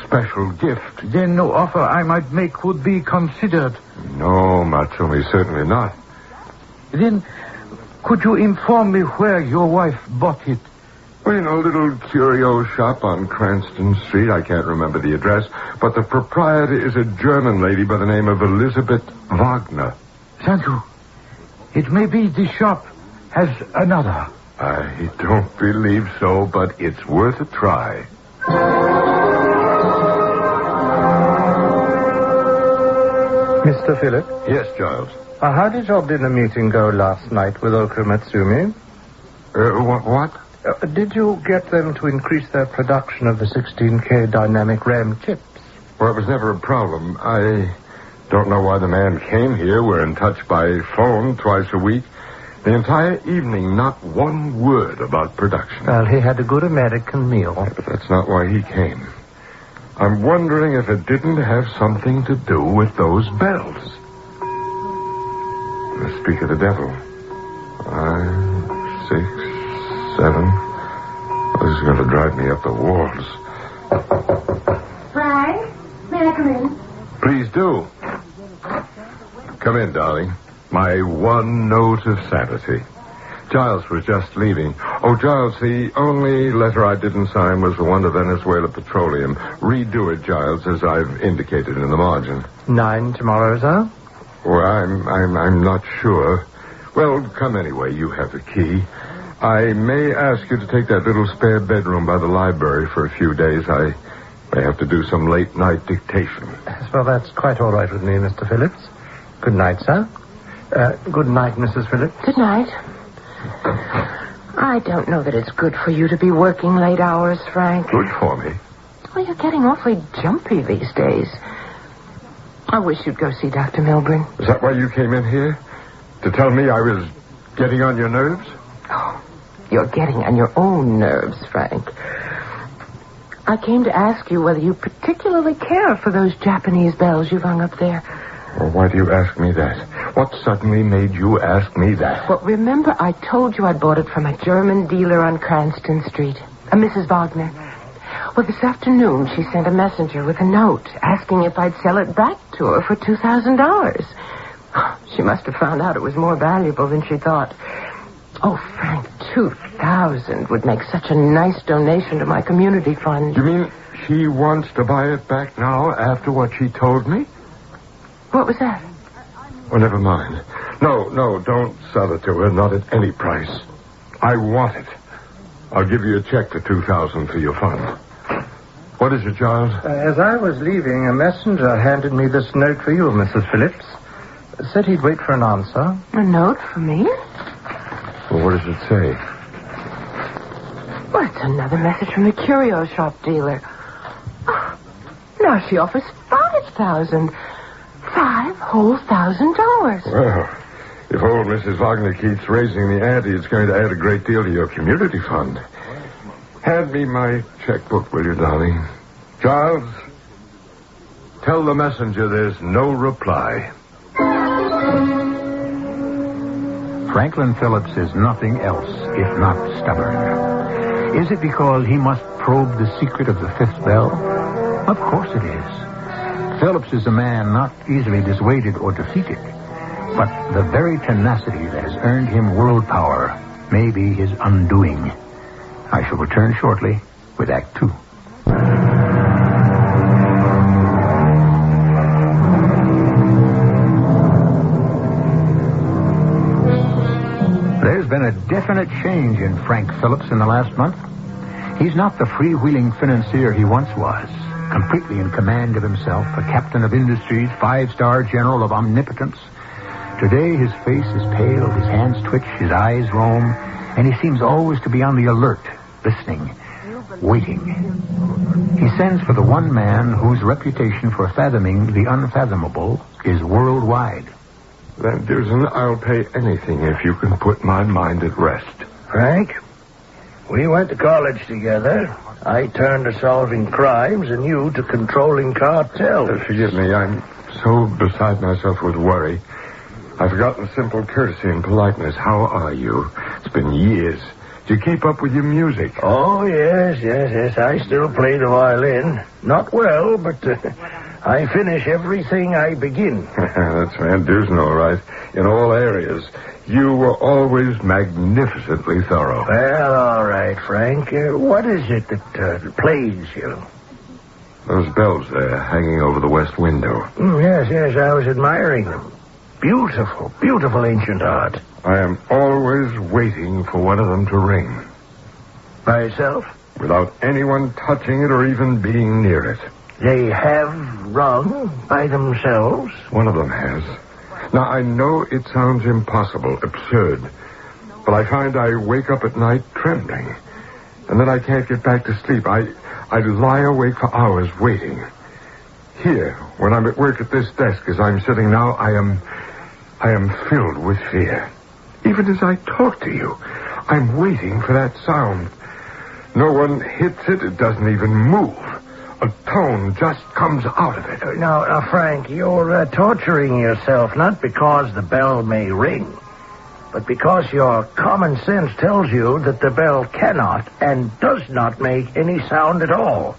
special gift. Then no offer I might make would be considered. No, Matsumi, certainly not. Then could you inform me where your wife bought it? Well, in a little curio shop on Cranston Street. I can't remember the address, but the proprietor is a German lady by the name of Elizabeth Wagner. Thank you. It may be the shop has another. I don't believe so, but it's worth a try. Mr. Phillip? Yes, Giles. How did your dinner meeting go last night with Okumatsumi? What? Did you get them to increase their production of the 16K dynamic RAM chips? Well, it was never a problem. I don't know why the man came here. We're in touch by phone twice a week. The entire evening, not one word about production. Well, he had a good American meal. But that's not why he came. I'm wondering if it didn't have something to do with those bells. Speak of the devil. 5, 6, 7. This is going to drive me up the walls. Frank, may I come in? Please do. Come in, darling. My one note of sanity. Giles was just leaving. Oh, Giles, the only letter I didn't sign was the one to Venezuela Petroleum. Redo it, Giles, as I've indicated in the margin. 9 tomorrow, sir? Well, I'm not sure. Well, come anyway. You have the key. I may ask you to take that little spare bedroom by the library for a few days. I may have to do some late-night dictation. Well, that's quite all right with me, Mr. Phillips. Good night, sir. Good night, Mrs. Phillips. Good night. I don't know that it's good for you to be working late hours, Frank. Good for me. Well, you're getting awfully jumpy these days. I wish you'd go see Dr. Milburn. Is that why you came in here? To tell me I was getting on your nerves? Oh, you're getting on your own nerves, Frank. I came to ask you whether you particularly care for those Japanese bells you've hung up there. Well, why do you ask me that? What suddenly made you ask me that? Well, remember I told you I'd bought it from a German dealer on Cranston Street, a Mrs. Wagner. Well, this afternoon she sent a messenger with a note asking if I'd sell it back to her for $2,000. She must have found out it was more valuable than she thought. Oh, Frank, $2,000 would make such a nice donation to my community fund. You mean she wants to buy it back now after what she told me? What was that? Oh, never mind. No, don't sell it to her, not at any price. I want it. I'll give you a check for $2,000 for your fund. What is it, Giles? As I was leaving, a messenger handed me this note for you, Mrs. Phillips. Said he'd wait for an answer. A note for me? Well, what does it say? Well, it's another message from the curio shop dealer. Oh, now she offers $5,000. $5,000. Well, if old Mrs. Wagner keeps raising the ante, it's going to add a great deal to your community fund. Hand me my checkbook, will you, darling? Giles, tell the messenger there's no reply. Franklin Phillips is nothing else if not stubborn. Is it because he must probe the secret of the fifth bell? Of course it is. Phillips is a man not easily dissuaded or defeated, but the very tenacity that has earned him world power may be his undoing. I shall return shortly with Act 2. There's been a definite change in Frank Phillips in the last month. He's not the freewheeling financier he once was, completely in command of himself, a captain of industries, 5-star general of omnipotence. Today, his face is pale, his hands twitch, his eyes roam, and he seems always to be on the alert, listening, waiting. He sends for the one man whose reputation for fathoming the unfathomable is worldwide. Then, Dewson, I'll pay anything if you can put my mind at rest. Frank, we went to college together. I turned to solving crimes and you to controlling cartels. Forgive me, I'm so beside myself with worry. I've forgotten simple courtesy and politeness. How are you? It's been years. Do you keep up with your music? Oh, yes. I still play the violin. Not well, but I finish everything I begin. That's Van Dusen, all right. In all areas. You were always magnificently thorough. Well, all right, Frank. What is it that plays you? Those bells there hanging over the west window. Yes, I was admiring them. Beautiful ancient art. I am always waiting for one of them to ring. By itself? Without anyone touching it or even being near it. They have rung by themselves? One of them has. Now, I know it sounds impossible, absurd, but I find I wake up at night trembling, and then I can't get back to sleep. I lie awake for hours waiting. Here, when I'm at work at this desk as I'm sitting now, I am filled with fear. Even as I talk to you, I'm waiting for that sound. No one hits it. It doesn't even move. A tone just comes out of it. Now, Frank, you're torturing yourself not because the bell may ring, but because your common sense tells you that the bell cannot and does not make any sound at all.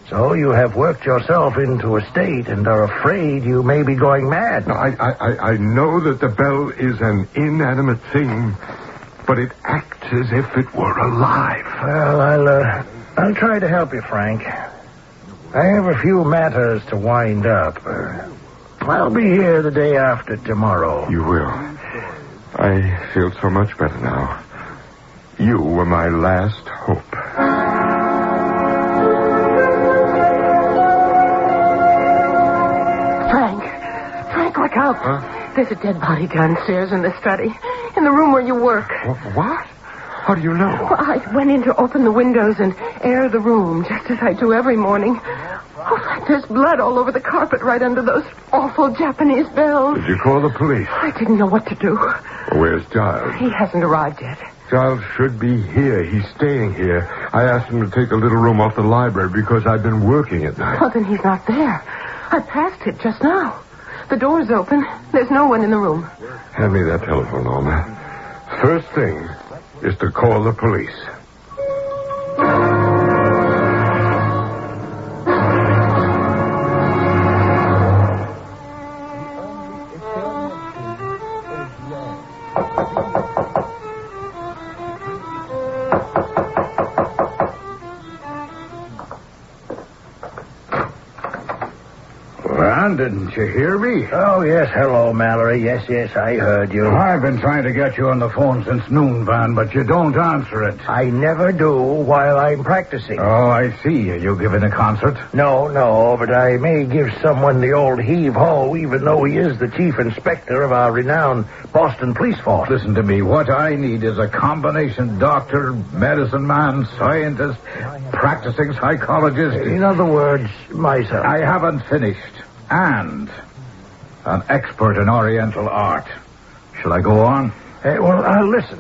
So you have worked yourself into a state and are afraid you may be going mad. No, I know that the bell is an inanimate thing, but it acts as if it were alive. Well, I'll try to help you, Frank. I have a few matters to wind up. I'll be here the day after tomorrow. You will. I feel so much better now. You were my last hope. Frank, look out. Huh? There's a dead body downstairs in the study, in the room where you work. What? How do you know? Well, I went in to open the windows and air the room, just as I do every morning. Oh, Frank, there's blood all over the carpet right under those awful Japanese bells. Did you call the police? I didn't know what to do. Where's Giles? He hasn't arrived yet. Giles should be here. He's staying here. I asked him to take a little room off the library because I've been working at night. Well, then he's not there. I passed it just now. The door's open. There's no one in the room. Hand me that telephone, Norma. First thing is to call the police. Didn't you hear me? Oh, yes. Hello, Mallory. Yes, I heard you. I've been trying to get you on the phone since noon, Van, but you don't answer it. I never do while I'm practicing. Oh, I see. Are you giving a concert? No, but I may give someone the old heave-ho, even though he is the chief inspector of our renowned Boston police force. Listen to me. What I need is a combination doctor, medicine man, scientist, practicing psychologist. In other words, myself. I haven't finished. And an expert in Oriental art. Shall I go on? Well, I'll listen,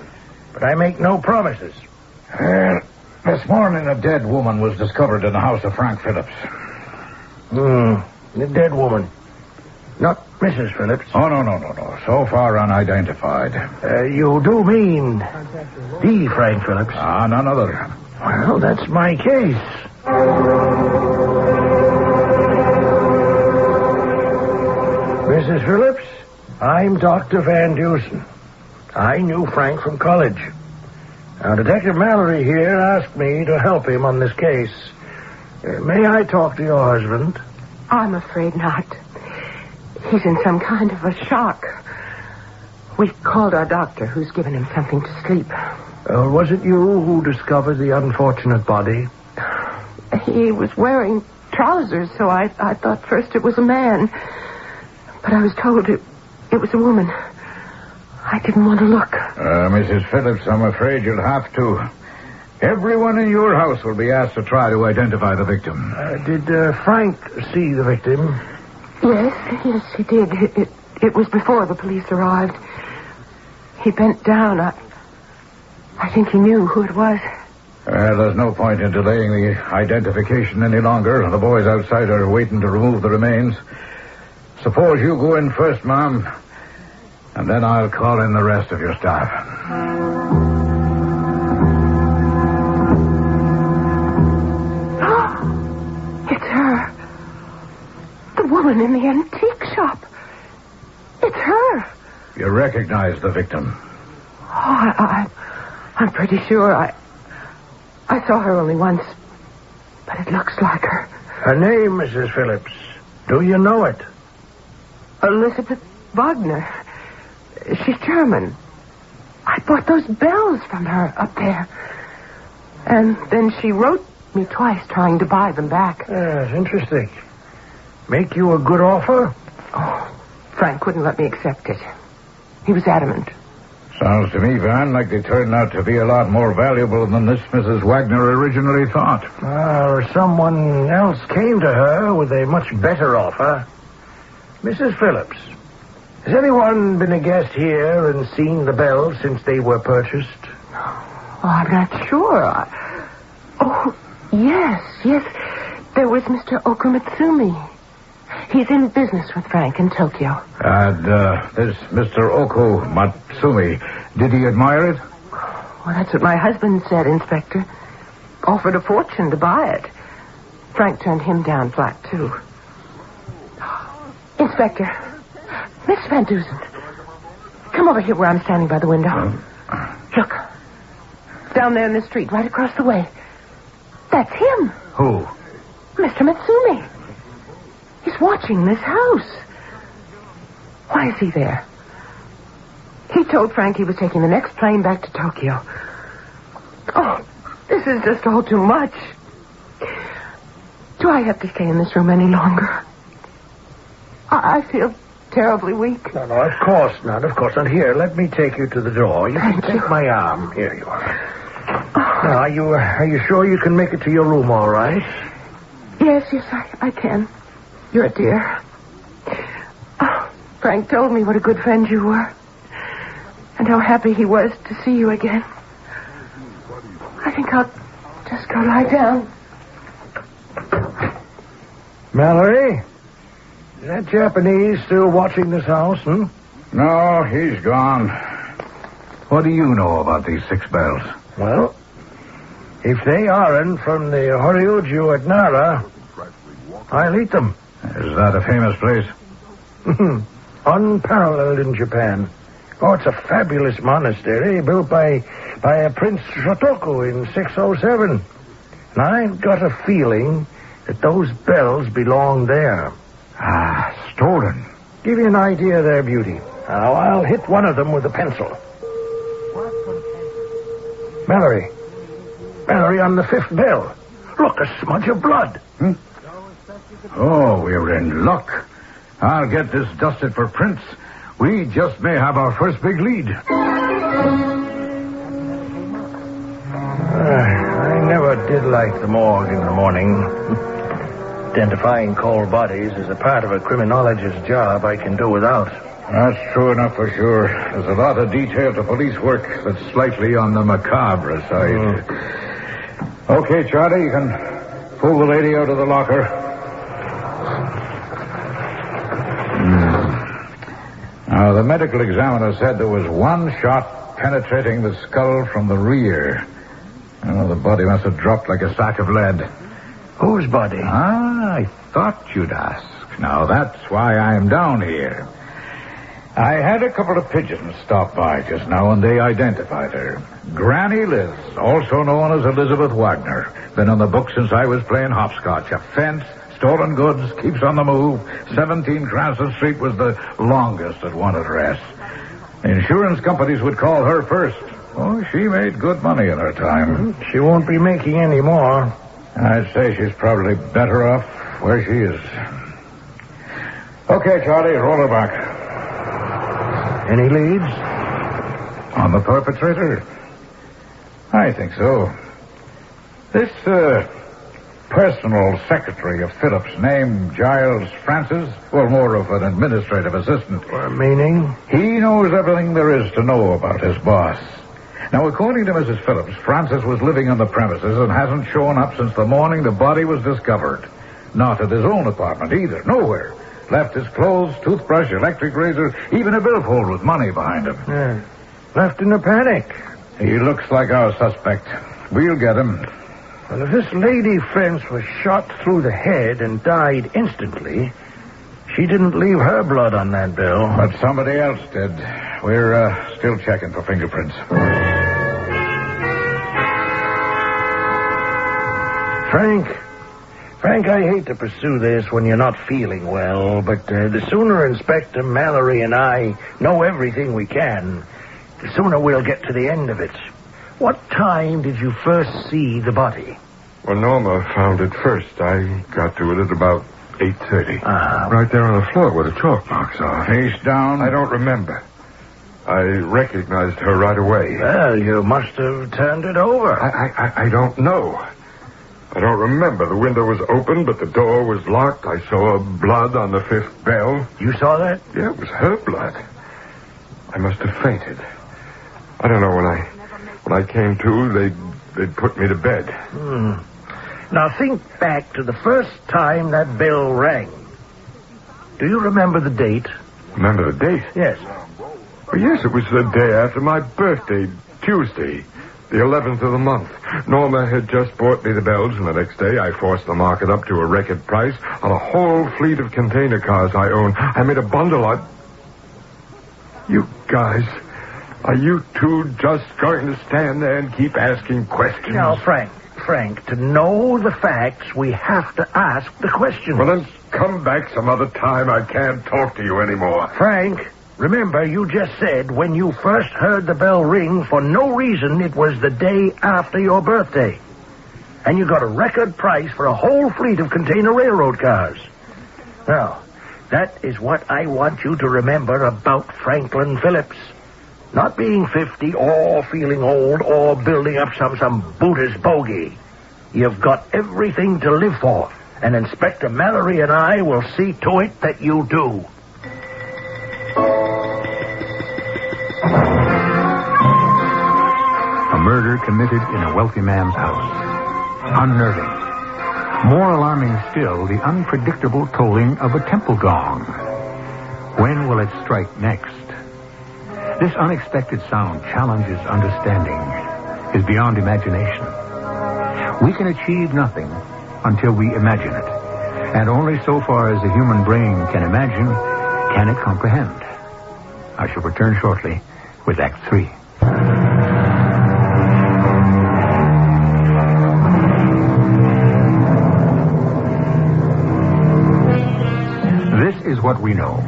but I make no promises. This morning a dead woman was discovered in the house of Frank Phillips. A dead woman. Not Mrs. Phillips. Oh, no. So far unidentified. You do mean the Frank Phillips? None other. Well, that's my case. Mrs. Phillips, I'm Dr. Van Dusen. I knew Frank from college. Now, Detective Mallory here asked me to help him on this case. May I talk to your husband? I'm afraid not. He's in some kind of a shock. We've called our doctor, who's given him something to sleep. Was it you who discovered the unfortunate body? He was wearing trousers, so I thought first it was a man. But I was told it was a woman. I didn't want to look. Mrs. Phillips, I'm afraid you'll have to. Everyone in your house will be asked to try to identify the victim. Did Frank see the victim? Yes, he did. It was before the police arrived. He bent down. I think he knew who it was. There's no point in delaying the identification any longer. The boys outside are waiting to remove the remains. Suppose you go in first, Mom, and then I'll call in the rest of your staff. It's her. The woman in the antique shop. It's her. You recognize the victim? Oh, I'm pretty sure. I saw her only once, but it looks like her. Her name, Mrs. Phillips. Do you know it? Elizabeth Wagner. She's German. I bought those bells from her up there. And then she wrote me twice trying to buy them back. Yes, interesting. Make you a good offer? Oh, Frank wouldn't let me accept it. He was adamant. Sounds to me, Van, like they turned out to be a lot more valuable than this Mrs. Wagner originally thought. Or someone else came to her with a much better offer. Mrs. Phillips, Has anyone been a guest here and seen the bells since they were purchased? Oh, I'm not sure. Oh, yes. There was Mr. Okumatsumi. He's in business with Frank in Tokyo. And this Mr. Okumatsumi, did he admire it? Well, that's what my husband said, Inspector. Offered a fortune to buy it. Frank turned him down flat, too. Inspector, Miss Van Dusen, come over here where I'm standing by the window. Look, down there in the street, right across the way. That's him. Who? Mr. Matsumi. He's watching this house. Why is he there? He told Frank he was taking the next plane back to Tokyo. Oh, this is just all too much. Do I have to stay in this room any longer? I feel terribly weak. No, of course not. Of course not. Here, let me take you to the door. You can take my arm. Here you are. Now, are you sure you can make it to your room all right? Yes, I can. You're a dear. Oh, Frank told me what a good friend you were. And how happy he was to see you again. I think I'll just go lie down. Mallory? Is that Japanese still watching this house, No, he's gone. What do you know about these 6 bells? Well, if they aren't from the Horyuju at Nara, I'll eat them. Is that a famous place? Unparalleled in Japan. Oh, it's a fabulous monastery built by a Prince Shotoku in 607. And I've got a feeling that those bells belong there. Stolen. Give you an idea of their beauty. Now, I'll hit one of them with a pencil. Mallory, on the 5th bell. Look, a smudge of blood. Oh, we're in luck. I'll get this dusted for Prince. We just may have our first big lead. I never did like the morgue in the morning. Identifying cold bodies is a part of a criminologist's job I can do without. That's true enough for sure. There's a lot of detail to police work that's slightly on the macabre side. Okay, Charlie, you can pull the lady out of the locker. Now, the medical examiner said there was one shot penetrating the skull from the rear. Oh, the body must have dropped like a sack of lead. Whose body? I thought you'd ask. Now, that's why I'm down here. I had a couple of pigeons stop by just now, and they identified her. Granny Liz, also known as Elizabeth Wagner. Been on the books since I was playing hopscotch. A fence, stolen goods, keeps on the move. 17 Cranston Street was the longest at one address. Insurance companies would call her first. Oh, she made good money in her time. She won't be making any more. I'd say she's probably better off where she is. Okay, Charlie, roll her back. Any leads? On the perpetrator? I think so. This, personal secretary of Phillips, named Giles Francis, well, more of an administrative assistant. Meaning? He knows everything there is to know about his boss. Now, according to Mrs. Phillips, Francis was living on the premises and hasn't shown up since the morning the body was discovered. Not at his own apartment either, nowhere. Left his clothes, toothbrush, electric razor, even a billfold with money behind him. Yeah. Left in a panic. He looks like our suspect. We'll get him. Well, if this lady French was shot through the head and died instantly, she didn't leave her blood on that bill. But somebody else did. We're still checking for fingerprints. Frank, I hate to pursue this when you're not feeling well, but the sooner Inspector Mallory and I know everything we can, the sooner we'll get to the end of it. What time did you first see the body? Well, Norma found it first. I got to it at about 8:30. Right there on the floor where the chalk marks are. Face down? I don't remember. I recognized her right away. Well, you must have turned it over. I don't know. I don't remember. The window was open, but the door was locked. I saw blood on the 5th bell. You saw that? Yeah, it was her blood. I must have fainted. I don't know, when I came to, they'd put me to bed. Now think back to the first time that bell rang. Do you remember the date? Remember the date? Yes. Well, yes, it was the day after my birthday, Tuesday, the 11th of the month. Norma had just bought me the bells, and the next day I forced the market up to a record price on a whole fleet of container cars I own. I made a bundle. You guys, are you two just going to stand there and keep asking questions? Now, Frank, to know the facts, we have to ask the questions. Well, then come back some other time. I can't talk to you anymore. Frank, remember, you just said when you first heard the bell ring, for no reason, it was the day after your birthday. And you got a record price for a whole fleet of container railroad cars. Now, that is what I want you to remember about Franklin Phillips. Not being 50 or feeling old or building up some Buddhist bogey. You've got everything to live for. And Inspector Mallory and I will see to it that you do. A murder committed in a wealthy man's house. Unnerving. More alarming still, the unpredictable tolling of a temple gong. When will it strike next? This unexpected sound challenges understanding, is beyond imagination. We can achieve nothing until we imagine it. And only so far as the human brain can imagine, can it comprehend. I shall return shortly with Act 3. This is what we know.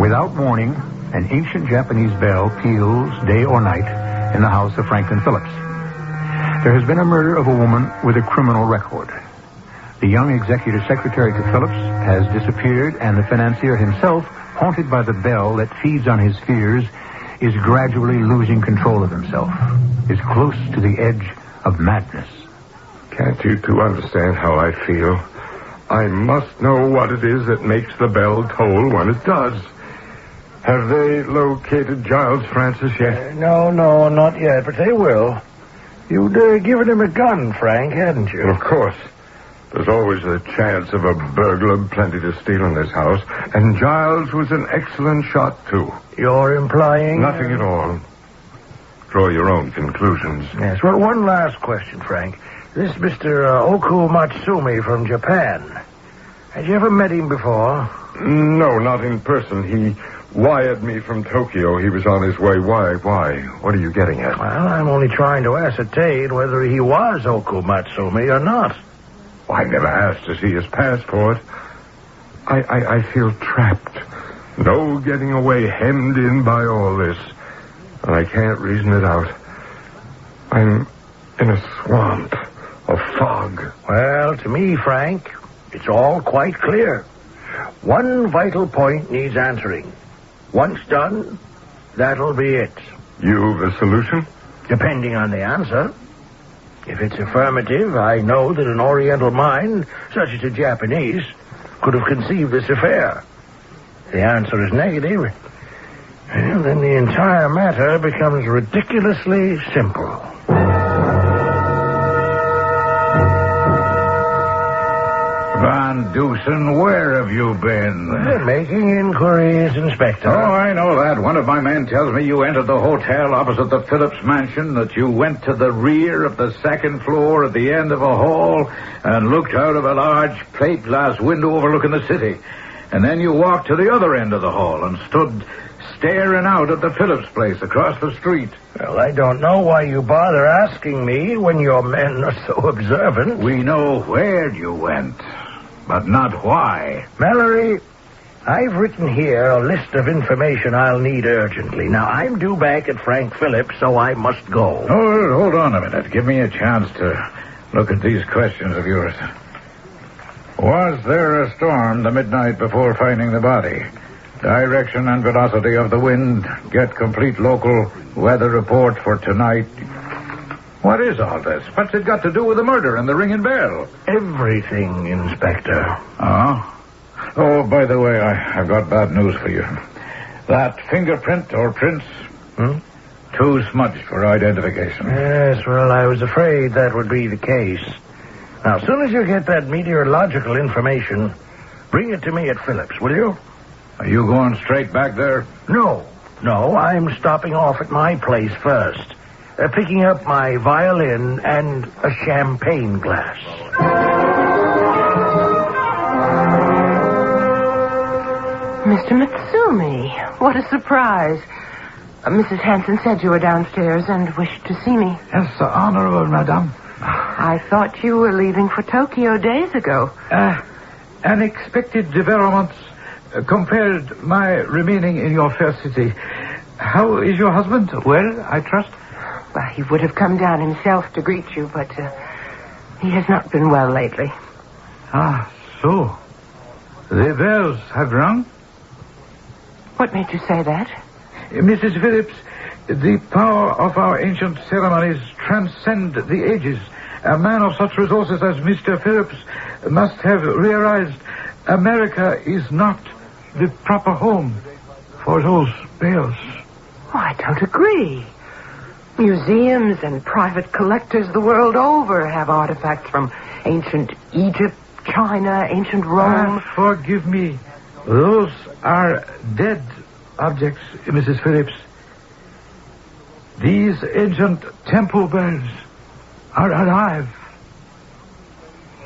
Without warning, an ancient Japanese bell peals day or night in the house of Franklin Phillips. There has been a murder of a woman with a criminal record. The young executive secretary to Phillips has disappeared, and the financier himself, haunted by the bell that feeds on his fears, is gradually losing control of himself, is close to the edge of madness. Can't you two understand how I feel? I must know what it is that makes the bell toll when it does. Have they located Giles Francis yet? No, not yet, but they will. You'd given him a gun, Frank, hadn't you? Of course. There's always a chance of a burglar, plenty to steal in this house. And Giles was an excellent shot, too. You're implying... Nothing at all. Draw your own conclusions. Yes, well, one last question, Frank. This Mr. Oku Matsumi from Japan. Had you ever met him before? No, not in person. He wired me from Tokyo. He was on his way. Why? What are you getting at? Well, I'm only trying to ascertain whether he was Oku Matsumi or not. I never asked to see his passport. I feel trapped. No getting away, hemmed in by all this. And I can't reason it out. I'm in a swamp, a fog. Well, to me, Frank, it's all quite clear. One vital point needs answering. Once done, that'll be it. You've a solution? Depending on the answer. If it's affirmative, I know that an Oriental mind, such as a Japanese, could have conceived this affair. If the answer is negative, well, then the entire matter becomes ridiculously simple. Van Dusen, where have you been? Making inquiries, Inspector. Oh, I know that. One of my men tells me you entered the hotel opposite the Phillips mansion, that you went to the rear of the second floor at the end of a hall and looked out of a large plate glass window overlooking the city. And then you walked to the other end of the hall and stood staring out at the Phillips place across the street. Well, I don't know why you bother asking me when your men are so observant. We know where you went, but not why. Mallory, I've written here a list of information I'll need urgently. Now, I'm due back at Frank Phillips, so I must go. Oh, hold on a minute. Give me a chance to look at these questions of yours. Was there a storm the midnight before finding the body? Direction and velocity of the wind. Get complete local weather report for tonight. What is all this? What's it got to do with the murder and the ringing bell? Everything, Inspector. Oh, by the way, I've got bad news for you. That fingerprint or prints, too smudged for identification. Yes, well, I was afraid that would be the case. Now, as soon as you get that meteorological information, bring it to me at Phillips, will you? Are you going straight back there? No, I'm stopping off at my place first. Picking up my violin and a champagne glass. Mr. Mitsumi, what a surprise. Mrs. Hanson said you were downstairs and wished to see me. Yes, honorable madame. I thought you were leaving for Tokyo days ago. Unexpected developments compelled my remaining in your fair city. How is your husband? Well, I trust? Well, he would have come down himself to greet you, but he has not been well lately. So. The bells have rung? What made you say that? Mrs. Phillips, the power of our ancient ceremonies transcend the ages. A man of such resources as Mr. Phillips must have realized America is not the proper home for those bells. Oh, I don't agree. Museums and private collectors the world over have artifacts from ancient Egypt, China, ancient Rome. Forgive me. Those are dead objects, Mrs. Phillips. These ancient temple bells are alive.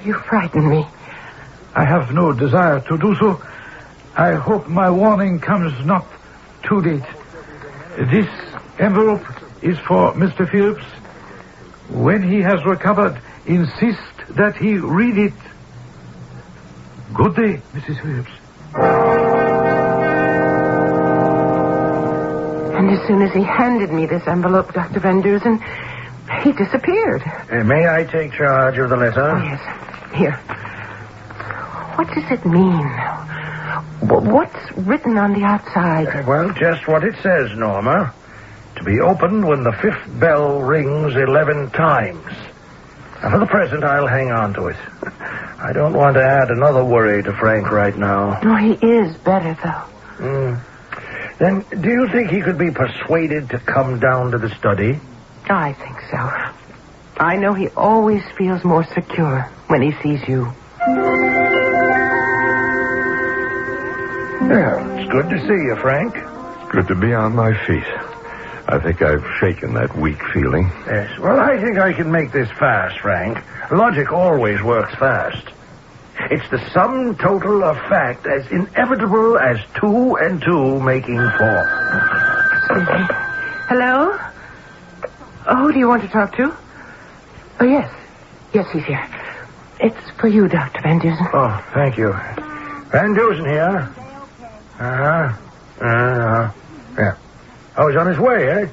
You frighten me. I have no desire to do so. I hope my warning comes not too late. This envelope is for Mr. Phillips. When he has recovered, insist that he read it. Good day, Mrs. Phillips. And as soon as he handed me this envelope, Dr. Van Dusen, he disappeared. May I take charge of the letter? Oh, yes. Here. What does it mean? What's written on the outside? Well, just what it says, Norma. To be opened when the fifth bell rings 11 times. Now, for the present, I'll hang on to it. I don't want to add another worry to Frank right now. No, he is better, though. Then, do you think he could be persuaded to come down to the study? I think so. I know he always feels more secure when he sees you. Yeah, it's good to see you, Frank. Good to be on my feet. I think I've shaken that weak feeling. Yes, well, I think I can make this fast, Frank. Logic always works fast. It's the sum total of fact as inevitable as 2 and 2 making 4. Hello? Oh, who do you want to talk to? Oh, yes. Yes, he's here. It's for you, Dr. Van Dusen. Oh, thank you. Van Dusen here. Yeah. Oh, he's on his way, eh?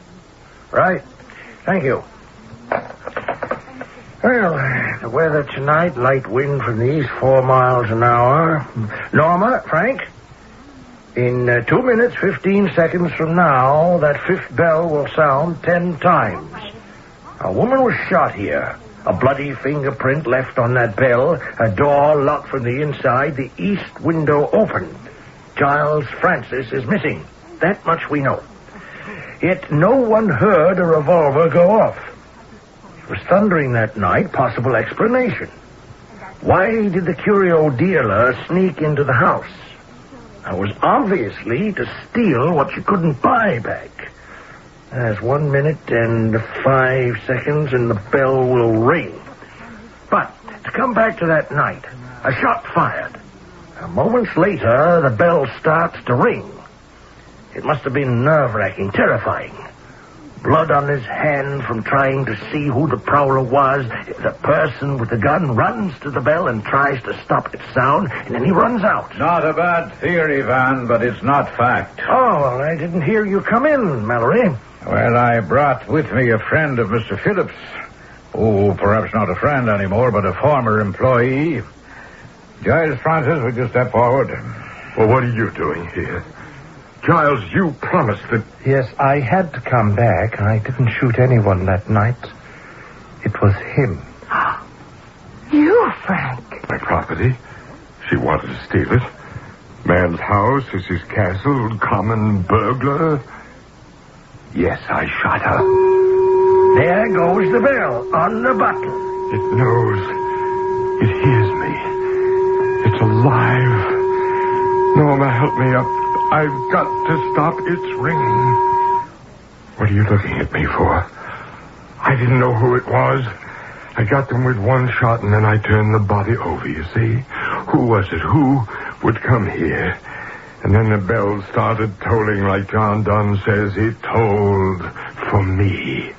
Right. Thank you. Well, the weather tonight, light wind from the east, 4 miles an hour. Norma, Frank, in 2 minutes, 15 seconds from now, that fifth bell will sound 10 times. A woman was shot here. A bloody fingerprint left on that bell. A door locked from the inside. The east window opened. Giles Francis is missing. That much we know. Yet no one heard a revolver go off. It was thundering that night. Possible explanation. Why did the curio dealer sneak into the house? It was obviously to steal what you couldn't buy back. There's 1 minute and 5 seconds and the bell will ring. But to come back to that night, a shot fired. Moments later, the bell starts to ring. It must have been nerve-wracking, terrifying. Blood on his hand from trying to see who the prowler was. The person with the gun runs to the bell and tries to stop its sound, and then he runs out. Not a bad theory, Van, but it's not fact. Oh, well, I didn't hear you come in, Mallory. Well, I brought with me a friend of Mr. Phillips. Oh, perhaps not a friend anymore, but a former employee. Giles Francis, would you step forward? Well, what are you doing here? Giles, you promised that... Yes, I had to come back. I didn't shoot anyone that night. It was him. You, Frank. My property. She wanted to steal it. Man's house is his castle. Common burglar. Yes, I shot her. There goes the bell on the button. It knows. It hears me. It's alive. Norma, help me up. I've got to stop its ringing. What are you looking at me for? I didn't know who it was. I got them with one shot, and then I turned the body over, you see? Who was it? Who would come here? And then the bell started tolling like John Donne says it tolled for me.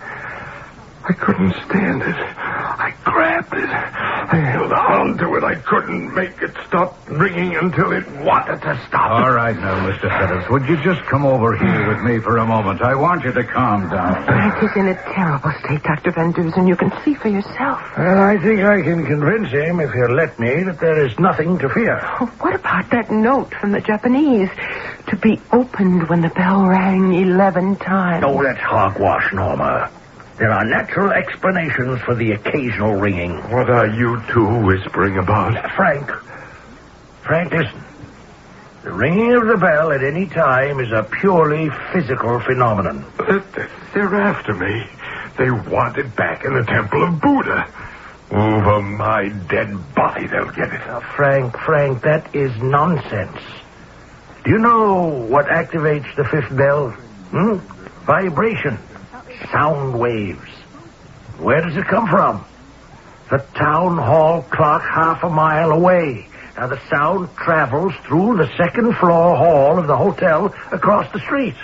I couldn't stand it. I grabbed it. I held on to it. I couldn't make it stop ringing until it wanted to stop. All right now, Mr. Phillips, would you just come over here with me for a moment? I want you to calm down. Frank is in a terrible state, Dr. Van Dusen. You can see for yourself. Well, I think I can convince him, if he'll let me, that there is nothing to fear. Oh, what about that note from the Japanese? To be opened when the bell rang 11 times. Oh, that's hogwash, Norma. There are natural explanations for the occasional ringing. What are you two whispering about? Frank, listen. The ringing of the bell at any time is a purely physical phenomenon. They're after me. They want it back in the temple of Buddha. Over my dead body, they'll get it. Frank, that is nonsense. Do you know what activates the fifth bell? Vibration. Sound waves. Where does it come from? The town hall clock half a mile away. Now, the sound travels through the second floor hall of the hotel across the street,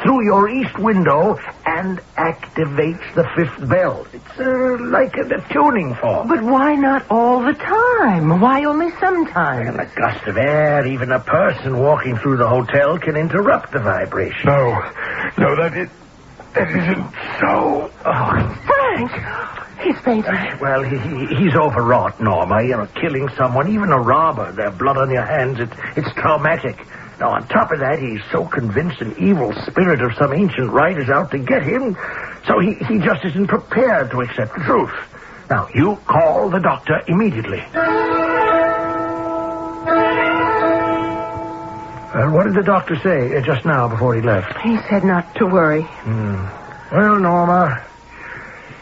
through your east window, and activates the fifth bell. It's like a tuning fork. But why not all the time? Why only sometimes? And a gust of air, even a person walking through the hotel can interrupt the vibration. No, that isn't so. Oh, Frank! He's fainting. Well, he's overwrought, Norma. You know, killing someone, even a robber, their blood on your hands, it's traumatic. Now, on top of that, he's so convinced an evil spirit of some ancient rite is out to get him, so he just isn't prepared to accept the truth. Now, you call the doctor immediately. What did the doctor say just now before he left? He said not to worry. Well, Norma,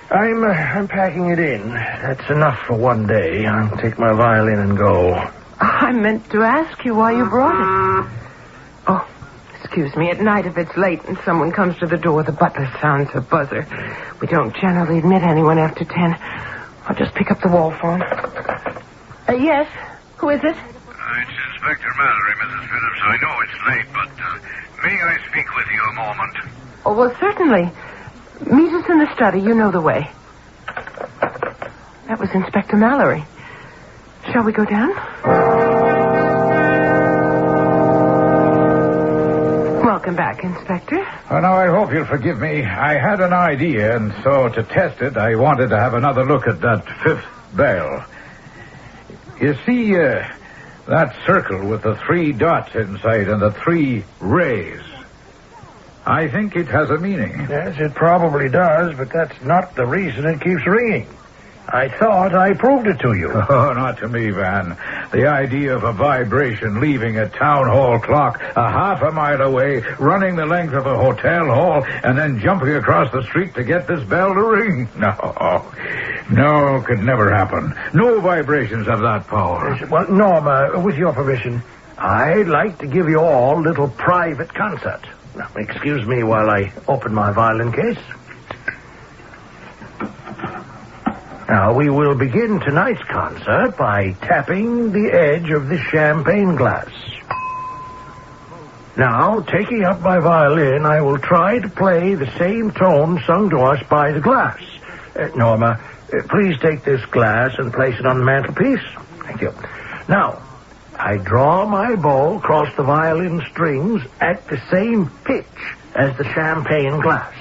I'm packing it in. That's enough for one day. I'll take my violin and go. I meant to ask you why you brought it. Oh, excuse me. At night, if it's late and someone comes to the door, the butler sounds a buzzer. We don't generally admit anyone after 10. I'll just pick up the wall phone. Yes? Who is it? It's Inspector Mallory, Mrs. Phillips. I know it's late, but may I speak with you a moment? Oh, well, certainly. Meet us in the study. You know the way. That was Inspector Mallory. Shall we go down? Welcome back, Inspector. Well, now, I hope you'll forgive me. I had an idea, and so to test it, I wanted to have another look at that fifth bell. You see, that circle with the 3 dots inside and the 3 rays. I think it has a meaning. Yes, it probably does, but that's not the reason it keeps ringing. I thought I proved it to you. Oh, not to me, Van. The idea of a vibration leaving a town hall clock a half a mile away, running the length of a hotel hall, and then jumping across the street to get this bell to ring. No, could never happen. No vibrations have that power. Well, Norma, with your permission, I'd like to give you all a little private concert. Now, excuse me while I open my violin case. Now, we will begin tonight's concert by tapping the edge of the champagne glass. Now, taking up my violin, I will try to play the same tone sung to us by the glass. Norma, please take this glass and place it on the mantelpiece. Thank you. Now, I draw my bow across the violin strings at the same pitch as the champagne glass.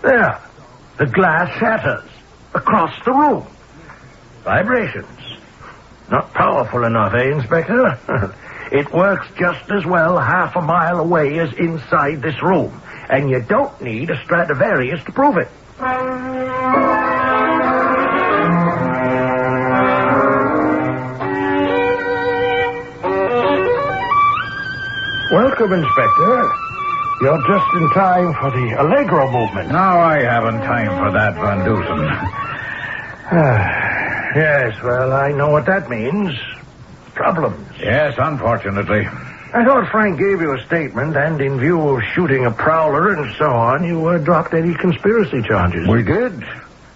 There. The glass shatters across the room. Vibrations. Not powerful enough, Inspector? It works just as well half a mile away as inside this room. And you don't need a Stradivarius to prove it. Welcome, Inspector. You're just in time for the Allegro movement. No, I haven't time for that, Van Dusen. Yes, well, I know what that means. Problems. Yes, unfortunately. I thought Frank gave you a statement, and in view of shooting a prowler and so on, you dropped any conspiracy charges. We did.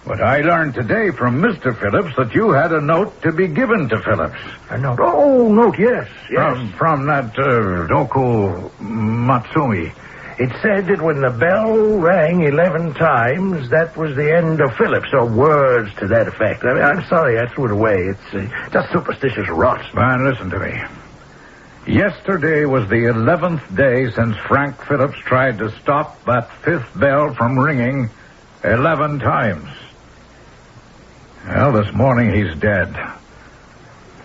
But I learned today from Mr. Phillips that you had a note to be given to Phillips. A note? Oh, note, yes. From that Doku Matsumi. It said that when the bell rang 11 times, that was the end of Phillips, or words to that effect. I mean, I'm sorry I threw it away. It's just superstitious rot. Man, listen to me. Yesterday was the 11th day since Frank Phillips tried to stop that fifth bell from ringing 11 times. Well, this morning he's dead.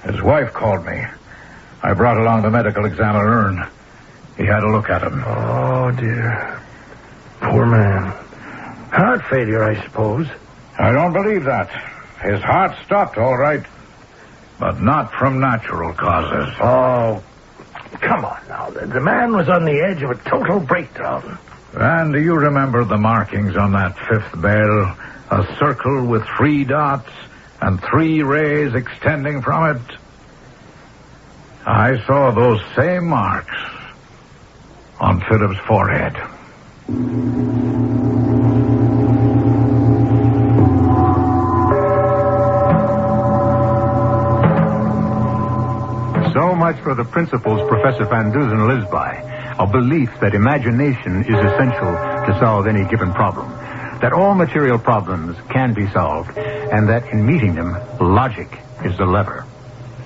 His wife called me. I brought along the medical examiner, and he had a look at him. Oh, dear. Poor man. Heart failure, I suppose. I don't believe that. His heart stopped, all right. But not from natural causes. Oh, come on now. The man was on the edge of a total breakdown. And do you remember the markings on that fifth bell? A circle with 3 dots and 3 rays extending from it. I saw those same marks on Philip's forehead. So much for the principles Professor Van Dusen lives by. A belief that imagination is essential to solve any given problem. That all material problems can be solved, and that in meeting them, logic is the lever.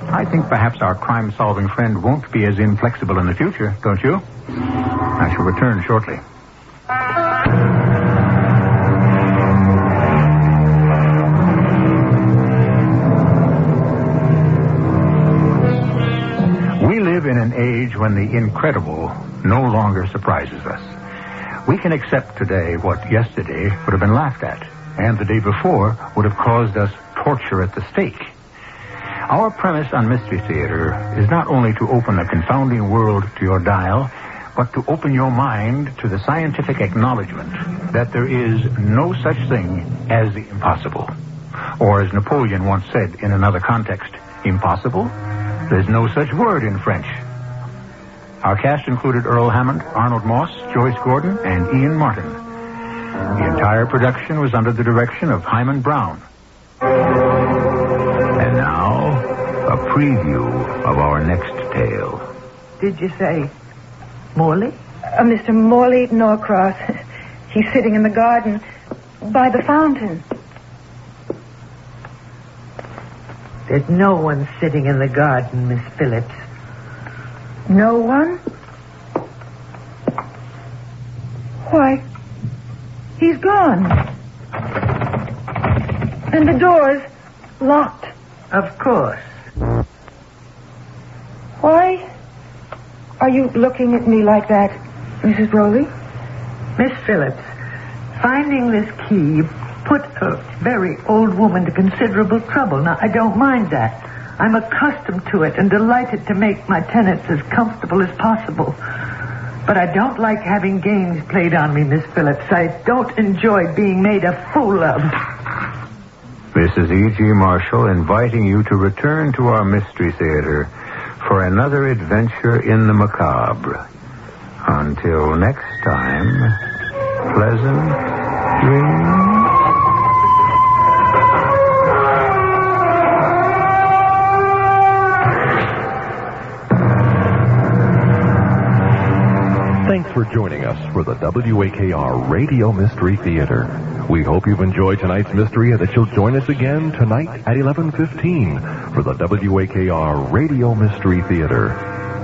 I think perhaps our crime-solving friend won't be as inflexible in the future, don't you? I shall return shortly. We live in an age when the incredible no longer surprises us. We can accept today what yesterday would have been laughed at, and the day before would have caused us torture at the stake. Our premise on Mystery Theater is not only to open a confounding world to your dial, but to open your mind to the scientific acknowledgement that there is no such thing as the impossible. Or as Napoleon once said in another context, impossible? There's no such word in French. Our cast included Earl Hammond, Arnold Moss, Joyce Gordon, and Ian Martin. The entire production was under the direction of Himan Brown. And now, a preview of our next tale. Did you say Morley? Mr. Morley Norcross. He's sitting in the garden by the fountain. There's no one sitting in the garden, Miss Phillips. No one? Why, he's gone. And the door's locked. Of course. Why are you looking at me like that, Mrs. Rowley? Miss Phillips, finding this key put a very old woman to considerable trouble. Now, I don't mind that. I'm accustomed to it and delighted to make my tenants as comfortable as possible. But I don't like having games played on me, Miss Phillips. I don't enjoy being made a fool of. Mrs. E.G. Marshall inviting you to return to our Mystery Theater for another adventure in the macabre. Until next time, pleasant dreams. Thanks for joining us for the WAKR Radio Mystery Theater. We hope you've enjoyed tonight's mystery and that you'll join us again tonight at 11:15 for the WAKR Radio Mystery Theater.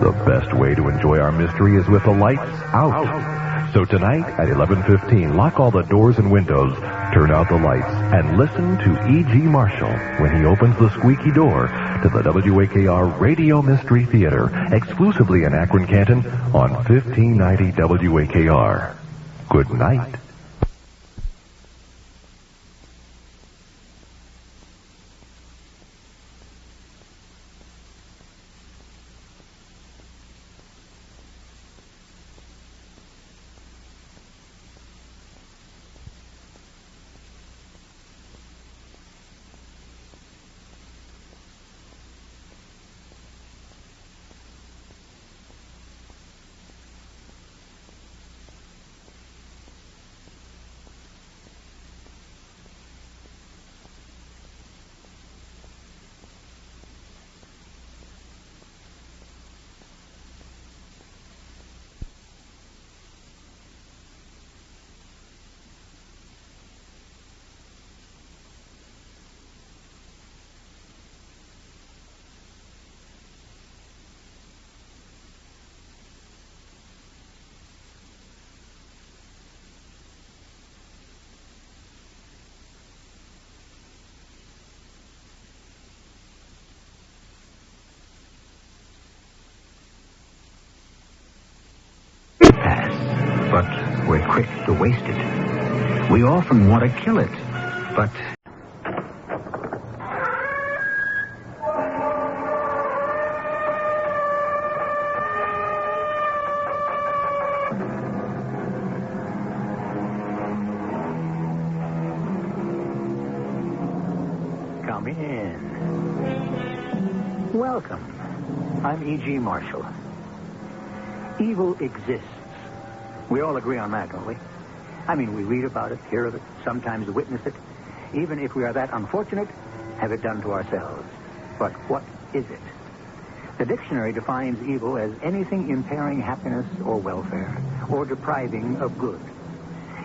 The best way to enjoy our mystery is with the lights out. So tonight at 11:15, lock all the doors and windows, turn out the lights, and listen to E.G. Marshall when he opens the squeaky door to the WAKR Radio Mystery Theater, exclusively in Akron, Canton, on 1590 WAKR. Good night. But we're quick to waste it. We often want to kill it, but... Come in. Welcome. I'm E.G. Marshall. Evil exists. We all agree on that, don't we? I mean, we read about it, hear of it, sometimes witness it. Even if we are that unfortunate, have it done to ourselves. But what is it? The dictionary defines evil as anything impairing happiness or welfare, or depriving of good.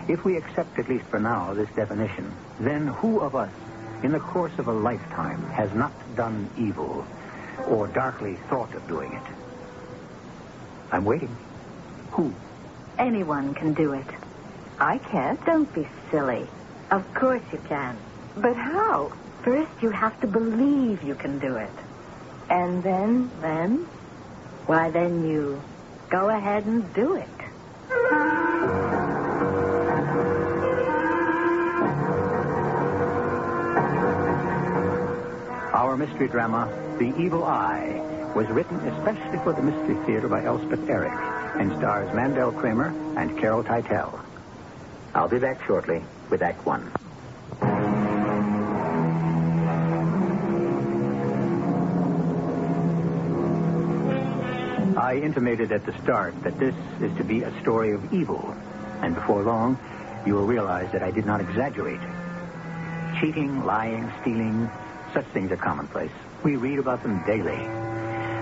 If we accept, at least for now, this definition, then who of us, in the course of a lifetime, has not done evil, or darkly thought of doing it? I'm waiting. Who? Anyone can do it. I can't. Don't be silly. Of course you can. But how? First, you have to believe you can do it. And then? Why, then you go ahead and do it. Our mystery drama, The Evil Eye, was written especially for the Mystery Theater by Elspeth Eric and stars Mandel Kramer and Carol Teitel. I'll be back shortly with Act One. I intimated at the start that this is to be a story of evil, and before long, you will realize that I did not exaggerate. Cheating, lying, stealing, such things are commonplace. We read about them daily.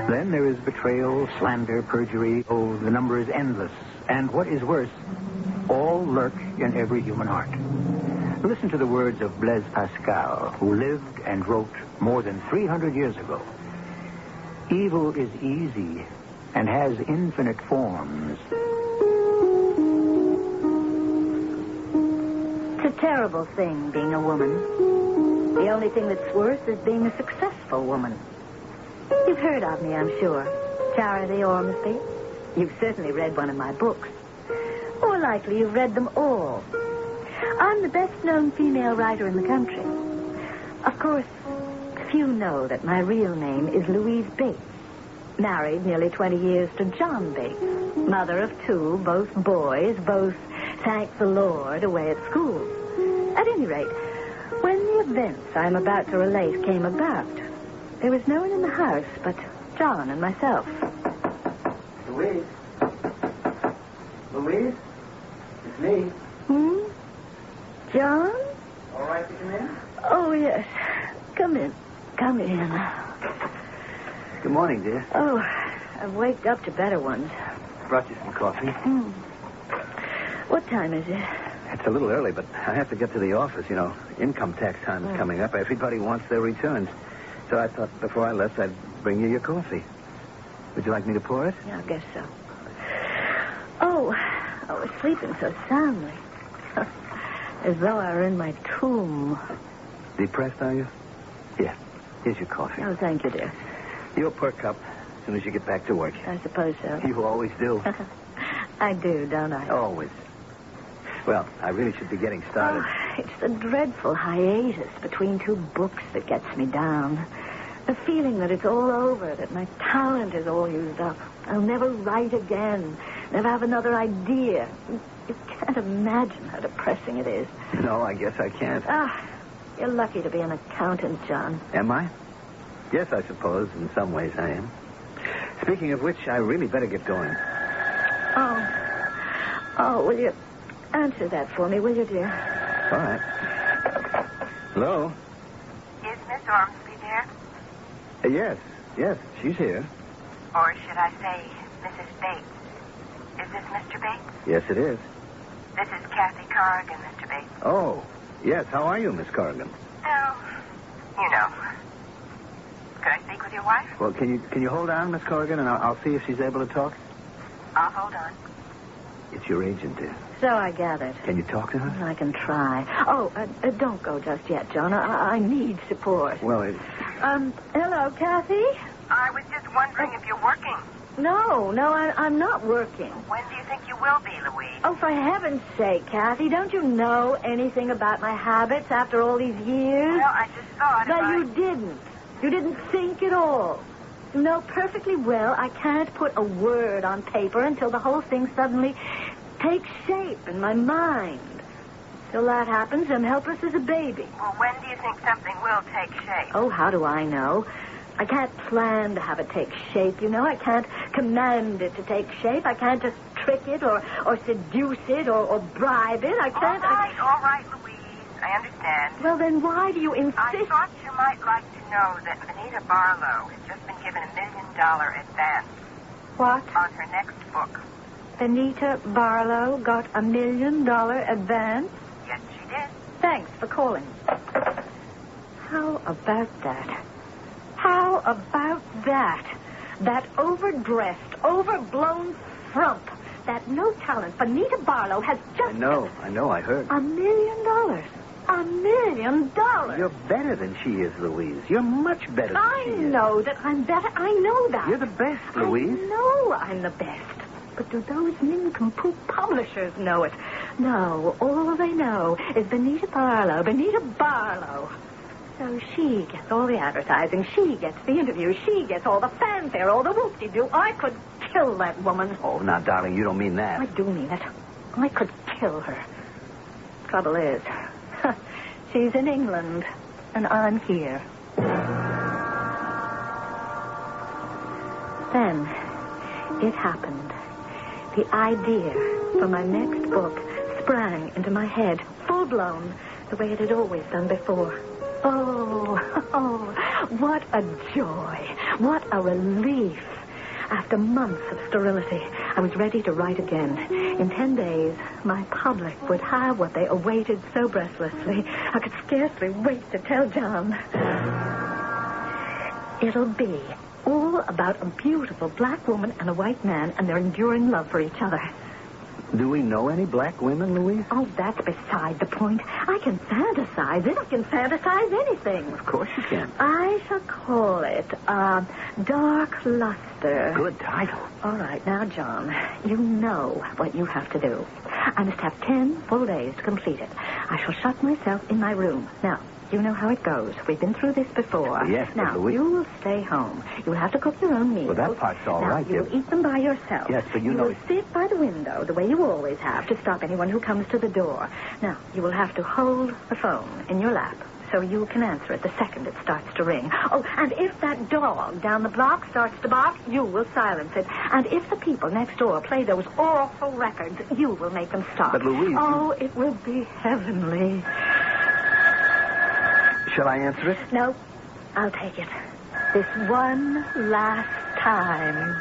Then there is betrayal, slander, perjury. Oh, the number is endless. And what is worse, all lurk in every human heart. Listen to the words of Blaise Pascal, who lived and wrote more than 300 years ago. Evil is easy and has infinite forms. It's a terrible thing, being a woman. The only thing that's worse is being a successful woman. You've heard of me, I'm sure. Charity Ormsby. You've certainly read one of my books. More likely, you've read them all. I'm the best-known female writer in the country. Of course, few know that my real name is Louise Bates. Married nearly 20 years to John Bates. Mother of two, both boys, both, thank the Lord, away at school. At any rate, when the events I'm about to relate came about, there was no one in the house but John and myself. Louise? Louise? It's me. John? All right to come in? Oh, yes. Come in. Come in. Good morning, dear. Oh, I've waked up to better ones. Brought you some coffee. What time is it? It's a little early, but I have to get to the office. You know, income tax time is coming up. Everybody wants their returns. So I thought before I left, I'd bring you your coffee. Would you like me to pour it? Yeah, I guess so. Oh, I was sleeping so soundly. As though I were in my tomb. Depressed, are you? Here, here's your coffee. Oh, thank you, dear. You'll perk up as soon as you get back to work. I suppose so. You always do. I do, don't I? Always. Well, I really should be getting started. Oh, it's the dreadful hiatus between two books that gets me down. The feeling that it's all over, that my talent is all used up. I'll never write again, never have another idea. You can't imagine how depressing it is. No, I guess I can't. You're lucky to be an accountant, John. Am I? Yes, I suppose. In some ways I am. Speaking of which, I really better get going. Oh, will you answer that for me, will you, dear? All right. Hello? Is Miss Ormsby there? Yes, she's here. Or should I say Mrs. Bates? Is this Mr. Bates? Yes, it is. This is Kathy Corrigan, Mr. Bates. Oh, yes. How are you, Miss Corrigan? Oh, you know. Could I speak with your wife? Well, can you hold on, Miss Corrigan, and I'll see if she's able to talk? I'll hold on. It's your agent, dear. So I gathered. Can you talk to her? I can try. Don't go just yet, John. I need support. Well, hello, Kathy? I was just wondering if you're working. No, I'm not working. When do you think you will be, Louise? Oh, for heaven's sake, Kathy, don't you know anything about my habits after all these years? Well, I just thought you didn't. You didn't think at all. You know perfectly well I can't put a word on paper until the whole thing suddenly takes shape in my mind. Till that happens, I'm helpless as a baby. Well, when do you think something will take shape? Oh, how do I know? I can't plan to have it take shape, you know. I can't command it to take shape. I can't just trick it or seduce it or bribe it. I can't... All right, Louise. I understand. Well, then why do you insist? I thought you might like to know that Benita Barlow has just been given $1 million advance. What? On her next book. Benita Barlow got $1 million advance? Yes, she did. Thanks for calling. How about that? How about that? That overdressed, overblown frump. That no talent, Benita Barlow has just... I know, I heard. $1 million. $1 million. You're better than she is, Louise. You're much better than she is. I know that I'm better. I know that. You're the best, Louise. I know I'm the best. But do those nincompoop publishers know it? No, all they know is Benita Barlow. So she gets all the advertising. She gets the interviews. She gets all the fanfare, all the whoop-de-doo. I could kill that woman. Oh, now, darling, you don't mean that. I do mean it. I could kill her. Trouble is, she's in England, and I'm here. Then, it happened. The idea for my next book sprang into my head, full-blown, the way it had always done before. Oh, what a joy. What a relief. After months of sterility, I was ready to write again. In 10 days, my public would have what they awaited so breathlessly. I could scarcely wait to tell John. It'll be all about a beautiful black woman and a white man and their enduring love for each other. Do we know any black women, Louise? Oh, that's beside the point. I can fantasize it. I can fantasize anything. Of course you can. I shall call it Dark Luster. Good title. All right, now, John, you know what you have to do. I must have 10 full days to complete it. I shall shut myself in my room. Now, you know how it goes. We've been through this before. Yes, now, Louise. you will stay home. You will have to cook your own meals. Well, that part's all now, right, you will eat them by yourself. Yes, but you know... know... You will sit by the window, the way you always have, to stop anyone who comes to the door. Now, you will have to hold the phone in your lap so you can answer it the second it starts to ring. Oh, and if that dog down the block starts to bark, you will silence it. And if the people next door play those awful records, you will make them stop. But, Louise... Oh, it will be heavenly. Shall I answer it? No, I'll take it. This one last time.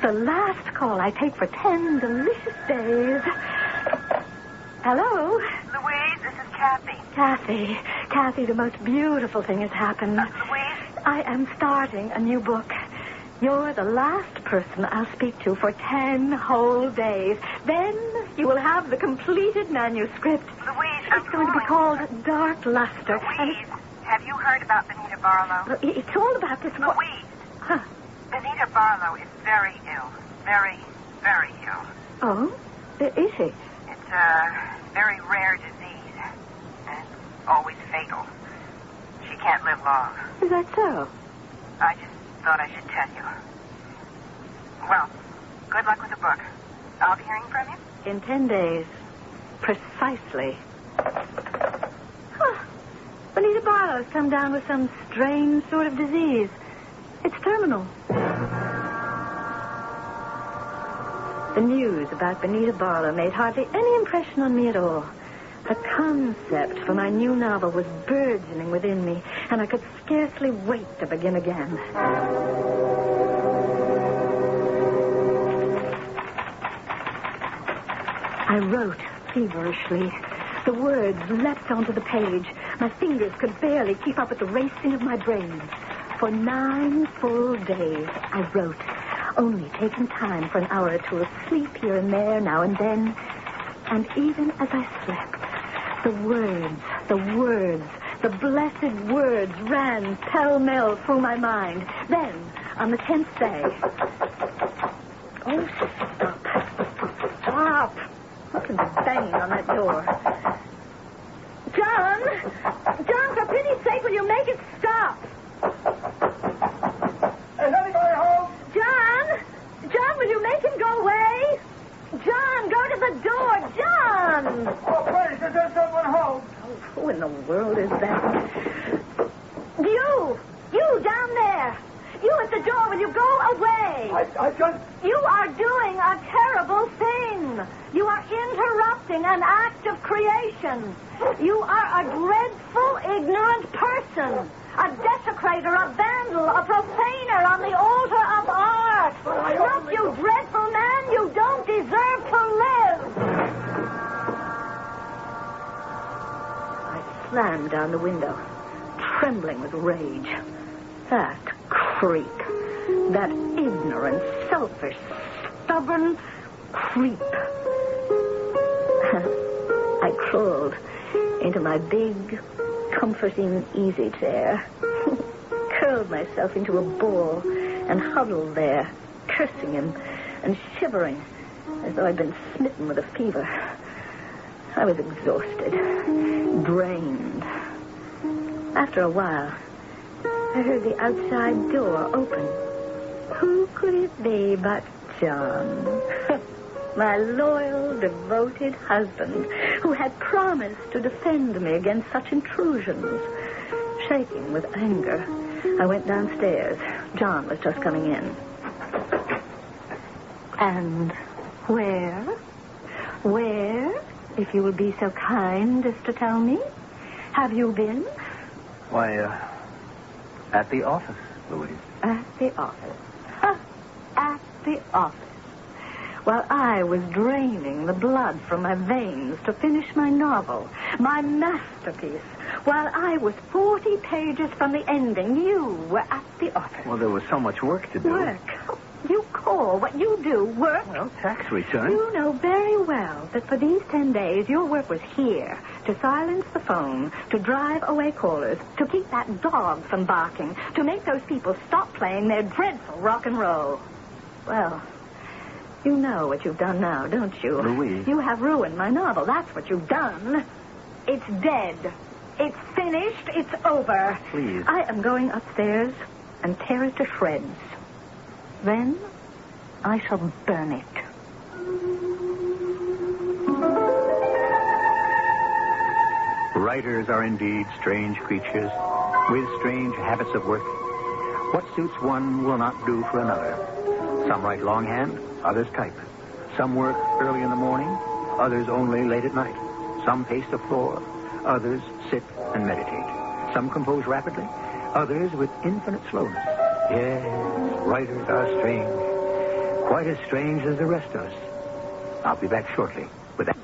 The last call I take for 10 delicious days. Hello? Louise, this is Kathy. Kathy, the most beautiful thing has happened. Louise? I am starting a new book. You're the last person I'll speak to for 10 whole days. Then you will have the completed manuscript. Louise, it's going to be called Dark Luster. Louise, have you heard about Benita Barlow? It's all about this... Louise. Huh? Benita Barlow is very ill. Very, very ill. Oh? Is she? It's a very rare disease. And it's always fatal. She can't live long. Is that so? I just thought I should tell you. Well, good luck with the book. I'll be hearing from you? In 10 days. Precisely. Huh. Benita Barlow's come down with some strange sort of disease. It's terminal. The news about Benita Barlow made hardly any impression on me at all. The concept for my new novel was burgeoning within me, and I could scarcely wait to begin again. I wrote feverishly. The words leapt onto the page. My fingers could barely keep up with the racing of my brain. For 9 full days, I wrote, only taking time for an hour or two of sleep here and there, now and then. And even as I slept, the blessed words ran pell-mell through my mind. Then, on the 10th day... Oh, stop. Listen to banging on that door. John, for pity's sake, will you make it stop? Is anybody home? John, will you make him go away? John, go to the door. John! Oh, please, is there someone home? Oh, who in the world is that? You down there. You at the door, will you go away? I just... You are doing a terrible thing. You are interrupting an act of creation. You are a dreadful, ignorant person. A desecrator, a vandal, a profaner on the altar of art. Look, you dreadful man, you don't deserve to live. I slammed down the window, trembling with rage. That creep, that ignorant, selfish, stubborn creep. I crawled into my big, comforting easy chair, curled myself into a ball, and huddled there, cursing him and shivering as though I'd been smitten with a fever. I was exhausted, drained. After a while, I heard the outside door open. Who could it be but John? My loyal, devoted husband, who had promised to defend me against such intrusions. Shaking with anger, I went downstairs. John was just coming in. And where, if you will be so kind as to tell me, have you been? Why, at the office, Louise. At the office. At the office. While I was draining the blood from my veins to finish my novel, my masterpiece, while I was 40 pages from the ending, you were at the office. Well, there was so much work to do. Work? You call what you do work? Well, tax return. You know very well that for these 10 days, your work was here, to silence the phone, to drive away callers, to keep that dog from barking, to make those people stop playing their dreadful rock and roll. Well, you know what you've done now, don't you? Louise. You have ruined my novel. That's what you've done. It's dead. It's finished. It's over. Please. I am going upstairs and tear it to shreds. Then I shall burn it. Writers are indeed strange creatures with strange habits of work. What suits one will not do for another. Some write longhand, others type. Some work early in the morning, others only late at night. Some pace the floor, others sit and meditate. Some compose rapidly, others with infinite slowness. Yes, writers are strange. Quite as strange as the rest of us. I'll be back shortly with that.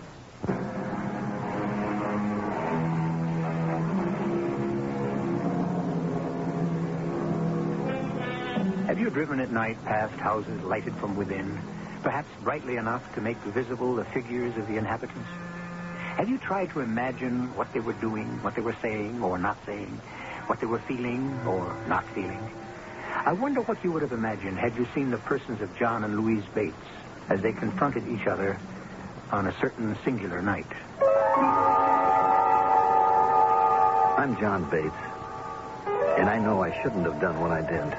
Have you driven at night past houses lighted from within, perhaps brightly enough to make visible the figures of the inhabitants? Have you tried to imagine what they were doing, what they were saying or not saying, what they were feeling or not feeling? I wonder what you would have imagined had you seen the persons of John and Louise Bates as they confronted each other on a certain singular night. I'm John Bates, and I know I shouldn't have done what I did.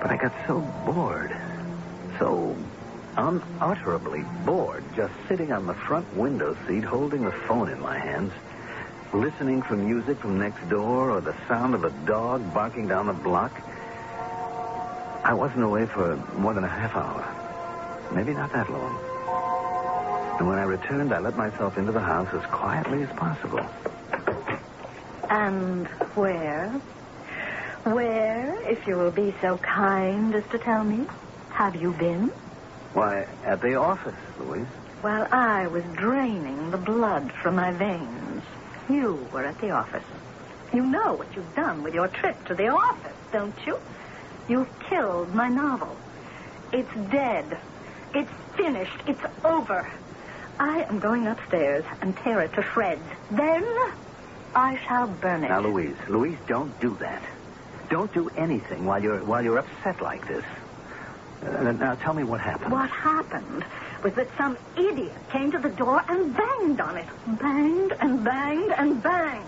But I got so bored, so unutterably bored, just sitting on the front window seat, holding the phone in my hands, listening for music from next door or the sound of a dog barking down the block. I wasn't away for more than a half hour. Maybe not that long. And when I returned, I let myself into the house as quietly as possible. And where, if you will be so kind as to tell me, have you been? Why, at the office, Louise. While I was draining the blood from my veins, you were at the office. You know what you've done with your trip to the office, don't you? You've killed my novel. It's dead. It's finished. It's over. I am going upstairs and tear it to shreds. Then I shall burn it. Now, Louise, don't do that. Don't do anything while you're upset like this. Now, tell me what happened. What happened was that some idiot came to the door and banged on it. Banged and banged and banged.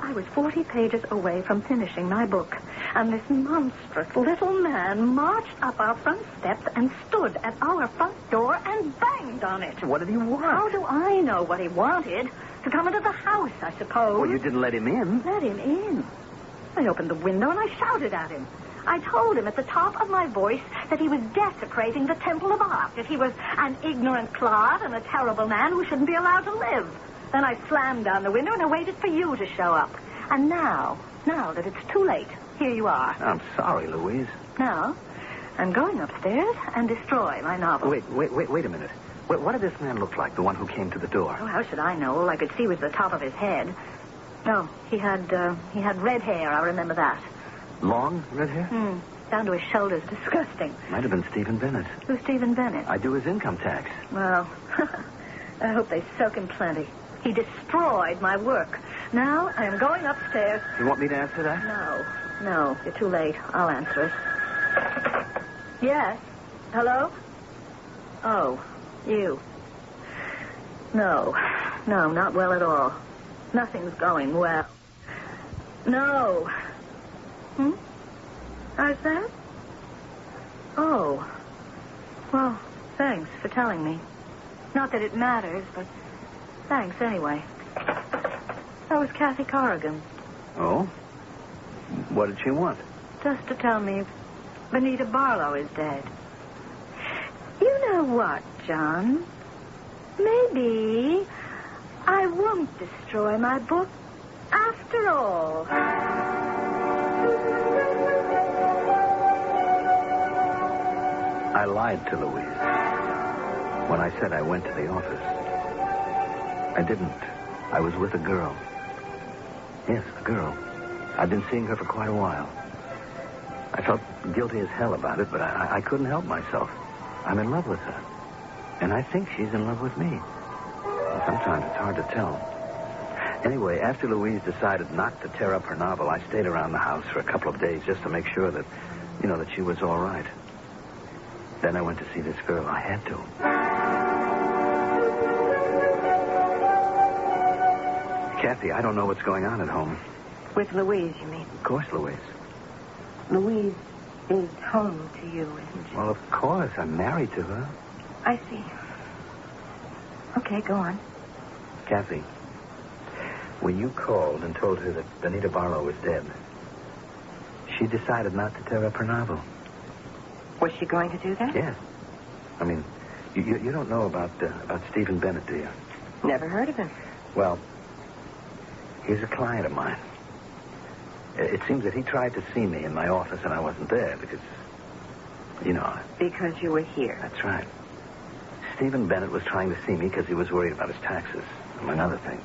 I was 40 pages away from finishing my book, and this monstrous little man marched up our front steps and stood at our front door and banged on it. What did he want? How do I know what he wanted? To come into the house, I suppose. Well, you didn't let him in. Let him in? I opened the window and I shouted at him. I told him at the top of my voice that he was desecrating the temple of art, that he was an ignorant clod and a terrible man who shouldn't be allowed to live. Then I slammed down the window and I waited for you to show up. And now that it's too late, here you are. I'm sorry, Louise. Now, I'm going upstairs and destroy my novel. Wait a minute. What did this man look like, the one who came to the door? Oh, how should I know? All I could see was the top of his head. No, he had red hair, I remember that. Long red hair? Down to his shoulders. Disgusting. Might have been Stephen Bennett. Who's Stephen Bennett? I do his income tax. Well, I hope they soak him plenty. He destroyed my work. Now I am going upstairs. You want me to answer that? No, you're too late. I'll answer it. Yes? Hello? Oh, you. No, not well at all. Nothing's going well. No. How's that? Oh. Well, thanks for telling me. Not that it matters, but thanks anyway. That was Kathy Corrigan. Oh? What did she want? Just to tell me Benita Barlow is dead. You know what, John? Maybe I won't destroy my book after all. I lied to Louise when I said I went to the office. I didn't. I was with a girl. Yes, a girl. I've been seeing her for quite a while. I felt guilty as hell about it, but I couldn't help myself. I'm in love with her. And I think she's in love with me. And sometimes it's hard to tell. Anyway, after Louise decided not to tear up her novel, I stayed around the house for a couple of days just to make sure that, that she was all right. Then I went to see this girl. I had to. Kathy, I don't know what's going on at home. With Louise, you mean? Of course, Louise. Louise is home to you, isn't she? Well, of course. I'm married to her. I see. Okay, go on. Kathy, when you called and told her that Benita Barlow was dead, she decided not to tear up her novel. Was she going to do that? Yes. I mean, you don't know about Stephen Bennett, do you? Never heard of him. Well, he's a client of mine. It seems that he tried to see me in my office and I wasn't there because, Because you were here. That's right. Stephen Bennett was trying to see me because he was worried about his taxes, among other things.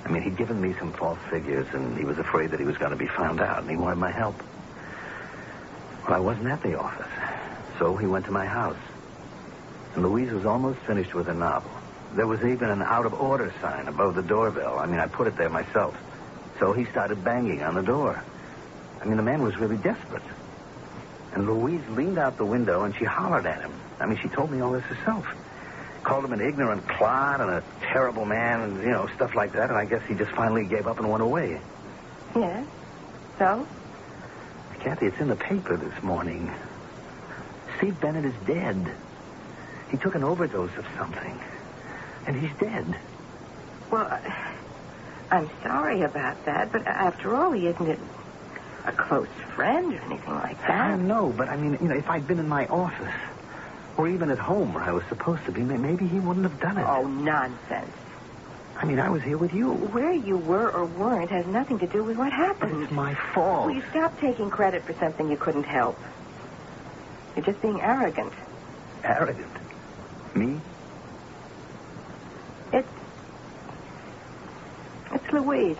I mean, he'd given me some false figures and he was afraid that he was going to be found out and he wanted my help. Well, I wasn't at the office, so he went to my house. And Louise was almost finished with her novel. There was even an out-of-order sign above the doorbell. I mean, I put it there myself. So he started banging on the door. I mean, the man was really desperate. And Louise leaned out the window and she hollered at him. I mean, she told me all this herself. Called him an ignorant clod and a terrible man and, stuff like that. And I guess he just finally gave up and went away. Yes? So? Kathy, it's in the paper this morning. Steve Bennett is dead. He took an overdose of something. And he's dead. Well, I'm sorry about that, but after all, he isn't a close friend or anything like that. I know, but I mean, if I'd been in my office, or even at home where I was supposed to be, maybe he wouldn't have done it. Oh, nonsense. I mean, I was here with you. Where you were or weren't has nothing to do with what happened. It's my fault. Will you stop taking credit for something you couldn't help? You're just being arrogant. Arrogant? Me? It's Louise.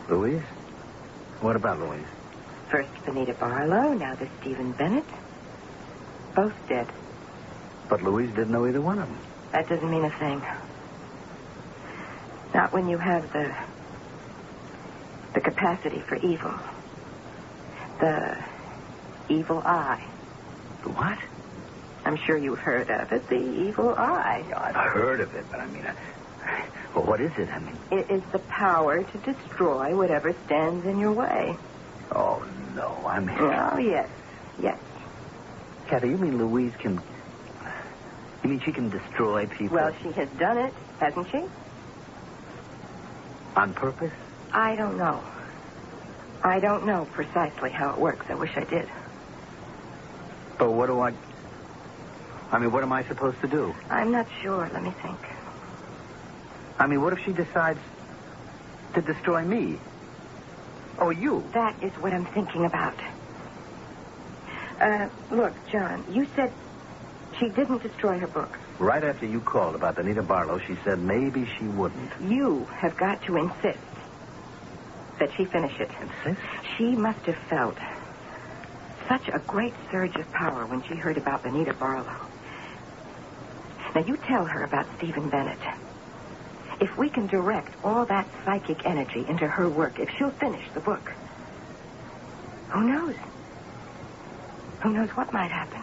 Louise? What about Louise? First Benita Barlow, now this Stephen Bennett. Both dead. But Louise didn't know either one of them. That doesn't mean a thing. Not when you have the capacity for evil. The evil eye. The what? I'm sure you've heard of it, the evil eye. Yeah, I've heard of it, but I mean, well, what is it? I mean, it is the power to destroy whatever stands in your way. Oh, no, I mean... Oh, yes. Kathy, you mean Louise can... You mean she can destroy people? Well, she has done it, hasn't she? On purpose? I don't know. I don't know precisely how it works. I wish I did. But what do I mean, what am I supposed to do? I'm not sure. Let me think. I mean, what if she decides to destroy me? Or you? That is what I'm thinking about. Look, John, you said she didn't destroy her book. Right after you called about Benita Barlow, she said maybe she wouldn't. You have got to insist that she finish it. Insist? She must have felt such a great surge of power when she heard about Benita Barlow. Now, you tell her about Stephen Bennett. If we can direct all that psychic energy into her work, if she'll finish the book, who knows? Who knows what might happen?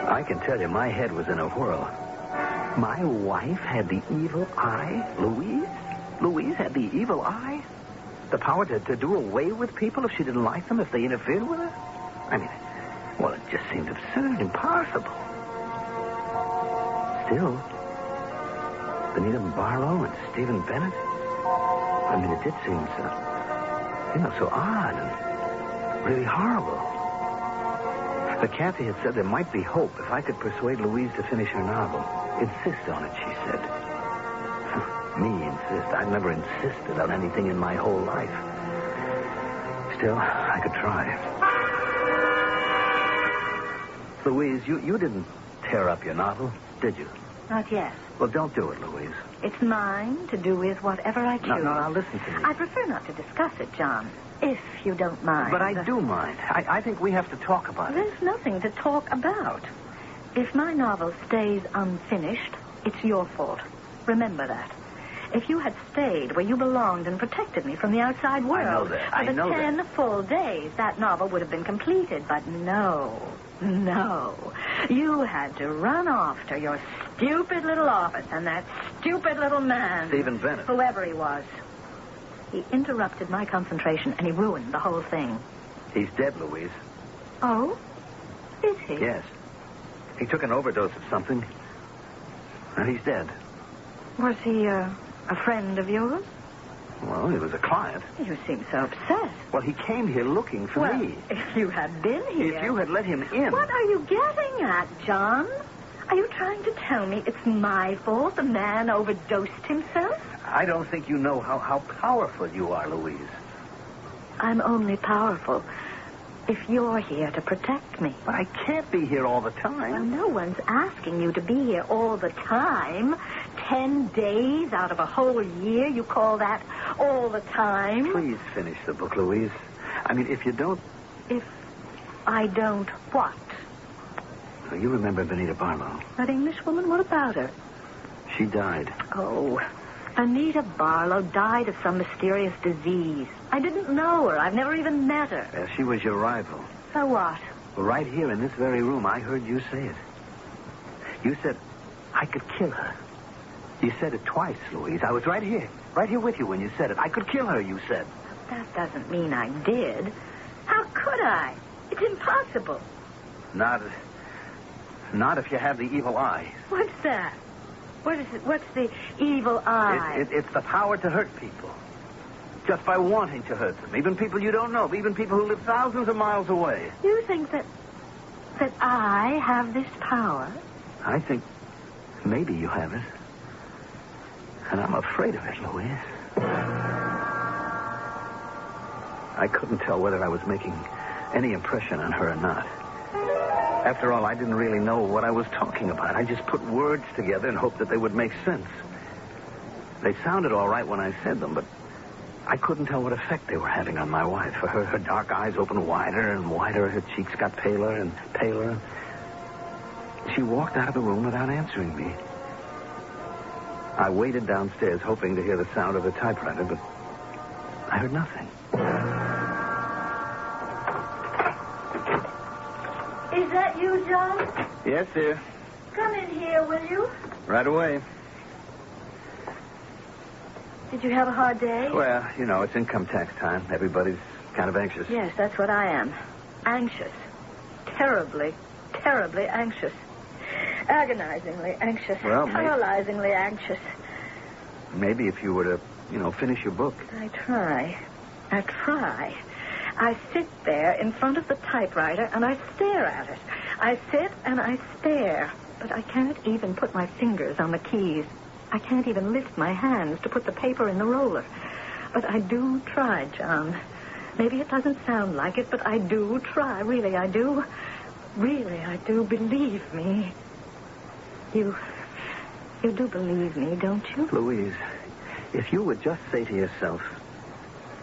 I can tell you my head was in a whirl. My wife had the evil eye? Louise? Louise had the evil eye? The power to do away with people if she didn't like them, if they interfered with her? I mean, well, it just seemed absurd, impossible. Still, Benita Barlow and Stephen Bennett? I mean, it did seem so odd and really horrible. But Kathy had said there might be hope if I could persuade Louise to finish her novel. Insist on it, she said. Me insist. I've never insisted on anything in my whole life. Still, I could try. Louise, you didn't tear up your novel, did you? Not yet. Well, don't do it, Louise. It's mine to do with whatever I choose. No, now listen to me. I prefer not to discuss it, John, if you don't mind. But I do mind. I think we have to talk about it. There's nothing to talk about. If my novel stays unfinished, it's your fault. Remember that. If you had stayed where you belonged and protected me from the outside world... I know that. For the 10 full days, that novel would have been completed. But no. You had to run off to your stupid little office and that stupid little man... Stephen Bennett. Whoever he was. He interrupted my concentration and he ruined the whole thing. He's dead, Louise. Oh? Is he? Yes. He took an overdose of something, and he's dead. Was he a friend of yours? Well, he was a client. You seem so upset. Well, he came here looking for me. If you had been here... If you had let him in... What are you getting at, John? Are you trying to tell me it's my fault the man overdosed himself? I don't think you know how powerful you are, Louise. I'm only powerful if you're here to protect me. But I can't be here all the time. Well, no one's asking you to be here all the time. 10 days out of a whole year, you call that all the time? Please finish the book, Louise. I mean, if you don't... If I don't what? You remember Benita Barlow. That English woman? What about her? She died. Oh, Benita Barlow died of some mysterious disease. I didn't know her. I've never even met her. She was your rival. So what? Well, right here in this very room, I heard you say it. You said, I could kill her. You said it twice, Louise. I was right here with you when you said it. I could kill her, you said. That doesn't mean I did. How could I? It's impossible. Not if you have the evil eye. What's that? What is it? What's the evil eye? It's the power to hurt people. Just by wanting to hurt them. Even people you don't know. Even people who live thousands of miles away. You think that I have this power? I think maybe you have it. And I'm afraid of it, Louise. I couldn't tell whether I was making any impression on her or not. After all, I didn't really know what I was talking about. I just put words together and hoped that they would make sense. They sounded all right when I said them, but I couldn't tell what effect they were having on my wife. For her dark eyes opened wider and wider. Her cheeks got paler and paler. She walked out of the room without answering me. I waited downstairs, hoping to hear the sound of the typewriter, but I heard nothing. Is that you, John? Yes, dear. Come in here, will you? Right away. Did you have a hard day? Well, you know, it's income tax time. Everybody's kind of anxious. Yes, that's what I am. Anxious. Terribly, terribly anxious. Agonizingly anxious. Well, paralyzingly anxious. Maybe if you were to, finish your book. I try. I sit there in front of the typewriter and I stare at it. I sit and I stare, but I can't even put my fingers on the keys. I can't even lift my hands to put the paper in the roller. But I do try, John. Maybe it doesn't sound like it, but I do try. Really, I do. Really, I do. Believe me. You do believe me, don't you? Louise, if you would just say to yourself,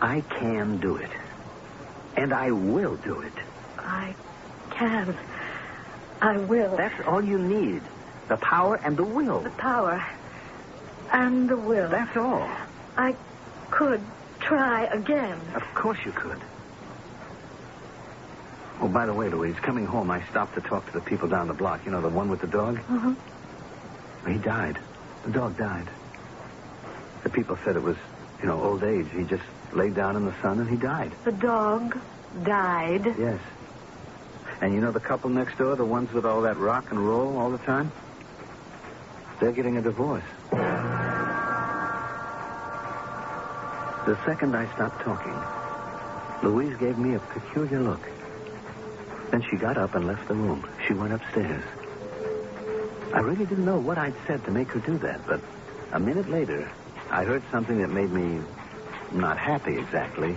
I can do it. And I will do it. I can. I will. That's all you need. The power and the will. The power and the will. That's all. I could try again. Of course you could. Oh, by the way, Louise, coming home, I stopped to talk to the people down the block. You know, the one with the dog? Uh-huh. He died. The dog died. The people said it was, old age. He just laid down in the sun and he died. The dog died? Yes. And you know the couple next door, the ones with all that rock and roll all the time? They're getting a divorce. The second I stopped talking, Louise gave me a peculiar look. Then she got up and left the room. She went upstairs. I really didn't know what I'd said to make her do that, but a minute later, I heard something that made me not happy exactly,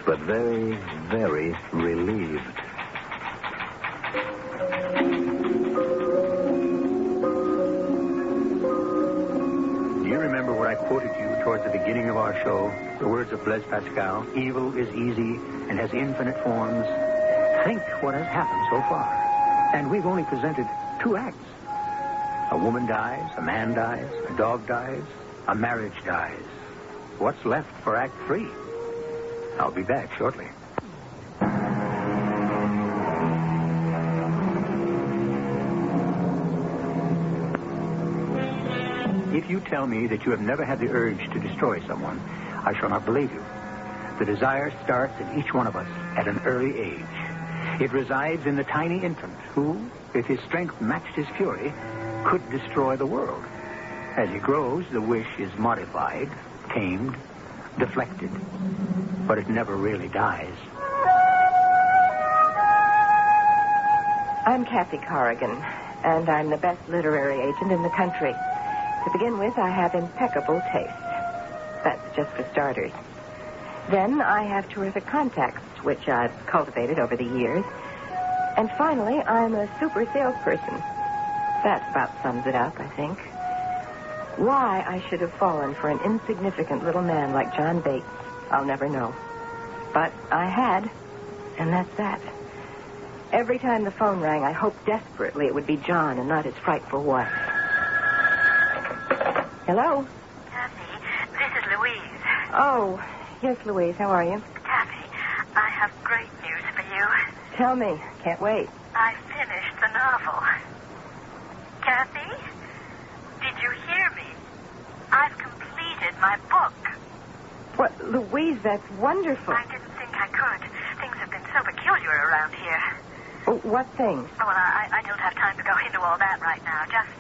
but very, very relieved. Do you remember what I quoted you towards the beginning of our show? The words of Blaise Pascal, evil is easy and has infinite forms. Think what has happened so far. And we've only presented 2 acts. A woman dies, a man dies, a dog dies, a marriage dies. What's left for Act 3? I'll be back shortly. If you tell me that you have never had the urge to destroy someone, I shall not believe you. The desire starts in each one of us at an early age. It resides in the tiny infant who, if his strength matched his fury, could destroy the world. As he grows, the wish is modified, tamed, deflected, but it never really dies. I'm Kathy Corrigan, and I'm the best literary agent in the country. To begin with, I have impeccable taste. That's just for starters. Then I have terrific contacts, which I've cultivated over the years. And finally, I'm a super salesperson. That about sums it up, I think. Why I should have fallen for an insignificant little man like John Bates, I'll never know. But I had, and that's that. Every time the phone rang, I hoped desperately it would be John and not his frightful wife. Hello? Kathy, this is Louise. Oh, yes, Louise, how are you? Kathy, I have great news for you. Tell me. Can't wait. I finished the novel. Kathy, did you hear me? I've completed my book. What, Louise, that's wonderful. I didn't think I could. Things have been so peculiar around here. Oh, what things? Oh, well, I don't have time to go into all that right now. Just,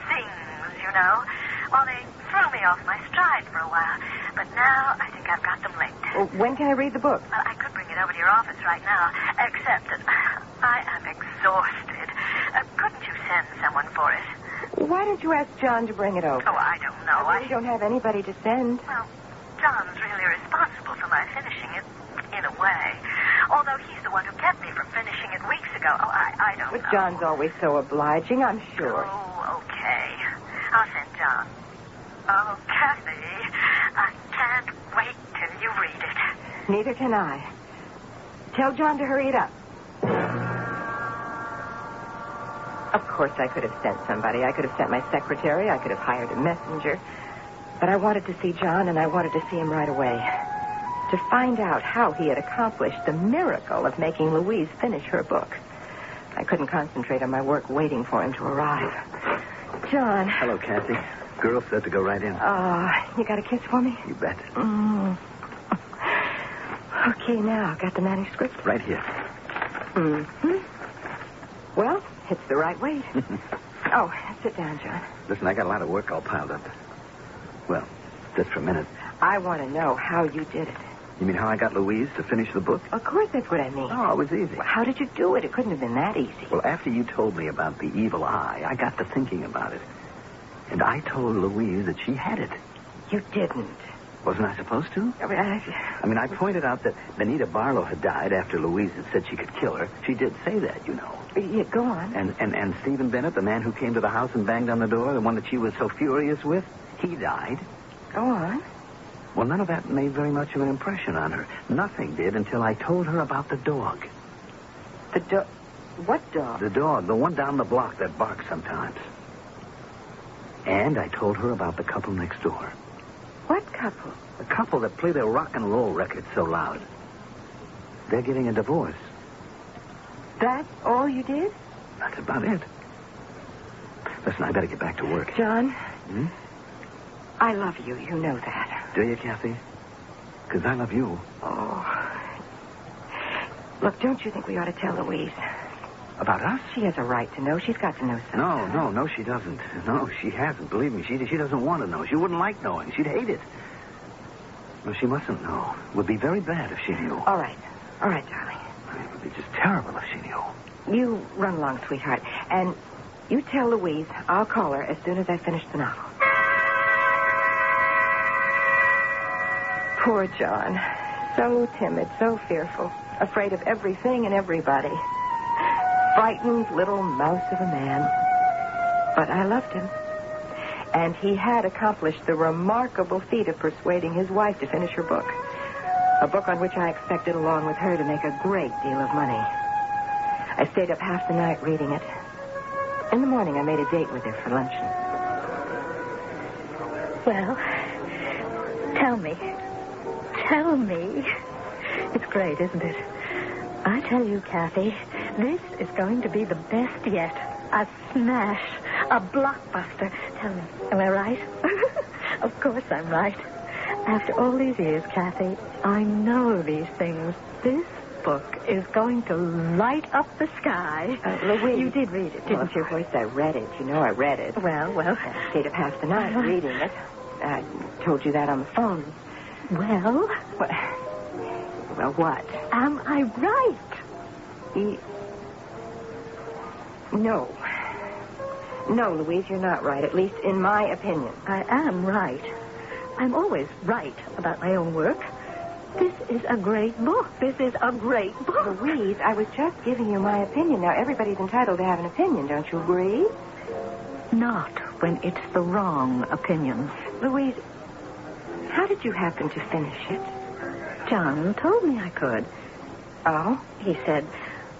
things, you know. Well, they threw me off my stride for a while. But now I think I've got them licked. Well, when can I read the book? Well, I could bring it over to your office right now, except that I am exhausted. Couldn't you send someone for it? Why don't you ask John to bring it over? Oh, I don't know. I don't have anybody to send. Well, John's really responsible for my finishing it, in a way. Although he's the one who kept me from finishing it weeks ago. Oh, I don't know. But John's always so obliging, I'm sure. Oh, okay. I'll send John. Oh, Kathy, I can't wait till you read it. Neither can I. Tell John to hurry it up. Of course, I could have sent somebody. I could have sent my secretary. I could have hired a messenger. But I wanted to see John, and I wanted to see him right away. To find out how he had accomplished the miracle of making Louise finish her book. I couldn't concentrate on my work waiting for him to arrive. John. Hello, Kathy. Girl said to go right in. You got a kiss for me? You bet. Okay, now, got the manuscript? Right here. Mm-hmm. Well, it's the right weight. Oh, sit down, John. Listen, I got a lot of work all piled up. Well, just for a minute. I want to know how you did it. You mean how I got Louise to finish the book? Of course, that's what I mean. Oh, it was easy. Well, how did you do it? It couldn't have been that easy. Well, after you told me about the evil eye, I got to thinking about it. And I told Louise that she had it. You didn't. Wasn't I supposed to? I mean, I pointed out that Benita Barlow had died after Louise had said she could kill her. She did say that, you know. Yeah, go on. And Stephen Bennett, the man who came to the house and banged on the door, the one that she was so furious with, he died. Go on. Well, none of that made very much of an impression on her. Nothing did until I told her about the dog. The dog? What dog? The dog, the one down the block that barks sometimes. And I told her about the couple next door. What couple? The couple that play their rock and roll records so loud. They're getting a divorce. That's all you did? That's about it. Listen, I better get back to work. John? Hmm? I love you. You know that. Do you, Kathy? Because I love you. Oh. Look, don't you think we ought to tell Louise? About us? She has a right to know. She's got to know something. No, she doesn't. No, she hasn't. Believe me, she doesn't want to know. She wouldn't like knowing. She'd hate it. No, she mustn't know. It would be very bad if she knew. All right, darling. It would be just terrible if she knew. You run along, sweetheart. And you tell Louise I'll call her as soon as I finish the novel. Poor John. So timid, so fearful. Afraid of everything and everybody. Frightened little mouse of a man. But I loved him. And he had accomplished the remarkable feat of persuading his wife to finish her book. A book on which I expected, along with her, to make a great deal of money. I stayed up half the night reading it. In the morning, I made a date with her for luncheon. Well, tell me. Tell me. It's great, isn't it? I tell you, Kathy, this is going to be the best yet. A smash. A blockbuster. Tell me, am I right? Of course I'm right. After all these years, Kathy, I know these things. This book is going to light up the sky. Louise. You did read it, didn't you? Of course, I read it. You know I read it. Well. I stayed up half the night reading it. I told you that on the phone. Well, what? Am I right? No. No, Louise, you're not right, at least in my opinion. I am right. I'm always right about my own work. This is a great book. This is a great book. Louise, I was just giving you my opinion. Now, everybody's entitled to have an opinion, don't you agree? Not when it's the wrong opinion. Louise, how did you happen to finish it? John told me I could. Oh? He said,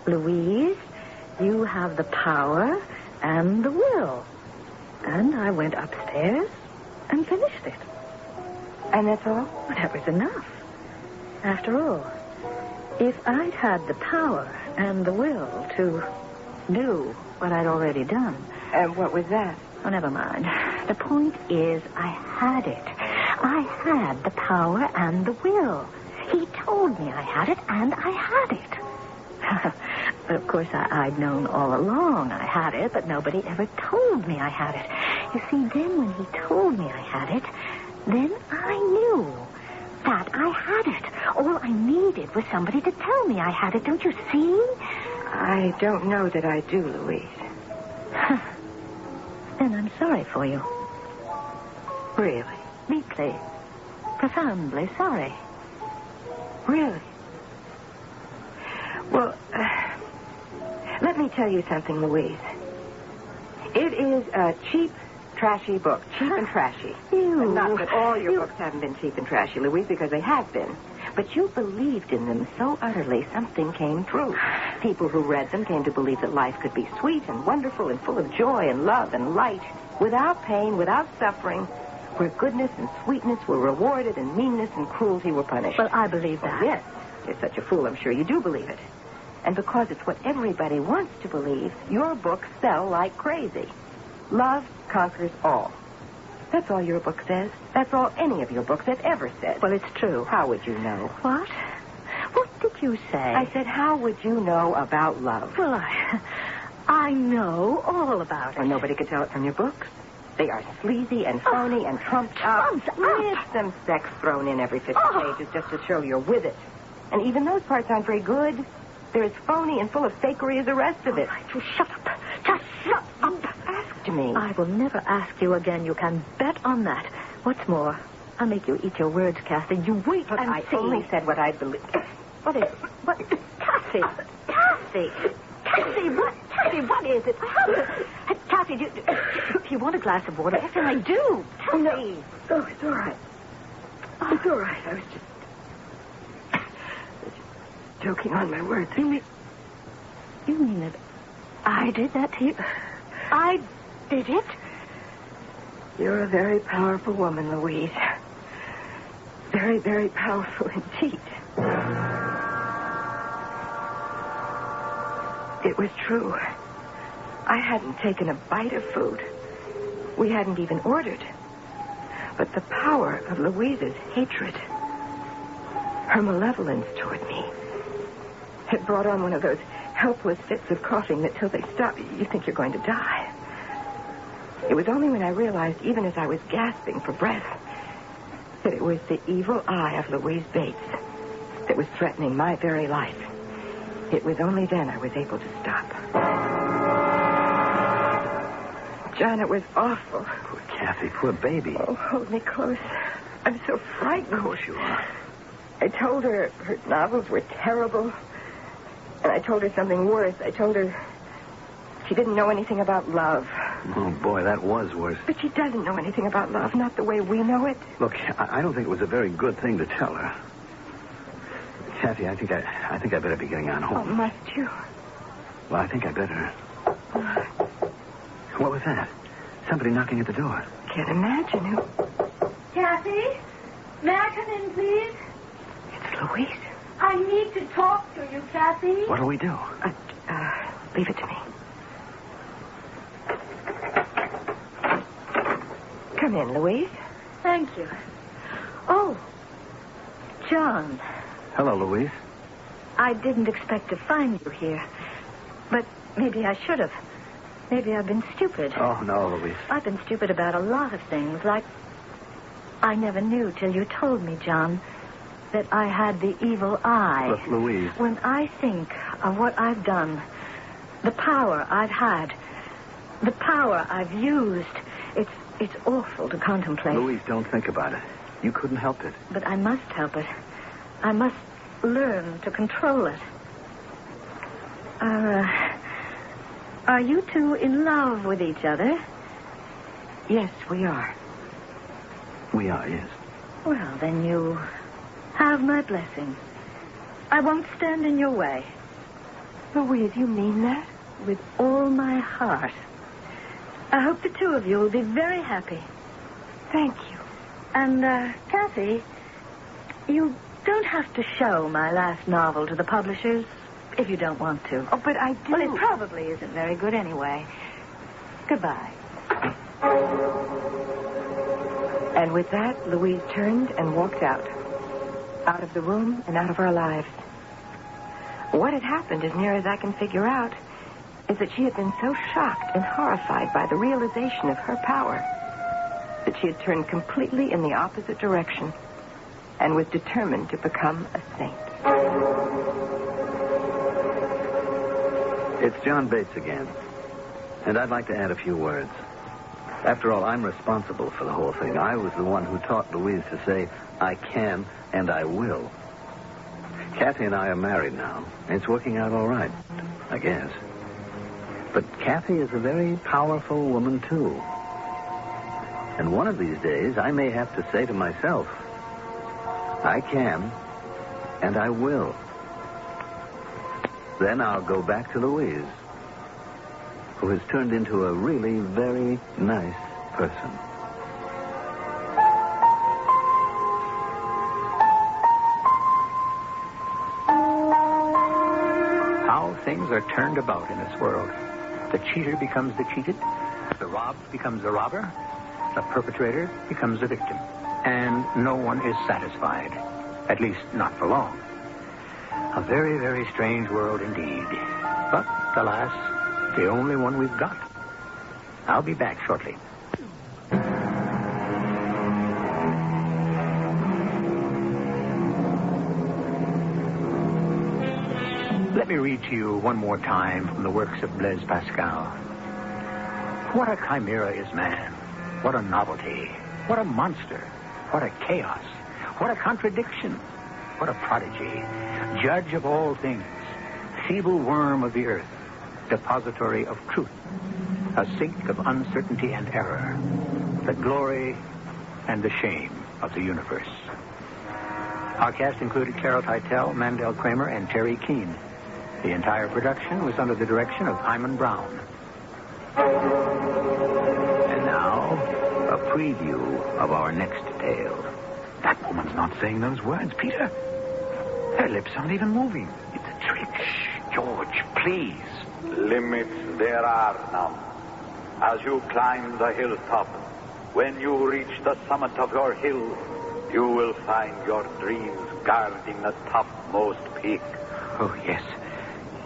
Louise, you have the power and the will. And I went upstairs and finished it. And that's all? Well, that was enough. After all, If I'd had the power and the will to do what I'd already done. And what was that? Oh, never mind. The point is, I had it. I had the power and the will. He told me I had it, and I had it. But, of course, I'd known all along I had it, but nobody ever told me I had it. You see, then when he told me I had it, then I knew that I had it. All I needed was somebody to tell me I had it. Don't you see? I don't know that I do, Louise. Then I'm sorry for you. Really? Deeply, profoundly sorry. Really? Well, let me tell you something, Louise. It is a cheap, trashy book. Cheap and trashy. And not that all your books haven't been cheap and trashy, Louise, because they have been. But you believed in them so utterly, something came true. People who read them came to believe that life could be sweet and wonderful and full of joy and love and light, without pain, without suffering, where goodness and sweetness were rewarded and meanness and cruelty were punished. Well, I believe that. Oh, yes. You're such a fool, I'm sure you do believe it. And because it's what everybody wants to believe, your books sell like crazy. Love conquers all. That's all your book says. That's all any of your books have ever said. Well, it's true. How would you know? What? What did you say? I said, how would you know about love? Well, I know all about it. Well, nobody could tell it from your books. They are sleazy and phony and trumped up. With some sex thrown in every 50 pages just to show you're with it. And even those parts aren't very good. They're as phony and full of fakery as the rest of it. Right, shut up. Just shut up. Ask me. I will never ask you again. You can bet on that. What's more, I'll make you eat your words, Kathy. You wait but and I see. only said what I believe. What is it? What? Kathy. Kathy. Kathy, what? Kathy, what is it? Kathy, do you want a glass of water? Yes, I do. Tell me. Oh, it's all right. It's all right. I was just joking on my words. You mean that I did that to you? I did it? You're a very powerful woman, Louise. Very, very powerful indeed. It was true. I hadn't taken a bite of food. We hadn't even ordered. But the power of Louise's hatred, her malevolence toward me, had brought on one of those helpless fits of coughing that till they stop, you think you're going to die. It was only when I realized, even as I was gasping for breath, that it was the evil eye of Louise Bates that was threatening my very life. It was only then I was able to stop. John, it was awful. Poor Kathy, poor baby. Oh, hold me close. I'm so frightened. Of course you are. I told her her novels were terrible. And I told her something worse. I told her she didn't know anything about love. Oh, boy, that was worse. But she doesn't know anything about love, not the way we know it. Look, I don't think it was a very good thing to tell her. Kathy, I think I better be getting on home. Oh, must you? Well, I think I better. What was that? Somebody knocking at the door. Can't imagine who. Kathy, may I come in, please? It's Louise. I need to talk to you, Kathy. What'll we do? Leave it to me. Come in, Louise. Thank you. Oh, John. Hello, Louise. I didn't expect to find you here. But maybe I should have. Maybe I've been stupid. Oh, no, Louise. I've been stupid about a lot of things, like I never knew till you told me, John, that I had the evil eye. Look, Louise. When I think of what I've done, the power I've had, the power I've used, it's awful to contemplate. Louise, don't think about it. You couldn't help it. But I must help it. I must learn to control it. Are you two in love with each other? Yes, we are. We are, yes. Well, then you have my blessing. I won't stand in your way. Louise, you mean that? With all my heart. I hope the two of you will be very happy. Thank you. And, Kathy, you don't have to show my last novel to the publishers if you don't want to. Oh, but I do. Well, it probably isn't very good anyway. Goodbye. And with that, Louise turned and walked out. Out of the room and out of our lives. What had happened, as near as I can figure out, is that she had been so shocked and horrified by the realization of her power that she had turned completely in the opposite direction and was determined to become a saint. It's John Bates again, and I'd like to add a few words. After all, I'm responsible for the whole thing. I was the one who taught Louise to say, I can and I will. Kathy and I are married now. It's working out all right, I guess. But Kathy is a very powerful woman, too. And one of these days, I may have to say to myself, I can and I will. Then I'll go back to Louise, who has turned into a really very nice person. How things are turned about in this world. The cheater becomes the cheated, the robbed becomes the robber, the perpetrator becomes the victim, and no one is satisfied, at least not for long. A very, very strange world indeed. But, alas, the only one we've got. I'll be back shortly. Let me read to you one more time from the works of Blaise Pascal. What a chimera is man. What a novelty. What a monster. What a chaos. What a contradiction. What a prodigy. Judge of all things. Feeble worm of the earth. Depository of truth. A sink of uncertainty and error. The glory and the shame of the universe. Our cast included Carol Teitel, Mandel Kramer, and Terry Keane. The entire production was under the direction of Himan Brown. And now, a preview of our next tale. That woman's not saying those words, Peter. Her lips aren't even moving. It's a trick. Shh, George, please. Limits there are none. As you climb the hilltop, when you reach the summit of your hill, you will find your dreams guarding the topmost peak. Oh, yes.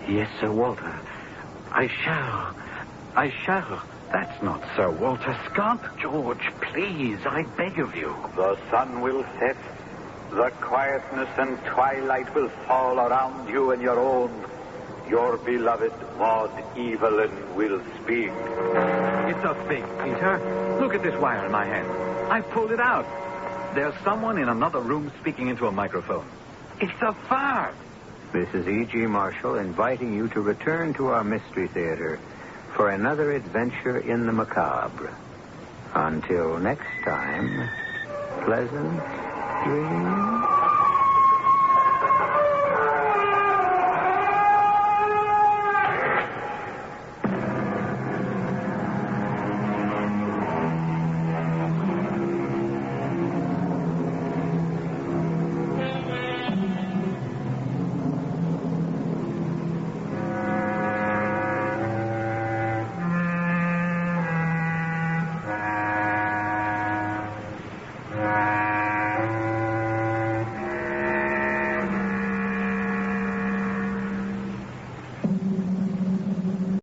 Yes, Sir Walter. I shall. That's not Sir Walter Scott. George, please, I beg of you. The sun will set. The quietness and twilight will fall around you and your own. Your beloved Maud Evelyn will speak. It's a fake, Peter. Look at this wire in my hand. I've pulled it out. There's someone in another room speaking into a microphone. It's a farce. This is E.G. Marshall inviting you to return to our Mystery Theater for another adventure in the macabre. Until next time, pleasant dreams.